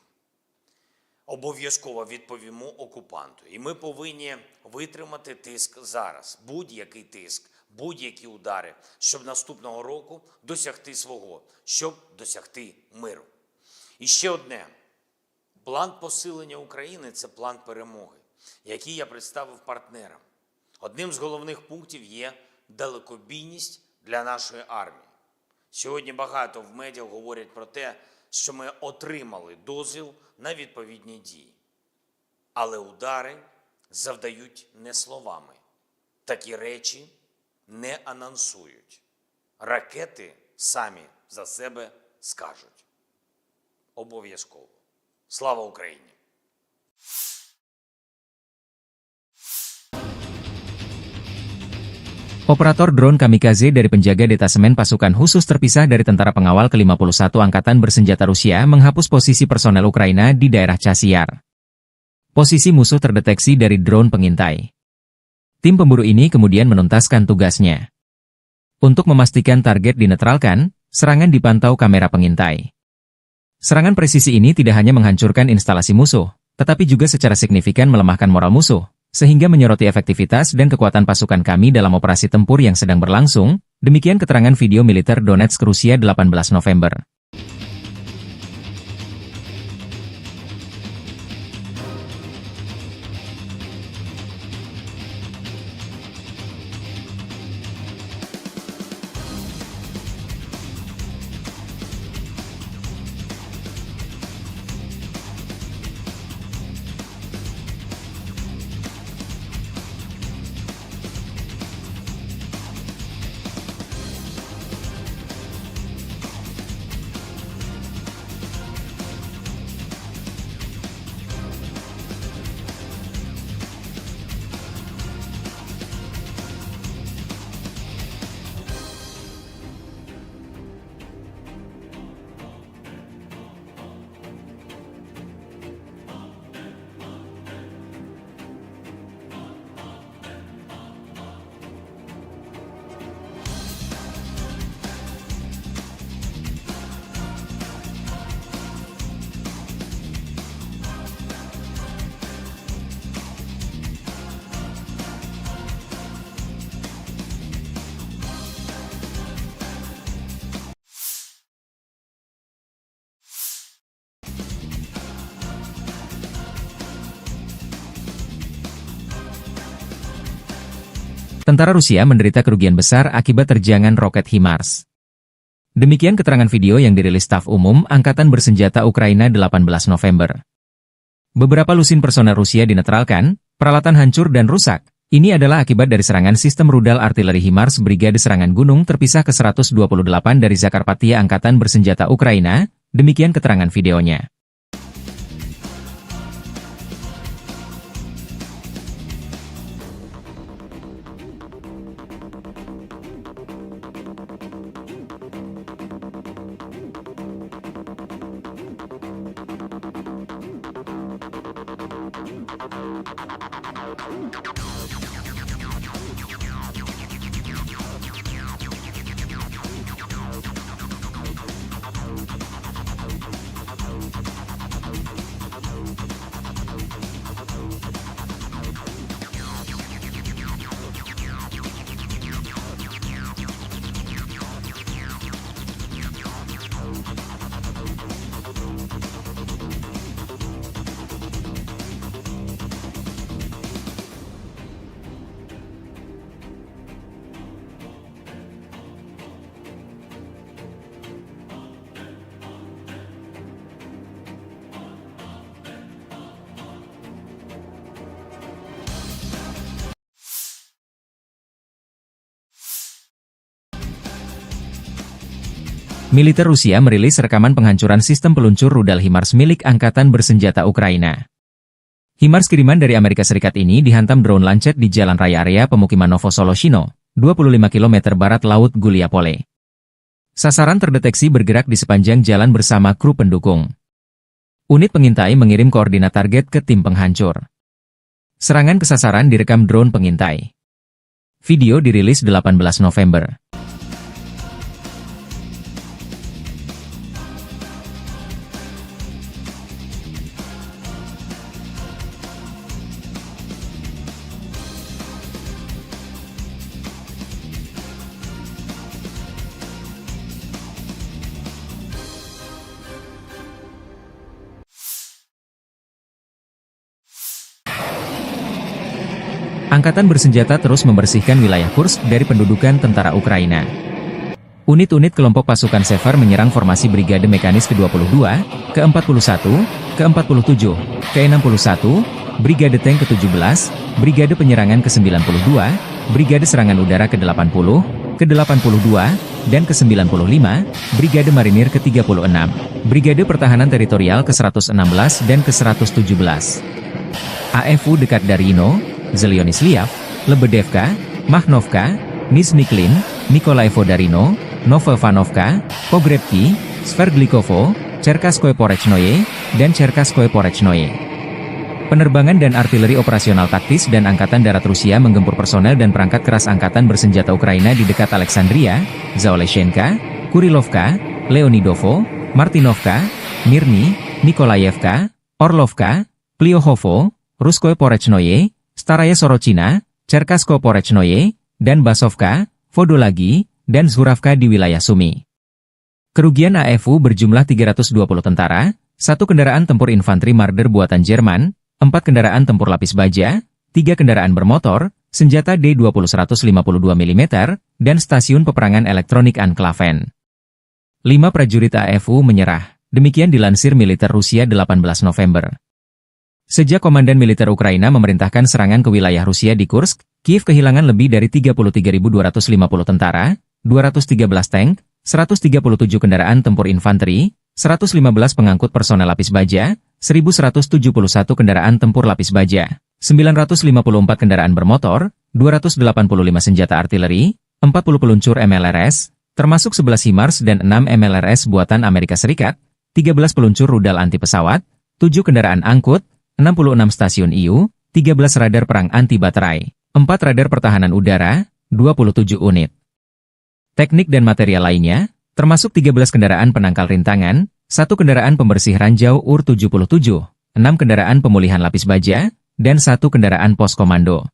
Обов'язково відповімо окупанту. І ми повинні витримати тиск зараз. Будь-який тиск, будь-які удари, щоб наступного року досягти свого, щоб досягти миру. І ще одне. План посилення України – це план перемоги, який я представив партнерам. Одним з головних пунктів є далекобійність для нашої армії. Сьогодні багато в медіа говорять про те, що ми отримали дозвіл на відповідні дії. Але удари завдають не словами. Такі речі не анонсують. Ракети самі за себе скажуть. Обов'язково. Слава Україні! Operator drone kamikaze dari penjaga detasemen pasukan khusus terpisah dari tentara pengawal ke-51 Angkatan Bersenjata Rusia menghapus posisi personel Ukraina di daerah Chasiar. Posisi musuh terdeteksi dari drone pengintai. Tim pemburu ini kemudian menuntaskan tugasnya. Untuk memastikan target dinetralkan, serangan dipantau kamera pengintai. Serangan presisi ini tidak hanya menghancurkan instalasi musuh, tetapi juga secara signifikan melemahkan moral musuh, sehingga menyoroti efektivitas dan kekuatan pasukan kami dalam operasi tempur yang sedang berlangsung. Demikian keterangan video militer Donetsk, Rusia 18 November. Tentara Rusia menderita kerugian besar akibat terjangan roket HIMARS. Demikian keterangan video yang dirilis Staf Umum Angkatan Bersenjata Ukraina 18 November. Beberapa lusin personel Rusia dinetralkan, peralatan hancur dan rusak. Ini adalah akibat dari serangan sistem rudal artileri HIMARS Brigade Serangan Gunung terpisah ke-128 dari Zakarpattia Angkatan Bersenjata Ukraina. Demikian keterangan videonya. Militer Rusia merilis rekaman penghancuran sistem peluncur rudal HIMARS milik Angkatan Bersenjata Ukraina. HIMARS kiriman dari Amerika Serikat ini dihantam drone Lancet di jalan raya area pemukiman Novosoloshino, 25 km barat Laut Guliapole. Sasaran terdeteksi bergerak di sepanjang jalan bersama kru pendukung. Unit pengintai mengirim koordinat target ke tim penghancur. Serangan ke sasaran direkam drone pengintai. Video dirilis 18 November. Angkatan bersenjata terus membersihkan wilayah Kursk dari pendudukan tentara Ukraina. Unit-unit kelompok pasukan Sever menyerang formasi Brigade Mekanis ke-22, ke-41, ke-47, ke-61, Brigade Tank ke-17, Brigade Penyerangan ke-92, Brigade Serangan Udara ke-80, ke-82, dan ke-95, Brigade Marinir ke-36, Brigade Pertahanan Teritorial ke-116 dan ke-117. AFU dekat Darino, Zelyonisliav, Lebedevka, Makhnovka, Nizhny-Klin, Nikolaevo Darino, Novoivanovka, Pogrebki, Sverdlikovo, Cherkaskoye Porechnoye, dan Cherkaskoye Porechnoye. Penerbangan dan artileri operasional taktis dan Angkatan Darat Rusia menggempur personel dan perangkat keras Angkatan Bersenjata Ukraina di dekat Alexandria, Zaoleshenka, Kurilovka, Leonidovo, Martinovka, Mirny, Nikolaevka, Orlovka, Pliohovo, Ruskoye Porechnoye, Staraya Sorochina, Cherkaskoye Porechnoye, dan Basovka, Vodolagi, dan Zhuravka di wilayah Sumy. Kerugian AFU berjumlah 320 tentara, 1 kendaraan tempur infanteri Marder buatan Jerman, 4 kendaraan tempur lapis baja, 3 kendaraan bermotor, senjata D-20 152 mm, dan stasiun peperangan elektronik Anklaven. 5 prajurit AFU menyerah, demikian dilansir militer Rusia 18 November. Sejak Komandan Militer Ukraina memerintahkan serangan ke wilayah Rusia di Kursk, Kiev kehilangan lebih dari 33.250 tentara, 213 tank, 137 kendaraan tempur infanteri, 115 pengangkut personel lapis baja, 1.171 kendaraan tempur lapis baja, 954 kendaraan bermotor, 285 senjata artileri, 40 peluncur MLRS, termasuk 11 HIMARS dan 6 MLRS buatan Amerika Serikat, 13 peluncur rudal anti pesawat, 7 kendaraan angkut, 66 stasiun IU, 13 radar perang anti baterai, 4 radar pertahanan udara, 27 unit. Teknik dan material lainnya, termasuk 13 kendaraan penangkal rintangan, 1 kendaraan pembersih ranjau UR-77, 6 kendaraan pemulihan lapis baja, dan 1 kendaraan pos komando.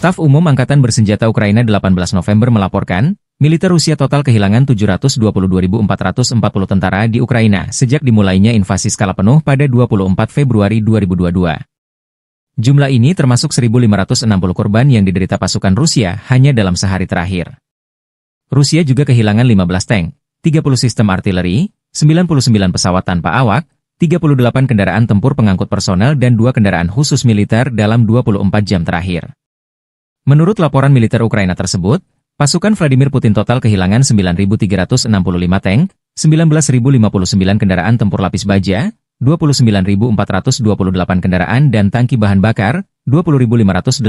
Staf Umum Angkatan Bersenjata Ukraina 18 November melaporkan, militer Rusia total kehilangan 722.440 tentara di Ukraina sejak dimulainya invasi skala penuh pada 24 Februari 2022. Jumlah ini termasuk 1.560 korban yang diderita pasukan Rusia hanya dalam sehari terakhir. Rusia juga kehilangan 15 tank, 30 sistem artileri, 99 pesawat tanpa awak, 38 kendaraan tempur pengangkut personel dan 2 kendaraan khusus militer dalam 24 jam terakhir. Menurut laporan militer Ukraina tersebut, pasukan Vladimir Putin total kehilangan 9.365 tank, 19.059 kendaraan tempur lapis baja, 29.428 kendaraan dan tangki bahan bakar, 20.586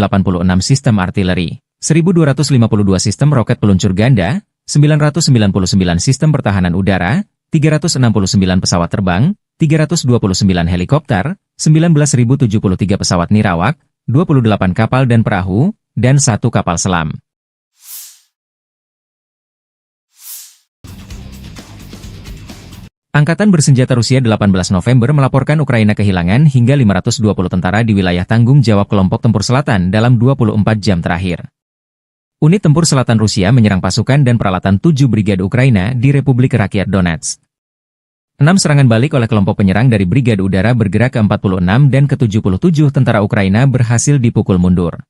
sistem artileri, 1.252 sistem roket peluncur ganda, 999 sistem pertahanan udara, 369 pesawat terbang, 329 helikopter, 19.073 pesawat nirawak, 28 kapal dan perahu, dan 1 kapal selam. Angkatan Bersenjata Rusia 18 November melaporkan Ukraina kehilangan hingga 520 tentara di wilayah tanggung jawab kelompok tempur selatan dalam 24 jam terakhir. Unit tempur selatan Rusia menyerang pasukan dan peralatan 7 brigade Ukraina di Republik Rakyat Donetsk. 6 serangan balik oleh kelompok penyerang dari Brigade Udara bergerak ke-46 dan ke-77 tentara Ukraina berhasil dipukul mundur.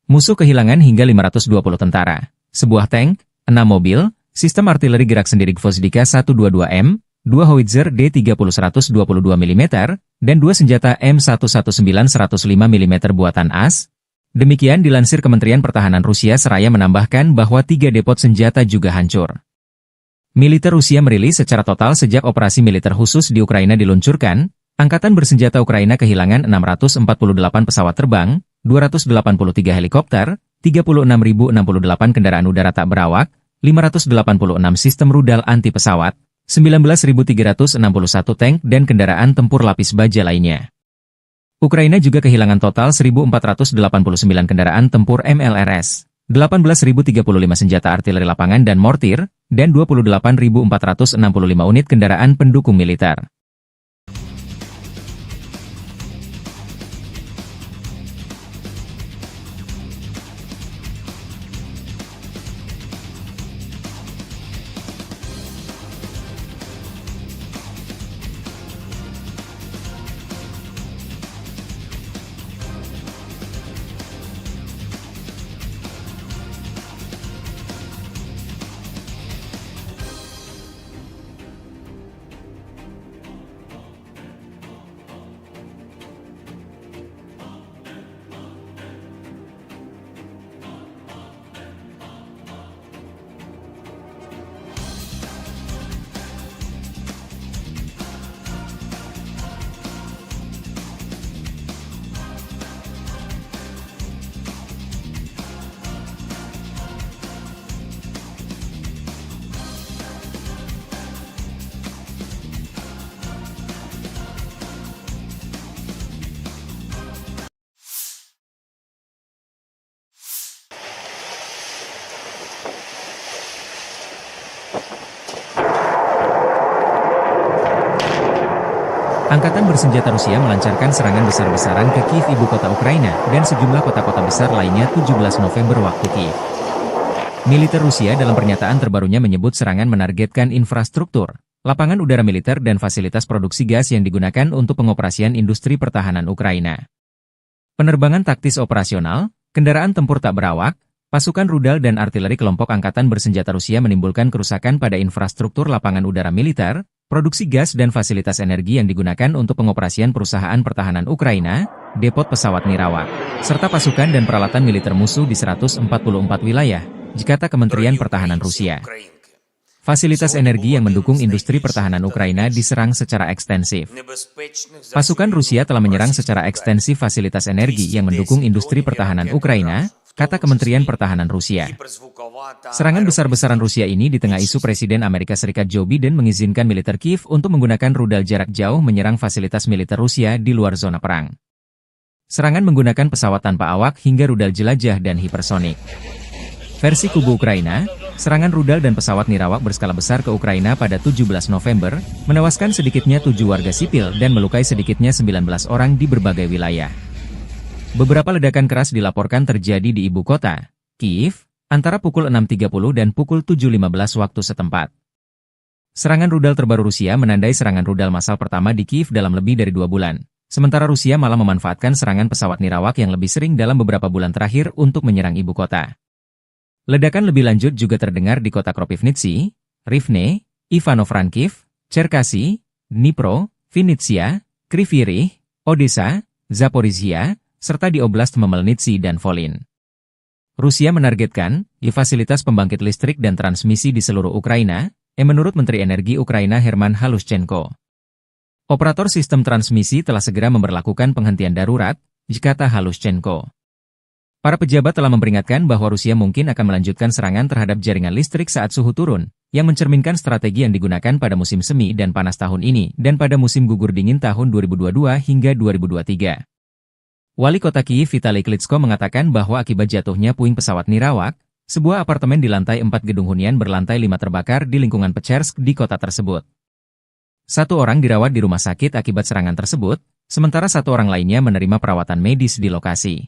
Musuh kehilangan hingga 520 tentara, sebuah tank, 6 mobil, sistem artileri gerak sendiri Gvozdyka 122M, 2 howitzer D30-122 mm, dan 2 senjata M119 105 mm buatan AS. Demikian dilansir Kementerian Pertahanan Rusia seraya menambahkan bahwa 3 depot senjata juga hancur. Militer Rusia merilis secara total sejak operasi militer khusus di Ukraina diluncurkan, Angkatan Bersenjata Ukraina kehilangan 648 pesawat terbang, 283 helikopter, 36.068 kendaraan udara tak berawak, 586 sistem rudal anti-pesawat, 19.361 tank dan kendaraan tempur lapis baja lainnya. Ukraina juga kehilangan total 1.489 kendaraan tempur MLRS, 18.035 senjata artileri lapangan dan mortir, dan 28.465 unit kendaraan pendukung militer. Angkatan Bersenjata Rusia melancarkan serangan besar-besaran ke Kiev, ibu kota Ukraina, dan sejumlah kota-kota besar lainnya 17 November waktu Kiev. Militer Rusia dalam pernyataan terbarunya menyebut serangan menargetkan infrastruktur, lapangan udara militer dan fasilitas produksi gas yang digunakan untuk pengoperasian industri pertahanan Ukraina. Penerbangan taktis operasional, kendaraan tempur tak berawak, pasukan rudal dan artileri kelompok Angkatan Bersenjata Rusia menimbulkan kerusakan pada infrastruktur lapangan udara militer, produksi gas dan fasilitas energi yang digunakan untuk pengoperasian perusahaan pertahanan Ukraina, depot pesawat nirawak, serta pasukan dan peralatan militer musuh di 144 wilayah, kata Kementerian Pertahanan Rusia. Fasilitas energi yang mendukung industri pertahanan Ukraina diserang secara ekstensif. Pasukan Rusia telah menyerang secara ekstensif fasilitas energi yang mendukung industri pertahanan Ukraina, kata Kementerian Pertahanan Rusia. Serangan besar-besaran Rusia ini di tengah isu Presiden Amerika Serikat Joe Biden mengizinkan militer Kiev untuk menggunakan rudal jarak jauh menyerang fasilitas militer Rusia di luar zona perang. Serangan menggunakan pesawat tanpa awak hingga rudal jelajah dan hipersonik. Versi kubu Ukraina, serangan rudal dan pesawat nirawak berskala besar ke Ukraina pada 17 November, menewaskan sedikitnya 7 warga sipil dan melukai sedikitnya 19 orang di berbagai wilayah. Beberapa ledakan keras dilaporkan terjadi di ibu kota, Kiev, antara pukul 6.30 dan pukul 7.15 waktu setempat. Serangan rudal terbaru Rusia menandai serangan rudal massal pertama di Kiev dalam lebih dari 2 bulan, sementara Rusia malah memanfaatkan serangan pesawat nirawak yang lebih sering dalam beberapa bulan terakhir untuk menyerang ibu kota. Ledakan lebih lanjut juga terdengar di kota Kropivnitsy, Rivne, Ivano-Frankivsk, Cherkasy, Dnipro, Vinnytsia, Kryvyi Rih, Odessa, Zaporizhia, serta di Oblast Khmelnytskyi dan Volyn. Rusia menargetkan fasilitas pembangkit listrik dan transmisi di seluruh Ukraina, menurut Menteri Energi Ukraina Herman Halushchenko. Operator sistem transmisi telah segera memberlakukan penghentian darurat, kata Halushchenko. Para pejabat telah memperingatkan bahwa Rusia mungkin akan melanjutkan serangan terhadap jaringan listrik saat suhu turun, yang mencerminkan strategi yang digunakan pada musim semi dan panas tahun ini dan pada musim gugur dingin tahun 2022 hingga 2023. Wali kota Kiev Vitali Klitschko mengatakan bahwa akibat jatuhnya puing pesawat nirawak, sebuah apartemen di lantai 4 gedung hunian berlantai 5 terbakar di lingkungan Pechersk di kota tersebut. 1 orang dirawat di rumah sakit akibat serangan tersebut, sementara 1 orang lainnya menerima perawatan medis di lokasi.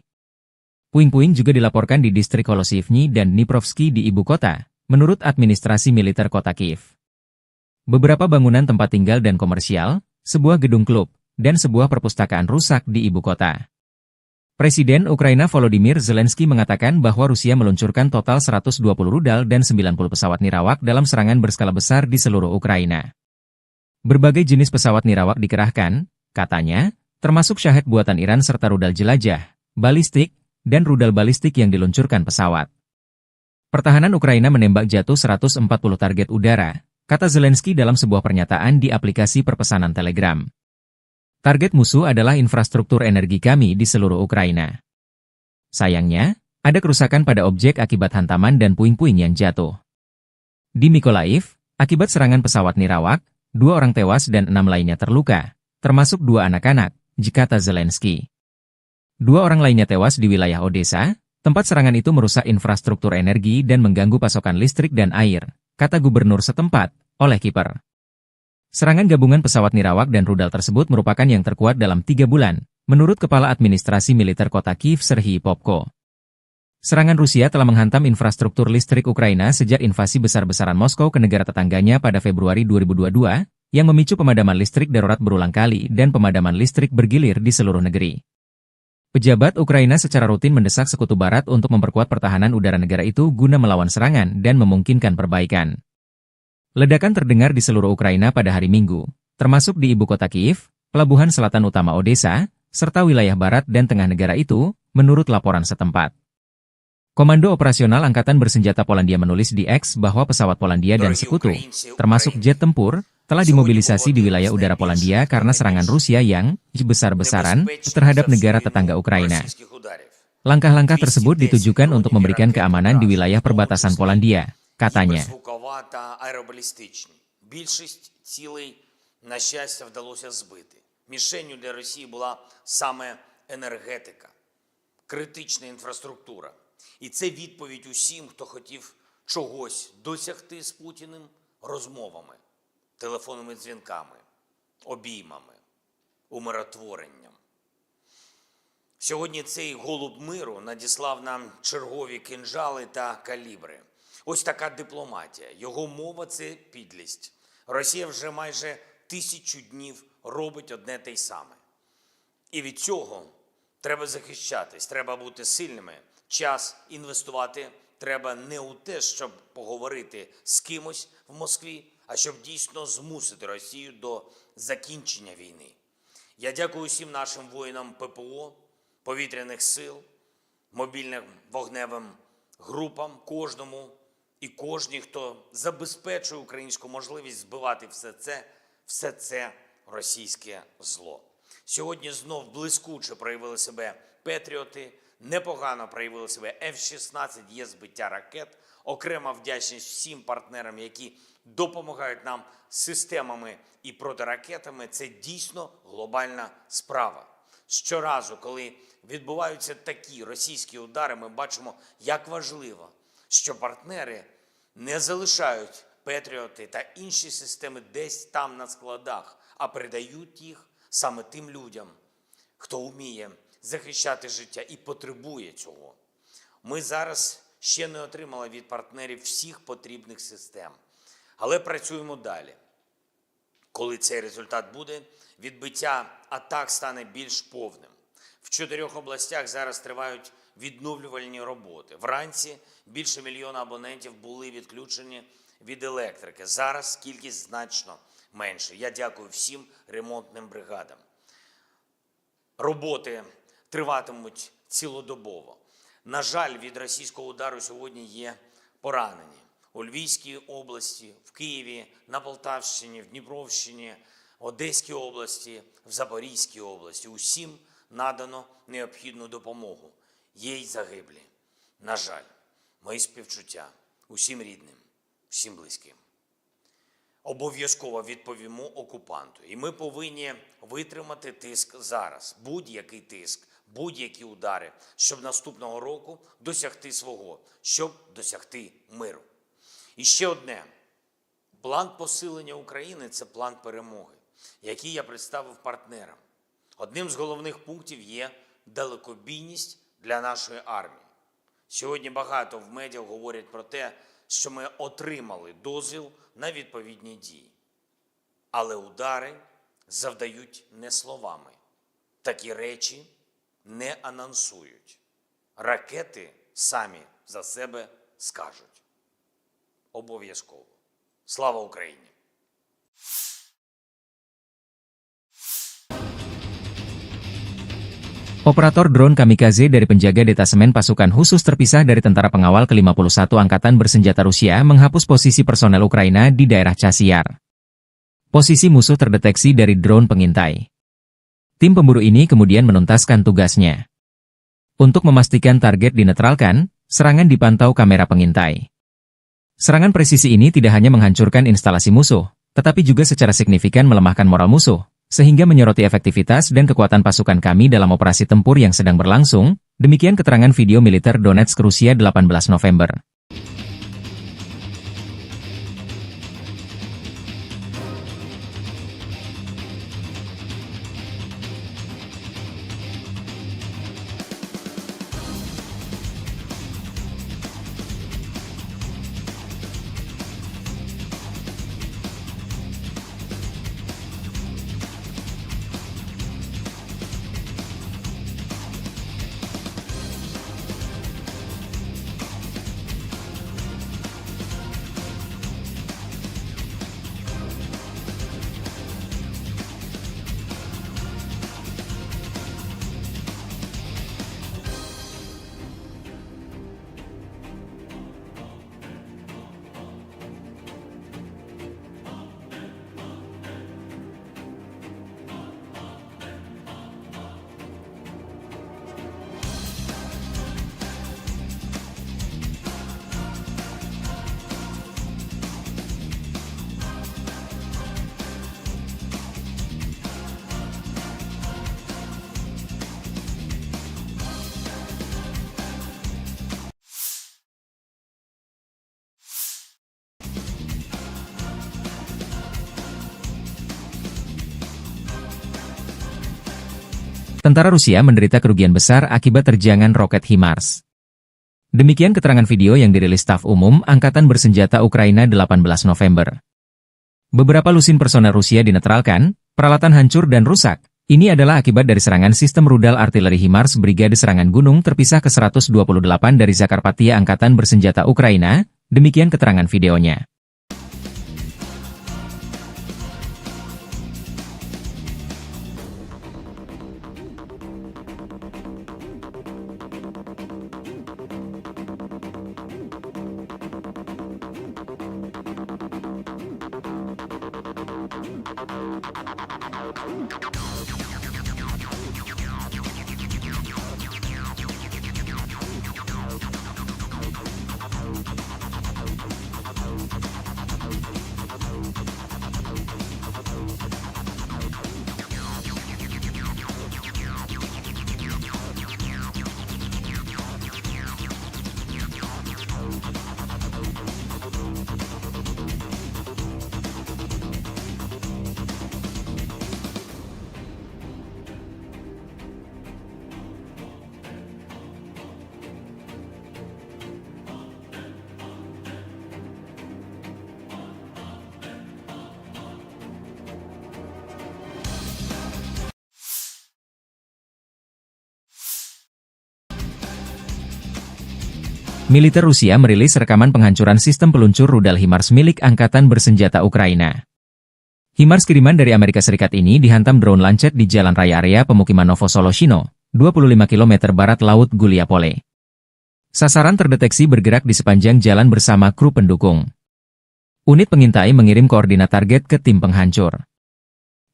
Puing-puing juga dilaporkan di distrik Holosivny dan Dniprovsky di ibu kota, menurut administrasi militer kota Kiev. Beberapa bangunan tempat tinggal dan komersial, sebuah gedung klub, dan sebuah perpustakaan rusak di ibu kota. Presiden Ukraina Volodymyr Zelensky mengatakan bahwa Rusia meluncurkan total 120 rudal dan 90 pesawat nirawak dalam serangan berskala besar di seluruh Ukraina. Berbagai jenis pesawat nirawak dikerahkan, katanya, termasuk Shahed buatan Iran serta rudal jelajah, balistik, dan rudal balistik yang diluncurkan pesawat. Pertahanan Ukraina menembak jatuh 140 target udara, kata Zelensky dalam sebuah pernyataan di aplikasi perpesanan Telegram. Target musuh adalah infrastruktur energi kami di seluruh Ukraina. Sayangnya, ada kerusakan pada objek akibat hantaman dan puing-puing yang jatuh. Di Mykolaiv, akibat serangan pesawat nirawak, 2 orang tewas dan 6 lainnya terluka, termasuk 2 anak-anak, kata Zelensky. 2 orang lainnya tewas di wilayah Odessa, tempat serangan itu merusak infrastruktur energi dan mengganggu pasokan listrik dan air, kata gubernur setempat, Oleh Kiper. Serangan gabungan pesawat nirawak dan rudal tersebut merupakan yang terkuat dalam 3 bulan, menurut Kepala Administrasi Militer Kota Kiev Serhiy Popko. Serangan Rusia telah menghantam infrastruktur listrik Ukraina sejak invasi besar-besaran Moskow ke negara tetangganya pada Februari 2022, yang memicu pemadaman listrik darurat berulang kali dan pemadaman listrik bergilir di seluruh negeri. Pejabat Ukraina secara rutin mendesak Sekutu Barat untuk memperkuat pertahanan udara negara itu guna melawan serangan dan memungkinkan perbaikan. Ledakan terdengar di seluruh Ukraina pada hari Minggu, termasuk di ibu kota Kiev, pelabuhan selatan utama Odessa, serta wilayah barat dan tengah negara itu, menurut laporan setempat. Komando Operasional Angkatan Bersenjata Polandia menulis di X bahwa pesawat Polandia dan sekutu, termasuk jet tempur, telah dimobilisasi di wilayah udara Polandia karena serangan Rusia yang besar-besaran terhadap negara tetangga Ukraina. Langkah-langkah tersebut ditujukan untuk memberikan keamanan di wilayah perbatasan Polandia, katanya. Гіперзвукова та аеробалістичні. Більшість цілей, на щастя, вдалося збити. Мішенню для Росії була саме енергетика, критична інфраструктура. І це відповідь усім, хто хотів чогось досягти з Путіним розмовами, телефонними дзвінками, обіймами, умиротворенням. Сьогодні цей голуб миру надіслав нам чергові кинджали та калібри. Ось така дипломатія. Його мова – це підлість. Росія вже майже 1000 днів робить одне те й саме. І від цього треба захищатись, треба бути сильними. Час інвестувати треба не у те, щоб поговорити з кимось в Москві, а щоб дійсно змусити Росію до закінчення війни. Я дякую всім нашим воїнам ППО, повітряних сил, мобільним вогневим групам, кожному і кожній, хто забезпечує українську можливість збивати все це російське зло. Сьогодні знов блискуче проявили себе «Петріоти», непогано проявили себе F-16, є збиття ракет. Окрема вдячність всім партнерам, які допомагають нам системами і протиракетами. Це дійсно глобальна справа. Щоразу, коли відбуваються такі російські удари, ми бачимо, як важливо, що партнери не залишають «Петріоти» та інші системи десь там на складах, а передають їх саме тим людям, хто вміє захищати життя і потребує цього. Ми зараз ще не отримали від партнерів всіх потрібних систем, але працюємо далі. Коли цей результат буде, відбиття атак стане більш повним. В 4 областях зараз тривають відновлювальні роботи. Вранці більше 1 мільйона абонентів були відключені від електрики. Зараз кількість значно менше. Я дякую всім ремонтним бригадам. Роботи триватимуть цілодобово. На жаль, від російського удару сьогодні є поранені. У Львівській області, в Києві, на Полтавщині, в Дніпровщині, Одеській області, в Запорізькій області. Усім надано необхідну допомогу. Є й загиблі. На жаль, мої співчуття усім рідним, всім близьким. Обов'язково відповімо окупанту. І ми повинні витримати тиск зараз. Будь-який тиск, будь-які удари, щоб наступного року досягти свого, щоб досягти миру. І ще одне. План посилення України – це план перемоги, який я представив партнерам. Одним з головних пунктів є далекобійність для нашої армії. Сьогодні багато в медіа говорять про те, що ми отримали дозвіл на відповідні дії. Але удари завдають не словами. Такі речі не анонсують. Ракети самі за себе скажуть. Обов'язково. Слава Україні! Operator drone kamikaze dari penjaga detasemen pasukan khusus terpisah dari tentara pengawal ke-51 Angkatan Bersenjata Rusia menghapus posisi personel Ukraina di daerah Chasiar. Posisi musuh terdeteksi dari drone pengintai. Tim pemburu ini kemudian menuntaskan tugasnya. Untuk memastikan target dinetralkan, serangan dipantau kamera pengintai. Serangan presisi ini tidak hanya menghancurkan instalasi musuh, tetapi juga secara signifikan melemahkan moral musuh, sehingga menyoroti efektivitas dan kekuatan pasukan kami dalam operasi tempur yang sedang berlangsung, demikian keterangan video militer Donetsk Rusia 18 November. Tentara Rusia menderita kerugian besar akibat terjangan roket HIMARS. Demikian keterangan video yang dirilis Staf Umum Angkatan Bersenjata Ukraina 18 November. Beberapa lusin personel Rusia dinetralkan, peralatan hancur dan rusak. Ini adalah akibat dari serangan sistem rudal artileri HIMARS Brigade Serangan Gunung terpisah ke-128 dari Zakarpattia Angkatan Bersenjata Ukraina, demikian keterangan videonya. Militer Rusia merilis rekaman penghancuran sistem peluncur rudal HIMARS milik Angkatan Bersenjata Ukraina. HIMARS kiriman dari Amerika Serikat ini dihantam drone Lancet di jalan raya area pemukiman Novosoloshino, 25 km barat laut Guliapole. Sasaran terdeteksi bergerak di sepanjang jalan bersama kru pendukung. Unit pengintai mengirim koordinat target ke tim penghancur.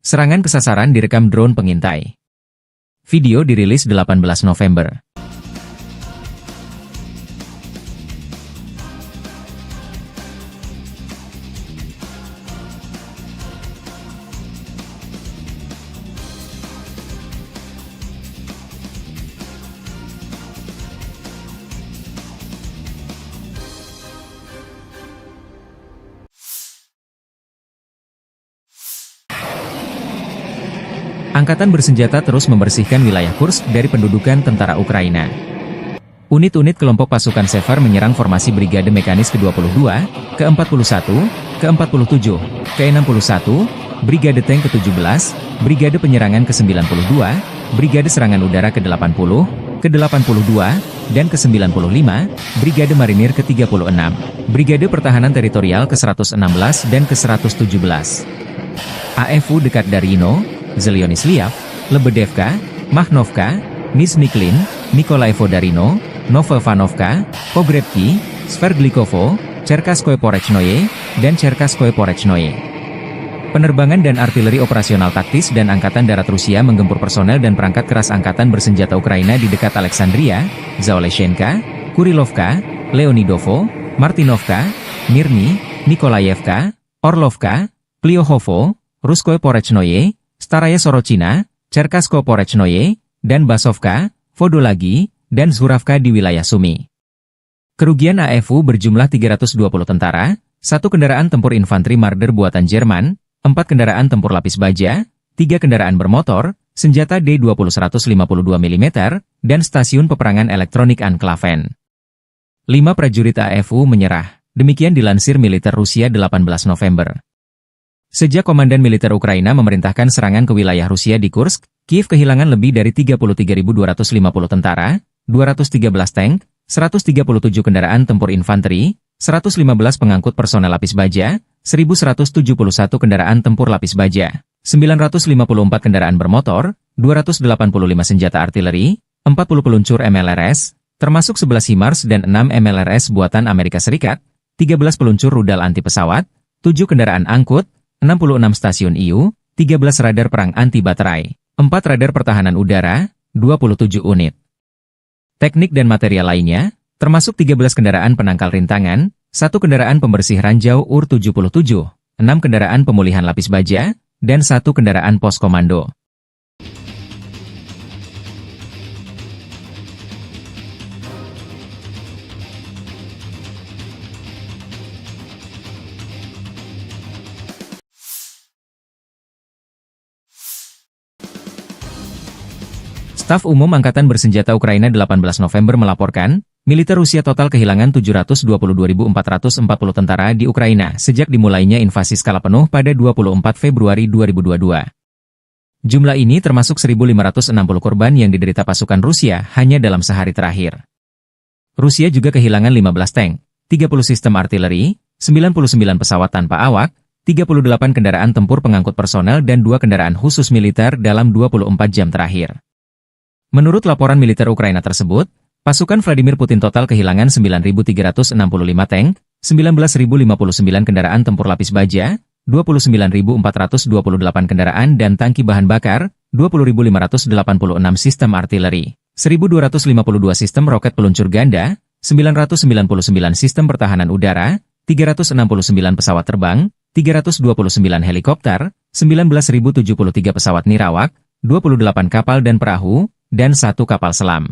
Serangan ke sasaran direkam drone pengintai. Video dirilis 18 November. Angkatan Bersenjata terus membersihkan wilayah Kursk dari pendudukan tentara Ukraina. Unit-unit kelompok pasukan Sever menyerang formasi Brigade Mekanis ke-22, ke-41, ke-47, ke-61, Brigade Tank ke-17, Brigade Penyerangan ke-92, Brigade Serangan Udara ke-80, ke-82, dan ke-95, Brigade Marinir ke-36, Brigade Pertahanan Teritorial ke-116 dan ke-117. AFU dekat Darino, Zelyonisliav, Lebedevka, Mahnovka, Nizhny-Klin, Nikolaevo Darino, Novovanovka, Pogrebki, Sverdlikovo, Cherkasskoye Porechnoye, dan Cherkasskoye Porechnoye. Penerbangan dan artileri operasional taktis dan Angkatan Darat Rusia menggempur personel dan perangkat keras Angkatan Bersenjata Ukraina di dekat Alexandria, Zaoleshenka, Kurilovka, Leonidovo, Martinovka, Mirny, Nikolaevka, Orlovka, Klyohovo, Ruskoye Porechnoye, Staraya Sorochina, Cherkasskoye Porechnoye, dan Basovka, Vodolagi, dan Zhuravka di wilayah Sumy. Kerugian AFU berjumlah 320 tentara, 1 kendaraan tempur infanteri Marder buatan Jerman, 4 kendaraan tempur lapis baja, 3 kendaraan bermotor, senjata D-20 152 mm, dan stasiun peperangan elektronik Anklaven. 5 prajurit AFU menyerah, demikian dilansir militer Rusia 18 November. Sejak Komandan Militer Ukraina memerintahkan serangan ke wilayah Rusia di Kursk, Kiev kehilangan lebih dari 33.250 tentara, 213 tank, 137 kendaraan tempur infanteri, 115 pengangkut personel lapis baja, 1.171 kendaraan tempur lapis baja, 954 kendaraan bermotor, 285 senjata artileri, 40 peluncur MLRS, termasuk 11 HIMARS dan 6 MLRS buatan Amerika Serikat, 13 peluncur rudal anti pesawat, 7 kendaraan angkut, 66 stasiun IU, 13 radar perang anti baterai, 4 radar pertahanan udara, 27 unit. Teknik dan material lainnya, termasuk 13 kendaraan penangkal rintangan, 1 kendaraan pembersih ranjau UR-77, 6 kendaraan pemulihan lapis baja, dan 1 kendaraan pos komando. Staf Umum Angkatan Bersenjata Ukraina 18 November melaporkan, militer Rusia total kehilangan 722.440 tentara di Ukraina sejak dimulainya invasi skala penuh pada 24 Februari 2022. Jumlah ini termasuk 1.560 korban yang diderita pasukan Rusia hanya dalam sehari terakhir. Rusia juga kehilangan 15 tank, 30 sistem artileri, 99 pesawat tanpa awak, 38 kendaraan tempur pengangkut personel dan 2 kendaraan khusus militer dalam 24 jam terakhir. Menurut laporan militer Ukraina tersebut, pasukan Vladimir Putin total kehilangan 9.365 tank, 19.059 kendaraan tempur lapis baja, 29.428 kendaraan dan tangki bahan bakar, 20.586 sistem artileri, 1.252 sistem roket peluncur ganda, 999 sistem pertahanan udara, 369 pesawat terbang, 329 helikopter, 19.073 pesawat nirawak, 28 kapal dan perahu, dan 1 kapal selam.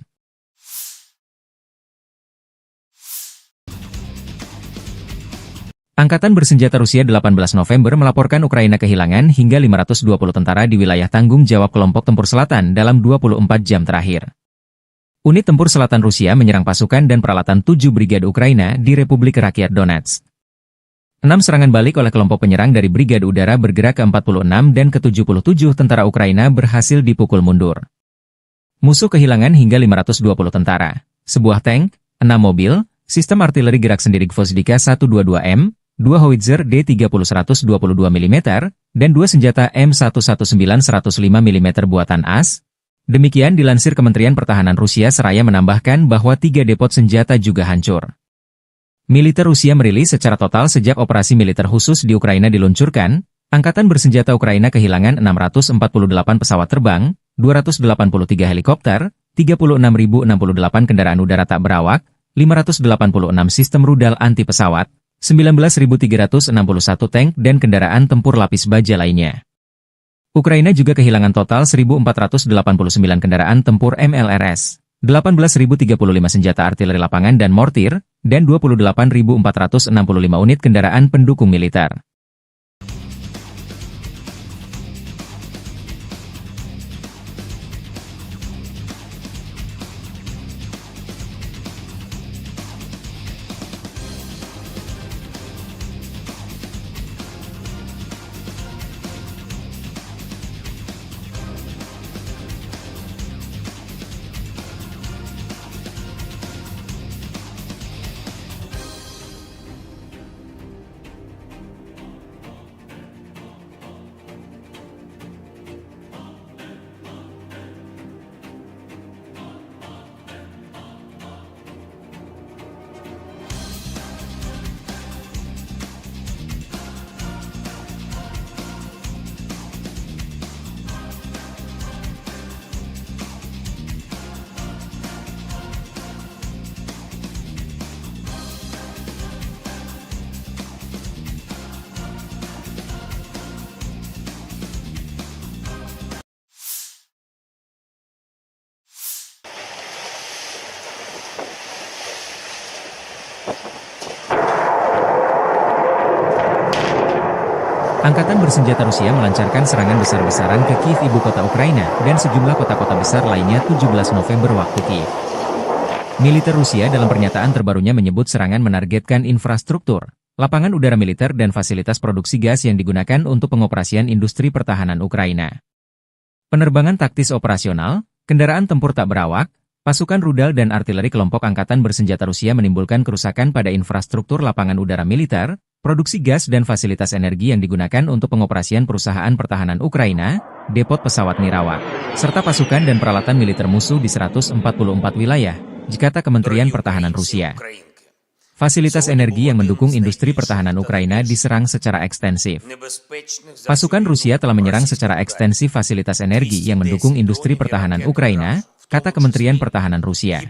Angkatan Bersenjata Rusia 18 November melaporkan Ukraina kehilangan hingga 520 tentara di wilayah tanggung jawab kelompok tempur selatan dalam 24 jam terakhir. Unit tempur selatan Rusia menyerang pasukan dan peralatan 7 brigade Ukraina di Republik Rakyat Donetsk. 6 serangan balik oleh kelompok penyerang dari Brigade Udara bergerak ke-46 dan ke-77 tentara Ukraina berhasil dipukul mundur. Musuh kehilangan hingga 520 tentara, sebuah tank, 6 mobil, sistem artileri gerak sendiri Gvozdika 122M, 2 howitzer D30 122 mm, dan 2 senjata M119 105 mm buatan AS. Demikian dilansir Kementerian Pertahanan Rusia seraya menambahkan bahwa 3 depot senjata juga hancur. Militer Rusia merilis secara total sejak operasi militer khusus di Ukraina diluncurkan, Angkatan Bersenjata Ukraina kehilangan 648 pesawat terbang, 283 helikopter, 36.068 kendaraan udara tak berawak, 586 sistem rudal anti pesawat, 19.361 tank dan kendaraan tempur lapis baja lainnya. Ukraina juga kehilangan total 1.489 kendaraan tempur MLRS, 18.035 senjata artileri lapangan dan mortir, dan 28.465 unit kendaraan pendukung militer. Angkatan bersenjata Rusia melancarkan serangan besar-besaran ke Kiev, ibu kota Ukraina, dan sejumlah kota-kota besar lainnya 17 November waktu Kiev. Militer Rusia dalam pernyataan terbarunya menyebut serangan menargetkan infrastruktur, lapangan udara militer dan fasilitas produksi gas yang digunakan untuk pengoperasian industri pertahanan Ukraina. Penerbangan taktis operasional, kendaraan tempur tak berawak, pasukan rudal dan artileri kelompok angkatan bersenjata Rusia menimbulkan kerusakan pada infrastruktur lapangan udara militer, produksi gas dan fasilitas energi yang digunakan untuk pengoperasian perusahaan pertahanan Ukraina, depot pesawat nirawak, serta pasukan dan peralatan militer musuh di 144 wilayah, kata Kementerian Pertahanan Rusia. Fasilitas energi yang mendukung industri pertahanan Ukraina diserang secara ekstensif. Pasukan Rusia telah menyerang secara ekstensif fasilitas energi yang mendukung industri pertahanan Ukraina, kata Kementerian Pertahanan Rusia.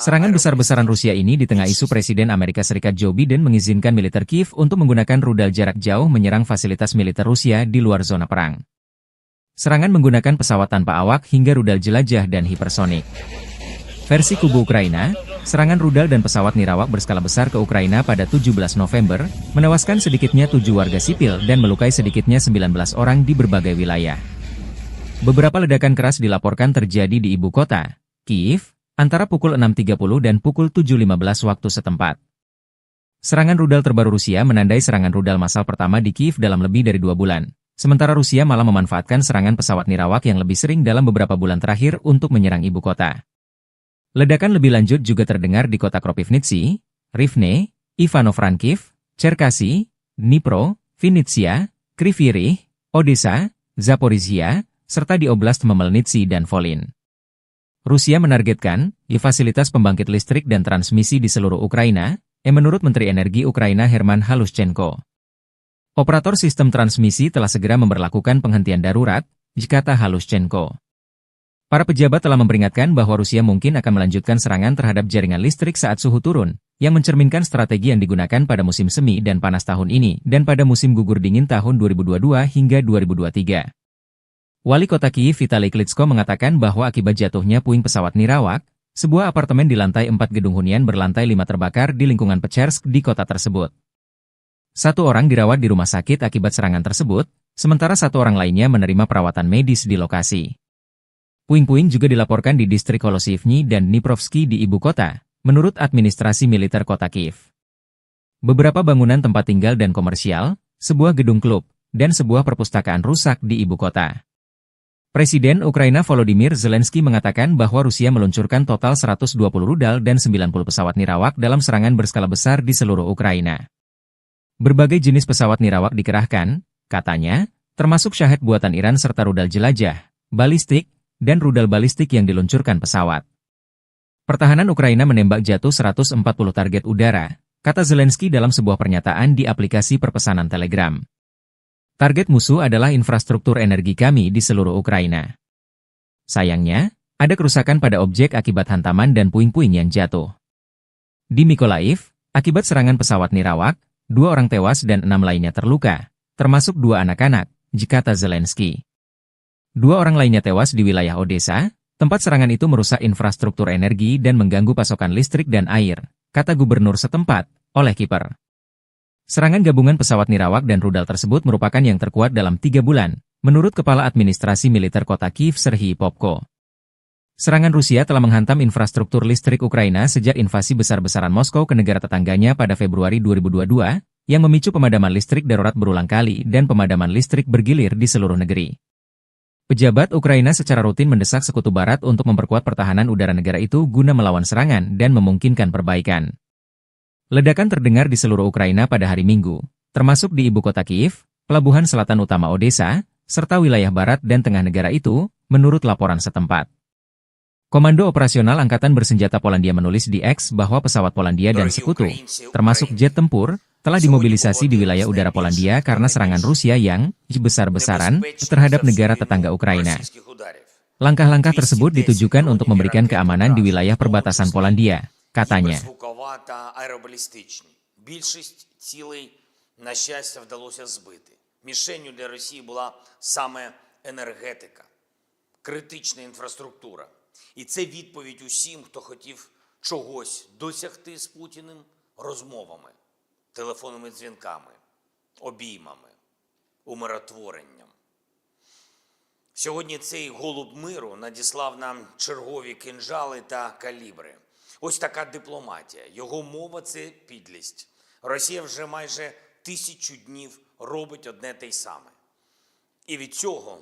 Serangan besar-besaran Rusia ini di tengah isu Presiden Amerika Serikat Joe Biden mengizinkan militer Kiev untuk menggunakan rudal jarak jauh menyerang fasilitas militer Rusia di luar zona perang. Serangan menggunakan pesawat tanpa awak hingga rudal jelajah dan hipersonik. Versi kubu Ukraina, serangan rudal dan pesawat nirawak berskala besar ke Ukraina pada 17 November, menewaskan sedikitnya 7 warga sipil dan melukai sedikitnya 19 orang di berbagai wilayah. Beberapa ledakan keras dilaporkan terjadi di ibu kota, Kiev, antara pukul 6.30 dan pukul 7.15 waktu setempat. Serangan rudal terbaru Rusia menandai serangan rudal massal pertama di Kiev dalam lebih dari 2 bulan. Sementara Rusia malah memanfaatkan serangan pesawat nirawak yang lebih sering dalam beberapa bulan terakhir untuk menyerang ibu kota. Ledakan lebih lanjut juga terdengar di kota Kropivnitsy, Rivne, Ivano-Frankivsk, Cherkasy, Dnipro, Vinnytsia, Kryvyi Rih, Odessa, Zaporizhia, serta di Oblast Khmelnytskyi dan Volyn. Rusia menargetkan fasilitas pembangkit listrik dan transmisi di seluruh Ukraina, menurut Menteri Energi Ukraina Herman Halushchenko. Operator sistem transmisi telah segera memberlakukan penghentian darurat, kata Halushchenko. Para pejabat telah memperingatkan bahwa Rusia mungkin akan melanjutkan serangan terhadap jaringan listrik saat suhu turun, yang mencerminkan strategi yang digunakan pada musim semi dan panas tahun ini dan pada musim gugur dingin tahun 2022 hingga 2023. Wali kota Kiev Vitali Klitschko mengatakan bahwa akibat jatuhnya puing pesawat nirawak, sebuah apartemen di lantai 4 gedung hunian berlantai 5 terbakar di lingkungan Pechersk di kota tersebut. 1 orang dirawat di rumah sakit akibat serangan tersebut, sementara 1 orang lainnya menerima perawatan medis di lokasi. Puing-puing juga dilaporkan di distrik Holosivny dan Dniprovsky di ibu kota, menurut administrasi militer kota Kiev. Beberapa bangunan tempat tinggal dan komersial, sebuah gedung klub, dan sebuah perpustakaan rusak di ibu kota. Presiden Ukraina Volodymyr Zelensky mengatakan bahwa Rusia meluncurkan total 120 rudal dan 90 pesawat nirawak dalam serangan berskala besar di seluruh Ukraina. Berbagai jenis pesawat nirawak dikerahkan, katanya, termasuk Shahed buatan Iran serta rudal jelajah, balistik, dan rudal balistik yang diluncurkan pesawat. Pertahanan Ukraina menembak jatuh 140 target udara, kata Zelensky dalam sebuah pernyataan di aplikasi perpesanan Telegram. Target musuh adalah infrastruktur energi kami di seluruh Ukraina. Sayangnya, ada kerusakan pada objek akibat hantaman dan puing-puing yang jatuh. Di Mykolaiv, akibat serangan pesawat nirawak, 2 orang tewas dan 6 lainnya terluka, termasuk 2 anak-anak, kata Zelensky. 2 orang lainnya tewas di wilayah Odessa, tempat serangan itu merusak infrastruktur energi dan mengganggu pasokan listrik dan air, kata gubernur setempat, Oleh Kiper. Serangan gabungan pesawat nirawak dan rudal tersebut merupakan yang terkuat dalam 3 bulan, menurut Kepala Administrasi Militer Kota Kiev Serhiy Popko. Serangan Rusia telah menghantam infrastruktur listrik Ukraina sejak invasi besar-besaran Moskow ke negara tetangganya pada Februari 2022, yang memicu pemadaman listrik darurat berulang kali dan pemadaman listrik bergilir di seluruh negeri. Pejabat Ukraina secara rutin mendesak Sekutu Barat untuk memperkuat pertahanan udara negara itu guna melawan serangan dan memungkinkan perbaikan. Ledakan terdengar di seluruh Ukraina pada hari Minggu, termasuk di ibu kota Kiev, pelabuhan selatan utama Odessa, serta wilayah barat dan tengah negara itu, menurut laporan setempat. Komando Operasional Angkatan Bersenjata Polandia menulis di X bahwa pesawat Polandia dan sekutu, termasuk jet tempur, telah dimobilisasi di wilayah udara Polandia karena serangan Rusia yang besar-besaran terhadap negara tetangga Ukraina. Langkah-langkah tersebut ditujukan untuk memberikan keamanan di wilayah perbatasan Polandia, katanya. Критична інфраструктура. І це відповідь усім, хто хотів чогось досягти з Путіним розмовами, телефонними дзвінками, обіймами, умиротворенням. Сьогодні цей голуб миру надіслав нам чергові кинджали та калібри. Ось така дипломатія. Його мова – це підлість. Росія вже майже 1000 днів робить одне те й саме. І від цього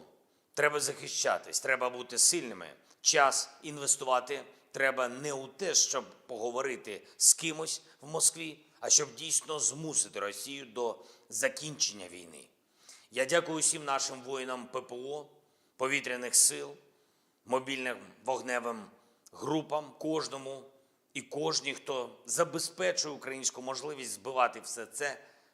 треба захищатись, треба бути сильними. Час інвестувати треба не у те, щоб поговорити з кимось в Москві, а щоб дійсно змусити Росію до закінчення війни. Я дякую усім нашим воїнам ППО, повітряних сил, мобільним вогневим групам, кожному і кожній, хто забезпечує українську можливість збивати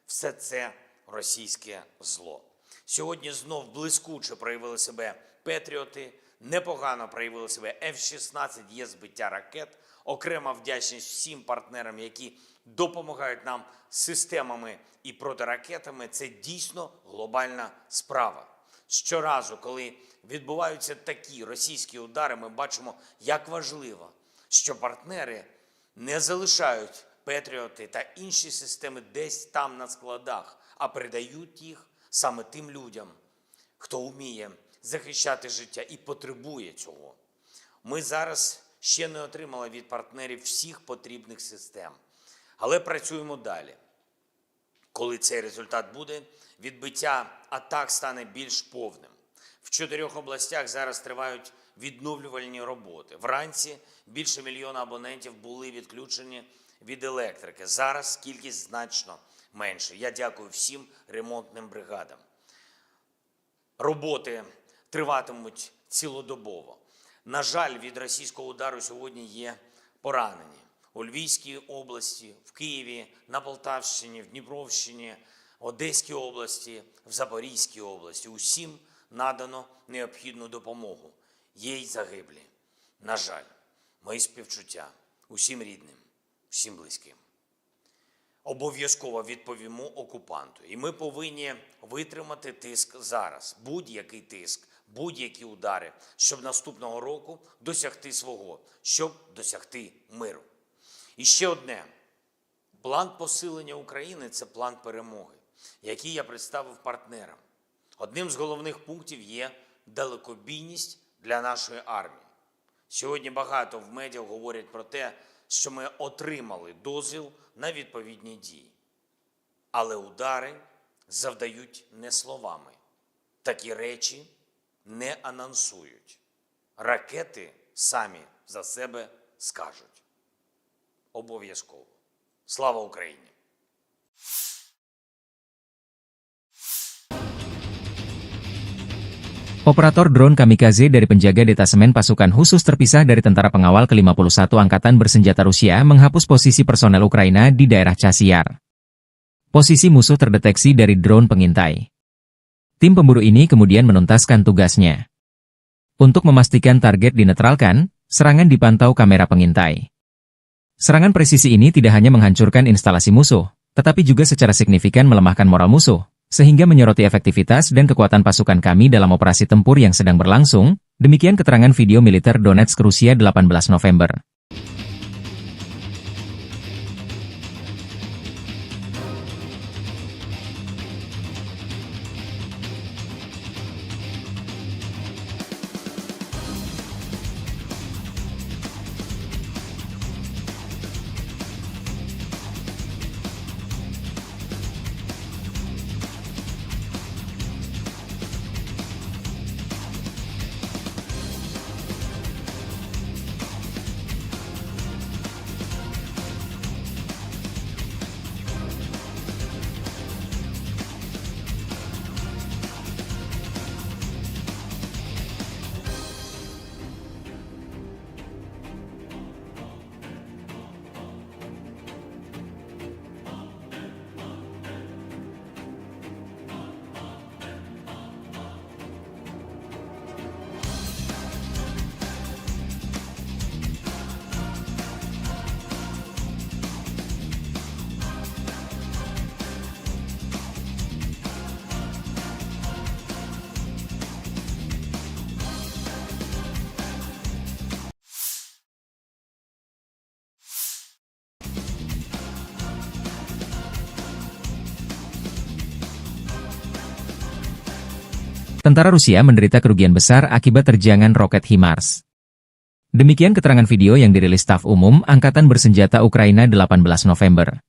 все це російське зло. Сьогодні знов блискуче проявили себе «Петріоти», непогано проявили себе F-16, є збиття ракет. Окрема вдячність всім партнерам, які допомагають нам системами і протиракетами. Це дійсно глобальна справа. Щоразу, коли відбуваються такі російські удари, ми бачимо, як важливо, що партнери не залишають «Петріоти» та інші системи десь там на складах, а передають їх саме тим людям, хто вміє захищати життя і потребує цього. Ми зараз ще не отримали від партнерів всіх потрібних систем, але працюємо далі. Коли цей результат буде, відбиття атак стане більш повним. В 4 областях зараз тривають відновлювальні роботи. Вранці більше 1 мільйона абонентів були відключені від електрики. Зараз кількість значно менше. Я дякую всім ремонтним бригадам. Роботи триватимуть цілодобово. На жаль, від російського удару сьогодні є поранені. У Львівській області, в Києві, на Полтавщині, в Дніпровщині, Одеській області, в Запорізькій області. Усім надано необхідну допомогу. Є й загиблі. На жаль, мої співчуття усім рідним, всім близьким. Обов'язково відповімо окупанту. І ми повинні витримати тиск зараз. Будь-який тиск, будь-які удари, щоб наступного року досягти свого, щоб досягти миру. І ще одне. План посилення України – це план перемоги, який я представив партнерам. Одним з головних пунктів є далекобійність для нашої армії. Сьогодні багато в медіа говорять про те, що ми отримали дозвіл на відповідні дії. Але удари завдають не словами. Такі речі не анонсують. Ракети самі за себе скажуть. Обов'язково. Слава Україні! Operator drone kamikaze dari penjaga detasemen pasukan khusus terpisah dari tentara pengawal ke-51 Angkatan Bersenjata Rusia menghapus posisi personel Ukraina di daerah Chasiar. Posisi musuh terdeteksi dari drone pengintai. Tim pemburu ini kemudian menuntaskan tugasnya. Untuk memastikan target dinetralkan, serangan dipantau kamera pengintai. Serangan presisi ini tidak hanya menghancurkan instalasi musuh, tetapi juga secara signifikan melemahkan moral musuh, sehingga menyoroti efektivitas dan kekuatan pasukan kami dalam operasi tempur yang sedang berlangsung, demikian keterangan video militer Donetsk Rusia 18 November. Tentara Rusia menderita kerugian besar akibat terjangan roket HIMARS. Demikian keterangan video yang dirilis Staf Umum Angkatan Bersenjata Ukraina 18 November.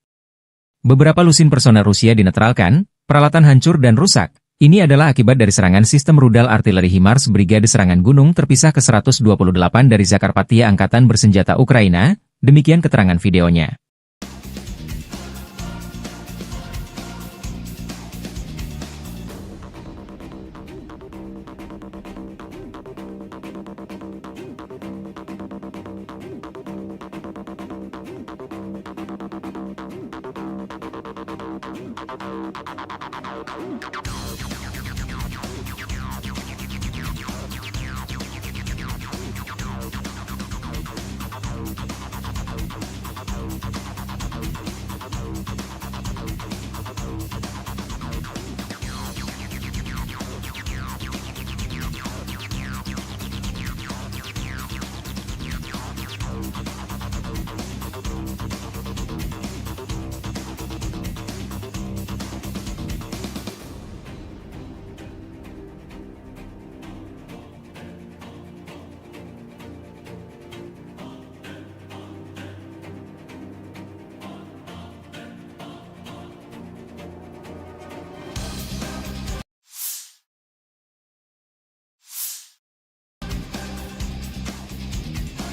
Beberapa lusin personel Rusia dinetralkan, peralatan hancur dan rusak. Ini adalah akibat dari serangan sistem rudal artileri HIMARS Brigade Serangan Gunung terpisah ke-128 dari Zakarpattia Angkatan Bersenjata Ukraina, demikian keterangan videonya.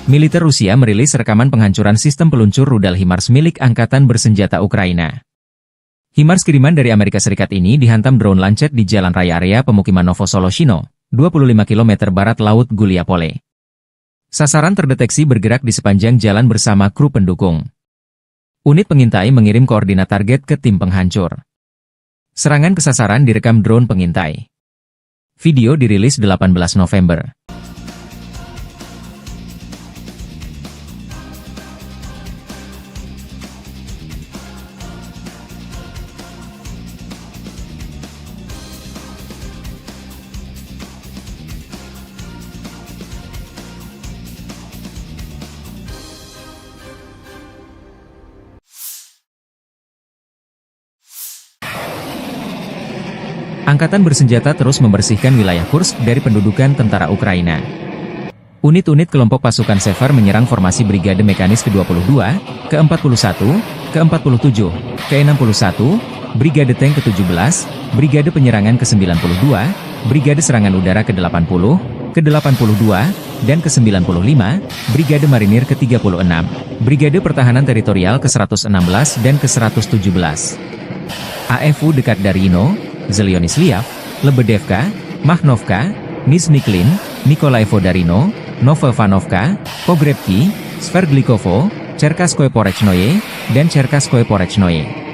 Militer Rusia merilis rekaman penghancuran sistem peluncur rudal HIMARS milik Angkatan Bersenjata Ukraina. HIMARS kiriman dari Amerika Serikat ini dihantam drone Lancet di jalan raya area pemukiman Novosoloshino, 25 km barat laut Guliapole. Sasaran terdeteksi bergerak di sepanjang jalan bersama kru pendukung. Unit pengintai mengirim koordinat target ke tim penghancur. Serangan ke sasaran direkam drone pengintai. Video dirilis 18 November. Angkatan Bersenjata terus membersihkan wilayah Kursk dari pendudukan tentara Ukraina. Unit-unit kelompok pasukan Sever menyerang formasi Brigade Mekanis ke-22, ke-41, ke-47, ke-61, Brigade Tank ke-17, Brigade Penyerangan ke-92, Brigade Serangan Udara ke-80, ke-82, dan ke-95, Brigade Marinir ke-36, Brigade Pertahanan Teritorial ke-116 dan ke-117. AFU dekat Darino, Zelyonisliav, Lebedevka, Mahnovka, Nizhny-Klin, Nikolaevo Darino, Novoivanovka, Pogrebki, Sverglikovo, Cherkaskoye Porechnoye, dan Cherkaskoye Porechnoye.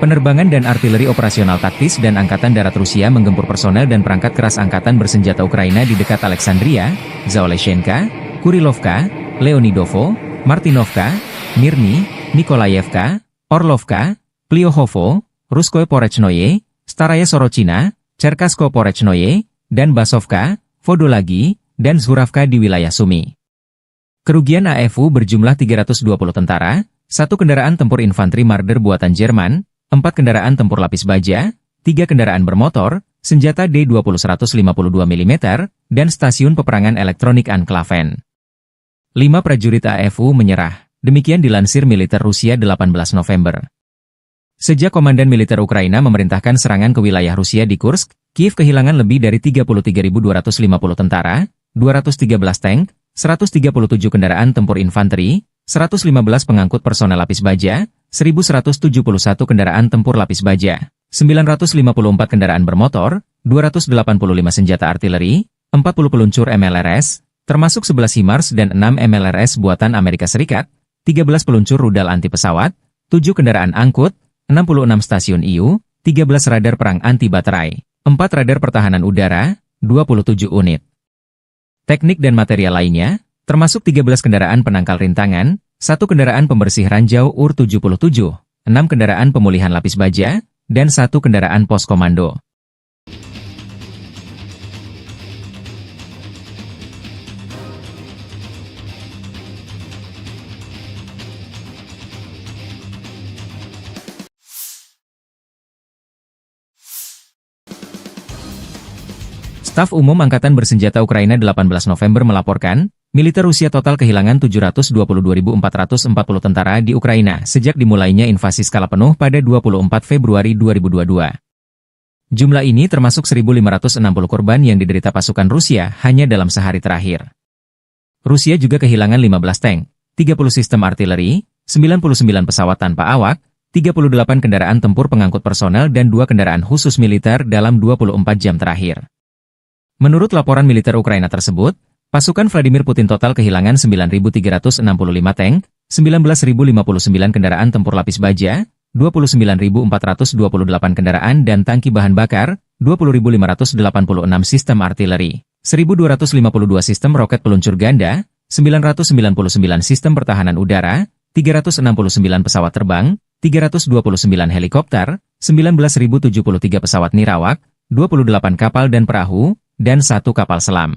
Penerbangan dan artileri operasional taktis dan Angkatan Darat Rusia menggempur personel dan perangkat keras Angkatan Bersenjata Ukraina di dekat Alexandria, Zaoleshenka, Kurilovka, Leonidovo, Martinovka, Mirny, Nikolaevka, Orlovka, Pliohovo, Ruskoye Porechnoye, Staraya Sorochina, Cherkaskoye Porechnoye, dan Basovka, Vodolagi, dan Zhuravka di wilayah Sumy. Kerugian AFU berjumlah 320 tentara, 1 kendaraan tempur infanteri Marder buatan Jerman, 4 kendaraan tempur lapis baja, 3 kendaraan bermotor, senjata D20 152 mm, dan stasiun peperangan elektronik Anklaven. 5 prajurit AFU menyerah, demikian dilansir militer Rusia 18 November. Sejak Komandan Militer Ukraina memerintahkan serangan ke wilayah Rusia di Kursk, Kiev kehilangan lebih dari 33.250 tentara, 213 tank, 137 kendaraan tempur infanteri, 115 pengangkut personel lapis baja, 1.171 kendaraan tempur lapis baja, 954 kendaraan bermotor, 285 senjata artileri, 40 peluncur MLRS, termasuk 11 HIMARS dan 6 MLRS buatan Amerika Serikat, 13 peluncur rudal anti pesawat, 7 kendaraan angkut, 66 stasiun IU, 13 radar perang anti baterai, 4 radar pertahanan udara, 27 unit. Teknik dan material lainnya, termasuk 13 kendaraan penangkal rintangan, 1 kendaraan pembersih ranjau UR-77, 6 kendaraan pemulihan lapis baja, dan 1 kendaraan pos komando. Staf Umum Angkatan Bersenjata Ukraina 18 November melaporkan, militer Rusia total kehilangan 722.440 tentara di Ukraina sejak dimulainya invasi skala penuh pada 24 Februari 2022. Jumlah ini termasuk 1.560 korban yang diderita pasukan Rusia hanya dalam sehari terakhir. Rusia juga kehilangan 15 tank, 30 sistem artileri, 99 pesawat tanpa awak, 38 kendaraan tempur pengangkut personel dan 2 kendaraan khusus militer dalam 24 jam terakhir. Menurut laporan militer Ukraina tersebut, pasukan Vladimir Putin total kehilangan 9.365 tank, 19.059 kendaraan tempur lapis baja, 29.428 kendaraan dan tangki bahan bakar, 20.586 sistem artileri, 1.252 sistem roket peluncur ganda, 999 sistem pertahanan udara, 369 pesawat terbang, 329 helikopter, 19.073 pesawat nirawak, 28 kapal dan perahu, dan 1 kapal selam.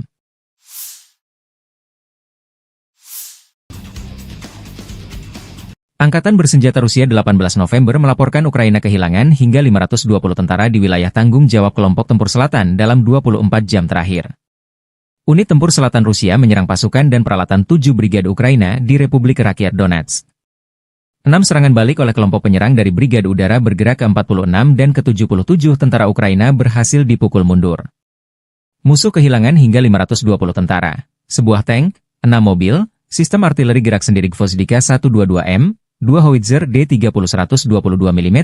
Angkatan Bersenjata Rusia 18 November melaporkan Ukraina kehilangan hingga 520 tentara di wilayah tanggung jawab kelompok tempur selatan dalam 24 jam terakhir. Unit tempur selatan Rusia menyerang pasukan dan peralatan 7 brigade Ukraina di Republik Rakyat Donetsk. 6 serangan balik oleh kelompok penyerang dari Brigade Udara bergerak ke-46 dan ke-77 tentara Ukraina berhasil dipukul mundur. Musuh kehilangan hingga 520 tentara, sebuah tank, 6 mobil, sistem artileri gerak sendiri Gvozdika 122M, 2 howitzer D30-122 mm,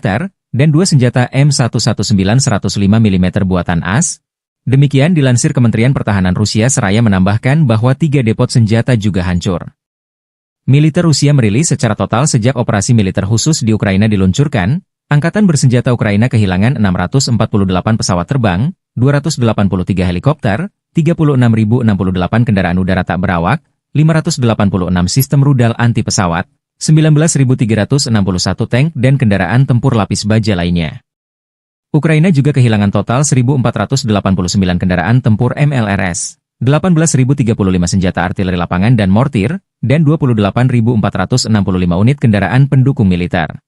dan 2 senjata M119 105 mm buatan AS. Demikian dilansir Kementerian Pertahanan Rusia seraya menambahkan bahwa 3 depot senjata juga hancur. Militer Rusia merilis secara total sejak operasi militer khusus di Ukraina diluncurkan, Angkatan Bersenjata Ukraina kehilangan 648 pesawat terbang, 283 helikopter, 36.068 kendaraan udara tak berawak, 586 sistem rudal anti pesawat, 19.361 tank dan kendaraan tempur lapis baja lainnya. Ukraina juga kehilangan total 1.489 kendaraan tempur MLRS, 18.035 senjata artileri lapangan dan mortir, dan 28.465 unit kendaraan pendukung militer.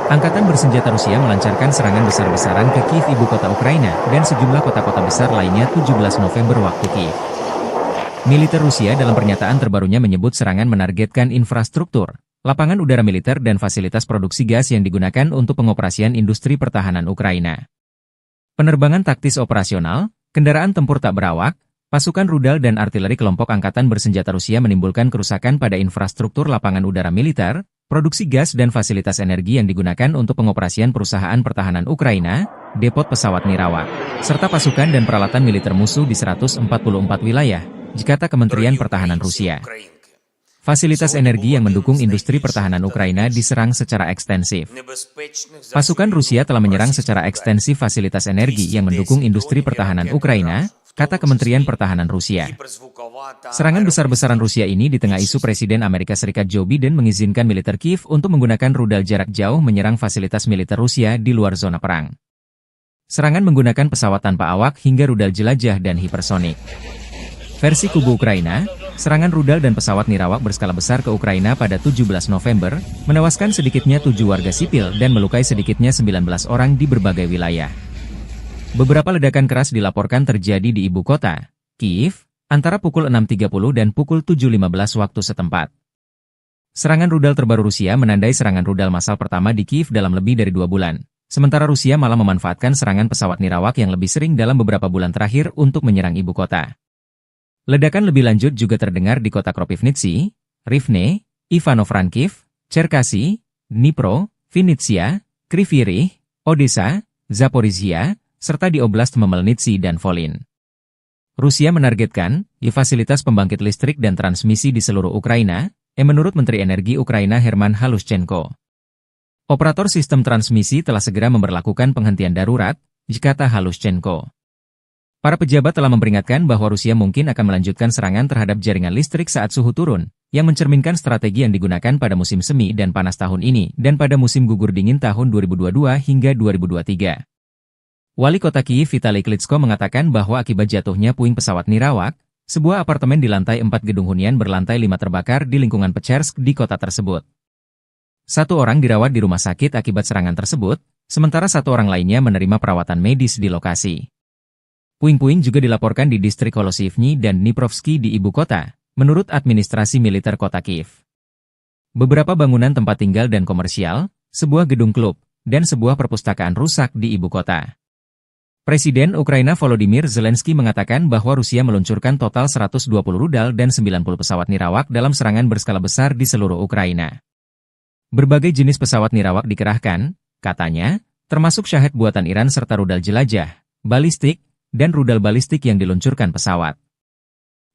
Angkatan Bersenjata Rusia melancarkan serangan besar-besaran ke Kiev, ibu kota Ukraina, dan sejumlah kota-kota besar lainnya 17 November waktu Kiev. Militer Rusia dalam pernyataan terbarunya menyebut serangan menargetkan infrastruktur, lapangan udara militer dan fasilitas produksi gas yang digunakan untuk pengoperasian industri pertahanan Ukraina. Penerbangan taktis operasional, kendaraan tempur tak berawak, pasukan rudal dan artileri kelompok Angkatan Bersenjata Rusia menimbulkan kerusakan pada infrastruktur lapangan udara militer, produksi gas dan fasilitas energi yang digunakan untuk pengoperasian perusahaan pertahanan Ukraina, depot pesawat nirawak, serta pasukan dan peralatan militer musuh di 144 wilayah, kata Kementerian Pertahanan Rusia. Fasilitas energi yang mendukung industri pertahanan Ukraina diserang secara ekstensif. Pasukan Rusia telah menyerang secara ekstensif fasilitas energi yang mendukung industri pertahanan Ukraina, kata Kementerian Pertahanan Rusia. Serangan besar-besaran Rusia ini di tengah isu Presiden Amerika Serikat Joe Biden mengizinkan militer Kiev untuk menggunakan rudal jarak jauh menyerang fasilitas militer Rusia di luar zona perang. Serangan menggunakan pesawat tanpa awak hingga rudal jelajah dan hipersonik. Versi kubu Ukraina, serangan rudal dan pesawat nirawak berskala besar ke Ukraina pada 17 November, menewaskan sedikitnya 7 warga sipil dan melukai sedikitnya 19 orang di berbagai wilayah. Beberapa ledakan keras dilaporkan terjadi di ibu kota, Kiev, antara pukul 6.30 dan pukul 7.15 waktu setempat. Serangan rudal terbaru Rusia menandai serangan rudal massal pertama di Kiev dalam lebih dari 2 bulan. Sementara Rusia malah memanfaatkan serangan pesawat nirawak yang lebih sering dalam beberapa bulan terakhir untuk menyerang ibu kota. Ledakan lebih lanjut juga terdengar di kota Kropivnitsy, Rivne, Ivano-Frankivsk, Cherkasy, Dnipro, Vinnytsia, Kryvyi Rih, Odessa, Zaporizhia, serta di Oblast Khmelnytskyi dan Volyn. Rusia menargetkan fasilitas pembangkit listrik dan transmisi di seluruh Ukraina, menurut Menteri Energi Ukraina Herman Halushchenko. Operator sistem transmisi telah segera memberlakukan penghentian darurat, kata Halushchenko. Para pejabat telah memperingatkan bahwa Rusia mungkin akan melanjutkan serangan terhadap jaringan listrik saat suhu turun, yang mencerminkan strategi yang digunakan pada musim semi dan panas tahun ini dan pada musim gugur dingin tahun 2022 hingga 2023. Wali kota Kiev Vitali Klitschko mengatakan bahwa akibat jatuhnya puing pesawat nirawak, sebuah apartemen di lantai 4 gedung hunian berlantai 5 terbakar di lingkungan Pechersk di kota tersebut. 1 orang dirawat di rumah sakit akibat serangan tersebut, sementara 1 orang lainnya menerima perawatan medis di lokasi. Puing-puing juga dilaporkan di distrik Holosivny dan Dniprovsky di ibu kota, menurut administrasi militer kota Kiev. Beberapa bangunan tempat tinggal dan komersial, sebuah gedung klub, dan sebuah perpustakaan rusak di ibu kota. Presiden Ukraina Volodymyr Zelensky mengatakan bahwa Rusia meluncurkan total 120 rudal dan 90 pesawat nirawak dalam serangan berskala besar di seluruh Ukraina. Berbagai jenis pesawat nirawak dikerahkan, katanya, termasuk Shahed buatan Iran serta rudal jelajah, balistik, dan rudal balistik yang diluncurkan pesawat.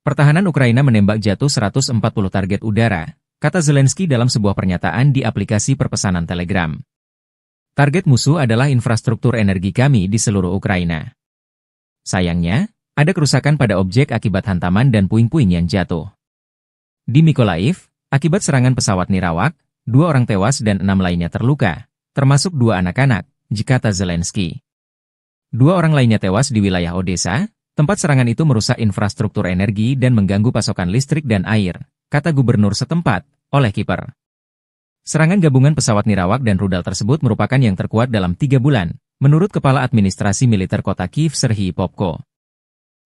Pertahanan Ukraina menembak jatuh 140 target udara, kata Zelensky dalam sebuah pernyataan di aplikasi perpesanan Telegram. Target musuh adalah infrastruktur energi kami di seluruh Ukraina. Sayangnya, ada kerusakan pada objek akibat hantaman dan puing-puing yang jatuh. Di Mykolaiv, akibat serangan pesawat nirawak, 2 orang tewas dan 6 lainnya terluka, termasuk 2 anak-anak, kata Zelensky. 2 orang lainnya tewas di wilayah Odessa, tempat serangan itu merusak infrastruktur energi dan mengganggu pasokan listrik dan air, kata gubernur setempat, Oleh Kiper. Serangan gabungan pesawat nirawak dan rudal tersebut merupakan yang terkuat dalam 3 bulan, menurut Kepala Administrasi Militer Kota Kiev Serhiy Popko.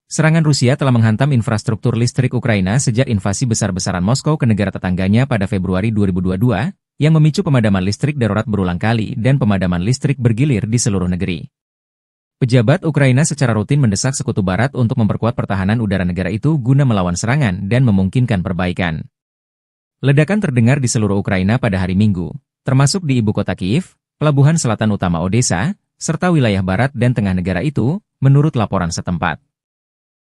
Serangan Rusia telah menghantam infrastruktur listrik Ukraina sejak invasi besar-besaran Moskow ke negara tetangganya pada Februari 2022, yang memicu pemadaman listrik darurat berulang kali dan pemadaman listrik bergilir di seluruh negeri. Pejabat Ukraina secara rutin mendesak Sekutu Barat untuk memperkuat pertahanan udara negara itu guna melawan serangan dan memungkinkan perbaikan. Ledakan terdengar di seluruh Ukraina pada hari Minggu, termasuk di ibu kota Kiev, pelabuhan selatan utama Odessa, serta wilayah barat dan tengah negara itu, menurut laporan setempat.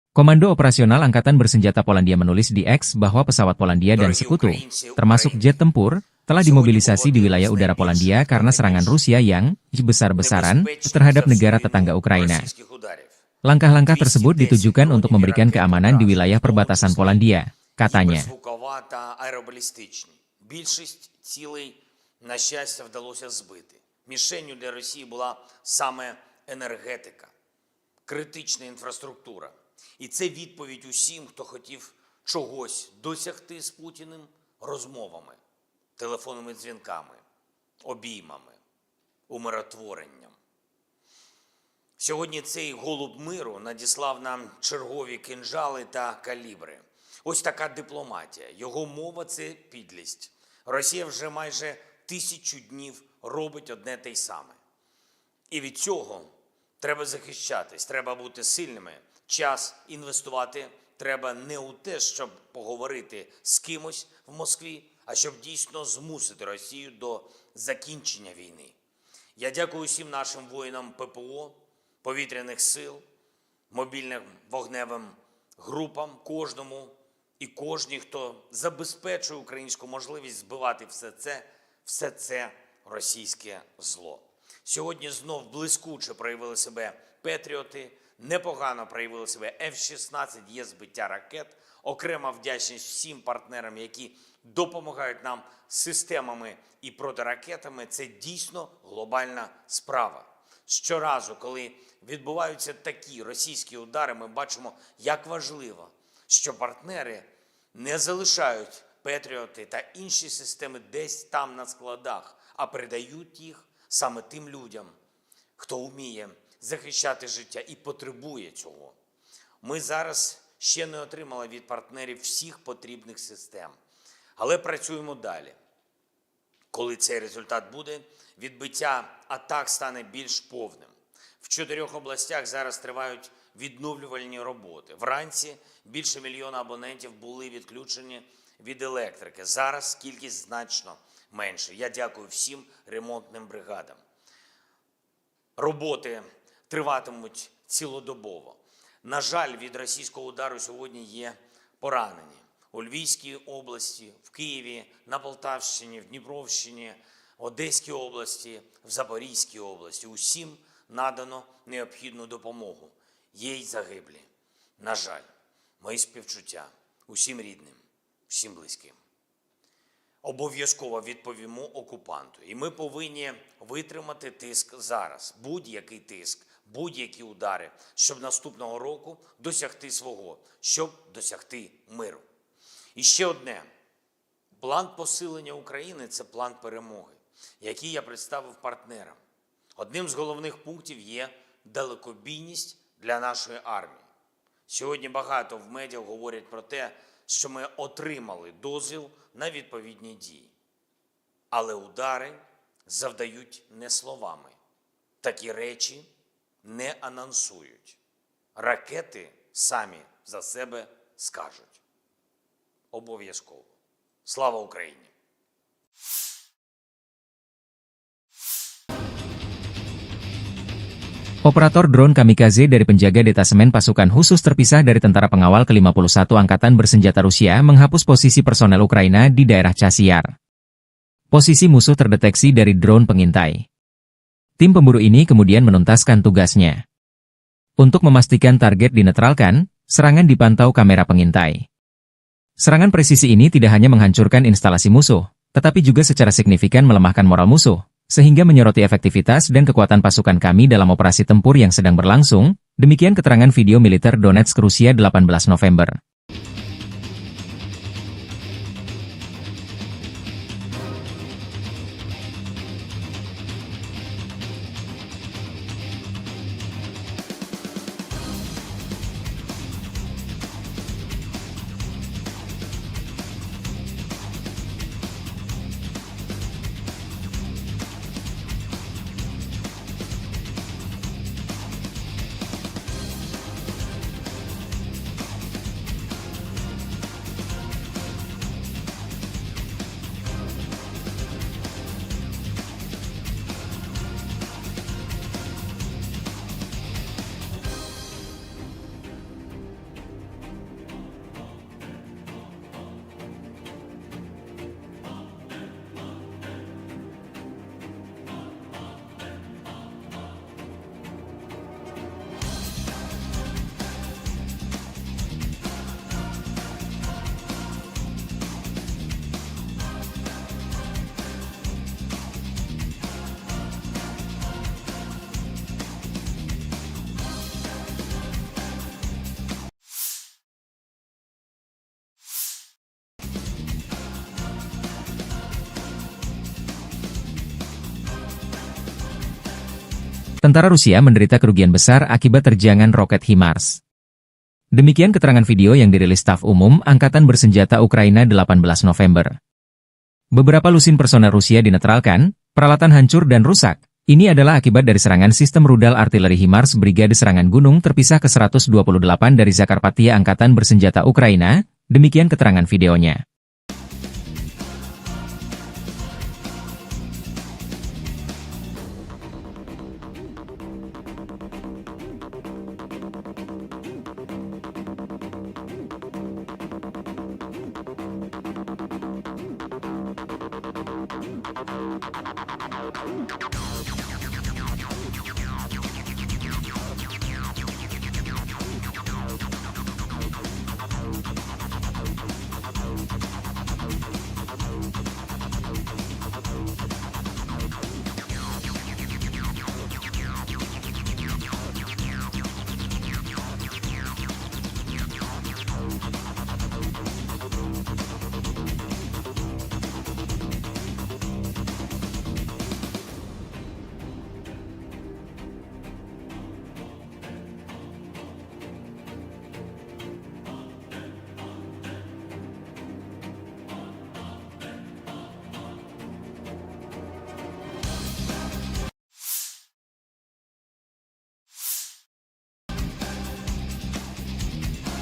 Komando Operasional Angkatan Bersenjata Polandia menulis di X bahwa pesawat Polandia dan sekutu, termasuk jet tempur, telah dimobilisasi di wilayah udara Polandia karena serangan Rusia yang besar-besaran terhadap negara tetangga Ukraina. Langkah-langkah tersebut ditujukan untuk memberikan keamanan di wilayah perbatasan Polandia, katanya. Більшість цілей, на щастя, вдалося збити. Мішенню для Росії була саме енергетика, критична інфраструктура. І це відповідь усім, хто хотів чогось досягти з Путіним розмовами, телефонними дзвінками, обіймами, умиротворенням. Сьогодні цей голуб миру надіслав нам чергові кинджали та калібри. Ось така дипломатія. Його мова – це підлість. Росія вже майже 1000 днів робить одне те й саме. І від цього треба захищатись, треба бути сильними. Час інвестувати треба не у те, щоб поговорити з кимось в Москві, а щоб дійсно змусити Росію до закінчення війни. Я дякую всім нашим воїнам ППО, повітряних сил, мобільним вогневим групам, кожному і кожній, хто забезпечує українську можливість збивати все це російське зло. Сьогодні знов блискуче проявили себе Петріоти, непогано проявили себе F-16, є збиття ракет. Окрема вдячність всім партнерам, які допомагають нам системами і протиракетами. Це дійсно глобальна справа. Щоразу, коли відбуваються такі російські удари, ми бачимо, як важливо, що партнери не залишають Петріоти та інші системи десь там на складах, а передають їх саме тим людям, хто вміє захищати життя і потребує цього. Ми зараз ще не отримали від партнерів всіх потрібних систем, але працюємо далі. Коли цей результат буде, відбиття атак стане більш повним. В 4 областях зараз тривають відновлювальні роботи. Вранці більше мільйона абонентів були відключені від електрики. Зараз кількість значно менше. Я дякую всім ремонтним бригадам. Роботи триватимуть цілодобово. На жаль, від російського удару сьогодні є поранені. У Львівській області, в Києві, на Полтавщині, в Дніпровщині, Одеській області, в Запорізькій області. Усім надано необхідну допомогу. Є й загиблі. На жаль, мої співчуття усім рідним, всім близьким. Обов'язково відповімо окупанту. І ми повинні витримати тиск зараз. Будь-який тиск, будь-які удари, щоб наступного року досягти свого, щоб досягти миру. І ще одне. План посилення України – це план перемоги, який я представив партнерам. Одним з головних пунктів є далекобійність для нашої армії. Сьогодні багато в медіа говорять про те, що ми отримали дозвіл на відповідні дії. Але удари завдають не словами. Такі речі не анонсують. Ракети самі за себе скажуть. Обов'язково. Слава Україні! Operator drone kamikaze dari penjaga detasemen pasukan khusus terpisah dari tentara pengawal ke-51 Angkatan Bersenjata Rusia menghapus posisi personel Ukraina di daerah Chasiar. Posisi musuh terdeteksi dari drone pengintai. Tim pemburu ini kemudian menuntaskan tugasnya. Untuk memastikan target dinetralkan, serangan dipantau kamera pengintai. Serangan presisi ini tidak hanya menghancurkan instalasi musuh, tetapi juga secara signifikan melemahkan moral musuh, sehingga menyoroti efektivitas dan kekuatan pasukan kami dalam operasi tempur yang sedang berlangsung. Demikian keterangan video militer Donetsk, Rusia 18 November. Tentara Rusia menderita kerugian besar akibat terjangan roket HIMARS. Demikian keterangan video yang dirilis Staf Umum Angkatan Bersenjata Ukraina 18 November. Beberapa lusin personel Rusia dinetralkan, peralatan hancur dan rusak. Ini adalah akibat dari serangan sistem rudal artileri HIMARS Brigade Serangan Gunung terpisah ke-128 dari Zakarpattia Angkatan Bersenjata Ukraina. Demikian keterangan videonya.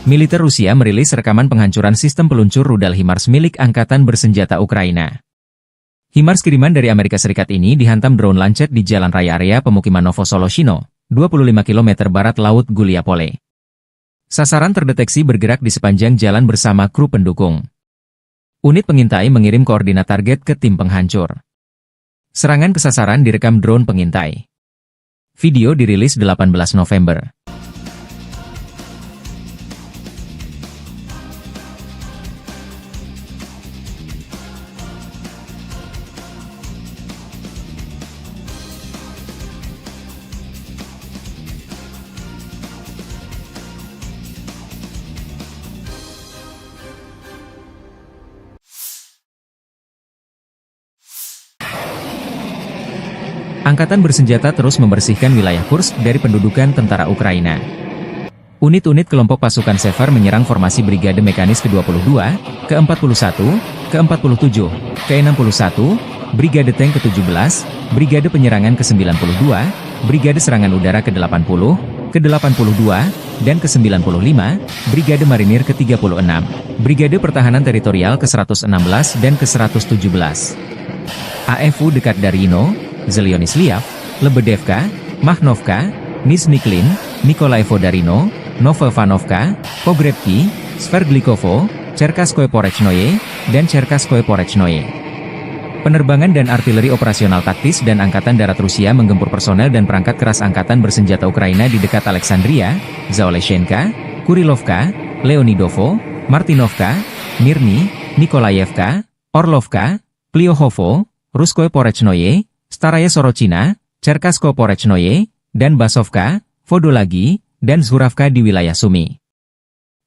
Militer Rusia merilis rekaman penghancuran sistem peluncur rudal HIMARS milik Angkatan Bersenjata Ukraina. HIMARS kiriman dari Amerika Serikat ini dihantam drone lancet di jalan raya area pemukiman Novosoloshino, 25 km barat Laut Guliapole. Sasaran terdeteksi bergerak di sepanjang jalan bersama kru pendukung. Unit pengintai mengirim koordinat target ke tim penghancur. Serangan ke sasaran direkam drone pengintai. Video dirilis 18 November. Angkatan bersenjata terus membersihkan wilayah Kursk dari pendudukan tentara Ukraina. Unit-unit kelompok pasukan Sever menyerang formasi Brigade Mekanis ke-22, ke-41, ke-47, ke-61, Brigade Tank ke-17, Brigade Penyerangan ke-92, Brigade Serangan Udara ke-80, ke-82, dan ke-95, Brigade Marinir ke-36, Brigade Pertahanan Teritorial ke-116 dan ke-117. AFU dekat Darino, Zelyonisliav, Lebedevka, Mahnovka, Nizhny-Klin, Nikolaevo Darino, Novoivanovka, Pogrebki, Sverdlikovo, Cherkaskoye Porechnoye, dan Cherkaskoye Porechnoye. Penerbangan dan artileri operasional taktis dan Angkatan Darat Rusia menggempur personel dan perangkat keras Angkatan Bersenjata Ukraina di dekat Alexandria, Zaoleshenka, Kurilovka, Leonidovo, Martinovka, Mirny, Nikolaevka, Orlovka, Pliohovo, Ruskoye Porechnoye, Staraya Sorochina, Cherkaskoye Porechnoye, dan Basovka, Vodolagi, dan Zhuravka di wilayah Sumy.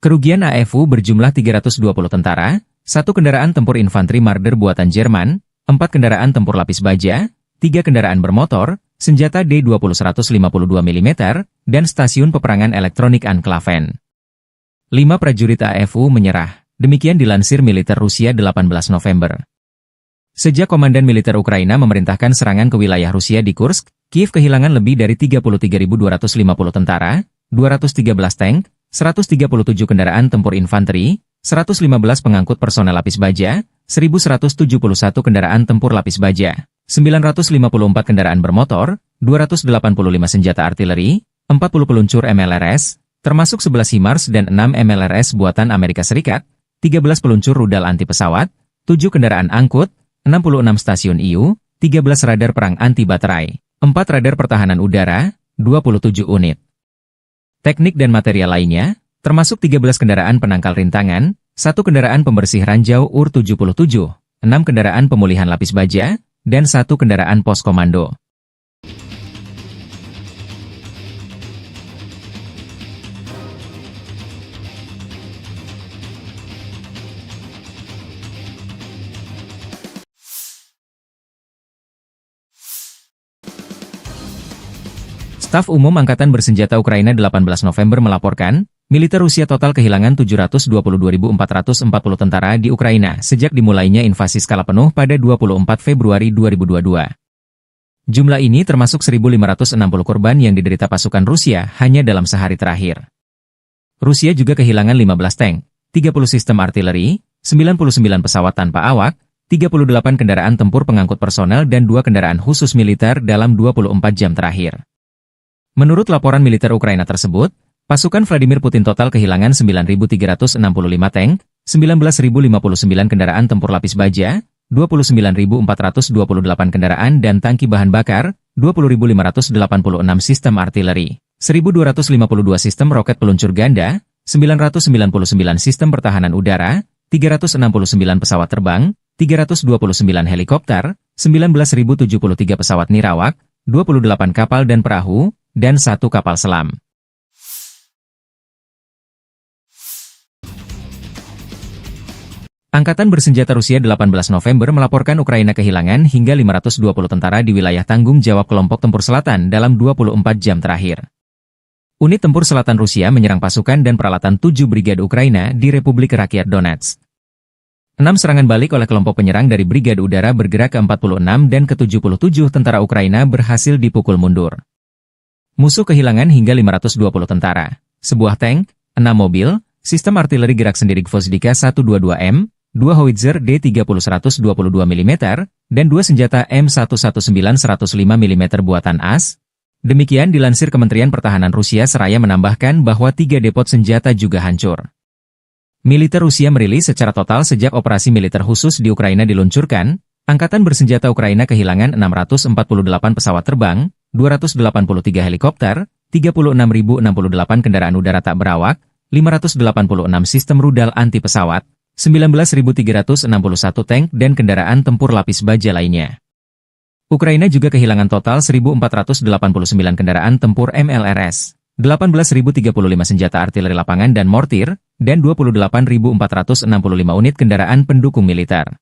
Kerugian AFU berjumlah 320 tentara, 1 kendaraan tempur infanteri Marder buatan Jerman, 4 kendaraan tempur lapis baja, 3 kendaraan bermotor, senjata D-20 152 mm, dan stasiun peperangan elektronik Anklaven. 5 prajurit AFU menyerah, demikian dilansir militer Rusia 18 November. Sejak Komandan Militer Ukraina memerintahkan serangan ke wilayah Rusia di Kursk, Kiev kehilangan lebih dari 33.250 tentara, 213 tank, 137 kendaraan tempur infanteri, 115 pengangkut personel lapis baja, 1.171 kendaraan tempur lapis baja, 954 kendaraan bermotor, 285 senjata artileri, 40 peluncur MLRS, termasuk 11 HIMARS dan 6 MLRS buatan Amerika Serikat, 13 peluncur rudal anti pesawat, 7 kendaraan angkut, 66 stasiun IU, 13 radar perang anti baterai, 4 radar pertahanan udara, 27 unit. Teknik dan material lainnya, termasuk 13 kendaraan penangkal rintangan, 1 kendaraan pembersih ranjau UR-77, 6 kendaraan pemulihan lapis baja, dan 1 kendaraan pos komando. Staf Umum Angkatan Bersenjata Ukraina 18 November melaporkan, militer Rusia total kehilangan 722.440 tentara di Ukraina sejak dimulainya invasi skala penuh pada 24 Februari 2022. Jumlah ini termasuk 1.560 korban yang diderita pasukan Rusia hanya dalam sehari terakhir. Rusia juga kehilangan 15 tank, 30 sistem artileri, 99 pesawat tanpa awak, 38 kendaraan tempur pengangkut personel dan 2 kendaraan khusus militer dalam 24 jam terakhir. Menurut laporan militer Ukraina tersebut, pasukan Vladimir Putin total kehilangan 9.365 tank, 19.059 kendaraan tempur lapis baja, 29.428 kendaraan dan tangki bahan bakar, 20.586 sistem artileri, 1.252 sistem roket peluncur ganda, 999 sistem pertahanan udara, 369 pesawat terbang, 329 helikopter, 19.073 pesawat nirawak, 28 kapal dan perahu, dan 1 kapal selam. Angkatan Bersenjata Rusia 18 November melaporkan Ukraina kehilangan hingga 520 tentara di wilayah tanggung jawab kelompok tempur selatan dalam 24 jam terakhir. Unit tempur selatan Rusia menyerang pasukan dan peralatan 7 brigade Ukraina di Republik Rakyat Donetsk. 6 serangan balik oleh kelompok penyerang dari Brigade Udara bergerak ke-46 dan ke-77 tentara Ukraina berhasil dipukul mundur. Musuh kehilangan hingga 520 tentara, sebuah tank, 6 mobil, sistem artileri gerak sendiri Gvozdyka 122M, 2 howitzer D30-122 mm, dan 2 senjata M119-105 mm buatan AS. Demikian dilansir Kementerian Pertahanan Rusia seraya menambahkan bahwa 3 depot senjata juga hancur. Militer Rusia merilis secara total sejak operasi militer khusus di Ukraina diluncurkan, Angkatan Bersenjata Ukraina kehilangan 648 pesawat terbang, 283 helikopter, 36.068 kendaraan udara tak berawak, 586 sistem rudal anti-pesawat, 19.361 tank dan kendaraan tempur lapis baja lainnya. Ukraina juga kehilangan total 1.489 kendaraan tempur MLRS, 18.035 senjata artileri lapangan dan mortir, dan 28.465 unit kendaraan pendukung militer.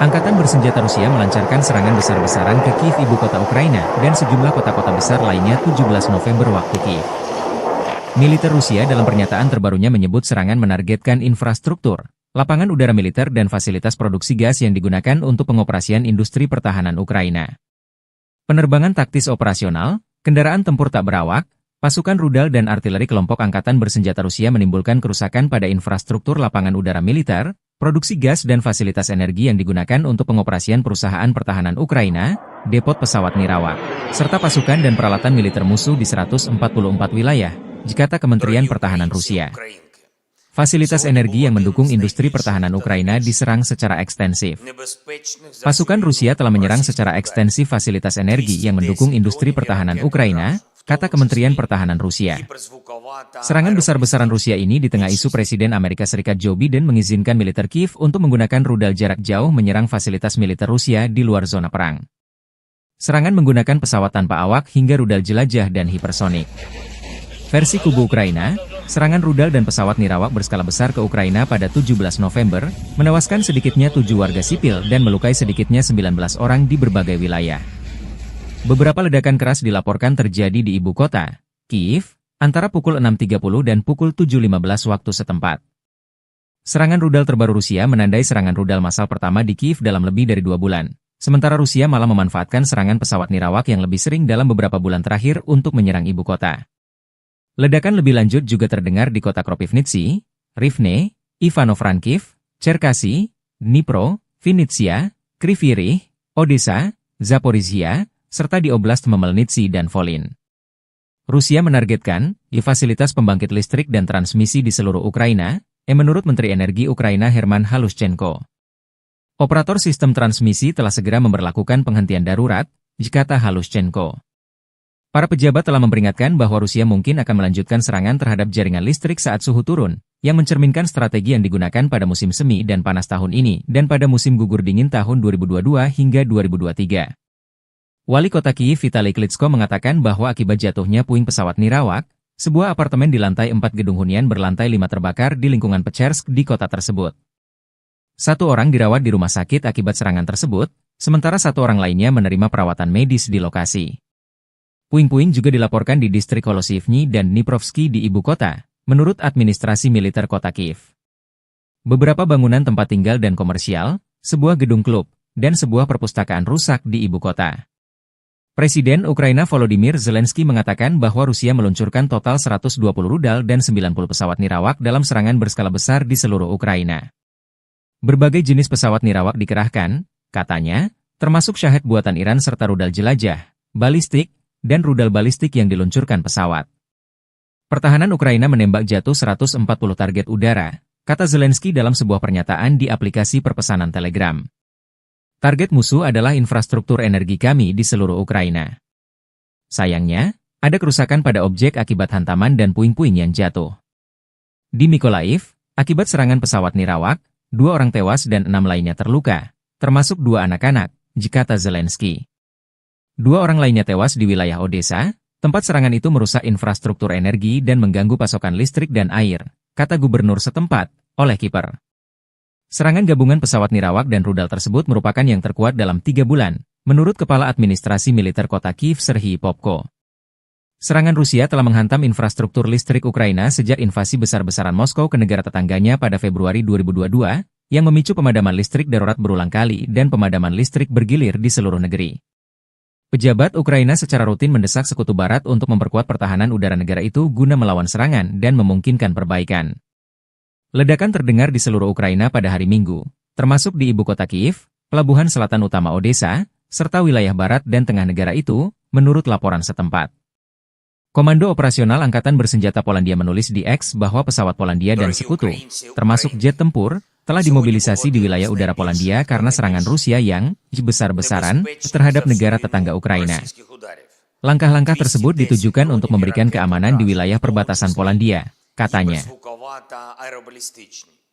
Angkatan Bersenjata Rusia melancarkan serangan besar-besaran ke Kiev, ibu kota Ukraina, dan sejumlah kota-kota besar lainnya 17 November waktu Kiev. Militer Rusia dalam pernyataan terbarunya menyebut serangan menargetkan infrastruktur, lapangan udara militer dan fasilitas produksi gas yang digunakan untuk pengoperasian industri pertahanan Ukraina. Penerbangan taktis operasional, kendaraan tempur tak berawak, pasukan rudal dan artileri kelompok Angkatan Bersenjata Rusia menimbulkan kerusakan pada infrastruktur lapangan udara militer, produksi gas dan fasilitas energi yang digunakan untuk pengoperasian perusahaan pertahanan Ukraina, depot pesawat nirawak, serta pasukan dan peralatan militer musuh di 144 wilayah, dikata Kementerian Pertahanan Rusia. Fasilitas energi yang mendukung industri pertahanan Ukraina diserang secara ekstensif. Pasukan Rusia telah menyerang secara ekstensif fasilitas energi yang mendukung industri pertahanan Ukraina, kata Kementerian Pertahanan Rusia. Serangan besar-besaran Rusia ini di tengah isu Presiden Amerika Serikat Joe Biden mengizinkan militer Kiev untuk menggunakan rudal jarak jauh menyerang fasilitas militer Rusia di luar zona perang. Serangan menggunakan pesawat tanpa awak hingga rudal jelajah dan hipersonik. Versi kubu Ukraina, serangan rudal dan pesawat nirawak berskala besar ke Ukraina pada 17 November, menewaskan sedikitnya 7 warga sipil dan melukai sedikitnya 19 orang di berbagai wilayah. Beberapa ledakan keras dilaporkan terjadi di ibu kota, Kiev, antara pukul 6.30 dan pukul 7.15 waktu setempat. Serangan rudal terbaru Rusia menandai serangan rudal massal pertama di Kiev dalam lebih dari 2 bulan. Sementara Rusia malah memanfaatkan serangan pesawat nirawak yang lebih sering dalam beberapa bulan terakhir untuk menyerang ibu kota. Ledakan lebih lanjut juga terdengar di kota Kropivnitsy, Rivne, Ivano-Frankivsk, Cherkasy, Dnipro, Vinnytsia, Kryvyi Rih, Odessa, Zaporizhia, serta di Oblast Khmelnytskyi dan Volyn. Rusia menargetkan fasilitas pembangkit listrik dan transmisi di seluruh Ukraina, menurut Menteri Energi Ukraina Herman Halushchenko. Operator sistem transmisi telah segera memberlakukan penghentian darurat, kata Halushchenko. Para pejabat telah memperingatkan bahwa Rusia mungkin akan melanjutkan serangan terhadap jaringan listrik saat suhu turun, yang mencerminkan strategi yang digunakan pada musim semi dan panas tahun ini dan pada musim gugur dingin tahun 2022 hingga 2023. Wali kota Kiev Vitali Klitschko mengatakan bahwa akibat jatuhnya puing pesawat nirawak, sebuah apartemen di lantai 4 gedung hunian berlantai 5 terbakar di lingkungan Pechersk di kota tersebut. 1 orang dirawat di rumah sakit akibat serangan tersebut, sementara 1 orang lainnya menerima perawatan medis di lokasi. Puing-puing juga dilaporkan di distrik Holosivny dan Dniprovsky di ibu kota, menurut administrasi militer kota Kiev. Beberapa bangunan tempat tinggal dan komersial, sebuah gedung klub, dan sebuah perpustakaan rusak di ibu kota. Presiden Ukraina Volodymyr Zelensky mengatakan bahwa Rusia meluncurkan total 120 rudal dan 90 pesawat nirawak dalam serangan berskala besar di seluruh Ukraina. Berbagai jenis pesawat nirawak dikerahkan, katanya, termasuk Shahed buatan Iran serta rudal jelajah, balistik, dan rudal balistik yang diluncurkan pesawat. Pertahanan Ukraina menembak jatuh 140 target udara, kata Zelensky dalam sebuah pernyataan di aplikasi perpesanan Telegram. Target musuh adalah infrastruktur energi kami di seluruh Ukraina. Sayangnya, ada kerusakan pada objek akibat hantaman dan puing-puing yang jatuh. Di Mykolaiv, akibat serangan pesawat nirawak, 2 orang tewas dan 6 lainnya terluka, termasuk 2 anak-anak, kata Zelensky. 2 orang lainnya tewas di wilayah Odessa, tempat serangan itu merusak infrastruktur energi dan mengganggu pasokan listrik dan air, kata gubernur setempat, Oleh Kiper. Serangan gabungan pesawat nirawak dan rudal tersebut merupakan yang terkuat dalam 3 bulan, menurut Kepala Administrasi Militer Kota Kiev Serhiy Popko. Serangan Rusia telah menghantam infrastruktur listrik Ukraina sejak invasi besar-besaran Moskow ke negara tetangganya pada Februari 2022, yang memicu pemadaman listrik darurat berulang kali dan pemadaman listrik bergilir di seluruh negeri. Pejabat Ukraina secara rutin mendesak Sekutu Barat untuk memperkuat pertahanan udara negara itu guna melawan serangan dan memungkinkan perbaikan. Ledakan terdengar di seluruh Ukraina pada hari Minggu, termasuk di ibu kota Kiev, pelabuhan selatan utama Odessa, serta wilayah barat dan tengah negara itu, menurut laporan setempat. Komando Operasional Angkatan Bersenjata Polandia menulis di X bahwa pesawat Polandia dan sekutu, termasuk jet tempur, telah dimobilisasi di wilayah udara Polandia karena serangan Rusia yang besar-besaran terhadap negara tetangga Ukraina. Langkah-langkah tersebut ditujukan untuk memberikan keamanan di wilayah perbatasan Polandia, katanya.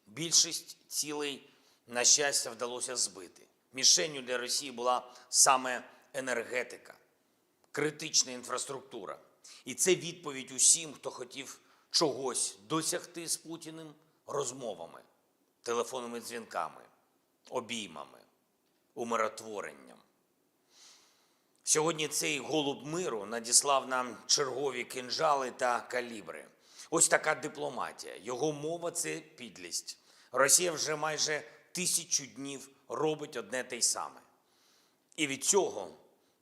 Більшість цілей, на щастя, вдалося збити. Мішенню для Росії була саме енергетика, критична інфраструктура. І це відповідь усім, хто хотів чогось досягти з Путіним розмовами, телефонними дзвінками, обіймами, умиротворенням. Сьогодні цей голуб миру надіслав нам чергові кинджали та калібри. Ось така дипломатія. Його мова – це підлість. Росія вже майже 1000 днів робить одне те й саме. І від цього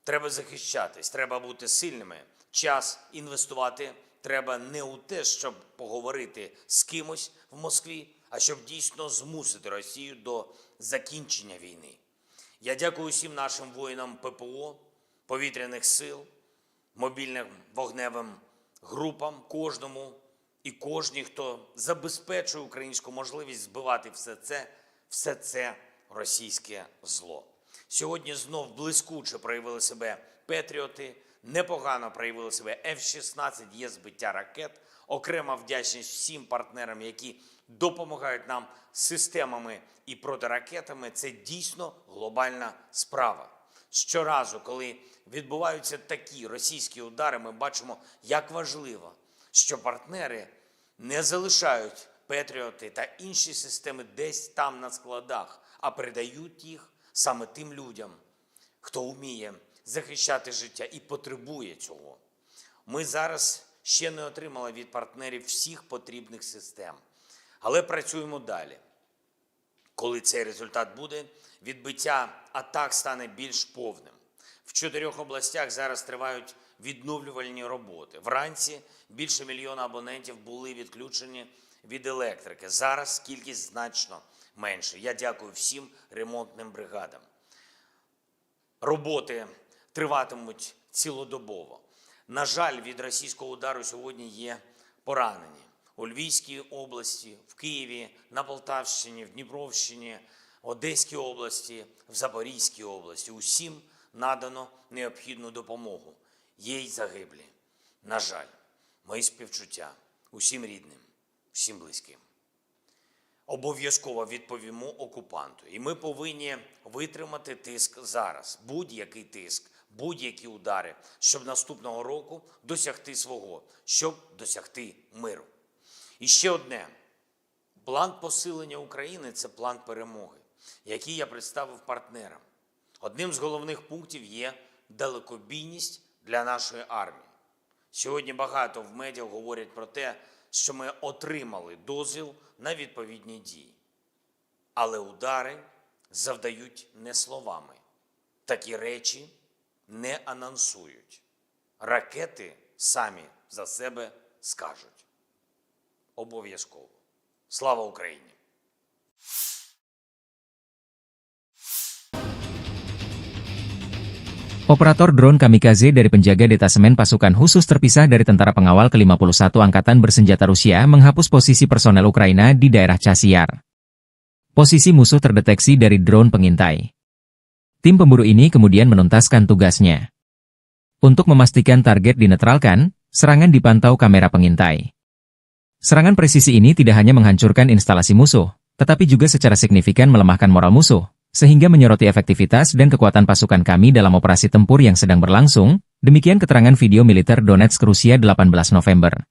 треба захищатись, треба бути сильними. Час інвестувати треба не у те, щоб поговорити з кимось в Москві, а щоб дійсно змусити Росію до закінчення війни. Я дякую всім нашим воїнам ППО, повітряних сил, мобільним вогневим групам, кожному і кожній, хто забезпечує українську можливість збивати все це російське зло. Сьогодні знов блискуче проявили себе Петріоти, непогано проявили себе F-16, є збиття ракет. Окрема вдячність всім партнерам, які допомагають нам системами і протиракетами. Це дійсно глобальна справа. Щоразу, коли відбуваються такі російські удари, ми бачимо, як важливо, що партнери не залишають Петріоти та інші системи десь там на складах, а передають їх саме тим людям, хто вміє захищати життя і потребує цього. Ми зараз ще не отримали від партнерів всіх потрібних систем, але працюємо далі. Коли цей результат буде, відбиття атак стане більш повним. В 4 областях зараз тривають відновлювальні роботи. Вранці більше 1 мільйона абонентів були відключені від електрики. Зараз кількість значно менше. Я дякую всім ремонтним бригадам. Роботи триватимуть цілодобово. На жаль, від російського удару сьогодні є поранені. У Львівській області, в Києві, на Полтавщині, в Дніпровщині, Одеській області, в Запорізькій області. Усім надано необхідну допомогу. Є й загиблі. На жаль, мої співчуття усім рідним, всім близьким. Обов'язково відповімо окупанту. І ми повинні витримати тиск зараз. Будь-який тиск, будь-які удари, щоб наступного року досягти свого, щоб досягти миру. І ще одне. План посилення України – це план перемоги, який я представив партнерам. Одним з головних пунктів є далекобійність для нашої армії. Сьогодні багато в медіа говорять про те, що ми отримали дозвіл на відповідні дії. Але удари завдають не словами. Такі речі не анонсують. Ракети самі за себе скажуть. Обов'язково. Слава Україні! Operator drone kamikaze dari penjaga detasemen pasukan khusus terpisah dari tentara pengawal ke-51 Angkatan Bersenjata Rusia menghapus posisi personel Ukraina di daerah Chasiar. Posisi musuh terdeteksi dari drone pengintai. Tim pemburu ini kemudian menuntaskan tugasnya. Untuk memastikan target dinetralkan, serangan dipantau kamera pengintai. Serangan presisi ini tidak hanya menghancurkan instalasi musuh, tetapi juga secara signifikan melemahkan moral musuh, sehingga menyoroti efektivitas dan kekuatan pasukan kami dalam operasi tempur yang sedang berlangsung, demikian keterangan video militer Donetsk Rusia 18 November.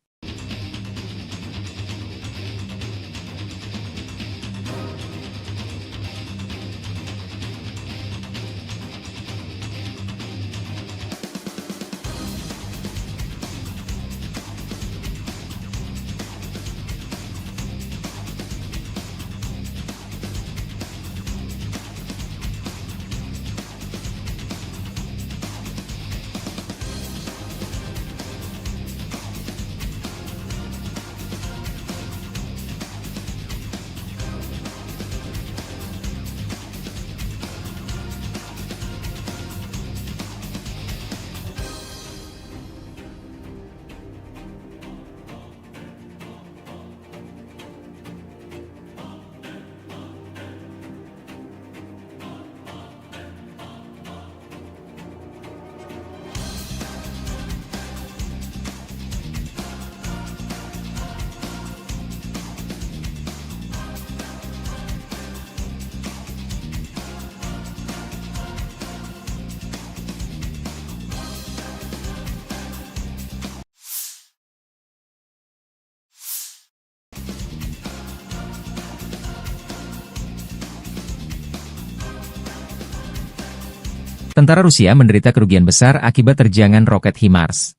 Tentara Rusia menderita kerugian besar akibat terjangan roket HIMARS.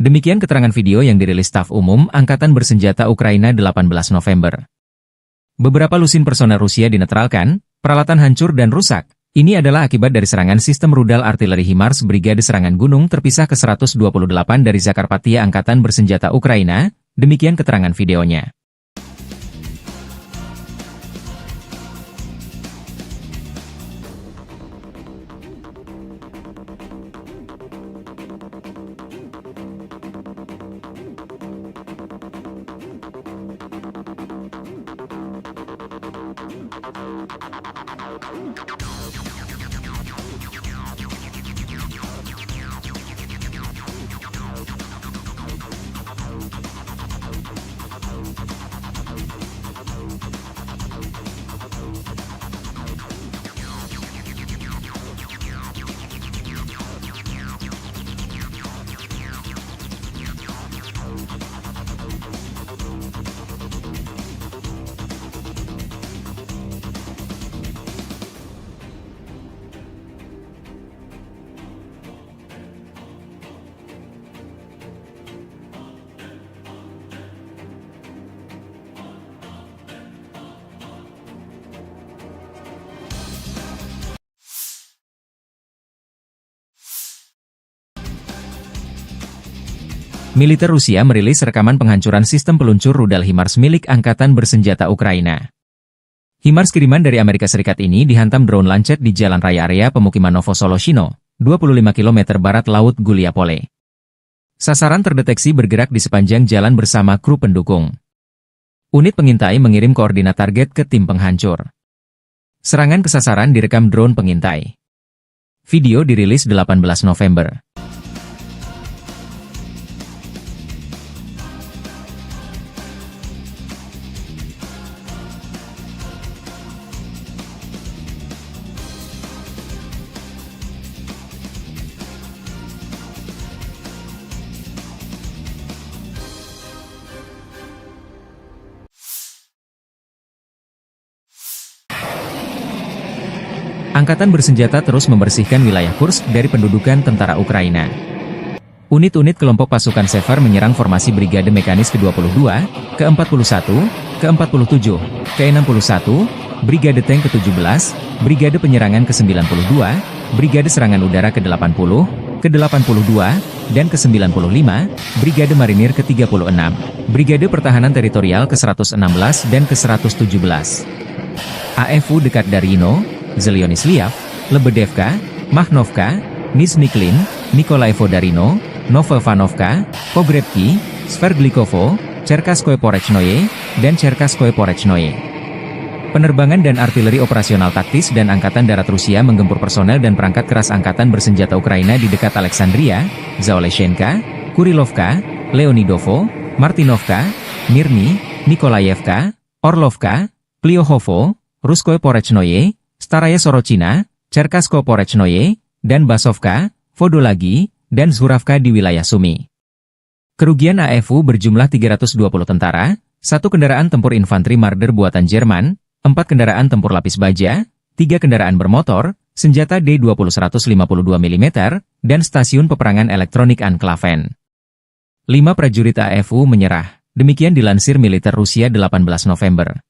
Demikian keterangan video yang dirilis Staf Umum Angkatan Bersenjata Ukraina 18 November. Beberapa lusin personel Rusia dinetralkan, peralatan hancur dan rusak. Ini adalah akibat dari serangan sistem rudal artileri HIMARS Brigade Serangan Gunung terpisah ke-128 dari Zakarpattia Angkatan Bersenjata Ukraina, demikian keterangan videonya. Militer Rusia merilis rekaman penghancuran sistem peluncur rudal HIMARS milik Angkatan Bersenjata Ukraina. HIMARS kiriman dari Amerika Serikat ini dihantam drone Lancet di jalan raya area pemukiman Novosoloshino, 25 km barat laut Guliapole. Sasaran terdeteksi bergerak di sepanjang jalan bersama kru pendukung. Unit pengintai mengirim koordinat target ke tim penghancur. Serangan ke sasaran direkam drone pengintai. Video dirilis 18 November. Angkatan Bersenjata terus membersihkan wilayah Kursk dari pendudukan tentara Ukraina. Unit-unit kelompok pasukan Sever menyerang formasi Brigade Mekanis ke-22, ke-41, ke-47, ke-61, Brigade Tank ke-17, Brigade Penyerangan ke-92, Brigade Serangan Udara ke-80, ke-82, dan ke-95, Brigade Marinir ke-36, Brigade Pertahanan Teritorial ke-116 dan ke-117. AFU dekat Darino, Zelyonisliav, Lebedevka, Mahnovka, Nizhny-Klin, Nikolaevo Darino, Novovanovka, Pogrebki, Sverdlikovo, Cherkasskoye Porechnoye, dan Cherkasskoye Porechnoye. Penerbangan dan artileri operasional taktis dan Angkatan Darat Rusia menggempur personel dan perangkat keras Angkatan Bersenjata Ukraina di dekat Alexandria, Zaoleshenka, Kurilovka, Leonidovo, Martinovka, Mirny, Nikolaevka, Orlovka, Pliohovo, Ruskoye Porechnoye, Staraya Sorochina, Cherkasskoye Porechnoye, dan Basovka, Vodolagi, dan Zhuravka di wilayah Sumy. Kerugian AFU berjumlah 320 tentara, 1 kendaraan tempur infanteri Marder buatan Jerman, 4 kendaraan tempur lapis baja, 3 kendaraan bermotor, senjata D-20 152 mm, dan stasiun peperangan elektronik Anklaven. 5 prajurit AFU menyerah, demikian dilansir militer Rusia 18 November.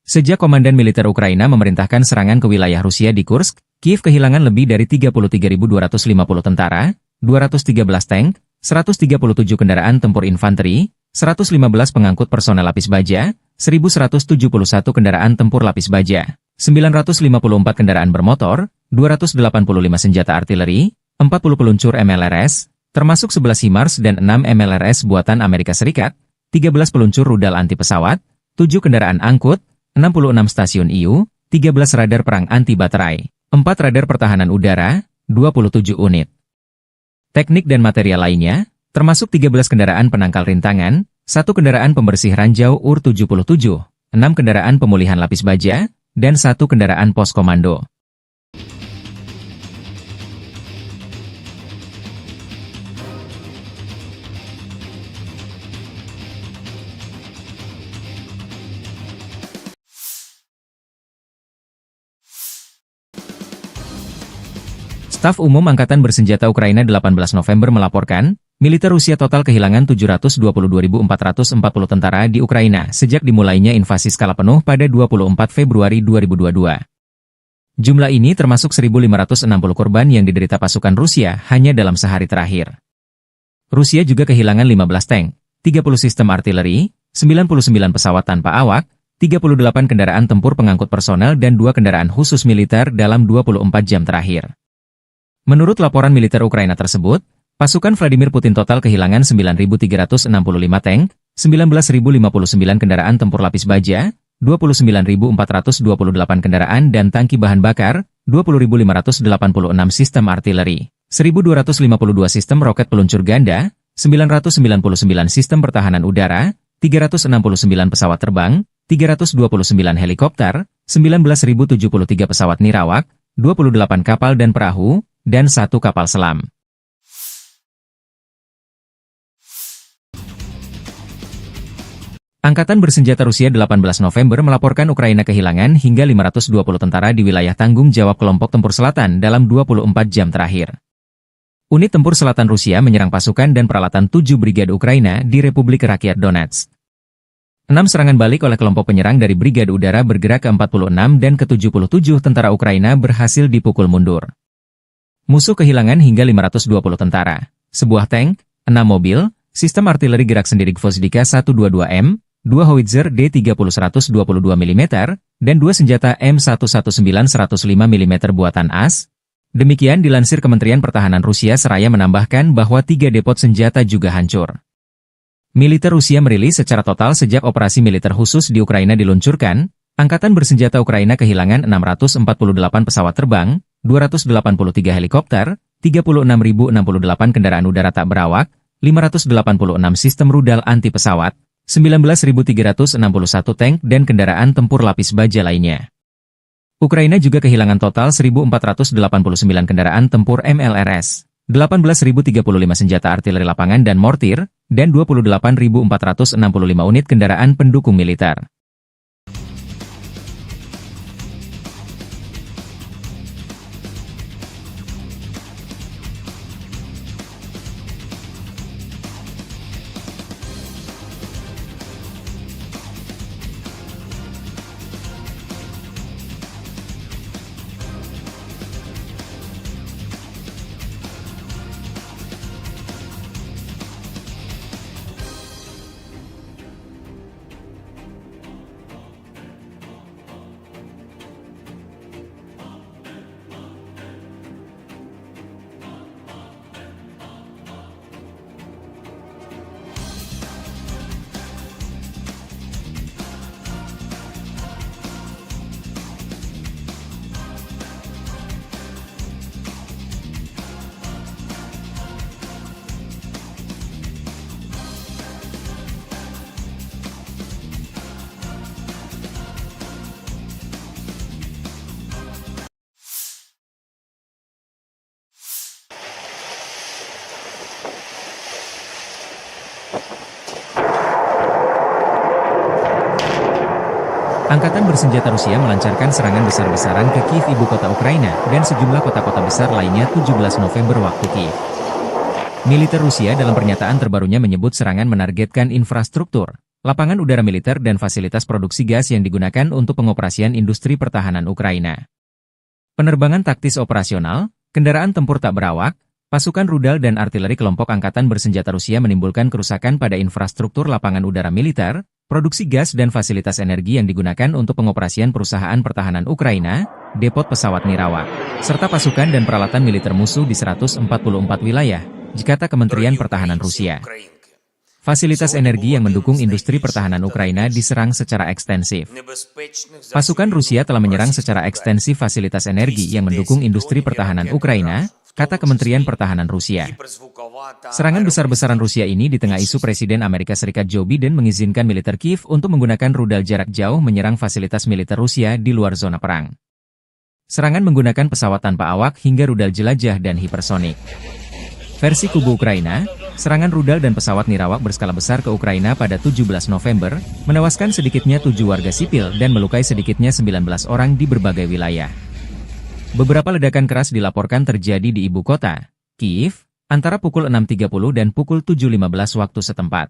Sejak Komandan Militer Ukraina memerintahkan serangan ke wilayah Rusia di Kursk, Kiev kehilangan lebih dari 33.250 tentara, 213 tank, 137 kendaraan tempur infanteri, 115 pengangkut personel lapis baja, 1.171 kendaraan tempur lapis baja, 954 kendaraan bermotor, 285 senjata artileri, 40 peluncur MLRS, termasuk 11 HIMARS dan 6 MLRS buatan Amerika Serikat, 13 peluncur rudal anti pesawat, 7 kendaraan angkut, 66 stasiun IU, 13 radar perang anti baterai, 4 radar pertahanan udara, 27 unit. Teknik dan material lainnya, termasuk 13 kendaraan penangkal rintangan, 1 kendaraan pembersih ranjau UR-77, 6 kendaraan pemulihan lapis baja, dan 1 kendaraan pos komando. Staf Umum Angkatan Bersenjata Ukraina 18 November melaporkan, militer Rusia total kehilangan 722.440 tentara di Ukraina sejak dimulainya invasi skala penuh pada 24 Februari 2022. Jumlah ini termasuk 1.560 korban yang diderita pasukan Rusia hanya dalam sehari terakhir. Rusia juga kehilangan 15 tank, 30 sistem artileri, 99 pesawat tanpa awak, 38 kendaraan tempur pengangkut personel dan 2 kendaraan khusus militer dalam 24 jam terakhir. Menurut laporan militer Ukraina tersebut, pasukan Vladimir Putin total kehilangan 9.365 tank, 19.059 kendaraan tempur lapis baja, 29.428 kendaraan dan tangki bahan bakar, 20.586 sistem artileri, 1.252 sistem roket peluncur ganda, 999 sistem pertahanan udara, 369 pesawat terbang, 329 helikopter, 19.073 pesawat nirawak, 28 kapal dan perahu, dan 1 kapal selam. Angkatan Bersenjata Rusia 18 November melaporkan Ukraina kehilangan hingga 520 tentara di wilayah tanggung jawab kelompok tempur selatan dalam 24 jam terakhir. Unit tempur selatan Rusia menyerang pasukan dan peralatan 7 brigade Ukraina di Republik Rakyat Donetsk. 6 serangan balik oleh kelompok penyerang dari Brigade Udara bergerak ke-46 dan ke-77 tentara Ukraina berhasil dipukul mundur. Musuh kehilangan hingga 520 tentara, sebuah tank, 6 mobil, sistem artileri gerak sendiri Gvozdika 122M, 2 howitzer D30 122 mm, dan 2 senjata M119 105 mm buatan AS. Demikian dilansir Kementerian Pertahanan Rusia seraya menambahkan bahwa 3 depot senjata juga hancur. Militer Rusia merilis secara total sejak operasi militer khusus di Ukraina diluncurkan, Angkatan Bersenjata Ukraina kehilangan 648 pesawat terbang, 283 helikopter, 36.068 kendaraan udara tak berawak, 586 sistem rudal anti pesawat, 19.361 tank dan kendaraan tempur lapis baja lainnya. Ukraina juga kehilangan total 1.489 kendaraan tempur MLRS, 18.035 senjata artileri lapangan dan mortir, dan 28.465 unit kendaraan pendukung militer. Angkatan bersenjata Rusia melancarkan serangan besar-besaran ke Kiev ibu kota Ukraina dan sejumlah kota-kota besar lainnya 17 November waktu Kiev. Militer Rusia dalam pernyataan terbarunya menyebut serangan menargetkan infrastruktur, lapangan udara militer dan fasilitas produksi gas yang digunakan untuk pengoperasian industri pertahanan Ukraina. Penerbangan taktis operasional, kendaraan tempur tak berawak, pasukan rudal dan artileri kelompok angkatan bersenjata Rusia menimbulkan kerusakan pada infrastruktur lapangan udara militer, produksi gas dan fasilitas energi yang digunakan untuk pengoperasian perusahaan pertahanan Ukraina, depot pesawat nirawak, serta pasukan dan peralatan militer musuh di 144 wilayah, kata Kementerian Pertahanan Rusia. Fasilitas energi yang mendukung industri pertahanan Ukraina diserang secara ekstensif. Pasukan Rusia telah menyerang secara ekstensif fasilitas energi yang mendukung industri pertahanan Ukraina, kata Kementerian Pertahanan Rusia. Serangan besar-besaran Rusia ini di tengah isu Presiden Amerika Serikat Joe Biden mengizinkan militer Kiev untuk menggunakan rudal jarak jauh menyerang fasilitas militer Rusia di luar zona perang. Serangan menggunakan pesawat tanpa awak hingga rudal jelajah dan hipersonik. Versi kubu Ukraina, serangan rudal dan pesawat nirawak berskala besar ke Ukraina pada 17 November, menewaskan sedikitnya 7 warga sipil dan melukai sedikitnya 19 orang di berbagai wilayah. Beberapa ledakan keras dilaporkan terjadi di ibu kota, Kiev, antara pukul 6.30 dan pukul 7.15 waktu setempat.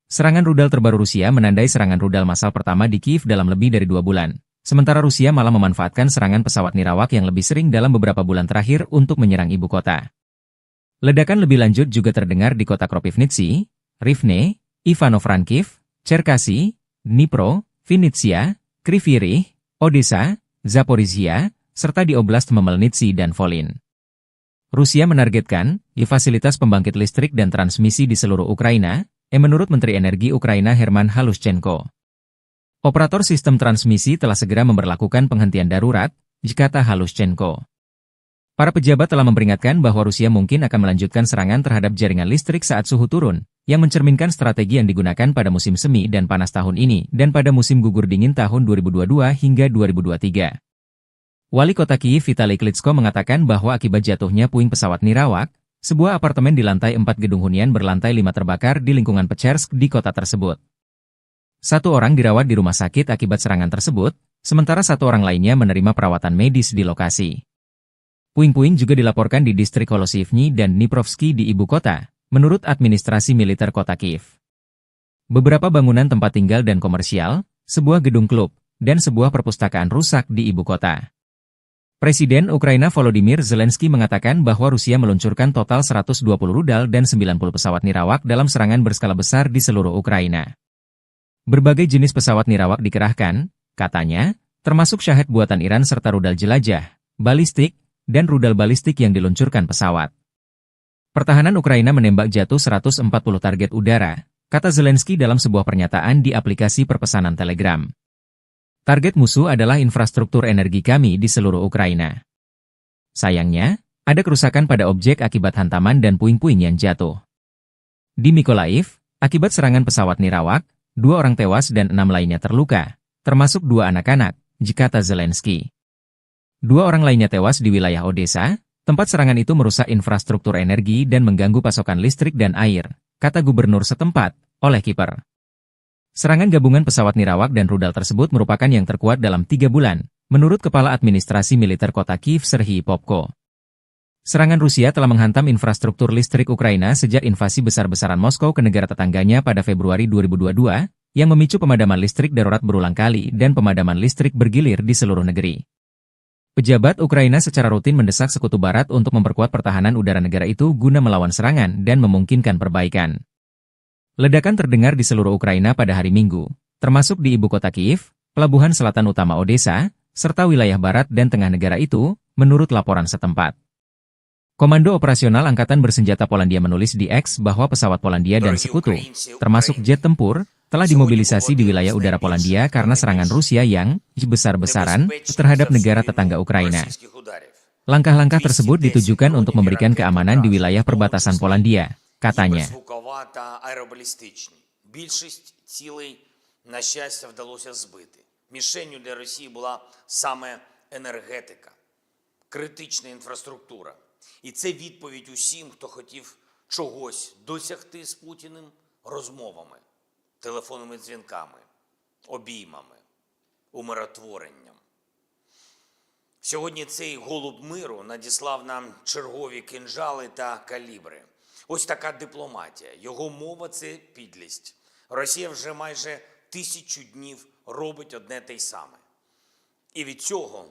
Serangan rudal terbaru Rusia menandai serangan rudal massal pertama di Kiev dalam lebih dari 2 bulan, sementara Rusia malah memanfaatkan serangan pesawat nirawak yang lebih sering dalam beberapa bulan terakhir untuk menyerang ibu kota. Ledakan lebih lanjut juga terdengar di kota Kropivnitsy, Rivne, Ivano-Frankivsk, Cherkasy, Dnipro, Vinnytsia, Kryvyi Rih, Odessa, Zaporizhia, serta di Oblast Khmelnytskyi dan Volyn. Rusia menargetkan fasilitas pembangkit listrik dan transmisi di seluruh Ukraina, menurut Menteri Energi Ukraina Herman Halushchenko. Operator sistem transmisi telah segera memberlakukan penghentian darurat, kata Halushchenko. Para pejabat telah memperingatkan bahwa Rusia mungkin akan melanjutkan serangan terhadap jaringan listrik saat suhu turun, yang mencerminkan strategi yang digunakan pada musim semi dan panas tahun ini dan pada musim gugur dingin tahun 2022 hingga 2023. Wali kota Kiev Vitali Klitschko mengatakan bahwa akibat jatuhnya puing pesawat nirawak, sebuah apartemen di lantai 4 gedung hunian berlantai 5 terbakar di lingkungan Pechersk di kota tersebut. 1 orang dirawat di rumah sakit akibat serangan tersebut, sementara 1 orang lainnya menerima perawatan medis di lokasi. Puing-puing juga dilaporkan di distrik Holosivny dan Dniprovsky di ibu kota, menurut administrasi militer kota Kiev. Beberapa bangunan tempat tinggal dan komersial, sebuah gedung klub, dan sebuah perpustakaan rusak di ibu kota. Presiden Ukraina Volodymyr Zelensky mengatakan bahwa Rusia meluncurkan total 120 rudal dan 90 pesawat nirawak dalam serangan berskala besar di seluruh Ukraina. Berbagai jenis pesawat nirawak dikerahkan, katanya, termasuk Shahed buatan Iran serta rudal jelajah, balistik, dan rudal balistik yang diluncurkan pesawat. Pertahanan Ukraina menembak jatuh 140 target udara, kata Zelensky dalam sebuah pernyataan di aplikasi perpesanan Telegram. Target musuh adalah infrastruktur energi kami di seluruh Ukraina. Sayangnya, ada kerusakan pada objek akibat hantaman dan puing-puing yang jatuh. Di Mykolaiv, akibat serangan pesawat nirawak, 2 orang tewas dan 6 lainnya terluka, termasuk 2 anak-anak, kata Zelensky. 2 orang lainnya tewas di wilayah Odessa, tempat serangan itu merusak infrastruktur energi dan mengganggu pasokan listrik dan air, kata gubernur setempat, Oleh Kiper. Serangan gabungan pesawat nirawak dan rudal tersebut merupakan yang terkuat dalam 3 bulan, menurut Kepala Administrasi Militer Kota Kiev Serhiy Popko. Serangan Rusia telah menghantam infrastruktur listrik Ukraina sejak invasi besar-besaran Moskow ke negara tetangganya pada Februari 2022, yang memicu pemadaman listrik darurat berulang kali dan pemadaman listrik bergilir di seluruh negeri. Pejabat Ukraina secara rutin mendesak Sekutu Barat untuk memperkuat pertahanan udara negara itu guna melawan serangan dan memungkinkan perbaikan. Ledakan terdengar di seluruh Ukraina pada hari Minggu, termasuk di ibu kota Kiev, pelabuhan selatan utama Odessa, serta wilayah barat dan tengah negara itu, menurut laporan setempat. Komando Operasional Angkatan Bersenjata Polandia menulis di X bahwa pesawat Polandia dan sekutu, termasuk jet tempur, telah dimobilisasi di wilayah udara Polandia karena serangan Rusia yang besar-besaran terhadap negara tetangga Ukraina. Langkah-langkah tersebut ditujukan untuk memberikan keamanan di wilayah perbatasan Polandia, katanya. Мішенью для Росії була саме енергетика, критична інфраструктура. І це відповідь усім, хто хотів чогось досягти з Путіним розмовами, телефонними дзвінками, обіймами, умиротворенням. Сьогодні цей голуб миру надіслав нам чергові кинджали та калібри. Ось така дипломатія. Його мова – це підлість. Росія вже майже 1000 днів робить одне те й саме. І від цього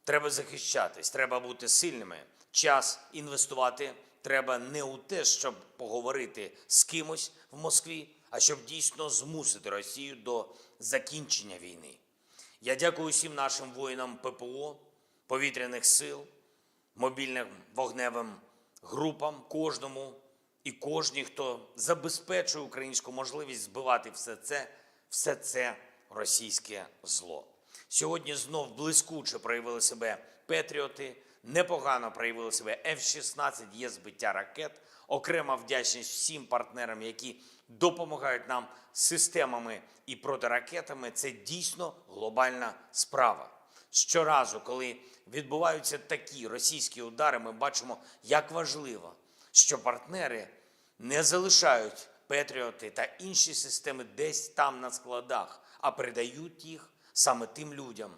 треба захищатись, треба бути сильними. Час інвестувати треба не у те, щоб поговорити з кимось в Москві, а щоб дійсно змусити Росію до закінчення війни. Я дякую усім нашим воїнам ППО, повітряних сил, мобільним вогневим групам, кожному і кожній, хто забезпечує українську можливість збивати все це російське зло. Сьогодні знов блискуче проявили себе патріоти, непогано проявили себе F-16, є збиття ракет. Окрема вдячність всім партнерам, які допомагають нам системами і протиракетами. Це дійсно глобальна справа. Щоразу, коли відбуваються такі російські удари, ми бачимо, як важливо, що партнери не залишають патріоти та інші системи десь там на складах, а передають їх саме тим людям,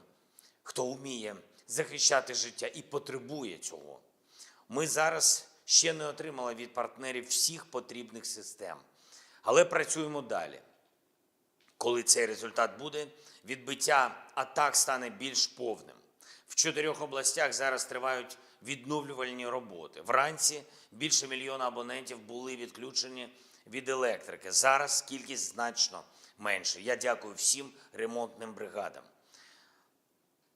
хто вміє захищати життя і потребує цього. Ми зараз ще не отримали від партнерів всіх потрібних систем, але працюємо далі. Коли цей результат буде, відбиття атак стане більш повним. В 4 областях зараз тривають відновлювальні роботи. Вранці більше 1 мільйона абонентів були відключені від електрики. Зараз кількість значно менше. Я дякую всім ремонтним бригадам.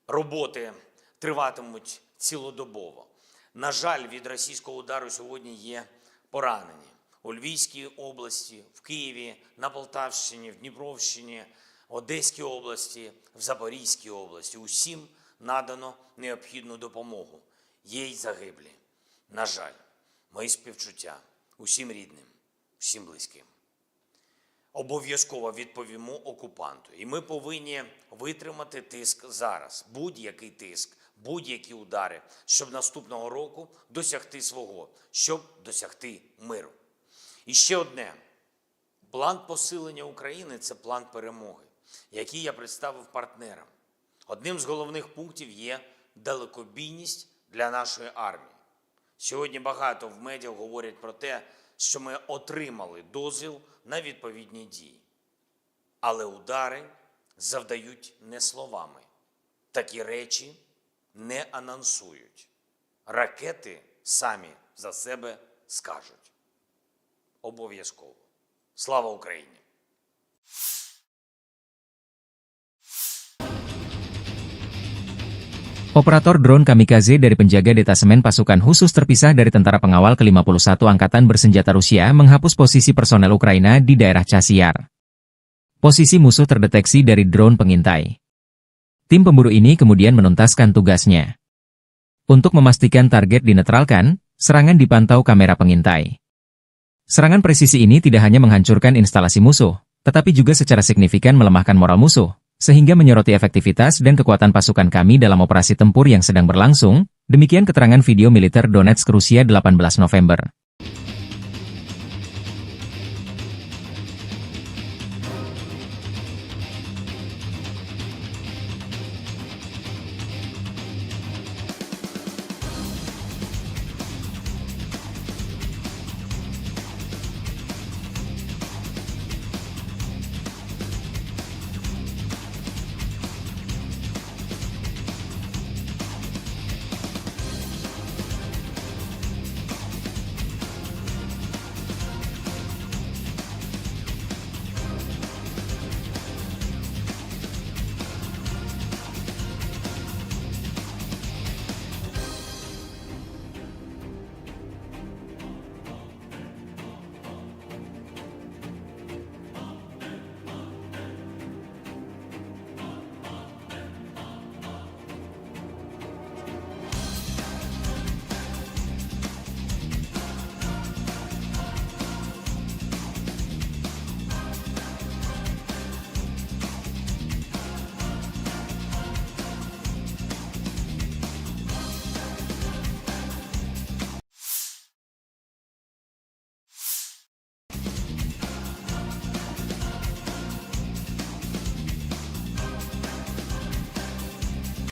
Роботи триватимуть цілодобово. На жаль, від російського удару сьогодні є поранені. У Львівській області, в Києві, на Полтавщині, в Дніпровщині, Одеській області, в Запорізькій області. Усім надано необхідну допомогу. Є й загиблі. На жаль, мої співчуття усім рідним, всім близьким. Обов'язково відповімо окупанту. І ми повинні витримати тиск зараз. Будь-який тиск, будь-які удари, щоб наступного року досягти свого, щоб досягти миру. І ще одне. План посилення України – це план перемоги, який я представив партнерам. Одним з головних пунктів є далекобійність для нашої армії. Сьогодні багато в медіа говорять про те, що ми отримали дозвіл на відповідні дії. Але удари завдають не словами. Такі речі не анонсують. Ракети самі за себе скажуть. Обов'язково. Слава Україні! Operator drone kamikaze dari penjaga detasemen pasukan khusus terpisah dari tentara pengawal ke-51 Angkatan Bersenjata Rusia menghapus posisi personel Ukraina di daerah Chasiar. Posisi musuh terdeteksi dari drone pengintai. Tim pemburu ini kemudian menuntaskan tugasnya. Untuk memastikan target dinetralkan, serangan dipantau kamera pengintai. Serangan presisi ini tidak hanya menghancurkan instalasi musuh, tetapi juga secara signifikan melemahkan moral musuh, sehingga menyoroti efektivitas dan kekuatan pasukan kami dalam operasi tempur yang sedang berlangsung. Demikian keterangan video militer Donetsk, Rusia 18 November.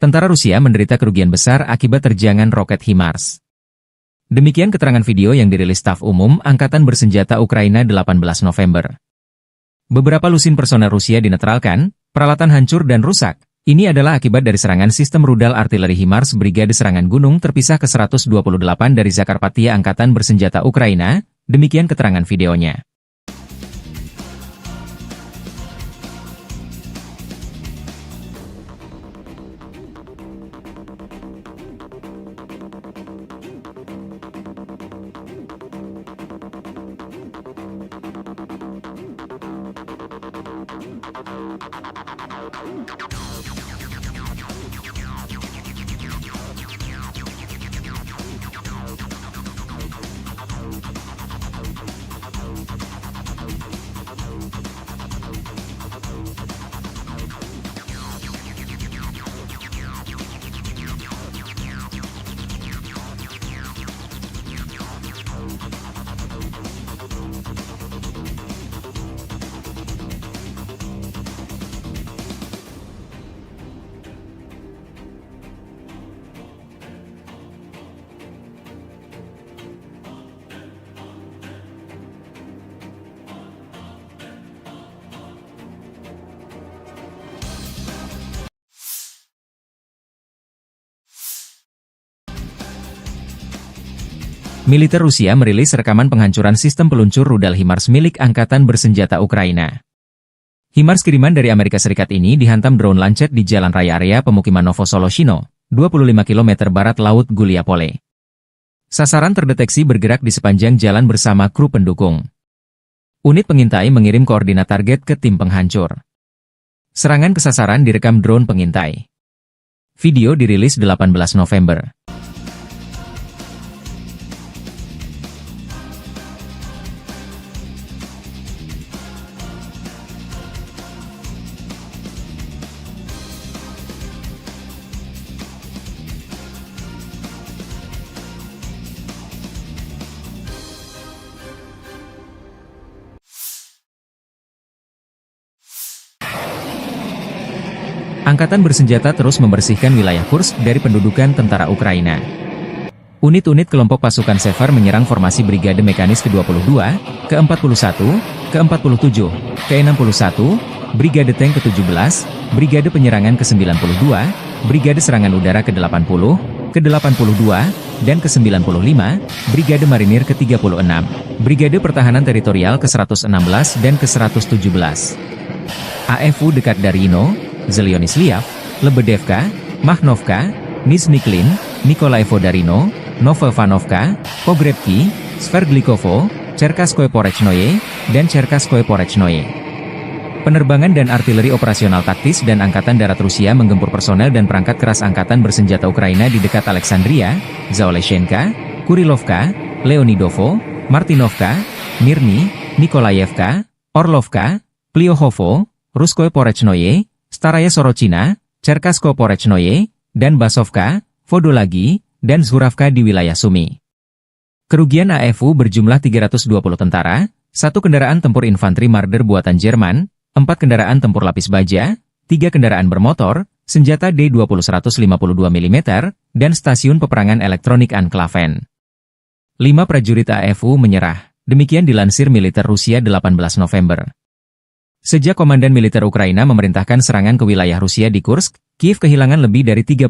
tentara Rusia menderita kerugian besar akibat terjangan roket HIMARS. Demikian keterangan video yang dirilis Staf Umum Angkatan Bersenjata Ukraina 18 November. Beberapa lusin personel Rusia dinetralkan, peralatan hancur dan rusak. Ini adalah akibat dari serangan sistem rudal artileri HIMARS Brigade Serangan Gunung terpisah ke-128 dari Zakarpattia Angkatan Bersenjata Ukraina, demikian keterangan videonya. Militer Rusia merilis rekaman penghancuran sistem peluncur rudal HIMARS milik Angkatan Bersenjata Ukraina. HIMARS kiriman dari Amerika Serikat ini dihantam drone Lancet di jalan raya area pemukiman Novosoloshino, 25 km barat laut Guliapole. Sasaran terdeteksi bergerak di sepanjang jalan bersama kru pendukung. Unit pengintai mengirim koordinat target ke tim penghancur. Serangan ke sasaran direkam drone pengintai. Video dirilis 18 November. Angkatan Bersenjata terus membersihkan wilayah Kursk dari pendudukan tentara Ukraina. Unit-unit kelompok pasukan Sever menyerang formasi Brigade Mekanis ke-22, ke-41, ke-47, ke-61, Brigade Tank ke-17, Brigade Penyerangan ke-92, Brigade Serangan Udara ke-80, ke-82, dan ke-95, Brigade Marinir ke-36, Brigade Pertahanan Teritorial ke-116 dan ke-117. AFU dekat Darino, Zelyonisliav, Lebedevka, Makhnovka, Nizhny-Klin, Nikolaevo Darino, Novovanovka, Pogrebki, Sverdlikovo, Cherkaskoye Porechnoye, dan Cherkaskoye Porechnoye. Penerbangan dan artileri operasional taktis dan Angkatan Darat Rusia menggempur personel dan perangkat keras Angkatan Bersenjata Ukraina di dekat Alexandria, Zaoleshenka, Kurilovka, Leonidovo, Martinovka, Mirny, Nikolaevka, Orlovka, Pliohovo, Ruskoye Porechnoye, Staraya Sorochina, Cherkaskoye Porechnoye, dan Basovka, Vodolagi, dan Zhuravka di wilayah Sumy. Kerugian AFU berjumlah 320 tentara, 1 kendaraan tempur infanteri Marder buatan Jerman, 4 kendaraan tempur lapis baja, 3 kendaraan bermotor, senjata D-20 152 mm, dan stasiun peperangan elektronik Anklaven. 5 prajurit AFU menyerah, demikian dilansir militer Rusia 18 November. Sejak Komandan Militer Ukraina memerintahkan serangan ke wilayah Rusia di Kursk, Kiev kehilangan lebih dari 33.250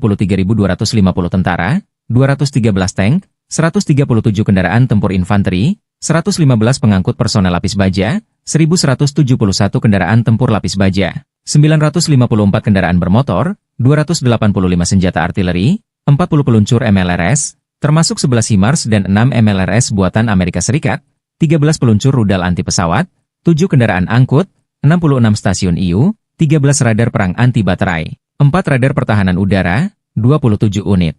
tentara, 213 tank, 137 kendaraan tempur infanteri, 115 pengangkut personel lapis baja, 1.171 kendaraan tempur lapis baja, 954 kendaraan bermotor, 285 senjata artileri, 40 peluncur MLRS, termasuk 11 HIMARS dan 6 MLRS buatan Amerika Serikat, 13 peluncur rudal anti pesawat, 7 kendaraan angkut, 66 stasiun IU, 13 radar perang anti baterai, 4 radar pertahanan udara, 27 unit.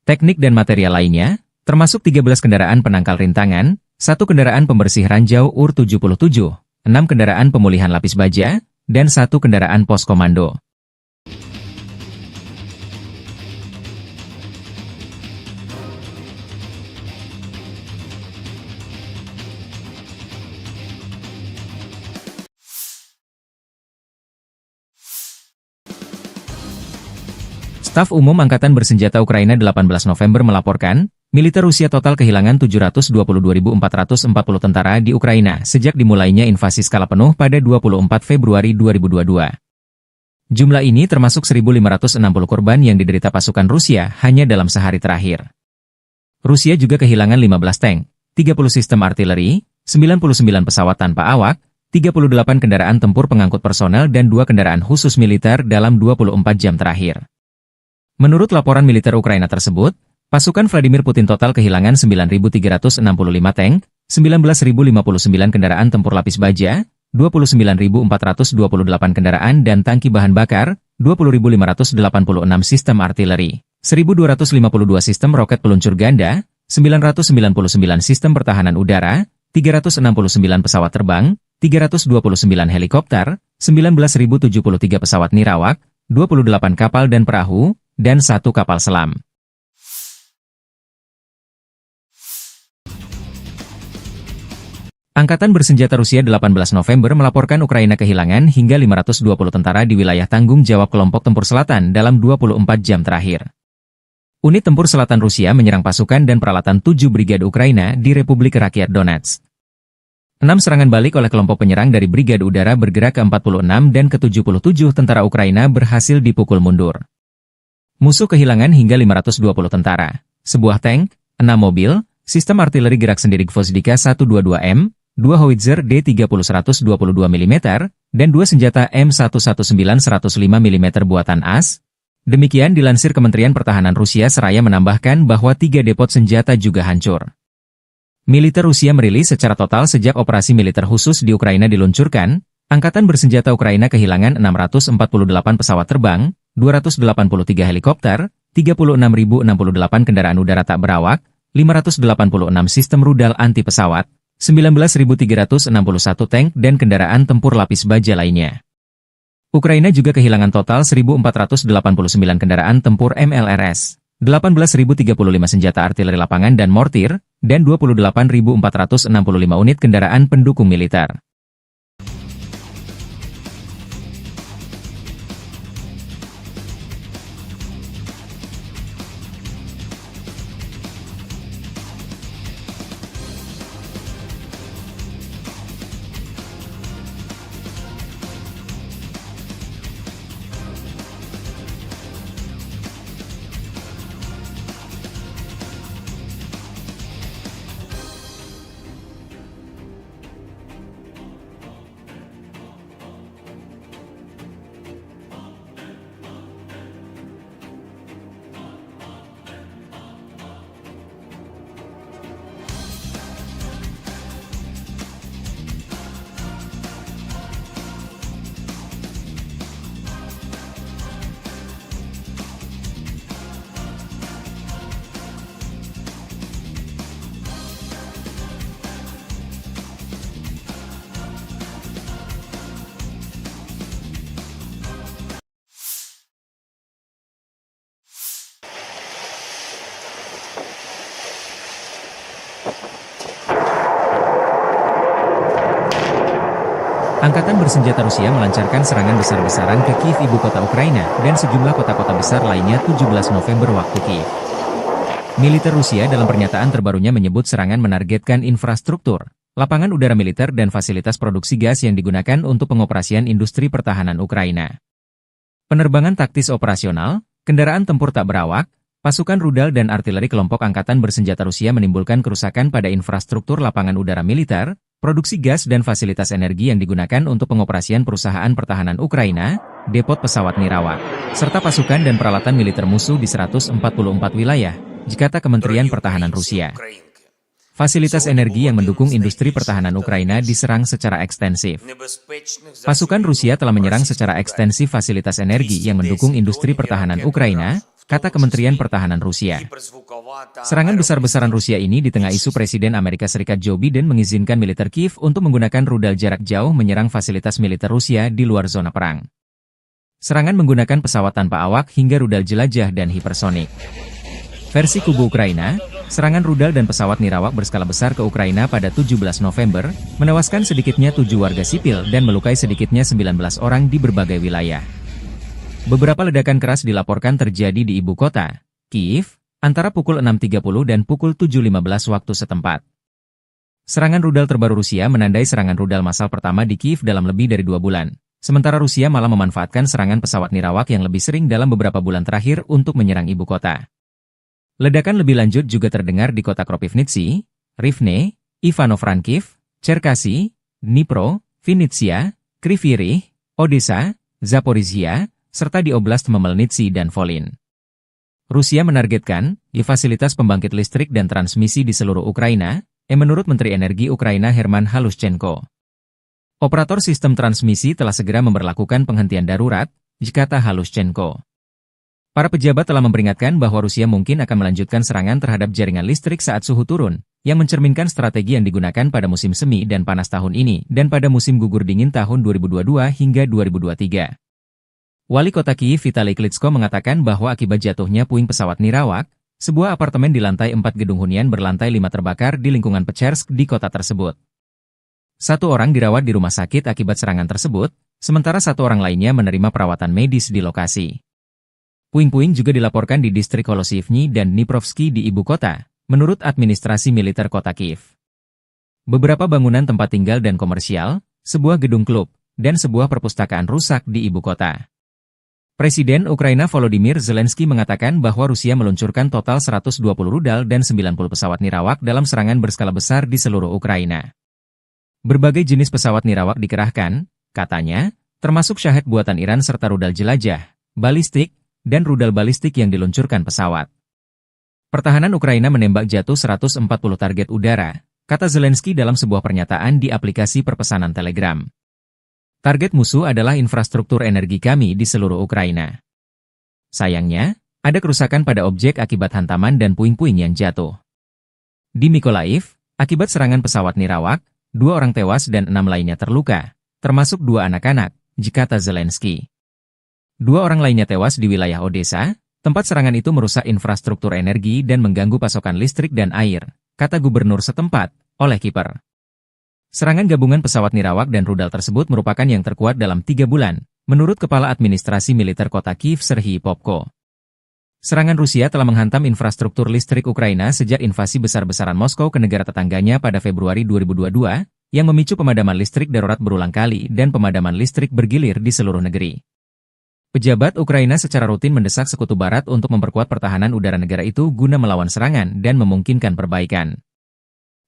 Teknik dan material lainnya, termasuk 13 kendaraan penangkal rintangan, 1 kendaraan pembersih ranjau UR-77, 6 kendaraan pemulihan lapis baja, dan 1 kendaraan pos komando. Staf Umum Angkatan Bersenjata Ukraina 18 November melaporkan, militer Rusia total kehilangan 722.440 tentara di Ukraina sejak dimulainya invasi skala penuh pada 24 Februari 2022. Jumlah ini termasuk 1.560 korban yang diderita pasukan Rusia hanya dalam sehari terakhir. Rusia juga kehilangan 15 tank, 30 sistem artileri, 99 pesawat tanpa awak, 38 kendaraan tempur pengangkut personel dan 2 kendaraan khusus militer dalam 24 jam terakhir. Menurut laporan militer Ukraina tersebut, pasukan Vladimir Putin total kehilangan 9.365 tank, 19.059 kendaraan tempur lapis baja, 29.428 kendaraan dan tangki bahan bakar, 20.586 sistem artileri, 1.252 sistem roket peluncur ganda, 999 sistem pertahanan udara, 369 pesawat terbang, 329 helikopter, 19.073 pesawat nirawak, 28 kapal dan perahu, dan 1 kapal selam. Angkatan Bersenjata Rusia 18 November melaporkan Ukraina kehilangan hingga 520 tentara di wilayah tanggung jawab kelompok tempur selatan dalam 24 jam terakhir. Unit tempur selatan Rusia menyerang pasukan dan peralatan 7 brigade Ukraina di Republik Rakyat Donetsk. 6 serangan balik oleh kelompok penyerang dari Brigade Udara bergerak ke-46 dan ke-77 tentara Ukraina berhasil dipukul mundur. Musuh kehilangan hingga 520 tentara, sebuah tank, 6 mobil, sistem artileri gerak sendiri Gvozdika 122M, 2 howitzer D30 122 mm, dan 2 senjata M119 105 mm buatan AS. Demikian dilansir Kementerian Pertahanan Rusia seraya menambahkan bahwa 3 depot senjata juga hancur. Militer Rusia merilis secara total sejak operasi militer khusus di Ukraina diluncurkan, Angkatan Bersenjata Ukraina kehilangan 648 pesawat terbang, 283 helikopter, 36.068 kendaraan udara tak berawak, 586 sistem rudal anti pesawat, 19.361 tank dan kendaraan tempur lapis baja lainnya. Ukraina juga kehilangan total 1.489 kendaraan tempur MLRS, 18.035 senjata artileri lapangan dan mortir, dan 28.465 unit kendaraan pendukung militer. Angkatan Bersenjata Rusia melancarkan serangan besar-besaran ke Kiev, ibu kota Ukraina, dan sejumlah kota-kota besar lainnya 17 November waktu Kiev. Militer Rusia dalam pernyataan terbarunya menyebut serangan menargetkan infrastruktur, lapangan udara militer dan fasilitas produksi gas yang digunakan untuk pengoperasian industri pertahanan Ukraina. Penerbangan taktis operasional, kendaraan tempur tak berawak, pasukan rudal dan artileri kelompok Angkatan Bersenjata Rusia menimbulkan kerusakan pada infrastruktur lapangan udara militer, produksi gas dan fasilitas energi yang digunakan untuk pengoperasian perusahaan pertahanan Ukraina, depot pesawat nirawak, serta pasukan dan peralatan militer musuh di 144 wilayah, kata Kementerian Pertahanan Rusia. Fasilitas energi yang mendukung industri pertahanan Ukraina diserang secara ekstensif. Pasukan Rusia telah menyerang secara ekstensif fasilitas energi yang mendukung industri pertahanan Ukraina, kata Kementerian Pertahanan Rusia. Serangan besar-besaran Rusia ini di tengah isu Presiden Amerika Serikat Joe Biden mengizinkan militer Kiev untuk menggunakan rudal jarak jauh menyerang fasilitas militer Rusia di luar zona perang. Serangan menggunakan pesawat tanpa awak hingga rudal jelajah dan hipersonik. Versi kubu Ukraina, serangan rudal dan pesawat nirawak berskala besar ke Ukraina pada 17 November, menewaskan sedikitnya 7 warga sipil dan melukai sedikitnya 19 orang di berbagai wilayah. Beberapa ledakan keras dilaporkan terjadi di ibu kota, Kyiv, antara pukul 6.30 dan pukul 7.15 waktu setempat. Serangan rudal terbaru Rusia menandai serangan rudal massal pertama di Kyiv dalam lebih dari 2 bulan. Sementara Rusia malah memanfaatkan serangan pesawat nirawak yang lebih sering dalam beberapa bulan terakhir untuk menyerang ibu kota. Ledakan lebih lanjut juga terdengar di kota Kropivnitsy, Rivne, Ivano-Frankivsk, Cherkasy, Dnipro, Vinnytsia, Kryvyi Rih, Odessa, Zaporizhia, serta di Oblast Khmelnytskyi dan Volyn. Rusia menargetkan fasilitas pembangkit listrik dan transmisi di seluruh Ukraina, menurut Menteri Energi Ukraina Herman Halushchenko. Operator sistem transmisi telah segera memberlakukan penghentian darurat, kata Halushchenko. Para pejabat telah memperingatkan bahwa Rusia mungkin akan melanjutkan serangan terhadap jaringan listrik saat suhu turun, yang mencerminkan strategi yang digunakan pada musim semi dan panas tahun ini dan pada musim gugur dingin tahun 2022 hingga 2023. Wali kota Kyiv Vitali Klitschko mengatakan bahwa akibat jatuhnya puing pesawat nirawak, sebuah apartemen di lantai 4 gedung hunian berlantai 5 terbakar di lingkungan Pechersk di kota tersebut. 1 orang dirawat di rumah sakit akibat serangan tersebut, sementara 1 orang lainnya menerima perawatan medis di lokasi. Puing-puing juga dilaporkan di distrik Holosivny dan Dniprovsky di ibu kota, menurut administrasi militer kota Kyiv. Beberapa bangunan tempat tinggal dan komersial, sebuah gedung klub, dan sebuah perpustakaan rusak di ibu kota. Presiden Ukraina Volodymyr Zelensky mengatakan bahwa Rusia meluncurkan total 120 rudal dan 90 pesawat nirawak dalam serangan berskala besar di seluruh Ukraina. Berbagai jenis pesawat nirawak dikerahkan, katanya, termasuk Shahed buatan Iran serta rudal jelajah, balistik, dan rudal balistik yang diluncurkan pesawat. Pertahanan Ukraina menembak jatuh 140 target udara, kata Zelensky dalam sebuah pernyataan di aplikasi perpesanan Telegram. Target musuh adalah infrastruktur energi kami di seluruh Ukraina. Sayangnya, ada kerusakan pada objek akibat hantaman dan puing-puing yang jatuh. Di Mykolaiv, akibat serangan pesawat nirawak, 2 orang tewas dan 6 lainnya terluka, termasuk 2 anak-anak, kata Zelensky. 2 orang lainnya tewas di wilayah Odessa, tempat serangan itu merusak infrastruktur energi dan mengganggu pasokan listrik dan air, kata gubernur setempat, Oleh Kiper. Serangan gabungan pesawat nirawak dan rudal tersebut merupakan yang terkuat dalam 3 bulan, menurut Kepala Administrasi Militer Kota Kyiv Serhiy Popko. Serangan Rusia telah menghantam infrastruktur listrik Ukraina sejak invasi besar-besaran Moskow ke negara tetangganya pada Februari 2022, yang memicu pemadaman listrik darurat berulang kali dan pemadaman listrik bergilir di seluruh negeri. Pejabat Ukraina secara rutin mendesak Sekutu Barat untuk memperkuat pertahanan udara negara itu guna melawan serangan dan memungkinkan perbaikan.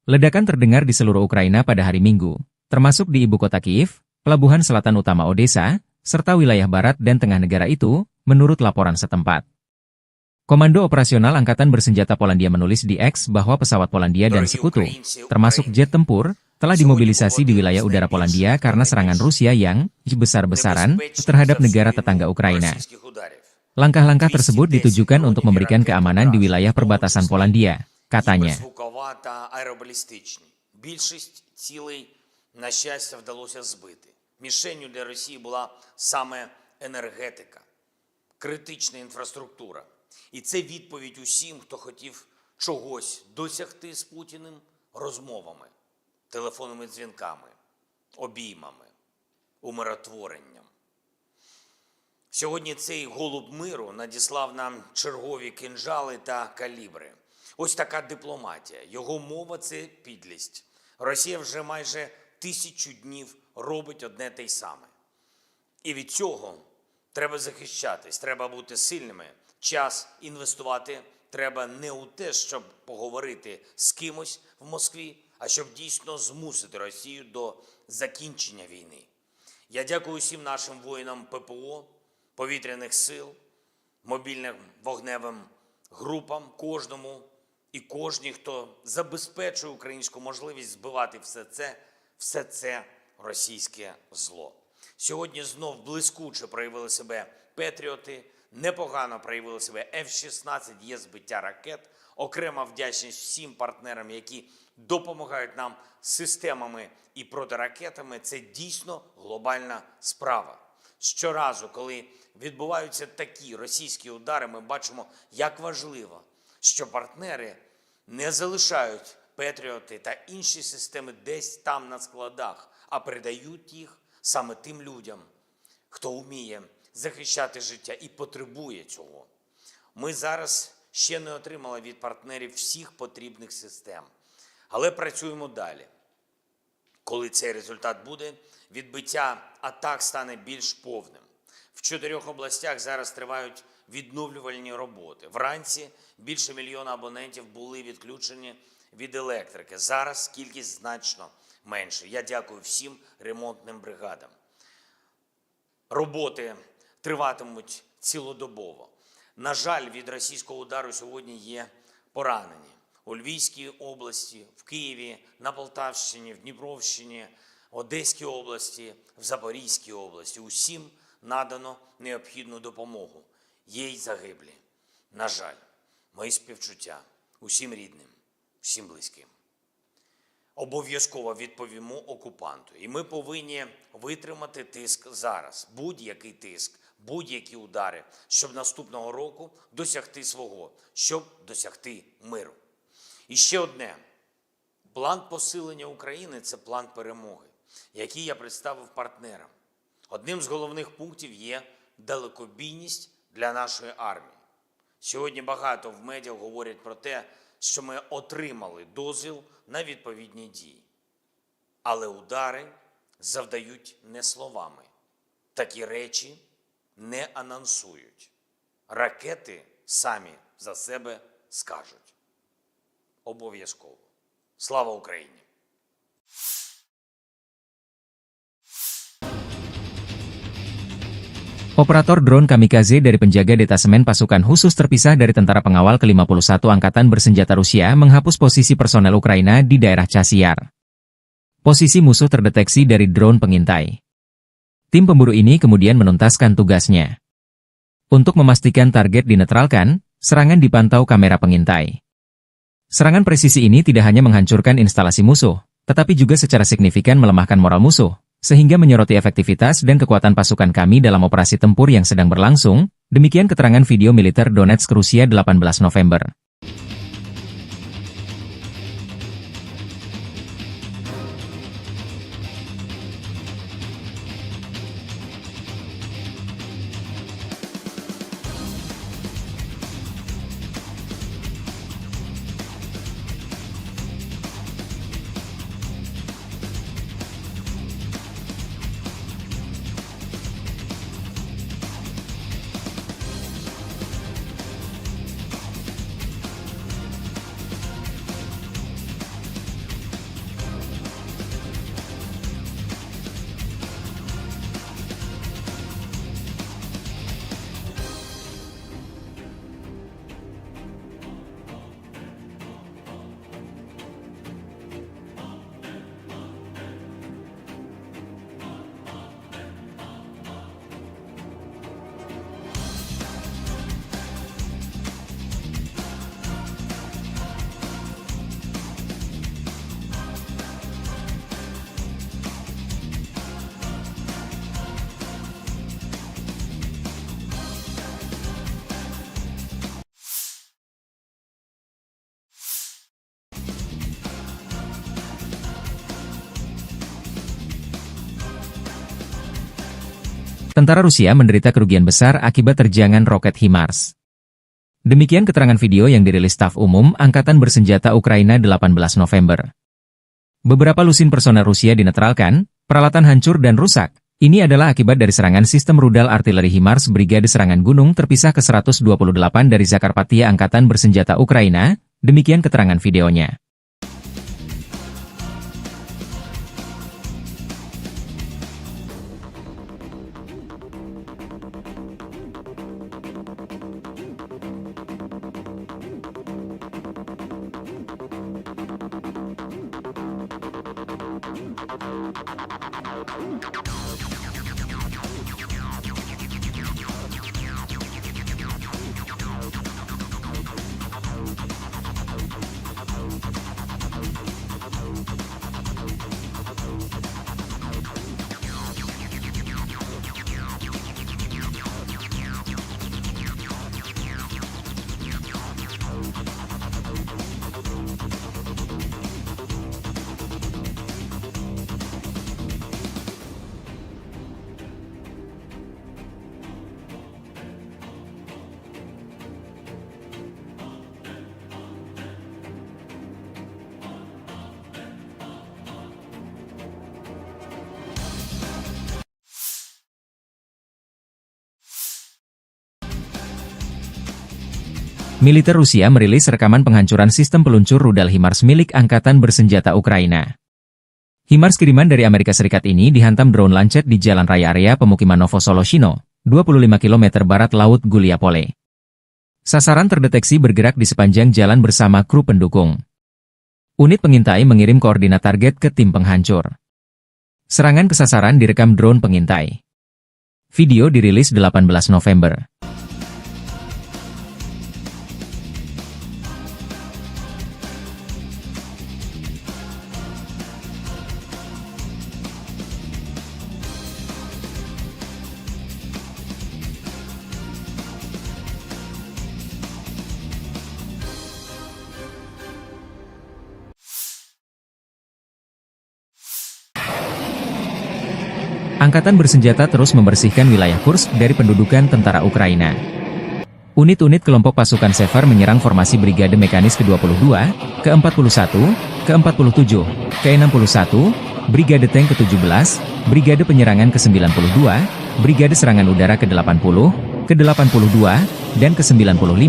Ledakan terdengar di seluruh Ukraina pada hari Minggu, termasuk di ibu kota Kyiv, pelabuhan selatan utama Odessa, serta wilayah barat dan tengah negara itu, menurut laporan setempat. Komando Operasional Angkatan Bersenjata Polandia menulis di X bahwa pesawat Polandia dan sekutu, termasuk jet tempur, telah dimobilisasi di wilayah udara Polandia karena serangan Rusia yang besar-besaran terhadap negara tetangga Ukraina. Langkah-langkah tersebut ditujukan untuk memberikan keamanan di wilayah perbatasan Polandia, katanya. Більшість цілей, на щастя, вдалося збити. Мішенню для Росії була саме енергетика, критична інфраструктура. І це відповідь усім, хто хотів чогось досягти з Путіним розмовами, телефонними дзвінками, обіймами, умиротворенням. Сьогодні цей голуб миру надіслав нам чергові кинджали та калібри. Ось така дипломатія. Його мова – це підлість. Росія вже майже 1000 днів робить одне те й саме. І від цього треба захищатись, треба бути сильними. Час інвестувати треба не у те, щоб поговорити з кимось в Москві, а щоб дійсно змусити Росію до закінчення війни. Я дякую всім нашим воїнам ППО, повітряних сил, мобільним вогневим групам, кожному і кожній, хто забезпечує українську можливість збивати все це російське зло. Сьогодні знов блискуче проявили себе Петріоти, непогано проявили себе F-16, є збиття ракет. Окрема вдячність всім партнерам, які допомагають нам системами і протиракетами. Це дійсно глобальна справа. Щоразу, коли відбуваються такі російські удари, ми бачимо, як важливо, що партнери не залишають Петріоти та інші системи десь там на складах, а передають їх саме тим людям, хто вміє захищати життя і потребує цього. Ми зараз ще не отримали від партнерів всіх потрібних систем, але працюємо далі. Коли цей результат буде, відбиття атак стане більш повним. В 4 областях зараз тривають відновлювальні роботи. Вранці більше мільйона абонентів були відключені від електрики. Зараз кількість значно менше. Я дякую всім ремонтним бригадам. Роботи триватимуть цілодобово. На жаль, від російського удару сьогодні є поранені. У Львівській області, в Києві, на Полтавщині, в Дніпровщині, Одеській області, в Запорізькій області. Усім надано необхідну допомогу. Є й загиблі. На жаль, мої співчуття усім рідним, всім близьким. Обов'язково відповімо окупанту. І ми повинні витримати тиск зараз. Будь-який тиск, будь-які удари, щоб наступного року досягти свого, щоб досягти миру. І ще одне. План посилення України – це план перемоги, який я представив партнерам. Одним з головних пунктів є далекобійність для нашої армії. Сьогодні багато в медіа говорять про те, що ми отримали дозвіл на відповідні дії. Але удари завдають не словами. Такі речі не анонсують. Ракети самі за себе скажуть. Обов'язково. Слава Україні! Operator drone kamikaze dari penjaga detasemen pasukan khusus terpisah dari tentara pengawal ke-51 Angkatan Bersenjata Rusia menghapus posisi personel Ukraina di daerah Chasiar. Posisi musuh terdeteksi dari drone pengintai. Tim pemburu ini kemudian menuntaskan tugasnya. Untuk memastikan target dinetralkan, serangan dipantau kamera pengintai. Serangan presisi ini tidak hanya menghancurkan instalasi musuh, tetapi juga secara signifikan melemahkan moral musuh, sehingga menyoroti efektivitas dan kekuatan pasukan kami dalam operasi tempur yang sedang berlangsung, demikian keterangan video militer Donetsk Rusia 18 November. Tentara Rusia menderita kerugian besar akibat terjangan roket HIMARS. Demikian keterangan video yang dirilis Staf Umum Angkatan Bersenjata Ukraina 18 November. Beberapa lusin personel Rusia dinetralkan, peralatan hancur dan rusak. Ini adalah akibat dari serangan sistem rudal artileri HIMARS Brigade Serangan Gunung terpisah ke-128 dari Zakarpattia Angkatan Bersenjata Ukraina, demikian keterangan videonya. Militer Rusia merilis rekaman penghancuran sistem peluncur rudal HIMARS milik Angkatan Bersenjata Ukraina. HIMARS kiriman dari Amerika Serikat ini dihantam drone Lancet di jalan raya area pemukiman Novosoloshino, 25 km barat Laut Guliapole. Sasaran terdeteksi bergerak di sepanjang jalan bersama kru pendukung. Unit pengintai mengirim koordinat target ke tim penghancur. Serangan ke sasaran direkam drone pengintai. Video dirilis 18 November. Angkatan bersenjata terus membersihkan wilayah Kursk dari pendudukan tentara Ukraina. Unit-unit kelompok pasukan Sever menyerang formasi Brigade Mekanis ke-22, ke-41, ke-47, ke-61, Brigade Tank ke-17, Brigade Penyerangan ke-92, Brigade Serangan Udara ke-80, ke-82, dan ke-95,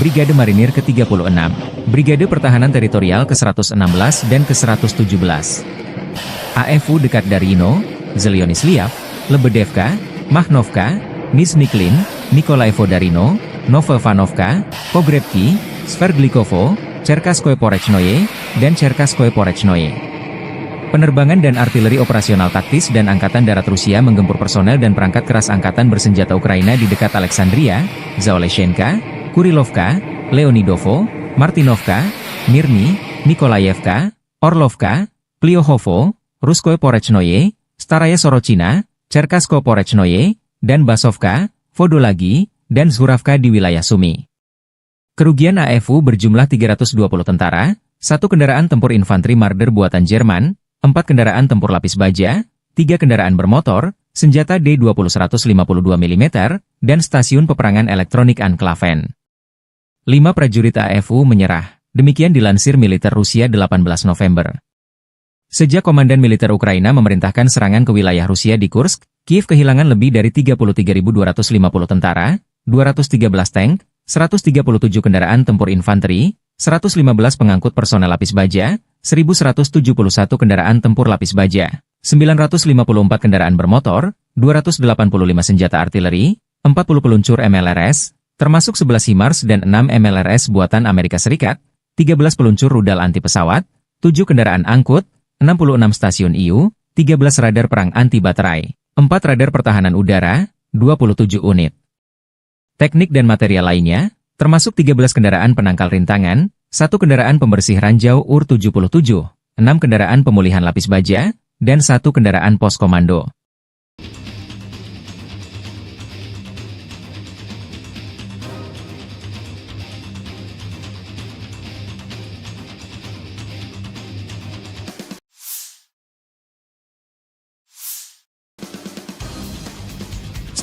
Brigade Marinir ke-36, Brigade Pertahanan Teritorial ke-116 dan ke-117. AFU dekat Darino, Zelyonisliav, Lebedevka, Mahnovka, Nizhny-Klin, Nikolaevo Darino, Novoivanovka, Pogrebki, Sverdlikovo, Cherkaskoye Porechnoye, dan Cherkaskoye Porechnoye. Penerbangan dan artileri operasional taktis dan Angkatan Darat Rusia menggempur personel dan perangkat keras Angkatan Bersenjata Ukraina di dekat Alexandria, Zaoleshenka, Kurilovka, Leonidovo, Martinovka, Mirny, Nikolaevka, Orlovka, Pliohovo, Ruskoye Porechnoye, Staraya Sorochina, Cherkaskoye Porechnoye, dan Basovka, Vodolagi, dan Zhuravka di wilayah Sumy. Kerugian AFU berjumlah 320 tentara, 1 kendaraan tempur infanteri Marder buatan Jerman, 4 kendaraan tempur lapis baja, 3 kendaraan bermotor, senjata D-20 152 mm, dan stasiun peperangan elektronik Anklaven. 5 prajurit AFU menyerah, demikian dilansir militer Rusia 18 November. Sejak Komandan Militer Ukraina memerintahkan serangan ke wilayah Rusia di Kursk, Kiev kehilangan lebih dari 33.250 tentara, 213 tank, 137 kendaraan tempur infanteri, 115 pengangkut personel lapis baja, 1.171 kendaraan tempur lapis baja, 954 kendaraan bermotor, 285 senjata artileri, 40 peluncur MLRS, termasuk 11 HIMARS dan 6 MLRS buatan Amerika Serikat, 13 peluncur rudal anti pesawat, 7 kendaraan angkut, 66 stasiun IU, 13 radar perang anti baterai, 4 radar pertahanan udara, 27 unit. Teknik dan material lainnya, termasuk 13 kendaraan penangkal rintangan, 1 kendaraan pembersih ranjau UR-77, 6 kendaraan pemulihan lapis baja, dan 1 kendaraan pos komando.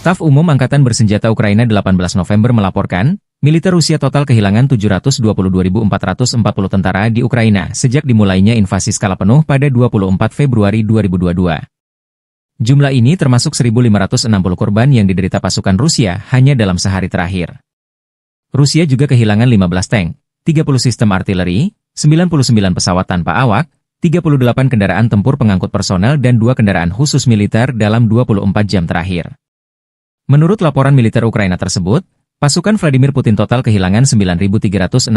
Staf Umum Angkatan Bersenjata Ukraina 18 November melaporkan, militer Rusia total kehilangan 722.440 tentara di Ukraina sejak dimulainya invasi skala penuh pada 24 Februari 2022. Jumlah ini termasuk 1.560 korban yang diderita pasukan Rusia hanya dalam sehari terakhir. Rusia juga kehilangan 15 tank, 30 sistem artileri, 99 pesawat tanpa awak, 38 kendaraan tempur pengangkut personel dan 2 kendaraan khusus militer dalam 24 jam terakhir. Menurut laporan militer Ukraina tersebut, pasukan Vladimir Putin total kehilangan 9.365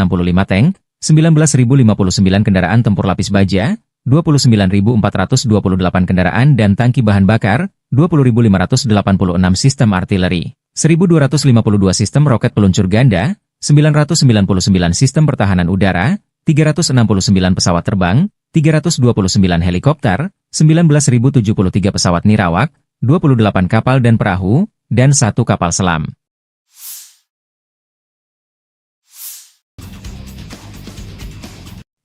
tank, 19.059 kendaraan tempur lapis baja, 29.428 kendaraan dan tangki bahan bakar, 20.586 sistem artileri, 1.252 sistem roket peluncur ganda, 999 sistem pertahanan udara, 369 pesawat terbang, 329 helikopter, 19.073 pesawat nirawak, 28 kapal dan perahu, dan 1 kapal selam.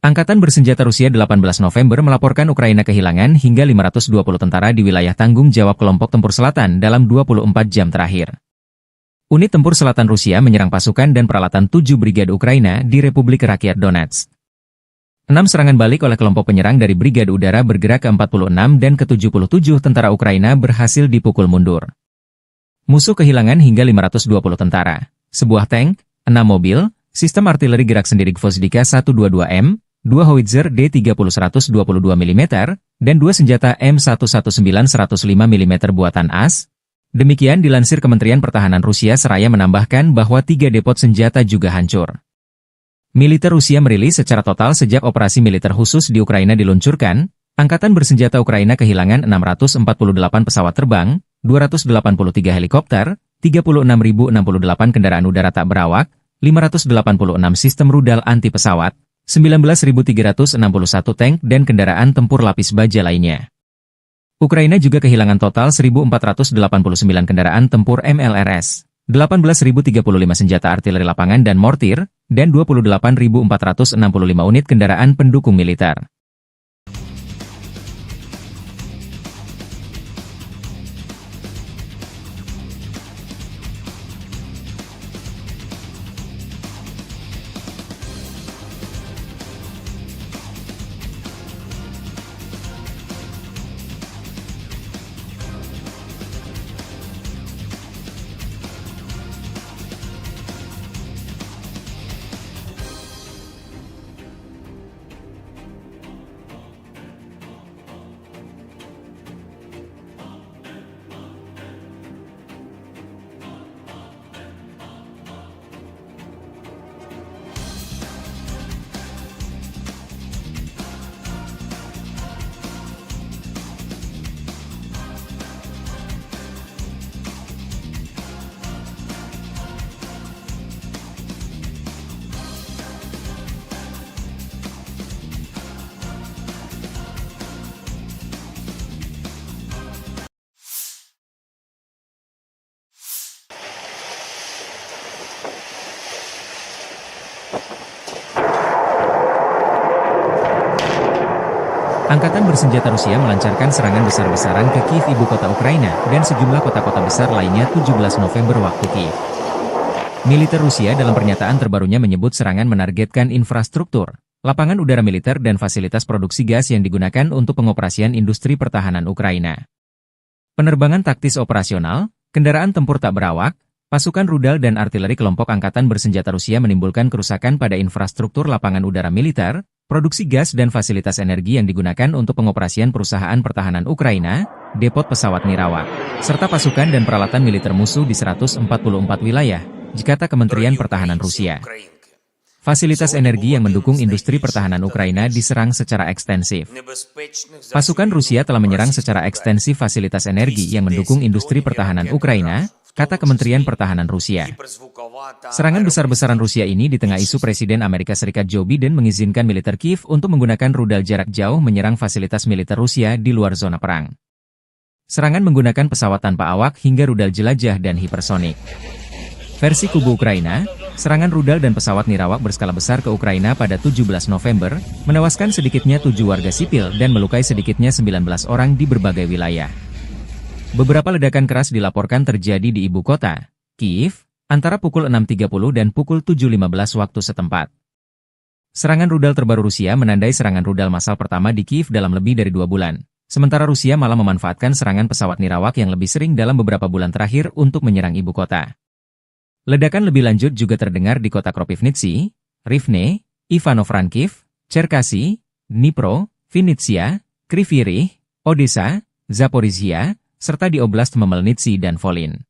Angkatan Bersenjata Rusia 18 November melaporkan Ukraina kehilangan hingga 520 tentara di wilayah tanggung jawab kelompok tempur selatan dalam 24 jam terakhir. Unit tempur selatan Rusia menyerang pasukan dan peralatan 7 brigade Ukraina di Republik Rakyat Donetsk. 6 serangan balik oleh kelompok penyerang dari Brigade Udara bergerak ke-46 dan ke-77 tentara Ukraina berhasil dipukul mundur. Musuh kehilangan hingga 520 tentara, sebuah tank, 6 mobil, sistem artileri gerak sendiri Gvozdyka 122M, 2 howitzer D30 122 mm, dan 2 senjata M119 105 mm buatan AS. Demikian dilansir Kementerian Pertahanan Rusia seraya menambahkan bahwa 3 depot senjata juga hancur. Militer Rusia merilis secara total sejak operasi militer khusus di Ukraina diluncurkan, Angkatan Bersenjata Ukraina kehilangan 648 pesawat terbang, 283 helikopter, 36.068 kendaraan udara tak berawak, 586 sistem rudal anti pesawat, 19.361 tank dan kendaraan tempur lapis baja lainnya. Ukraina juga kehilangan total 1.489 kendaraan tempur MLRS, 18.035 senjata artileri lapangan dan mortir, dan 28.465 unit kendaraan pendukung militer. Angkatan Bersenjata Rusia melancarkan serangan besar-besaran ke Kiev, ibu kota Ukraina, dan sejumlah kota-kota besar lainnya 17 November waktu Kiev. Militer Rusia dalam pernyataan terbarunya menyebut serangan menargetkan infrastruktur, lapangan udara militer dan fasilitas produksi gas yang digunakan untuk pengoperasian industri pertahanan Ukraina. Penerbangan taktis operasional, kendaraan tempur tak berawak, pasukan rudal dan artileri kelompok Angkatan Bersenjata Rusia menimbulkan kerusakan pada infrastruktur lapangan udara militer, produksi gas dan fasilitas energi yang digunakan untuk pengoperasian perusahaan pertahanan Ukraina, depot pesawat nirawak, serta pasukan dan peralatan militer musuh di 144 wilayah, kata Kementerian Pertahanan Rusia. Fasilitas energi yang mendukung industri pertahanan Ukraina diserang secara ekstensif. Pasukan Rusia telah menyerang secara ekstensif fasilitas energi yang mendukung industri pertahanan Ukraina, kata Kementerian Pertahanan Rusia. Serangan besar-besaran Rusia ini di tengah isu Presiden Amerika Serikat Joe Biden mengizinkan militer Kiev untuk menggunakan rudal jarak jauh menyerang fasilitas militer Rusia di luar zona perang. Serangan menggunakan pesawat tanpa awak hingga rudal jelajah dan hipersonik. Versi kubu Ukraina, serangan rudal dan pesawat nirawak berskala besar ke Ukraina pada 17 November, menewaskan sedikitnya 7 warga sipil dan melukai sedikitnya 19 orang di berbagai wilayah. Beberapa ledakan keras dilaporkan terjadi di ibu kota, Kiev, antara pukul 6.30 dan pukul 7.15 waktu setempat. Serangan rudal terbaru Rusia menandai serangan rudal massal pertama di Kiev dalam lebih dari 2 bulan. Sementara Rusia malah memanfaatkan serangan pesawat nirawak yang lebih sering dalam beberapa bulan terakhir untuk menyerang ibu kota. Ledakan lebih lanjut juga terdengar di kota Kropivnitsy, Rivne, Ivano-Frankivsk, Cherkasy, Dnipro, Vinnytsia, Kryvyi Rih, Odessa, Zaporizhia, serta di Oblast Khmelnytskyi dan Volyn.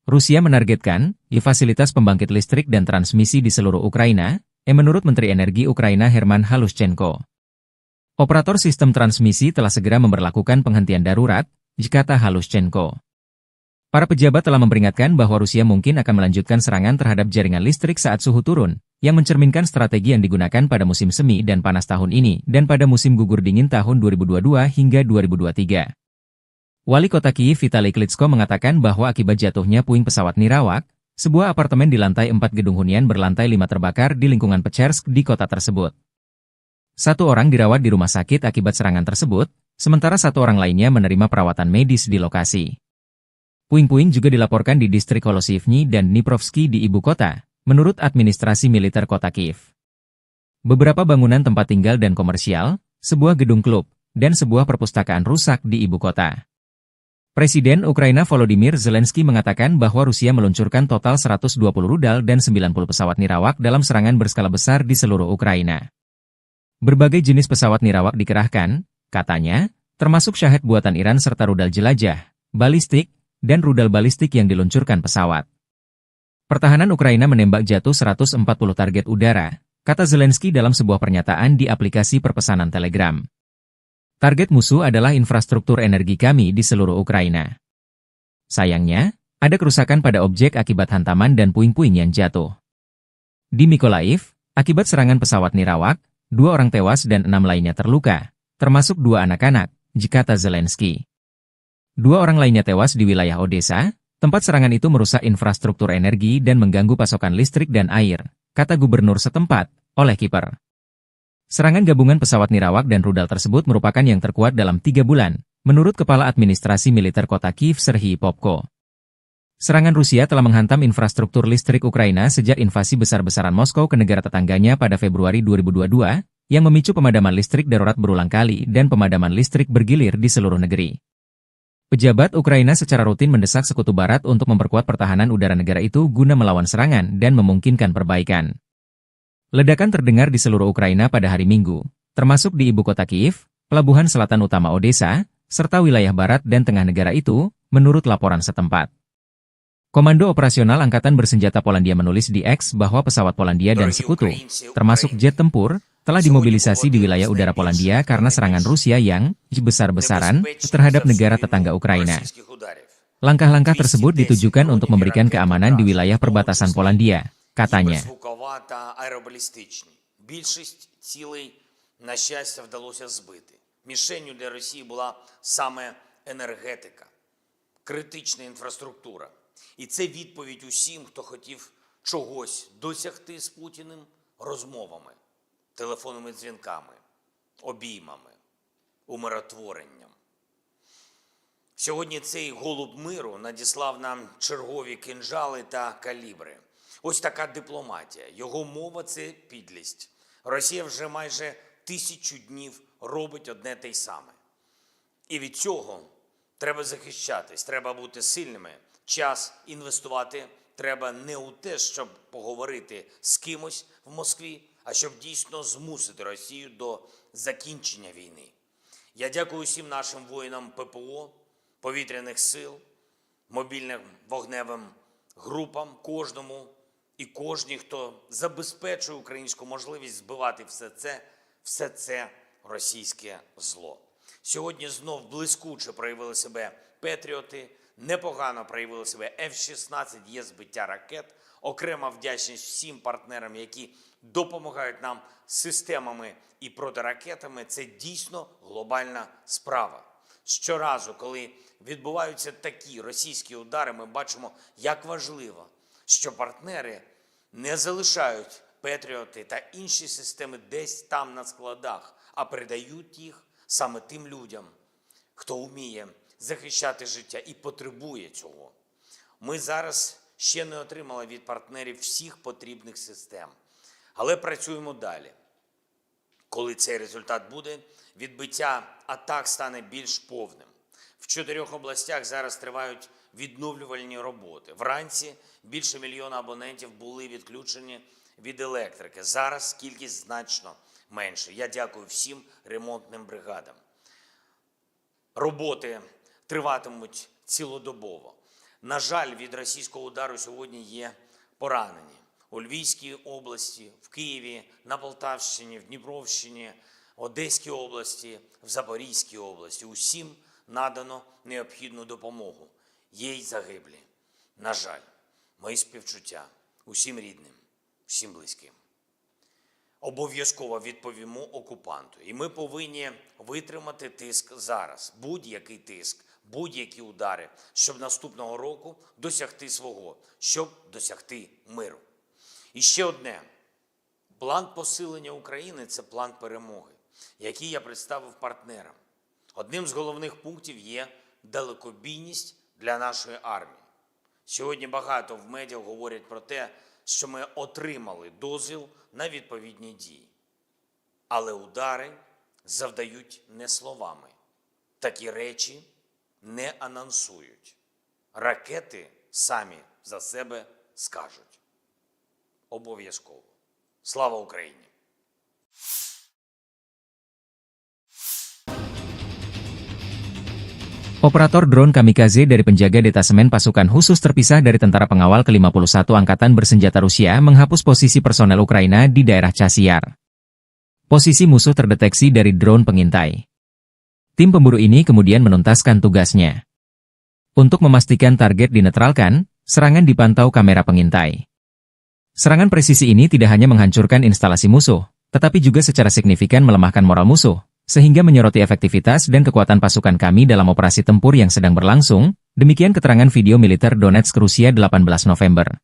Rusia menargetkan fasilitas pembangkit listrik dan transmisi di seluruh Ukraina, menurut Menteri Energi Ukraina Herman Halushchenko. Operator sistem transmisi telah segera memberlakukan penghentian darurat, kata Halushchenko. Para pejabat telah memperingatkan bahwa Rusia mungkin akan melanjutkan serangan terhadap jaringan listrik saat suhu turun, yang mencerminkan strategi yang digunakan pada musim semi dan panas tahun ini dan pada musim gugur dingin tahun 2022 hingga 2023. Wali kota Kiev Vitali Klitschko mengatakan bahwa akibat jatuhnya puing pesawat nirawak, sebuah apartemen di lantai 4 gedung hunian berlantai 5 terbakar di lingkungan Pechersk di kota tersebut. 1 orang dirawat di rumah sakit akibat serangan tersebut, sementara 1 orang lainnya menerima perawatan medis di lokasi. Puing-puing juga dilaporkan di distrik Holosivny dan Dniprovsky di ibu kota, menurut administrasi militer kota Kiev. Beberapa bangunan tempat tinggal dan komersial, sebuah gedung klub, dan sebuah perpustakaan rusak di ibu kota. Presiden Ukraina Volodymyr Zelensky mengatakan bahwa Rusia meluncurkan total 120 rudal dan 90 pesawat nirawak dalam serangan berskala besar di seluruh Ukraina. Berbagai jenis pesawat nirawak dikerahkan, katanya, termasuk Shahed buatan Iran serta rudal jelajah, balistik, dan rudal balistik yang diluncurkan pesawat. Pertahanan Ukraina menembak jatuh 140 target udara, kata Zelensky dalam sebuah pernyataan di aplikasi perpesanan Telegram. Target musuh adalah infrastruktur energi kami di seluruh Ukraina. Sayangnya, ada kerusakan pada objek akibat hantaman dan puing-puing yang jatuh. Di Mykolaiv, akibat serangan pesawat nirawak, 2 orang tewas dan 6 lainnya terluka, termasuk 2 anak-anak, kata Zelensky. 2 orang lainnya tewas di wilayah Odessa, tempat serangan itu merusak infrastruktur energi dan mengganggu pasokan listrik dan air, kata gubernur setempat, Oleh Kiper. Serangan gabungan pesawat nirawak dan rudal tersebut merupakan yang terkuat dalam 3 bulan, menurut Kepala Administrasi Militer Kota Kiev Serhiy Popko. Serangan Rusia telah menghantam infrastruktur listrik Ukraina sejak invasi besar-besaran Moskow ke negara tetangganya pada Februari 2022, yang memicu pemadaman listrik darurat berulang kali dan pemadaman listrik bergilir di seluruh negeri. Pejabat Ukraina secara rutin mendesak Sekutu Barat untuk memperkuat pertahanan udara negara itu guna melawan serangan dan memungkinkan perbaikan. Ledakan terdengar di seluruh Ukraina pada hari Minggu, termasuk di ibu kota Kiev, pelabuhan selatan utama Odessa, serta wilayah barat dan tengah negara itu, menurut laporan setempat. Komando Operasional Angkatan Bersenjata Polandia menulis di X bahwa pesawat Polandia dan sekutu, termasuk jet tempur, telah dimobilisasi di wilayah udara Polandia karena serangan Rusia yang besar-besaran terhadap negara tetangga Ukraina. Langkah-langkah tersebut ditujukan untuk memberikan keamanan di wilayah perbatasan Polandia, katanya. Більшість цілей, на щастя, вдалося збити. Мішенню для Росії була саме енергетика, критична інфраструктура. І це відповідь усім, хто хотів чогось досягти з Путіним розмовами, телефонними дзвінками, обіймами, умиротворенням. Сьогодні цей голуб миру надіслав нам чергові кинджали та калібри. Ось така дипломатія. Його мова – це підлість. Росія вже майже 1000 днів робить одне те й саме. І від цього треба захищатись, треба бути сильними. Час інвестувати треба не у те, щоб поговорити з кимось в Москві, а щоб дійсно змусити Росію до закінчення війни. Я дякую всім нашим воїнам ППО, повітряних сил, мобільним вогневим групам, кожному і кожній, хто забезпечує українську можливість збивати все це російське зло. Сьогодні знов блискуче проявили себе Петріоти, непогано проявили себе F-16, є збиття ракет. Окрема вдячність всім партнерам, які допомагають нам з системами і протиракетами. Це дійсно глобальна справа. Щоразу, коли відбуваються такі російські удари, ми бачимо, як важливо, що партнери не залишають Петріоти та інші системи десь там на складах, а передають їх саме тим людям, хто вміє захищати життя і потребує цього. Ми зараз ще не отримали від партнерів всіх потрібних систем, але працюємо далі. Коли цей результат буде, відбиття атак стане більш повним. В 4 областях зараз тривають відновлювальні роботи. Вранці більше 1 мільйона абонентів були відключені від електрики. Зараз кількість значно менше. Я дякую всім ремонтним бригадам. Роботи триватимуть цілодобово. На жаль, від російського удару сьогодні є поранені. У Львівській області, в Києві, на Полтавщині, в Дніпровщині, Одеській області, в Запорізькій області. Усім надано необхідну допомогу. Є й загиблі. На жаль, мої співчуття усім рідним, всім близьким. Обов'язково відповімо окупанту. І ми повинні витримати тиск зараз. Будь-який тиск, будь-які удари, щоб наступного року досягти свого, щоб досягти миру. І ще одне. План посилення України – це план перемоги, який я представив партнерам. Одним з головних пунктів є далекобійність для нашої армії. Сьогодні багато в медіа говорять про те, що ми отримали дозвіл на відповідні дії. Але удари завдають не словами. Такі речі не анонсують. Ракети самі за себе скажуть. Обов'язково. Слава Україні! Operator drone kamikaze dari penjaga detasemen pasukan khusus terpisah dari tentara pengawal ke-51 Angkatan Bersenjata Rusia menghapus posisi personel Ukraina di daerah Chasiar. Posisi musuh terdeteksi dari drone pengintai. Tim pemburu ini kemudian menuntaskan tugasnya. Untuk memastikan target dinetralkan, serangan dipantau kamera pengintai. Serangan presisi ini tidak hanya menghancurkan instalasi musuh, tetapi juga secara signifikan melemahkan moral musuh, sehingga menyoroti efektivitas dan kekuatan pasukan kami dalam operasi tempur yang sedang berlangsung, demikian keterangan video militer Donetsk Rusia 18 November.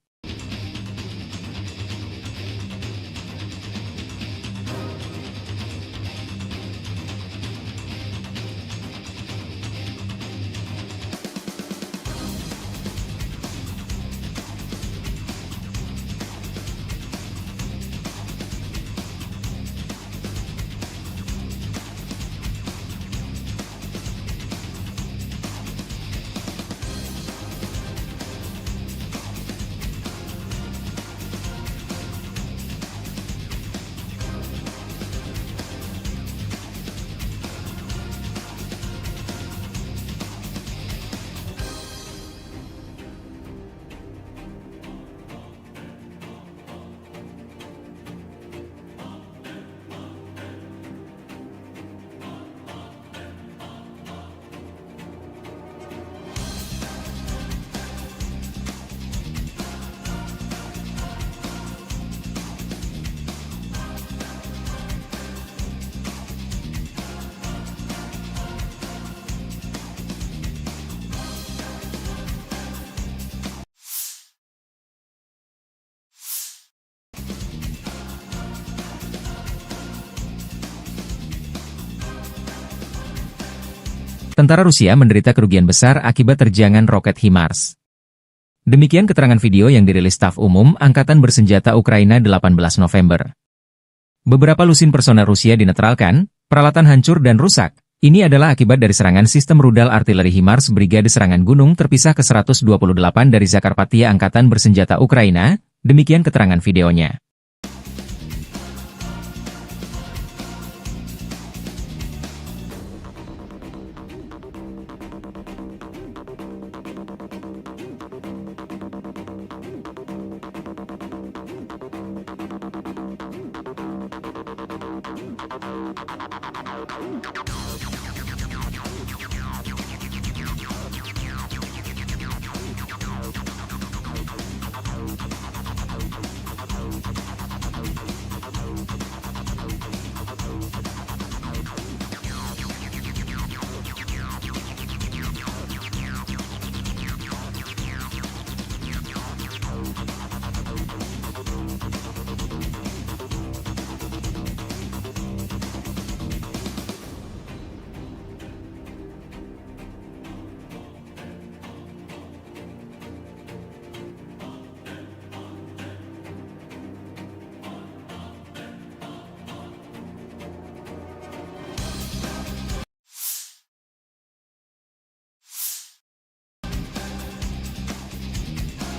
Tentara Rusia menderita kerugian besar akibat terjangan roket HIMARS. Demikian keterangan video yang dirilis Staf Umum Angkatan Bersenjata Ukraina 18 November. Beberapa lusin personel Rusia dinetralkan, peralatan hancur dan rusak. Ini adalah akibat dari serangan sistem rudal artileri HIMARS Brigade Serangan Gunung terpisah ke-128 dari Zakarpattia Angkatan Bersenjata Ukraina, demikian keterangan videonya.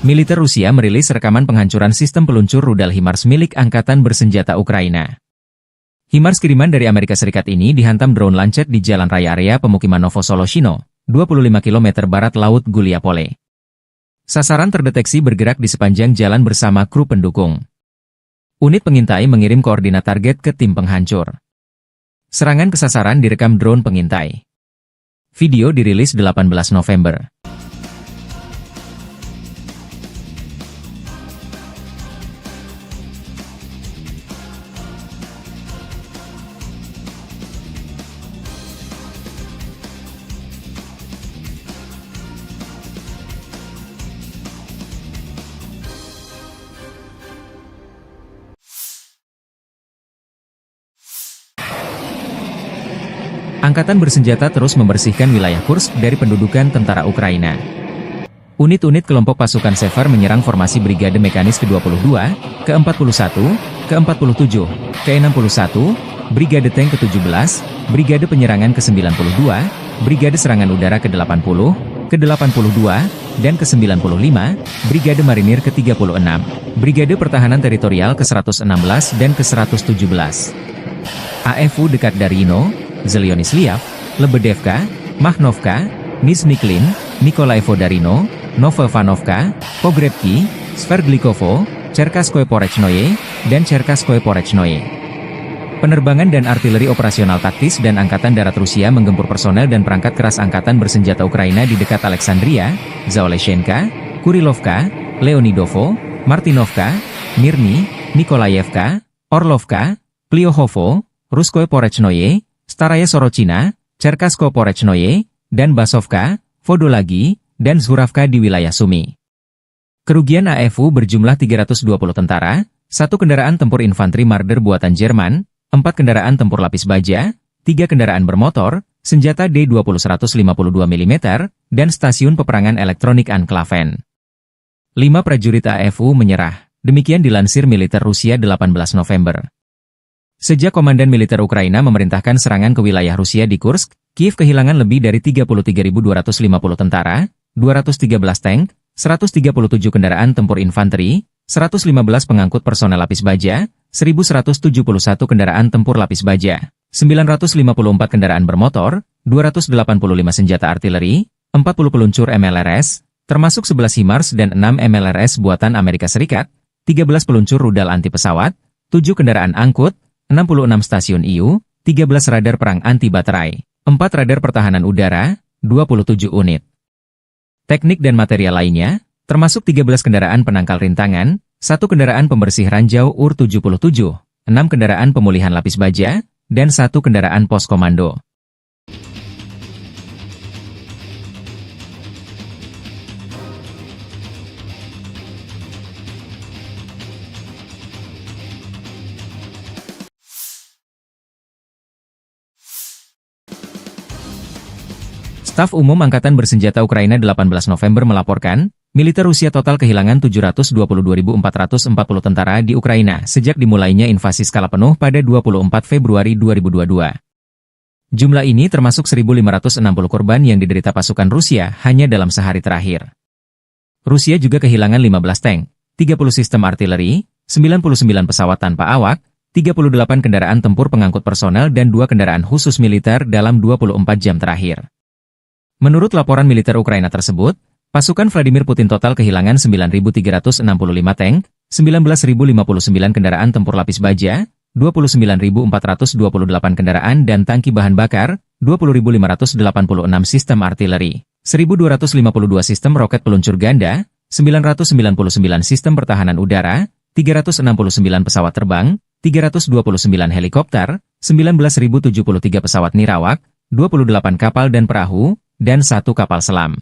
Militer Rusia merilis rekaman penghancuran sistem peluncur rudal HIMARS milik Angkatan Bersenjata Ukraina. HIMARS kiriman dari Amerika Serikat ini dihantam drone Lancet di jalan raya area pemukiman Novosoloshino, 25 km barat laut Guliapole. Sasaran terdeteksi bergerak di sepanjang jalan bersama kru pendukung. Unit pengintai mengirim koordinat target ke tim penghancur. Serangan ke sasaran direkam drone pengintai. Video dirilis 18 November. Angkatan Bersenjata terus membersihkan wilayah Kursk dari pendudukan tentara Ukraina. Unit-unit kelompok pasukan Sever menyerang formasi Brigade Mekanis ke-22, ke-41, ke-47, ke-61, Brigade Tank ke-17, Brigade Penyerangan ke-92, Brigade Serangan Udara ke-80, ke-82, dan ke-95, Brigade Marinir ke-36, Brigade Pertahanan Teritorial ke-116 dan ke-117. AFU dekat Darino, Zelyonisliav, Lebedevka, Mahnovka, Nizhny-Klin, Nikolaevo Darino, Novovanovka, Pogrebki, Sverdlikovo, Cherkasskoye Porechnoye, dan Cherkasskoye Porechnoye. Penerbangan dan artileri operasional taktis dan Angkatan Darat Rusia menggempur personel dan perangkat keras Angkatan Bersenjata Ukraina di dekat Alexandria, Zaoleshenka, Kurilovka, Leonidovo, Martinovka, Mirny, Nikolaevka, Orlovka, Pliohovo, Ruskoye Porechnoye, Staraya Sorochina, Cherkasskoye Porechnoye, dan Basovka, Vodolagi, dan Zhuravka di wilayah Sumy. Kerugian AFU berjumlah 320 tentara, 1 kendaraan tempur infanteri Marder buatan Jerman, 4 kendaraan tempur lapis baja, 3 kendaraan bermotor, senjata D-20 152 mm, dan stasiun peperangan elektronik Anklaven. 5 prajurit AFU menyerah, demikian dilansir militer Rusia 18 November. Sejak Komandan Militer Ukraina memerintahkan serangan ke wilayah Rusia di Kursk, Kiev kehilangan lebih dari 33.250 tentara, 213 tank, 137 kendaraan tempur infanteri, 115 pengangkut personel lapis baja, 1.171 kendaraan tempur lapis baja, 954 kendaraan bermotor, 285 senjata artileri, 40 peluncur MLRS, termasuk 11 HIMARS dan 6 MLRS buatan Amerika Serikat, 13 peluncur rudal anti pesawat, 7 kendaraan angkut, 66 stasiun IU, 13 radar perang anti baterai, 4 radar pertahanan udara, 27 unit. Teknik dan material lainnya, termasuk 13 kendaraan penangkal rintangan, 1 kendaraan pembersih ranjau UR-77, 6 kendaraan pemulihan lapis baja, dan 1 kendaraan pos komando. Staf Umum Angkatan Bersenjata Ukraina 18 November melaporkan, militer Rusia total kehilangan 722.440 tentara di Ukraina sejak dimulainya invasi skala penuh pada 24 Februari 2022. Jumlah ini termasuk 1.560 korban yang diderita pasukan Rusia hanya dalam sehari terakhir. Rusia juga kehilangan 15 tank, 30 sistem artileri, 99 pesawat tanpa awak, 38 kendaraan tempur pengangkut personel dan 2 kendaraan khusus militer dalam 24 jam terakhir. Menurut laporan militer Ukraina tersebut, pasukan Vladimir Putin total kehilangan 9.365 tank, 19.059 kendaraan tempur lapis baja, 29.428 kendaraan dan tangki bahan bakar, 20.586 sistem artileri, 1.252 sistem roket peluncur ganda, 999 sistem pertahanan udara, 369 pesawat terbang, 329 helikopter, 19.073 pesawat nirawak, 28 kapal dan perahu, dan 1 kapal selam.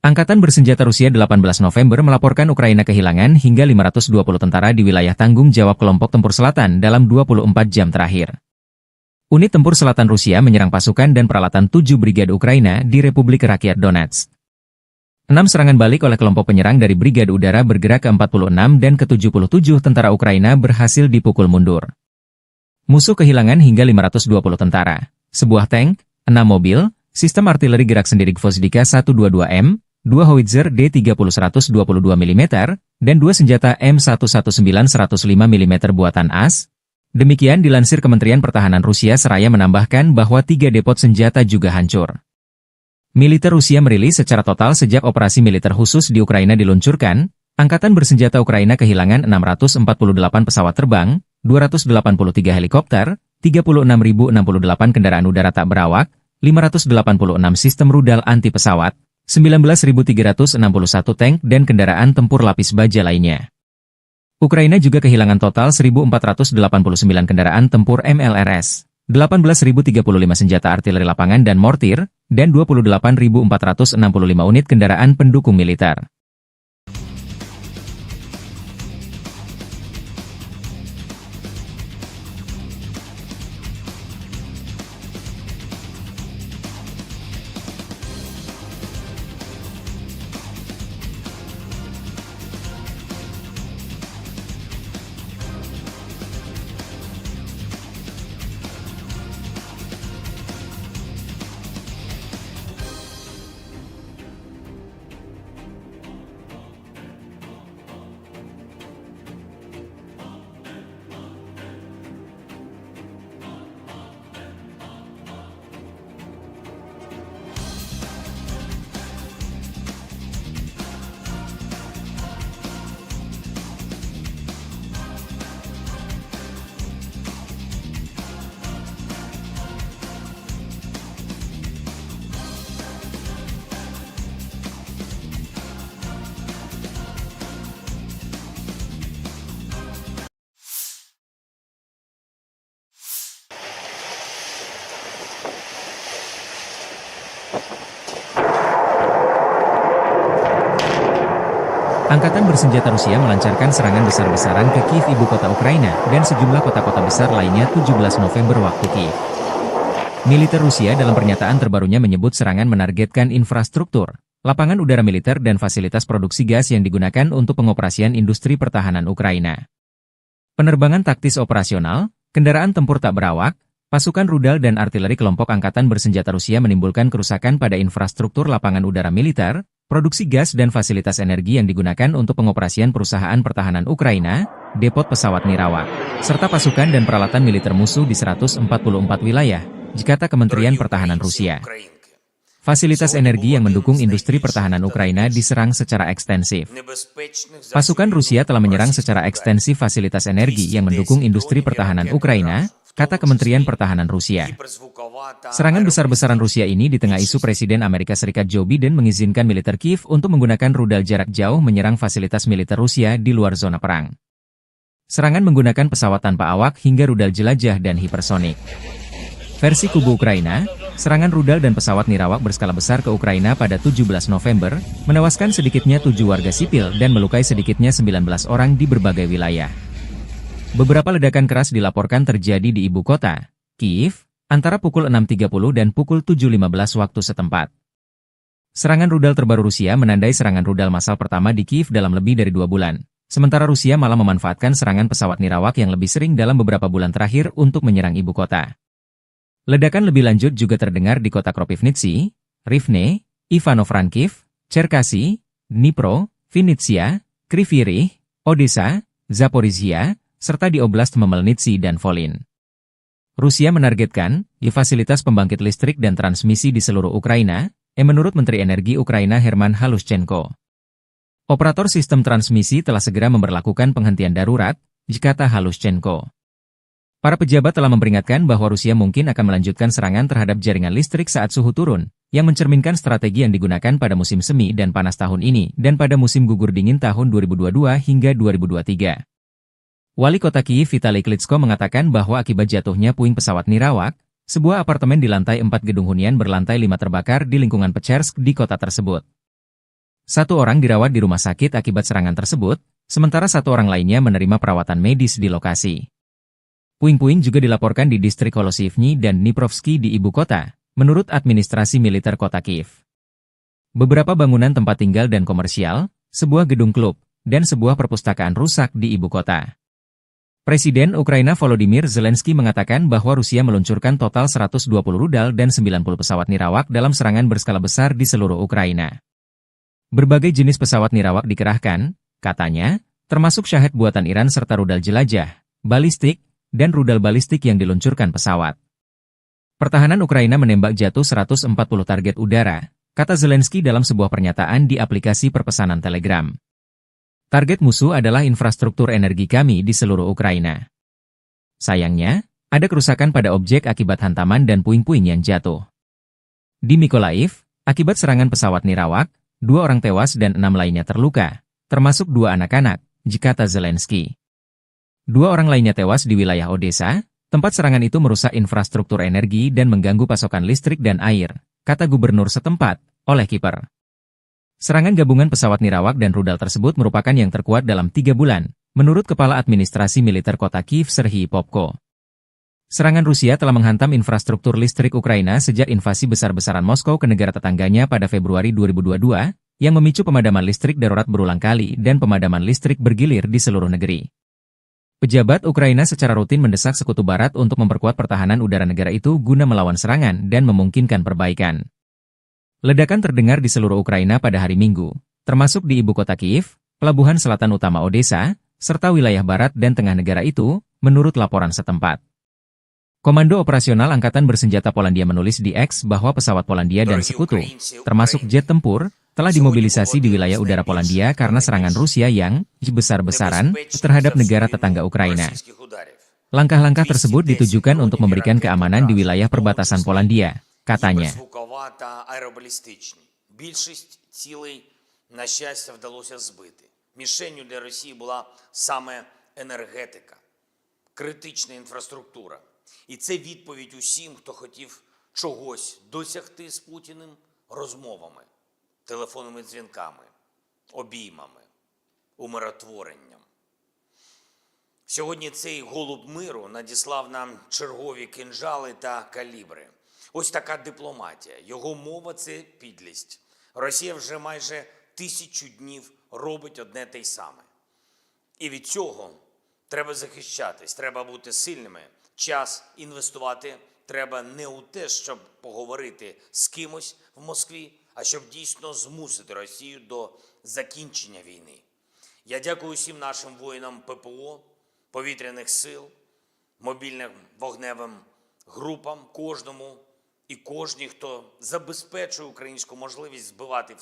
Angkatan Bersenjata Rusia 18 November melaporkan Ukraina kehilangan hingga 520 tentara di wilayah tanggung jawab kelompok tempur selatan dalam 24 jam terakhir. Unit tempur selatan Rusia menyerang pasukan dan peralatan 7 brigade Ukraina di Republik Rakyat Donetsk. 6 serangan balik oleh kelompok penyerang dari Brigade Udara bergerak ke-46 dan ke-77 tentara Ukraina berhasil dipukul mundur. Musuh kehilangan hingga 520 tentara, sebuah tank, 6 mobil, sistem artileri gerak sendiri Gvozdika 122M, 2 howitzer D30 122 mm, dan 2 senjata M119 105 mm buatan AS. Demikian dilansir Kementerian Pertahanan Rusia seraya menambahkan bahwa 3 depot senjata juga hancur. Militer Rusia merilis secara total sejak operasi militer khusus di Ukraina diluncurkan, Angkatan Bersenjata Ukraina kehilangan 648 pesawat terbang, 283 helikopter, 36.068 kendaraan udara tak berawak, 586 sistem rudal anti pesawat, 19.361 tank dan kendaraan tempur lapis baja lainnya. Ukraina juga kehilangan total 1.489 kendaraan tempur MLRS, 18.035 senjata artileri lapangan dan mortir, dan 28.465 unit kendaraan pendukung militer. Angkatan bersenjata Rusia melancarkan serangan besar-besaran ke Kiev, ibu kota Ukraina, dan sejumlah kota-kota besar lainnya 17 November waktu Kiev. Militer Rusia dalam pernyataan terbarunya menyebut serangan menargetkan infrastruktur, lapangan udara militer dan fasilitas produksi gas yang digunakan untuk pengoperasian industri pertahanan Ukraina. Penerbangan taktis operasional, kendaraan tempur tak berawak, pasukan rudal dan artileri kelompok angkatan bersenjata Rusia menimbulkan kerusakan pada infrastruktur lapangan udara militer, produksi gas dan fasilitas energi yang digunakan untuk pengoperasian perusahaan pertahanan Ukraina, depot pesawat nirawak, serta pasukan dan peralatan militer musuh di 144 wilayah, kata Kementerian Pertahanan Rusia. Fasilitas energi yang mendukung industri pertahanan Ukraina diserang secara ekstensif. Pasukan Rusia telah menyerang secara ekstensif fasilitas energi yang mendukung industri pertahanan Ukraina, kata Kementerian Pertahanan Rusia. Serangan besar-besaran Rusia ini di tengah isu Presiden Amerika Serikat Joe Biden mengizinkan militer Kiev untuk menggunakan rudal jarak jauh menyerang fasilitas militer Rusia di luar zona perang. Serangan menggunakan pesawat tanpa awak hingga rudal jelajah dan hipersonik. Versi kubu Ukraina, serangan rudal dan pesawat nirawak berskala besar ke Ukraina pada 17 November, menewaskan sedikitnya 7 warga sipil dan melukai sedikitnya 19 orang di berbagai wilayah. Beberapa ledakan keras dilaporkan terjadi di ibu kota, Kiev, antara pukul 6.30 dan pukul 7.15 waktu setempat. Serangan rudal terbaru Rusia menandai serangan rudal massal pertama di Kiev dalam lebih dari 2 bulan, sementara Rusia malah memanfaatkan serangan pesawat nirawak yang lebih sering dalam beberapa bulan terakhir untuk menyerang ibu kota. Ledakan lebih lanjut juga terdengar di kota Kropivnitsy, Rivne, Ivano-Frankivsk, Cherkasy, Dnipro, Vinnytsia, Kryvyi Rih, Odessa, Zaporizhia, serta di Oblast Khmelnytskyi dan Volyn. Rusia menargetkan fasilitas pembangkit listrik dan transmisi di seluruh Ukraina, menurut Menteri Energi Ukraina Herman Halushchenko. Operator sistem transmisi telah segera memberlakukan penghentian darurat, kata Halushchenko. Para pejabat telah memperingatkan bahwa Rusia mungkin akan melanjutkan serangan terhadap jaringan listrik saat suhu turun, yang mencerminkan strategi yang digunakan pada musim semi dan panas tahun ini dan pada musim gugur dingin tahun 2022 hingga 2023. Wali kota Kiev Vitali Klitschko mengatakan bahwa akibat jatuhnya puing pesawat nirawak, sebuah apartemen di lantai 4 gedung hunian berlantai 5 terbakar di lingkungan Pechersk di kota tersebut. 1 orang dirawat di rumah sakit akibat serangan tersebut, sementara 1 orang lainnya menerima perawatan medis di lokasi. Puing-puing juga dilaporkan di distrik Holosivny dan Dniprovsky di ibu kota, menurut administrasi militer kota Kiev. Beberapa bangunan tempat tinggal dan komersial, sebuah gedung klub, dan sebuah perpustakaan rusak di ibu kota. Presiden Ukraina Volodymyr Zelensky mengatakan bahwa Rusia meluncurkan total 120 rudal dan 90 pesawat nirawak dalam serangan berskala besar di seluruh Ukraina. Berbagai jenis pesawat nirawak dikerahkan, katanya, termasuk Shahed buatan Iran serta rudal jelajah, balistik, dan rudal balistik yang diluncurkan pesawat. Pertahanan Ukraina menembak jatuh 140 target udara, kata Zelensky dalam sebuah pernyataan di aplikasi perpesanan Telegram. Target musuh adalah infrastruktur energi kami di seluruh Ukraina. Sayangnya, ada kerusakan pada objek akibat hantaman dan puing-puing yang jatuh. Di Mykolaiv, akibat serangan pesawat nirawak, 2 orang tewas dan 6 lainnya terluka, termasuk 2 anak-anak, kata Zelensky. 2 orang lainnya tewas di wilayah Odessa, tempat serangan itu merusak infrastruktur energi dan mengganggu pasokan listrik dan air, kata gubernur setempat, Oleh Kiper. Serangan gabungan pesawat nirawak dan rudal tersebut merupakan yang terkuat dalam 3 bulan, menurut Kepala Administrasi Militer Kota Kiev Serhiy Popko. Serangan Rusia telah menghantam infrastruktur listrik Ukraina sejak invasi besar-besaran Moskow ke negara tetangganya pada Februari 2022, yang memicu pemadaman listrik darurat berulang kali dan pemadaman listrik bergilir di seluruh negeri. Pejabat Ukraina secara rutin mendesak Sekutu Barat untuk memperkuat pertahanan udara negara itu guna melawan serangan dan memungkinkan perbaikan. Ledakan terdengar di seluruh Ukraina pada hari Minggu, termasuk di ibu kota Kiev, pelabuhan selatan utama Odessa, serta wilayah barat dan tengah negara itu, menurut laporan setempat. Komando Operasional Angkatan Bersenjata Polandia menulis di X bahwa pesawat Polandia dan sekutu, termasuk jet tempur, telah dimobilisasi di wilayah udara Polandia karena serangan Rusia yang besar-besaran terhadap negara tetangga Ukraina. Langkah-langkah tersebut ditujukan untuk memberikan keamanan di wilayah perbatasan Polandia, katanya. Мішенью для Росії була саме енергетика, критична інфраструктура. І це відповідь усім, хто хотів чогось досягти з Путіним розмовами, телефонними дзвінками, обіймами, умиротворенням. Сьогодні цей голуб миру надіслав нам чергові кинджали та калібри. Ось така дипломатія. Його мова – це підлість. Росія вже майже 1000 днів робить одне те й саме. І від цього треба захищатись, треба бути сильними. Час інвестувати треба не у те, щоб поговорити з кимось в Москві, а щоб дійсно змусити Росію до закінчення війни. Я дякую усім нашим воїнам ППО, повітряних сил, мобільним вогневим групам, кожному і кожній, хто забезпечує українську можливість збивати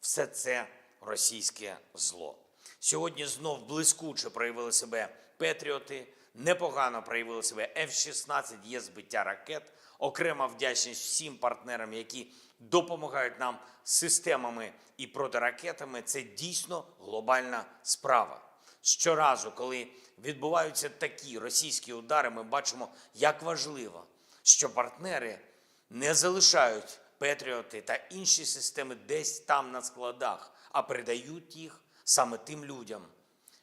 все це російське зло. Сьогодні знов блискуче проявили себе патріоти, непогано проявили себе F-16, є збиття ракет. Окрема вдячність всім партнерам, які допомагають нам системами і протиракетами. Це дійсно глобальна справа. Щоразу, коли відбуваються такі російські удари, ми бачимо, як важливо, що партнери не залишають патріоти та інші системи десь там на складах, а передають їх саме тим людям,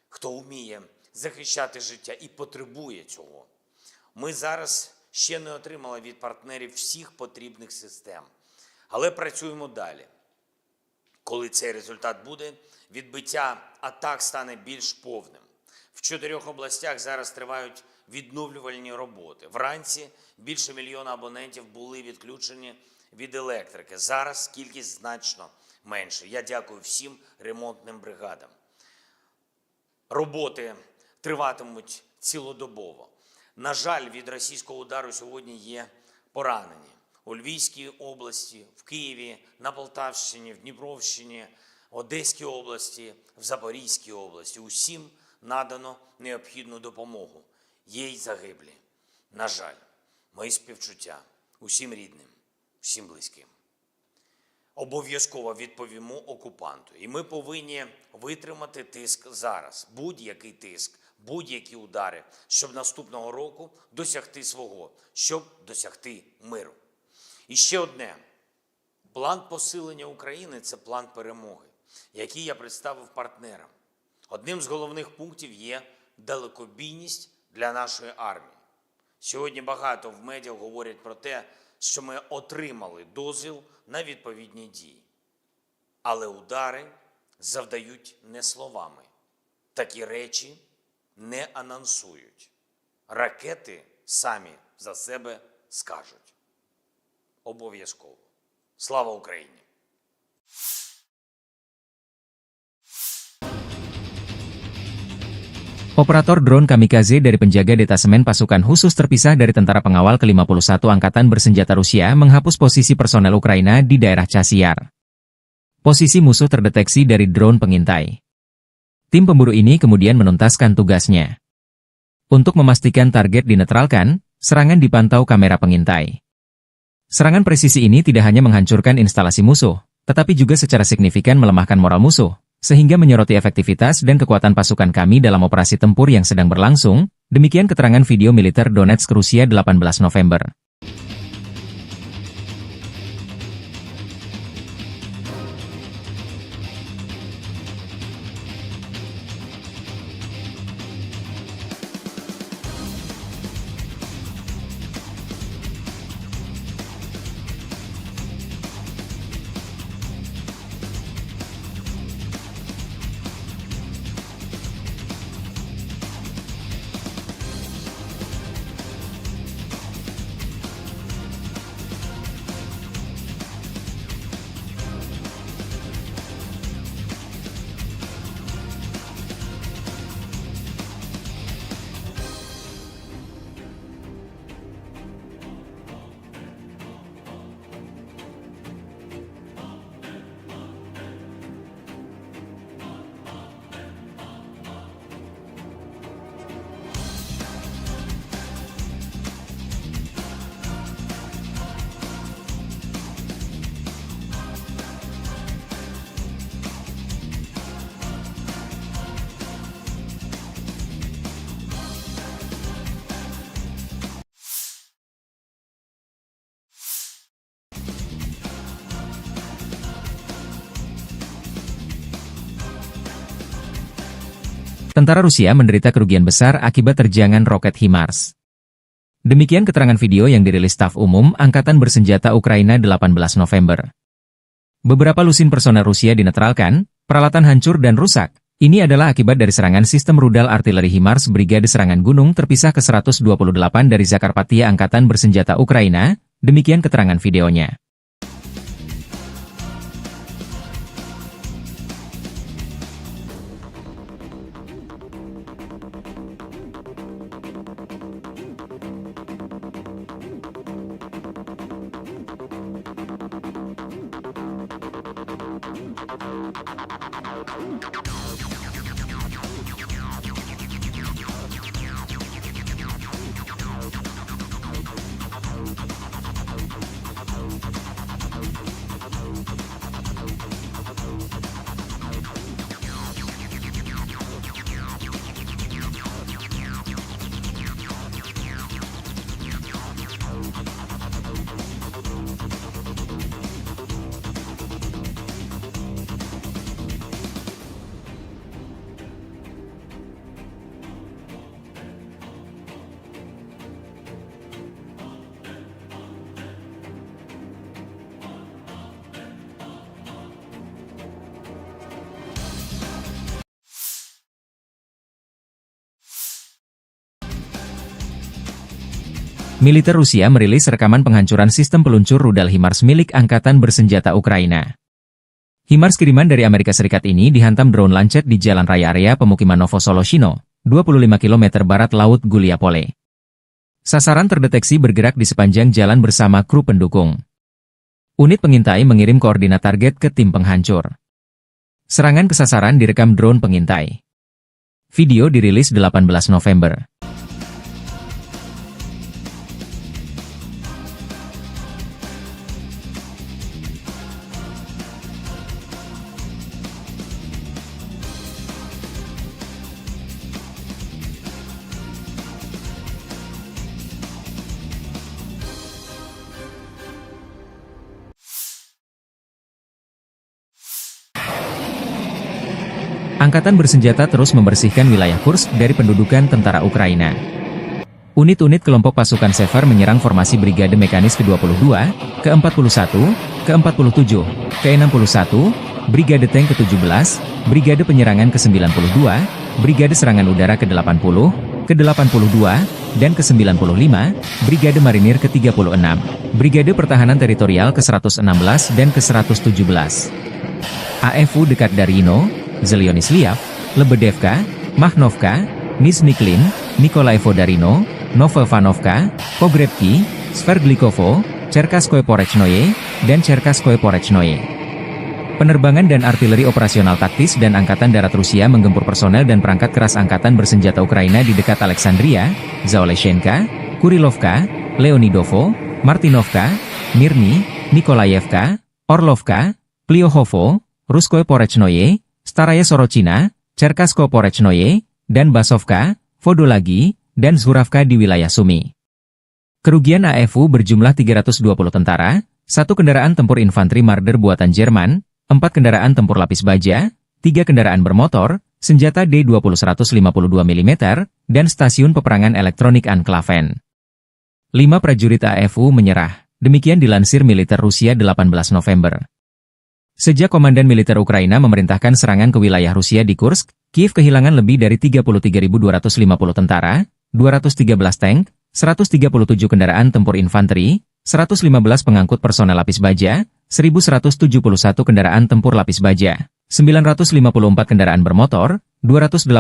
хто вміє захищати життя і потребує цього. Ми зараз ще не отримали від партнерів всіх потрібних систем, але працюємо далі. Коли цей результат буде, відбиття атак стане більш повним. В 4 областях зараз тривають відновлювальні роботи. Вранці більше 1 мільйона абонентів були відключені від електрики. Зараз кількість значно менше. Я дякую всім ремонтним бригадам. Роботи триватимуть цілодобово. На жаль, від російського удару сьогодні є поранені. У Львівській області, в Києві, на Полтавщині, в Дніпровщині, в Одеській області, в Запорізькій області. Усім надано необхідну допомогу. Є й загиблі. На жаль, мої співчуття усім рідним, всім близьким. Обов'язково відповімо окупанту. І ми повинні витримати тиск зараз. Будь-який тиск, будь-які удари, щоб наступного року досягти свого, щоб досягти миру. І ще одне. План посилення України – це план перемоги, який я представив партнерам. Одним з головних пунктів є далекобійність для нашої армії. Сьогодні багато в медіа говорять про те, що ми отримали дозвіл на відповідні дії. Але удари завдають не словами. Такі речі не анонсують. Ракети самі за себе скажуть. Обов'язково. Слава Україні! Operator drone kamikaze dari penjaga detasemen pasukan khusus terpisah dari tentara pengawal ke-51 Angkatan Bersenjata Rusia menghapus posisi personel Ukraina di daerah Chasiar. Posisi musuh terdeteksi dari drone pengintai. Tim pemburu ini kemudian menuntaskan tugasnya. Untuk memastikan target dinetralkan, serangan dipantau kamera pengintai. Serangan presisi ini tidak hanya menghancurkan instalasi musuh, tetapi juga secara signifikan melemahkan moral musuh, sehingga menyoroti efektivitas dan kekuatan pasukan kami dalam operasi tempur yang sedang berlangsung, demikian keterangan video militer Donetsk Rusia 18 November. tentara Rusia menderita kerugian besar akibat terjangan roket HIMARS. Demikian keterangan video yang dirilis Staf Umum Angkatan Bersenjata Ukraina 18 November. Beberapa lusin personel Rusia dinetralkan, peralatan hancur dan rusak. Ini adalah akibat dari serangan sistem rudal artileri HIMARS Brigade Serangan Gunung terpisah ke-128 dari Zakarpattia Angkatan Bersenjata Ukraina, demikian keterangan videonya. Militer Rusia merilis rekaman penghancuran sistem peluncur rudal HIMARS milik Angkatan Bersenjata Ukraina. HIMARS kiriman dari Amerika Serikat ini dihantam drone lancet di jalan raya area pemukiman Novosoloshino, 25 km barat Laut Guliapole. Sasaran terdeteksi bergerak di sepanjang jalan bersama kru pendukung. Unit pengintai mengirim koordinat target ke tim penghancur. Serangan ke sasaran direkam drone pengintai. Video dirilis 18 November. Angkatan bersenjata terus membersihkan wilayah Kursk dari pendudukan tentara Ukraina. Unit-unit kelompok pasukan Sever menyerang formasi Brigade Mekanis ke-22, ke-41, ke-47, ke-61, Brigade Tank ke-17, Brigade Penyerangan ke-92, Brigade Serangan Udara ke-80, ke-82, dan ke-95, Brigade Marinir ke-36, Brigade Pertahanan Teritorial ke-116 dan ke-117. AFU dekat Darino, Zelyonisliav, Lebedevka, Mahnovka, Nizhny-Klin, Nikolaevo Darino, Novovanovka, Pogrebki, Sverdlikovo, Cherkaskoye Porechnoye, dan Cherkaskoye Porechnoye. Penerbangan dan artileri operasional taktis dan Angkatan Darat Rusia menggempur personel dan perangkat keras Angkatan Bersenjata Ukraina di dekat Alexandria, Zaoleshenka, Kurilovka, Leonidovo, Martinovka, Mirny, Nikolaevka, Orlovka, Pliohovo, Ruskoye Porechnoye, Staraya Sorochina, Cherkaskoye Porechnoye, dan Basovka, Vodolagi, dan Zhuravka di wilayah Sumy. Kerugian AFU berjumlah 320 tentara, 1 kendaraan tempur infanteri Marder buatan Jerman, 4 kendaraan tempur lapis baja, 3 kendaraan bermotor, senjata D-20 152 mm, dan stasiun peperangan elektronik Anklaven. 5 prajurit AFU menyerah, demikian dilansir militer Rusia 18 November. Sejak Komandan Militer Ukraina memerintahkan serangan ke wilayah Rusia di Kursk, Kiev kehilangan lebih dari 33.250 tentara, 213 tank, 137 kendaraan tempur infanteri, 115 pengangkut personel lapis baja, 1.171 kendaraan tempur lapis baja, 954 kendaraan bermotor, 285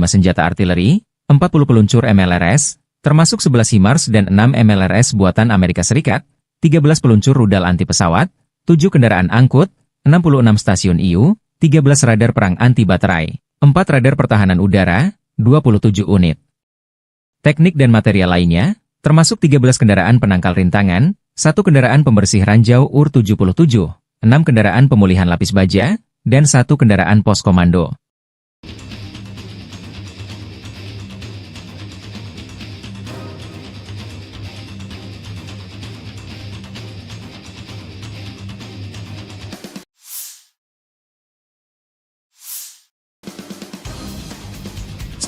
senjata artileri, 40 peluncur MLRS, termasuk 11 HIMARS dan 6 MLRS buatan Amerika Serikat, 13 peluncur rudal anti pesawat, 7 kendaraan angkut, 66 stasiun IU, 13 radar perang anti baterai, 4 radar pertahanan udara, 27 unit. Teknik dan material lainnya, termasuk 13 kendaraan penangkal rintangan, 1 kendaraan pembersih ranjau UR-77, 6 kendaraan pemulihan lapis baja, dan 1 kendaraan pos komando.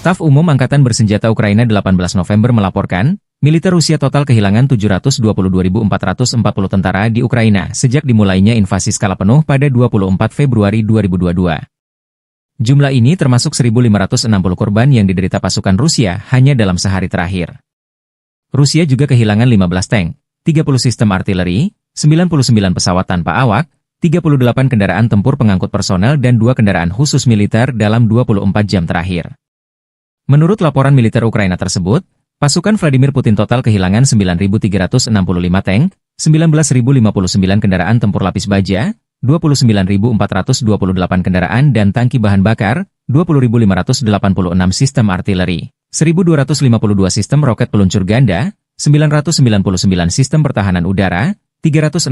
Staf Umum Angkatan Bersenjata Ukraina 18 November melaporkan, militer Rusia total kehilangan 722.440 tentara di Ukraina sejak dimulainya invasi skala penuh pada 24 Februari 2022. Jumlah ini termasuk 1.560 korban yang diderita pasukan Rusia hanya dalam sehari terakhir. Rusia juga kehilangan 15 tank, 30 sistem artileri, 99 pesawat tanpa awak, 38 kendaraan tempur pengangkut personel dan 2 kendaraan khusus militer dalam 24 jam terakhir. Menurut laporan militer Ukraina tersebut, pasukan Vladimir Putin total kehilangan 9.365 tank, 19.059 kendaraan tempur lapis baja, 29.428 kendaraan dan tangki bahan bakar, 20.586 sistem artileri, 1.252 sistem roket peluncur ganda, 999 sistem pertahanan udara, 369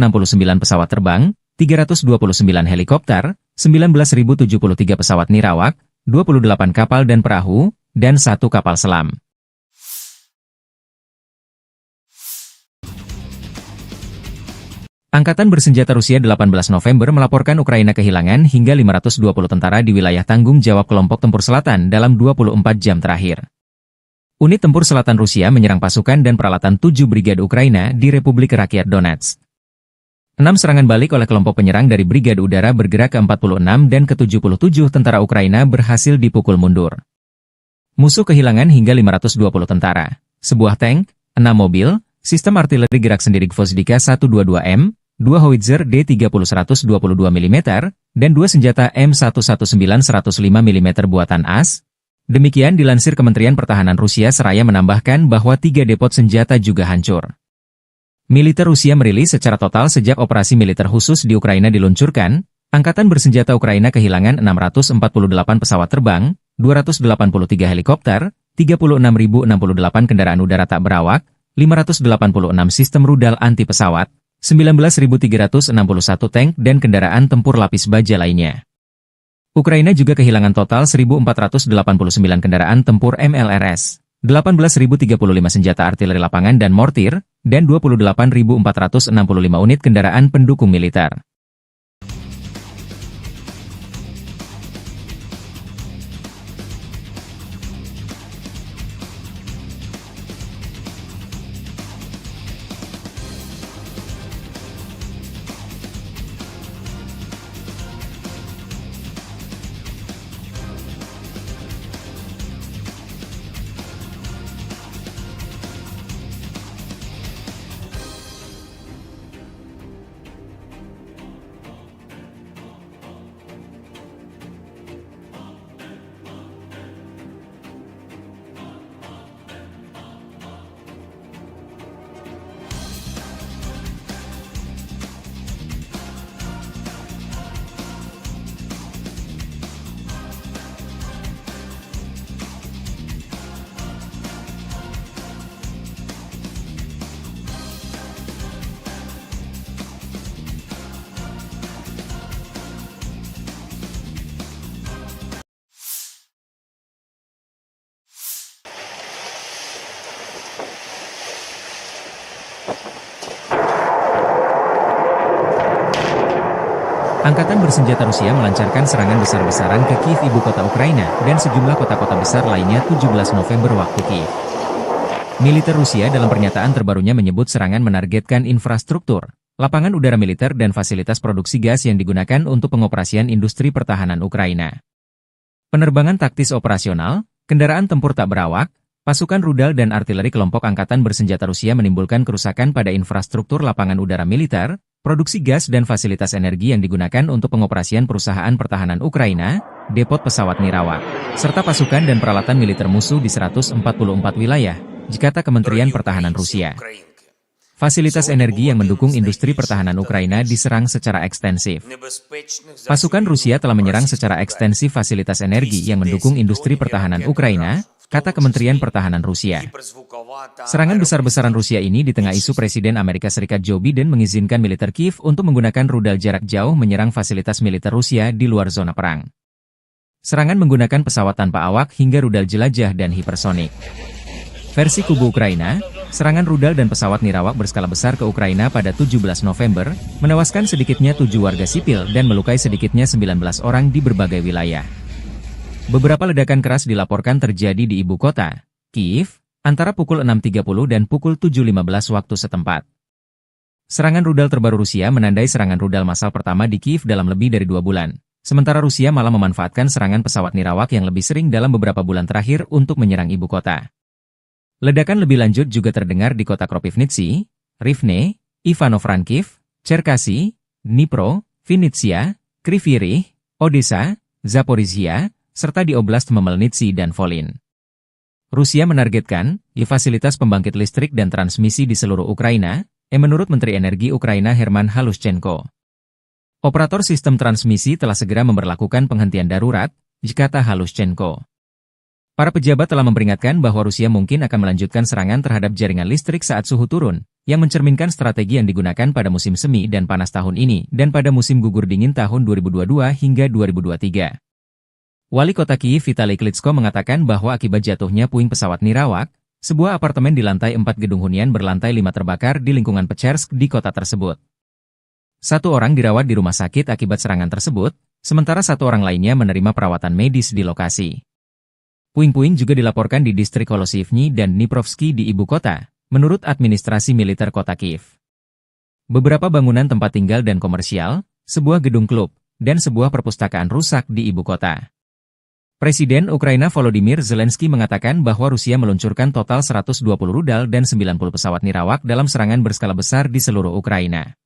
pesawat terbang, 329 helikopter, 19.073 pesawat nirawak, 28 kapal dan perahu, dan 1 kapal selam. Angkatan Bersenjata Rusia 18 November melaporkan Ukraina kehilangan hingga 520 tentara di wilayah tanggung jawab kelompok tempur selatan dalam 24 jam terakhir. Unit tempur selatan Rusia menyerang pasukan dan peralatan 7 brigade Ukraina di Republik Rakyat Donetsk. 6 serangan balik oleh kelompok penyerang dari Brigade Udara bergerak ke-46 dan ke-77 tentara Ukraina berhasil dipukul mundur. Musuh kehilangan hingga 520 tentara, sebuah tank, 6 mobil, sistem artileri gerak sendiri Gvozdyka 122M, 2 howitzer D30-122 mm, dan 2 senjata M119-105 mm buatan AS. Demikian dilansir Kementerian Pertahanan Rusia seraya menambahkan bahwa 3 depot senjata juga hancur. Militer Rusia merilis secara total sejak operasi militer khusus di Ukraina diluncurkan, Angkatan Bersenjata Ukraina kehilangan 648 pesawat terbang, 283 helikopter, 36.068 kendaraan udara tak berawak, 586 sistem rudal anti pesawat, 19.361 tank dan kendaraan tempur lapis baja lainnya. Ukraina juga kehilangan total 1.489 kendaraan tempur MLRS, 18.035 senjata artileri lapangan dan mortir, dan 28.465 unit kendaraan pendukung militer. Angkatan Bersenjata Rusia melancarkan serangan besar-besaran ke Kiev, ibu kota Ukraina, dan sejumlah kota-kota besar lainnya 17 November waktu Kiev. Militer Rusia dalam pernyataan terbarunya menyebut serangan menargetkan infrastruktur, lapangan udara militer dan fasilitas produksi gas yang digunakan untuk pengoperasian industri pertahanan Ukraina. Penerbangan taktis operasional, kendaraan tempur tak berawak, pasukan rudal dan artileri kelompok Angkatan Bersenjata Rusia menimbulkan kerusakan pada infrastruktur lapangan udara militer, produksi gas dan fasilitas energi yang digunakan untuk pengoperasian perusahaan pertahanan Ukraina, depot pesawat nirawak, serta pasukan dan peralatan militer musuh di 144 wilayah, kata Kementerian Pertahanan Rusia. Fasilitas energi yang mendukung industri pertahanan Ukraina diserang secara ekstensif. Pasukan Rusia telah menyerang secara ekstensif fasilitas energi yang mendukung industri pertahanan Ukraina, kata Kementerian Pertahanan Rusia. Serangan besar-besaran Rusia ini di tengah isu Presiden Amerika Serikat Joe Biden mengizinkan militer Kiev untuk menggunakan rudal jarak jauh menyerang fasilitas militer Rusia di luar zona perang. Serangan menggunakan pesawat tanpa awak hingga rudal jelajah dan hipersonik. Versi kubu Ukraina, serangan rudal dan pesawat nirawak berskala besar ke Ukraina pada 17 November, menewaskan sedikitnya 7 warga sipil dan melukai sedikitnya 19 orang di berbagai wilayah. Beberapa ledakan keras dilaporkan terjadi di ibu kota, Kyiv, antara pukul 6.30 dan pukul 7.15 waktu setempat. Serangan rudal terbaru Rusia menandai serangan rudal massal pertama di Kyiv dalam lebih dari 2 bulan. Sementara Rusia malah memanfaatkan serangan pesawat nirawak yang lebih sering dalam beberapa bulan terakhir untuk menyerang ibu kota. Ledakan lebih lanjut juga terdengar di kota Kropivnitsy, Rivne, Ivano-Frankivsk, Cherkasy, Dnipro, Vinnytsia, Kryvyi Rih, Odessa, Zaporizhia, serta di Oblast Khmelnytskyi dan Volyn. Rusia menargetkan fasilitas pembangkit listrik dan transmisi di seluruh Ukraina, menurut Menteri Energi Ukraina Herman Halushchenko. Operator sistem transmisi telah segera memberlakukan penghentian darurat, kata Halushchenko. Para pejabat telah memperingatkan bahwa Rusia mungkin akan melanjutkan serangan terhadap jaringan listrik saat suhu turun, yang mencerminkan strategi yang digunakan pada musim semi dan panas tahun ini dan pada musim gugur dingin tahun 2022 hingga 2023. Wali kota Kyiv Vitali Klitschko mengatakan bahwa akibat jatuhnya puing pesawat nirawak, sebuah apartemen di lantai 4 gedung hunian berlantai 5 terbakar di lingkungan Pechersk di kota tersebut. 1 orang dirawat di rumah sakit akibat serangan tersebut, sementara 1 orang lainnya menerima perawatan medis di lokasi. Puing-puing juga dilaporkan di distrik Holosivny dan Dniprovsky di ibu kota, menurut administrasi militer kota Kyiv. Beberapa bangunan tempat tinggal dan komersial, sebuah gedung klub, dan sebuah perpustakaan rusak di ibu kota. Presiden Ukraina Volodymyr Zelensky mengatakan bahwa Rusia meluncurkan total 120 rudal dan 90 pesawat nirawak dalam serangan berskala besar di seluruh Ukraina.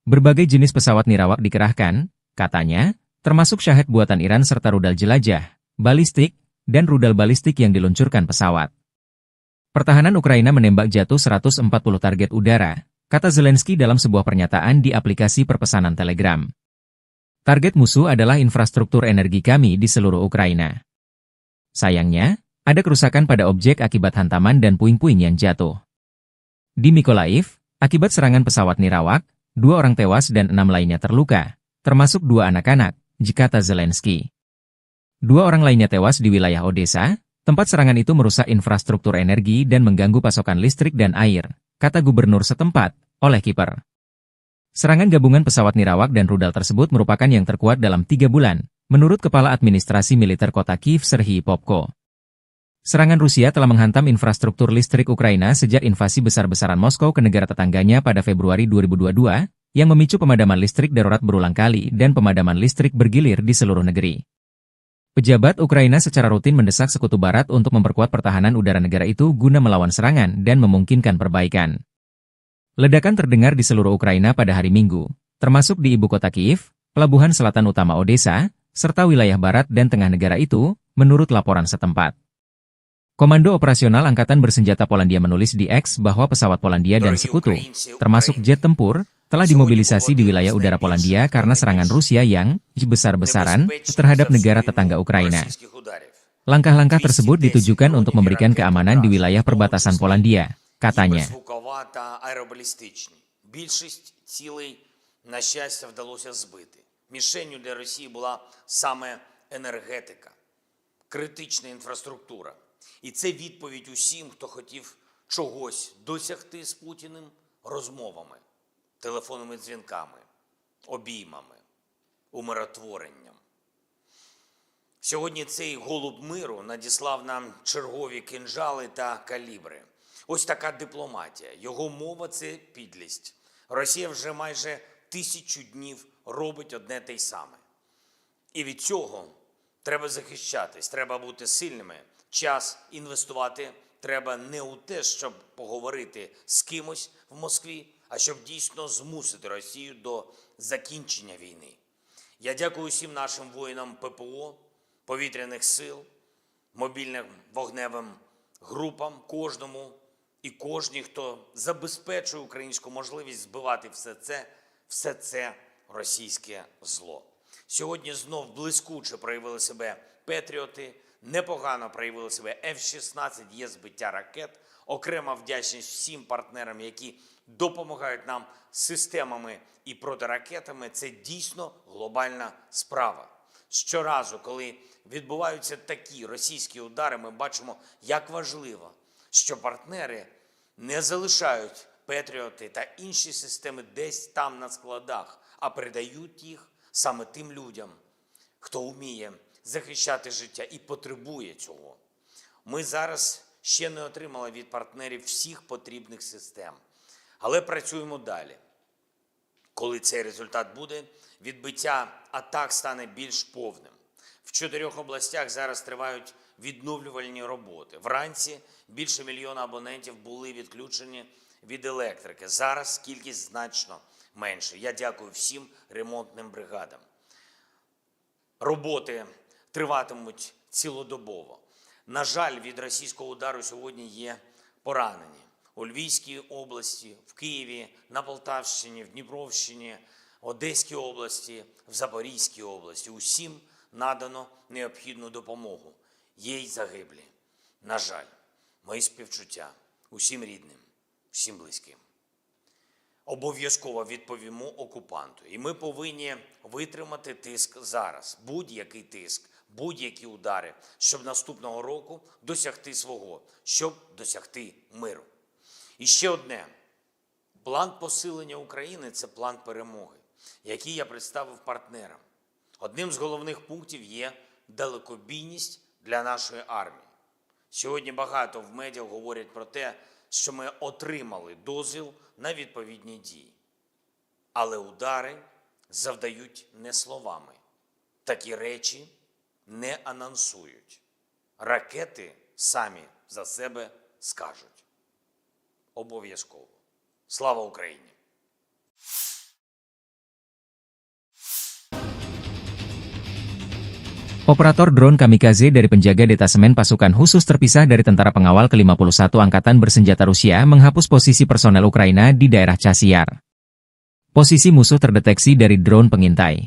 Berbagai jenis pesawat nirawak dikerahkan, katanya, termasuk Shahed buatan Iran serta rudal jelajah, balistik, dan rudal balistik yang diluncurkan pesawat. Pertahanan Ukraina menembak jatuh 140 target udara, kata Zelensky dalam sebuah pernyataan di aplikasi perpesanan Telegram. Target musuh adalah infrastruktur energi kami di seluruh Ukraina. Sayangnya, ada kerusakan pada objek akibat hantaman dan puing-puing yang jatuh. Di Mykolaiv, akibat serangan pesawat nirawak, 2 orang tewas dan 6 lainnya terluka, termasuk 2 anak-anak, kata Zelensky. 2 orang lainnya tewas di wilayah Odessa, tempat serangan itu merusak infrastruktur energi dan mengganggu pasokan listrik dan air, kata gubernur setempat, Oleh Kiper. Serangan gabungan pesawat nirawak dan rudal tersebut merupakan yang terkuat dalam 3 bulan, menurut Kepala Administrasi Militer Kota Kyiv Serhiy Popko. Serangan Rusia telah menghantam infrastruktur listrik Ukraina sejak invasi besar-besaran Moskow ke negara tetangganya pada Februari 2022, yang memicu pemadaman listrik darurat berulang kali dan pemadaman listrik bergilir di seluruh negeri. Pejabat Ukraina secara rutin mendesak Sekutu Barat untuk memperkuat pertahanan udara negara itu guna melawan serangan dan memungkinkan perbaikan. Ledakan terdengar di seluruh Ukraina pada hari Minggu, termasuk di ibu kota Kyiv, pelabuhan selatan utama Odessa, serta wilayah barat dan tengah negara itu, menurut laporan setempat. Komando Operasional Angkatan Bersenjata Polandia menulis di X bahwa pesawat Polandia dan sekutu, termasuk jet tempur, telah dimobilisasi di wilayah udara Polandia karena serangan Rusia yang besar-besaran terhadap negara tetangga Ukraina. Langkah-langkah tersebut ditujukan untuk memberikan keamanan di wilayah perbatasan Polandia, katanya. Більшість цілей, на щастя, вдалося збити. Мішенню для Росії була саме енергетика, критична інфраструктура. І це відповідь усім, хто хотів чогось досягти з Путіним розмовами, телефонними дзвінками, обіймами, умиротворенням. Сьогодні цей голуб миру надіслав нам чергові кинджали та калібри. Ось така дипломатія. Його мова – це підлість. Росія вже майже 1000 днів робить одне те й саме. І від цього треба захищатись, треба бути сильними. Час інвестувати треба не у те, щоб поговорити з кимось в Москві, а щоб дійсно змусити Росію до закінчення війни. Я дякую всім нашим воїнам ППО, повітряних сил, мобільним вогневим групам, кожному і кожній, хто забезпечує українську можливість збивати все це російське зло. Сьогодні знов блискуче проявили себе Петріоти, непогано проявили себе F-16, є збиття ракет. Окрема вдячність всім партнерам, які допомагають нам з системами і протиракетами. Це дійсно глобальна справа. Щоразу, коли відбуваються такі російські удари, ми бачимо, як важливо, що партнери не залишають Петріоти та інші системи десь там на складах, а передають їх саме тим людям, хто вміє захищати життя і потребує цього. Ми зараз ще не отримали від партнерів всіх потрібних систем, але працюємо далі. Коли цей результат буде, відбиття атак стане більш повним. В 4 областях зараз тривають відновлювальні роботи. Вранці більше 1 мільйона абонентів були відключені від електрики. Зараз кількість значно менше. Я дякую всім ремонтним бригадам. Роботи триватимуть цілодобово. На жаль, від російського удару сьогодні є поранені. У Львівській області, в Києві, на Полтавщині, в Дніпровщині, Одеській області, в Запорізькій області. Усім надано необхідну допомогу. Є й загиблі. На жаль, мої співчуття усім рідним, всім близьким. Обов'язково відповімо окупанту. І ми повинні витримати тиск зараз. Будь-який тиск, будь-які удари, щоб наступного року досягти свого, щоб досягти миру. І ще одне. План посилення України – це план перемоги, який я представив партнерам. Одним з головних пунктів є далекобійність для нашої армії. Сьогодні багато в медіа говорять про те, що ми отримали дозвіл на відповідні дії. Але удари завдають не словами. Такі речі не анонсують. Ракети самі за себе скажуть. Обов'язково. Слава Україні! Operator drone kamikaze dari penjaga detasemen pasukan khusus terpisah dari tentara pengawal ke-51 Angkatan Bersenjata Rusia menghapus posisi personel Ukraina di daerah Chasiar. Posisi musuh terdeteksi dari drone pengintai.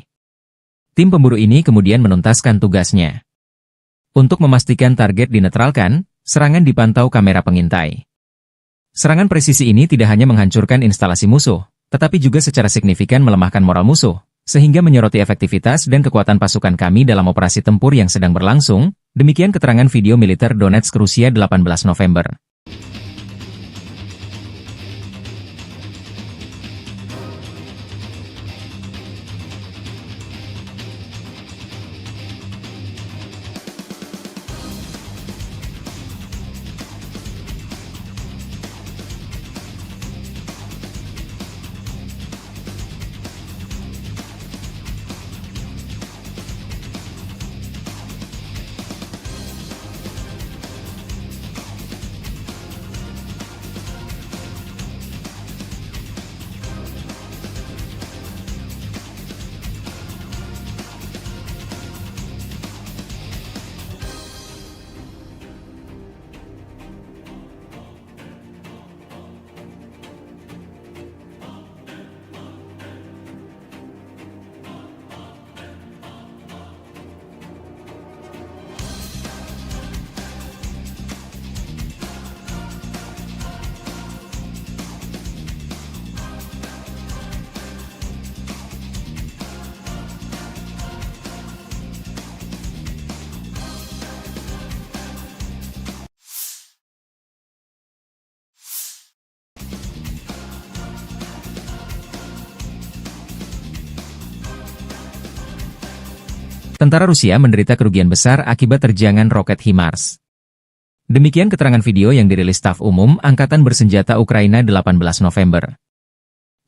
Tim pemburu ini kemudian menuntaskan tugasnya. Untuk memastikan target dinetralkan, serangan dipantau kamera pengintai. Serangan presisi ini tidak hanya menghancurkan instalasi musuh, tetapi juga secara signifikan melemahkan moral musuh, sehingga menyoroti efektivitas dan kekuatan pasukan kami dalam operasi tempur yang sedang berlangsung. Demikian keterangan video militer Donetsk, Rusia 18 November. Tentara Rusia menderita kerugian besar akibat terjangan roket HIMARS. Demikian keterangan video yang dirilis Staf Umum Angkatan Bersenjata Ukraina 18 November.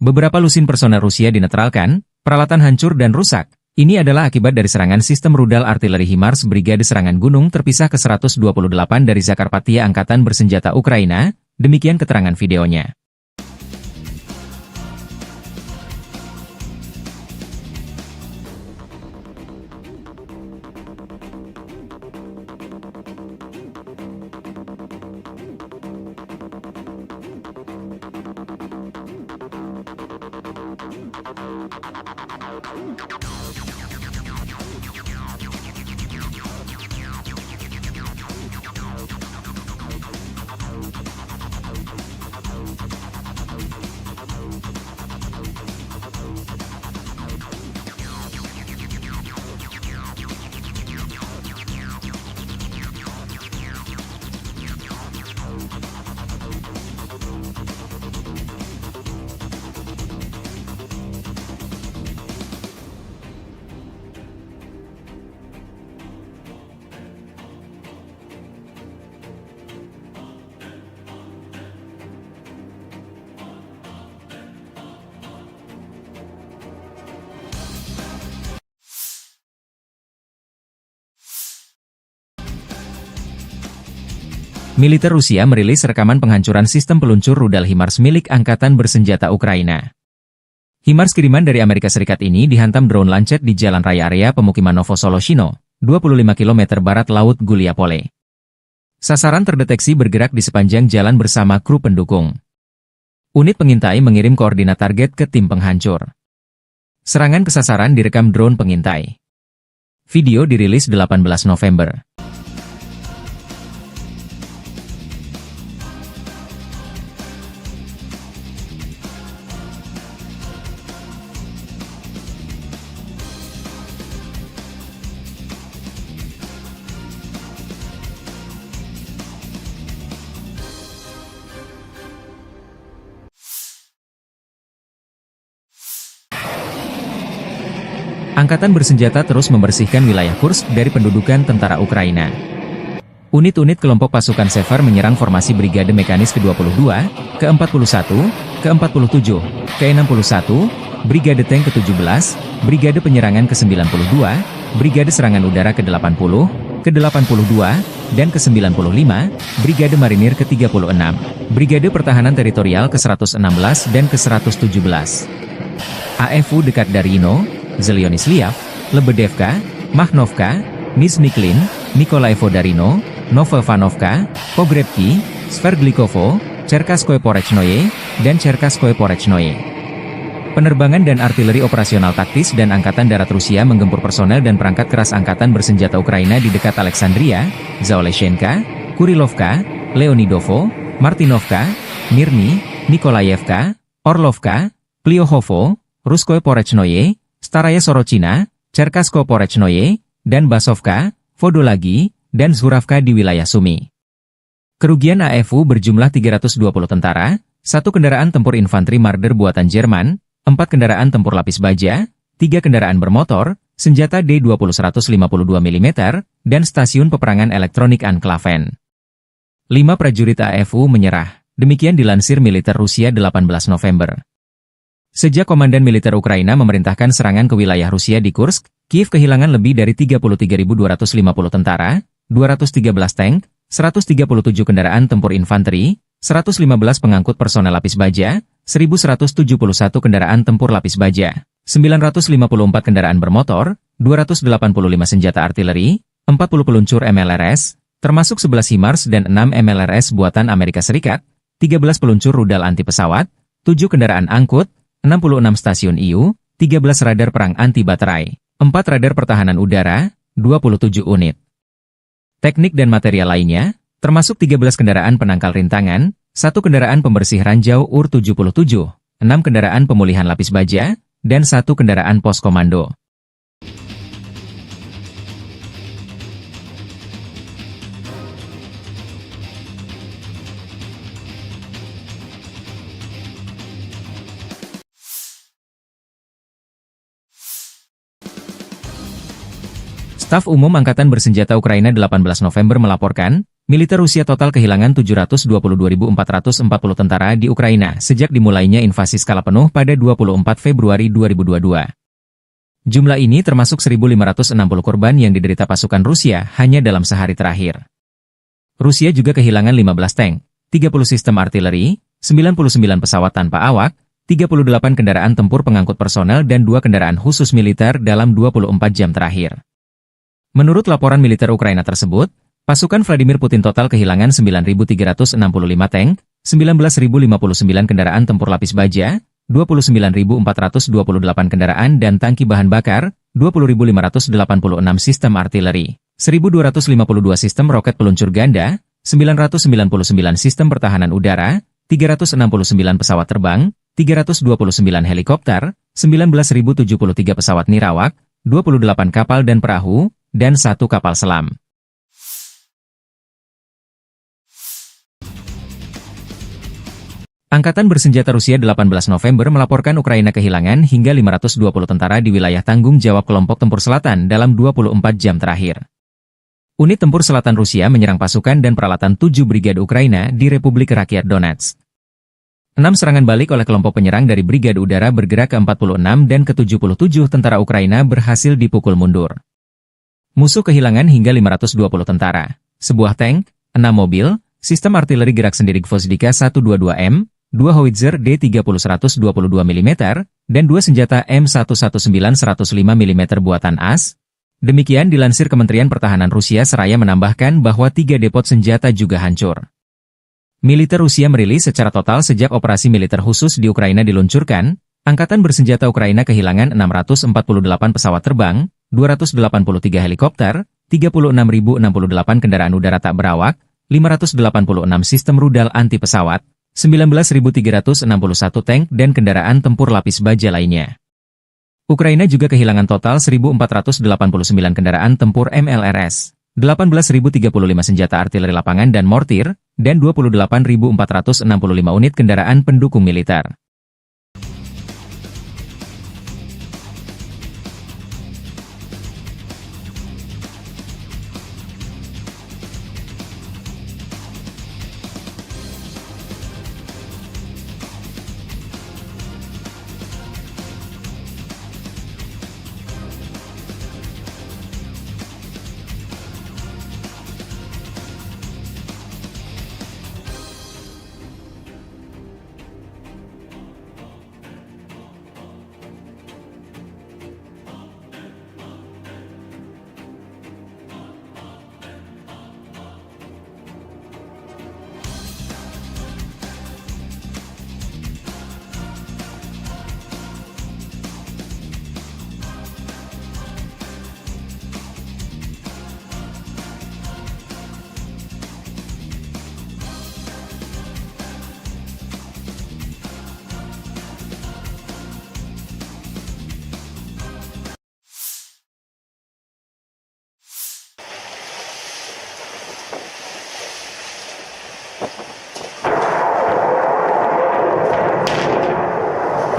Beberapa lusin personel Rusia dinetralkan, peralatan hancur dan rusak. Ini adalah akibat dari serangan sistem rudal artileri HIMARS Brigade Serangan Gunung terpisah ke-128 dari Zakarpattia Angkatan Bersenjata Ukraina. Demikian keterangan videonya. Militer Rusia merilis rekaman penghancuran sistem peluncur rudal HIMARS milik Angkatan Bersenjata Ukraina. HIMARS kiriman dari Amerika Serikat ini dihantam drone lancet di jalan raya area pemukiman Novosoloshino, 25 km barat Laut Guliapole. Sasaran terdeteksi bergerak di sepanjang jalan bersama kru pendukung. Unit pengintai mengirim koordinat target ke tim penghancur. Serangan ke sasaran direkam drone pengintai. Video dirilis 18 November. Angkatan bersenjata terus membersihkan wilayah Kursk dari pendudukan tentara Ukraina. Unit-unit kelompok pasukan Sever menyerang formasi Brigade Mekanis ke-22, ke-41, ke-47, ke-61, Brigade Tank ke-17, Brigade Penyerangan ke-92, Brigade Serangan Udara ke-80, ke-82, dan ke-95, Brigade Marinir ke-36, Brigade Pertahanan Teritorial ke-116 dan ke-117. AFU dekat Darino, Zelyonisliav, Lebedevka, Mahnovka, Nizhny-Klin, Nikolaevo Darino, Novoivanovka, Pogrebki, Sverdlikovo, Cherkaskoye Porechnoye, dan Cherkaskoye Porechnoye. Penerbangan dan artileri operasional taktis dan Angkatan Darat Rusia menggempur personel dan perangkat keras Angkatan Bersenjata Ukraina di dekat Alexandria, Zaoleshenka, Kurilovka, Leonidovo, Martinovka, Mirny, Nikolaevka, Orlovka, Pliohovo, Ruskoye Porechnoye, Staraya Sorochina, Cherkaskoye Porechnoye, dan Basovka, Vodolagi, dan Zhuravka di wilayah Sumy. Kerugian AFU berjumlah 320 tentara, 1 kendaraan tempur infanteri Marder buatan Jerman, 4 kendaraan tempur lapis baja, 3 kendaraan bermotor, senjata D-20 152 mm, dan stasiun peperangan elektronik Anklaven. 5 prajurit AFU menyerah, demikian dilansir militer Rusia 18 November. Sejak Komandan Militer Ukraina memerintahkan serangan ke wilayah Rusia di Kursk, Kiev kehilangan lebih dari 33.250 tentara, 213 tank, 137 kendaraan tempur infanteri, 115 pengangkut personel lapis baja, 1.171 kendaraan tempur lapis baja, 954 kendaraan bermotor, 285 senjata artileri, 40 peluncur MLRS, termasuk 11 HIMARS dan 6 MLRS buatan Amerika Serikat, 13 peluncur rudal anti pesawat, 7 kendaraan angkut, 66 stasiun IU, 13 radar perang anti baterai, 4 radar pertahanan udara, 27 unit. Teknik dan material lainnya, termasuk 13 kendaraan penangkal rintangan, 1 kendaraan pembersih ranjau UR-77, 6 kendaraan pemulihan lapis baja, dan 1 kendaraan pos komando. Staf Umum Angkatan Bersenjata Ukraina 18 November melaporkan, militer Rusia total kehilangan 722.440 tentara di Ukraina sejak dimulainya invasi skala penuh pada 24 Februari 2022. Jumlah ini termasuk 1.560 korban yang diderita pasukan Rusia hanya dalam sehari terakhir. Rusia juga kehilangan 15 tank, 30 sistem artileri, 99 pesawat tanpa awak, 38 kendaraan tempur pengangkut personel dan 2 kendaraan khusus militer dalam 24 jam terakhir. Menurut laporan militer Ukraina tersebut, pasukan Vladimir Putin total kehilangan 9.365 tank, 19.059 kendaraan tempur lapis baja, 29.428 kendaraan dan tangki bahan bakar, 20.586 sistem artileri, 1.252 sistem roket peluncur ganda, 999 sistem pertahanan udara, 369 pesawat terbang, 329 helikopter, 19.073 pesawat nirawak, 28 kapal dan perahu, dan 1 kapal selam. Angkatan Bersenjata Rusia 18 November melaporkan Ukraina kehilangan hingga 520 tentara di wilayah tanggung jawab kelompok tempur selatan dalam 24 jam terakhir. Unit tempur selatan Rusia menyerang pasukan dan peralatan 7 brigade Ukraina di Republik Rakyat Donetsk. 6 serangan balik oleh kelompok penyerang dari Brigade Udara bergerak ke-46 dan ke-77 tentara Ukraina berhasil dipukul mundur. Musuh kehilangan hingga 520 tentara, sebuah tank, 6 mobil, sistem artileri gerak sendiri Gvozdyka 122M, 2 howitzer D30 122 mm, dan 2 senjata M119 105 mm buatan AS. Demikian dilansir Kementerian Pertahanan Rusia seraya menambahkan bahwa 3 depot senjata juga hancur. Militer Rusia merilis secara total sejak operasi militer khusus di Ukraina diluncurkan, Angkatan Bersenjata Ukraina kehilangan 648 pesawat terbang, 283 helikopter, 36.068 kendaraan udara tak berawak, 586 sistem rudal anti-pesawat, 19.361 tank dan kendaraan tempur lapis baja lainnya. Ukraina juga kehilangan total 1.489 kendaraan tempur MLRS, 18.035 senjata artileri lapangan dan mortir, dan 28.465 unit kendaraan pendukung militer.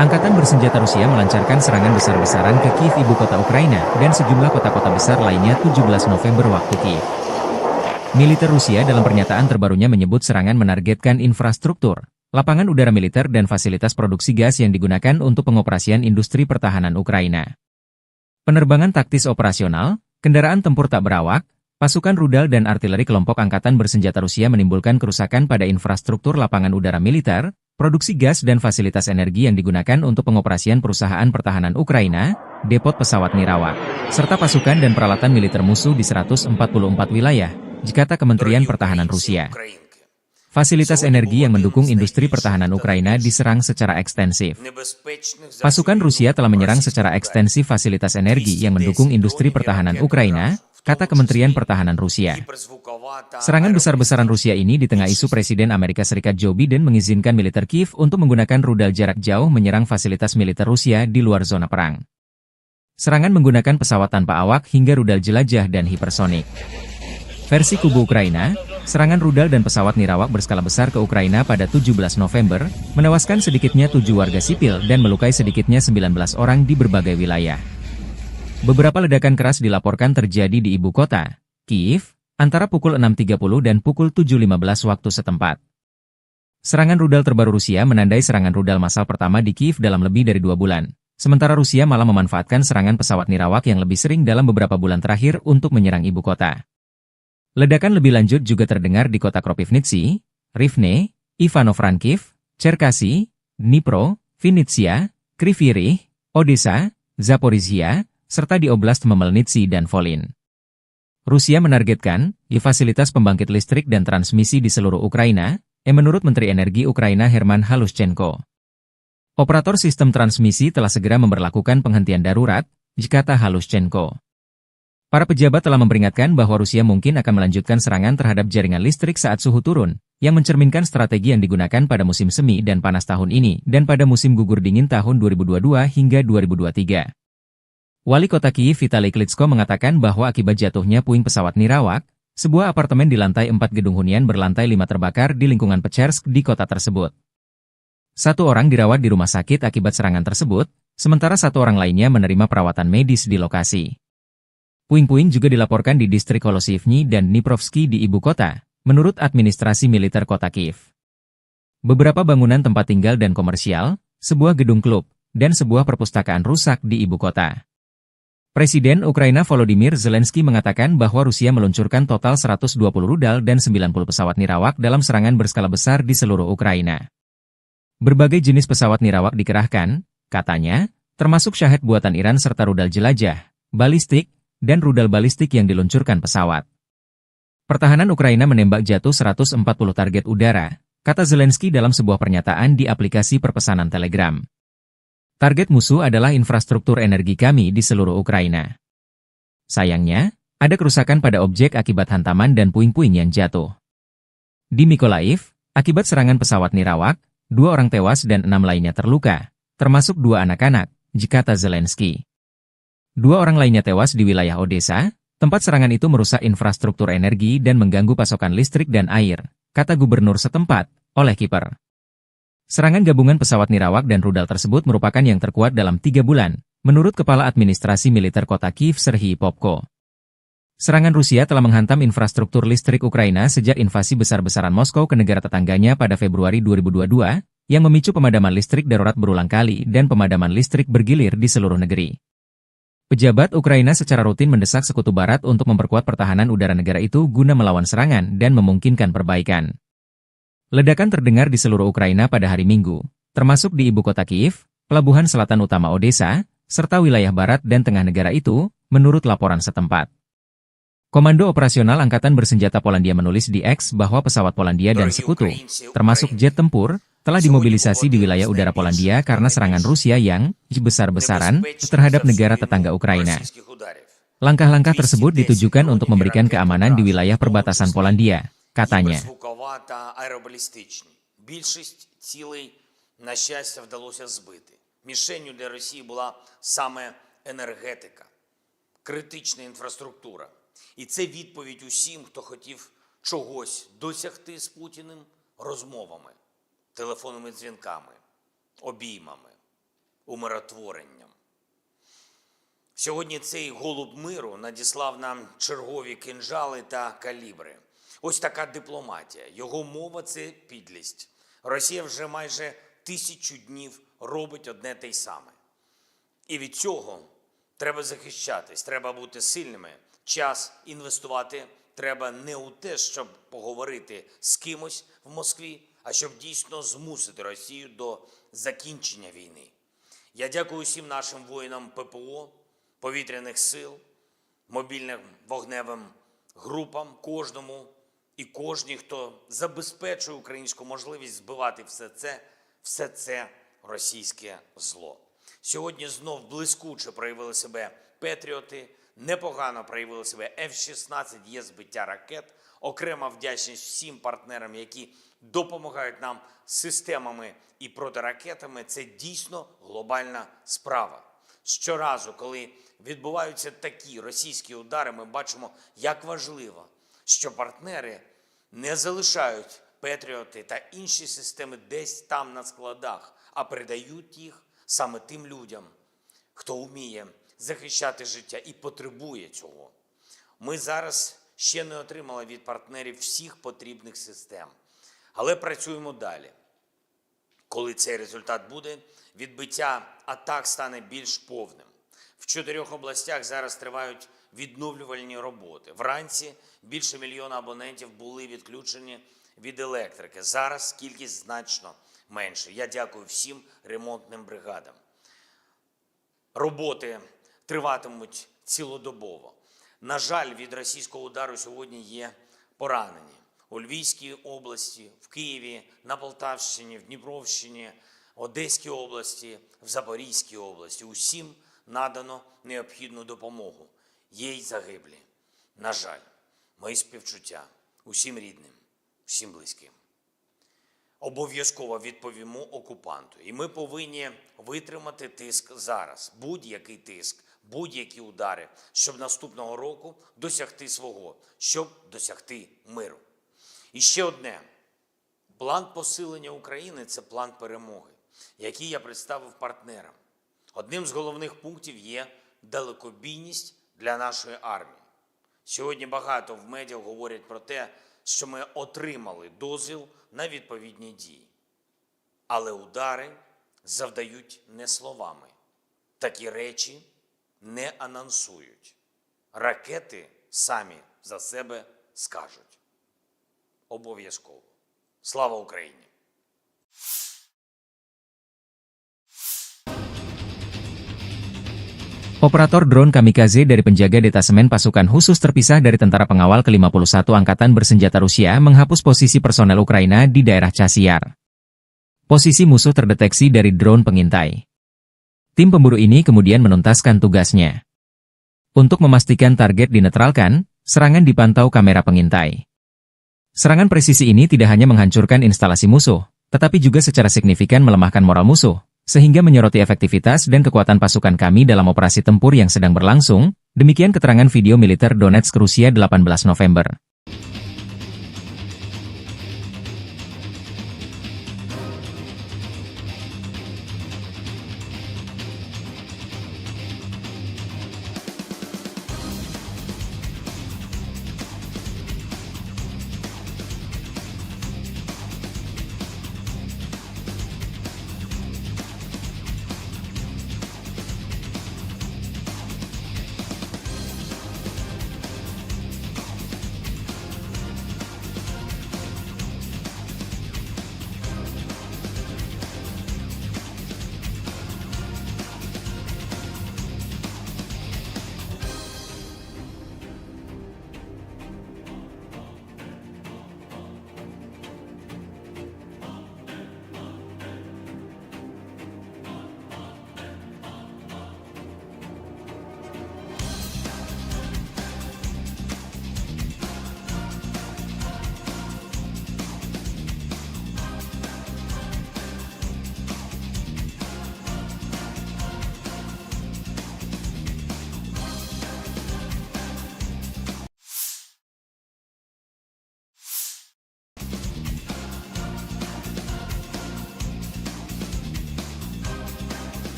Angkatan Bersenjata Rusia melancarkan serangan besar-besaran ke Kiev, ibu kota Ukraina, dan sejumlah kota-kota besar lainnya 17 November waktu Kiev. Militer Rusia dalam pernyataan terbarunya menyebut serangan menargetkan infrastruktur, lapangan udara militer dan fasilitas produksi gas yang digunakan untuk pengoperasian industri pertahanan Ukraina. Penerbangan taktis operasional, kendaraan tempur tak berawak, pasukan rudal dan artileri kelompok Angkatan Bersenjata Rusia menimbulkan kerusakan pada infrastruktur lapangan udara militer, produksi gas dan fasilitas energi yang digunakan untuk pengoperasian perusahaan pertahanan Ukraina, depot pesawat nirawak, serta pasukan dan peralatan militer musuh di 144 wilayah, kata Kementerian Pertahanan Rusia. Fasilitas energi yang mendukung industri pertahanan Ukraina diserang secara ekstensif. Pasukan Rusia telah menyerang secara ekstensif fasilitas energi yang mendukung industri pertahanan Ukraina, kata Kementerian Pertahanan Rusia. Serangan besar-besaran Rusia ini di tengah isu Presiden Amerika Serikat Joe Biden mengizinkan militer Kiev untuk menggunakan rudal jarak jauh menyerang fasilitas militer Rusia di luar zona perang. Serangan menggunakan pesawat tanpa awak hingga rudal jelajah dan hipersonik. Versi kubu Ukraina, serangan rudal dan pesawat nirawak berskala besar ke Ukraina pada 17 November, menewaskan sedikitnya 7 warga sipil dan melukai sedikitnya 19 orang di berbagai wilayah. Beberapa ledakan keras dilaporkan terjadi di ibu kota, Kiev, antara pukul 6.30 dan pukul 7.15 waktu setempat. Serangan rudal terbaru Rusia menandai serangan rudal massal pertama di Kiev dalam lebih dari 2 bulan, sementara Rusia malah memanfaatkan serangan pesawat nirawak yang lebih sering dalam beberapa bulan terakhir untuk menyerang ibu kota. Ledakan lebih lanjut juga terdengar di kota Kropivnitsy, Rivne, Ivano-Frankivsk, Cherkasy, Dnipro, Vinnytsia, Kryvyi Rih, Odessa, Zaporizhia, serta di Oblast Khmelnytskyi dan Volyn. Rusia menargetkan fasilitas pembangkit listrik dan transmisi di seluruh Ukraina, menurut Menteri Energi Ukraina Herman Halushchenko. Operator sistem transmisi telah segera memberlakukan penghentian darurat, kata Halushchenko. Para pejabat telah memperingatkan bahwa Rusia mungkin akan melanjutkan serangan terhadap jaringan listrik saat suhu turun, yang mencerminkan strategi yang digunakan pada musim semi dan panas tahun ini dan pada musim gugur dingin tahun 2022 hingga 2023. Wali kota Kiev Vitali Klitschko mengatakan bahwa akibat jatuhnya puing pesawat nirawak, sebuah apartemen di lantai 4 gedung hunian berlantai 5 terbakar di lingkungan Pechersk di kota tersebut. 1 orang dirawat di rumah sakit akibat serangan tersebut, sementara 1 orang lainnya menerima perawatan medis di lokasi. Puing-puing juga dilaporkan di distrik Holosivny dan Dniprovsky di ibu kota, menurut administrasi militer kota Kiev. Beberapa bangunan tempat tinggal dan komersial, sebuah gedung klub, dan sebuah perpustakaan rusak di ibu kota. Presiden Ukraina Volodymyr Zelensky mengatakan bahwa Rusia meluncurkan total 120 rudal dan 90 pesawat nirawak dalam serangan berskala besar di seluruh Ukraina. Berbagai jenis pesawat nirawak dikerahkan, katanya, termasuk Shahed buatan Iran serta rudal jelajah, balistik, dan rudal balistik yang diluncurkan pesawat. Pertahanan Ukraina menembak jatuh 140 target udara, kata Zelensky dalam sebuah pernyataan di aplikasi perpesanan Telegram. Target musuh adalah infrastruktur energi kami di seluruh Ukraina. Sayangnya, ada kerusakan pada objek akibat hantaman dan puing-puing yang jatuh. Di Mykolaiv, akibat serangan pesawat nirawak, 2 orang tewas dan 6 lainnya terluka, termasuk 2 anak-anak, kata Zelensky. 2 orang lainnya tewas di wilayah Odessa, tempat serangan itu merusak infrastruktur energi dan mengganggu pasokan listrik dan air, kata gubernur setempat, Oleh Kiper. Serangan gabungan pesawat nirawak dan rudal tersebut merupakan yang terkuat dalam 3 bulan, menurut Kepala Administrasi Militer Kota Kiev Serhiy Popko. Serangan Rusia telah menghantam infrastruktur listrik Ukraina sejak invasi besar-besaran Moskow ke negara tetangganya pada Februari 2022, yang memicu pemadaman listrik darurat berulang kali dan pemadaman listrik bergilir di seluruh negeri. Pejabat Ukraina secara rutin mendesak Sekutu Barat untuk memperkuat pertahanan udara negara itu guna melawan serangan dan memungkinkan perbaikan. Ledakan terdengar di seluruh Ukraina pada hari Minggu, termasuk di ibu kota Kiev, pelabuhan selatan utama Odessa, serta wilayah barat dan tengah negara itu, menurut laporan setempat. Komando Operasional Angkatan Bersenjata Polandia menulis di X bahwa pesawat Polandia dan sekutu, termasuk jet tempur, telah dimobilisasi di wilayah udara Polandia karena serangan Rusia yang besar-besaran terhadap negara tetangga Ukraina. Langkah-langkah tersebut ditujukan untuk memberikan keamanan di wilayah perbatasan Polandia, katanya. Більшість цілей, на щастя, вдалося збити. Мішенню для Росії була саме енергетика, критична інфраструктура. І це відповідь усім, хто хотів чогось досягти з Путіним розмовами, телефонними дзвінками, обіймами, умиротворенням. Сьогодні цей голуб миру надіслав нам чергові кинджали та калібри. Ось така дипломатія. Його мова – це підлість. Росія вже майже 1000 днів робить одне те й саме. І від цього треба захищатись, треба бути сильними. Час інвестувати треба не у те, щоб поговорити з кимось в Москві, а щоб дійсно змусити Росію до закінчення війни. Я дякую всім нашим воїнам ППО, повітряних сил, мобільним вогневим групам, кожному і кожній, хто забезпечує українську можливість збивати все це російське зло. Сьогодні знов блискуче проявили себе «Петріоти», непогано проявили себе F-16, є збиття ракет. Окрема вдячність всім партнерам, які допомагають нам системами і протиракетами. Це дійсно глобальна справа. Щоразу, коли відбуваються такі російські удари, ми бачимо, як важливо, що партнери не залишають «Петріоти» та інші системи десь там на складах, а передають їх саме тим людям, хто вміє захищати життя і потребує цього. Ми зараз ще не отримали від партнерів всіх потрібних систем, але працюємо далі. Коли цей результат буде, відбиття атак стане більш повним. В 4 областях зараз тривають відновлювальні роботи. Вранці більше 1 мільйона абонентів були відключені від електрики. Зараз кількість значно менше. Я дякую всім ремонтним бригадам. Роботи триватимуть цілодобово. На жаль, від російського удару сьогодні є поранені. У Львівській області, в Києві, на Полтавщині, в Дніпровщині, Одеській області, в Запорізькій області. Усім надано необхідну допомогу. Є й загиблі. На жаль, мої співчуття усім рідним, всім близьким. Обов'язково відповімо окупанту. І ми повинні витримати тиск зараз. Будь-який тиск, будь-які удари, щоб наступного року досягти свого, щоб досягти миру. І ще одне. План посилення України – це план перемоги, який я представив партнерам. Одним з головних пунктів є далекобійність для нашої армії. Сьогодні багато в медіа говорять про те, що ми отримали дозвіл на відповідні дії. Але удари завдають не словами. Такі речі не анонсують. Ракети самі за себе скажуть. Обов'язково. Слава Україні! Operator drone kamikaze dari penjaga detasemen pasukan khusus terpisah dari tentara pengawal ke-51 Angkatan Bersenjata Rusia menghapus posisi personel Ukraina di daerah Chasiar. Posisi musuh terdeteksi dari drone pengintai. Tim pemburu ini kemudian menuntaskan tugasnya. Untuk memastikan target dinetralkan, serangan dipantau kamera pengintai. Serangan presisi ini tidak hanya menghancurkan instalasi musuh, tetapi juga secara signifikan melemahkan moral musuh, sehingga menyoroti efektivitas dan kekuatan pasukan kami dalam operasi tempur yang sedang berlangsung, demikian keterangan video militer Donetsk Rusia 18 November.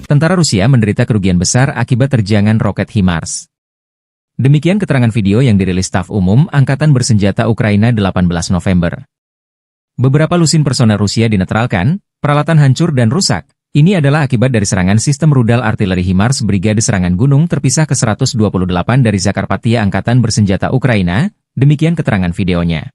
Tentara Rusia menderita kerugian besar akibat terjangan roket HIMARS. Demikian keterangan video yang dirilis Staf Umum Angkatan Bersenjata Ukraina 18 November. Beberapa lusin personel Rusia dinetralkan, peralatan hancur dan rusak. Ini adalah akibat dari serangan sistem rudal artileri HIMARS Brigade Serangan Gunung terpisah ke-128 dari Zakarpattia Angkatan Bersenjata Ukraina, demikian keterangan videonya.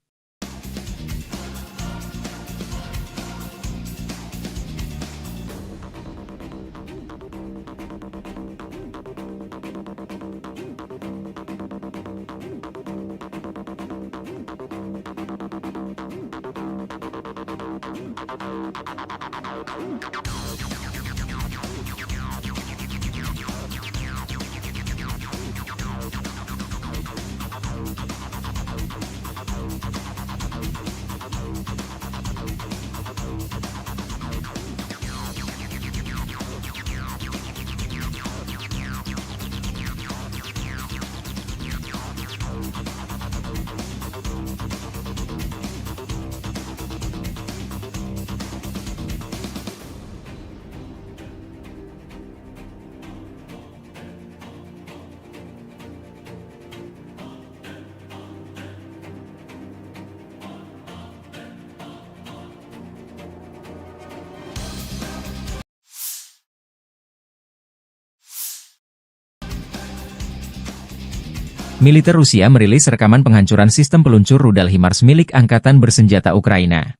Militer Rusia merilis rekaman penghancuran sistem peluncur rudal HIMARS milik Angkatan Bersenjata Ukraina.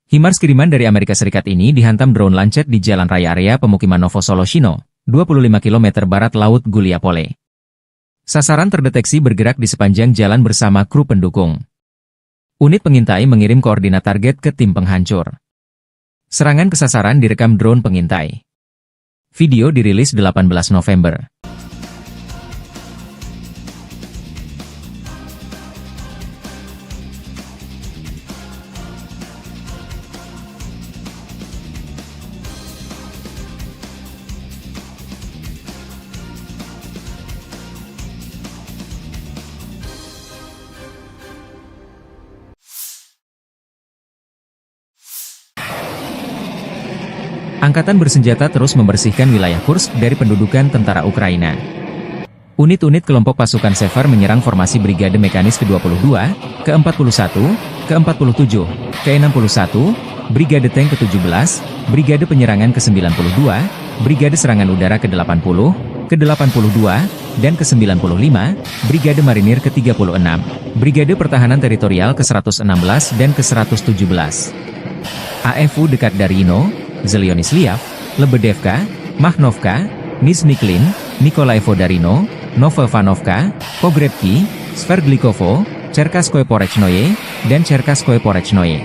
HIMARS kiriman dari Amerika Serikat ini dihantam drone Lancet di jalan raya area pemukiman Novosoloshino, 25 km barat Laut Guliapole. Sasaran terdeteksi bergerak di sepanjang jalan bersama kru pendukung. Unit pengintai mengirim koordinat target ke tim penghancur. Serangan ke sasaran direkam drone pengintai. Video dirilis 18 November. Angkatan Bersenjata terus membersihkan wilayah Kursk dari pendudukan tentara Ukraina. Unit-unit kelompok pasukan Sever menyerang formasi Brigade Mekanis ke-22, ke-41, ke-47, ke-61, Brigade Tank ke-17, Brigade Penyerangan ke-92, Brigade Serangan Udara ke-80, ke-82, dan ke-95, Brigade Marinir ke-36, Brigade Pertahanan Teritorial ke-116 dan ke-117. AFU dekat Darino, Zelyonisliav, Lebedevka, Mahnovka, Nizhny-Klin, Nikolaevo Darino, Novovanovka, Pogrebki, Sverdlikovo, Cherkasskoye Porechnoye, dan Cherkasskoye Porechnoye.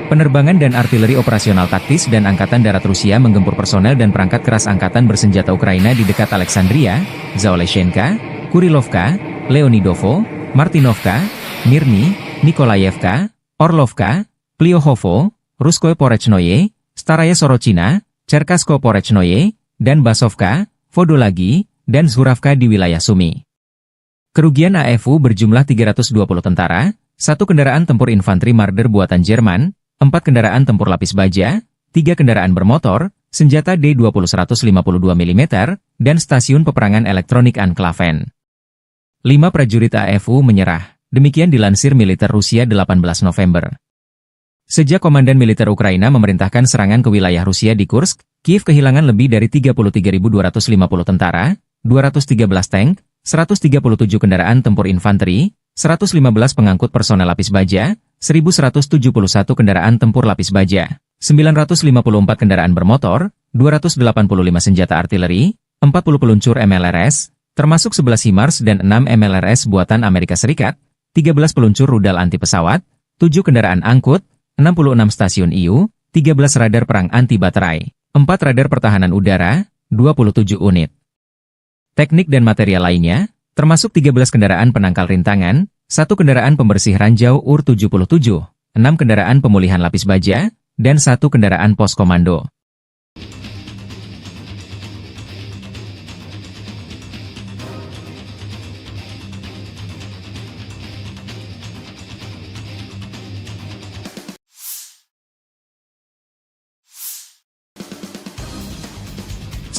Penerbangan dan artileri operasional taktis dan Angkatan Darat Rusia menggempur personel dan perangkat keras Angkatan Bersenjata Ukraina di dekat Alexandria, Zaoleshenka, Kurilovka, Leonidovo, Martinovka, Mirny, Nikolaevka, Orlovka, Pliohovo, Ruskoye Porechnoye, Staraya Sorochina, Cherkasskoye Porechnoye, dan Basovka, Vodolagi, dan Zhuravka di wilayah Sumy. Kerugian AFU berjumlah 320 tentara, 1 kendaraan tempur infanteri Marder buatan Jerman, 4 kendaraan tempur lapis baja, 3 kendaraan bermotor, senjata D-20 152 mm, dan stasiun peperangan elektronik Anklaven. 5 prajurit AFU menyerah, demikian dilansir militer Rusia 18 November. Sejak Komandan Militer Ukraina memerintahkan serangan ke wilayah Rusia di Kursk, Kiev kehilangan lebih dari 33.250 tentara, 213 tank, 137 kendaraan tempur infanteri, 115 pengangkut personel lapis baja, 1.171 kendaraan tempur lapis baja, 954 kendaraan bermotor, 285 senjata artileri, 40 peluncur MLRS, termasuk 11 HIMARS dan 6 MLRS buatan Amerika Serikat, 13 peluncur rudal anti pesawat, 7 kendaraan angkut, 66 stasiun IU, 13 radar perang anti baterai, 4 radar pertahanan udara, 27 unit. Teknik dan material lainnya, termasuk 13 kendaraan penangkal rintangan, 1 kendaraan pembersih ranjau UR-77, 6 kendaraan pemulihan lapis baja, dan 1 kendaraan pos komando.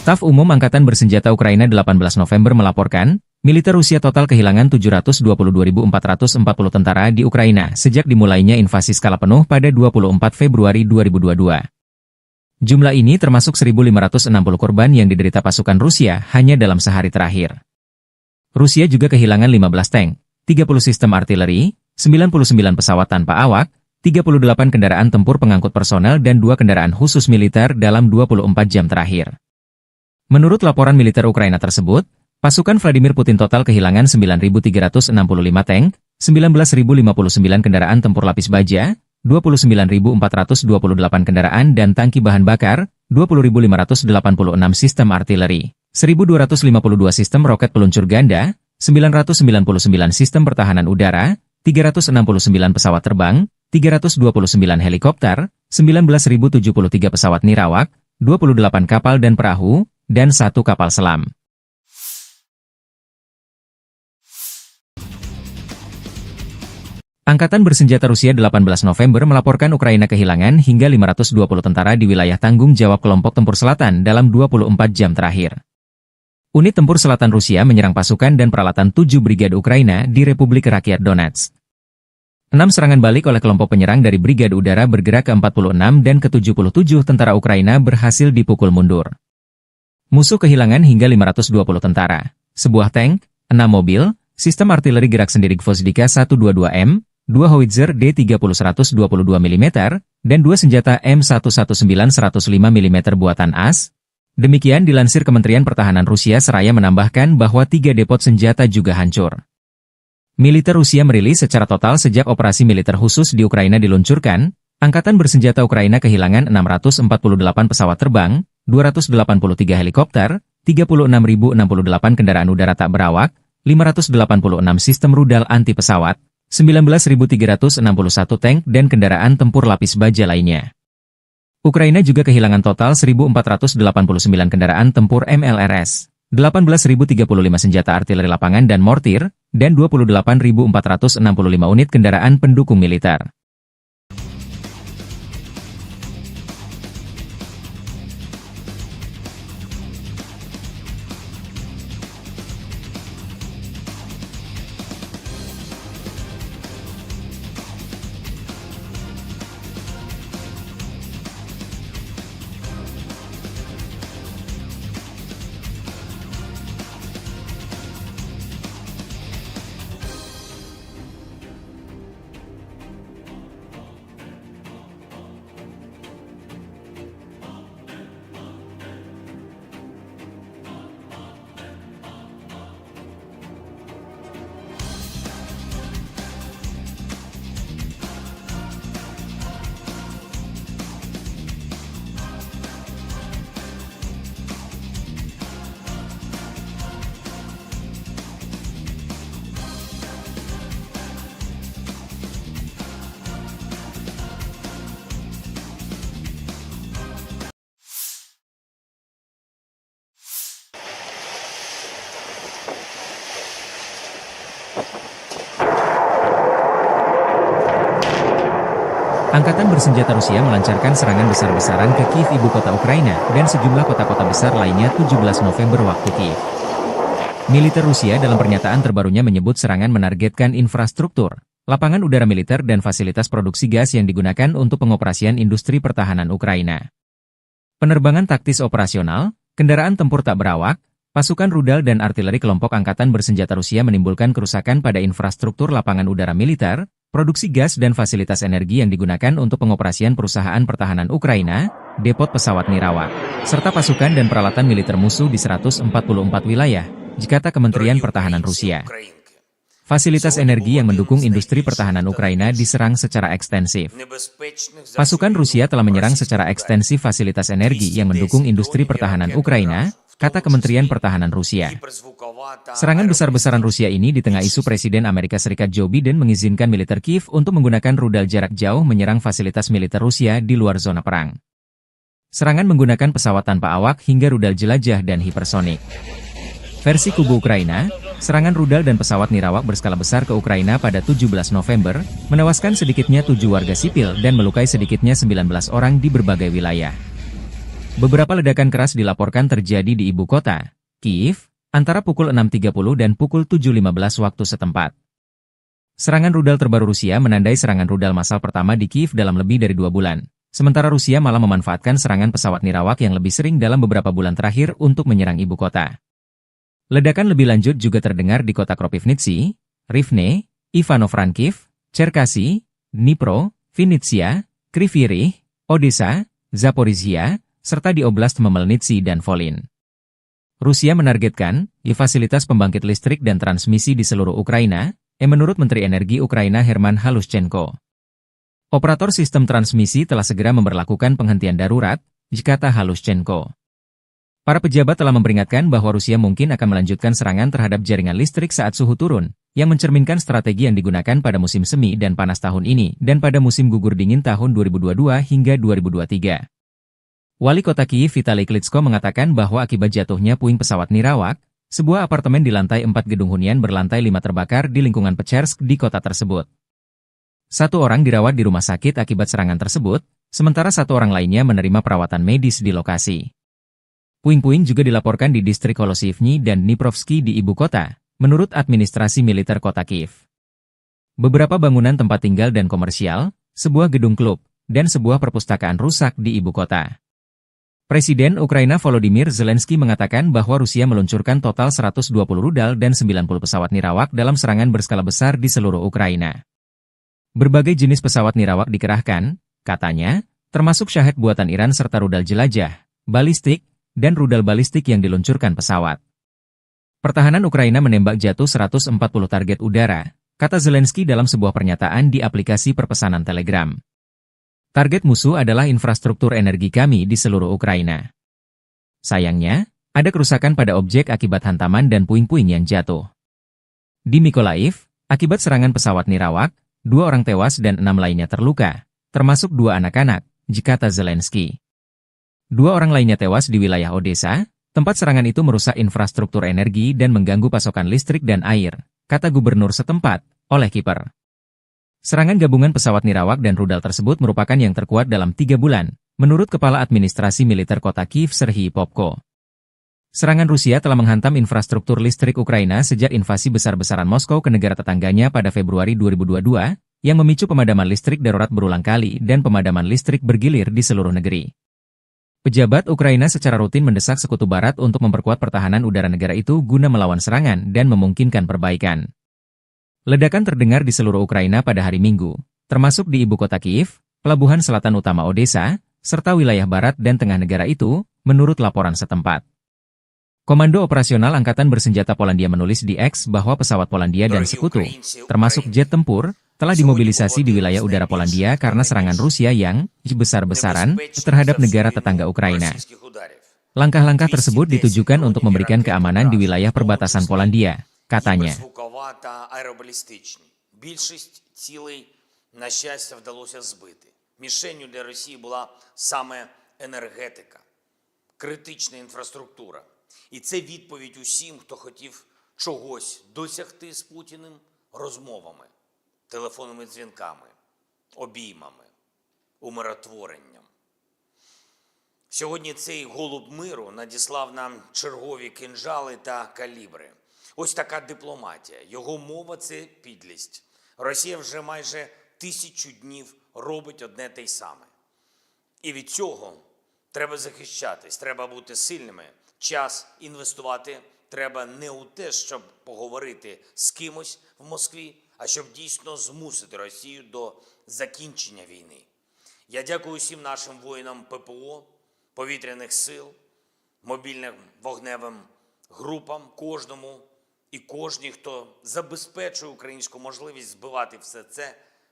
Staf Umum Angkatan Bersenjata Ukraina 18 November melaporkan, militer Rusia total kehilangan 722.440 tentara di Ukraina sejak dimulainya invasi skala penuh pada 24 Februari 2022. Jumlah ini termasuk 1.560 korban yang diderita pasukan Rusia hanya dalam sehari terakhir. Rusia juga kehilangan 15 tank, 30 sistem artileri, 99 pesawat tanpa awak, 38 kendaraan tempur pengangkut personel dan 2 kendaraan khusus militer dalam 24 jam terakhir. Menurut laporan militer Ukraina tersebut, pasukan Vladimir Putin total kehilangan 9.365 tank, 19.059 kendaraan tempur lapis baja, 29.428 kendaraan dan tangki bahan bakar, 20.586 sistem artileri, 1.252 sistem roket peluncur ganda, 999 sistem pertahanan udara, 369 pesawat terbang, 329 helikopter, 19.073 pesawat nirawak, 28 kapal dan perahu, dan 1 kapal selam. Angkatan Bersenjata Rusia 18 November melaporkan Ukraina kehilangan hingga 520 tentara di wilayah tanggung jawab kelompok tempur selatan dalam 24 jam terakhir. Unit tempur selatan Rusia menyerang pasukan dan peralatan 7 brigade Ukraina di Republik Rakyat Donetsk. 6 serangan balik oleh kelompok penyerang dari Brigade Udara bergerak ke-46 dan ke-77 tentara Ukraina berhasil dipukul mundur. Musuh kehilangan hingga 520 tentara, sebuah tank, 6 mobil, sistem artileri gerak sendiri Gvozdika 122M, 2 howitzer D30 122 mm, dan 2 senjata M119 105 mm buatan AS. Demikian dilansir Kementerian Pertahanan Rusia seraya menambahkan bahwa 3 depot senjata juga hancur. Militer Rusia merilis secara total sejak operasi militer khusus di Ukraina diluncurkan, Angkatan Bersenjata Ukraina kehilangan 648 pesawat terbang, 283 helikopter, 36.068 kendaraan udara tak berawak, 586 sistem rudal anti pesawat, 19.361 tank dan kendaraan tempur lapis baja lainnya. Ukraina juga kehilangan total 1.489 kendaraan tempur MLRS, 18.035 senjata artileri lapangan dan mortir, dan 28.465 unit kendaraan pendukung militer. Angkatan bersenjata Rusia melancarkan serangan besar-besaran ke Kiev, ibu kota Ukraina, dan sejumlah kota-kota besar lainnya 17 November waktu Kiev. Militer Rusia dalam pernyataan terbarunya menyebut serangan menargetkan infrastruktur, lapangan udara militer dan fasilitas produksi gas yang digunakan untuk pengoperasian industri pertahanan Ukraina. Penerbangan taktis operasional, kendaraan tempur tak berawak, pasukan rudal dan artileri kelompok angkatan bersenjata Rusia menimbulkan kerusakan pada infrastruktur lapangan udara militer, produksi gas dan fasilitas energi yang digunakan untuk pengoperasian perusahaan pertahanan Ukraina, depot pesawat nirawak, serta pasukan dan peralatan militer musuh di 144 wilayah, jikata Kementerian Pertahanan Rusia. Fasilitas energi yang mendukung industri pertahanan Ukraina diserang secara ekstensif. Pasukan Rusia telah menyerang secara ekstensif fasilitas energi yang mendukung industri pertahanan Ukraina, kata Kementerian Pertahanan Rusia. Serangan besar-besaran Rusia ini di tengah isu Presiden Amerika Serikat Joe Biden mengizinkan militer Kiev untuk menggunakan rudal jarak jauh menyerang fasilitas militer Rusia di luar zona perang. Serangan menggunakan pesawat tanpa awak hingga rudal jelajah dan hipersonik. Versi kubu Ukraina, serangan rudal dan pesawat nirawak berskala besar ke Ukraina pada 17 November, menewaskan sedikitnya 7 warga sipil dan melukai sedikitnya 19 orang di berbagai wilayah. Beberapa ledakan keras dilaporkan terjadi di ibu kota, Kiev, antara pukul 6.30 dan pukul 7.15 waktu setempat. Serangan rudal terbaru Rusia menandai serangan rudal massal pertama di Kiev dalam lebih dari 2 bulan. Sementara Rusia malah memanfaatkan serangan pesawat nirawak yang lebih sering dalam beberapa bulan terakhir untuk menyerang ibu kota. Ledakan lebih lanjut juga terdengar di kota Kropivnitsy, Rivne, Ivano-Frankivsk, Cherkasy, Dnipro, Vinnytsia, Kryvyi Rih, Odessa, Zaporizhia, serta di Oblast Khmelnytskyi dan Volyn. Rusia menargetkan fasilitas pembangkit listrik dan transmisi di seluruh Ukraina, menurut Menteri Energi Ukraina Herman Halushchenko. Operator sistem transmisi telah segera memberlakukan penghentian darurat, jikata Halushchenko. Para pejabat telah memperingatkan bahwa Rusia mungkin akan melanjutkan serangan terhadap jaringan listrik saat suhu turun, yang mencerminkan strategi yang digunakan pada musim semi dan panas tahun ini dan pada musim gugur dingin tahun 2022 hingga 2023. Wali kota Kiev Vitaly Klitschko mengatakan bahwa akibat jatuhnya puing pesawat nirawak, sebuah apartemen di lantai 4 gedung hunian berlantai 5 terbakar di lingkungan Pechersk di kota tersebut. 1 orang dirawat di rumah sakit akibat serangan tersebut, sementara 1 orang lainnya menerima perawatan medis di lokasi. Puing-puing juga dilaporkan di distrik Holosivny dan Dniprovsky di ibu kota, menurut administrasi militer kota Kiev. Beberapa bangunan tempat tinggal dan komersial, sebuah gedung klub, dan sebuah perpustakaan rusak di ibu kota. Presiden Ukraina Volodymyr Zelensky mengatakan bahwa Rusia meluncurkan total 120 rudal dan 90 pesawat nirawak dalam serangan berskala besar di seluruh Ukraina. Berbagai jenis pesawat nirawak dikerahkan, katanya, termasuk Shahed buatan Iran serta rudal jelajah, balistik, dan rudal balistik yang diluncurkan pesawat. Pertahanan Ukraina menembak jatuh 140 target udara, kata Zelensky dalam sebuah pernyataan di aplikasi perpesanan Telegram. Target musuh adalah infrastruktur energi kami di seluruh Ukraina. Sayangnya, ada kerusakan pada objek akibat hantaman dan puing-puing yang jatuh. Di Mykolaiv, akibat serangan pesawat nirawak, 2 orang tewas dan 6 lainnya terluka, termasuk 2 anak-anak, jikata Zelensky. 2 orang lainnya tewas di wilayah Odessa, tempat serangan itu merusak infrastruktur energi dan mengganggu pasokan listrik dan air, kata gubernur setempat, Oleh Kiper. Serangan gabungan pesawat nirawak dan rudal tersebut merupakan yang terkuat dalam 3 bulan, menurut Kepala Administrasi Militer Kota Kiev Serhiy Popko. Serangan Rusia telah menghantam infrastruktur listrik Ukraina sejak invasi besar-besaran Moskow ke negara tetangganya pada Februari 2022, yang memicu pemadaman listrik darurat berulang kali dan pemadaman listrik bergilir di seluruh negeri. Pejabat Ukraina secara rutin mendesak Sekutu Barat untuk memperkuat pertahanan udara negara itu guna melawan serangan dan memungkinkan perbaikan. Ledakan terdengar di seluruh Ukraina pada hari Minggu, termasuk di ibu kota Kiev, pelabuhan selatan utama Odessa, serta wilayah barat dan tengah negara itu, menurut laporan setempat. Komando Operasional Angkatan Bersenjata Polandia menulis di X bahwa pesawat Polandia dan sekutu, termasuk jet tempur, telah dimobilisasi di wilayah udara Polandia karena serangan Rusia yang besar-besaran terhadap negara tetangga Ukraina. Langkah-langkah tersebut ditujukan untuk memberikan keamanan di wilayah perbatasan Polandia, katanya. Критична інфраструктура. І це відповідь усім, хто хотів чогось досягти з Путіним розмовами, телефонними дзвінками, обіймами, умиротворенням. Сьогодні цей голуб миру надіслав нам чергові кинджали та калібри. Ось така дипломатія. Його мова – це підлість. Росія вже майже 1000 днів робить одне те й саме. І від цього треба захищатись, треба бути сильними. Час інвестувати треба не у те, щоб поговорити з кимось в Москві, а щоб дійсно змусити Росію до закінчення війни. Я дякую усім нашим воїнам ППО, повітряних сил, мобільним вогневим групам, кожному і кожній, хто забезпечує українську можливість збивати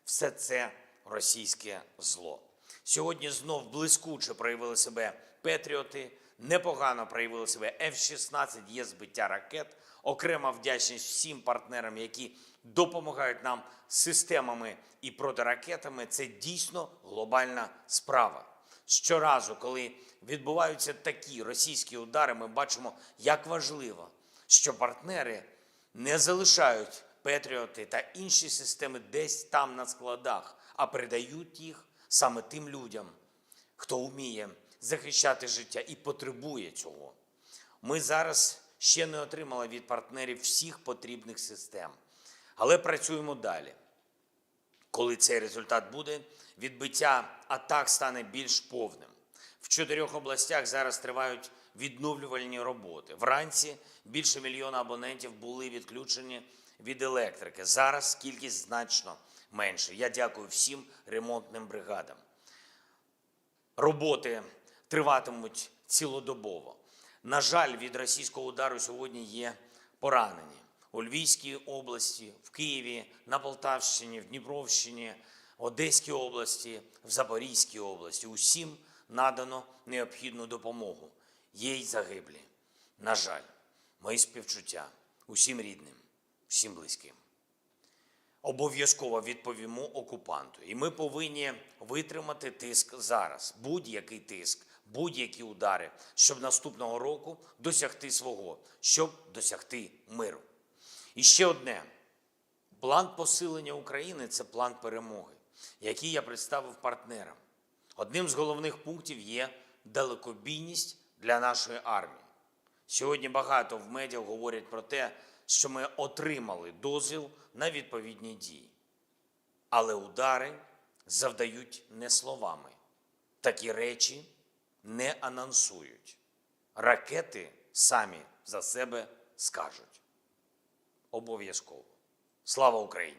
все це російське зло. Сьогодні знов блискуче проявили себе патріоти, непогано проявили себе F-16, є збиття ракет. Окрема вдячність всім партнерам, які допомагають нам системами і протиракетами. Це дійсно глобальна справа. Щоразу, коли відбуваються такі російські удари, ми бачимо, як важливо, що партнери не залишають патріоти та інші системи десь там на складах, а передають їх саме тим людям, хто вміє захищати життя і потребує цього. Ми зараз ще не отримали від партнерів всіх потрібних систем, але працюємо далі. Коли цей результат буде, відбиття атак стане більш повним. В 4 областях зараз тривають відновлювальні роботи. Вранці більше 1 мільйона абонентів були відключені від електрики. Зараз кількість значно менше. Я дякую всім ремонтним бригадам. Роботи триватимуть цілодобово. На жаль, від російського удару сьогодні є поранені. У Львівській області, в Києві, на Полтавщині, в Дніпровщині, Одеській області, в Запорізькій області. Усім надано необхідну допомогу. Є й загиблі. На жаль, мої співчуття усім рідним, всім близьким. Обов'язково відповімо окупанту. І ми повинні витримати тиск зараз. Будь-який тиск, будь-які удари, щоб наступного року досягти свого, щоб досягти миру. І ще одне. План посилення України – це план перемоги, який я представив партнерам. Одним з головних пунктів є далекобійність для нашої армії. Сьогодні багато в медіа говорять про те, що ми отримали дозвіл на відповідні дії. Але удари завдають не словами. Такі речі не анонсують. Ракети самі за себе скажуть. Обов'язково. Слава Україні!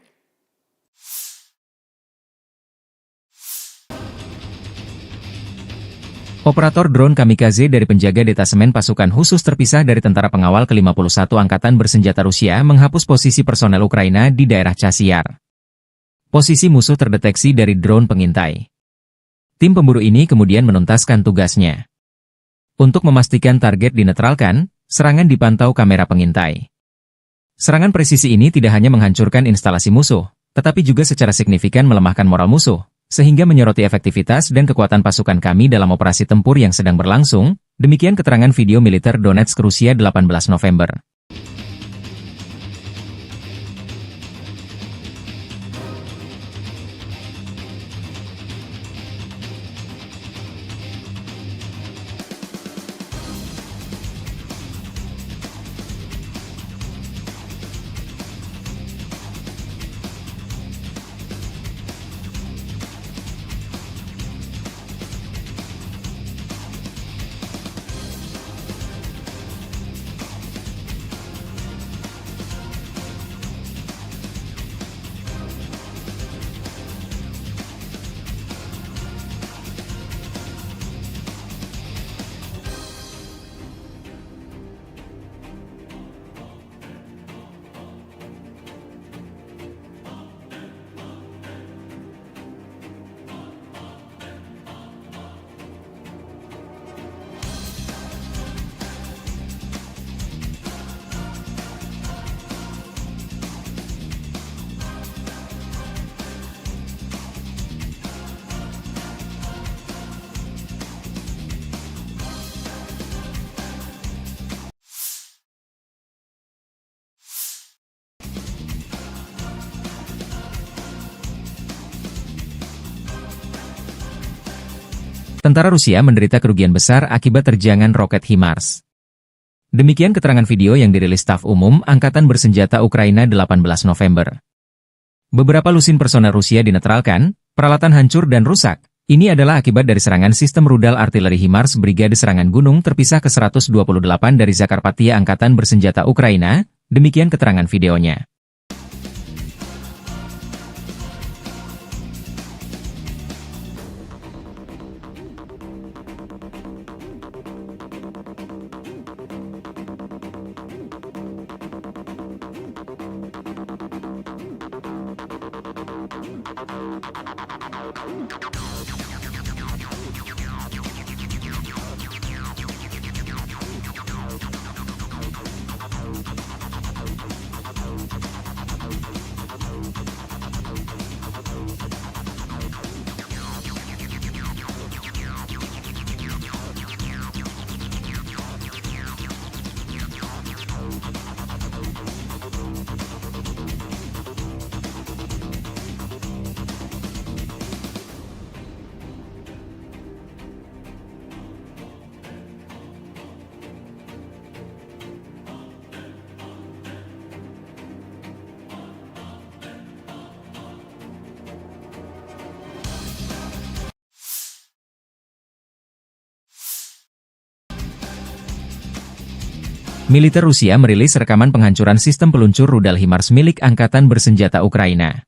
Operator drone kamikaze dari penjaga detasemen pasukan khusus terpisah dari tentara pengawal ke-51 Angkatan Bersenjata Rusia menghapus posisi personel Ukraina di daerah Chasiar. Posisi musuh terdeteksi dari drone pengintai. Tim pemburu ini kemudian menuntaskan tugasnya. Untuk memastikan target dinetralkan, serangan dipantau kamera pengintai. Serangan presisi ini tidak hanya menghancurkan instalasi musuh, tetapi juga secara signifikan melemahkan moral musuh, sehingga menyoroti efektivitas dan kekuatan pasukan kami dalam operasi tempur yang sedang berlangsung, demikian keterangan video militer Donetsk Rusia 18 November. tentara Rusia menderita kerugian besar akibat terjangan roket HIMARS. Demikian keterangan video yang dirilis Staf Umum Angkatan Bersenjata Ukraina 18 November. Beberapa lusin personel Rusia dinetralkan, peralatan hancur dan rusak. Ini adalah akibat dari serangan sistem rudal artileri HIMARS Brigade Serangan Gunung terpisah ke-128 dari Zakarpattia Angkatan Bersenjata Ukraina, demikian keterangan videonya. Militer Rusia merilis rekaman penghancuran sistem peluncur rudal HIMARS milik Angkatan Bersenjata Ukraina.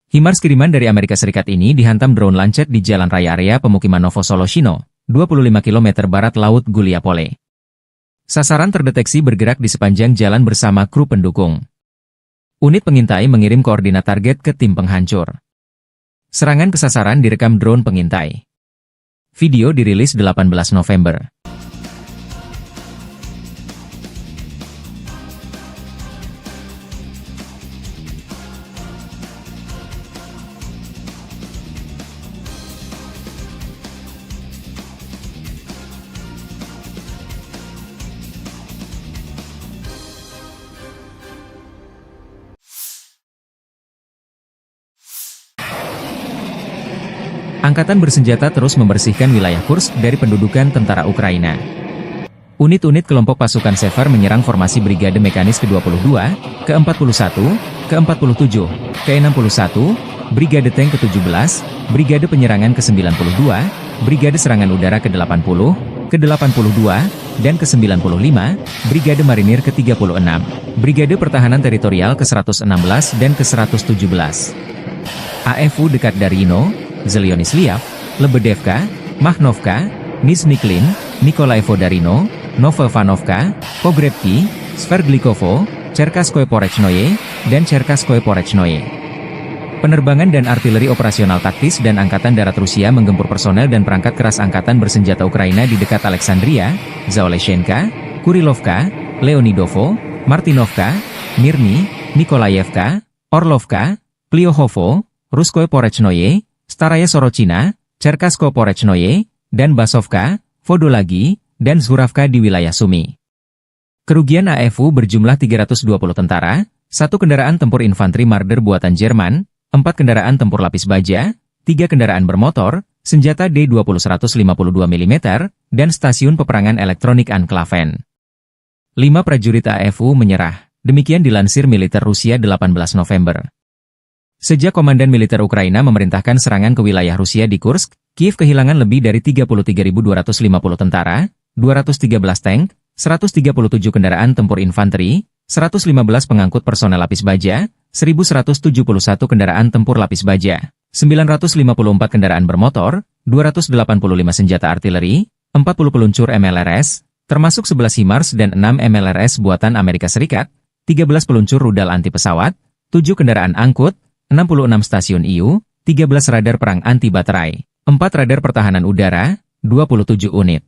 HIMARS kiriman dari Amerika Serikat ini dihantam drone Lancet di jalan raya area pemukiman Novosoloshino, 25 km barat laut Guliapole. Sasaran terdeteksi bergerak di sepanjang jalan bersama kru pendukung. Unit pengintai mengirim koordinat target ke tim penghancur. Serangan ke sasaran direkam drone pengintai. Video dirilis 18 November. Angkatan Bersenjata terus membersihkan wilayah Kursk dari pendudukan tentara Ukraina. Unit-unit kelompok pasukan Sever menyerang formasi Brigade Mekanis ke-22, ke-41, ke-47, ke-61, Brigade Tank ke-17, Brigade Penyerangan ke-92, Brigade Serangan Udara ke-80, ke-82, dan ke-95, Brigade Marinir ke-36, Brigade Pertahanan Teritorial ke-116 dan ke-117. AFU dekat Darino, Zelyonisliav, Lebedevka, Makhnovka, Nizhny-Klin, Nikolaevo Darino, Novovanovka, Pogrebki, Sverdlikovo, Cherkaskoye Porechnoye, dan Cherkaskoye Porechnoye. Penerbangan dan artileri operasional taktis dan Angkatan Darat Rusia menggempur personel dan perangkat keras Angkatan Bersenjata Ukraina di dekat Alexandria, Zaoleshenka, Kurilovka, Leonidovo, Martinovka, Mirny, Nikolaevka, Orlovka, Pliohovo, Ruskoye Porechnoye, Staraya Sorochina, Cherkaskoye Porechnoye, dan Basovka, Vodolagi, dan Zhuravka di wilayah Sumy. Kerugian AFU berjumlah 320 tentara, 1 kendaraan tempur infanteri Marder buatan Jerman, 4 kendaraan tempur lapis baja, 3 kendaraan bermotor, senjata D-20 152 mm, dan stasiun peperangan elektronik Anklaven. 5 prajurit AFU menyerah, demikian dilansir militer Rusia 18 November. Sejak Komandan Militer Ukraina memerintahkan serangan ke wilayah Rusia di Kursk, Kiev kehilangan lebih dari 33.250 tentara, 213 tank, 137 kendaraan tempur infanteri, 115 pengangkut personel lapis baja, 1.171 kendaraan tempur lapis baja, 954 kendaraan bermotor, 285 senjata artileri, 40 peluncur MLRS, termasuk 11 HIMARS dan 6 MLRS buatan Amerika Serikat, 13 peluncur rudal anti pesawat, 7 kendaraan angkut, 66 stasiun IU, 13 radar perang anti baterai, 4 radar pertahanan udara, 27 unit.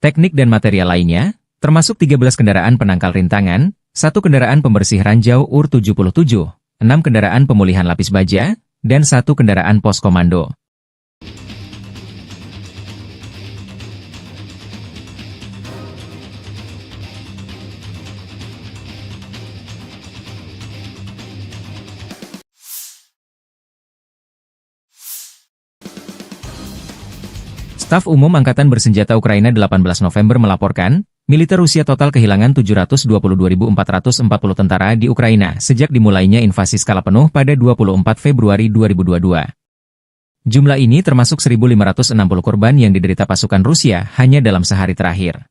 Teknik dan material lainnya, termasuk 13 kendaraan penangkal rintangan, 1 kendaraan pembersih ranjau UR-77, 6 kendaraan pemulihan lapis baja, dan 1 kendaraan pos komando. Staf Umum Angkatan Bersenjata Ukraina 18 November melaporkan, militer Rusia total kehilangan 722.440 tentara di Ukraina sejak dimulainya invasi skala penuh pada 24 Februari 2022. Jumlah ini termasuk 1.560 korban yang diderita pasukan Rusia hanya dalam sehari terakhir.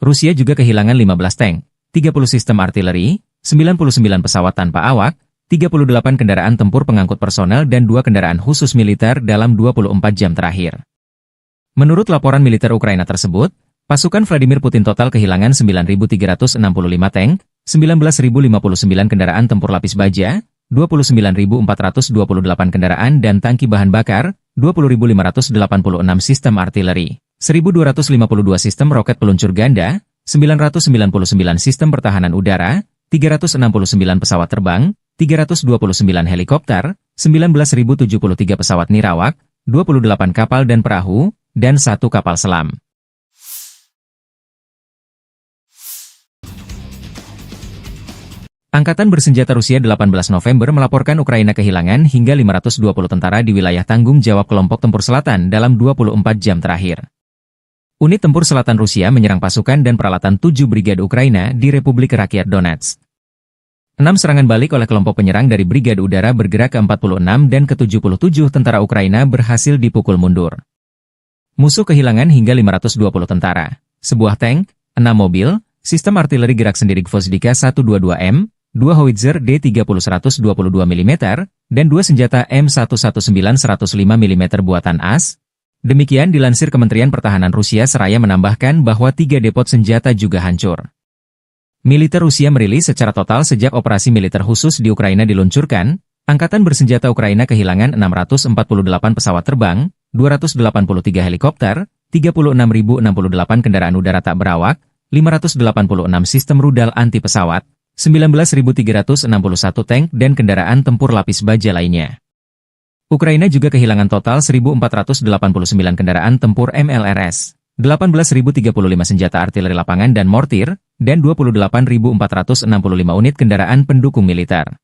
Rusia juga kehilangan 15 tank, 30 sistem artileri, 99 pesawat tanpa awak, 38 kendaraan tempur pengangkut personel dan 2 kendaraan khusus militer dalam 24 jam terakhir. Menurut laporan militer Ukraina tersebut, pasukan Vladimir Putin total kehilangan 9.365 tank, 19.059 kendaraan tempur lapis baja, 29.428 kendaraan dan tangki bahan bakar, 20.586 sistem artileri, 1.252 sistem roket peluncur ganda, 999 sistem pertahanan udara, 369 pesawat terbang, 329 helikopter, 19.073 pesawat nirawak, 28 kapal dan perahu, dan 1 kapal selam. Angkatan Bersenjata Rusia 18 November melaporkan Ukraina kehilangan hingga 520 tentara di wilayah tanggung jawab kelompok tempur selatan dalam 24 jam terakhir. Unit tempur selatan Rusia menyerang pasukan dan peralatan 7 brigade Ukraina di Republik Rakyat Donetsk. 6 serangan balik oleh kelompok penyerang dari Brigade Udara bergerak ke-46 dan ke-77 tentara Ukraina berhasil dipukul mundur. Musuh kehilangan hingga 520 tentara, sebuah tank, 6 mobil, sistem artileri gerak sendiri Gvozdika 122M, 2 howitzer D30-122 mm, dan 2 senjata M119 105 mm buatan AS. Demikian dilansir Kementerian Pertahanan Rusia seraya menambahkan bahwa 3 depot senjata juga hancur. Militer Rusia merilis secara total sejak operasi militer khusus di Ukraina diluncurkan, Angkatan Bersenjata Ukraina kehilangan 648 pesawat terbang, 283 helikopter, 36.068 kendaraan udara tak berawak, 586 sistem rudal anti pesawat, 19.361 tank dan kendaraan tempur lapis baja lainnya. Ukraina juga kehilangan total 1.489 kendaraan tempur MLRS, 18.035 senjata artileri lapangan dan mortir, dan 28.465 unit kendaraan pendukung militer.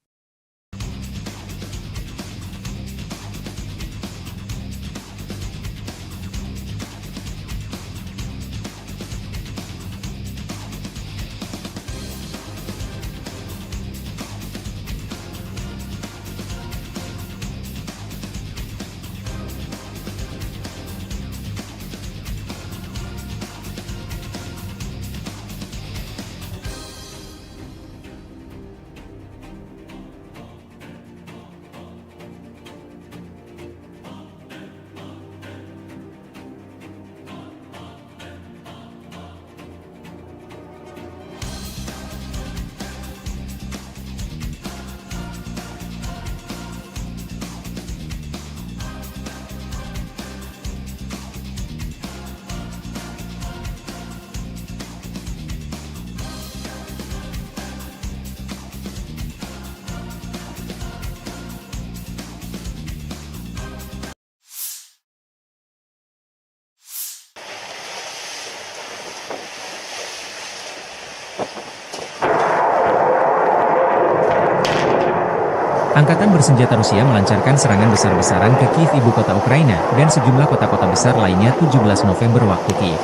Angkatan Bersenjata Rusia melancarkan serangan besar-besaran ke Kiev, ibu kota Ukraina, dan sejumlah kota-kota besar lainnya 17 November waktu Kiev.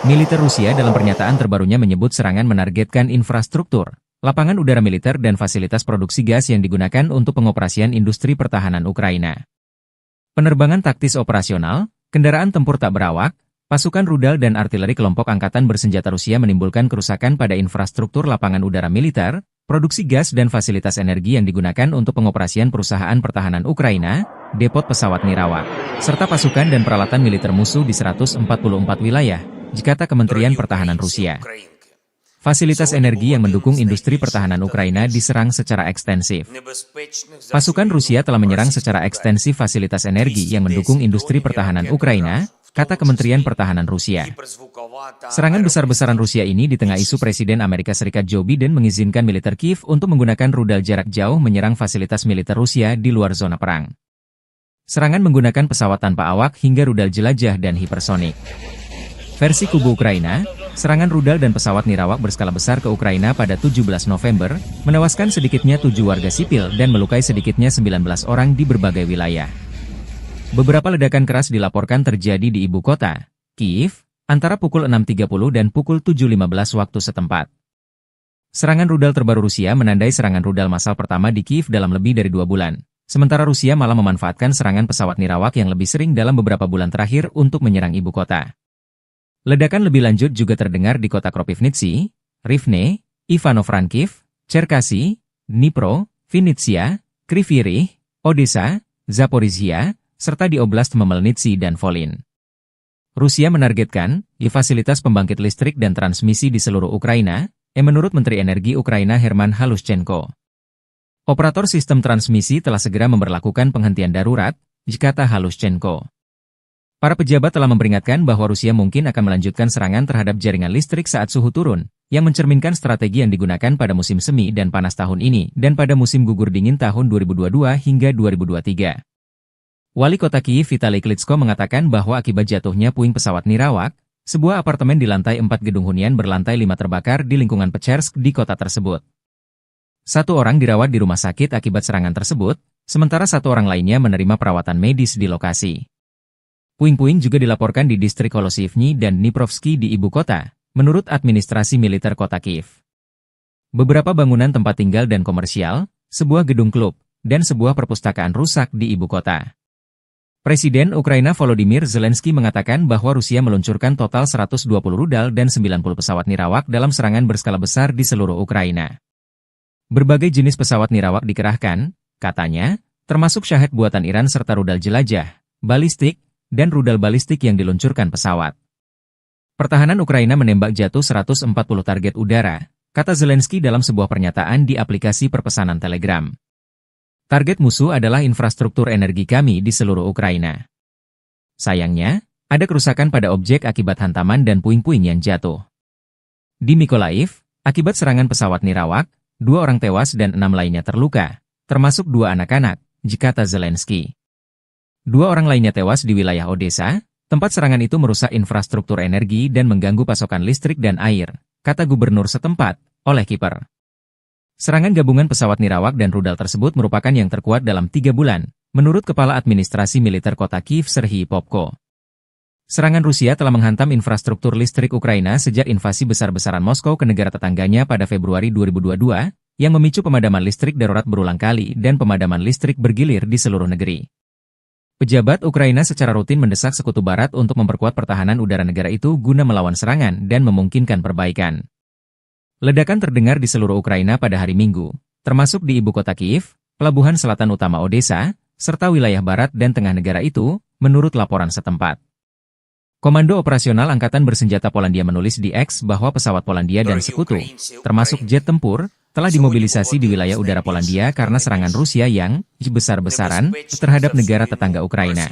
Militer Rusia dalam pernyataan terbarunya menyebut serangan menargetkan infrastruktur, lapangan udara militer dan fasilitas produksi gas yang digunakan untuk pengoperasian industri pertahanan Ukraina. Penerbangan taktis operasional, kendaraan tempur tak berawak, pasukan rudal dan artileri kelompok Angkatan Bersenjata Rusia menimbulkan kerusakan pada infrastruktur lapangan udara militer, produksi gas dan fasilitas energi yang digunakan untuk pengoperasian perusahaan pertahanan Ukraina, depot pesawat nirawak, serta pasukan dan peralatan militer musuh di 144 wilayah, kata Kementerian Pertahanan Rusia. Fasilitas energi yang mendukung industri pertahanan Ukraina diserang secara ekstensif. Pasukan Rusia telah menyerang secara ekstensif fasilitas energi yang mendukung industri pertahanan Ukraina, kata Kementerian Pertahanan Rusia. Serangan besar-besaran Rusia ini di tengah isu Presiden Amerika Serikat Joe Biden mengizinkan militer Kiev untuk menggunakan rudal jarak jauh menyerang fasilitas militer Rusia di luar zona perang. Serangan menggunakan pesawat tanpa awak hingga rudal jelajah dan hipersonik. Versi kubu Ukraina, serangan rudal dan pesawat nirawak berskala besar ke Ukraina pada 17 November, menewaskan sedikitnya 7 warga sipil dan melukai sedikitnya 19 orang di berbagai wilayah. Beberapa ledakan keras dilaporkan terjadi di ibu kota, Kyiv, antara pukul 6.30 dan pukul 7.15 waktu setempat. Serangan rudal terbaru Rusia menandai serangan rudal massal pertama di Kyiv dalam lebih dari 2 bulan. Sementara Rusia malah memanfaatkan serangan pesawat nirawak yang lebih sering dalam beberapa bulan terakhir untuk menyerang ibu kota. Ledakan lebih lanjut juga terdengar di kota Kropivnitsy, Rivne, Ivano-Frankivsk, Cherkasy, Dnipro, Vinnytsia, Kryvyi Rih, Odessa, Zaporizhia, serta di Oblast Khmelnytskyi dan Volyn. Rusia menargetkan fasilitas pembangkit listrik dan transmisi di seluruh Ukraina, menurut Menteri Energi Ukraina Herman Halushchenko. Operator sistem transmisi telah segera memberlakukan penghentian darurat, kata Halushchenko. Para pejabat telah memperingatkan bahwa Rusia mungkin akan melanjutkan serangan terhadap jaringan listrik saat suhu turun, yang mencerminkan strategi yang digunakan pada musim semi dan panas tahun ini dan pada musim gugur dingin tahun 2022 hingga 2023. Wali kota Kyiv Vitali Klitschko mengatakan bahwa akibat jatuhnya puing pesawat nirawak, sebuah apartemen di lantai 4 gedung hunian berlantai 5 terbakar di lingkungan Pechersk di kota tersebut. 1 orang dirawat di rumah sakit akibat serangan tersebut, sementara 1 orang lainnya menerima perawatan medis di lokasi. Puing-puing juga dilaporkan di distrik Holosivny dan Dniprovsky di ibu kota, menurut administrasi militer kota Kyiv. Beberapa bangunan tempat tinggal dan komersial, sebuah gedung klub, dan sebuah perpustakaan rusak di ibu kota. Presiden Ukraina Volodymyr Zelensky mengatakan bahwa Rusia meluncurkan total 120 rudal dan 90 pesawat nirawak dalam serangan berskala besar di seluruh Ukraina. Berbagai jenis pesawat nirawak dikerahkan, katanya, termasuk Shahed buatan Iran serta rudal jelajah, balistik, dan rudal balistik yang diluncurkan pesawat. Pertahanan Ukraina menembak jatuh 140 target udara, kata Zelensky dalam sebuah pernyataan di aplikasi perpesanan Telegram. Target musuh adalah infrastruktur energi kami di seluruh Ukraina. Sayangnya, ada kerusakan pada objek akibat hantaman dan puing-puing yang jatuh. Di Mykolaiv, akibat serangan pesawat nirawak, 2 orang tewas dan 6 lainnya terluka, termasuk 2 anak-anak, kata Zelensky. 2 orang lainnya tewas di wilayah Odessa, tempat serangan itu merusak infrastruktur energi dan mengganggu pasokan listrik dan air, kata gubernur setempat, Oleh Kiper. Serangan gabungan pesawat nirawak dan rudal tersebut merupakan yang terkuat dalam 3 bulan, menurut Kepala Administrasi Militer Kota Kyiv Serhiy Popko. Serangan Rusia telah menghantam infrastruktur listrik Ukraina sejak invasi besar-besaran Moskow ke negara tetangganya pada Februari 2022, yang memicu pemadaman listrik darurat berulang kali dan pemadaman listrik bergilir di seluruh negeri. Pejabat Ukraina secara rutin mendesak Sekutu Barat untuk memperkuat pertahanan udara negara itu guna melawan serangan dan memungkinkan perbaikan. Ledakan terdengar di seluruh Ukraina pada hari Minggu, termasuk di ibu kota Kyiv, pelabuhan selatan utama Odessa, serta wilayah barat dan tengah negara itu, menurut laporan setempat. Komando Operasional Angkatan Bersenjata Polandia menulis di X bahwa pesawat Polandia dan sekutu, termasuk jet tempur, telah dimobilisasi di wilayah udara Polandia karena serangan Rusia yang besar-besaran terhadap negara tetangga Ukraina.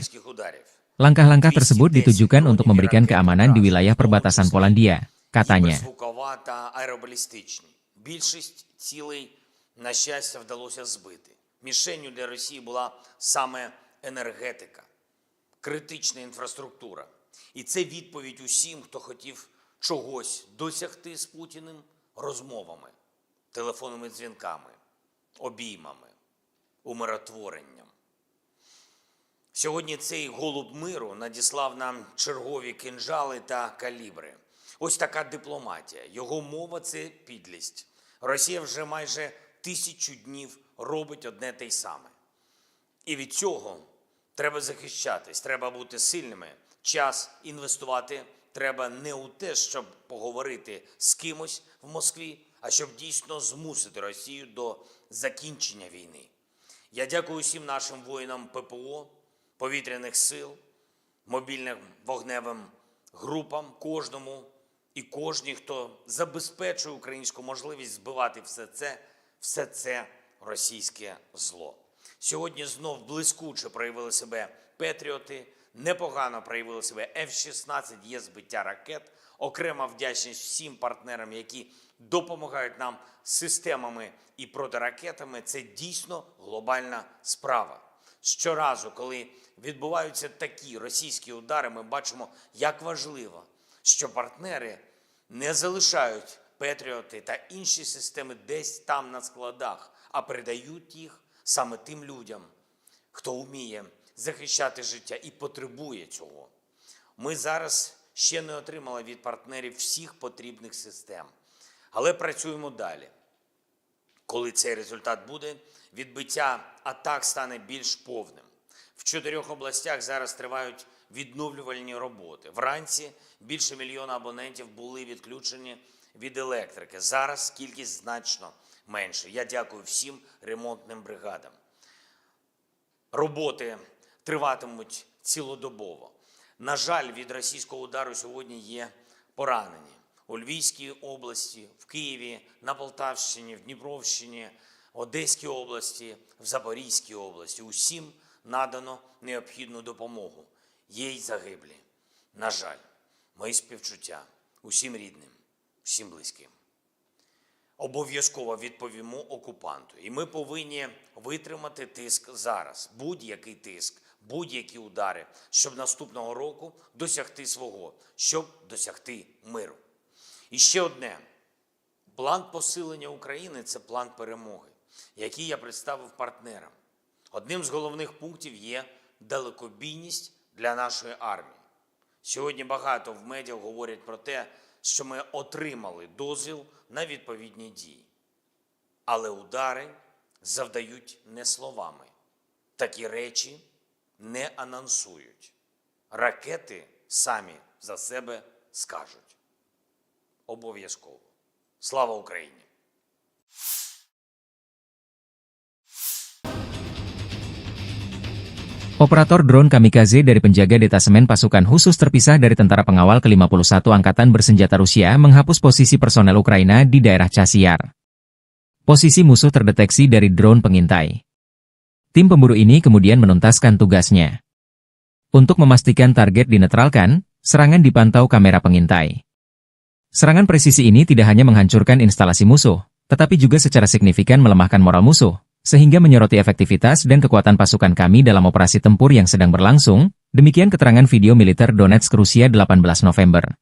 Langkah-langkah tersebut ditujukan untuk memberikan keamanan di wilayah perbatasan Polandia, katanya. Більшість цілей, на щастя, вдалося збити. Мішенню для Росії була саме енергетика, критична інфраструктура. І це відповідь усім, хто хотів чогось досягти з Путіним розмовами, телефонними дзвінками, обіймами, умиротворенням. Сьогодні цей голуб миру надіслав нам чергові кинджали та калібри. Ось така дипломатія. Його мова – це підлість. Росія вже майже 1000 днів робить одне те й саме. І від цього треба захищатись, треба бути сильними. Час інвестувати треба не у те, щоб поговорити з кимось в Москві, а щоб дійсно змусити Росію до закінчення війни. Я дякую всім нашим воїнам ППО, повітряних сил, мобільним вогневим групам, кожному і кожній, хто забезпечує українську можливість збивати все це російське зло. Сьогодні знов блискуче проявили себе «Петріоти», непогано проявили себе F-16, є збиття ракет. Окрема вдячність всім партнерам, які допомагають нам системами і протиракетами. Це дійсно глобальна справа. Щоразу, коли відбуваються такі російські удари, ми бачимо, як важливо, що партнери не залишають «Петріоти» та інші системи десь там на складах, а передають їх саме тим людям, хто вміє захищати життя і потребує цього. Ми зараз ще не отримали від партнерів всіх потрібних систем, але працюємо далі. Коли цей результат буде, відбиття атак стане більш повним. В 4 областях зараз тривають відновлювальні роботи. Вранці більше мільйона абонентів були відключені від електрики. Зараз кількість значно менше. Я дякую всім ремонтним бригадам. Роботи триватимуть цілодобово. На жаль, від російського удару сьогодні є поранені. У Львівській області, в Києві, на Полтавщині, в Дніпровщині, Одеській області, в Запорізькій області. Усім надано необхідну допомогу. Є й загиблі. На жаль, мої співчуття усім рідним, всім близьким. Обов'язково відповімо окупанту. І ми повинні витримати тиск зараз. Будь-який тиск, будь-які удари, щоб наступного року досягти свого, щоб досягти миру. І ще одне. План посилення України – це план перемоги, який я представив партнерам. Одним з головних пунктів є далекобійність для нашої армії. Сьогодні багато в медіа говорять про те, що ми отримали дозвіл на відповідні дії. Але удари завдають не словами. Такі речі не анонсують. Ракети самі за себе скажуть. Обов'язково. Слава Україні! Operator drone kamikaze dari penjaga detasemen pasukan khusus terpisah dari tentara pengawal ke-51 Angkatan Bersenjata Rusia menghapus posisi personel Ukraina di daerah Chasiar. Posisi musuh terdeteksi dari drone pengintai. Tim pemburu ini kemudian menuntaskan tugasnya. Untuk memastikan target dinetralkan, serangan dipantau kamera pengintai. Serangan presisi ini tidak hanya menghancurkan instalasi musuh, tetapi juga secara signifikan melemahkan moral musuh, sehingga menyoroti efektivitas dan kekuatan pasukan kami dalam operasi tempur yang sedang berlangsung, demikian keterangan video militer Donetsk Rusia 18 November.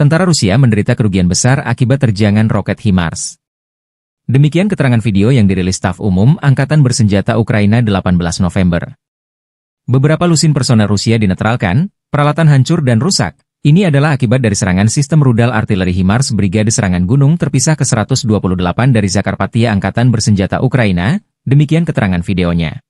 Tentara Rusia menderita kerugian besar akibat terjangan roket HIMARS. Demikian keterangan video yang dirilis Staf Umum Angkatan Bersenjata Ukraina 18 November. Beberapa lusin personel Rusia dinetralkan, peralatan hancur dan rusak. Ini adalah akibat dari serangan sistem rudal artileri HIMARS Brigade Serangan Gunung terpisah ke-128 dari Zakarpattia Angkatan Bersenjata Ukraina, demikian keterangan videonya.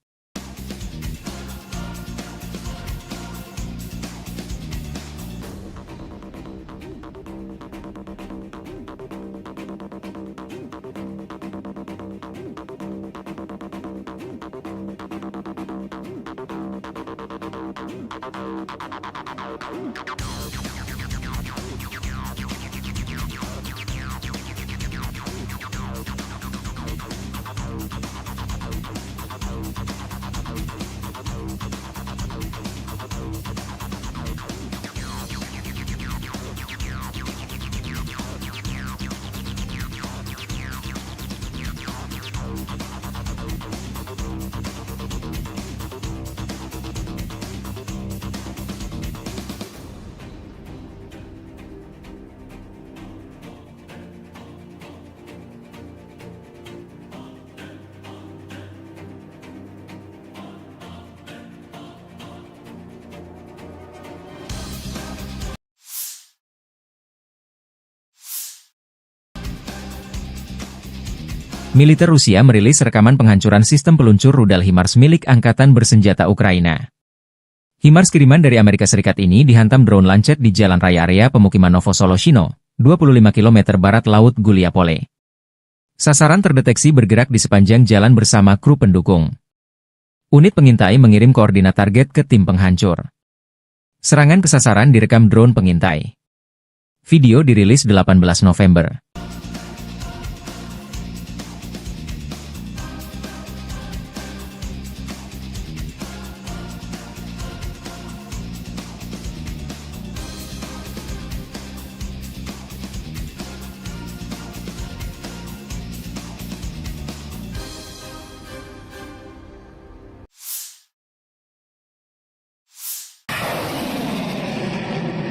Militer Rusia merilis rekaman penghancuran sistem peluncur rudal HIMARS milik Angkatan Bersenjata Ukraina. HIMARS kiriman dari Amerika Serikat ini dihantam drone Lancet di jalan raya area pemukiman Novosoloshino, 25 km barat Laut Guliapole. Sasaran terdeteksi bergerak di sepanjang jalan bersama kru pendukung. Unit pengintai mengirim koordinat target ke tim penghancur. Serangan ke sasaran direkam drone pengintai. Video dirilis 18 November.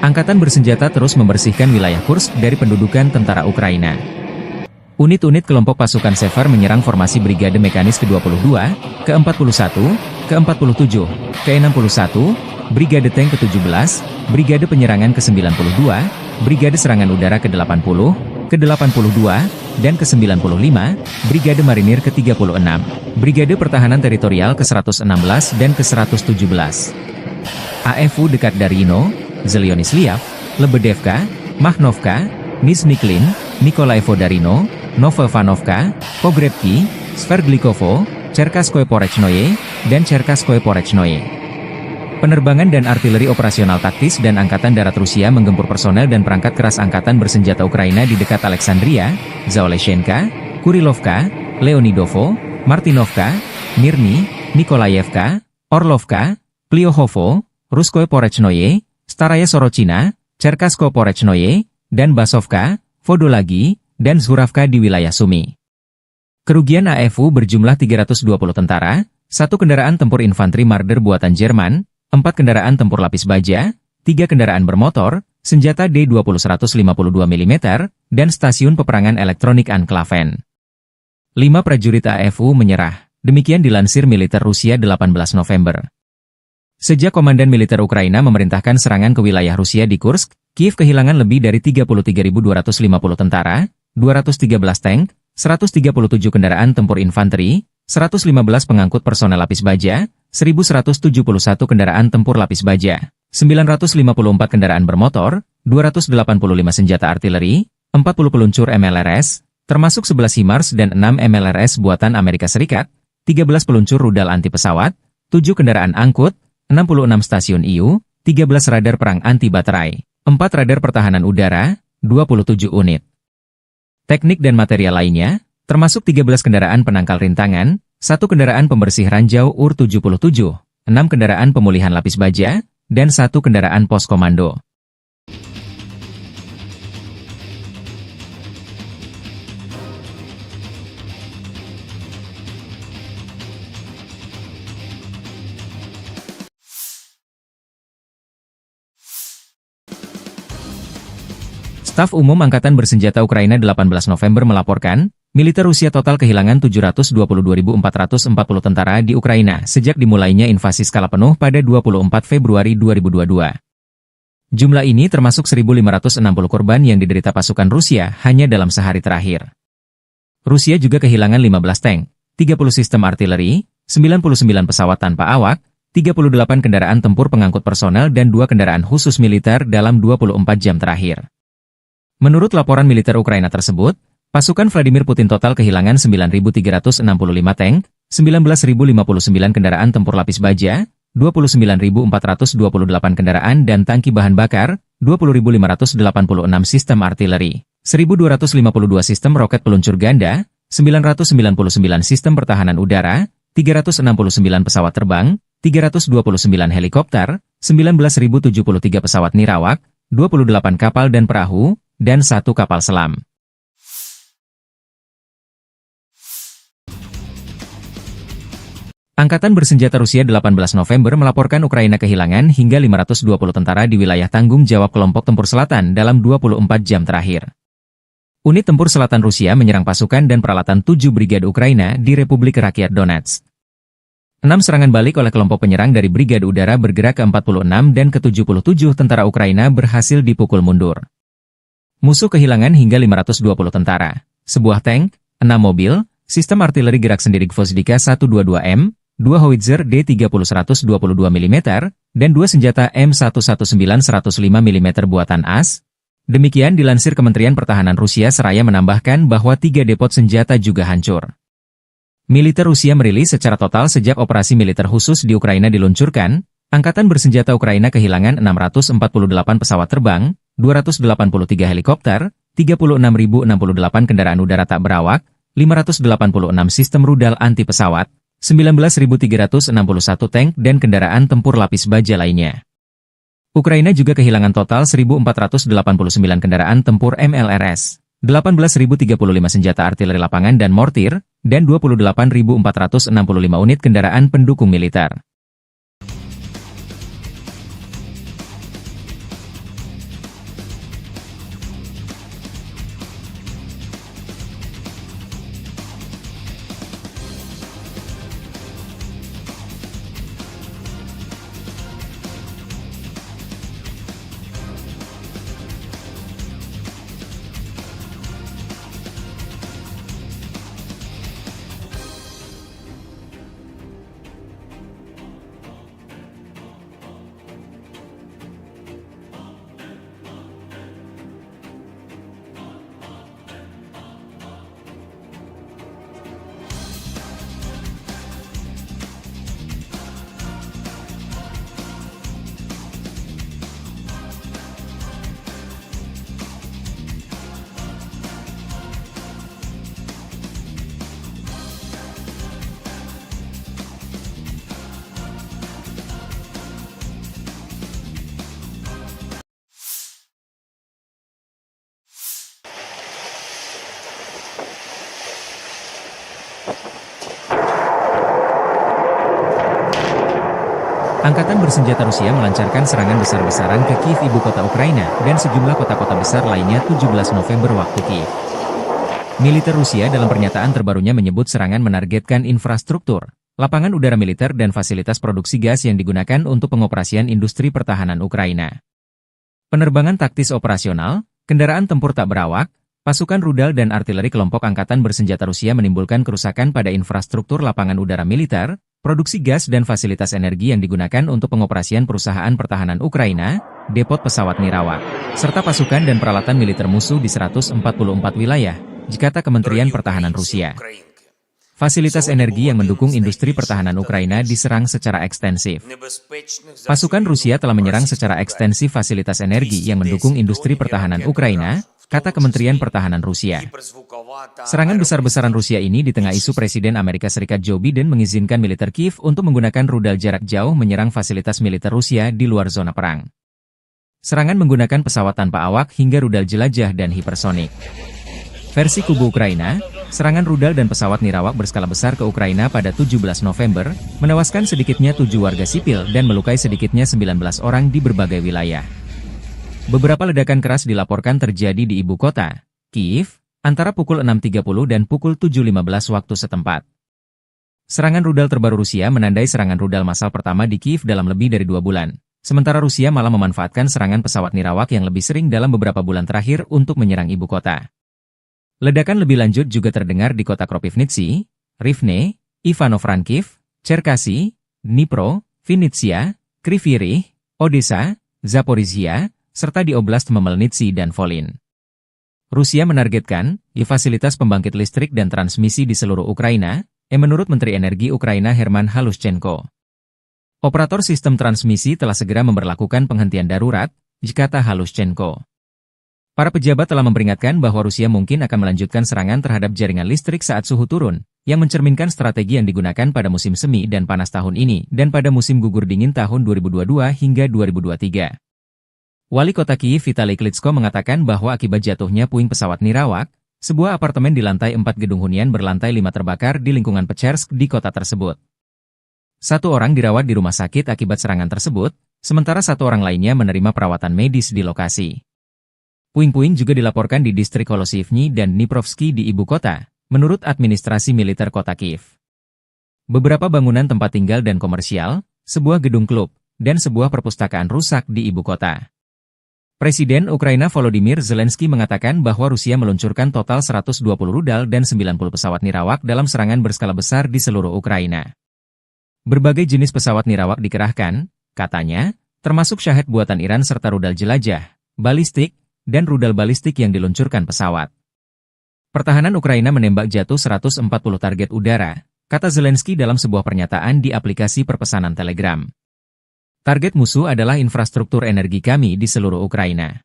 Angkatan bersenjata terus membersihkan wilayah Kursk dari pendudukan tentara Ukraina. Unit-unit kelompok pasukan Sever menyerang formasi Brigade Mekanis ke-22, ke-41, ke-47, ke-61, Brigade Tank ke-17, Brigade Penyerangan ke-92, Brigade Serangan Udara ke-80, ke-82, dan ke-95, Brigade Marinir ke-36, Brigade Pertahanan Teritorial ke-116 dan ke-117. AFU dekat Darino, Zelyonisliav, Lebedevka, Mahnovka, Nizhny-Klin, Nikolaevo Darino, Novoivanovka, Pogrebki, Sverglikovo, Cherkaskoye Porechnoye, dan Cherkaskoye Porechnoye. Penerbangan dan artileri operasional taktis dan Angkatan Darat Rusia menggempur personel dan perangkat keras Angkatan Bersenjata Ukraina di dekat Alexandria, Zaoleshenka, Kurilovka, Leonidovo, Martinovka, Mirny, Nikolaevka, Orlovka, Klyohovo, Ruskoye Porechnoye, Staraya Sorochina, Cherkaskoye Porechnoye, dan Basovka, Vodolagi, dan Zhuravka di wilayah Sumy. Kerugian AFU berjumlah 320 tentara, 1 kendaraan tempur infanteri Marder buatan Jerman, 4 kendaraan tempur lapis baja, 3 kendaraan bermotor, senjata D-20 152 mm, dan stasiun peperangan elektronik Anklaven. 5 prajurit AFU menyerah, demikian dilansir militer Rusia 18 November. Sejak Komandan Militer Ukraina memerintahkan serangan ke wilayah Rusia di Kursk, Kiev kehilangan lebih dari 33.250 tentara, 213 tank, 137 kendaraan tempur infanteri, 115 pengangkut personel lapis baja, 1.171 kendaraan tempur lapis baja, 954 kendaraan bermotor, 285 senjata artileri, 40 peluncur MLRS, termasuk 11 HIMARS dan 6 MLRS buatan Amerika Serikat, 13 peluncur rudal anti pesawat, 7 kendaraan angkut, 66 stasiun IU, 13 radar perang anti-baterai, 4 radar pertahanan udara, 27 unit. Teknik dan material lainnya, termasuk 13 kendaraan penangkal rintangan, 1 kendaraan pembersih ranjau UR-77, 6 kendaraan pemulihan lapis baja, dan 1 kendaraan pos komando. Staf Umum Angkatan Bersenjata Ukraina 18 November melaporkan, militer Rusia total kehilangan 722.440 tentara di Ukraina sejak dimulainya invasi skala penuh pada 24 Februari 2022. Jumlah ini termasuk 1.560 korban yang diderita pasukan Rusia hanya dalam sehari terakhir. Rusia juga kehilangan 15 tank, 30 sistem artileri, 99 pesawat tanpa awak, 38 kendaraan tempur pengangkut personel dan 2 kendaraan khusus militer dalam 24 jam terakhir. Menurut laporan militer Ukraina tersebut, pasukan Vladimir Putin total kehilangan 9.365 tank, 19.059 kendaraan tempur lapis baja, 29.428 kendaraan dan tangki bahan bakar, 20.586 sistem artileri, 1.252 sistem roket peluncur ganda, 999 sistem pertahanan udara, 369 pesawat terbang, 329 helikopter, 19.073 pesawat nirawak, 28 kapal dan perahu, dan 1 kapal selam. Angkatan Bersenjata Rusia 18 November melaporkan Ukraina kehilangan hingga 520 tentara di wilayah tanggung jawab kelompok tempur selatan dalam 24 jam terakhir. Unit tempur selatan Rusia menyerang pasukan dan peralatan 7 brigade Ukraina di Republik Rakyat Donetsk. 6 serangan balik oleh kelompok penyerang dari Brigade Udara bergerak ke-46 dan ke-77 tentara Ukraina berhasil dipukul mundur. Musuh kehilangan hingga 520 tentara, sebuah tank, 6 mobil, sistem artileri gerak sendiri Gvozdyka 122M, 2 howitzer D30 122 mm, dan 2 senjata M119 105 mm buatan AS. Demikian dilansir Kementerian Pertahanan Rusia seraya menambahkan bahwa 3 depot senjata juga hancur. Militer Rusia merilis secara total sejak operasi militer khusus di Ukraina diluncurkan, Angkatan Bersenjata Ukraina kehilangan 648 pesawat terbang, 283 helikopter, 36.068 kendaraan udara tak berawak, 586 sistem rudal anti pesawat, 19.361 tank dan kendaraan tempur lapis baja lainnya. Ukraina juga kehilangan total 1.489 kendaraan tempur MLRS, 18.035 senjata artileri lapangan dan mortir, dan 28.465 unit kendaraan pendukung militer. Angkatan Bersenjata Rusia melancarkan serangan besar-besaran ke Kiev, ibu kota Ukraina, dan sejumlah kota-kota besar lainnya 17 November waktu Kiev. Militer Rusia dalam pernyataan terbarunya menyebut serangan menargetkan infrastruktur, lapangan udara militer dan fasilitas produksi gas yang digunakan untuk pengoperasian industri pertahanan Ukraina. Penerbangan taktis operasional, kendaraan tempur tak berawak, pasukan rudal dan artileri kelompok Angkatan Bersenjata Rusia menimbulkan kerusakan pada infrastruktur lapangan udara militer, produksi gas dan fasilitas energi yang digunakan untuk pengoperasian perusahaan pertahanan Ukraina, depot pesawat nirawak, serta pasukan dan peralatan militer musuh di 144 wilayah, kata Kementerian Pertahanan Rusia. Fasilitas energi yang mendukung industri pertahanan Ukraina diserang secara ekstensif. Pasukan Rusia telah menyerang secara ekstensif fasilitas energi yang mendukung industri pertahanan Ukraina, kata Kementerian Pertahanan Rusia. Serangan besar-besaran Rusia ini di tengah isu Presiden Amerika Serikat Joe Biden mengizinkan militer Kiev untuk menggunakan rudal jarak jauh menyerang fasilitas militer Rusia di luar zona perang. Serangan menggunakan pesawat tanpa awak hingga rudal jelajah dan hipersonik. Versi kubu Ukraina, serangan rudal dan pesawat nirawak berskala besar ke Ukraina pada 17 November, menewaskan sedikitnya 7 warga sipil dan melukai sedikitnya 19 orang di berbagai wilayah. Beberapa ledakan keras dilaporkan terjadi di ibu kota, Kiev, antara pukul 6.30 dan pukul 7.15 waktu setempat. Serangan rudal terbaru Rusia menandai serangan rudal massal pertama di Kiev dalam lebih dari 2 bulan. Sementara Rusia malah memanfaatkan serangan pesawat nirawak yang lebih sering dalam beberapa bulan terakhir untuk menyerang ibu kota. Ledakan lebih lanjut juga terdengar di kota Kropivnitsy, Rivne, Ivano-Frankivsk, Cherkasy, Dnipro, Vinnytsia, Kryvyi Rih, Odessa, Zaporizhia, serta di Oblast Khmelnytskyi dan Volyn. Rusia menargetkan fasilitas pembangkit listrik dan transmisi di seluruh Ukraina, menurut Menteri Energi Ukraina Herman Halushchenko. Operator sistem transmisi telah segera memberlakukan penghentian darurat, kata Halushchenko. Para pejabat telah memperingatkan bahwa Rusia mungkin akan melanjutkan serangan terhadap jaringan listrik saat suhu turun, yang mencerminkan strategi yang digunakan pada musim semi dan panas tahun ini dan pada musim gugur dingin tahun 2022 hingga 2023. Wali kota Kiev Vitali Klitschko mengatakan bahwa akibat jatuhnya puing pesawat nirawak, sebuah apartemen di lantai 4 gedung hunian berlantai 5 terbakar di lingkungan Pechersk di kota tersebut. 1 orang dirawat di rumah sakit akibat serangan tersebut, sementara 1 orang lainnya menerima perawatan medis di lokasi. Puing-puing juga dilaporkan di distrik Holosivny dan Dniprovsky di ibu kota, menurut administrasi militer kota Kiev. Beberapa bangunan tempat tinggal dan komersial, sebuah gedung klub, dan sebuah perpustakaan rusak di ibu kota. Presiden Ukraina Volodymyr Zelensky mengatakan bahwa Rusia meluncurkan total 120 rudal dan 90 pesawat nirawak dalam serangan berskala besar di seluruh Ukraina. Berbagai jenis pesawat nirawak dikerahkan, katanya, termasuk Shahed buatan Iran serta rudal jelajah, balistik, dan rudal balistik yang diluncurkan pesawat. Pertahanan Ukraina menembak jatuh 140 target udara, kata Zelensky dalam sebuah pernyataan di aplikasi perpesanan Telegram. Target musuh adalah infrastruktur energi kami di seluruh Ukraina.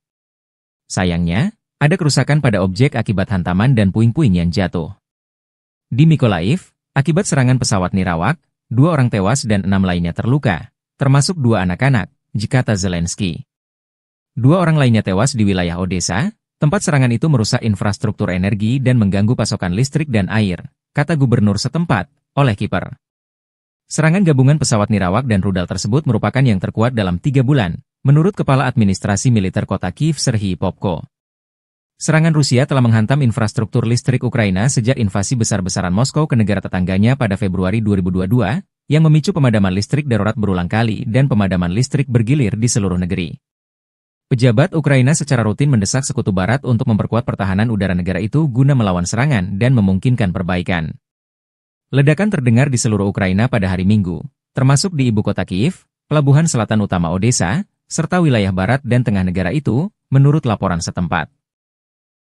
Sayangnya, ada kerusakan pada objek akibat hantaman dan puing-puing yang jatuh. Di Mykolaiv, akibat serangan pesawat nirawak, 2 orang tewas dan 6 lainnya terluka, termasuk 2 anak-anak, kata Zelensky. 2 orang lainnya tewas di wilayah Odessa, tempat serangan itu merusak infrastruktur energi dan mengganggu pasokan listrik dan air, kata gubernur setempat, Oleh Kiper. Serangan gabungan pesawat nirawak dan rudal tersebut merupakan yang terkuat dalam 3 bulan, menurut Kepala Administrasi Militer Kota Kiev Serhiy Popko. Serangan Rusia telah menghantam infrastruktur listrik Ukraina sejak invasi besar-besaran Moskow ke negara tetangganya pada Februari 2022, yang memicu pemadaman listrik darurat berulang kali dan pemadaman listrik bergilir di seluruh negeri. Pejabat Ukraina secara rutin mendesak Sekutu Barat untuk memperkuat pertahanan udara negara itu guna melawan serangan dan memungkinkan perbaikan. Ledakan terdengar di seluruh Ukraina pada hari Minggu, termasuk di ibu kota Kiev, pelabuhan selatan utama Odessa, serta wilayah barat dan tengah negara itu, menurut laporan setempat.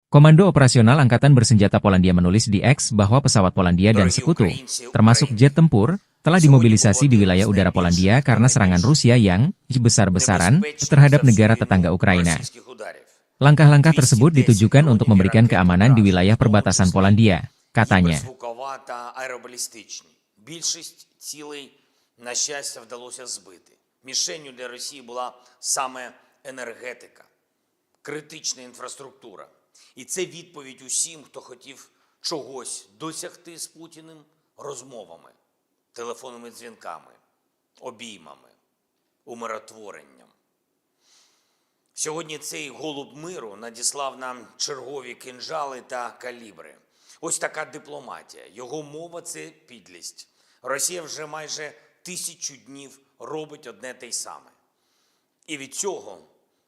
Komando Operasional Angkatan Bersenjata Polandia menulis di X bahwa pesawat Polandia dan sekutu, termasuk jet tempur, telah dimobilisasi di wilayah udara Polandia karena serangan Rusia yang besar-besaran terhadap negara tetangga Ukraina. Langkah-langkah tersebut ditujukan untuk memberikan keamanan di wilayah perbatasan Polandia, katanya. Більшість цілей, на щастя, вдалося збити. Мішенню для Росії була саме енергетика, критична інфраструктура. І це відповідь усім, хто хотів чогось досягти з Путіним розмовами, телефонними дзвінками, обіймами, умиротворенням. Сьогодні цей голуб миру надіслав нам чергові кинджали та калібри. Ось така дипломатія. Його мова – це підлість. Росія вже майже 1000 днів робить одне те й саме. І від цього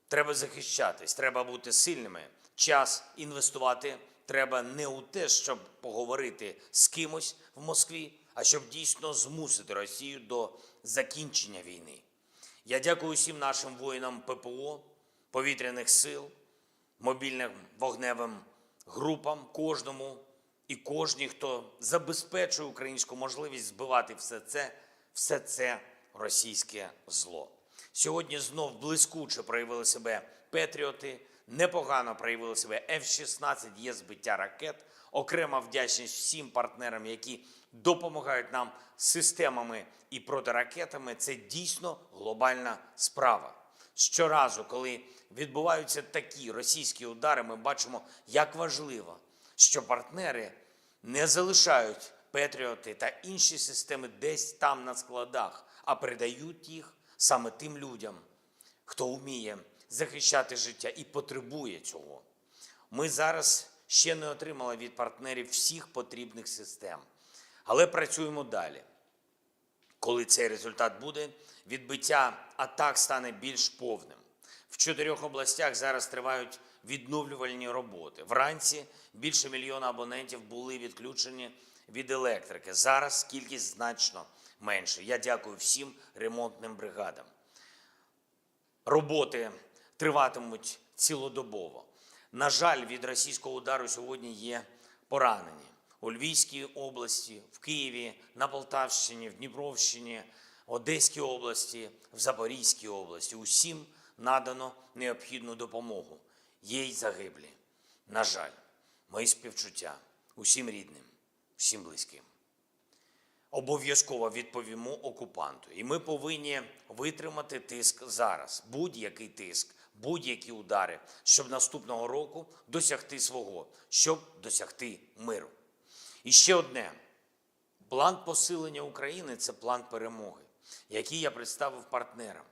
треба захищатись, треба бути сильними. Час інвестувати треба не у те, щоб поговорити з кимось в Москві, а щоб дійсно змусити Росію до закінчення війни. Я дякую всім нашим воїнам ППО, повітряних сил, мобільним вогневим групам, кожному і кожній, хто забезпечує українську можливість збивати все це російське зло. Сьогодні знов блискуче проявили себе Петріоти, непогано проявили себе F-16, є збиття ракет. Окрема вдячність всім партнерам, які допомагають нам з системами і протиракетами. Це дійсно глобальна справа. Щоразу, коли відбуваються такі російські удари, ми бачимо, як важливо, що партнери не залишають Петріоти та інші системи десь там на складах, а передають їх саме тим людям, хто вміє захищати життя і потребує цього. Ми зараз ще не отримали від партнерів всіх потрібних систем, але працюємо далі. Коли цей результат буде, відбиття атак стане більш повним. В 4 областях зараз тривають відновлювальні роботи. Вранці більше 1 мільйона абонентів були відключені від електрики. Зараз кількість значно менше. Я дякую всім ремонтним бригадам. Роботи триватимуть цілодобово. На жаль, від російського удару сьогодні є поранені. У Львівській області, в Києві, на Полтавщині, в Дніпровщині, Одеській області, в Запорізькій області. Усім надано необхідну допомогу. Є й загиблі. На жаль, мої співчуття усім рідним, всім близьким. Обов'язково відповімо окупанту. І ми повинні витримати тиск зараз. Будь-який тиск, будь-які удари, щоб наступного року досягти свого, щоб досягти миру. І ще одне. План посилення України – це план перемоги, який я представив партнерам.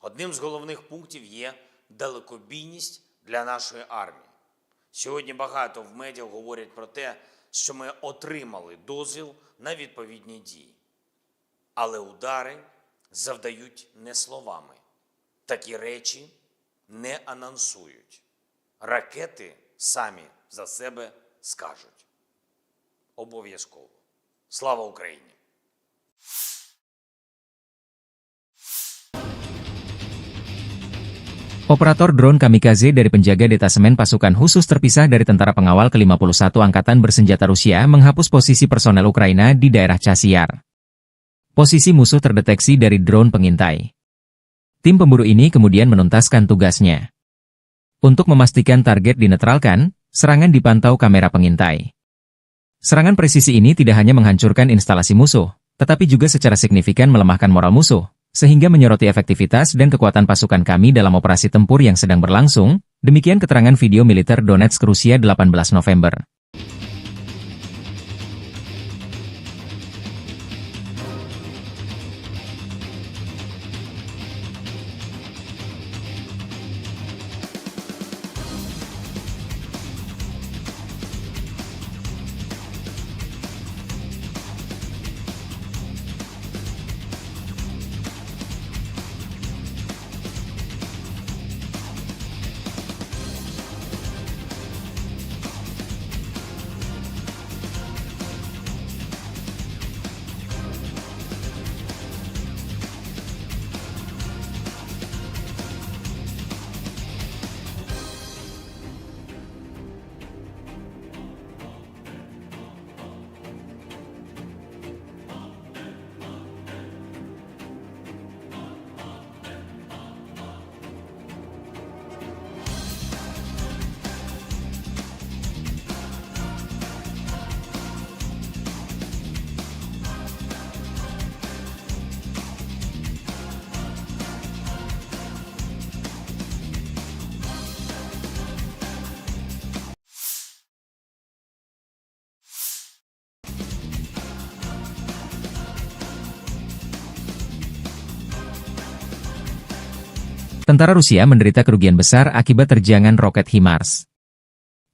Одним з головних пунктів є далекобійність для нашої армії. Сьогодні багато в медіа говорять про те, що ми отримали дозвіл на відповідні дії. Але удари завдають не словами. Такі речі не анонсують. Ракети самі за себе скажуть. Обов'язково. Слава Україні! Operator drone kamikaze dari penjaga detasemen pasukan khusus terpisah dari tentara pengawal ke-51 Angkatan Bersenjata Rusia menghapus posisi personel Ukraina di daerah Chasiar. Posisi musuh terdeteksi dari drone pengintai. Tim pemburu ini kemudian menuntaskan tugasnya. Untuk memastikan target dinetralkan, serangan dipantau kamera pengintai. Serangan presisi ini tidak hanya menghancurkan instalasi musuh, tetapi juga secara signifikan melemahkan moral musuh, sehingga menyoroti efektivitas dan kekuatan pasukan kami dalam operasi tempur yang sedang berlangsung, demikian keterangan video militer Donetsk Rusia 18 November. Tentara Rusia menderita kerugian besar akibat terjangan roket HIMARS.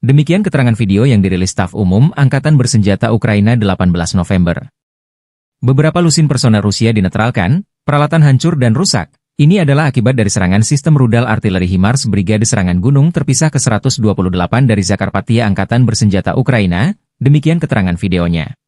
Demikian keterangan video yang dirilis Staf Umum Angkatan Bersenjata Ukraina 18 November. Beberapa lusin personel Rusia dinetralkan, peralatan hancur dan rusak. Ini adalah akibat dari serangan sistem rudal artileri HIMARS Brigade Serangan Gunung terpisah ke-128 dari Zakarpattia Angkatan Bersenjata Ukraina, demikian keterangan videonya.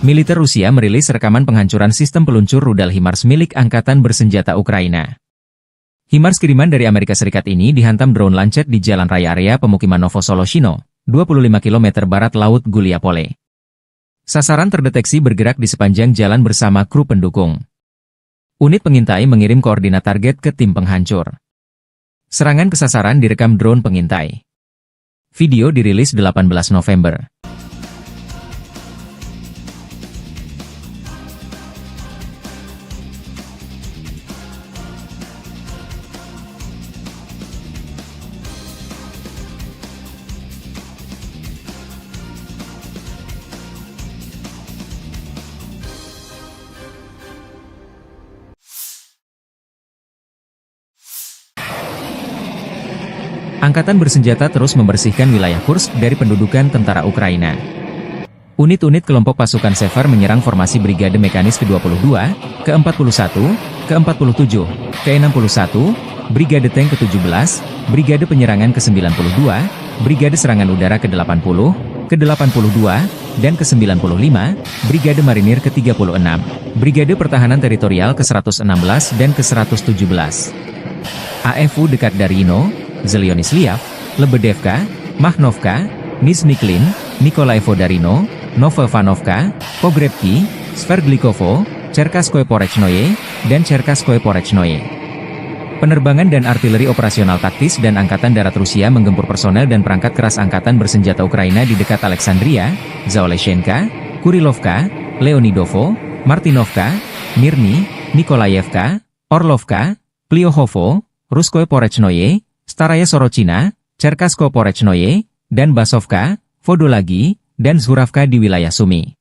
Militer Rusia merilis rekaman penghancuran sistem peluncur rudal HIMARS milik Angkatan Bersenjata Ukraina. HIMARS kiriman dari Amerika Serikat ini dihantam drone Lancet di jalan raya area pemukiman Novosoloshino, 25 km barat Laut Guliapole. Sasaran terdeteksi bergerak di sepanjang jalan bersama kru pendukung. Unit pengintai mengirim koordinat target ke tim penghancur. Serangan ke sasaran direkam drone pengintai. Video dirilis 18 November. Angkatan Bersenjata terus membersihkan wilayah Kursk dari pendudukan tentara Ukraina. Unit-unit kelompok pasukan Sever menyerang formasi Brigade Mekanis ke-22, ke-41, ke-47, ke-61, Brigade Tank ke-17, Brigade Penyerangan ke-92, Brigade Serangan Udara ke-80, ke-82, dan ke-95, Brigade Marinir ke-36, Brigade Pertahanan Teritorial ke-116 dan ke-117. AFU dekat Darino, Zelyonisliav, Lebedevka, Mahnovka, Nizhny-Klin, Nikolaevo Darino, Novovanovka, Pogrebki, Sverdlikovo, Cherkasskoye Porechnoye, dan Cherkasskoye Porechnoye. Penerbangan dan artileri operasional taktis dan Angkatan Darat Rusia menggempur personel dan perangkat keras Angkatan Bersenjata Ukraina di dekat Alexandria, Zaoleshenka, Kurilovka, Leonidovo, Martinovka, Mirny, Nikolaevka, Orlovka, Pliohovo, Ruskoye Porechnoye, Staraya Sorochina, Cherkasskoye Porechnoye, dan Basovka, Vodolagi, dan Zhuravka di wilayah Sumy.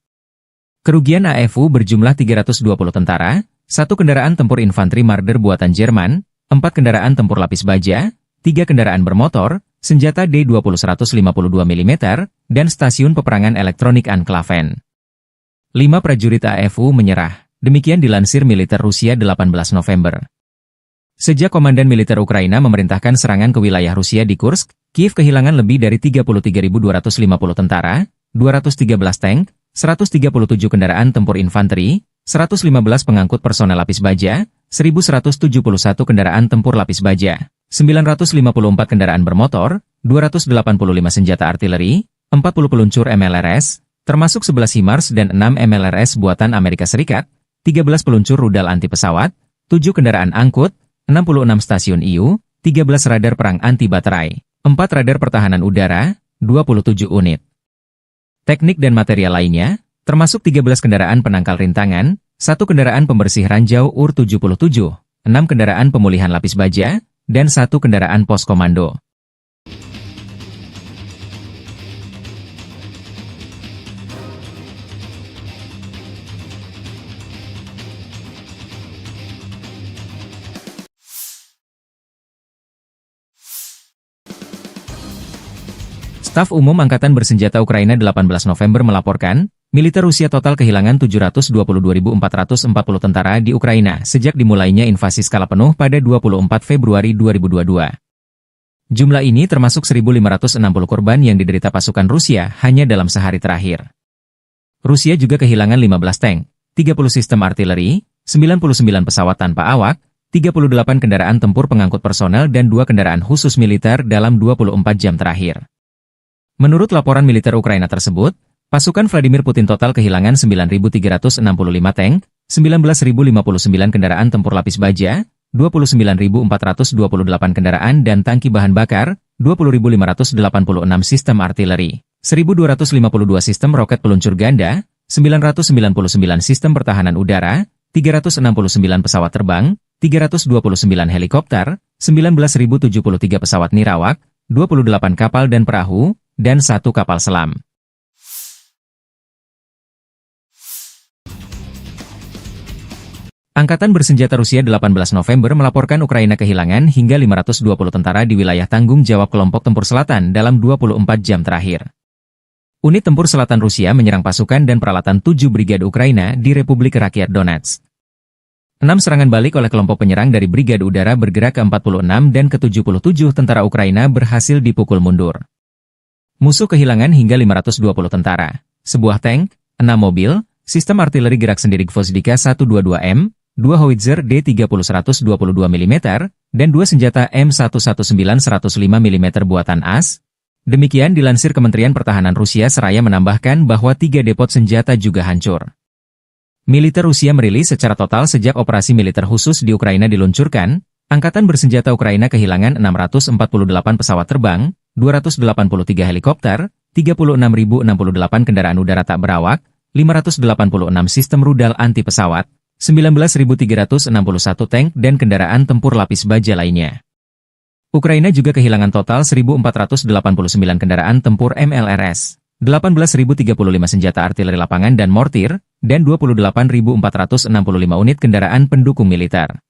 Kerugian AFU berjumlah 320 tentara, 1 kendaraan tempur infanteri Marder buatan Jerman, 4 kendaraan tempur lapis baja, 3 kendaraan bermotor, senjata D-20 152 mm, dan stasiun peperangan elektronik Anklaven. 5 prajurit AFU menyerah, demikian dilansir militer Rusia 18 November. Sejak Komandan Militer Ukraina memerintahkan serangan ke wilayah Rusia di Kursk, Kiev kehilangan lebih dari 33.250 tentara, 213 tank, 137 kendaraan tempur infanteri, 115 pengangkut personel lapis baja, 1.171 kendaraan tempur lapis baja, 954 kendaraan bermotor, 285 senjata artileri, 40 peluncur MLRS, termasuk 11 HIMARS dan 6 MLRS buatan Amerika Serikat, 13 peluncur rudal anti pesawat, 7 kendaraan angkut, 66 stasiun IU, 13 radar perang anti baterai, 4 radar pertahanan udara, 27 unit. Teknik dan material lainnya, termasuk 13 kendaraan penangkal rintangan, 1 kendaraan pembersih ranjau UR-77, 6 kendaraan pemulihan lapis baja, dan 1 kendaraan pos komando. Staf Umum Angkatan Bersenjata Ukraina 18 November melaporkan, militer Rusia total kehilangan 722.440 tentara di Ukraina sejak dimulainya invasi skala penuh pada 24 Februari 2022. Jumlah ini termasuk 1.560 korban yang diderita pasukan Rusia hanya dalam sehari terakhir. Rusia juga kehilangan 15 tank, 30 sistem artileri, 99 pesawat tanpa awak, 38 kendaraan tempur pengangkut personel dan 2 kendaraan khusus militer dalam 24 jam terakhir. Menurut laporan militer Ukraina tersebut, pasukan Vladimir Putin total kehilangan 9.365 tank, 19.059 kendaraan tempur lapis baja, 29.428 kendaraan dan tangki bahan bakar, 20.586 sistem artileri, 1.252 sistem roket peluncur ganda, 999 sistem pertahanan udara, 369 pesawat terbang, 329 helikopter, 19.073 pesawat nirawak, 28 kapal dan perahu, dan 1 kapal selam. Angkatan Bersenjata Rusia 18 November melaporkan Ukraina kehilangan hingga 520 tentara di wilayah tanggung jawab kelompok tempur selatan dalam 24 jam terakhir. Unit tempur selatan Rusia menyerang pasukan dan peralatan 7 brigade Ukraina di Republik Rakyat Donetsk. 6 serangan balik oleh kelompok penyerang dari Brigade Udara bergerak ke-46 dan ke-77 tentara Ukraina berhasil dipukul mundur. Musuh kehilangan hingga 520 tentara, sebuah tank, 6 mobil, sistem artileri gerak sendiri Gvozdika 122M, 2 howitzer D30 122 mm, dan 2 senjata M119 105 mm buatan AS. Demikian dilansir Kementerian Pertahanan Rusia seraya menambahkan bahwa 3 depot senjata juga hancur. Militer Rusia merilis secara total sejak operasi militer khusus di Ukraina diluncurkan, Angkatan Bersenjata Ukraina kehilangan 648 pesawat terbang, 283 helikopter, 36.068 kendaraan udara tak berawak, 586 sistem rudal anti pesawat, 19.361 tank dan kendaraan tempur lapis baja lainnya. Ukraina juga kehilangan total 1.489 kendaraan tempur MLRS, 18.035 senjata artileri lapangan dan mortir, dan 28.465 unit kendaraan pendukung militer.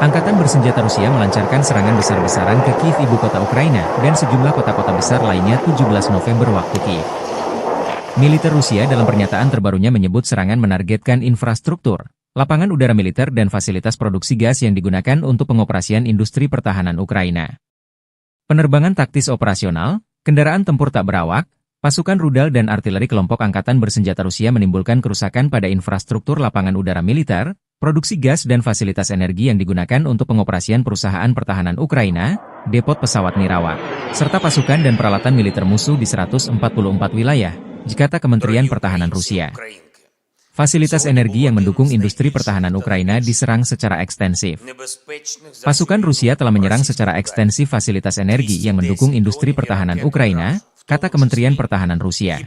Angkatan bersenjata Rusia melancarkan serangan besar-besaran ke Kiev, ibu kota Ukraina, dan sejumlah kota-kota besar lainnya 17 November waktu Kiev. Militer Rusia dalam pernyataan terbarunya menyebut serangan menargetkan infrastruktur, lapangan udara militer dan fasilitas produksi gas yang digunakan untuk pengoperasian industri pertahanan Ukraina. Penerbangan taktis operasional, kendaraan tempur tak berawak, pasukan rudal dan artileri kelompok angkatan bersenjata Rusia menimbulkan kerusakan pada infrastruktur lapangan udara militer, produksi gas dan fasilitas energi yang digunakan untuk pengoperasian perusahaan pertahanan Ukraina, depot pesawat nirawak, serta pasukan dan peralatan militer musuh di 144 wilayah, kata Kementerian Pertahanan Rusia. Fasilitas energi yang mendukung industri pertahanan Ukraina diserang secara ekstensif. Pasukan Rusia telah menyerang secara ekstensif fasilitas energi yang mendukung industri pertahanan Ukraina, kata Kementerian Pertahanan Rusia.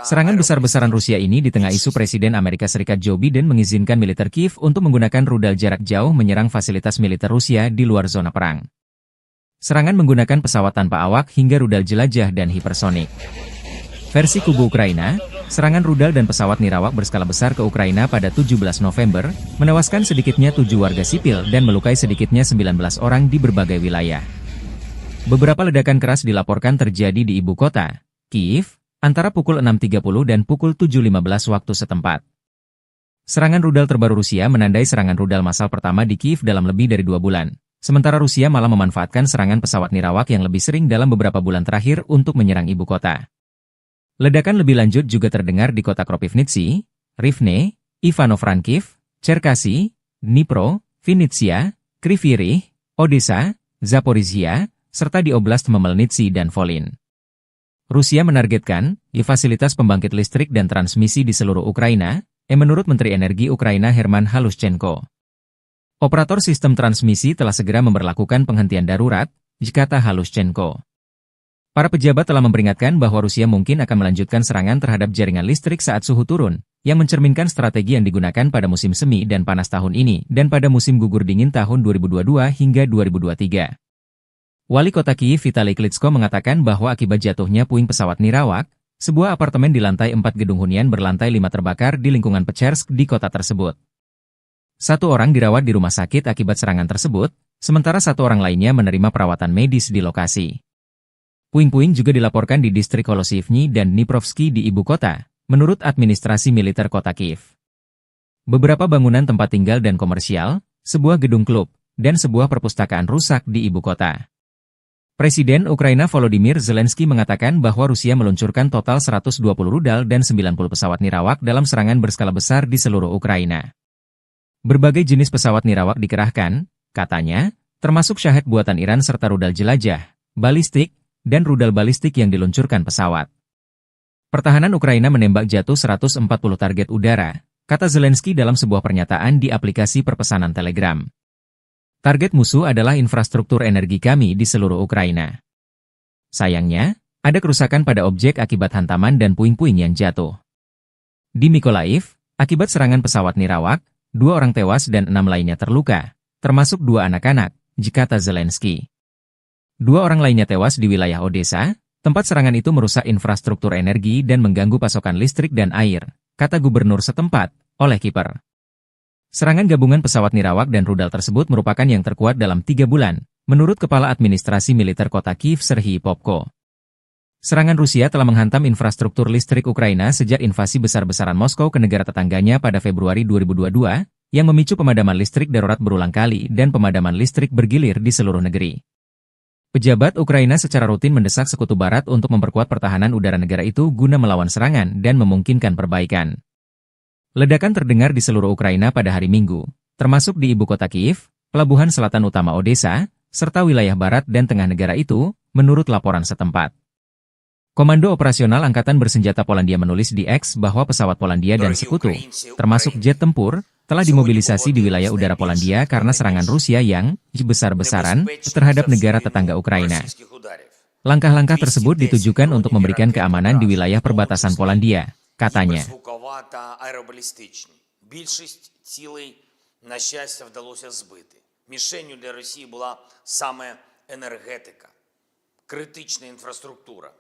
Serangan besar-besaran Rusia ini di tengah isu Presiden Amerika Serikat Joe Biden mengizinkan militer Kiev untuk menggunakan rudal jarak jauh menyerang fasilitas militer Rusia di luar zona perang. Serangan menggunakan pesawat tanpa awak hingga rudal jelajah dan hipersonik. Versi kubu Ukraina, serangan rudal dan pesawat nirawak berskala besar ke Ukraina pada 17 November, menewaskan sedikitnya 7 warga sipil dan melukai sedikitnya 19 orang di berbagai wilayah. Beberapa ledakan keras dilaporkan terjadi di ibu kota, Kiev, antara pukul 6.30 dan pukul 7.15 waktu setempat. Serangan rudal terbaru Rusia menandai serangan rudal massal pertama di Kiev dalam lebih dari 2 bulan, sementara Rusia malah memanfaatkan serangan pesawat nirawak yang lebih sering dalam beberapa bulan terakhir untuk menyerang ibu kota. Ledakan lebih lanjut juga terdengar di kota Kropivnitsy, Rivne, Ivano-Frankivsk, Cherkasy, Dnipro, Vinnytsia, Kryvyi Rih, Odessa, Zaporizhia, serta di Oblast Khmelnytskyi dan Volyn. Rusia menargetkan fasilitas pembangkit listrik dan transmisi di seluruh Ukraina, menurut Menteri Energi Ukraina Herman Halushchenko. Operator sistem transmisi telah segera memberlakukan penghentian darurat, kata Halushchenko. Para pejabat telah memperingatkan bahwa Rusia mungkin akan melanjutkan serangan terhadap jaringan listrik saat suhu turun, yang mencerminkan strategi yang digunakan pada musim semi dan panas tahun ini dan pada musim gugur dingin tahun 2022 hingga 2023. Wali kota Kiev Vitali Klitschko mengatakan bahwa akibat jatuhnya puing pesawat nirawak, sebuah apartemen di lantai 4 gedung hunian berlantai 5 terbakar di lingkungan Pechersk di kota tersebut. 1 orang dirawat di rumah sakit akibat serangan tersebut, sementara 1 orang lainnya menerima perawatan medis di lokasi. Puing-puing juga dilaporkan di distrik Holosivny dan Dniprovsky di ibu kota, menurut administrasi militer kota Kiev. Beberapa bangunan tempat tinggal dan komersial, sebuah gedung klub, dan sebuah perpustakaan rusak di ibu kota. Presiden Ukraina Volodymyr Zelensky mengatakan bahwa Rusia meluncurkan total 120 rudal dan 90 pesawat nirawak dalam serangan berskala besar di seluruh Ukraina. Berbagai jenis pesawat nirawak dikerahkan, katanya, termasuk Shahed buatan Iran serta rudal jelajah, balistik, dan rudal balistik yang diluncurkan pesawat. Pertahanan Ukraina menembak jatuh 140 target udara, kata Zelensky dalam sebuah pernyataan di aplikasi perpesanan Telegram. Target musuh adalah infrastruktur energi kami di seluruh Ukraina. Sayangnya, ada kerusakan pada objek akibat hantaman dan puing-puing yang jatuh. Di Mykolaiv, akibat serangan pesawat nirawak, 2 orang tewas dan 6 lainnya terluka, termasuk 2 anak-anak, kata Zelensky. 2 orang lainnya tewas di wilayah Odessa, tempat serangan itu merusak infrastruktur energi dan mengganggu pasokan listrik dan air, kata gubernur setempat, Oleh Kiper. Serangan gabungan pesawat nirawak dan rudal tersebut merupakan yang terkuat dalam 3 bulan, menurut Kepala Administrasi Militer Kota Kiev Serhiy Popko. Serangan Rusia telah menghantam infrastruktur listrik Ukraina sejak invasi besar-besaran Moskow ke negara tetangganya pada Februari 2022, yang memicu pemadaman listrik darurat berulang kali dan pemadaman listrik bergilir di seluruh negeri. Pejabat Ukraina secara rutin mendesak Sekutu Barat untuk memperkuat pertahanan udara negara itu guna melawan serangan dan memungkinkan perbaikan. Ledakan terdengar di seluruh Ukraina pada hari Minggu, termasuk di ibu kota Kiev, pelabuhan selatan utama Odessa, serta wilayah barat dan tengah negara itu, menurut laporan setempat. Komando Operasional Angkatan Bersenjata Polandia menulis di X bahwa pesawat Polandia dan sekutu, termasuk jet tempur, telah dimobilisasi di wilayah udara Polandia karena serangan Rusia yang besar-besaran terhadap negara tetangga Ukraina. Langkah-langkah tersebut ditujukan untuk memberikan keamanan di wilayah perbatasan Polandia, katanya. Мішенью для Росії була саме енергетика, критична інфраструктура.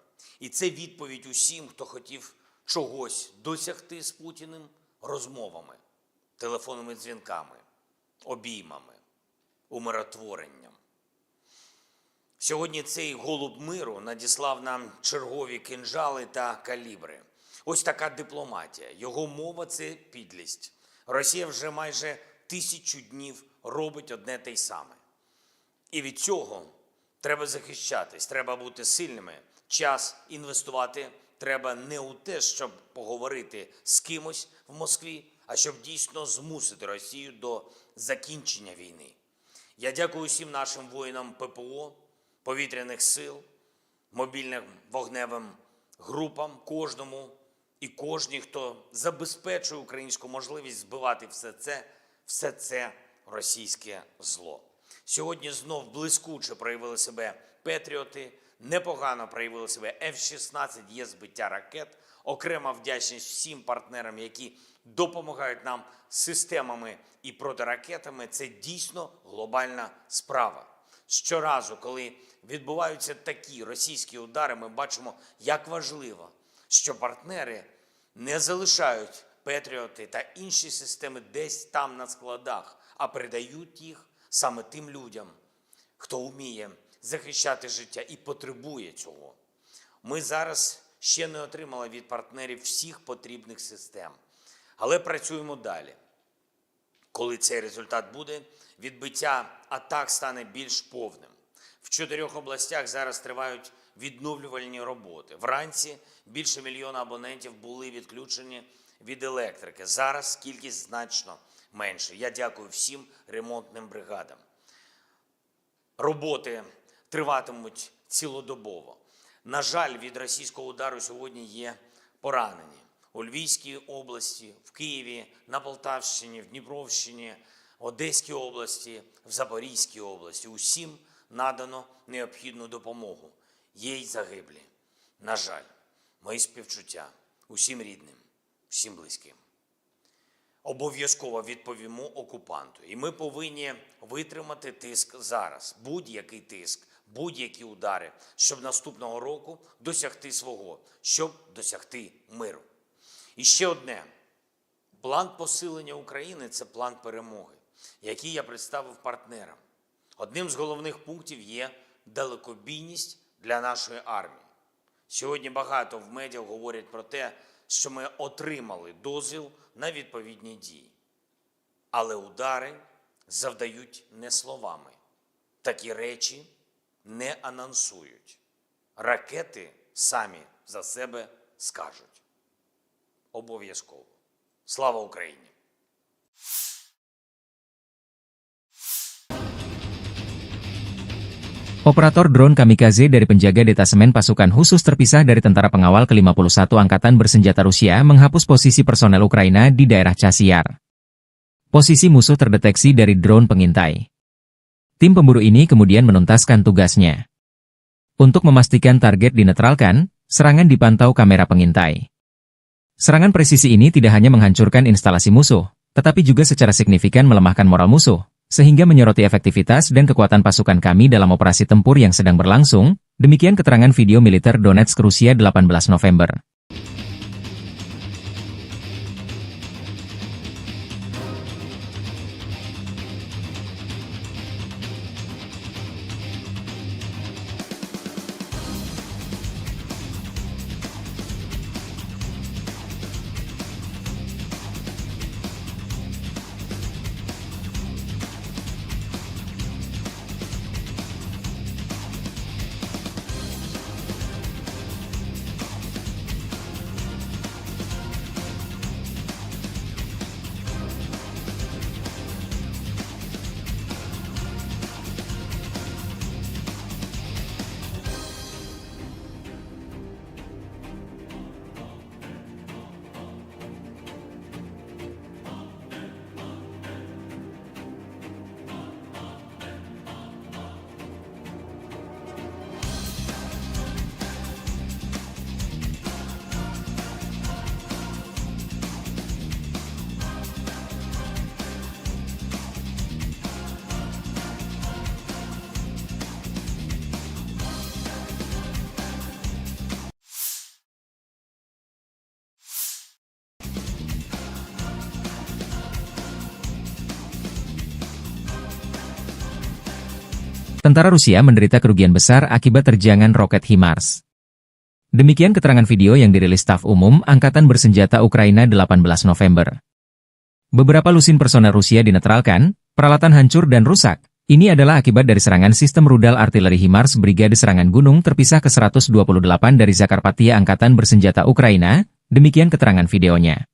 І це відповідь усім, хто хотів чогось досягти з Путіним розмовами, телефонними дзвінками, обіймами, умиротворенням. Сьогодні цей голуб миру надіслав нам чергові кинджали та калібри. Ось така дипломатія. Його мова – це підлість. Росія вже майже 1000 днів робить одне те й саме. І від цього треба захищатись, треба бути сильними. Час інвестувати треба не у те, щоб поговорити з кимось в Москві, а щоб дійсно змусити Росію до закінчення війни. Я дякую усім нашим воїнам ППО, повітряних сил, мобільним вогневим групам, кожному і кожній, хто забезпечує українську можливість збивати все це російське зло. Сьогодні знов блискуче проявили себе патріоти, непогано проявили себе F-16, є збиття ракет. Окрема вдячність всім партнерам, які допомагають нам системами і протиракетами. Це дійсно глобальна справа. Щоразу, коли відбуваються такі російські удари, ми бачимо, як важливо, що партнери не залишають патріоти та інші системи десь там на складах, а передають їх саме тим людям, хто вміє захищати життя і потребує цього. Ми зараз ще не отримали від партнерів всіх потрібних систем, але працюємо далі. Коли цей результат буде, відбиття атак стане більш повним. В 4 областях зараз тривають відновлювальні роботи. Вранці більше 1 мільйона абонентів були відключені від електрики. Зараз кількість значно менше. Я дякую всім ремонтним бригадам. Роботи триватимуть цілодобово. На жаль, від російського удару сьогодні є поранені. У Львівській області, в Києві, на Полтавщині, в Дніпровщині, Одеській області, в Запорізькій області. Усім надано необхідну допомогу. Є й загиблі. На жаль, мої співчуття усім рідним, всім близьким. Обов'язково відповімо окупанту. І ми повинні витримати тиск зараз. Будь-який тиск, будь-які удари, щоб наступного року досягти свого, щоб досягти миру. І ще одне. План посилення України – це план перемоги, який я представив партнерам. Одним з головних пунктів є далекобійність для нашої армії. Сьогодні багато в медіа говорять про те, що ми отримали дозвіл на відповідні дії. Але удари завдають не словами. Такі речі не анонсують. Ракети самі за себе скажуть. Обов'язково. Слава Україні! Operator drone kamikaze dari penjaga detasemen pasukan khusus terpisah dari tentara pengawal ke-51 Angkatan Bersenjata Rusia menghapus posisi personel Ukraina di daerah Chasiar. Posisi musuh terdeteksi dari drone pengintai. Tim pemburu ini kemudian menuntaskan tugasnya. Untuk memastikan target dinetralkan, serangan dipantau kamera pengintai. Serangan presisi ini tidak hanya menghancurkan instalasi musuh, tetapi juga secara signifikan melemahkan moral musuh, sehingga menyoroti efektivitas dan kekuatan pasukan kami dalam operasi tempur yang sedang berlangsung, demikian keterangan video militer Donetsk Rusia 18 November. tentara Rusia menderita kerugian besar akibat terjangan roket HIMARS. Demikian keterangan video yang dirilis Staf Umum Angkatan Bersenjata Ukraina 18 November. Beberapa lusin personel Rusia dinetralkan, peralatan hancur dan rusak. Ini adalah akibat dari serangan sistem rudal artileri HIMARS Brigade Serangan Gunung terpisah ke-128 dari Zakarpattia Angkatan Bersenjata Ukraina, demikian keterangan videonya.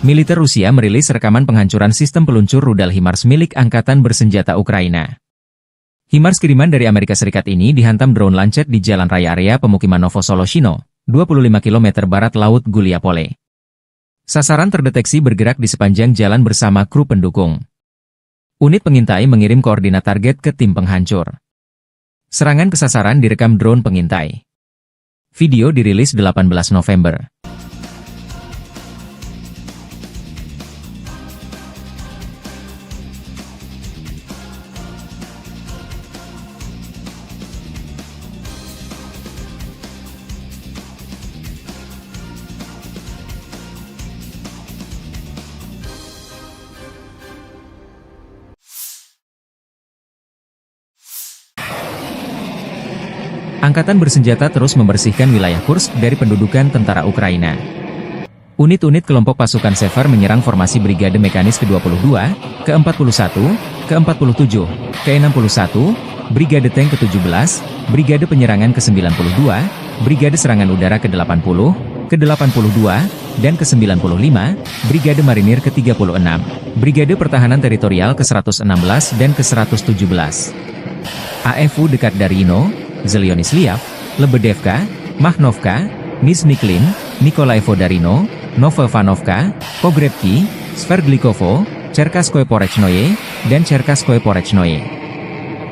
Militer Rusia merilis rekaman penghancuran sistem peluncur rudal HIMARS milik Angkatan Bersenjata Ukraina. HIMARS kiriman dari Amerika Serikat ini dihantam drone Lancet di jalan raya area pemukiman Novosoloshino, 25 km barat Laut Guliapole. Sasaran terdeteksi bergerak di sepanjang jalan bersama kru pendukung. Unit pengintai mengirim koordinat target ke tim penghancur. Serangan ke sasaran direkam drone pengintai. Video dirilis 18 November. Angkatan bersenjata terus membersihkan wilayah Kursk dari pendudukan tentara Ukraina. Unit-unit kelompok pasukan Sever menyerang formasi Brigade Mekanis ke-22, ke-41, ke-47, ke-61, Brigade Tank ke-17, Brigade Penyerangan ke-92, Brigade Serangan Udara ke-80, ke-82, dan ke-95, Brigade Marinir ke-36, Brigade Pertahanan Teritorial ke-116 dan ke-117. AFU dekat Darino, Zelyonisliav, Lebedevka, Mahnovka, Nizhny-Klin, Nikolaevo Darino, Novovanovka, Pogrebki, Sverdlikovo, Cherkaskoye Porechnoye, dan Cherkaskoye Porechnoye.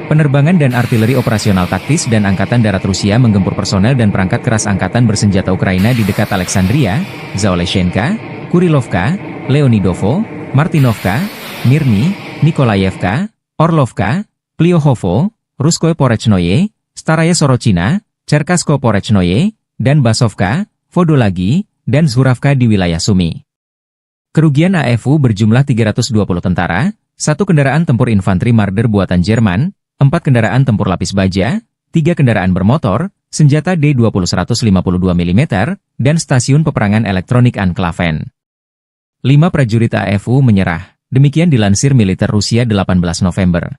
Penerbangan dan artileri operasional taktis dan Angkatan Darat Rusia menggempur personel dan perangkat keras Angkatan Bersenjata Ukraina di dekat Alexandria, Zaoleshenka, Kurilovka, Leonidovo, Martinovka, Mirny, Nikolaevka, Orlovka, Pliohovo, Ruskoye Porechnoye, Staraya Sorochina, Cherkaskoye Porechnoye, dan Basovka, Vodolagi, dan Zhuravka di wilayah Sumy. Kerugian AFU berjumlah 320 tentara, 1 kendaraan tempur infanteri Marder buatan Jerman, 4 kendaraan tempur lapis baja, 3 kendaraan bermotor, senjata D-20 152 mm, dan stasiun peperangan elektronik Anklaven. 5 prajurit AFU menyerah, demikian dilansir militer Rusia 18 November.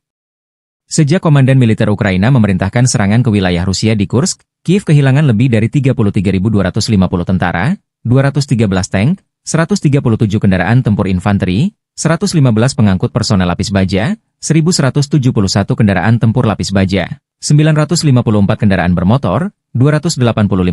Sejak Komandan Militer Ukraina memerintahkan serangan ke wilayah Rusia di Kursk, Kiev kehilangan lebih dari 33.250 tentara, 213 tank, 137 kendaraan tempur infanteri, 115 pengangkut personel lapis baja, 1.171 kendaraan tempur lapis baja, 954 kendaraan bermotor, 285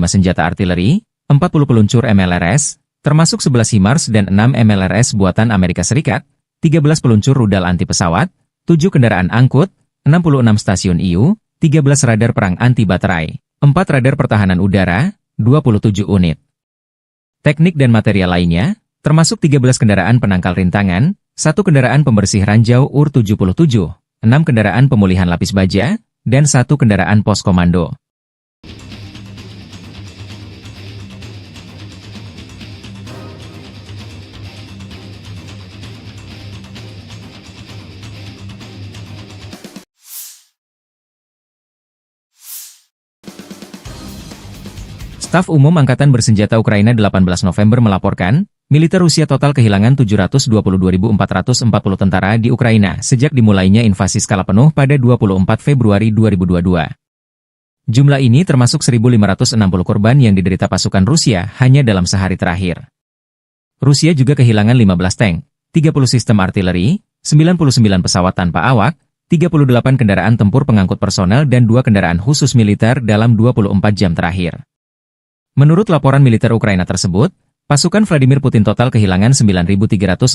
senjata artileri, 40 peluncur MLRS, termasuk 11 HIMARS dan 6 MLRS buatan Amerika Serikat, 13 peluncur rudal anti pesawat, 7 kendaraan angkut, 66 stasiun IU, 13 radar perang anti baterai, 4 radar pertahanan udara, 27 unit. Teknik dan material lainnya, termasuk 13 kendaraan penangkal rintangan, 1 kendaraan pembersih ranjau UR-77, 6 kendaraan pemulihan lapis baja, dan 1 kendaraan pos komando. Staf Umum Angkatan Bersenjata Ukraina 18 November melaporkan, militer Rusia total kehilangan 722.440 tentara di Ukraina sejak dimulainya invasi skala penuh pada 24 Februari 2022. Jumlah ini termasuk 1.560 korban yang diderita pasukan Rusia hanya dalam sehari terakhir. Rusia juga kehilangan 15 tank, 30 sistem artileri, 99 pesawat tanpa awak, 38 kendaraan tempur pengangkut personel dan 2 kendaraan khusus militer dalam 24 jam terakhir. Menurut laporan militer Ukraina tersebut, pasukan Vladimir Putin total kehilangan 9.365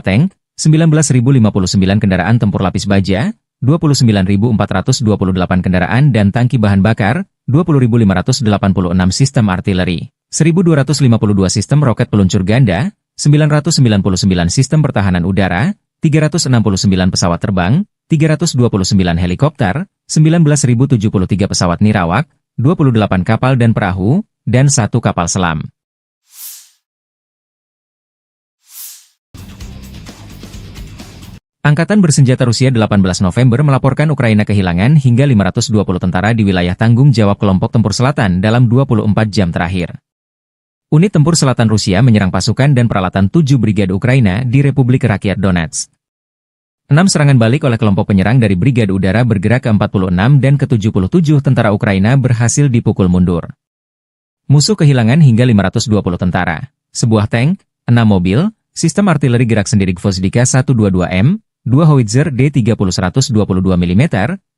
tank, 19.059 kendaraan tempur lapis baja, 29.428 kendaraan dan tangki bahan bakar, 20.586 sistem artileri, 1.252 sistem roket peluncur ganda, 999 sistem pertahanan udara, 369 pesawat terbang, 329 helikopter, 19.073 pesawat nirawak, 28 kapal dan perahu, dan 1 kapal selam. Angkatan Bersenjata Rusia 18 November melaporkan Ukraina kehilangan hingga 520 tentara di wilayah tanggung jawab kelompok tempur selatan dalam 24 jam terakhir. Unit tempur selatan Rusia menyerang pasukan dan peralatan 7 brigade Ukraina di Republik Rakyat Donetsk. 6 serangan balik oleh kelompok penyerang dari Brigade Udara bergerak ke-46 dan ke-77 tentara Ukraina berhasil dipukul mundur. Musuh kehilangan hingga 520 tentara, sebuah tank, 6 mobil, sistem artileri gerak sendiri Gvozdika 122M, 2 howitzer D30-122 mm,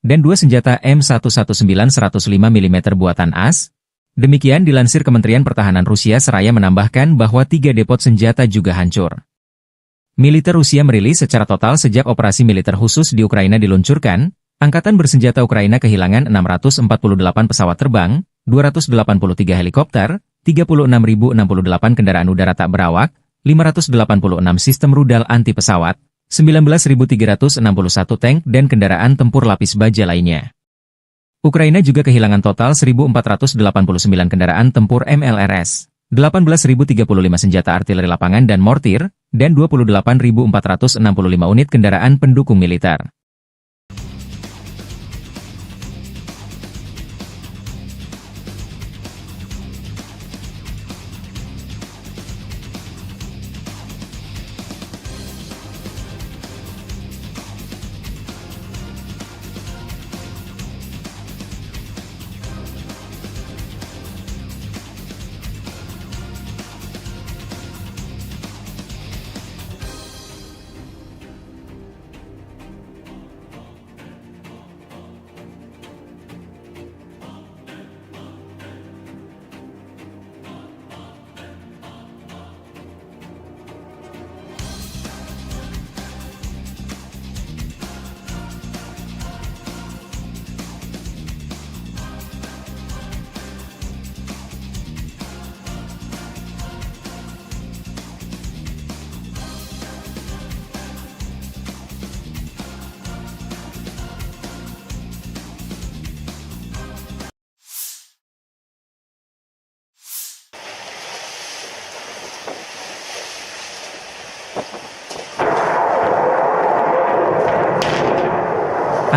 dan 2 senjata M119 105 mm buatan AS. Demikian dilansir Kementerian Pertahanan Rusia seraya menambahkan bahwa 3 depot senjata juga hancur. Militer Rusia merilis secara total sejak operasi militer khusus di Ukraina diluncurkan, Angkatan Bersenjata Ukraina kehilangan 648 pesawat terbang, 283 helikopter, 36.068 kendaraan udara tak berawak, 586 sistem rudal anti pesawat, 19.361 tank dan kendaraan tempur lapis baja lainnya. Ukraina juga kehilangan total 1.489 kendaraan tempur MLRS, 18.035 senjata artileri lapangan dan mortir, dan 28.465 unit kendaraan pendukung militer.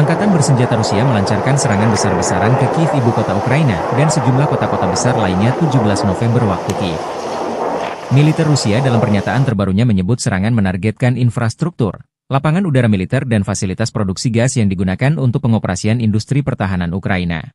Angkatan Bersenjata Rusia melancarkan serangan besar-besaran ke Kiev, ibu kota Ukraina, dan sejumlah kota-kota besar lainnya 17 November waktu Kiev. Militer Rusia dalam pernyataan terbarunya menyebut serangan menargetkan infrastruktur, lapangan udara militer dan fasilitas produksi gas yang digunakan untuk pengoperasian industri pertahanan Ukraina.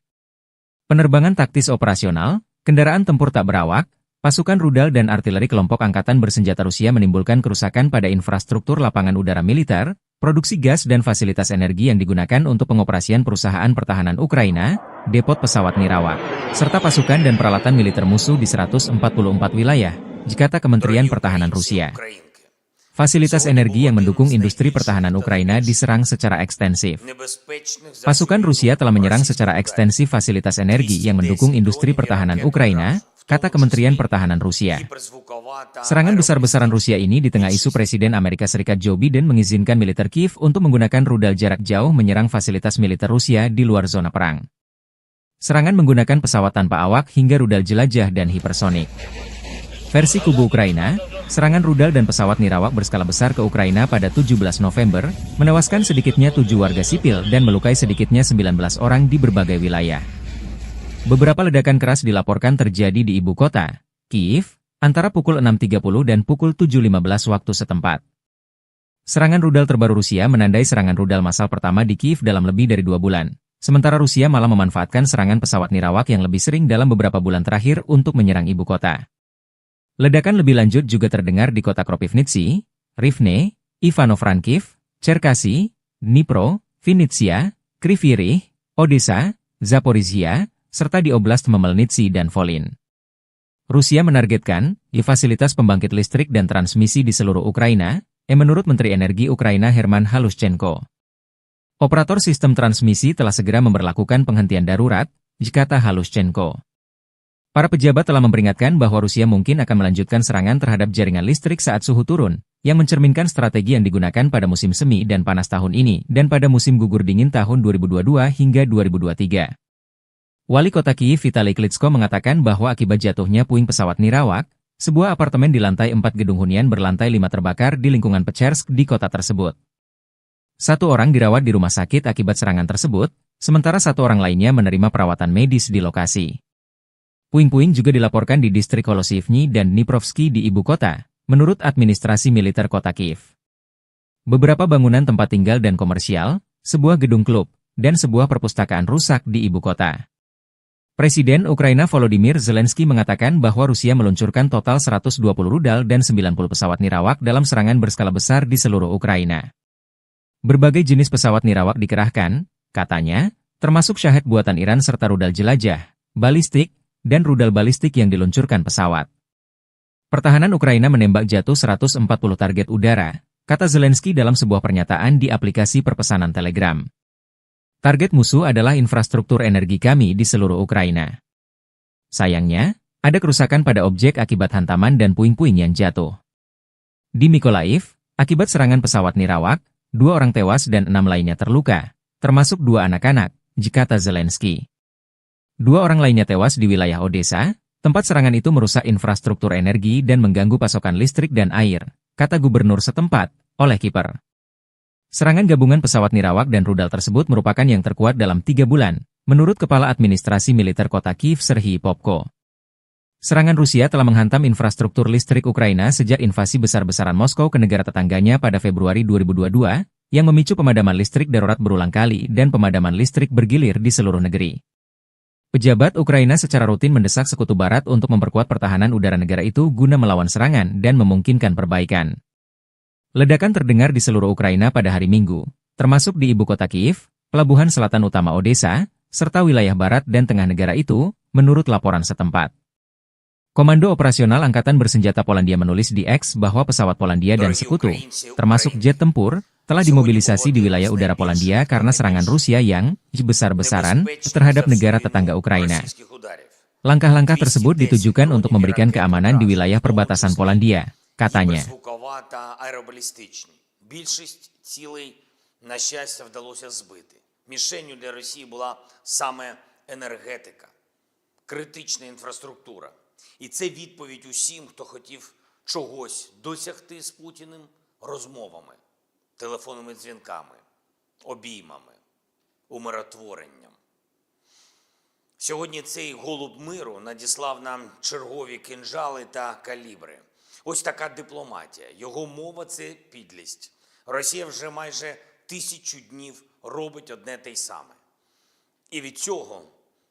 Penerbangan taktis operasional, kendaraan tempur tak berawak, pasukan rudal dan artileri kelompok Angkatan Bersenjata Rusia menimbulkan kerusakan pada infrastruktur lapangan udara militer, produksi gas dan fasilitas energi yang digunakan untuk pengoperasian perusahaan pertahanan Ukraina, depot pesawat nirawak, serta pasukan dan peralatan militer musuh di 144 wilayah, kata Kementerian Pertahanan Rusia. Fasilitas energi yang mendukung industri pertahanan Ukraina diserang secara ekstensif. Pasukan Rusia telah menyerang secara ekstensif fasilitas energi yang mendukung industri pertahanan Ukraina, kata Kementerian Pertahanan Rusia. Serangan besar-besaran Rusia ini di tengah isu Presiden Amerika Serikat Joe Biden mengizinkan militer Kiev untuk menggunakan rudal jarak jauh menyerang fasilitas militer Rusia di luar zona perang. Serangan menggunakan pesawat tanpa awak hingga rudal jelajah dan hipersonik. Versi kubu Ukraina, serangan rudal dan pesawat nirawak berskala besar ke Ukraina pada 17 November, menewaskan sedikitnya 7 warga sipil dan melukai sedikitnya 19 orang di berbagai wilayah. Beberapa ledakan keras dilaporkan terjadi di ibu kota, Kyiv, antara pukul 6.30 dan pukul 7.15 waktu setempat. Serangan rudal terbaru Rusia menandai serangan rudal massal pertama di Kyiv dalam lebih dari 2 bulan. Sementara Rusia malah memanfaatkan serangan pesawat nirawak yang lebih sering dalam beberapa bulan terakhir untuk menyerang ibu kota. Ledakan lebih lanjut juga terdengar di kota Kropivnitsy, Rivne, Ivano-Frankivsk, Cherkasy, Dnipro, Vinnytsia, Kryvyi Rih, Odessa, Zaporizhia, serta di Oblast Khmelnytskyi dan Volyn. Rusia menargetkan fasilitas pembangkit listrik dan transmisi di seluruh Ukraina, menurut Menteri Energi Ukraina Herman Halushchenko. Operator sistem transmisi telah segera memberlakukan penghentian darurat, kata Halushchenko. Para pejabat telah memperingatkan bahwa Rusia mungkin akan melanjutkan serangan terhadap jaringan listrik saat suhu turun, yang mencerminkan strategi yang digunakan pada musim semi dan panas tahun ini dan pada musim gugur dingin tahun 2022 hingga 2023. Wali kota Kyiv Vitali Klitschko mengatakan bahwa akibat jatuhnya puing pesawat nirawak, sebuah apartemen di lantai 4 gedung hunian berlantai 5 terbakar di lingkungan Pechersk di kota tersebut. 1 orang dirawat di rumah sakit akibat serangan tersebut, sementara 1 orang lainnya menerima perawatan medis di lokasi. Puing-puing juga dilaporkan di distrik Holosivny dan Dniprovsky di ibu kota, menurut administrasi militer kota Kyiv. Beberapa bangunan tempat tinggal dan komersial, sebuah gedung klub, dan sebuah perpustakaan rusak di ibu kota. Presiden Ukraina Volodymyr Zelensky mengatakan bahwa Rusia meluncurkan total 120 rudal dan 90 pesawat nirawak dalam serangan berskala besar di seluruh Ukraina. Berbagai jenis pesawat nirawak dikerahkan, katanya, termasuk Shahed buatan Iran serta rudal jelajah, balistik, dan rudal balistik yang diluncurkan pesawat. Pertahanan Ukraina menembak jatuh 140 target udara, kata Zelensky dalam sebuah pernyataan di aplikasi perpesanan Telegram. Target musuh adalah infrastruktur energi kami di seluruh Ukraina. Sayangnya, ada kerusakan pada objek akibat hantaman dan puing-puing yang jatuh. Di Mykolaiv, akibat serangan pesawat nirawak, 2 orang tewas dan 6 lainnya terluka, termasuk 2 anak-anak, kata Zelensky. 2 orang lainnya tewas di wilayah Odessa, tempat serangan itu merusak infrastruktur energi dan mengganggu pasokan listrik dan air, kata gubernur setempat, Oleh Kiper. Serangan gabungan pesawat nirawak dan rudal tersebut merupakan yang terkuat dalam 3 bulan, menurut Kepala Administrasi Militer Kota Kyiv Serhiy Popko. Serangan Rusia telah menghantam infrastruktur listrik Ukraina sejak invasi besar-besaran Moskow ke negara tetangganya pada Februari 2022, yang memicu pemadaman listrik darurat berulang kali dan pemadaman listrik bergilir di seluruh negeri. Pejabat Ukraina secara rutin mendesak Sekutu Barat untuk memperkuat pertahanan udara negara itu guna melawan serangan dan memungkinkan perbaikan. Ledakan terdengar di seluruh Ukraina pada hari Minggu, termasuk di ibu kota Kyiv, pelabuhan selatan utama Odessa, serta wilayah barat dan tengah negara itu, menurut laporan setempat. Komando Operasional Angkatan Bersenjata Polandia menulis di X bahwa pesawat Polandia dan sekutu, termasuk jet tempur, telah dimobilisasi di wilayah udara Polandia karena serangan Rusia yang besar-besaran terhadap negara tetangga Ukraina. Langkah-langkah tersebut ditujukan untuk memberikan keamanan di wilayah perbatasan Polandia, katanya. Більшість цілей, на щастя, вдалося збити. Мішенню для Росії була саме енергетика, критична інфраструктура. І це відповідь усім, хто хотів чогось досягти з Путіним розмовами, телефонними дзвінками, обіймами, умиротворенням. Сьогодні цей голуб миру надіслав нам чергові кинджали та калібри. Ось така дипломатія. Його мова – це підлість. Росія вже майже 1000 днів робить одне те й саме. І від цього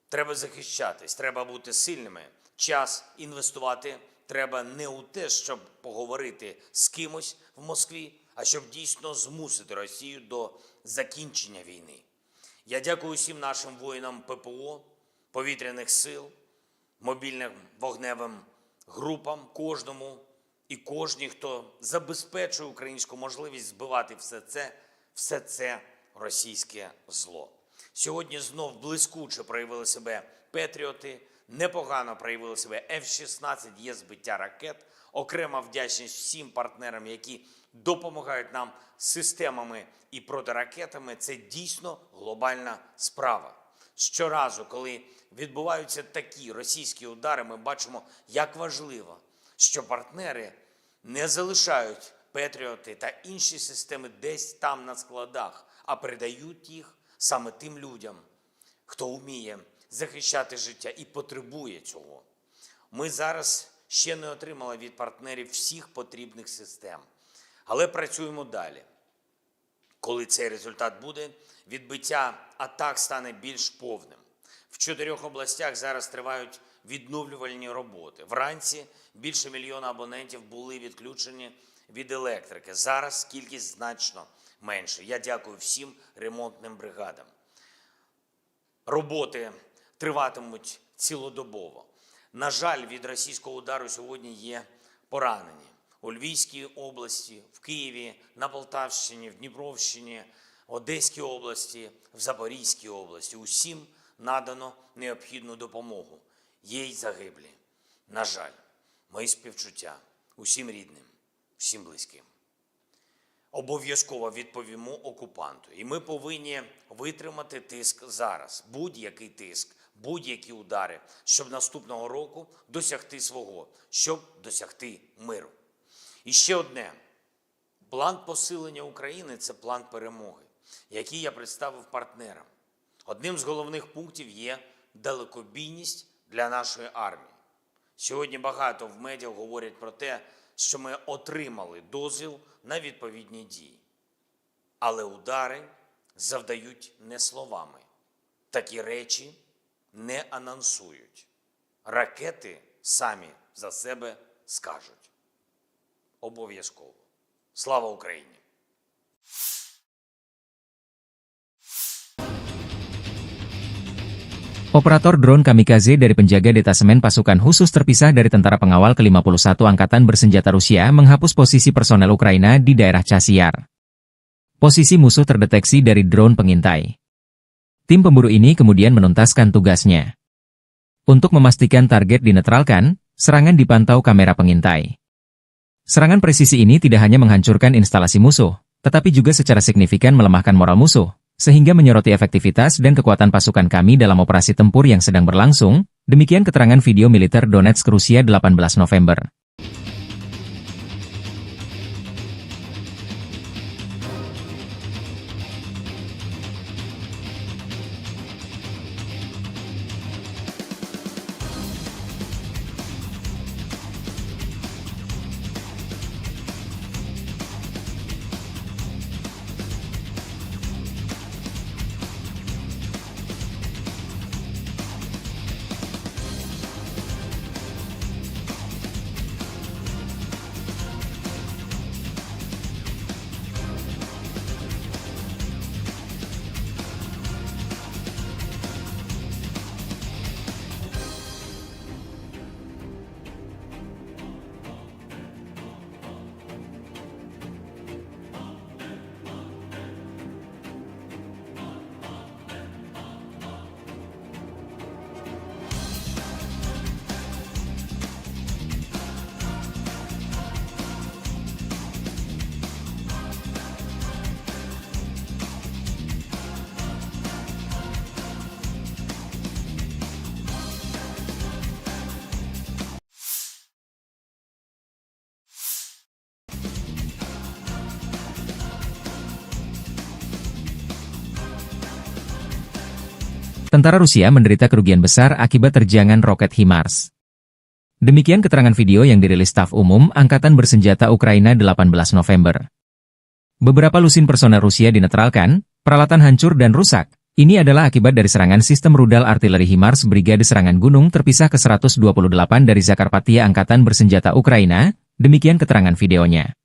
треба захищатись, треба бути сильними. Час інвестувати треба не у те, щоб поговорити з кимось в Москві, а щоб дійсно змусити Росію до закінчення війни. Я дякую всім нашим воїнам ППО, повітряних сил, мобільним вогневим групам, кожному і кожній, хто забезпечує українську можливість збивати все це російське зло. Сьогодні знов блискуче проявили себе «Петріоти», непогано проявили себе F-16, є збиття ракет. Окрема вдячність всім партнерам, які допомагають нам системами і протиракетами. Це дійсно глобальна справа. Щоразу, коли відбуваються такі російські удари, ми бачимо, як важливо, що партнери не залишають «Петріоти» та інші системи десь там на складах, а передають їх саме тим людям, хто вміє захищати життя і потребує цього. Ми зараз ще не отримали від партнерів всіх потрібних систем, але працюємо далі. Коли цей результат буде, відбиття атак стане більш повним. В 4 областях зараз тривають відновлювальні роботи. Вранці більше мільйона абонентів були відключені від електрики. Зараз кількість значно менше. Я дякую всім ремонтним бригадам. Роботи триватимуть цілодобово. На жаль, від російського удару сьогодні є поранені. У Львівській області, в Києві, на Полтавщині, в Дніпровщині, Одеській області, в Запорізькій області. Усім надано необхідну допомогу. Є й загиблі. На жаль, мої співчуття усім рідним, всім близьким. Обов'язково відповімо окупанту. І ми повинні витримати тиск зараз. Будь-який тиск, будь-які удари, щоб наступного року досягти свого, щоб досягти миру. І ще одне. План посилення України – це план перемоги, який я представив партнерам. Одним з головних пунктів є далекобійність для нашої армії. Сьогодні багато в медіа говорять про те, що ми отримали дозвіл на відповідні дії. Але удари завдають не словами. Такі речі не анонсують. Ракети самі за себе скажуть. Обов'язково. Слава Україні! Operator drone kamikaze dari penjaga detasemen pasukan khusus terpisah dari tentara pengawal ke-51 Angkatan Bersenjata Rusia menghapus posisi personel Ukraina di daerah Chasiar. Posisi musuh terdeteksi dari drone pengintai. Tim pemburu ini kemudian menuntaskan tugasnya. Untuk memastikan target dinetralkan, serangan dipantau kamera pengintai. Serangan presisi ini tidak hanya menghancurkan instalasi musuh, tetapi juga secara signifikan melemahkan moral musuh, sehingga menyoroti efektivitas dan kekuatan pasukan kami dalam operasi tempur yang sedang berlangsung, demikian keterangan video militer Donetsk Rusia 18 November. Tentara Rusia menderita kerugian besar akibat terjangan roket HIMARS. Demikian keterangan video yang dirilis Staf Umum Angkatan Bersenjata Ukraina 18 November. Beberapa lusin personel Rusia dinetralkan, peralatan hancur dan rusak. Ini adalah akibat dari serangan sistem rudal artileri HIMARS Brigade Serangan Gunung terpisah ke-128 dari Zakarpattia Angkatan Bersenjata Ukraina, demikian keterangan videonya.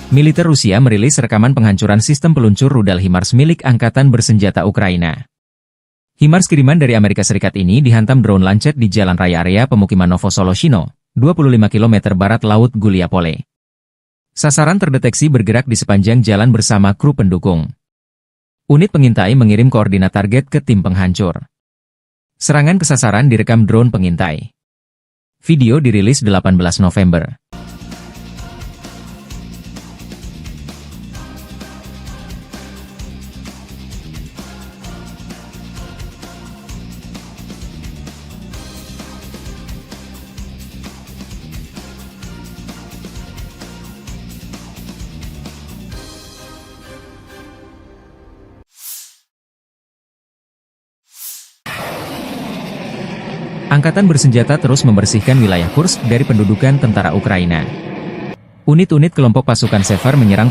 Militer Rusia merilis rekaman penghancuran sistem peluncur rudal HIMARS milik Angkatan Bersenjata Ukraina. HIMARS kiriman dari Amerika Serikat ini dihantam drone Lancet di jalan raya area pemukiman Novosoloshino, 25 km barat laut Guliapole. Sasaran terdeteksi bergerak di sepanjang jalan bersama kru pendukung. Unit pengintai mengirim koordinat target ke tim penghancur. Serangan ke sasaran direkam drone pengintai. Video dirilis 18 November. Angkatan bersenjata terus membersihkan wilayah Kursk dari pendudukan tentara Ukraina. Unit-unit kelompok pasukan Sever menyerang